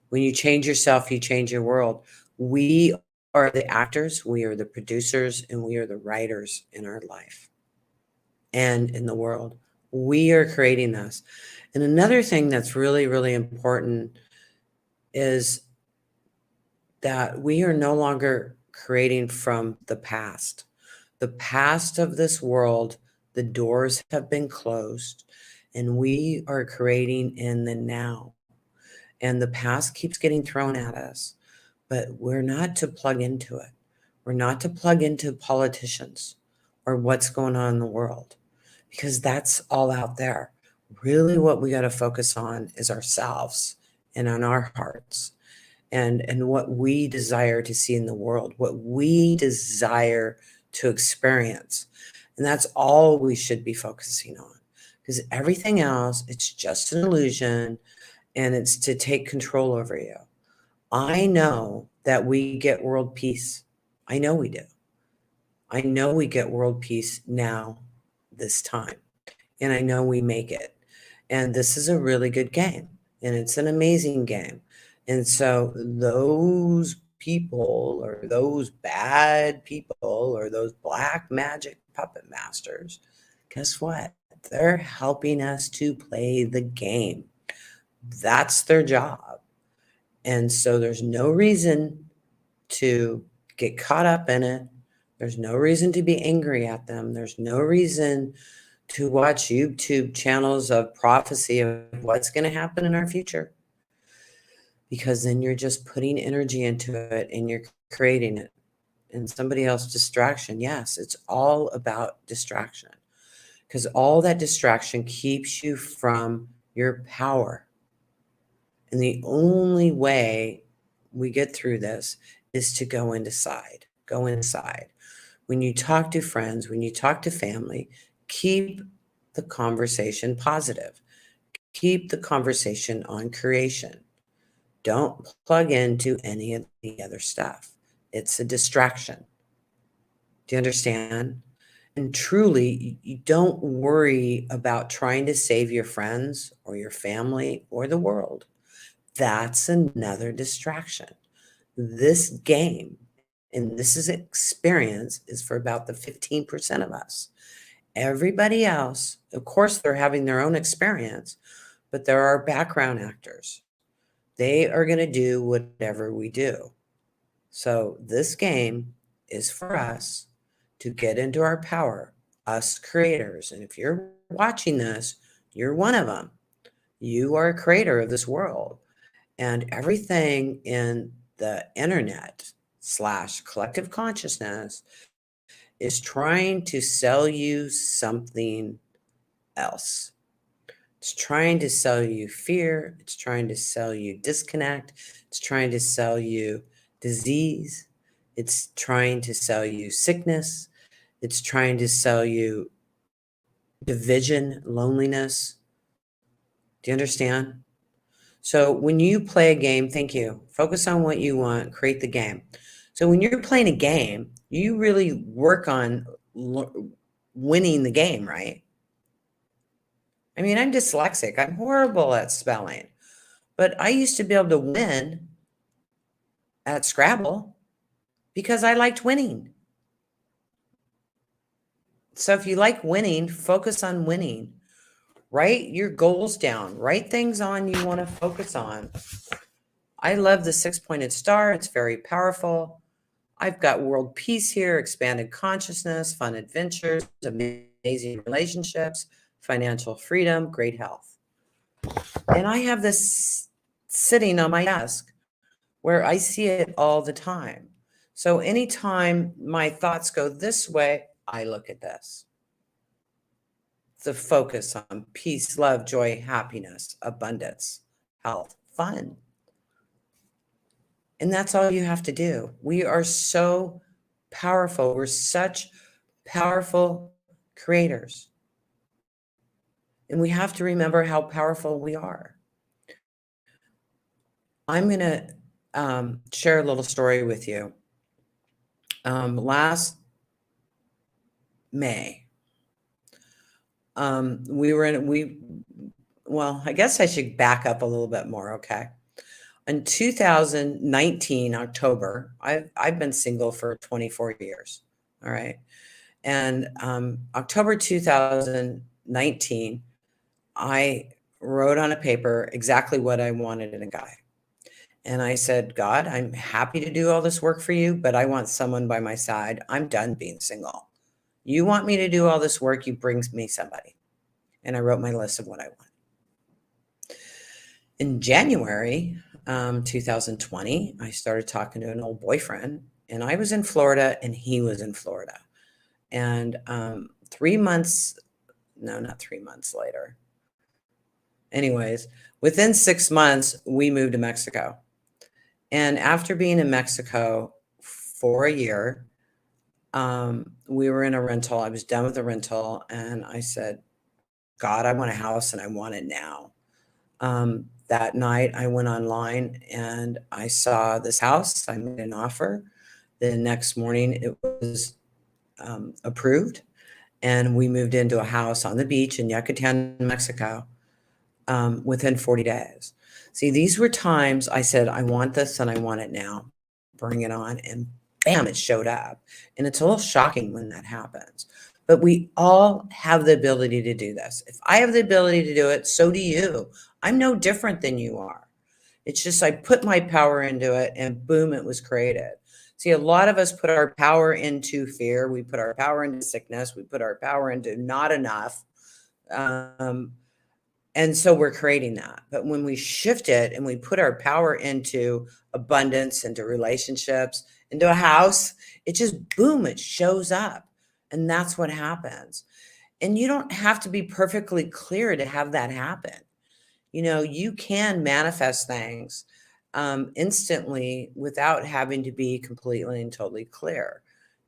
When you change yourself, you change your world. We are the actors, we are the producers, and we are the writers in our life and in the world. We are creating this. And another thing that's really, really important is that we are no longer creating from the past. The past of this world, the doors have been closed, and we are creating in the now. And the past keeps getting thrown at us, but we're not to plug into it. We're not to plug into politicians or what's going on in the world, because that's all out there. Really what we got to focus on is ourselves and on our hearts and what we desire to see in the world, what we desire to experience. And that's all we should be focusing on, because everything else, it's just an illusion, and it's to take control over you. I know that we get world peace. I know we do. I know we get world peace now, this time, and I know we make it. And this is a really good game, and it's an amazing game. And so those people or those bad people or those black magic puppet masters, guess what? They're helping us to play the game. That's their job. And so there's no reason to get caught up in it. There's no reason to be angry at them. There's no reason to watch YouTube channels of prophecy of what's going to happen in our future. Because then you're just putting energy into it and you're creating it. And somebody else's distraction, yes, it's all about distraction. Because all that distraction keeps you from your power. And the only way we get through this is to go inside. Go inside. When you talk to friends, when you talk to family, keep the conversation positive. Keep the conversation on creation. Don't plug into any of the other stuff. It's a distraction. Do you understand? And truly, you don't worry about trying to save your friends or your family or the world. That's another distraction. This game, and this is experience, is for about the 15% of us. Everybody else, of course, they're having their own experience, but there are background actors. They are going to do whatever we do. So this game is for us to get into our power, us creators. And if you're watching this, you're one of them. You are a creator of this world. And everything in the internet / collective consciousness is trying to sell you something else. It's trying to sell you fear. It's trying to sell you disconnect. It's trying to sell you disease. It's trying to sell you sickness. It's trying to sell you division, loneliness. Do you understand? So when you play a game, thank you. Focus on what you want, create the game. So when you're playing a game, you really work on winning the game, right? I mean, I'm dyslexic. I'm horrible at spelling. But I used to be able to win at Scrabble because I liked winning. So if you like winning, focus on winning. Write your goals down. Write things on you want to focus on. I love the 6-pointed star. It's very powerful. I've got world peace here, expanded consciousness, fun adventures, amazing relationships, financial freedom, great health. And I have this sitting on my desk where I see it all the time. So anytime my thoughts go this way, I look at this. The focus on peace, love, joy, happiness, abundance, health, fun. And that's all you have to do. We are so powerful. We're such powerful creators. And we have to remember how powerful we are. I'm going to share a little story with you. Last May, well, I guess I should back up a little bit more, okay? In 2019, October, I've been single for 24 years, all right? And October 2019, I wrote on a paper exactly what I wanted in a guy. And I said, God, I'm happy to do all this work for you, but I want someone by my side. I'm done being single. You want me to do all this work, you bring me somebody. And I wrote my list of what I want. In January 2020, I started talking to an old boyfriend, and I was in Florida and he was in Florida. And 3 months, no, not 3 months later. Anyways, within 6 months, we moved to Mexico. And after being in Mexico for a year, we were in a rental. I was done with the rental. And I said, God, I want a house and I want it now. That night, I went online and I saw this house. I made an offer. The next morning, it was approved. And we moved into a house on the beach in Yucatan, Mexico, within 40 days. See, these were times I said, I want this and I want it now. Bring it on. And bam, it showed up. And it's a little shocking when that happens. But we all have the ability to do this. If I have the ability to do it, so do you. I'm no different than you are. It's just I put my power into it and boom, it was created. See, a lot of us put our power into fear. We put our power into sickness. We put our power into not enough. And so we're creating that. But when we shift it and we put our power into abundance, into relationships, into a house, it just boom, it shows up. And that's what happens. And you don't have to be perfectly clear to have that happen. You know, you can manifest things instantly without having to be completely and totally clear.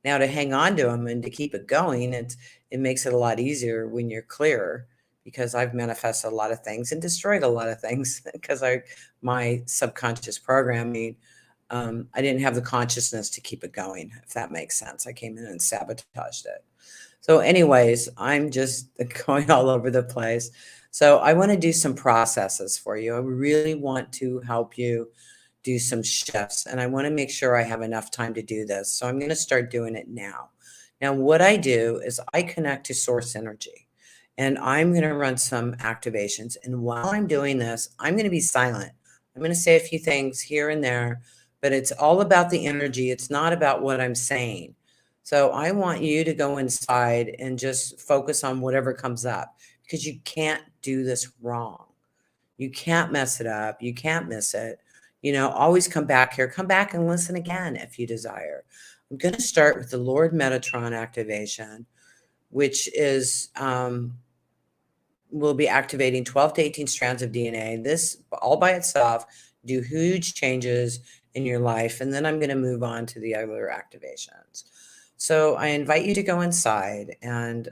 Now, to hang on to them and to keep it going, it makes it a lot easier when you're clearer, because I've manifested a lot of things and destroyed a lot of things because my subconscious programming, I didn't have the consciousness to keep it going, if that makes sense. I came in and sabotaged it. So anyways, I'm just going all over the place. So I want to do some processes for you. I really want to help you do some shifts, and I want to make sure I have enough time to do this. So I'm going to start doing it now. Now, what I do is I connect to source energy, and I'm going to run some activations. And while I'm doing this, I'm going to be silent. I'm going to say a few things here and there, but it's all about the energy. It's not about what I'm saying. So I want you to go inside and just focus on whatever comes up, because you can't do this wrong. You can't mess it up. You can't miss it. You know, always come back here. Come back and listen again if you desire. I'm going to start with the Lord Metatron activation, which is will be activating 12 to 18 strands of DNA. This all by itself do huge changes in your life. And then I'm going to move on to the other activations. So I invite you to go inside, and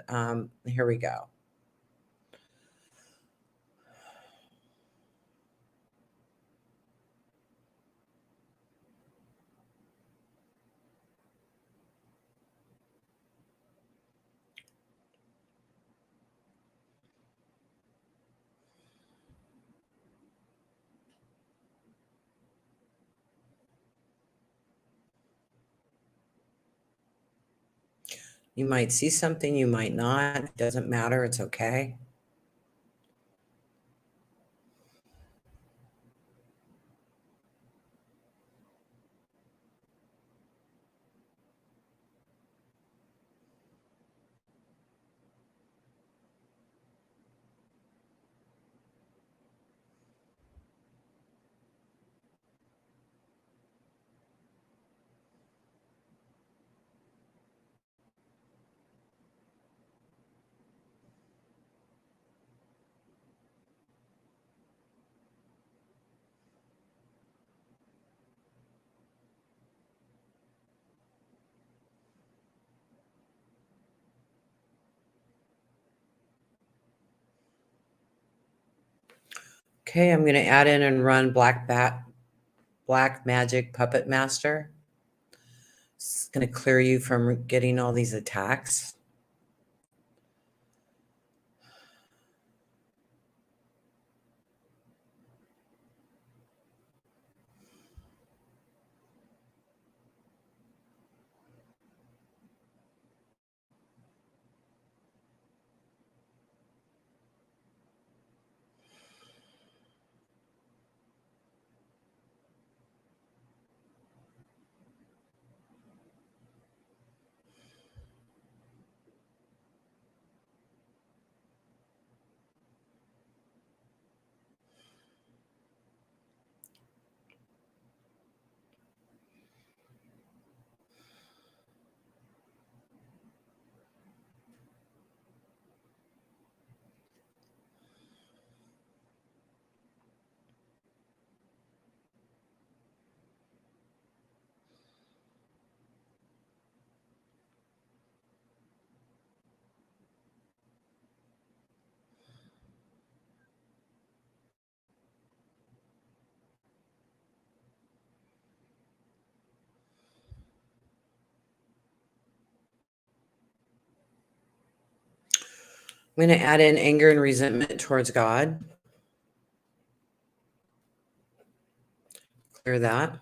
here we go. You might see something, you might not. It doesn't matter. It's okay. Okay, I'm going to add in and run Black Magic Puppet Master. It's going to clear you from getting all these attacks. I'm going to add in anger and resentment towards God. Clear that.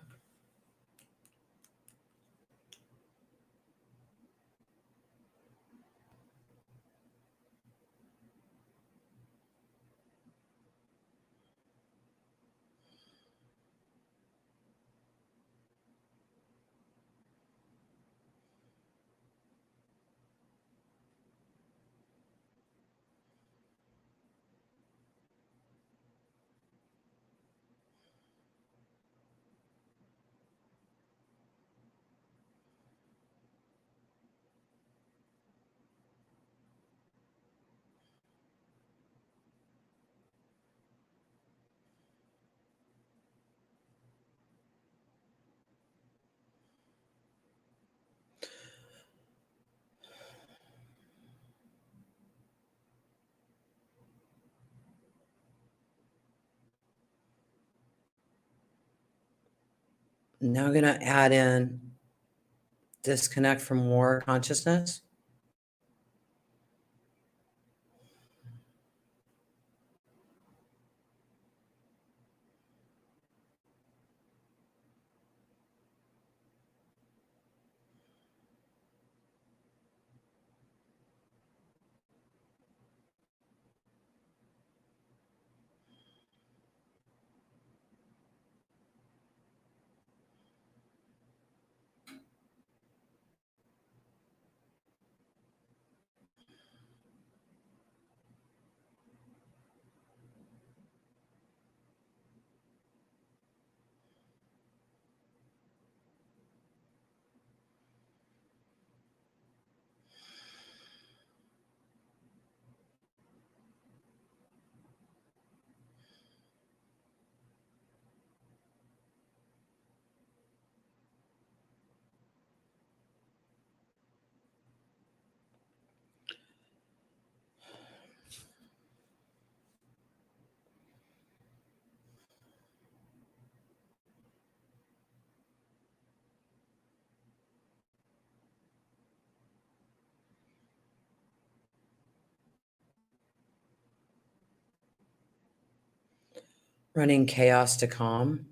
Now I'm going to add in disconnect from war consciousness. Running chaos to calm.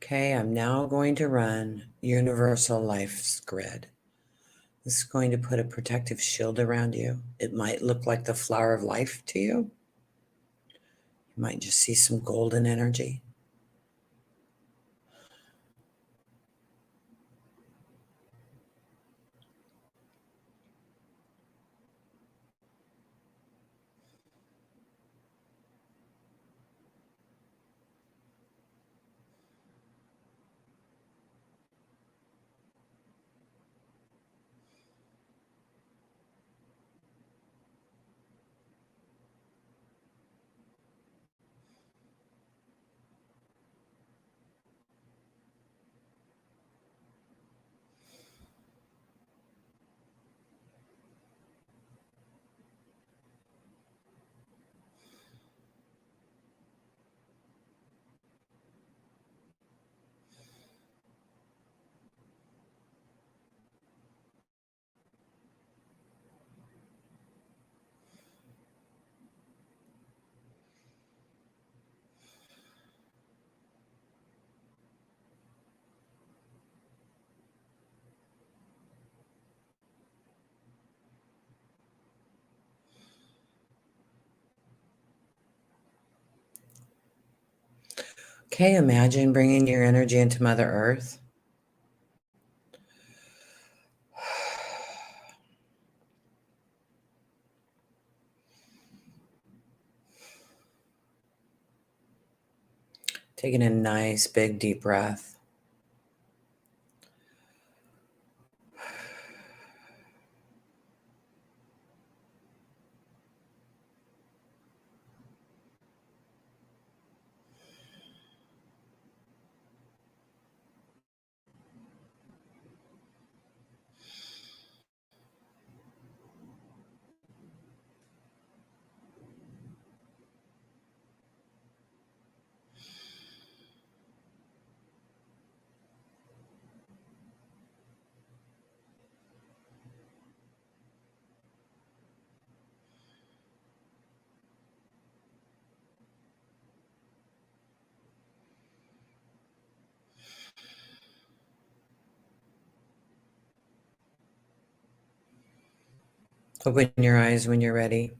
Okay, I'm now going to run Universal Life's Grid. This is going to put a protective shield around you. It might look like the flower of life to you. You might just see some golden energy. Okay, imagine bringing your energy into Mother Earth. Taking a nice big deep breath. Open your eyes when you're ready.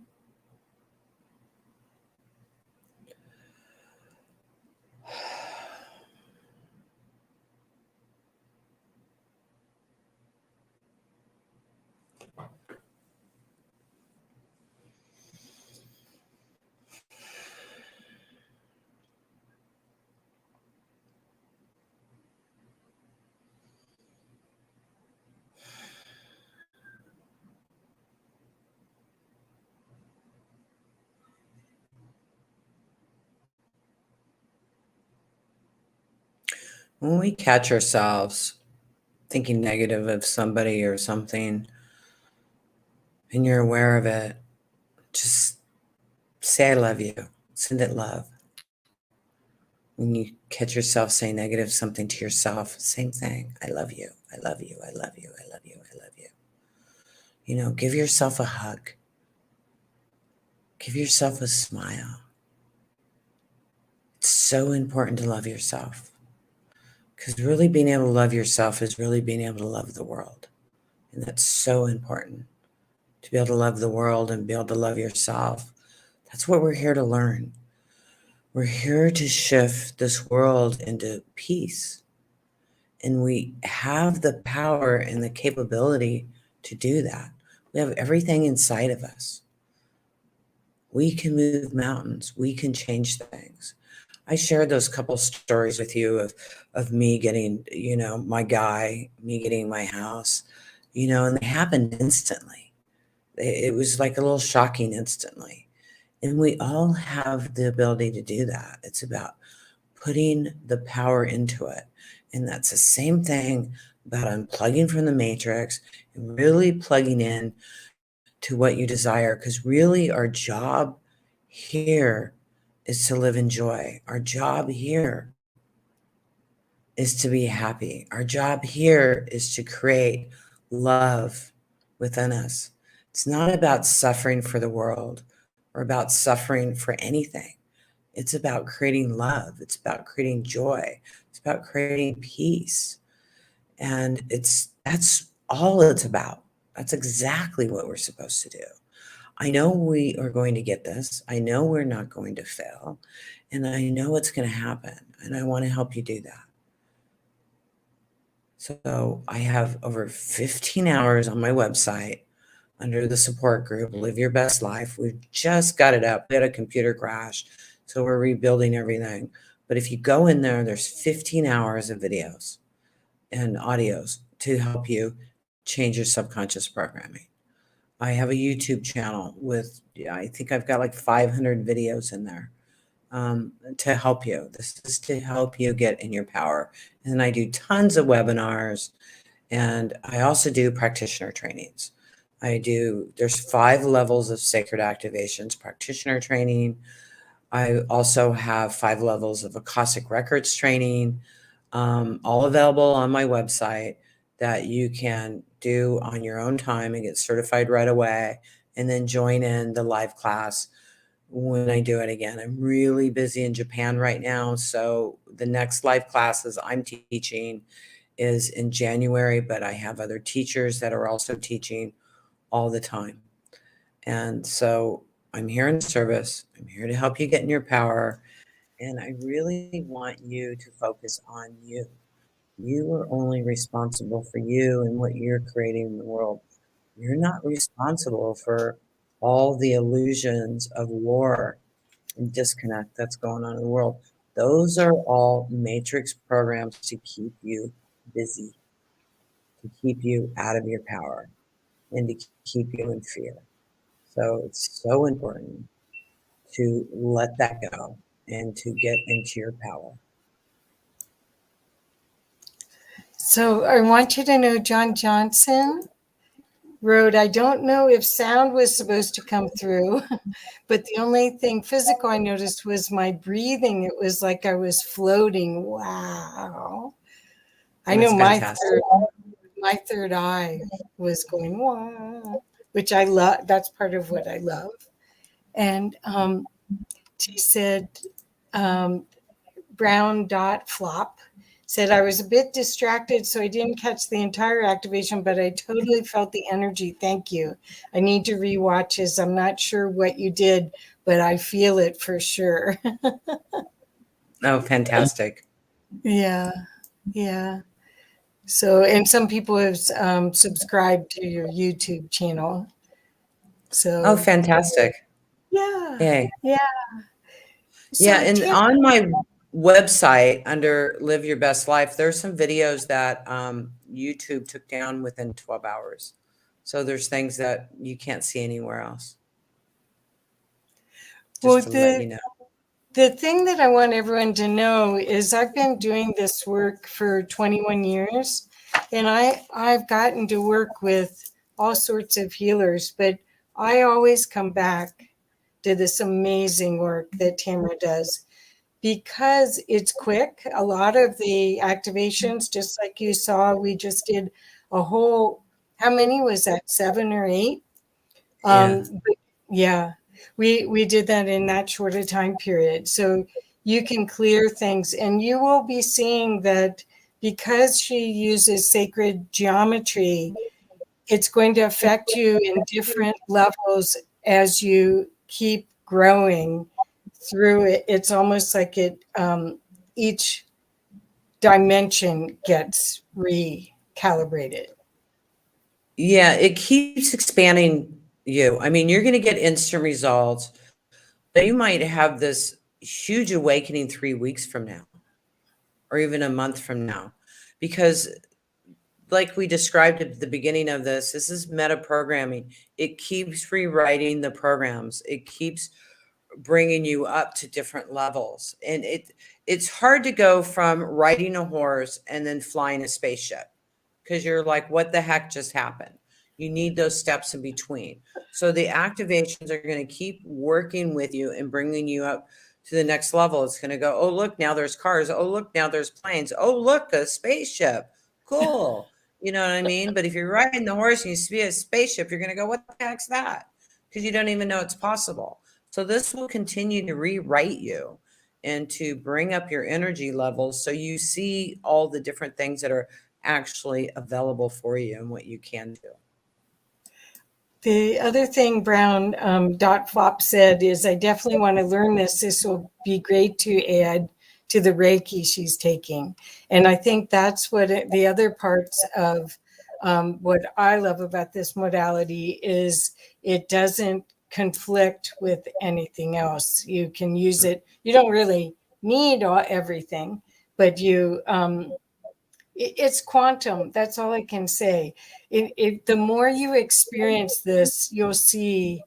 When we catch ourselves thinking negative of somebody or something, and you're aware of it, just say, I love you. Send it love. When you catch yourself saying negative something to yourself, same thing. I love you. I love you. I love you. I love you. I love you. You know, give yourself a hug. Give yourself a smile. It's so important to love yourself, because really being able to love yourself is really being able to love the world. And that's so important, to be able to love the world and be able to love yourself. That's what we're here to learn. We're here to shift this world into peace. And we have the power and the capability to do that. We have everything inside of us. We can move mountains. We can change things. I shared those couple stories with you of me getting, you know, my guy, me getting my house, you know, and they happened instantly. It was like a little shocking instantly. And we all have the ability to do that. It's about putting the power into it. And that's the same thing about unplugging from the matrix and really plugging in to what you desire. Because really our job here is to live in joy. Our job here is to be happy. Our job here is to create love within us. It's not about suffering for the world or about suffering for anything. It's about creating love. It's about creating joy. It's about creating peace. And that's all it's about. That's exactly what we're supposed to do. I know we are going to get this. I know we're not going to fail. And I know it's going to happen. And I want to help you do that. So I have over 15 hours on my website under the support group, Live Your Best Life. We've just got it up. We had a computer crash, so we're rebuilding everything. But if you go in there, there's 15 hours of videos and audios to help you change your subconscious programming. I have a YouTube channel with, I think I've got like 500 videos in there to help you. This is to help you get in your power. And then I do tons of webinars, and I also do practitioner trainings. There's 5 levels of sacred activations practitioner training. I also have 5 levels of Akashic Records training, all available on my website that you can do on your own time and get certified right away, and then join in the live class when I do it again. I'm really busy in Japan right now, so the next live classes I'm teaching is in January, but I have other teachers that are also teaching all the time. And so I'm here in service. I'm here to help you get in your power. And I really want you to focus on you. You are only responsible for you and what you're creating in the world. You're not responsible for all the illusions of war and disconnect that's going on in the world. Those are all matrix programs to keep you busy, to keep you out of your power, and to keep you in fear. So it's so important to let that go and to get into your power. So I want you to know John Johnson wrote, I don't know if sound was supposed to come through, but the only thing physical I noticed was my breathing. It was like I was floating. Wow. I know my third eye was going, wow, which I love. That's part of what I love. And she said, brown dot flop said I was a bit distracted, so I didn't catch the entire activation, but I totally felt the energy. Thank you. I need to rewatch this. I'm not sure what you did, but I feel it for sure. Oh, fantastic. Yeah. Yeah. So, and some people have subscribed to your YouTube channel. So, Oh, fantastic. yeah. Yay. Yeah. Yeah, So, and Tim, on my website under Live Your Best Life, there's some videos that YouTube took down within 12 hours. So there's things that you can't see anywhere else. Just to let you know. The thing that I want everyone to know is I've been doing this work for 21 years, and I've gotten to work with all sorts of healers, but I always come back to this amazing work that Tamara does because it's quick. A lot of the activations, just like you saw, we just did a whole, how many was that, 7 or 8? But yeah, we did that in that short a time period. So you can clear things, and you will be seeing that because she uses sacred geometry, it's going to affect you in different levels as you keep growing through it. It's almost like each dimension gets recalibrated. Yeah, it keeps expanding you. I mean, you're going to get instant results, but you might have this huge awakening 3 weeks from now, or even a month from now, because like we described at the beginning of this is meta programming. It keeps rewriting the programs. It keeps bringing you up to different levels. And it's hard to go from riding a horse and then flying a spaceship, because you're like, what the heck just happened? You need those steps in between. So the activations are going to keep working with you and bringing you up to the next level. It's going to go, oh, look, now there's cars. Oh, look, now there's planes. Oh, look, a spaceship. Cool. You know what I mean? But if you're riding the horse and you see a spaceship, you're going to go, what the heck's that? Because you don't even know it's possible. So this will continue to rewrite you and to bring up your energy levels so you see all the different things that are actually available for you and what you can do. The other thing Brown Dot Flop said is, I definitely want to learn this. This will be great to add to the Reiki she's taking. And I think that's what the other parts of what I love about this modality is it doesn't conflict with anything else. You can use it. You don't really need everything, but you it's quantum. That's all I can say. The more you experience this, you'll see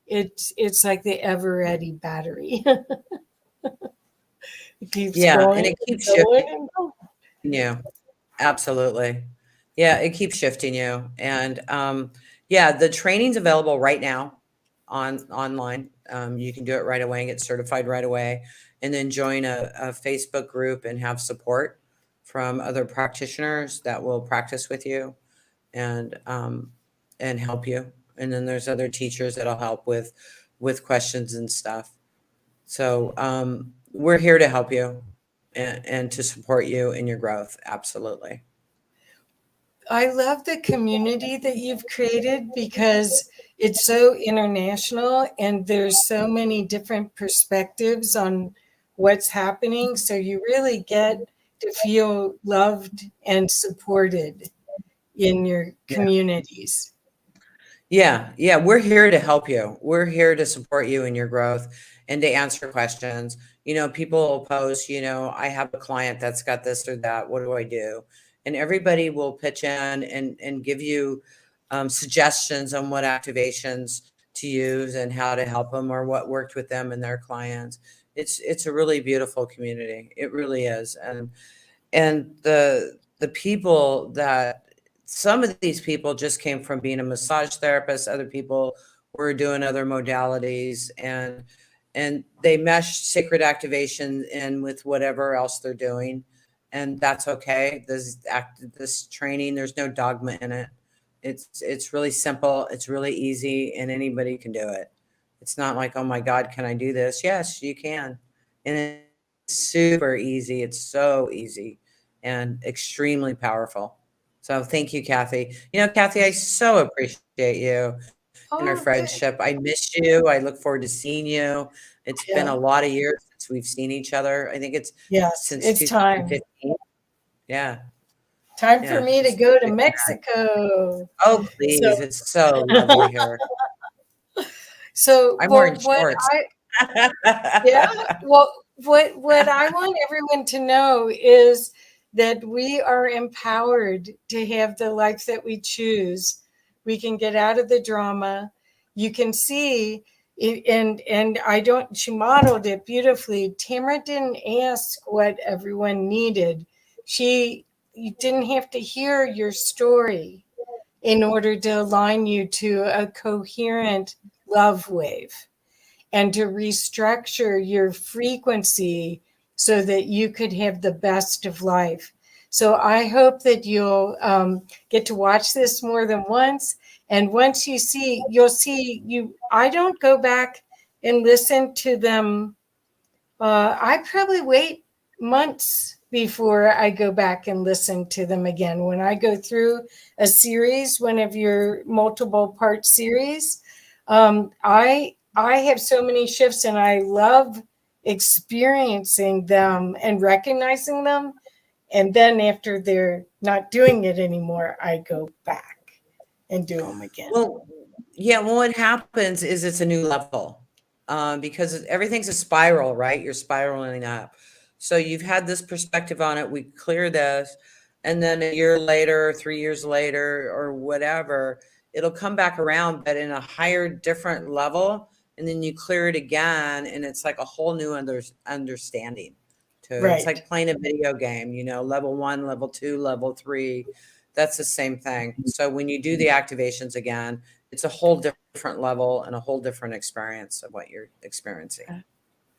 it's like the ever ready battery. It keeps going And it keeps and going shifting and going. you. Absolutely. Yeah, it keeps shifting you. And the training's available right now online. You can do it right away and get certified right away, and then join a Facebook group and have support from other practitioners that will practice with you and help you. And then there's other teachers that'll help with questions and stuff. So we're here to help you and to support you in your growth. Absolutely. I love the community that you've created because it's so international and there's so many different perspectives on what's happening. So you really get to feel loved and supported in your communities. Yeah, we're here to help you. We're here to support you in your growth and to answer questions. You know, people will post, I have a client that's got this or that. What do I do? And everybody will pitch in and give you suggestions on what activations to use and how to help them or what worked with them and their clients. It's a really beautiful community. It really is. And the people that some of these people just came from being a massage therapist. Other people were doing other modalities, and they meshed sacred activation in with whatever else they're doing, and that's okay. This training, there's no dogma in it. It's really simple. It's really easy, and anybody can do it. It's not like, oh my God, can I do this? Yes, you can, and it's super easy. It's so easy. and extremely powerful. So thank you, Kathy. You know, Kathy, I so appreciate you and our Oh, good. friendship. I miss you. I look forward to seeing you. It's been Yeah. a lot of years since we've seen each other. I think it's Yes, since it's time. 2015. Yeah. Time for Yeah. me to It's go to good. Mexico. Oh, please. So, It's so lovely here. so I'm well, wearing shorts. yeah, well, what I want everyone to know is that we are empowered to have the life that we choose. We can get out of the drama. You can see it, and I don't. She modeled it beautifully. Tamara didn't ask what everyone needed. You didn't have to hear your story in order to align you to a coherent love wave and to restructure your frequency so that you could have the best of life. So I hope that you'll get to watch this more than once. And once you see, you'll see you. I don't go back and listen to them. I probably wait months before I go back and listen to them again. When I go through a series, one of your multiple part series, I have so many shifts and I love experiencing them and recognizing them. And then after they're not doing it anymore, I go back and do them again. Well, yeah, well, what happens is it's a new level because everything's a spiral, right? You're spiraling up. So you've had this perspective on it. We clear this. And then a year later, 3 years later, or whatever, it'll come back around, but in a higher, different level. And then you clear it again. And it's like a whole new understanding to it. It's Right. like playing a video game, you know, level 1, level 2, level 3. That's the same thing. So when you do the activations again, it's a whole different level and a whole different experience of what you're experiencing.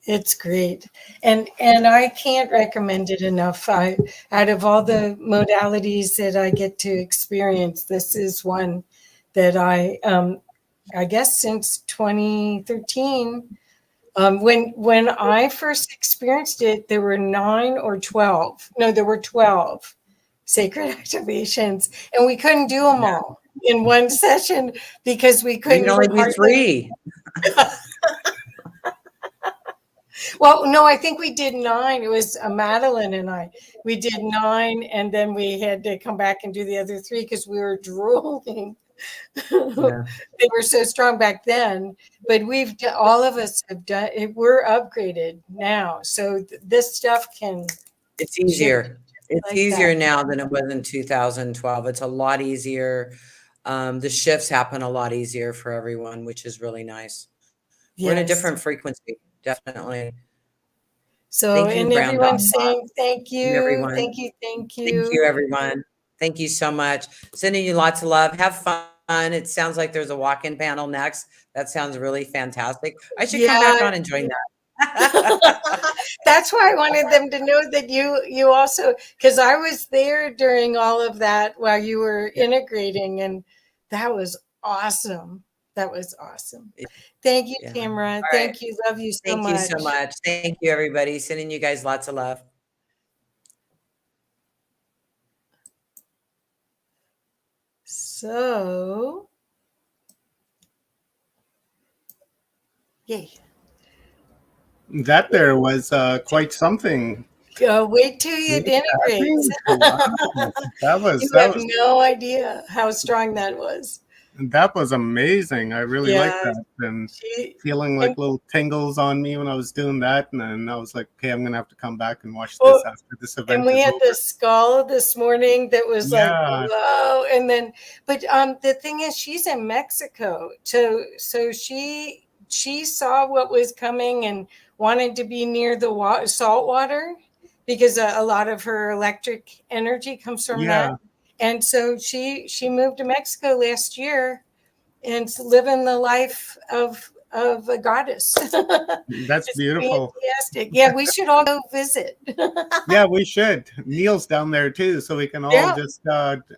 It's great. And I can't recommend it enough. Out of all the modalities that I get to experience, this is one that I guess since 2013, when I first experienced it, there were 9 or 12. No, there were 12 sacred activations, and we couldn't do them all in one session because we You couldn't can only even do hardly. 3. Well, no, I think we did 9. It was Madeline and I. We did 9, and then we had to come back and do the other 3 because we were drooling. Yeah. They were so strong back then, but all of us have done it. We're upgraded now, so this stuff can. It's easier. It's like easier that. now than it was in 2012. It's a lot easier. The shifts happen a lot easier for everyone, which is really nice. We're in a Yes. different frequency, definitely. So, Thank you, and Brown everyone's Dog. saying thank you, Everyone. thank you, thank Thank you, you. everyone. Thank you so much. Sending you lots of love. Have fun. It sounds like there's a walk-in panel next. That sounds really fantastic. I should come back Yeah. on and join that. That's why I wanted them to know that you also, because I was there during all of that while you were integrating, and that was awesome. That was awesome. Thank you, Yeah. Tamara. All Thank right. you. Love you so Thank you so much. much. Thank you, everybody. Sending you guys lots of love. So, yay. That there was quite something. Wait till it integrates. Wow. You have no idea how strong that was. That was amazing. I really liked Yeah, that, and feeling like little tingles on me when I was doing that. And then I was like, okay, I'm gonna have to come back and watch this after this event and we is had over. the skull this morning that was like, Yeah. whoa. And then, but the thing is, she's in Mexico, so she saw what was coming and wanted to be near the salt water because a lot of her electric energy comes from that. And so she moved to Mexico last year and living the life of a goddess. That's It's beautiful. fantastic. Yeah, we should all go visit. Yeah, we should. Neil's down there too, so we can all Yeah. just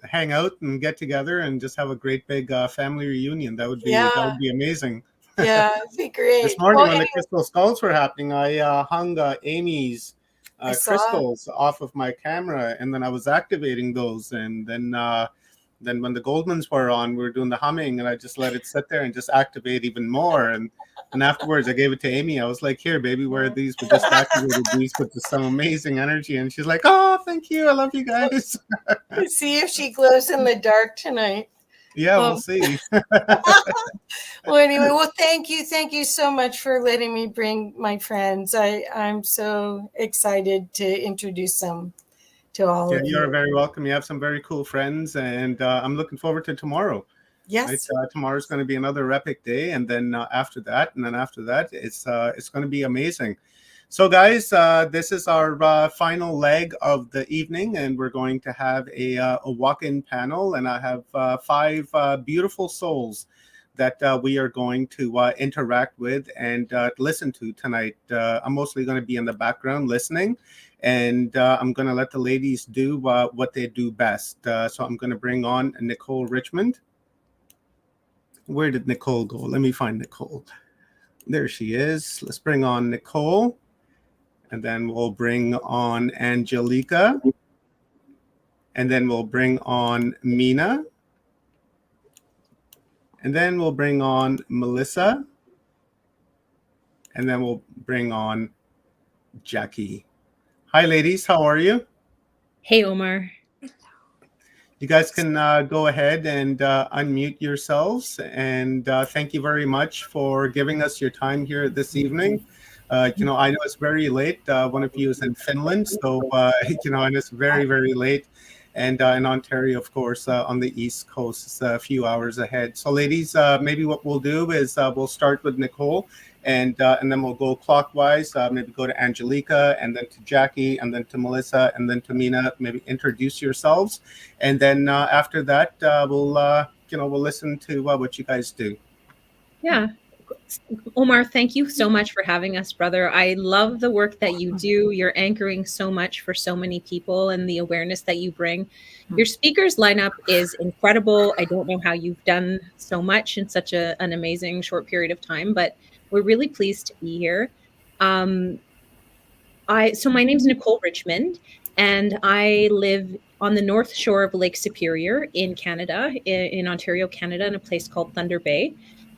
hang out and get together and just have a great big family reunion. That would be amazing. Yeah, it'd be great. This morning Well, when the anyway, crystal skulls were happening, I hung Amy's I saw. crystals off of my camera, and then I was activating those, and then when the Goldmans were on, we were doing the humming, and I just let it sit there and just activate even more. And afterwards, I gave it to Amy. I was like, "Here, baby, wear these. We just activated these with some amazing energy." And she's like, "Oh, thank you. I love you guys." See if she glows in the dark tonight. Yeah, we'll see. Well, anyway, well, thank you so much for letting me bring my friends. I'm so excited to introduce them to all Yeah, of you're you. very welcome. You have some very cool friends, and I'm looking forward to tomorrow. Yes. Right? Tomorrow's going to be another epic day, and then after that, it's going to be amazing. So, guys, this is our final leg of the evening, and we're going to have a walk-in panel, and I have 5 beautiful souls that we are going to interact with and listen to tonight. I'm mostly going to be in the background listening, and I'm going to let the ladies do what they do best. So I'm going to bring on Nicole Richmond. Where did Nicole go? Let me find Nicole. There she is. Let's bring on Nicole. And then we'll bring on Angelica. And then we'll bring on Mina. And then we'll bring on Melissa. And then we'll bring on Jackie. Hi, ladies. How are you? Hey, Omar. You guys can go ahead and unmute yourselves. And thank you very much for giving us your time here this evening. I know it's very late. One of you is in Finland, so and it's very, very late. And in Ontario, of course, on the East Coast, it's a few hours ahead. So, ladies, maybe what we'll do is we'll start with Nicole, and then we'll go clockwise. Maybe go to Angelica, and then to Jackie, and then to Melissa, and then to Mina. Maybe introduce yourselves, and then after that, we'll listen to what you guys do. Yeah. Omar, thank you so much for having us, brother. I love the work that you do. You're anchoring so much for so many people and the awareness that you bring. Your speakers lineup is incredible. I don't know how you've done so much in such an amazing short period of time, but we're really pleased to be here. So my name's Nicole Richmond, and I live on the north shore of Lake Superior in Canada, in Ontario, Canada, in a place called Thunder Bay.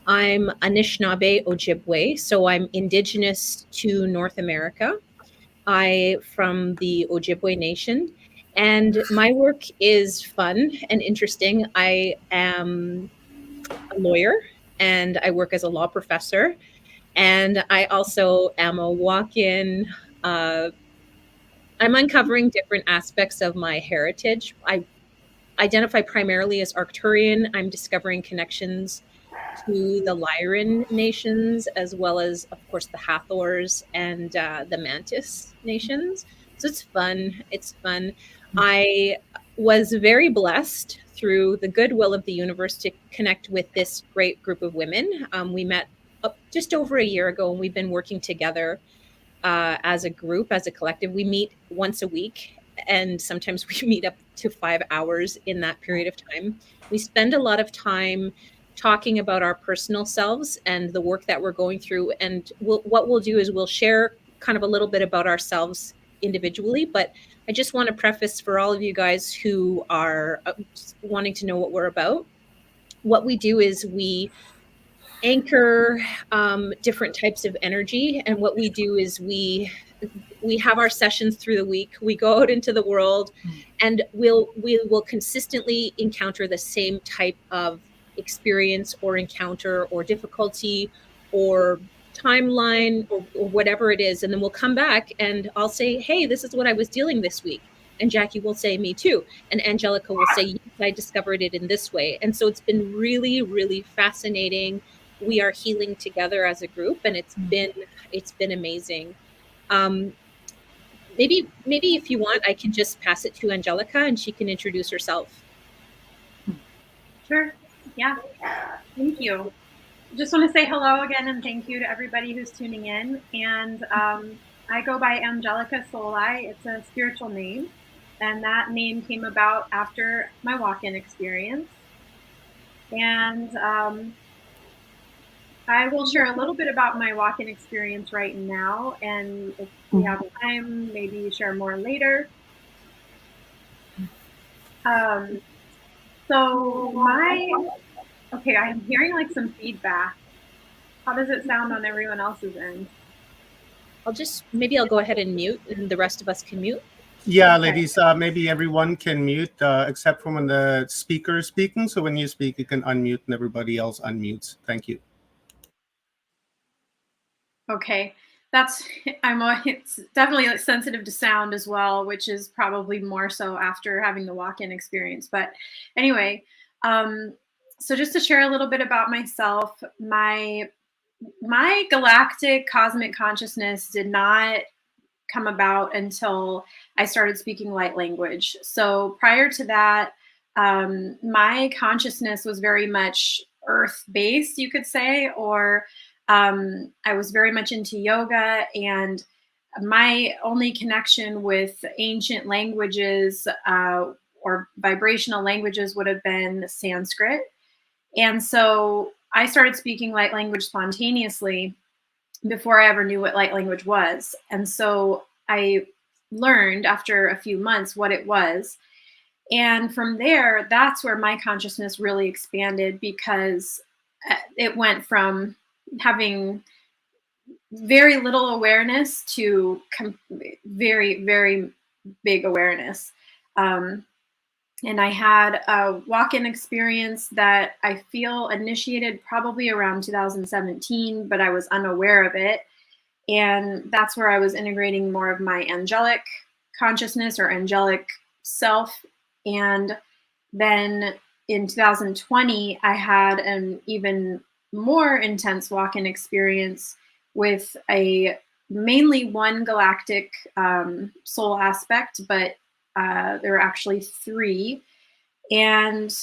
I'm Anishinaabe Ojibwe, so I'm indigenous to North America. I from the Ojibwe Nation, and my work is fun and interesting. I am a lawyer, and I work as a law professor, and I also am a walk-in. I'm uncovering different aspects of my heritage. I identify primarily as Arcturian. I'm discovering connections to the Lyran nations, as well as, of course, the Hathors and the Mantis nations. So it's fun. It's fun. I was very blessed through the goodwill of the universe to connect with this great group of women. We met just over a year ago, and we've been working together as a group, as a collective. We meet once a week, and sometimes we meet up to 5 hours in that period of time. We spend a lot of time talking about our personal selves and the work that we're going through. And what we'll do is we'll share kind of a little bit about ourselves individually. But I just want to preface for all of you guys who are wanting to know what we're about. What we do is we anchor different types of energy. And what we do is we have our sessions through the week. We go out into the world, and we will consistently encounter the same type of experience or encounter or difficulty or timeline or whatever it is. And then we'll come back and I'll say, hey, this is what I was dealing this week. And Jackie will say, me too. And Angelica will say, yes, I discovered it in this way. And so it's been really, really fascinating. We are healing together as a group, and it's been amazing. Maybe if you want, I can just pass it to Angelica and she can introduce herself. Sure. Yeah. Thank you. Just want to say hello again and thank you to everybody who's tuning in. And I go by Angelica Soli. It's a spiritual name. And that name came about after my walk-in experience. And I will share a little bit about my walk-in experience right now, and if we have time, maybe share more later. Okay, I'm hearing like some feedback. How does it sound on everyone else's end? Maybe I'll go ahead and mute, and the rest of us can mute. Yeah, Okay. ladies, maybe everyone can mute except for when the speaker is speaking. So when you speak, you can unmute and everybody else unmutes. Thank you. Okay, it's definitely like sensitive to sound as well, which is probably more so after having the walk-in experience. But anyway, so just to share a little bit about myself, my galactic cosmic consciousness did not come about until I started speaking light language. So prior to that, my consciousness was very much earth-based, you could say, or I was very much into yoga, and my only connection with ancient languages or vibrational languages would have been Sanskrit. And so I started speaking light language spontaneously before I ever knew what light language was. And so I learned after a few months what it was. And from there, that's where my consciousness really expanded, because it went from having very little awareness to very, very big awareness. And I had a walk-in experience that I feel initiated probably around 2017, but I was unaware of it. And that's where I was integrating more of my angelic consciousness or angelic self. And then in 2020, I had an even more intense walk-in experience with mainly one galactic soul aspect, but there are actually three. And,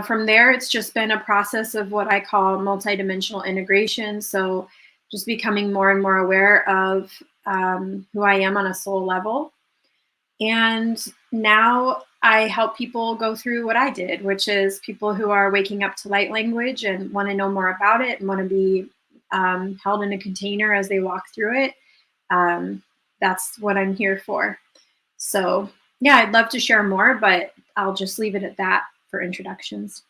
from there, it's just been a process of what I call multidimensional integration. So just becoming more and more aware of who I am on a soul level. And now I help people go through what I did, which is people who are waking up to light language and want to know more about it and want to be held in a container as they walk through it. That's what I'm here for. So yeah, I'd love to share more, but I'll just leave it at that for introductions.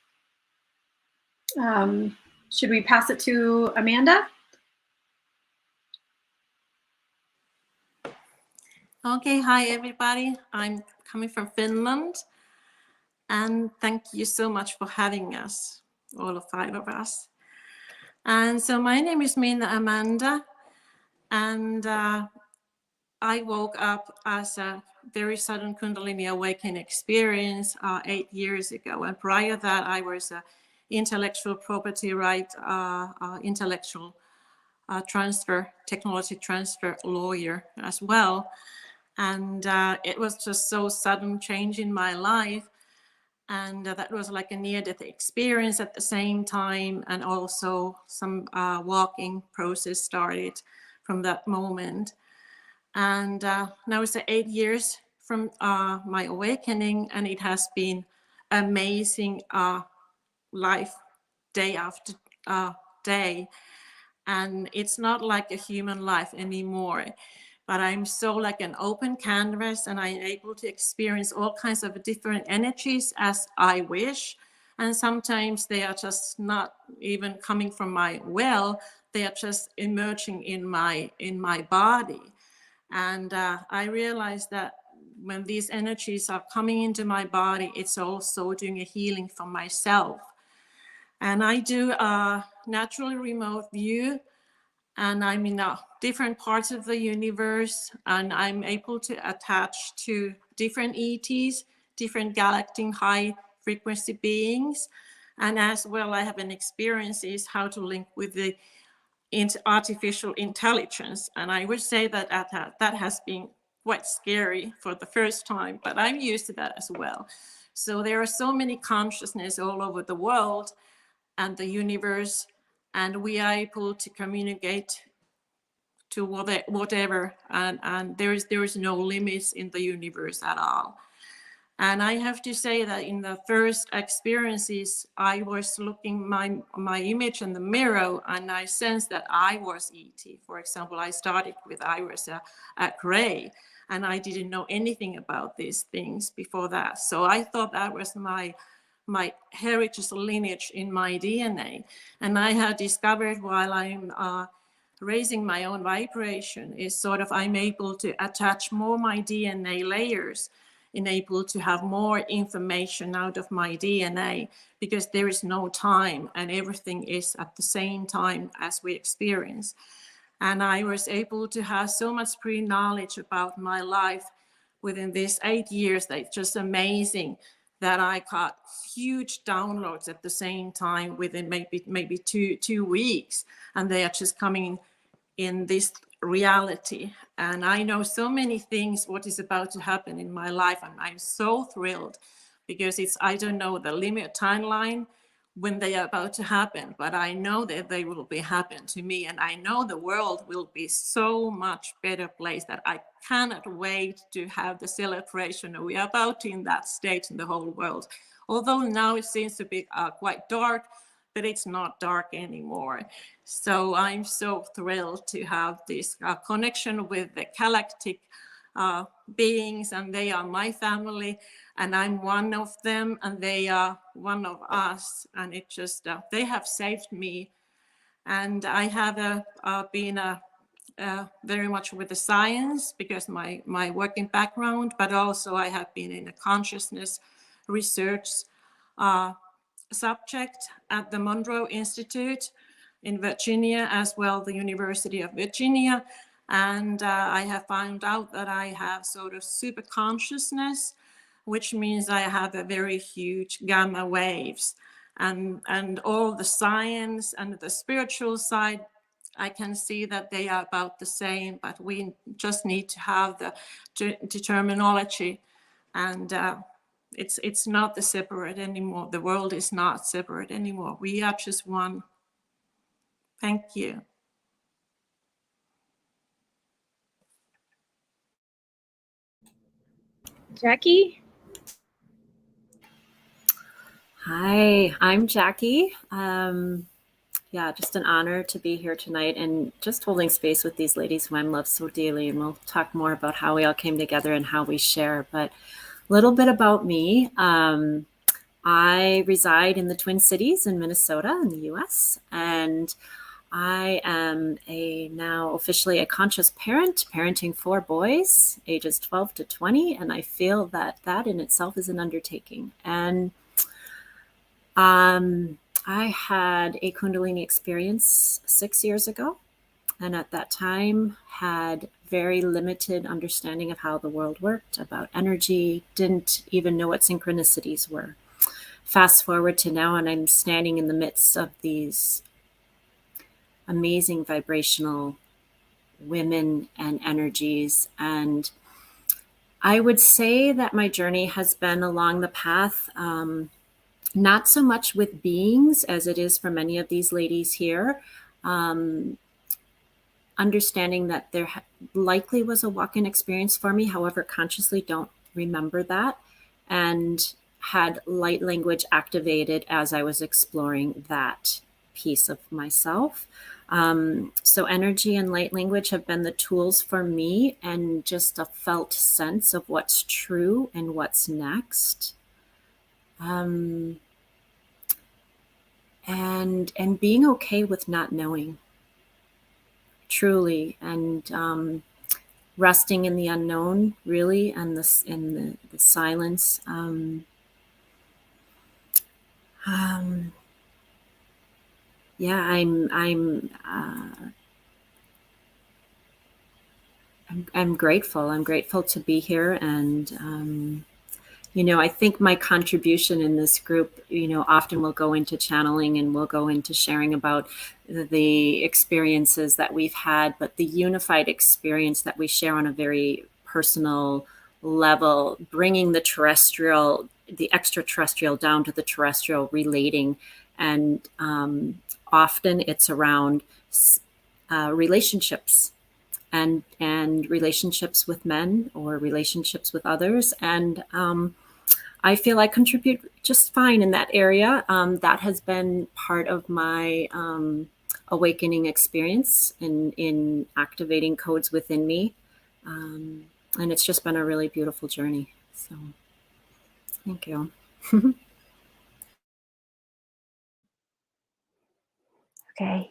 Should we pass it to Amanda? Okay, hi everybody. I'm coming from Finland, and thank you so much for having us, all five of us. And so my name is Minna Amanda, and I woke up as a very sudden Kundalini awakening experience 8 years ago. And prior to that, I was an intellectual property right, intellectual transfer, technology transfer lawyer as well. And it was just so sudden change in my life. And that was like a near-death experience at the same time. And also some walking process started from that moment. And now it's 8 years from my awakening, and it has been amazing life day after day. And it's not like a human life anymore, but I'm so like an open canvas, and I'm able to experience all kinds of different energies as I wish. And sometimes they are just not even coming from my will, they are just emerging in my body. And I realized that when these energies are coming into my body, it's also doing a healing for myself. And I do a naturally remote view, and I'm in different parts of the universe, and I'm able to attach to different ETs, different galactic high frequency beings. And as well, I have an experience is how to link with the artificial intelligence. And I would say that that has been quite scary for the first time, but I'm used to that as well. So there are so many consciousness all over the world and the universe, and we are able to communicate to whatever, and there is no limits in the universe at all. And I have to say that in the first experiences, I was looking my image in the mirror, and I sensed that I was ET. For example, I started with I was a gray, and I didn't know anything about these things before that. So I thought that was my heritage lineage in my DNA. And I had discovered while I'm raising my own vibration is sort of I'm able to attach more my DNA layers, able to have more information out of my DNA, because there is no time and everything is at the same time as we experience. And I was able to have so much pre-knowledge about my life within these 8 years that it's just amazing that I got huge downloads at the same time within maybe two weeks, and they are just coming in this reality. And I know so many things what is about to happen in my life, and I'm so thrilled because I don't know the limit timeline when they are about to happen, but I know that they will be happen to me, and I know the world will be so much better place that I cannot wait to have the celebration. We are about in that state in the whole world. Although now it seems to be quite dark, but it's not dark anymore. So I'm so thrilled to have this connection with the galactic beings, and they are my family, and I'm one of them, and they are one of us. And it just, they have saved me. And I have been very much with the science because my working background, but also I have been in a consciousness research subject at the Monroe Institute in Virginia, as well the University of Virginia. And I have found out that I have sort of super consciousness, which means I have a very huge gamma waves. And all the science and the spiritual side, I can see that they are about the same, but we just need to have the terminology. And it's not the separate anymore. The world is not separate anymore. We are just one. Thank you. Jackie? Hi, I'm Jackie. Yeah, just an honor to be here tonight and just holding space with these ladies who I love so dearly. And we'll talk more about how we all came together and how we share. But a little bit about me. I reside in the Twin Cities in Minnesota in the US, and I am now officially a conscious parent, parenting 4 boys, ages 12 to 20, and I feel that in itself is an undertaking. And I had a Kundalini experience 6 years ago, and at that time had very limited understanding of how the world worked, about energy, didn't even know what synchronicities were. Fast forward to now, and I'm standing in the midst of these amazing vibrational women and energies. And I would say that my journey has been along the path, not so much with beings as it is for many of these ladies here, understanding that there likely was a walk-in experience for me, however, consciously don't remember that, and had light language activated as I was exploring that piece of myself. So energy and light language have been the tools for me, and just a felt sense of what's true and what's next. And being okay with not knowing, truly, and resting in the unknown, really, and in the silence. Yeah, I'm grateful. I'm grateful to be here, and I think my contribution in this group, often will go into channeling and we'll go into sharing about the experiences that we've had, but the unified experience that we share on a very personal level, bringing the extraterrestrial down to the terrestrial, relating, and often it's around relationships and relationships with men or relationships with others. And I feel I contribute just fine in that area. That has been part of my awakening experience in activating codes within me. And it's just been a really beautiful journey. So thank you. Okay.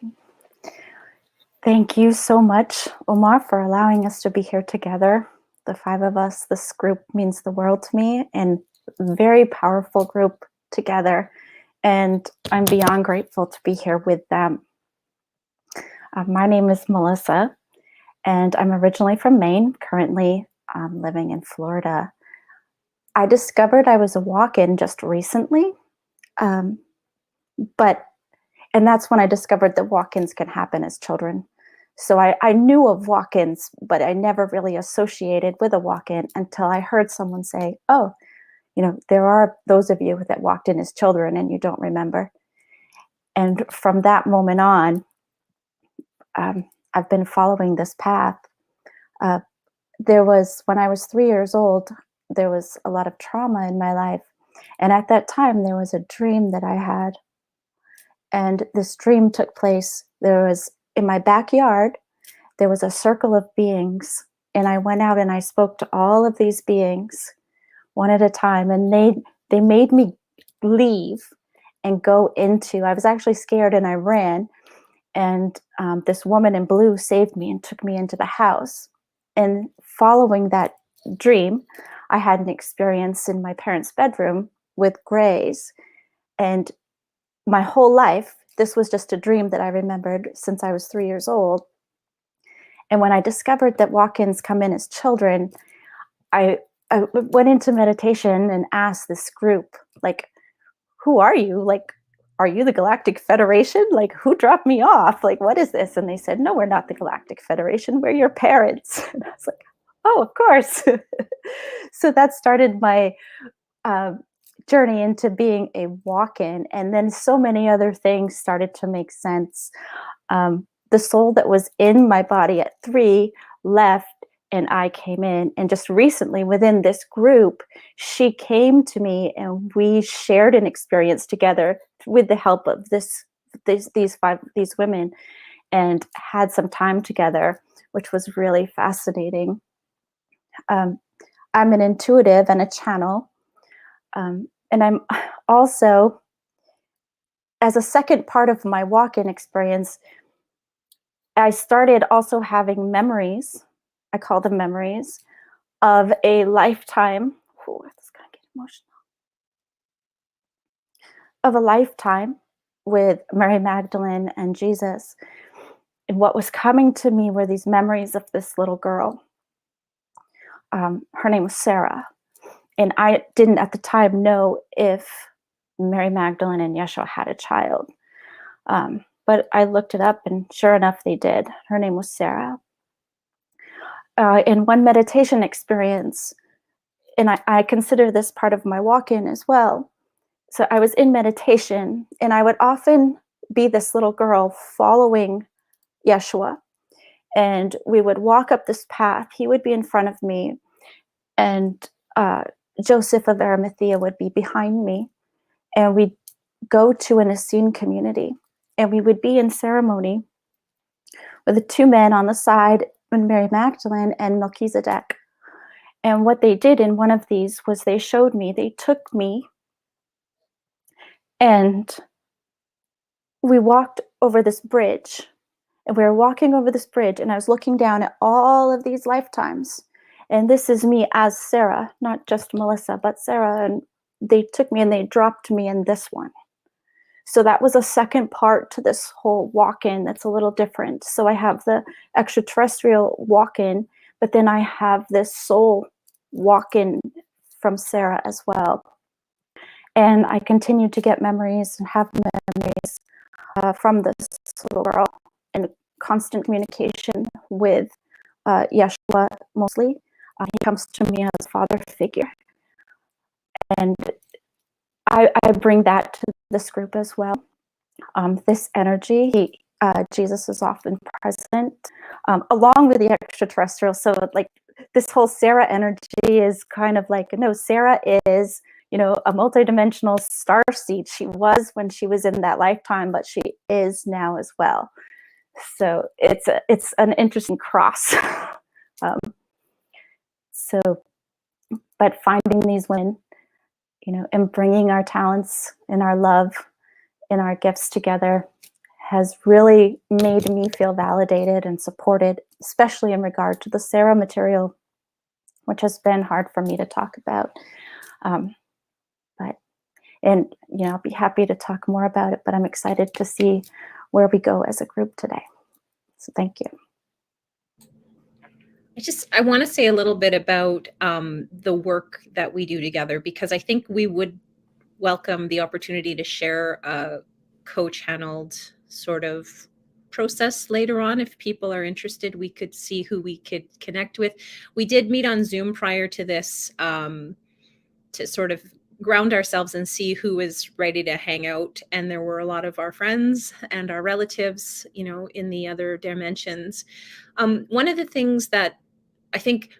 Thank you so much, Omar, for allowing us to be here together. The 5 of us, this group means the world to me, and a very powerful group together. And I'm beyond grateful to be here with them. My name is Melissa, and I'm originally from Maine, currently living in Florida. I discovered I was a walk-in just recently, and that's when I discovered that walk-ins can happen as children. So I knew of walk-ins, but I never really associated with a walk-in until I heard someone say, oh, you know, there are those of you that walked in as children and you don't remember. And from that moment on, I've been following this path. When I was 3 years old, there was a lot of trauma in my life. And at that time, there was a dream that I had. And this dream took place, in my backyard, there was a circle of beings. And I went out and I spoke to all of these beings one at a time. And they made me leave and go into, I was actually scared and I ran. And this woman in blue saved me and took me into the house. And following that dream, I had an experience in my parents' bedroom with grays. And my whole life, this was just a dream that I remembered since I was 3 years old. And when I discovered that walk-ins come in as children, I went into meditation and asked this group, like, who are you? Like, are you the Galactic Federation? Like, who dropped me off? Like, what is this? And they said, no, we're not the Galactic Federation. We're your parents. And I was like, oh, of course. So that started my journey into being a walk-in. And then so many other things started to make sense. The soul that was in my body at 3 left and I came in. And just recently within this group, she came to me and we shared an experience together with the help of these women and had some time together, which was really fascinating. I'm an intuitive and a channel. And I'm also, as a second part of my walk-in experience, I started also having memories, I call them memories, of a lifetime. Ooh, this is gonna get emotional. Of a lifetime with Mary Magdalene and Jesus. And what was coming to me were these memories of this little girl. Her name was Sarah. And I didn't at the time know if Mary Magdalene and Yeshua had a child. But I looked it up and sure enough, they did. Her name was Sarah. In one meditation experience, and I consider this part of my walk-in as well. So I was in meditation and I would often be this little girl following Yeshua. And we would walk up this path. He would be in front of me and Joseph of Arimathea would be behind me. And we'd go to an Essene community. And we would be in ceremony with the 2 men on the side, Mary Magdalene and Melchizedek. And what they did in one of these was they took me and we walked over this bridge. And we were walking over this bridge and I was looking down at all of these lifetimes. And this is me as Sarah, not just Melissa, but Sarah. And they took me and they dropped me in this one. So that was a second part to this whole walk-in that's a little different. So I have the extraterrestrial walk-in, but then I have this soul walk-in from Sarah as well. And I continue to get memories and have memories from this little girl and constant communication with Yeshua mostly. He comes to me as a father figure. And I bring that to this group as well. This energy, Jesus is often present, along with the extraterrestrial. So like this whole Sarah energy is kind of like, no, Sarah is, a multidimensional star seed. She was when she was in that lifetime, but she is now as well. So it's an interesting cross. But finding these women, and bringing our talents and our love and our gifts together has really made me feel validated and supported, especially in regard to the Sarah material, which has been hard for me to talk about. I'll be happy to talk more about it, but I'm excited to see where we go as a group today. So thank you. I want to say a little bit about the work that we do together, because I think we would welcome the opportunity to share a co-channeled sort of process later on. If people are interested, we could see who we could connect with. We did meet on Zoom prior to this to sort of ground ourselves and see who is ready to hang out. And there were a lot of our friends and our relatives, in the other dimensions. One of the things that I think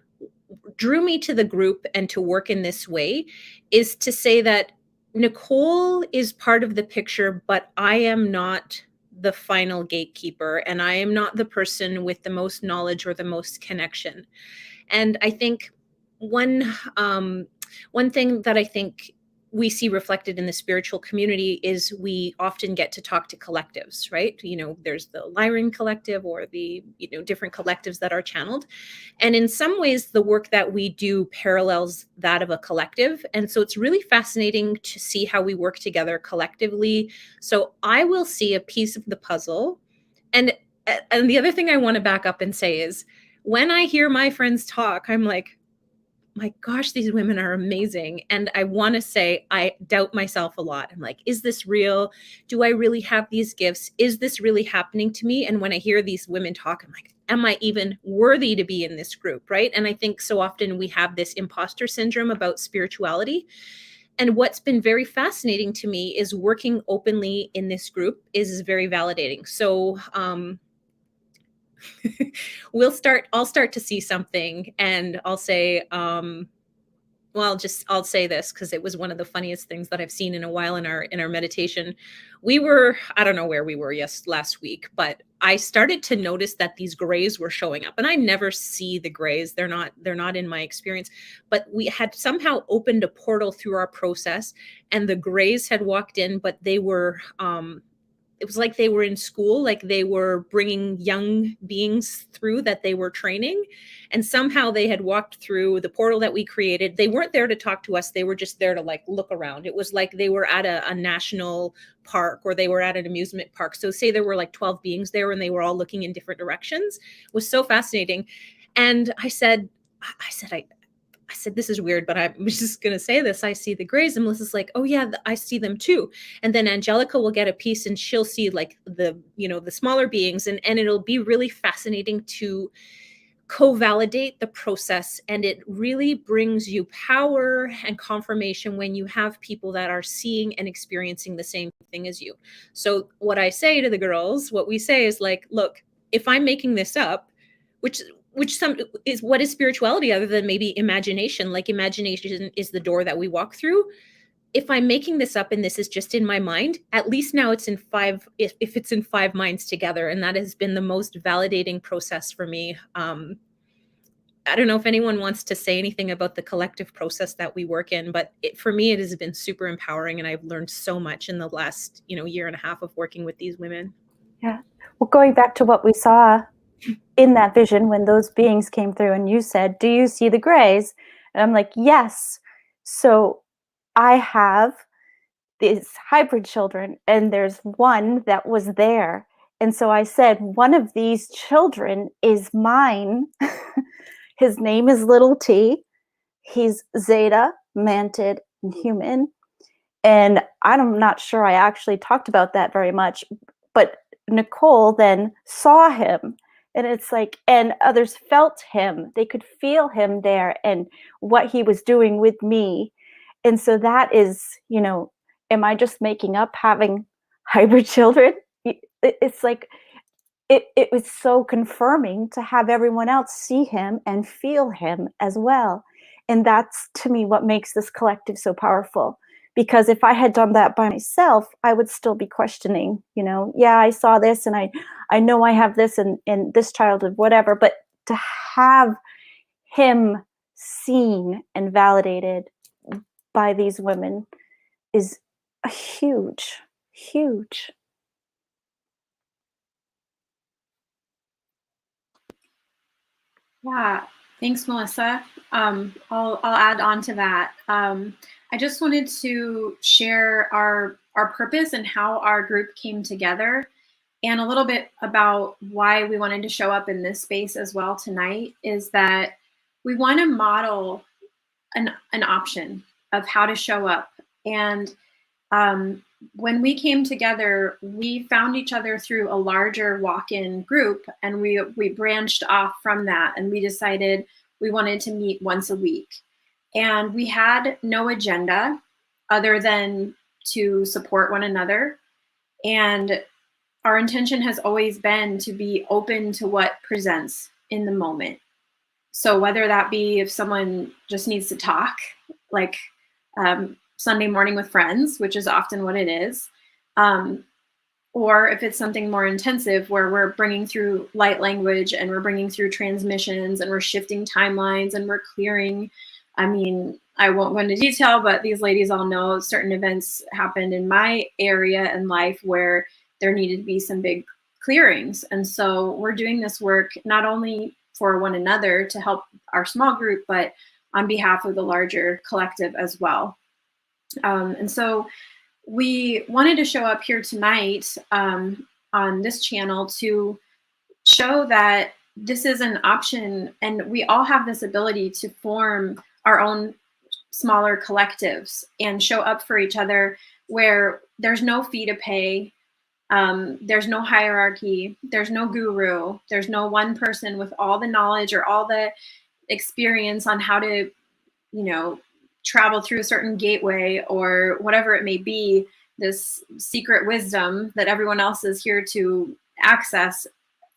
drew me to the group and to work in this way is to say that Nicole is part of the picture, but I am not the final gatekeeper, and I am not the person with the most knowledge or the most connection. And I think one thing that I think we see reflected in the spiritual community is we often get to talk to collectives, right? There's the Lyran collective or the, different collectives that are channeled. And in some ways, the work that we do parallels that of a collective. And so it's really fascinating to see how we work together collectively. So I will see a piece of the puzzle. And the other thing I want to back up and say is when I hear my friends talk, I'm like, my gosh, these women are amazing. And I want to say, I doubt myself a lot. I'm like, is this real? Do I really have these gifts? Is this really happening to me? And when I hear these women talk, I'm like, am I even worthy to be in this group? Right. And I think so often we have this imposter syndrome about spirituality. And what's been very fascinating to me is working openly in this group is very validating. So, I'll start to see something and I'll say, I'll say this because it was one of the funniest things that I've seen in a while in our meditation. I don't know where we were last week, but I started to notice that these grays were showing up, and I never see the grays. They're not in my experience, but we had somehow opened a portal through our process and the grays had walked in, but they were, it was like they were in school, like they were bringing young beings through that they were training. And somehow they had walked through the portal that we created. They weren't there to talk to us. They were just there to look around. It was like they were at a national park or they were at an amusement park. So say there were 12 beings there and they were all looking in different directions. It was so fascinating. And I said, this is weird, but I'm just going to say this. I see the grays. And Melissa's like, oh yeah, I see them too. And then Angelica will get a piece and she'll see the smaller beings. And it'll be really fascinating to co-validate the process. And it really brings you power and confirmation when you have people that are seeing and experiencing the same thing as you. So what I say to the girls, what we say is look, if I'm making this up, which what is spirituality other than maybe imagination? Imagination is the door that we walk through. If I'm making this up and this is just in my mind, at least now it's in five, if it's in 5 minds together. And that has been the most validating process for me. I don't know if anyone wants to say anything about the collective process that we work in, but for me, it has been super empowering. And I've learned so much in the last, year and a half of working with these women. Yeah. Well, going back to what we saw in that vision when those beings came through and you said, do you see the grays? And I'm like, yes. So I have these hybrid children and there's one that was there. And so I said, one of these children is mine. His name is Little T. He's Zeta, manted, and human. And I'm not sure I actually talked about that very much, but Nicole then saw him. And it's and others felt him. They could feel him there and what he was doing with me. And so that is, am I just making up having hybrid children? It's it was so confirming to have everyone else see him and feel him as well. And that's, to me, what makes this collective so powerful. Because if I had done that by myself, I would still be questioning, yeah, I saw this and I know I have this and this childhood, whatever. But to have him seen and validated by these women is a huge, huge. Yeah, thanks, Melissa. I'll add on to that. I just wanted to share our purpose and how our group came together, and a little bit about why we wanted to show up in this space as well tonight. Is that we want to model an option of how to show up. And when we came together, we found each other through a larger walk-in group, and we branched off from that, and we decided we wanted to meet once a week. And we had no agenda other than to support one another. And our intention has always been to be open to what presents in the moment. So whether that be if someone just needs to talk, like Sunday morning with friends, which is often what it is, or if it's something more intensive where we're bringing through light language and we're bringing through transmissions and we're shifting timelines and we're clearing. I mean, I won't go into detail, but these ladies all know certain events happened in my area in life where there needed to be some big clearings. And so we're doing this work not only for one another to help our small group, but on behalf of the larger collective as well. And so we wanted to show up here tonight on this channel to show that this is an option, and we all have this ability to form our own smaller collectives and show up for each other where there's no fee to pay. There's no hierarchy, there's no guru, there's no one person with all the knowledge or all the experience on how to, travel through a certain gateway or whatever it may be, this secret wisdom that everyone else is here to access.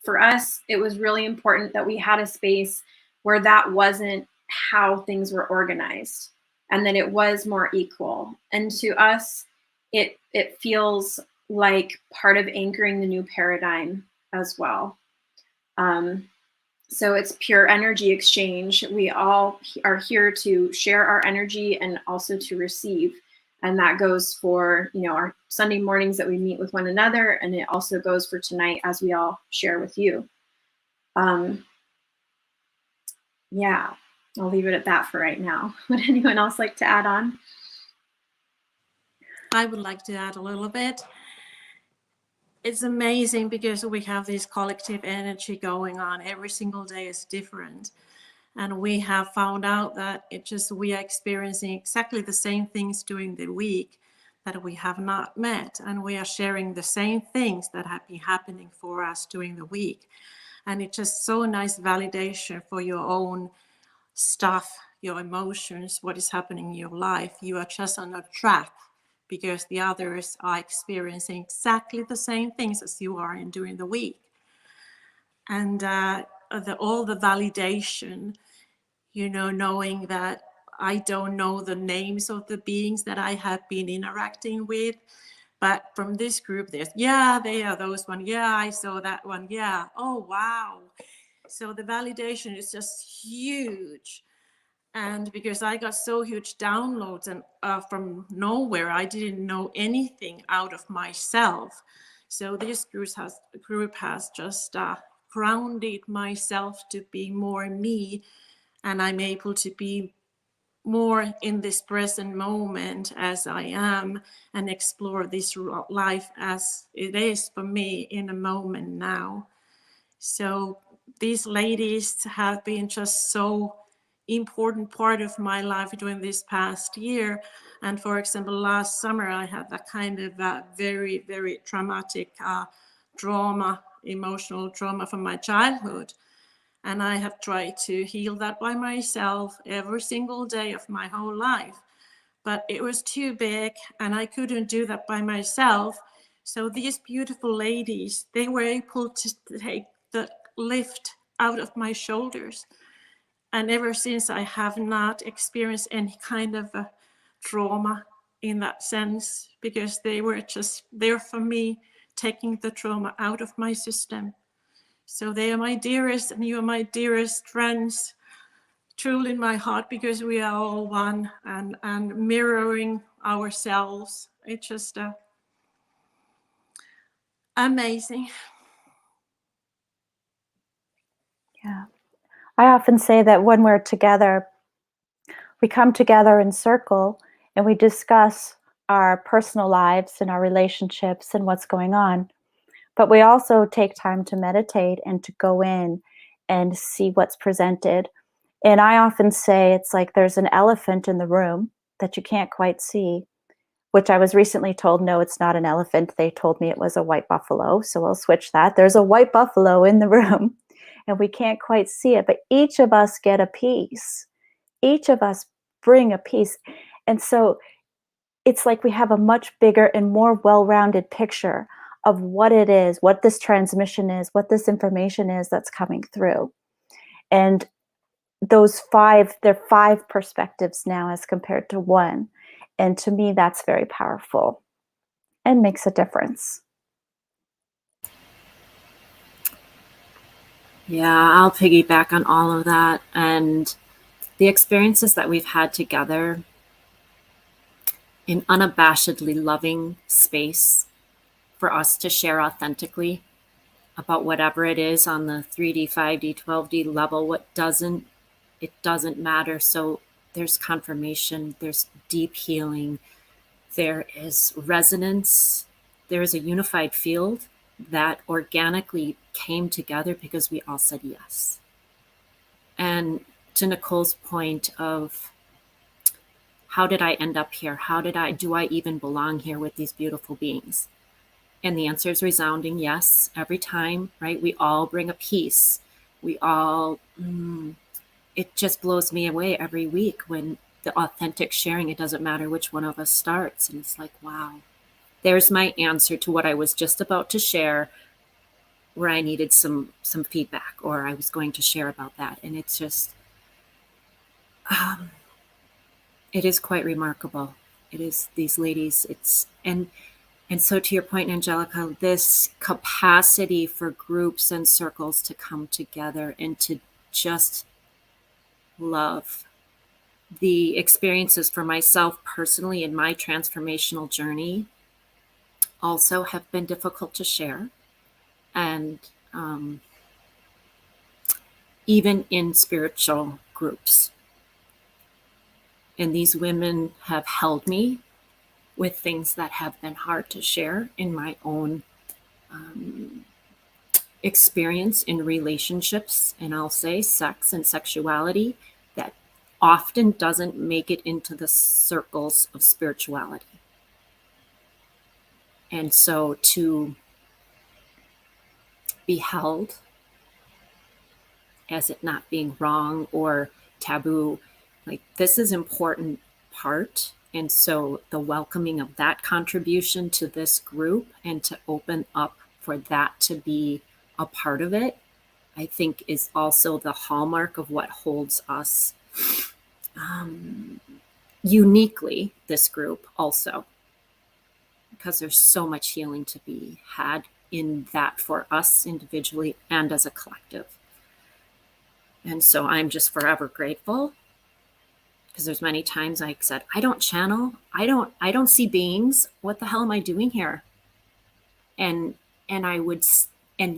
For us, it was really important that we had a space where that wasn't how things were organized, and that it was more equal. And to us, it feels like part of anchoring the new paradigm as well. So it's pure energy exchange. We all are here to share our energy and also to receive. And that goes for, our Sunday mornings that we meet with one another. And it also goes for tonight as we all share with you. Yeah, I'll leave it at that for right now. Would anyone else like to add on? I would like to add a little bit. It's amazing because we have this collective energy going on. Every single day is different. And we have found out that we are experiencing exactly the same things during the week that we have not met. And we are sharing the same things that have been happening for us during the week. And it's just so nice validation for your own stuff, your emotions, what is happening in your life. You are just on a track, because the others are experiencing exactly the same things as you are in during the week. And all the validation, knowing that I don't know the names of the beings that I have been interacting with, but from this group, they are those one. Yeah, I saw that one. Yeah. Oh, wow. So the validation is just huge. And because I got so huge downloads and from nowhere, I didn't know anything out of myself. So this group has just grounded myself to be more me, and I'm able to be more in this present moment as I am and explore this life as it is for me in a moment now. So these ladies have been just so important part of my life during this past year. And for example, last summer, I had that kind of very, very traumatic emotional trauma from my childhood. And I have tried to heal that by myself every single day of my whole life. But it was too big and I couldn't do that by myself. So these beautiful ladies, they were able to take the lift out of my shoulders. And ever since, I have not experienced any kind of a trauma in that sense, because they were just there for me, taking the trauma out of my system. So they are my dearest, and you are my dearest friends, truly in my heart, because we are all one, and mirroring ourselves. It's just amazing. Yeah. I often say that when we're together, we come together in circle and we discuss our personal lives and our relationships and what's going on. But we also take time to meditate and to go in and see what's presented. And I often say it's like there's an elephant in the room that you can't quite see, which I was recently told, no, it's not an elephant. They told me it was a white buffalo. So we'll switch that. There's a white buffalo in the room and we can't quite see it, but each of us get a piece. Each of us bring a piece. And so it's like we have a much bigger and more well-rounded picture of what it is, what this transmission is, what this information is that's coming through. And those there are 5 perspectives now as compared to 1. And to me, that's very powerful and makes a difference. Yeah, I'll piggyback on all of that. And the experiences that we've had together in unabashedly loving space for us to share authentically about whatever it is on the 3D, 5D, 12D level, it doesn't matter. So there's confirmation, there's deep healing, there is resonance, there is a unified field that organically came together because we all said yes. And to Nicole's point of how did I end up here? Do I even belong here with these beautiful beings? And the answer is resounding yes, every time, right? We all bring a piece. We all, it just blows me away every week when the authentic sharing, it doesn't matter which one of us starts. And it's like, wow, there's my answer to what I was just about to share, where I needed some feedback, or I was going to share about that. And it's just, it is quite remarkable. It is these ladies, and so to your point, Angelica, this capacity for groups and circles to come together and to just love. The experiences for myself personally in my transformational journey also have been difficult to share. And even in spiritual groups. And these women have held me with things that have been hard to share in my own experience in relationships, and I'll say sex and sexuality, that often doesn't make it into the circles of spirituality. And so to be held as it not being wrong or taboo, like this is important part. And so the welcoming of that contribution to this group and to open up for that to be a part of it, I think is also the hallmark of what holds us uniquely, this group also, because there's so much healing to be had in that for us individually and as a collective. And so I'm just forever grateful, because there's many times I said, I don't channel, I don't see beings. What the hell am I doing here? And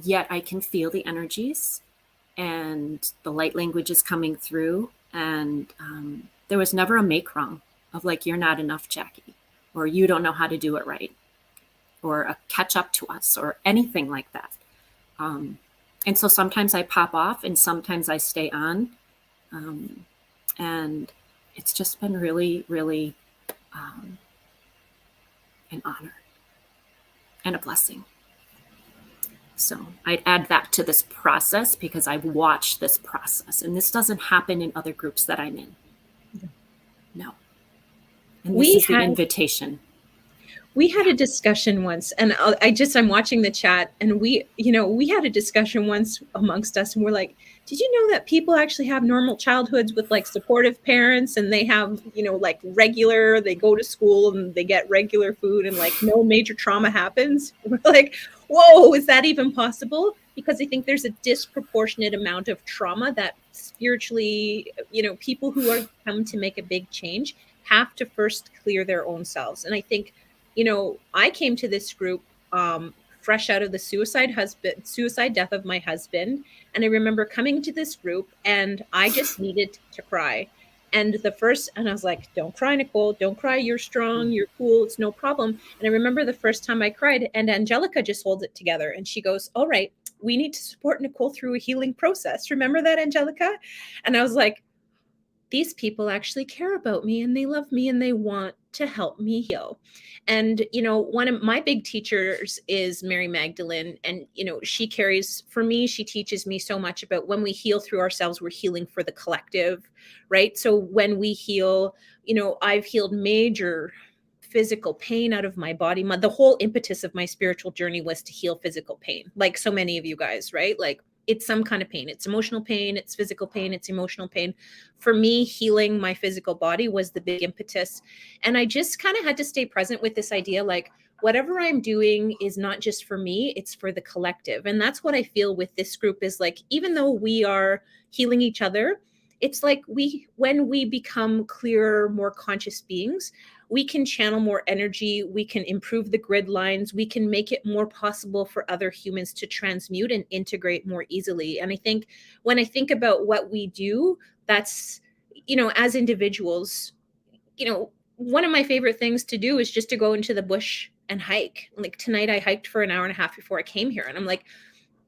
yet I can feel the energies and the light language is coming through. And there was never a make wrong of like, you're not enough, Jackie, or you don't know how to do it right, or a catch up to us, or anything like that. And so sometimes I pop off and sometimes I stay on. And it's just been really, really an honor and a blessing. So I'd add that to this process, because I've watched this process, and this doesn't happen in other groups that I'm in. No. And this is the invitation. We had a discussion once, and I'm watching the chat, and we had a discussion once amongst us, and we're like, did you know that people actually have normal childhoods with like supportive parents, and they have, you know, like regular, they go to school and they get regular food and like no major trauma happens? We're like, whoa, is that even possible? Because I think there's a disproportionate amount of trauma that spiritually, you know, people who are come to make a big change have to first clear their own selves. And I think, you know, I came to this group fresh out of the suicide death of my husband. And I remember coming to this group and I just needed to cry. And I was like, don't cry, Nicole, don't cry. You're strong. You're cool. It's no problem. And I remember the first time I cried, and Angelica just holds it together. And she goes, all right, we need to support Nicole through a healing process. Remember that, Angelica? And I was like, these people actually care about me and they love me and they want to help me heal. And, you know, one of my big teachers is Mary Magdalene. And, you know, she teaches me so much about when we heal through ourselves, we're healing for the collective, right? So when we heal, you know, I've healed major physical pain out of my body. The whole impetus of my spiritual journey was to heal physical pain, like so many of you guys, right? Like, it's some kind of pain. It's emotional pain, it's physical pain, it's emotional pain. For me, healing my physical body was the big impetus. And I just kind of had to stay present with this idea, like, whatever I'm doing is not just for me, it's for the collective. And that's what I feel with this group is like, even though we are healing each other, it's like when we become clearer, more conscious beings, we can channel more energy, we can improve the grid lines, we can make it more possible for other humans to transmute and integrate more easily. And I think when I think about what we do, that's, you know, as individuals, you know, one of my favorite things to do is just to go into the bush and hike. Like tonight I hiked for an hour and a half before I came here. And I'm like,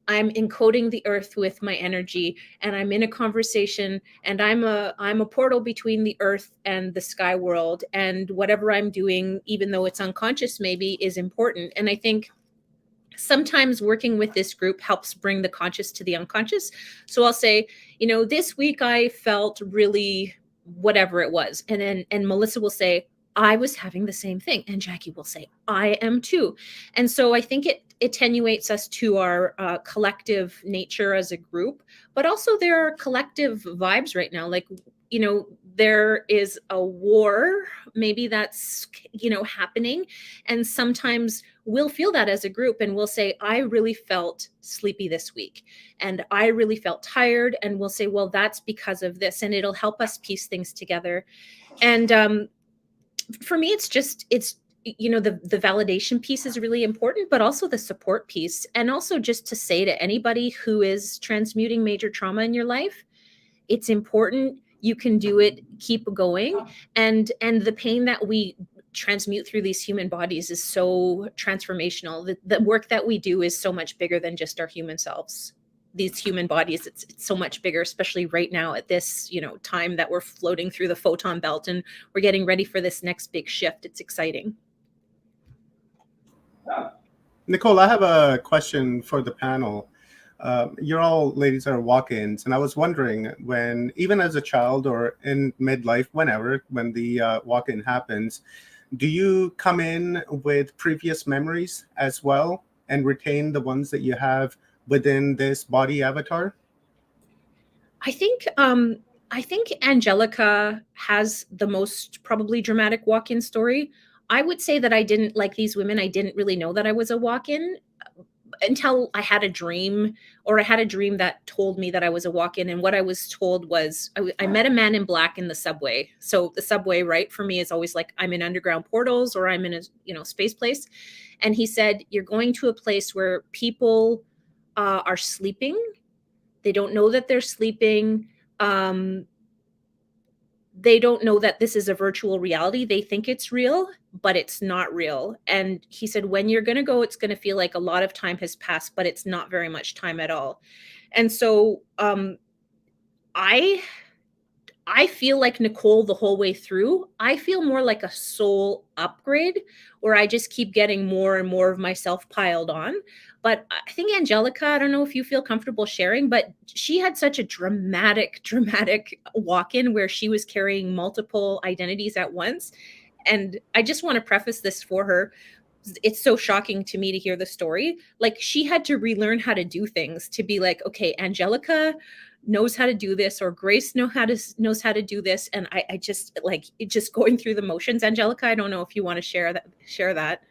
I'm encoding the earth with my energy, and I'm in a conversation, and I'm a portal between the earth and the sky world, and whatever I'm doing, even though it's unconscious maybe, is important. And I think sometimes working with this group helps bring the conscious to the unconscious. So I'll say, you know, this week I felt really whatever it was. And Melissa will say, I was having the same thing. And Jackie will say, I am too. And so I think it attenuates us to our collective nature as a group, but also there are collective vibes right now. Like, you know, there is a war, maybe that's, you know, happening. And sometimes we'll feel that as a group and we'll say, I really felt sleepy this week and I really felt tired. And we'll say, well, that's because of this. And it'll help us piece things together. And for me, it's you know, the validation piece is really important, but also the support piece. And also just to say to anybody who is transmuting major trauma in your life, it's important. You can do it. Keep going. And the pain that we transmute through these human bodies is so transformational. The work that we do is so much bigger than just our human selves. These human bodies, it's so much bigger, especially right now at this, you know, time that we're floating through the photon belt and we're getting ready for this next big shift. It's exciting. Nicole, I have a question for the panel. You're all ladies are walk-ins, and I was wondering, when, even as a child or in midlife, when the walk-in happens, do you come in with previous memories as well and retain the ones that you have within this body avatar? I think Angelica has the most probably dramatic walk-in story. I would say that I didn't, like these women, I didn't really know that I was a walk-in until I had a dream, or I had a dream that told me that I was a walk-in. And what I was told was I met a man in black in the subway. So the subway, right, for me is always like I'm in underground portals or I'm in a, you know, space place. And he said, you're going to a place where people are sleeping. They don't know that they're sleeping. They don't know that this is a virtual reality. They think it's real, but it's not real. And he said, when you're going to go, it's going to feel like a lot of time has passed, but it's not very much time at all. And so I feel like Nicole the whole way through. I feel more like a soul upgrade where I just keep getting more and more of myself piled on. But I think Angelica, I don't know if you feel comfortable sharing, but she had such a dramatic walk-in where she was carrying multiple identities at once. And I just want to preface this for her. It's so shocking to me to hear the story. Like, she had to relearn how to do things to be like, okay, Angelica, knows how to do this, or Grace knows how to do this. And I just like it, just going through the motions. Angelica, I don't know if you want to share that.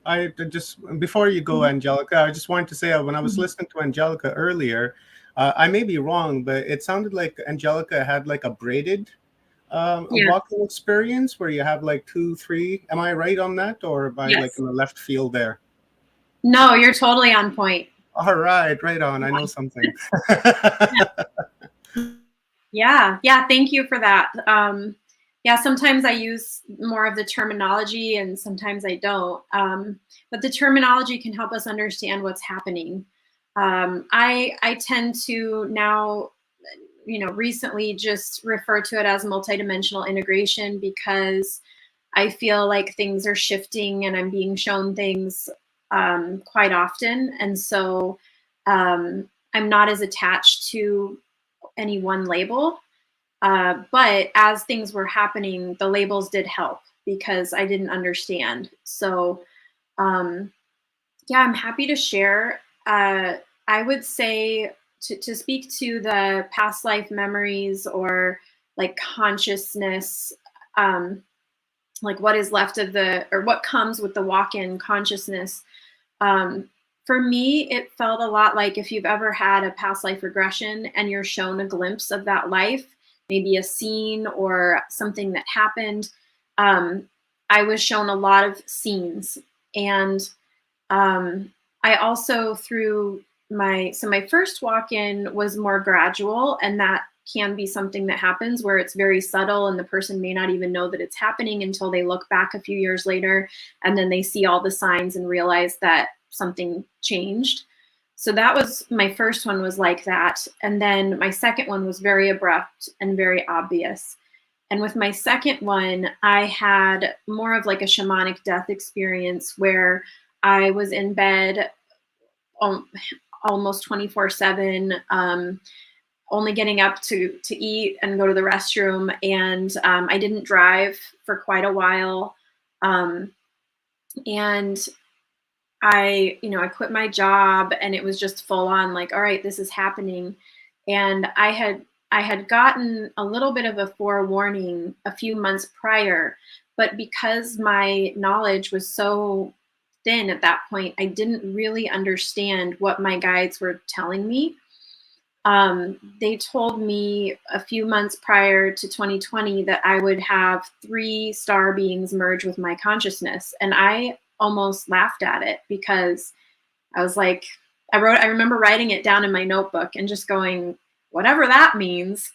I just, before you go, Angelica, I just wanted to say when I was listening to Angelica earlier, I may be wrong, but it sounded like Angelica had like a braided a walking experience where you have like 2, 3. Am I right on that, or am I like in the left field there? No, you're totally on point. All right, right on. I know something. Yeah. Thank you for that. Sometimes I use more of the terminology and sometimes I don't. But the terminology can help us understand what's happening. I tend to now, recently just refer to it as multidimensional integration, because I feel like things are shifting and I'm being shown things quite often. And so I'm not as attached to any one label. But as things were happening, the labels did help because I didn't understand. So I'm happy to share. I would say to speak to the past life memories or like consciousness, like what is left of or what comes with the walk-in consciousness. For me, it felt a lot like if you've ever had a past life regression and you're shown a glimpse of that life, maybe a scene or something that happened. I was shown a lot of scenes. And I also my first walk-in was more gradual, and that can be something that happens where it's very subtle and the person may not even know that it's happening until they look back a few years later and then they see all the signs and realize that something changed. So that was my first one, was like that. And then my second one was very abrupt and very obvious. And with my second one, I had more of like a shamanic death experience where I was in bed almost 24/7, only getting up to eat and go to the restroom. And I didn't drive for quite a while. And I quit my job, and it was just full on like, all right, this is happening. And I had gotten a little bit of a forewarning a few months prior, but because my knowledge was so thin at that point, I didn't really understand what my guides were telling me. They told me a few months prior to 2020 that I would have 3 star beings merge with my consciousness. And I almost laughed at it because I was like, I remember writing it down in my notebook and just going, whatever that means,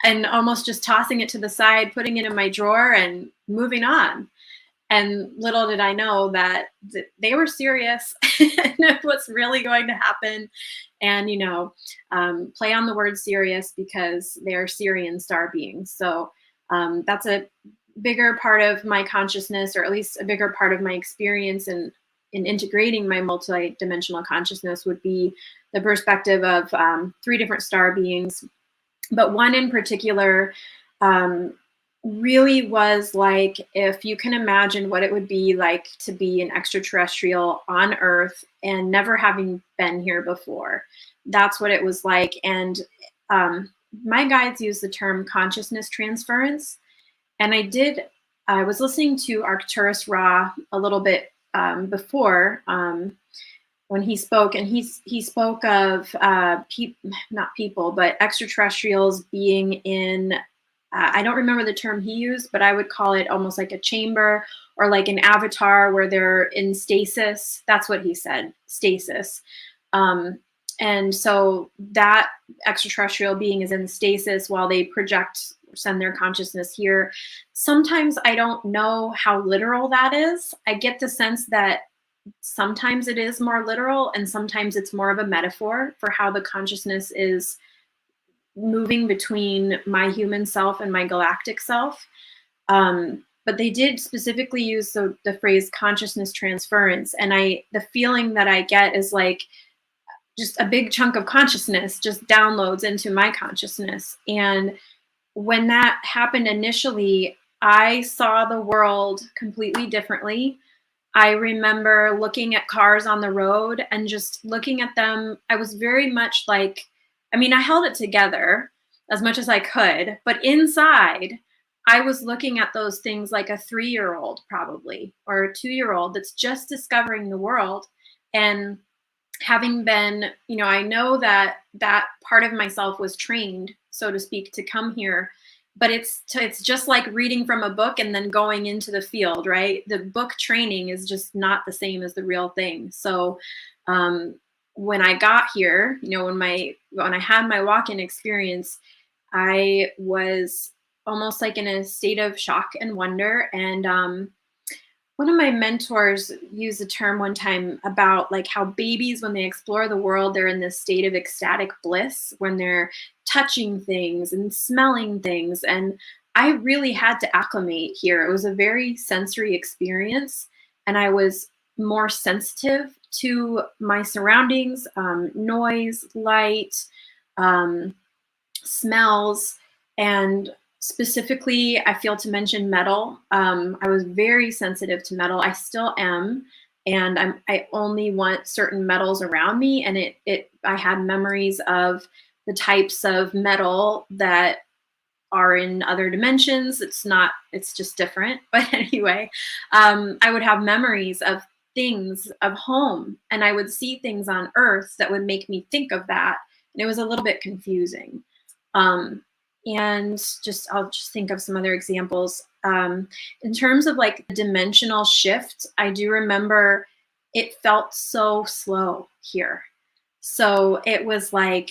and almost just tossing it to the side, putting it in my drawer and moving on. And little did I know that they were serious and it was really going to happen. And, play on the word serious because they're Syrian star beings. So that's a bigger part of my consciousness, or at least a bigger part of my experience in integrating my multidimensional consciousness, would be the perspective of 3 different star beings. But one in particular really was like, if you can imagine what it would be like to be an extraterrestrial on Earth and never having been here before. That's what it was like. And my guides use the term consciousness transference. And I was listening to Arcturus Ra a little bit before when he spoke, and he spoke of not people, but extraterrestrials being in, I don't remember the term he used, but I would call it almost like a chamber or like an avatar where they're in stasis. That's what he said, stasis. And so that extraterrestrial being is in stasis while they send their consciousness here. Sometimes I don't know how literal that is. I get the sense that sometimes it is more literal and sometimes it's more of a metaphor for how the consciousness is moving between my human self and my galactic self. But they did specifically use the phrase consciousness transference. And the feeling that I get is like just a big chunk of consciousness just downloads into my consciousness. And when that happened initially, I saw the world completely differently. I remember looking at cars on the road and just looking at them. I was very much like I mean, I held it together as much as I could, but inside, I was looking at those things like a 3-year-old probably, or a 2-year-old that's just discovering the world. And having been, you know, I know that that part of myself was trained, so to speak, to come here, but it's just like reading from a book and then going into the field, right? The book training is just not the same as the real thing. So when I got here, you know, when I had my walk-in experience, I was almost like in a state of shock and wonder. And one of my mentors used a term one time about like how babies, when they explore the world, they're in this state of ecstatic bliss when they're touching things and smelling things. And I really had to acclimate here. It was a very sensory experience, and I was more sensitive to my surroundings, noise, light, smells, and specifically, I feel to mention metal. I was very sensitive to metal. I still am, and I only want certain metals around me. And I had memories of the types of metal that are in other dimensions. It's just different. But anyway, I would have memories of things of home, and I would see things on Earth that would make me think of that. And it was a little bit confusing. And I'll just think of some other examples. In terms of like the dimensional shift, I do remember it felt so slow here. So it was like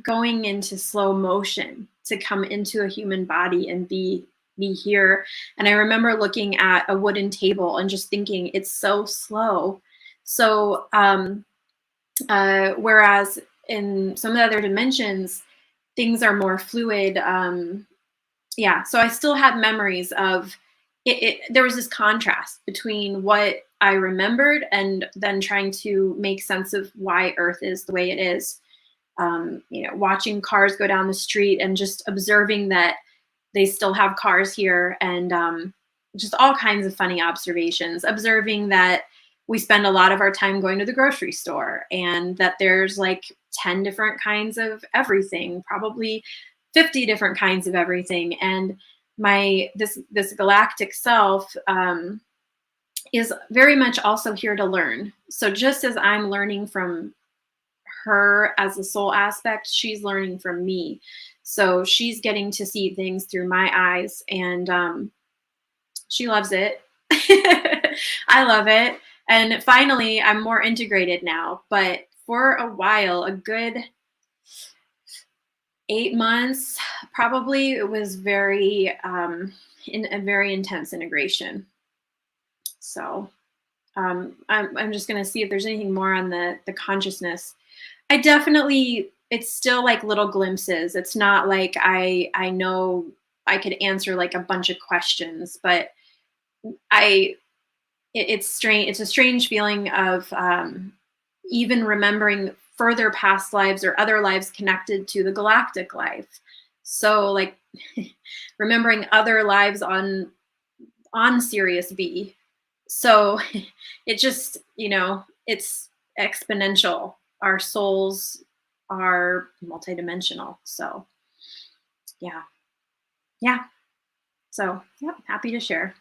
going into slow motion to come into a human body and be here. And I remember looking at a wooden table and just thinking, it's so slow. So whereas in some of the other dimensions, things are more fluid. Yeah, so I still had memories of it. There was this contrast between what I remembered and then trying to make sense of why Earth is the way it is. You know, watching cars go down the street and just observing that they still have cars here, and just all kinds of funny observations. Observing that we spend a lot of our time going to the grocery store, and that there's like 10 different kinds of everything, probably 50 different kinds of everything. And this galactic self is very much also here to learn. So just as I'm learning from her as a soul aspect, she's learning from me. So she's getting to see things through my eyes, and she loves it. I love it. And finally, I'm more integrated now. But for a while, a good 8 months, probably, it was very in a very intense integration. So I'm just going to see if there's anything more on the consciousness. I definitely, it's still like little glimpses. It's not like I know I could answer like a bunch of questions, but it's strange. It's a strange feeling of even remembering further past lives or other lives connected to the galactic life. So like remembering other lives on Sirius B. So it just, you know, it's exponential. Our souls are multidimensional. So yeah. So yeah, happy to share.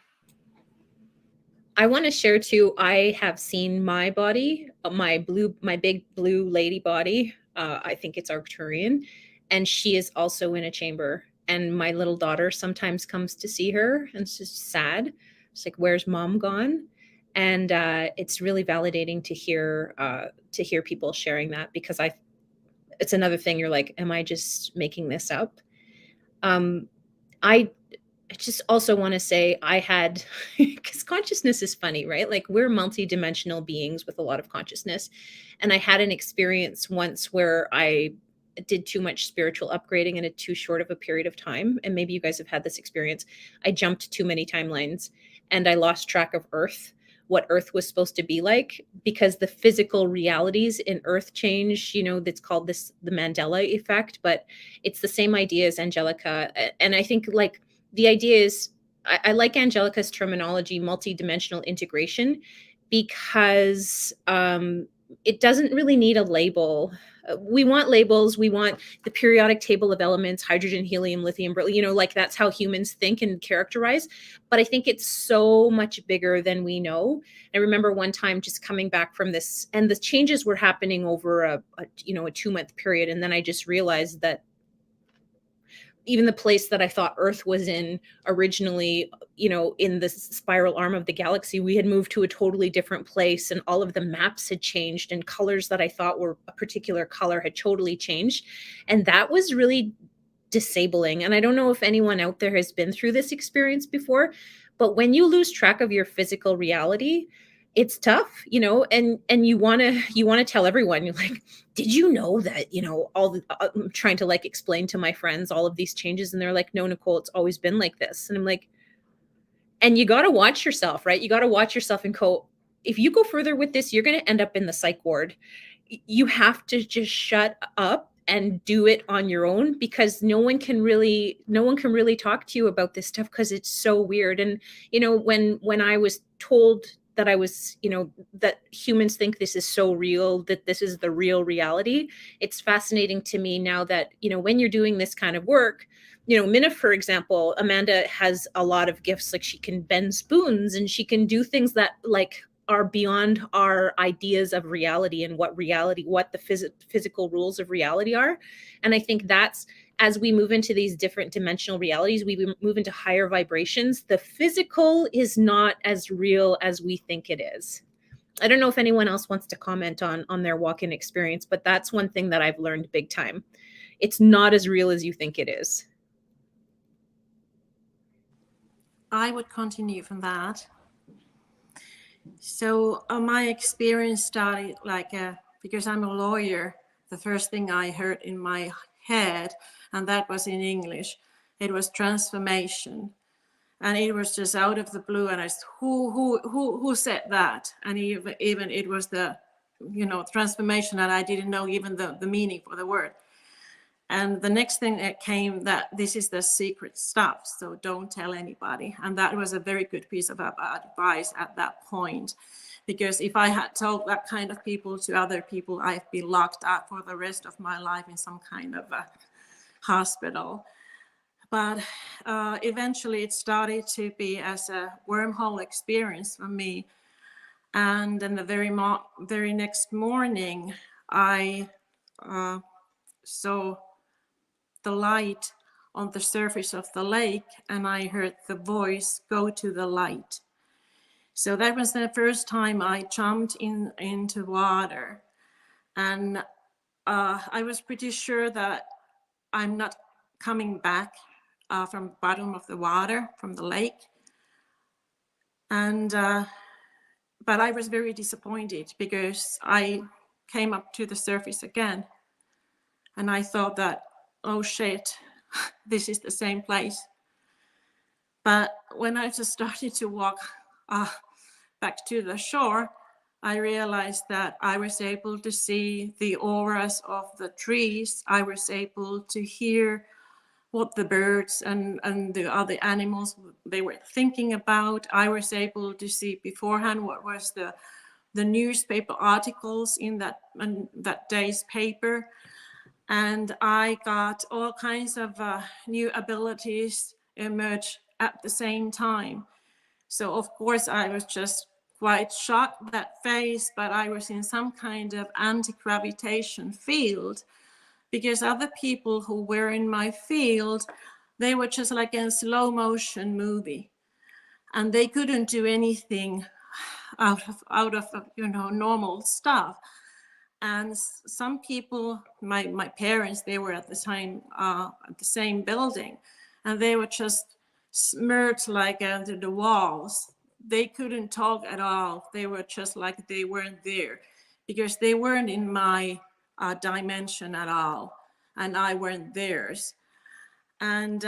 I want to share too. I have seen my body, my big blue lady body. I think it's Arcturian, and she is also in a chamber. And my little daughter sometimes comes to see her, and it's just sad. It's like, where's mom gone? And it's really validating to hear people sharing that, because it's another thing. You're like, am I just making this up? I just also want to say I had, because consciousness is funny, right? Like we're multidimensional beings with a lot of consciousness. And I had an experience once where I did too much spiritual upgrading in a too short of a period of time. And maybe you guys have had this experience. I jumped too many timelines and I lost track of Earth, what Earth was supposed to be like, because the physical realities in Earth change. You know, that's called the Mandela effect, but it's the same idea as Angelica. And I think like, the idea is, I like Angelica's terminology, multidimensional integration, because it doesn't really need a label. We want labels. We want the periodic table of elements, hydrogen, helium, lithium, beryllium, like that's how humans think and characterize. But I think it's so much bigger than we know. I remember one time just coming back from this, and the changes were happening over a 2-month period. And then I just realized that even the place that I thought Earth was in originally, in the spiral arm of the galaxy, we had moved to a totally different place, and all of the maps had changed, and colors that I thought were a particular color had totally changed. And that was really disabling. And I don't know if anyone out there has been through this experience before, but when you lose track of your physical reality, it's tough, and you want to tell everyone, you're like, did you know that, all the, I'm trying to like explain to my friends all of these changes, and they're like, no, Nicole, it's always been like this. And I'm like, and you got to watch yourself, right? You got to watch yourself and go, if you go further with this, you're going to end up in the psych ward. You have to just shut up and do it on your own, because no one can really talk to you about this stuff, because it's so weird. And, when I was told that I was, that humans think this is so real, that this is the real reality, it's fascinating to me now that, when you're doing this kind of work, Minna, for example, Amanda has a lot of gifts. Like, she can bend spoons, and she can do things that like are beyond our ideas of reality and what the physical rules of reality are. And I think that's, as we move into these different dimensional realities, we move into higher vibrations. The physical is not as real as we think it is. I don't know if anyone else wants to comment on their walk-in experience, but that's one thing that I've learned big time. It's not as real as you think it is. I would continue from that. So my experience started because I'm a lawyer, the first thing I heard in my head, and that was in English, it was transformation. And it was just out of the blue, and I said, who said that? And even it was the, transformation, and I didn't know even the meaning for the word. And the next thing that came, that this is the secret stuff, so don't tell anybody. And that was a very good piece of advice at that point, because if I had told that kind of people to other people, I'd be locked up for the rest of my life in some kind of a hospital. But eventually it started to be as a wormhole experience for me. And then the very next morning, I saw the light on the surface of the lake, and I heard the voice, go to the light. So that was the first time I jumped into water. And I was pretty sure that I'm not coming back from the bottom of the water, from the lake. And but I was very disappointed, because I came up to the surface again, and I thought that, oh shit, this is the same place. But when I just started to walk back to the shore, I realized that I was able to see the auras of the trees. I was able to hear what the birds and the other animals they were thinking about. I was able to see beforehand what was the newspaper articles in that day's paper. And I got all kinds of new abilities emerge at the same time. So of course I was just quite shocked that phase, but I was in some kind of anti-gravitation field, because other people who were in my field, they were just like in a slow motion movie, and they couldn't do anything out of normal stuff. And some people, my parents, they were at the time at the same building, and they were just smirked like into the walls. They couldn't talk at all. They were just like they weren't there, because they weren't in my dimension at all, and I weren't theirs. And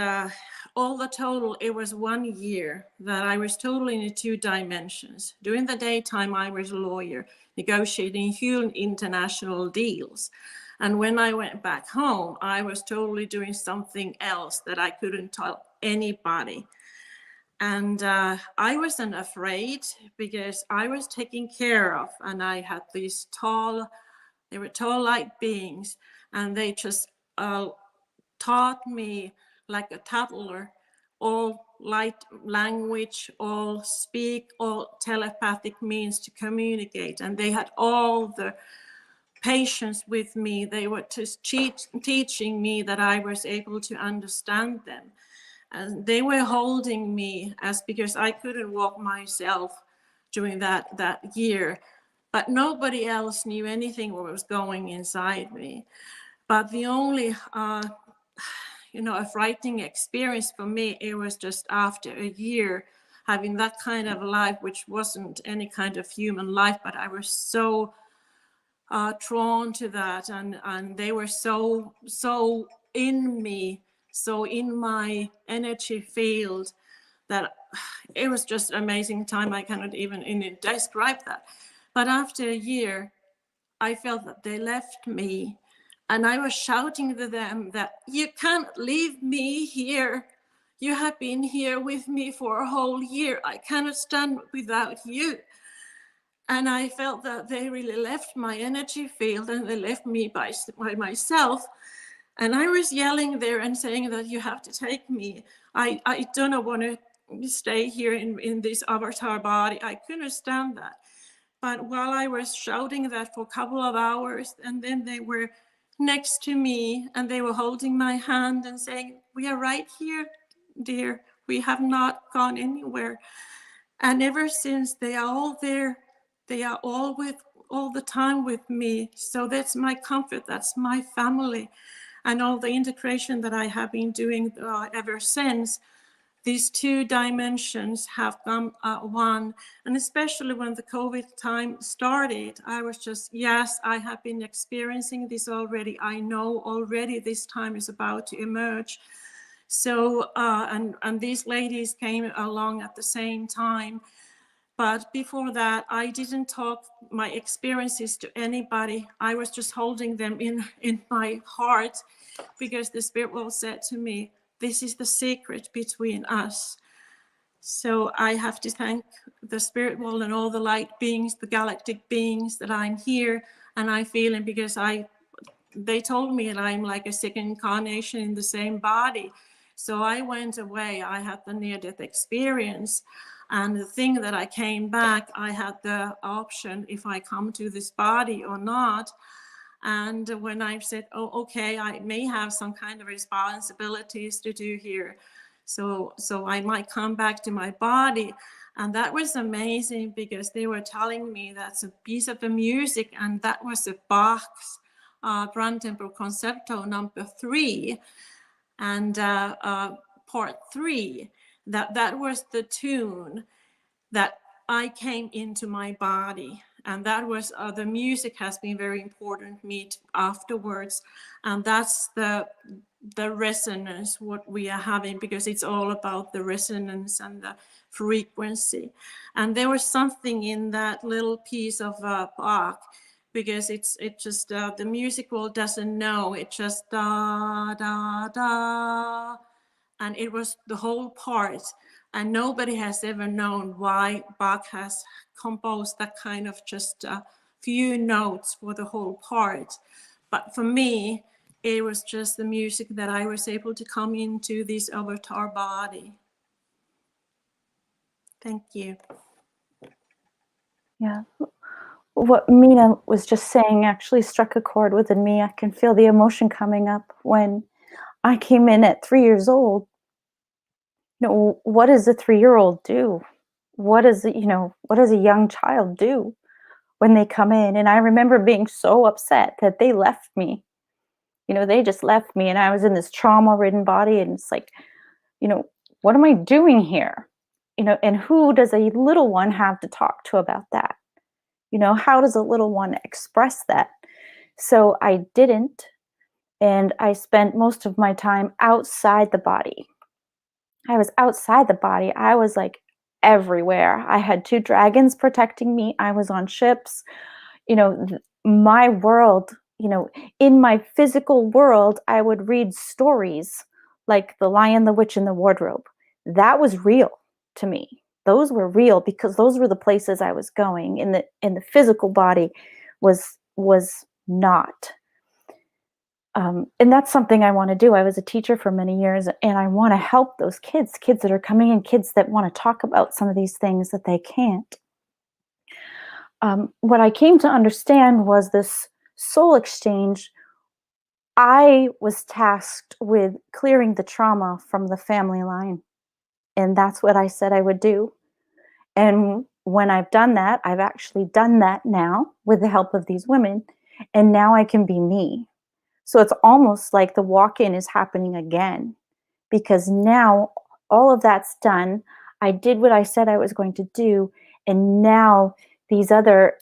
all the total, it was 1 year that I was totally in 2 dimensions. During the daytime, I was a lawyer negotiating huge international deals. And when I went back home, I was totally doing something else that I couldn't tell anybody. And I wasn't afraid because I was taken care of, and I had these they were tall light beings, and they just taught me like a toddler all light language, all speak, all telepathic means to communicate. And they had all the patience with me. They were just teaching me that I was able to understand them. And they were holding me because I couldn't walk myself during that year. But nobody else knew anything what was going inside me. But the only a frightening experience for me, it was just after a year having that kind of life, which wasn't any kind of human life, but I was so drawn to that, and they were so in me, so in my energy field, that it was just an amazing time. I cannot even describe that. But after a year, I felt that they left me. And I was shouting to them that you can't leave me here. You have been here with me for a whole year. I cannot stand without you. And I felt that they really left my energy field, and they left me by myself. And I was yelling there and saying that you have to take me. I don't want to stay here in this avatar body. I couldn't stand that. But while I was shouting that for a couple of hours, and then they were next to me and they were holding my hand and saying, we are right here, dear. We have not gone anywhere. And ever since, they are all there. They are all the time with me. So that's my comfort. That's my family. And all the integration that I have been doing ever since, these two dimensions have come one. And especially when the COVID time started, I was just, yes, I have been experiencing this already. I know already this time is about to emerge. So, and these ladies came along at the same time. But before that, I didn't talk my experiences to anybody. I was just holding them in my heart, because the Spirit world said to me, this is the secret between us. So I have to thank the Spirit world and all the light beings, the galactic beings, that I'm here and I feel it, because they told me that I'm like a second incarnation in the same body. So I went away. I had the near-death experience. And the thing that I came back, I had the option if I come to this body or not. And when I said, oh, okay, I may have some kind of responsibilities to do here. So I might come back to my body. And that was amazing, because they were telling me that's a piece of the music. And that was a Bach's Brandenburg Concerto number 3. And part 3, that was the tune that I came into my body. And that was the music has been very important to me afterwards. And that's the resonance what we are having, because it's all about the resonance and the frequency. And there was something in that little piece of Bach, because it just the music world doesn't know, it just da da da, and it was the whole part. And nobody has ever known why Bach has composed that kind of just a few notes for the whole part. But for me, it was just the music that I was able to come into this avatar body. Thank you. Yeah. What Mina was just saying actually struck a chord within me. I can feel the emotion coming up. When I came in at 3 years old, what does a 3-year-old do? What does a young child do when they come in? And I remember being so upset that they left me. They just left me, and I was in this trauma-ridden body, and it's like, what am I doing here? And who does a little one have to talk to about that? How does a little one express that? So I didn't, and I spent most of my time outside the body. I was outside the body. I was like everywhere. I had 2 dragons protecting me. I was on ships. My world, in my physical world, I would read stories like The Lion, the Witch, and the Wardrobe. That was real to me. Those were real because those were the places I was going. In the physical body was not. And that's something I want to do. I was a teacher for many years, and I want to help those kids that are coming in, kids that want to talk about some of these things that they can't. What I came to understand was this soul exchange. I was tasked with clearing the trauma from the family line, and that's what I said I would do. And when I've done that, I've actually done that now with the help of these women, and now I can be me. So it's almost like the walk-in is happening again, because now all of that's done. I did what I said I was going to do, and now these other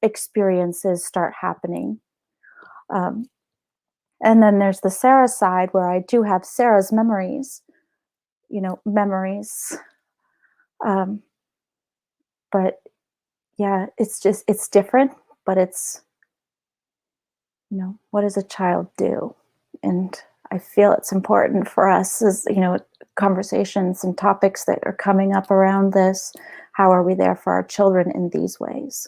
experiences start happening. And then there's the Sarah side, where I do have Sarah's memories, memories. But yeah, it's different, but it's, what does a child do? And I feel it's important for us as, conversations and topics that are coming up around this. How are we there for our children in these ways?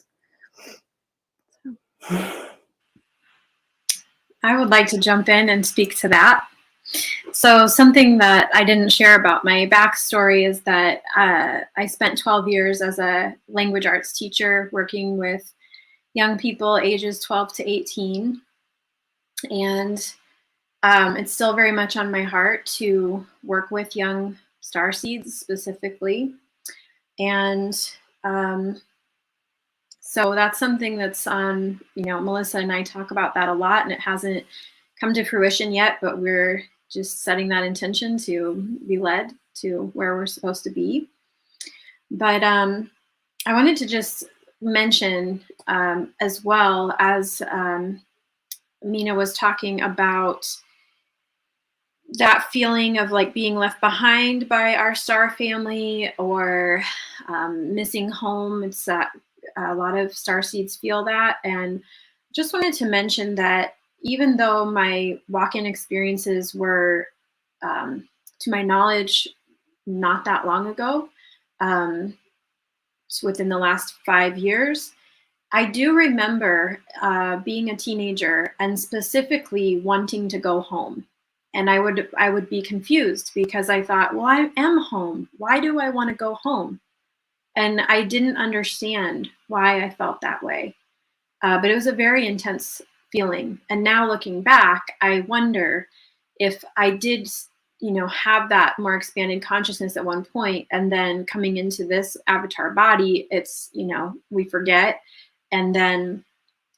I would like to jump in and speak to that. So something that I didn't share about my backstory is that I spent 12 years as a language arts teacher working with young people ages 12 to 18. And it's still very much on my heart to work with young starseeds specifically. And so that's something that's on, Melissa and I talk about that a lot, and it hasn't come to fruition yet, but we're just setting that intention to be led to where we're supposed to be. But I wanted to just mention as well, as Mina was talking about that feeling of like being left behind by our star family, or missing home. It's that a lot of starseeds feel that. And just wanted to mention that even though my walk-in experiences were, to my knowledge, not that long ago, within the last 5 years, I do remember being a teenager and specifically wanting to go home. And I would be confused because I thought, well, I am home. Why do I want to go home? And I didn't understand why I felt that way. But it was a very intense feeling. And now looking back, I wonder if I did, have that more expanded consciousness at one point, and then coming into this avatar body, it's, we forget, and then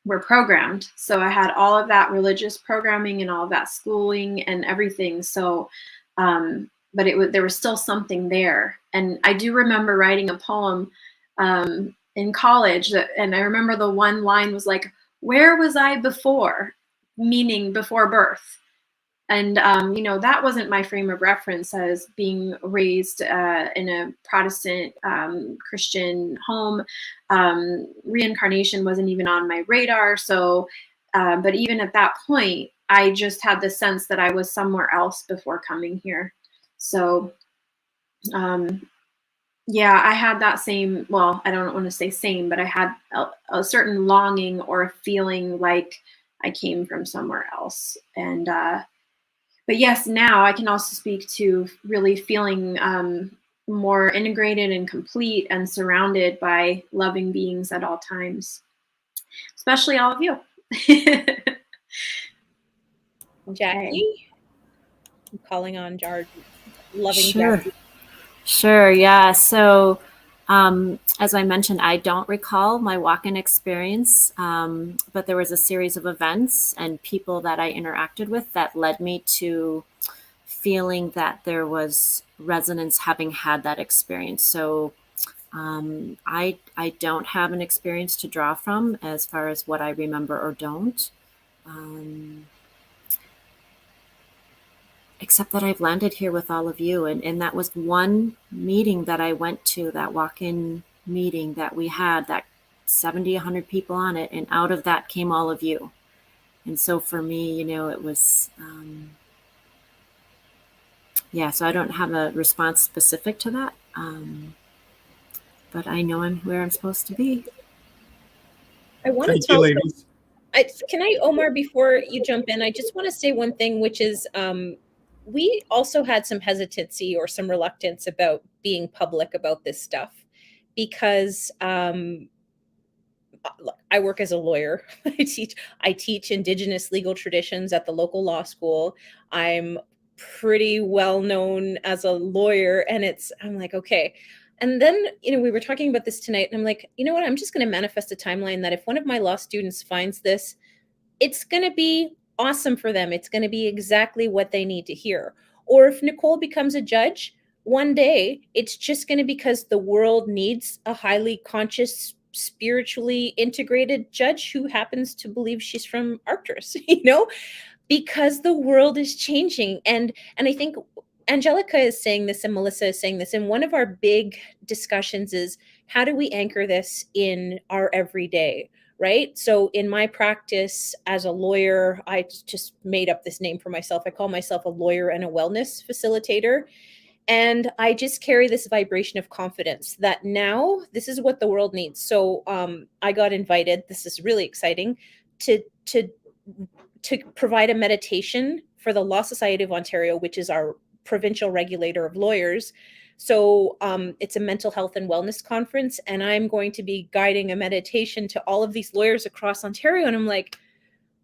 we're programmed. So I had all of that religious programming and all of that schooling and everything. So, but there was still something there. And I do remember writing a poem in college, and I remember the one line was like, "Where was I before?" Meaning before birth. And, that wasn't my frame of reference as being raised in a Protestant Christian home. Reincarnation wasn't even on my radar. So, but even at that point, I just had the sense that I was somewhere else before coming here. So, yeah, I had that same, well, I don't want to say same, but I had a certain longing or a feeling like I came from somewhere else. And, but yes, now I can also speak to really feeling more integrated and complete and surrounded by loving beings at all times, especially all of you. Jackie? I'm calling on our loving Sure. Jackie. Sure, yeah. So, as I mentioned, I don't recall my walk-in experience, but there was a series of events and people that I interacted with that led me to feeling that there was resonance having had that experience. So, I don't have an experience to draw from as far as what I remember or don't. Except that I've landed here with all of you. And that was one meeting that I went to, that walk-in meeting that we had, that 70, 100 people on it. And out of that came all of you. And so for me, it was, yeah, so I don't have a response specific to that. But I know I'm where I'm supposed to be. I want to Thank you, tell. ladies. Can I, Omar, before you jump in, I just want to say one thing, which is we also had some hesitancy or some reluctance about being public about this stuff because look, I work as a lawyer. I teach indigenous legal traditions at the local law school. I'm pretty well known as a lawyer, and I'm like, okay. And then, we were talking about this tonight, and I'm like, you know what? I'm just going to manifest a timeline that if one of my law students finds this, it's going to be awesome for them. It's going to be exactly what they need to hear. Or if Nicole becomes a judge, one day it's just going to be because the world needs a highly conscious, spiritually integrated judge who happens to believe she's from Arcturus, because the world is changing. And I think Angelica is saying this and Melissa is saying this. And one of our big discussions is, how do we anchor this in our everyday? Right? So in my practice as a lawyer, I just made up this name for myself. I call myself a lawyer and a wellness facilitator. And I just carry this vibration of confidence that now this is what the world needs. So I got invited, this is really exciting, to provide a meditation for the Law Society of Ontario, which is our provincial regulator of lawyers. So it's a mental health and wellness conference, and I'm going to be guiding a meditation to all of these lawyers across Ontario. And I'm like,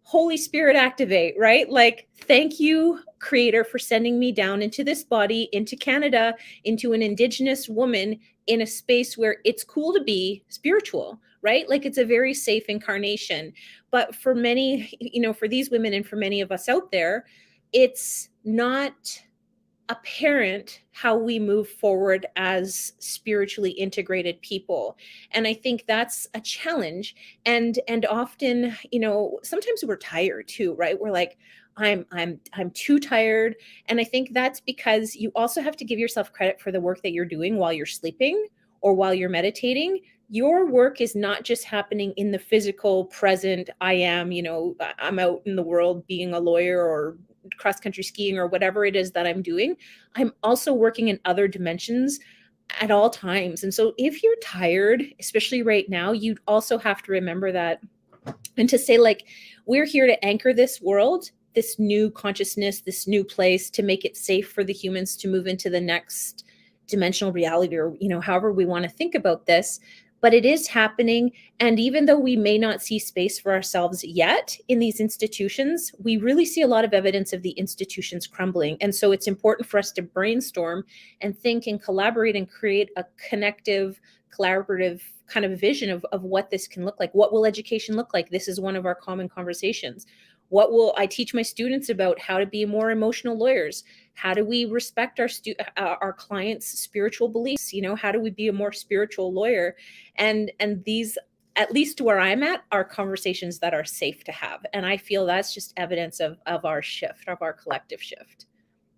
Holy Spirit, activate, right? Like, thank you, Creator, for sending me down into this body, into Canada, into an Indigenous woman in a space where it's cool to be spiritual, right? Like, it's a very safe incarnation. But for many, for these women and for many of us out there, it's not apparent how we move forward as spiritually integrated people. And I think that's a challenge. And often, sometimes we're tired too, right? We're like, I'm too tired. And I think that's because you also have to give yourself credit for the work that you're doing while you're sleeping or while you're meditating. Your work is not just happening in the physical present. I'm out in the world being a lawyer or cross-country skiing or whatever it is that I'm doing. I'm also working in other dimensions at all times. And so if you're tired, especially right now, you also have to remember that, and to say, like, we're here to anchor this world, this new consciousness, this new place, to make it safe for the humans to move into the next dimensional reality, or however we want to think about this. But it is happening. And even though we may not see space for ourselves yet in these institutions, we really see a lot of evidence of the institutions crumbling. And so it's important for us to brainstorm and think and collaborate and create a connective, collaborative kind of vision of what this can look like. What will education look like? This is one of our common conversations. What will I teach my students about how to be more emotional lawyers? How do we respect our clients' spiritual beliefs? How do we be a more spiritual lawyer? And these, at least where I'm at, are conversations that are safe to have. And I feel that's just evidence of our shift, of our collective shift.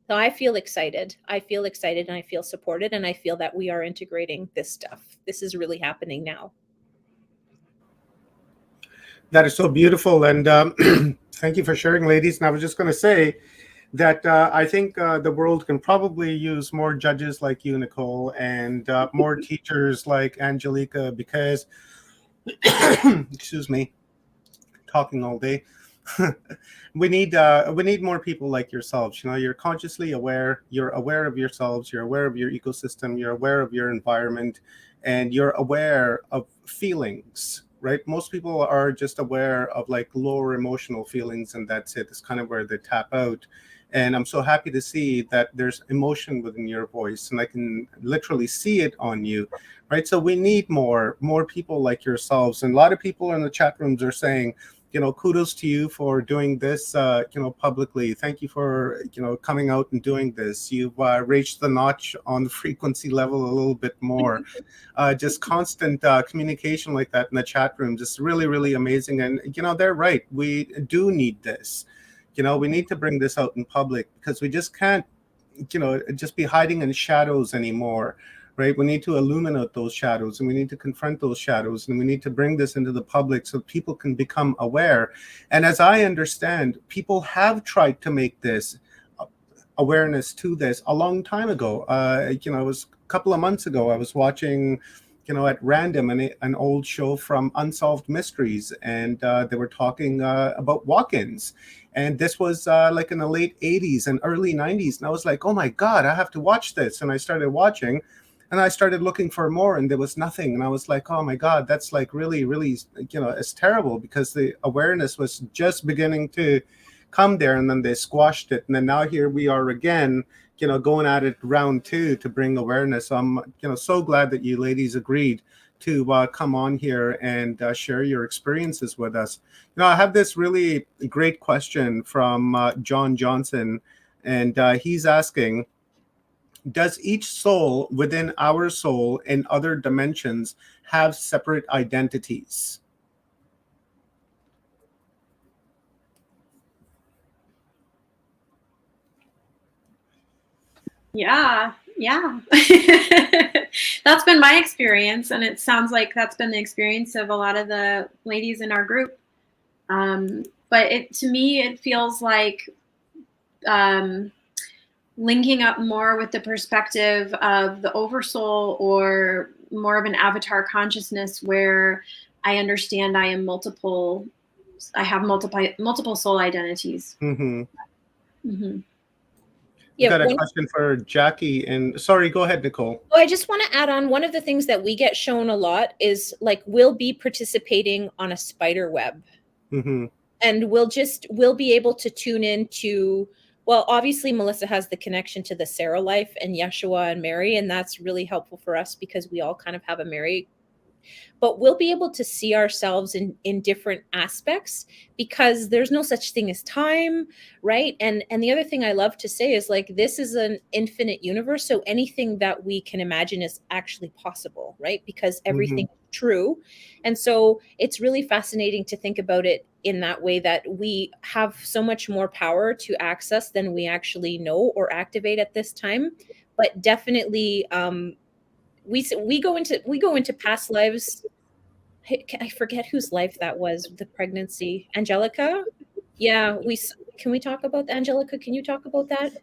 So I feel excited. I feel excited and I feel supported, and I feel that we are integrating this stuff. This is really happening now. That is so beautiful. And thank you for sharing, ladies. And I was just going to say that I think the world can probably use more judges like you, Nicole, and more teachers like Angelica, because, excuse me, talking all day. we need more people like yourselves. You're consciously aware. You're aware of yourselves. You're aware of your ecosystem. You're aware of your environment, and you're aware of feelings. Right? Most people are just aware of like lower emotional feelings, and that's it. It's kind of where they tap out. And I'm so happy to see that there's emotion within your voice, and I can literally see it on you, right? So we need more people like yourselves. And a lot of people in the chat rooms are saying, kudos to you for doing this, publicly. Thank you for, coming out and doing this. You've raised the notch on the frequency level a little bit more. Just constant communication like that in the chat room, just really, really amazing. And, they're right. We do need this. We need to bring this out in public, because we just can't, just be hiding in shadows anymore. Right? We need to illuminate those shadows, and we need to confront those shadows, and we need to bring this into the public so people can become aware. And as I understand, people have tried to make this awareness to this a long time ago. I was couple of months ago, I was watching, at random, an old show from Unsolved Mysteries, and they were talking about walk-ins. And this was like in the late 80s and early 90s. And I was like, oh my God, I have to watch this. And I started watching, and I started looking for more, and there was nothing. And I was like, oh my God, that's like really, really, it's terrible, because the awareness was just beginning to come there, and then they squashed it. And then now here we are again, going at it round two to bring awareness. So I'm, so glad that you ladies agreed to come on here and share your experiences with us. I have this really great question from John Johnson, and he's asking, does each soul within our soul in other dimensions have separate identities? Yeah. That's been my experience, and it sounds like that's been the experience of a lot of the ladies in our group. But to me, it feels like linking up more with the perspective of the oversoul, or more of an avatar consciousness, where I understand I am multiple. I have multiple soul identities. Mm-hmm. Mm-hmm. Yeah, got a question for Jackie. And sorry, go ahead, Nicole. Oh, I just want to add on, one of the things that we get shown a lot is like, we'll be participating on a spider web. Mm-hmm. And we'll be able to tune into, well, obviously Melissa has the connection to the Sarah life and Yeshua and Mary, and that's really helpful for us because we all kind of have a Mary. But we'll be able to see ourselves in different aspects, because there's no such thing as time, right? And the other thing I love to say is, like, this is an infinite universe, so anything that we can imagine is actually possible, right? Because everything is true. And so it's really fascinating to think about it in that way, that we have so much more power to access than we actually know or activate at this time. But definitely we go into past lives. I forget whose life that was, the pregnancy. Angelica? Yeah, can we talk about that? Angelica, can you talk about that? Do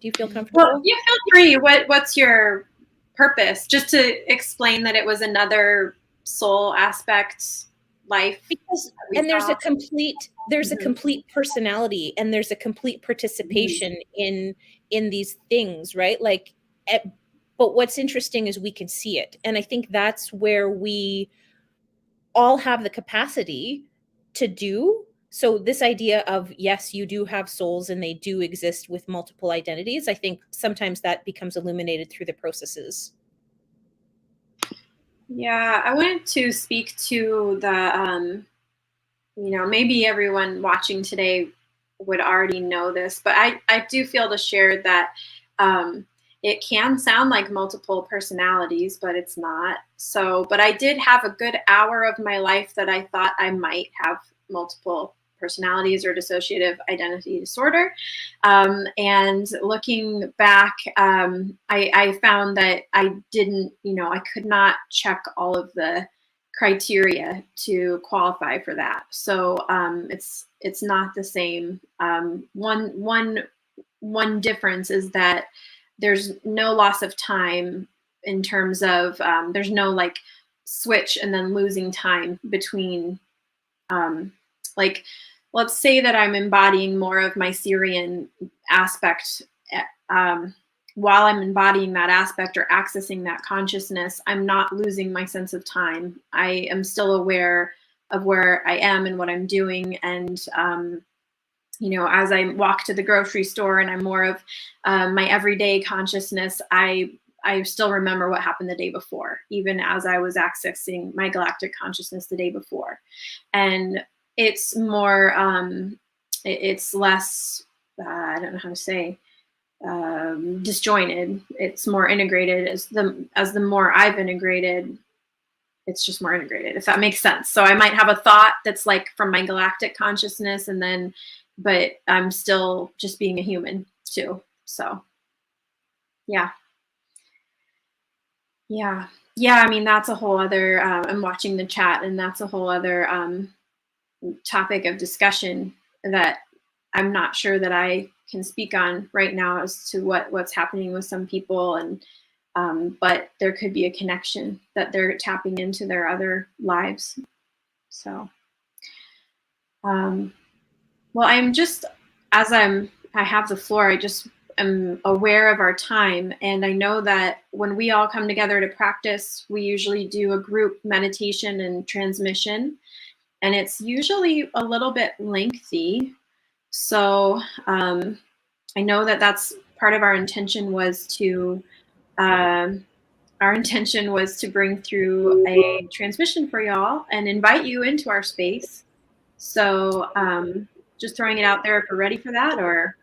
you feel comfortable? Well, you feel free. What's your purpose? Just to explain that it was another soul aspect life. Because there's a complete personality, and there's a complete participation in these things, right? Like, but what's interesting is we can see it. And I think that's where we all have the capacity to do. So this idea of, yes, you do have souls and they do exist with multiple identities, I think sometimes that becomes illuminated through the processes. Yeah, I wanted to speak to the, maybe everyone watching today would already know this, but I do feel to share that it can sound like multiple personalities, but it's not. So, but I did have a good hour of my life that I thought I might have multiple personalities or dissociative identity disorder. And looking back, I found that I didn't, I could not check all of the criteria to qualify for that. So it's not the same. One difference is that there's no loss of time in terms of there's no like switch and then losing time between like, let's say that I'm embodying more of my Syrian aspect. While I'm embodying that aspect or accessing that consciousness, I'm not losing my sense of time. I am still aware of where I am and what I'm doing. And as I walk to the grocery store and I'm more of my everyday consciousness, I still remember what happened the day before, even as I was accessing my galactic consciousness the day before. And it's more, it's less, I don't know how to say, disjointed. It's more integrated. As the more I've integrated, it's just more integrated, if that makes sense. So I might have a thought that's like from my galactic consciousness, and then but I'm still just being a human too. So yeah. I mean, that's a whole other, I'm watching the chat, and that's a whole other topic of discussion that I'm not sure that I can speak on right now as to what's happening with some people. And but there could be a connection that they're tapping into their other lives. So, well, I'm just, I have the floor, I just am aware of our time. And I know that when we all come together to practice, we usually do a group meditation and transmission. And it's usually a little bit lengthy. So I know that that's part of our intention was to, bring through a transmission for y'all and invite you into our space. So just throwing it out there if we're ready for that, or.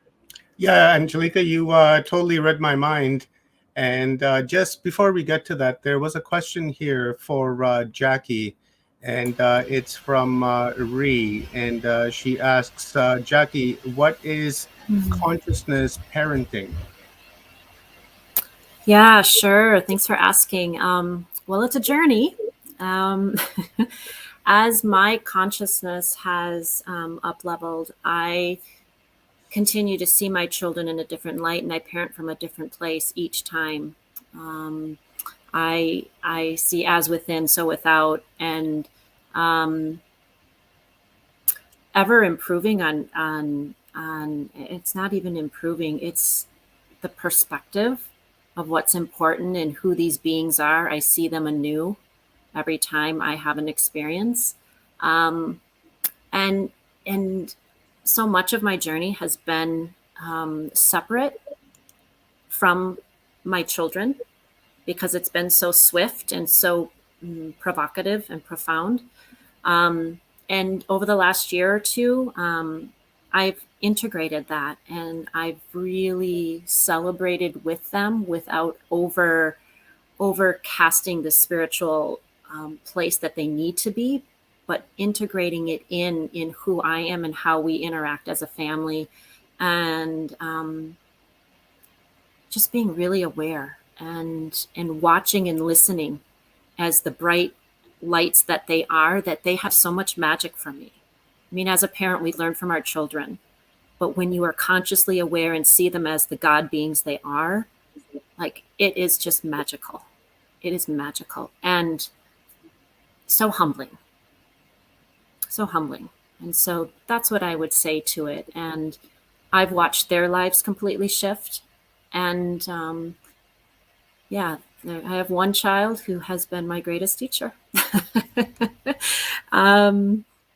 Yeah, Angelica, you totally read my mind. And just before we get to that, there was a question here for Jackie, and it's from Ree. And she asks, Jackie, what is consciousness parenting? Yeah, sure. Thanks for asking. Well, it's a journey. As my consciousness has up-leveled, I continue to see my children in a different light, and I parent from a different place each time. I see as within, so without, and ever improving on it's not even improving, it's the perspective of what's important and who these beings are. I see them anew every time I have an experience. And so much of my journey has been separate from my children because it's been so swift and so provocative and profound. And over the last year or two, I've integrated that, and I've really celebrated with them without over casting the spiritual place that they need to be, but integrating it in who I am and how we interact as a family, and just being really aware and watching and listening as the bright lights that they are, that they have so much magic for me. I mean, as a parent, we learn from our children, but when you are consciously aware and see them as the God beings they are, like, it is just magical. It is magical and so humbling. So humbling. And so that's what I would say to it. And I've watched their lives completely shift. And yeah, I have one child who has been my greatest teacher.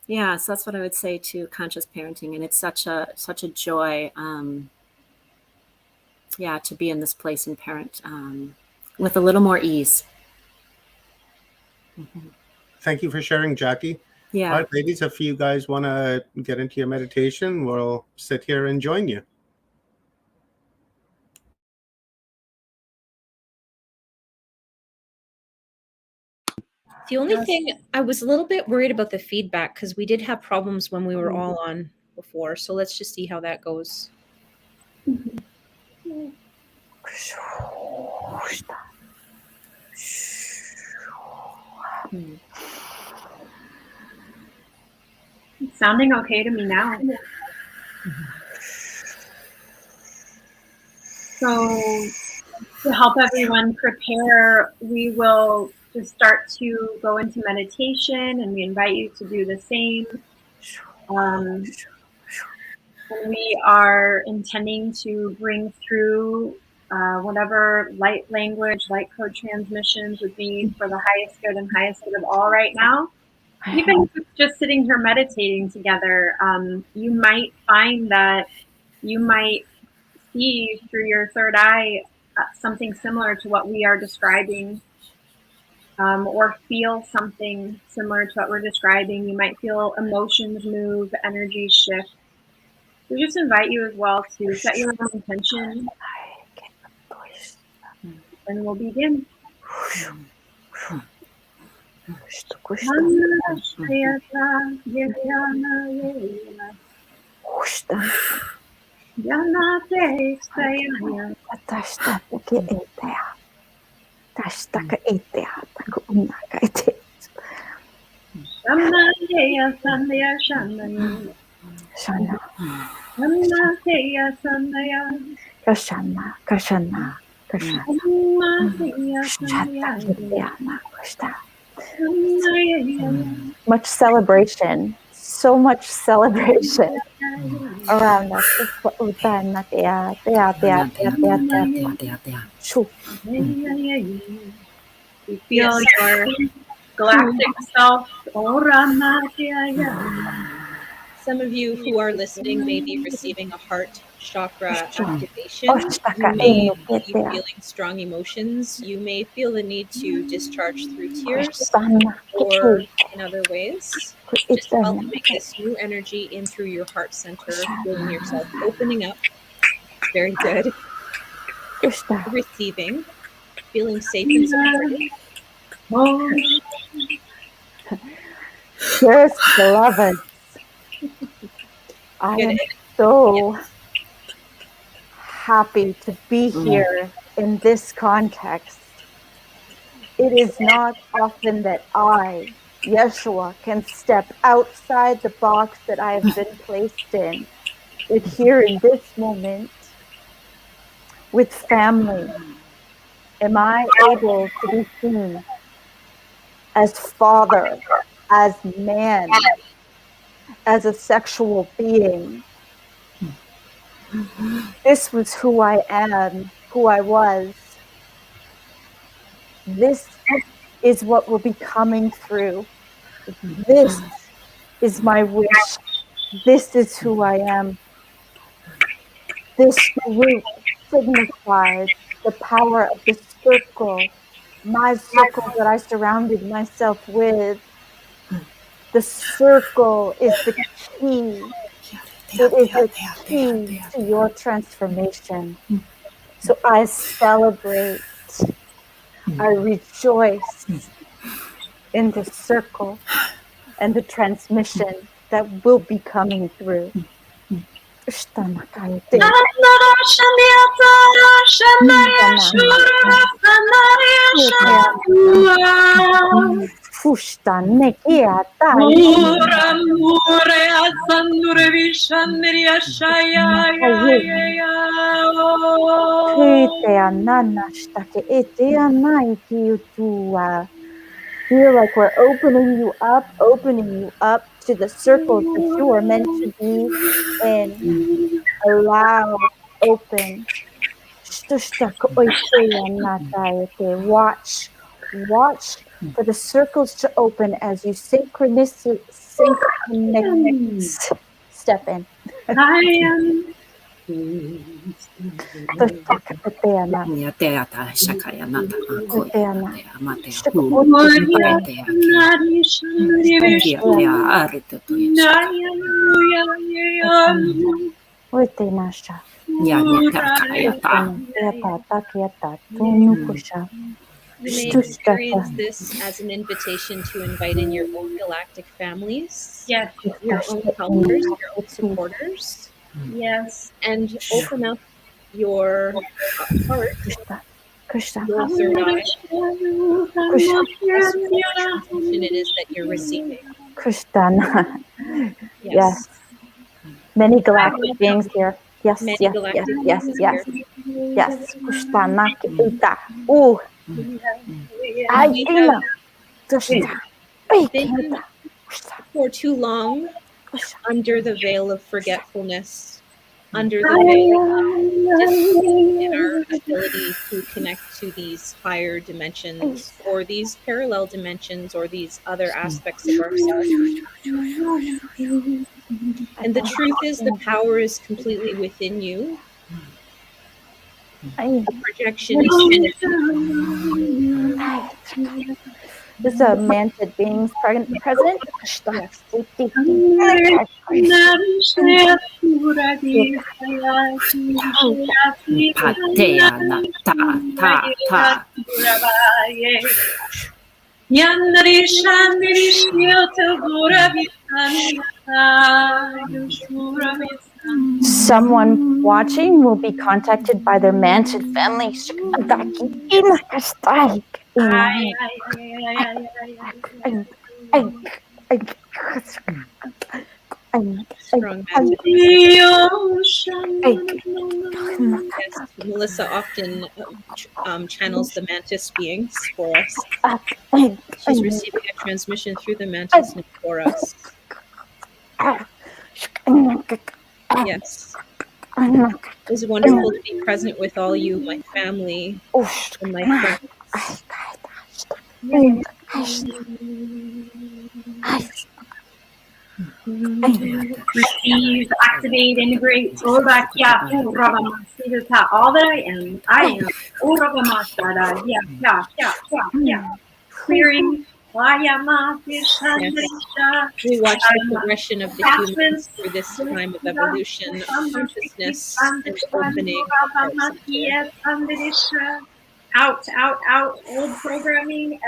Yeah, so that's what I would say to conscious parenting. And it's such a joy, yeah, to be in this place and parent with a little more ease. Mm-hmm. Thank you for sharing, Jackie. Yeah. All right, ladies, if you guys want to get into your meditation, we'll sit here and join you. The only thing, I was a little bit worried about the feedback because we did have problems when we were all on before. So let's just see how that goes. It's sounding okay to me now. So to help everyone prepare, we will just start to go into meditation, and we invite you to do the same. We are intending to bring through whatever light language, light code transmissions would be for the highest good and highest good of all right now. Even if it's just sitting here meditating together, you might find that you might see through your third eye something similar to what we are describing, or feel something similar to what we're describing. You might feel emotions move, energies shift. We just invite you as well to set your own intention, and we'll begin. Kashana, Kashana, Much celebration, so much celebration around us. We feel your galactic self. Some of you who are listening may be receiving a heart chakra activation. You may be feeling strong emotions. You may feel the need to discharge through tears or in other ways. Just welcoming this new energy in through your heart center, feeling yourself opening up. Very good. Receiving, feeling safe and supported. Yes, beloved. I am so happy to be here in this context. It is not often that I, Yeshua, can step outside the box that I have been placed in, but here in this moment, with family, am I able to be seen as father, as man, as a sexual being. This was who I am, who I was. This is what will be coming through. This is my wish. This is who I am. This group signifies the power of the circle, my circle that I surrounded myself with. The circle is the key. It is the key to your transformation. So I celebrate, I rejoice in the circle and the transmission that will be coming through. Feel like we're opening you up to the circles that you are meant to be in. Allow, open. Watch for the circles to open as you synchronize. Step in. You may experience this as an invitation to invite in your own galactic families, yes, your own helpers, your own supporters. Yes. And open up your heart, your third eye, transmission it is that you're receiving. Kristana. Yes. Many galactic beings here. Yes, Many yes, galactic yes, beings yes, here. yes. Kristana kita. Ay, ina. Krista. Ay, Been kita. for too long under the veil of forgetfulness, under the veil of disbelief in our ability to connect to these higher dimensions or these parallel dimensions or these other aspects of ourselves. And the truth is, the power is completely within you. The projection is This is a manted beings present. Yes. Someone watching will be contacted by their manted family. Strong magic. Yes, Melissa often channels the mantis beings for us. She's receiving a transmission through the mantis net for us. Yes. It was wonderful to be present with all you, my family, and my friends. Receive, activate, integrate, all that, yeah, all that I am, yeah. Clearing, Yes. We watch the progression of the humans through this time of evolution of consciousness and opening of heart center. out, old programming,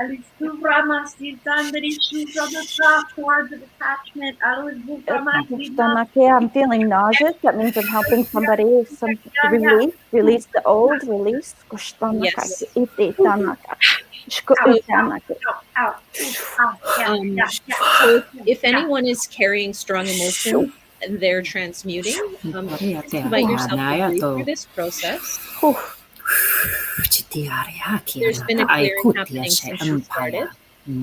towards the detachment, I'm feeling nauseous. That means I'm helping somebody release the old, release. Yes. So if anyone is carrying strong emotions and they're transmuting, invite yourself to breathe through this process. There's been a clearing happening since you started. We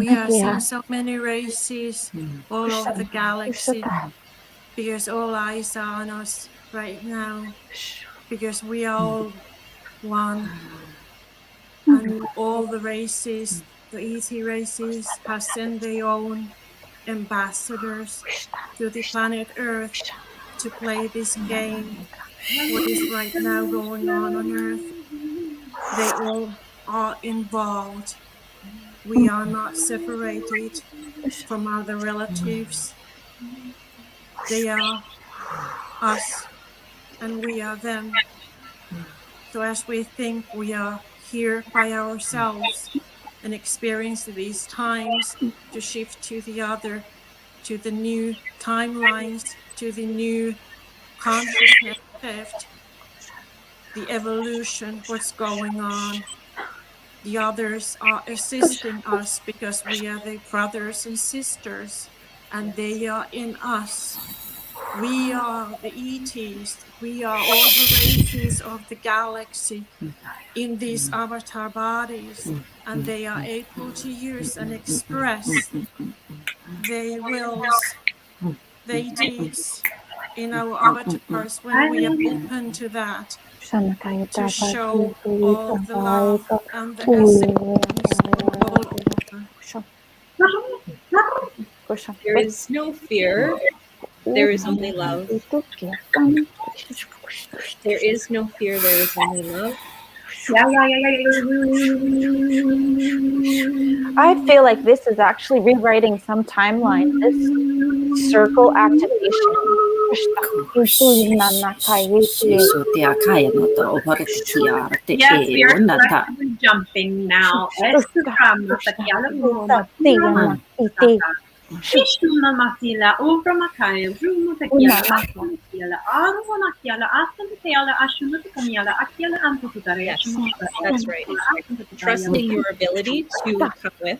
are seeing so many races all over the galaxy because all eyes are on us right now because we are all one. And all the races, the ET races, have sent their own ambassadors to the planet Earth to play this game, what is right now going on Earth. They all are involved. We are not separated from other relatives. They are us and we are them. So as we think we are here by ourselves and experience these times to shift to the other, to the new timelines, to the new consciousness shift, the evolution, what's going on. The others are assisting us because we are the brothers and sisters and they are in us. We are the ETs. We are all the races of the galaxy in these avatar bodies, and they are able to use and express their wills, their deeds in our avatars when we are open to that, to show all the love and the essence all over. There is no fear. There is only love. There is no fear. There is only love. I feel like this is actually rewriting some timeline. This circle activation. Yes, we are collectively jumping now. Ishuna Matila, Uvra Makaya, Ruma Takiala, Makiala, Aruma Makiala, Asantayala, Ashuna Kamiala, Akiala, Antutare. Yes, that's right. Trusting your ability to come with.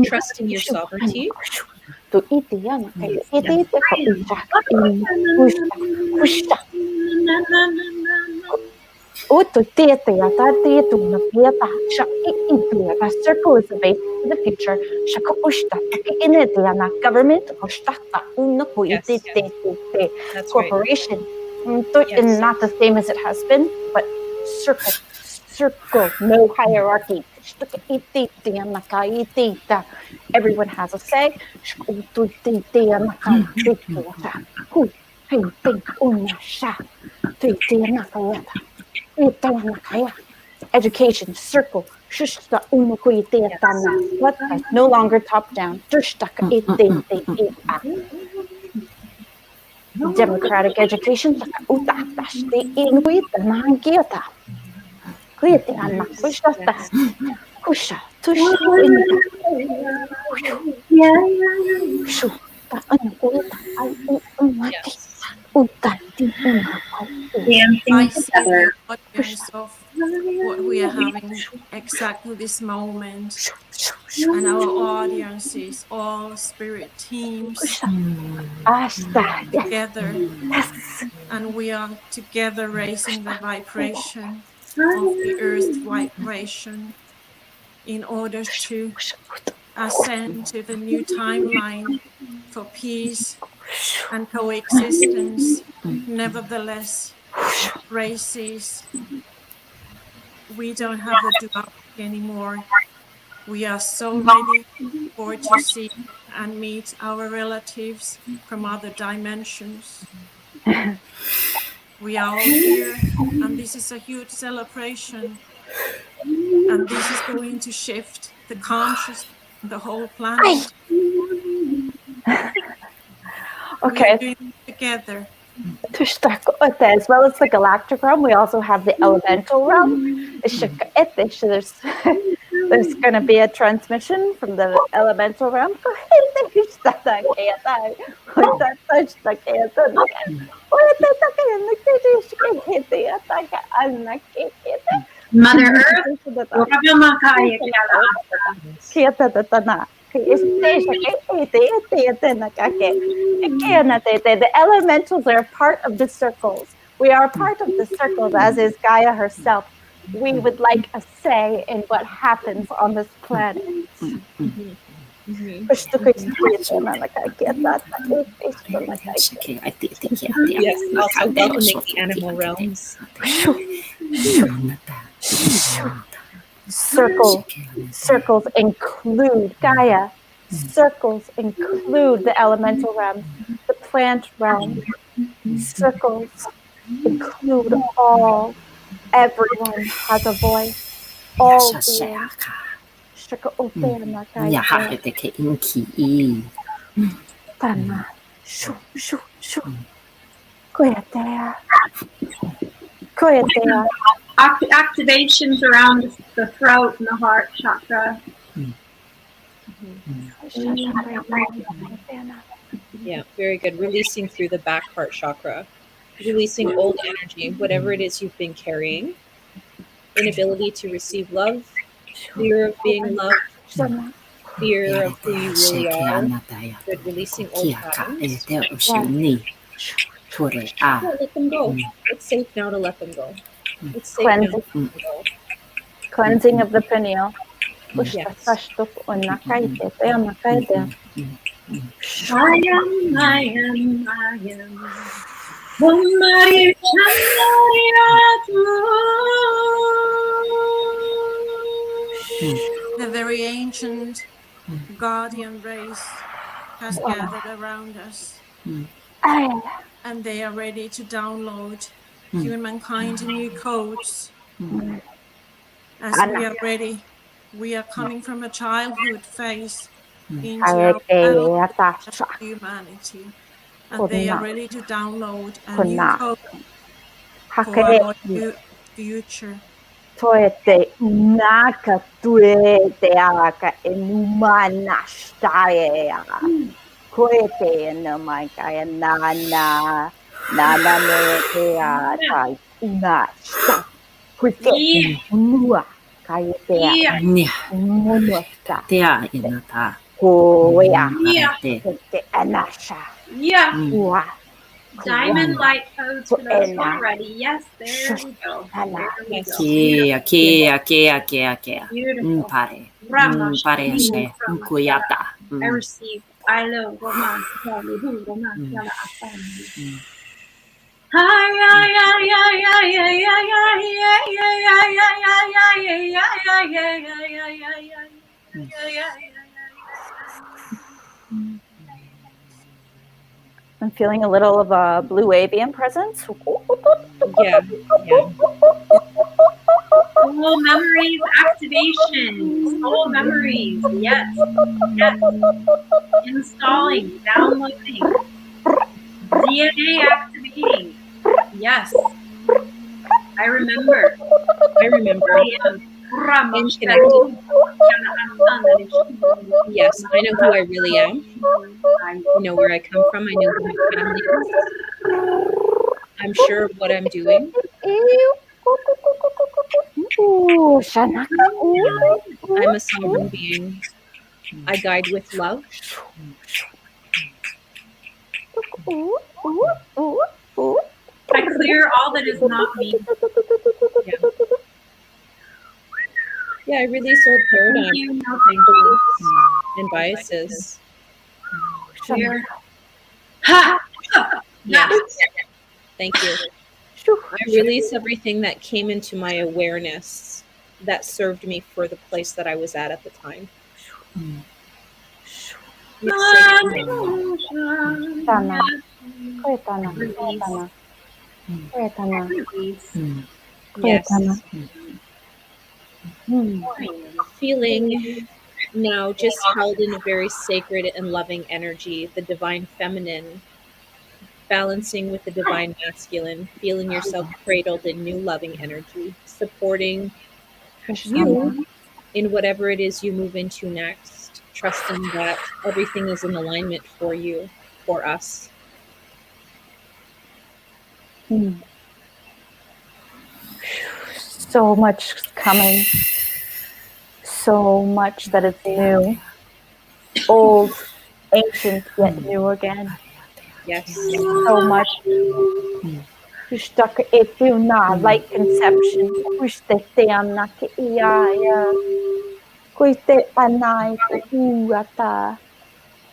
Trusting your sovereignty. The circle is the base of the future. Government, corporation. Is not the same as it has been, but circle, no hierarchy. Everyone has a say. Education, circle, no longer top down. Democratic education, I see what experience of what we are having exactly this moment. And our audiences, all spirit teams together. And we are together raising the vibration of the earth vibration in order to ascend to the new timeline for peace and coexistence. Nevertheless, races, we don't have the duality anymore. We are so ready for to see and meet our relatives from other dimensions. We are all here, and this is a huge celebration. And this is going to shift the consciousness on the whole planet. We are doing it together. As well as the galactic realm, we also have the elemental realm. There's going to be a transmission from the elemental realm. Mother Earth. The elementals are part of the circles. We are part of the circles, as is Gaia herself. We would like a say in what happens on this planet. Yes, I'll make the animal realms. Circles include Gaia. Circles include the elemental realms, the plant realm. Circles include all. Everyone has a voice. All beings. Activations around the throat and the heart chakra. Yeah, very good. Releasing through the back heart chakra. Releasing old energy, whatever it is you've been carrying. Inability to receive love, fear of being loved, fear of who you really are. Good, releasing old patterns. Yeah, let them go. It's safe now to let them go. It's safe now to let them go. Cleansing of the pineal. Yes. The very ancient guardian race has gathered around us. And they are ready to download humankind new codes. As we are ready, we are coming from a childhood phase into our adult as humanity. And they are ready to download a new code for our new future. Toete naka tuete aka enumana staea. Koete no mai kaya nana me te ata ina sta. Kuite nua kaya te monosta. Tea inata. Koea. Yeah. Kote anasha. Yeah. Ua. Diamond light codes for those who are ready. Yes, there we go. There we go. Beautiful. Pare. Rama, Pare Shri, ashe. Rama, Kuyata. I receive. I love Rama, Kali, Hu, Rama, Kala, Asami. Hi, yeah, yeah, yeah, yeah, yeah, yeah, yeah, yeah, yeah, yeah, yeah, yeah, yeah, yeah, yeah, yeah, yeah, yeah, yeah. I'm feeling a little of a blue avian presence. Yeah. Soul memories activation. Soul memories. Yes. Yes. Installing. Downloading. DNA activating. Yes. I remember. I'm connected. Yes, I know who I really am. I know where I come from. I know who my family is. I'm sure of what I'm doing. I'm a sovereign being. I guide with love. I clear all that is not me. Yeah, I release old paradigms, Thank you. No, thank you. beliefs, and biases. Clear. Ha! Yes. Thank you. I release everything that came into my awareness that served me for the place that I was at the time. Yes. Feeling now just held in a very sacred and loving energy, the divine feminine, balancing with the divine masculine, feeling yourself cradled in new loving energy, supporting you in whatever it is you move into next, trusting that everything is in alignment for you, for us. So much coming. So much that is new. Old, ancient, yet new again. Yes. So much. Kushtaka etuna, light conception. Kushtete anaka iaya. Kuite anai kuata.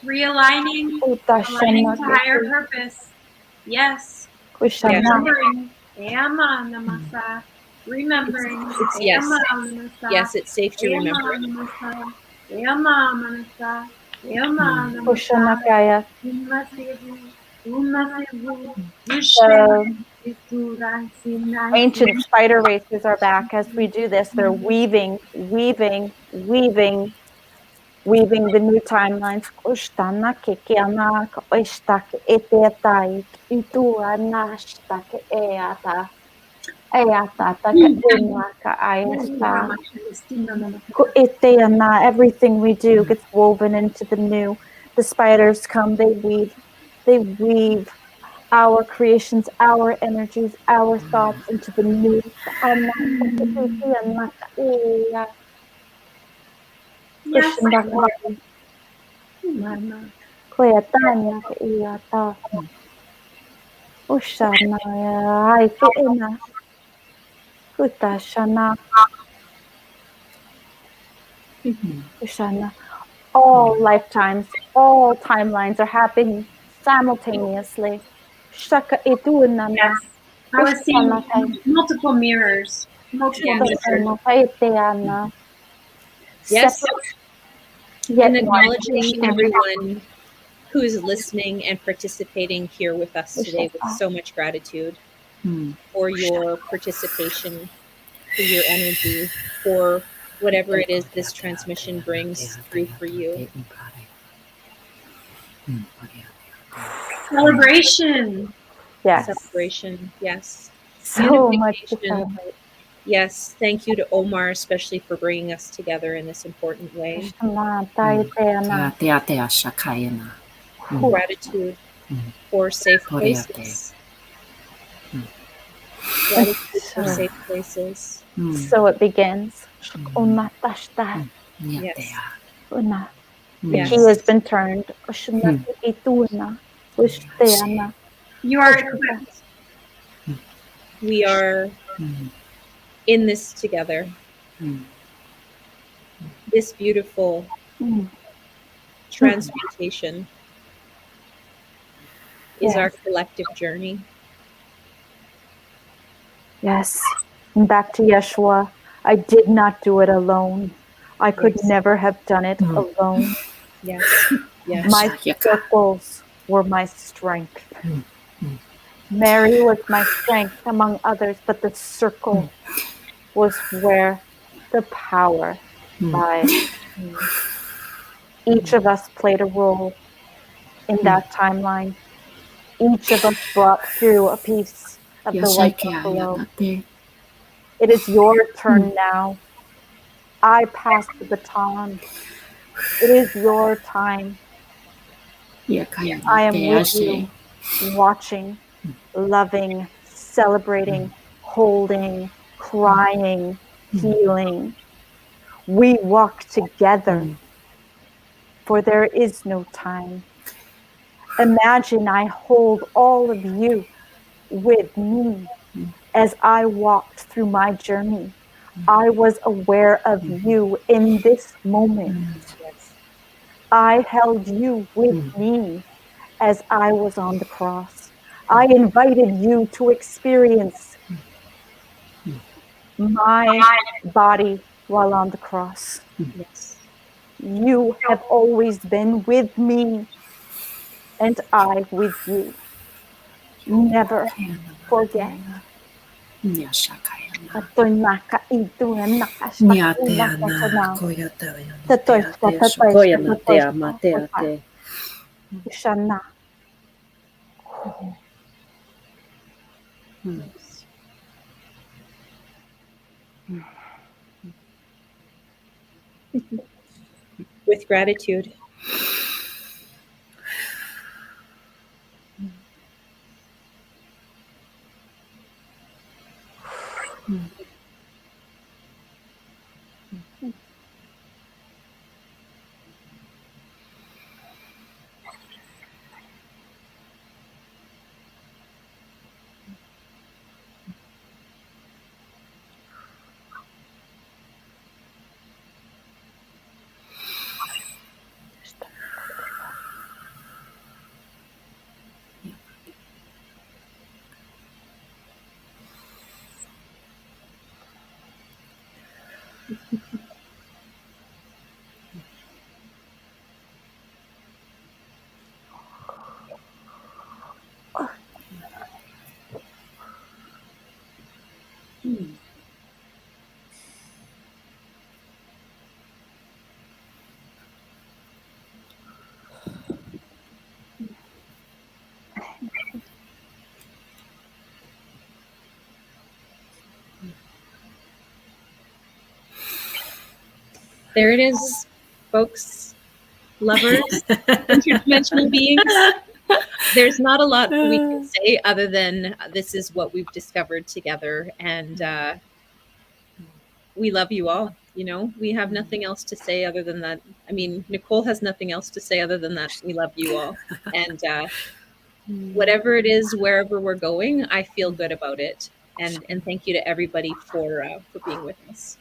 Realigning, aligning to higher purpose. Yes. Kushana. Remembering. Ema namasa. Remembering. It's yes. Ema namasa. Yes, it's safe to Ema remember. namasa. Ema manasa. Ema namasa. Kushana kaya. Umasivu. Umasivu. Ancient spider races are back. As we do this, they're weaving the new timelines. Kushtana kekiana oistak etetai ituanashtak eata eata taka inaka ayasta. Everything we do gets woven into the new. The spiders come, they weave our creations, our energies, our thoughts into the new. Yes. All lifetimes, all timelines are happening simultaneously. Yes. I was seeing multiple mirrors. Multiple mirrors. Yes. Yet And acknowledging everyone who is listening and participating here with us today with so much gratitude for your participation, for your energy, for whatever it is this transmission brings through for you. Celebration. Yes. Celebration. Yes. So much to Unification. celebrate. Yes. Thank you to Omar, especially for bringing us together in this important way. Gratitude for safe places. Gratitude for safe places. So it begins. Yes. The key has been turned. You are equipped. We are in this together. This beautiful transmutation is our collective journey. Yes. And back to Yeshua. I did not do it alone. I could never have done it alone. Yes. Yes. My circles were my strength. Mary was my strength among others, but the circle was where the power lies. Each of us played a role in that timeline. Each of us brought through a piece of the white buffalo. It is your turn now. I pass the baton. It is your time. I am with you, watching, loving, celebrating, holding, crying, healing. We walk together, for there is no time. Imagine I hold all of you with me as I walked through my journey. I was aware of you in this moment. I held you with me as I was on the cross. I invited you to experience my body while on the cross. Yes. You have always been with me, and I with you. Never forget. Atoy nakaitu na nakasakula sa na. Tatoy sa tatoy sa tatoy sa Shana. With gratitude. There it is, folks, lovers, interdimensional beings. There's not a lot we can say other than this is what we've discovered together, and we love you all. You know, we have nothing else to say other than that. I mean, Nicole has nothing else to say other than that. We love you all, and whatever it is, wherever we're going, I feel good about it. And thank you to everybody for being with us.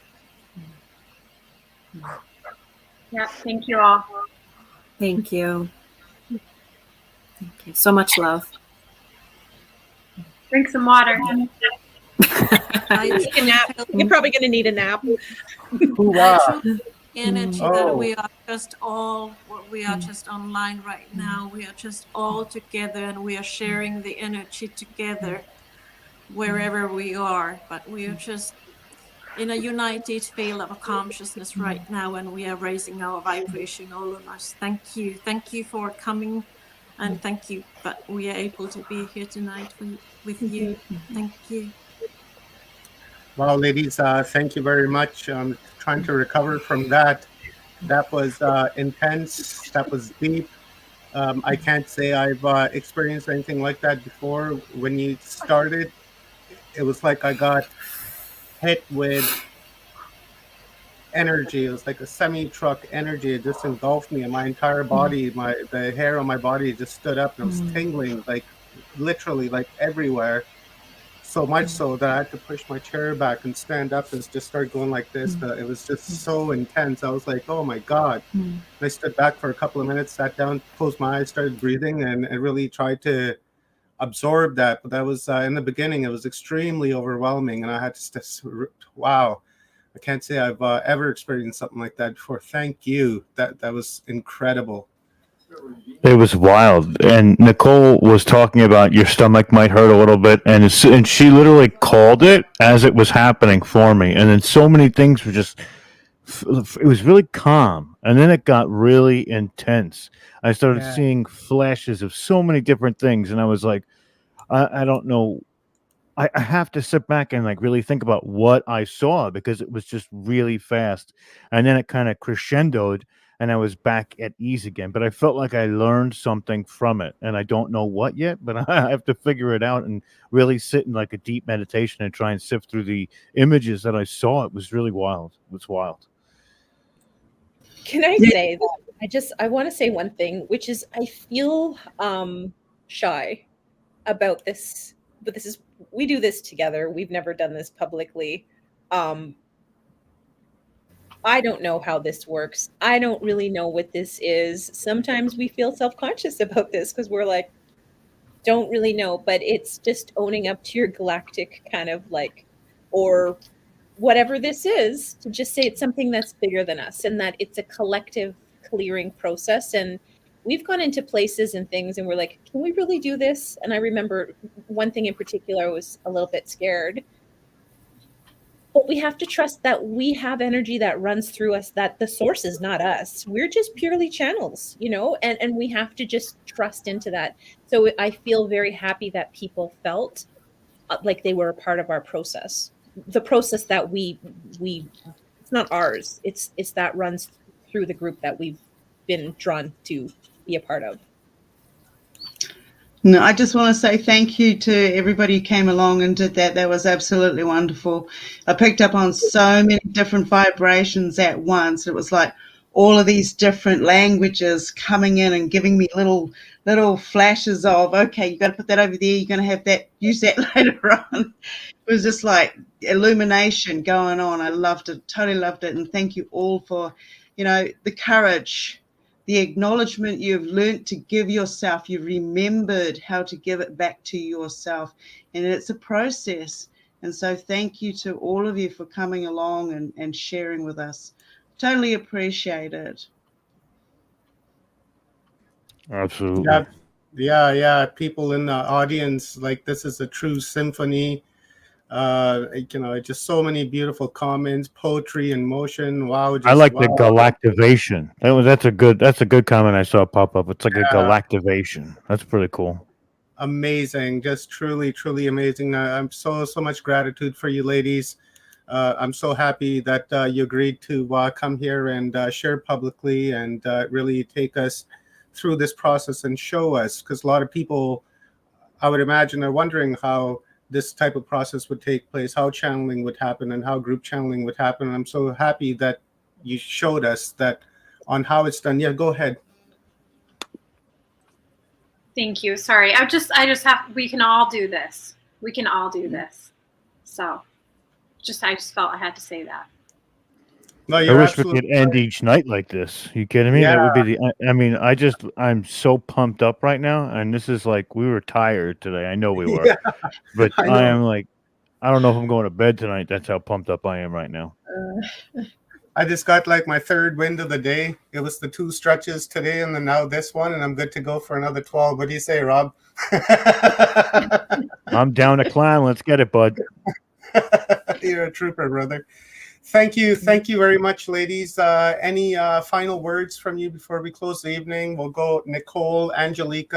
Yeah, thank you all. Thank you. Thank you. So much love. Drink some water. Take a nap. You're probably going to need a nap. Energy Oh. that we are just online right now. We are just all together, and we are sharing the energy together wherever we are. But we are just in a united field of consciousness right now, and we are raising our vibration, all of us. Thank you for coming, and thank you. But we are able to be here tonight with you. Thank you. Wow, ladies, thank you very much. Trying to recover from that. That was intense. That was deep. I can't say I've experienced anything like that before. When you started, it was like I got hit with energy. It was like a semi-truck energy. It just engulfed me, and my entire body, the hair on my body just stood up, and it was tingling, like literally, like everywhere. So much so that I had to push my chair back and stand up and just start going like this. It was just so intense. I was like, oh my God. I stood back for a couple of minutes, sat down, closed my eyes, started breathing, and really tried to absorb that. But that was in the beginning, it was extremely overwhelming. And I had to, wow, I can't say I've ever experienced something like that before. Thank you. That was incredible. It was wild. And Nicole was talking about your stomach might hurt a little bit, and she literally called it as it was happening for me. And then so many things were just, it was really calm. And then it got really intense. I started seeing flashes of so many different things, and I was like, I don't know. I have to sit back and like really think about what I saw, because it was just really fast. And then it kind of crescendoed, and I was back at ease again. But I felt like I learned something from it, and I don't know what yet, but I have to figure it out and really sit in like a deep meditation and try and sift through the images that I saw. It was really wild. It was wild. Can I say that I want to say one thing, which is I feel shy about this, but we do this together. We've never done this publicly. I don't know how this works. I don't really know what this is. Sometimes we feel self-conscious about this because we're like, don't really know, but it's just owning up to your galactic kind of like, or whatever this is, to just say it's something that's bigger than us and that it's a collective clearing process. And we've gone into places and things and we're like, can we really do this? And I remember one thing in particular, I was a little bit scared. But we have to trust that we have energy that runs through us, that the source is not us. We're just purely channels, and we have to just trust into that. So I feel very happy that people felt like they were a part of our process. The process that we it's not ours. It's that runs through the group that we've been drawn to be a part of. No, I just want to say thank you to everybody who came along and did that. That was absolutely wonderful. I picked up on so many different vibrations at once. It was like all of these different languages coming in and giving me little flashes of, okay, you got to put that over there. You're going to have that, use that later on. It was just like illumination going on. I loved it, totally loved it. And thank you all for, the courage, the acknowledgement you've learned to give yourself. You've remembered how to give it back to yourself. And it's a process. And so thank you to all of you for coming along and sharing with us. Totally appreciate it. Absolutely. Yeah. People in the audience, like, this is a true symphony. Just so many beautiful comments, poetry in motion. Wow. I like the wow. galactivation. That's a good comment I saw pop up. It's like a galactivation. That's pretty cool. Amazing. Just truly, truly amazing. I'm so much gratitude for you ladies. I'm so happy that you agreed to come here and share publicly and really take us through this process and show us, because a lot of people, I would imagine, are wondering how this type of process would take place, how channeling would happen and how group channeling would happen. I'm so happy that you showed us that on how it's done. Yeah, go ahead. Thank you. Sorry. We can all do this. We can all do this. So I just felt I had to say that. No, I wish we could end each night like this. You kidding me? Yeah. That would be I'm so pumped up right now. And this is like, we were tired today. I know we were, Yeah, but I I know. am like, I don't know if I'm going to bed tonight. That's how pumped up I am right now. I just got like my third wind of the day. It was the 2 stretches today and then now this one, and I'm good to go for another 12. What do you say, Rob? I'm down to climb. Let's get it, bud. You're a trooper, brother. Thank you very much, ladies. Any final words from you before we close the evening? We'll go Nicole, Angelica,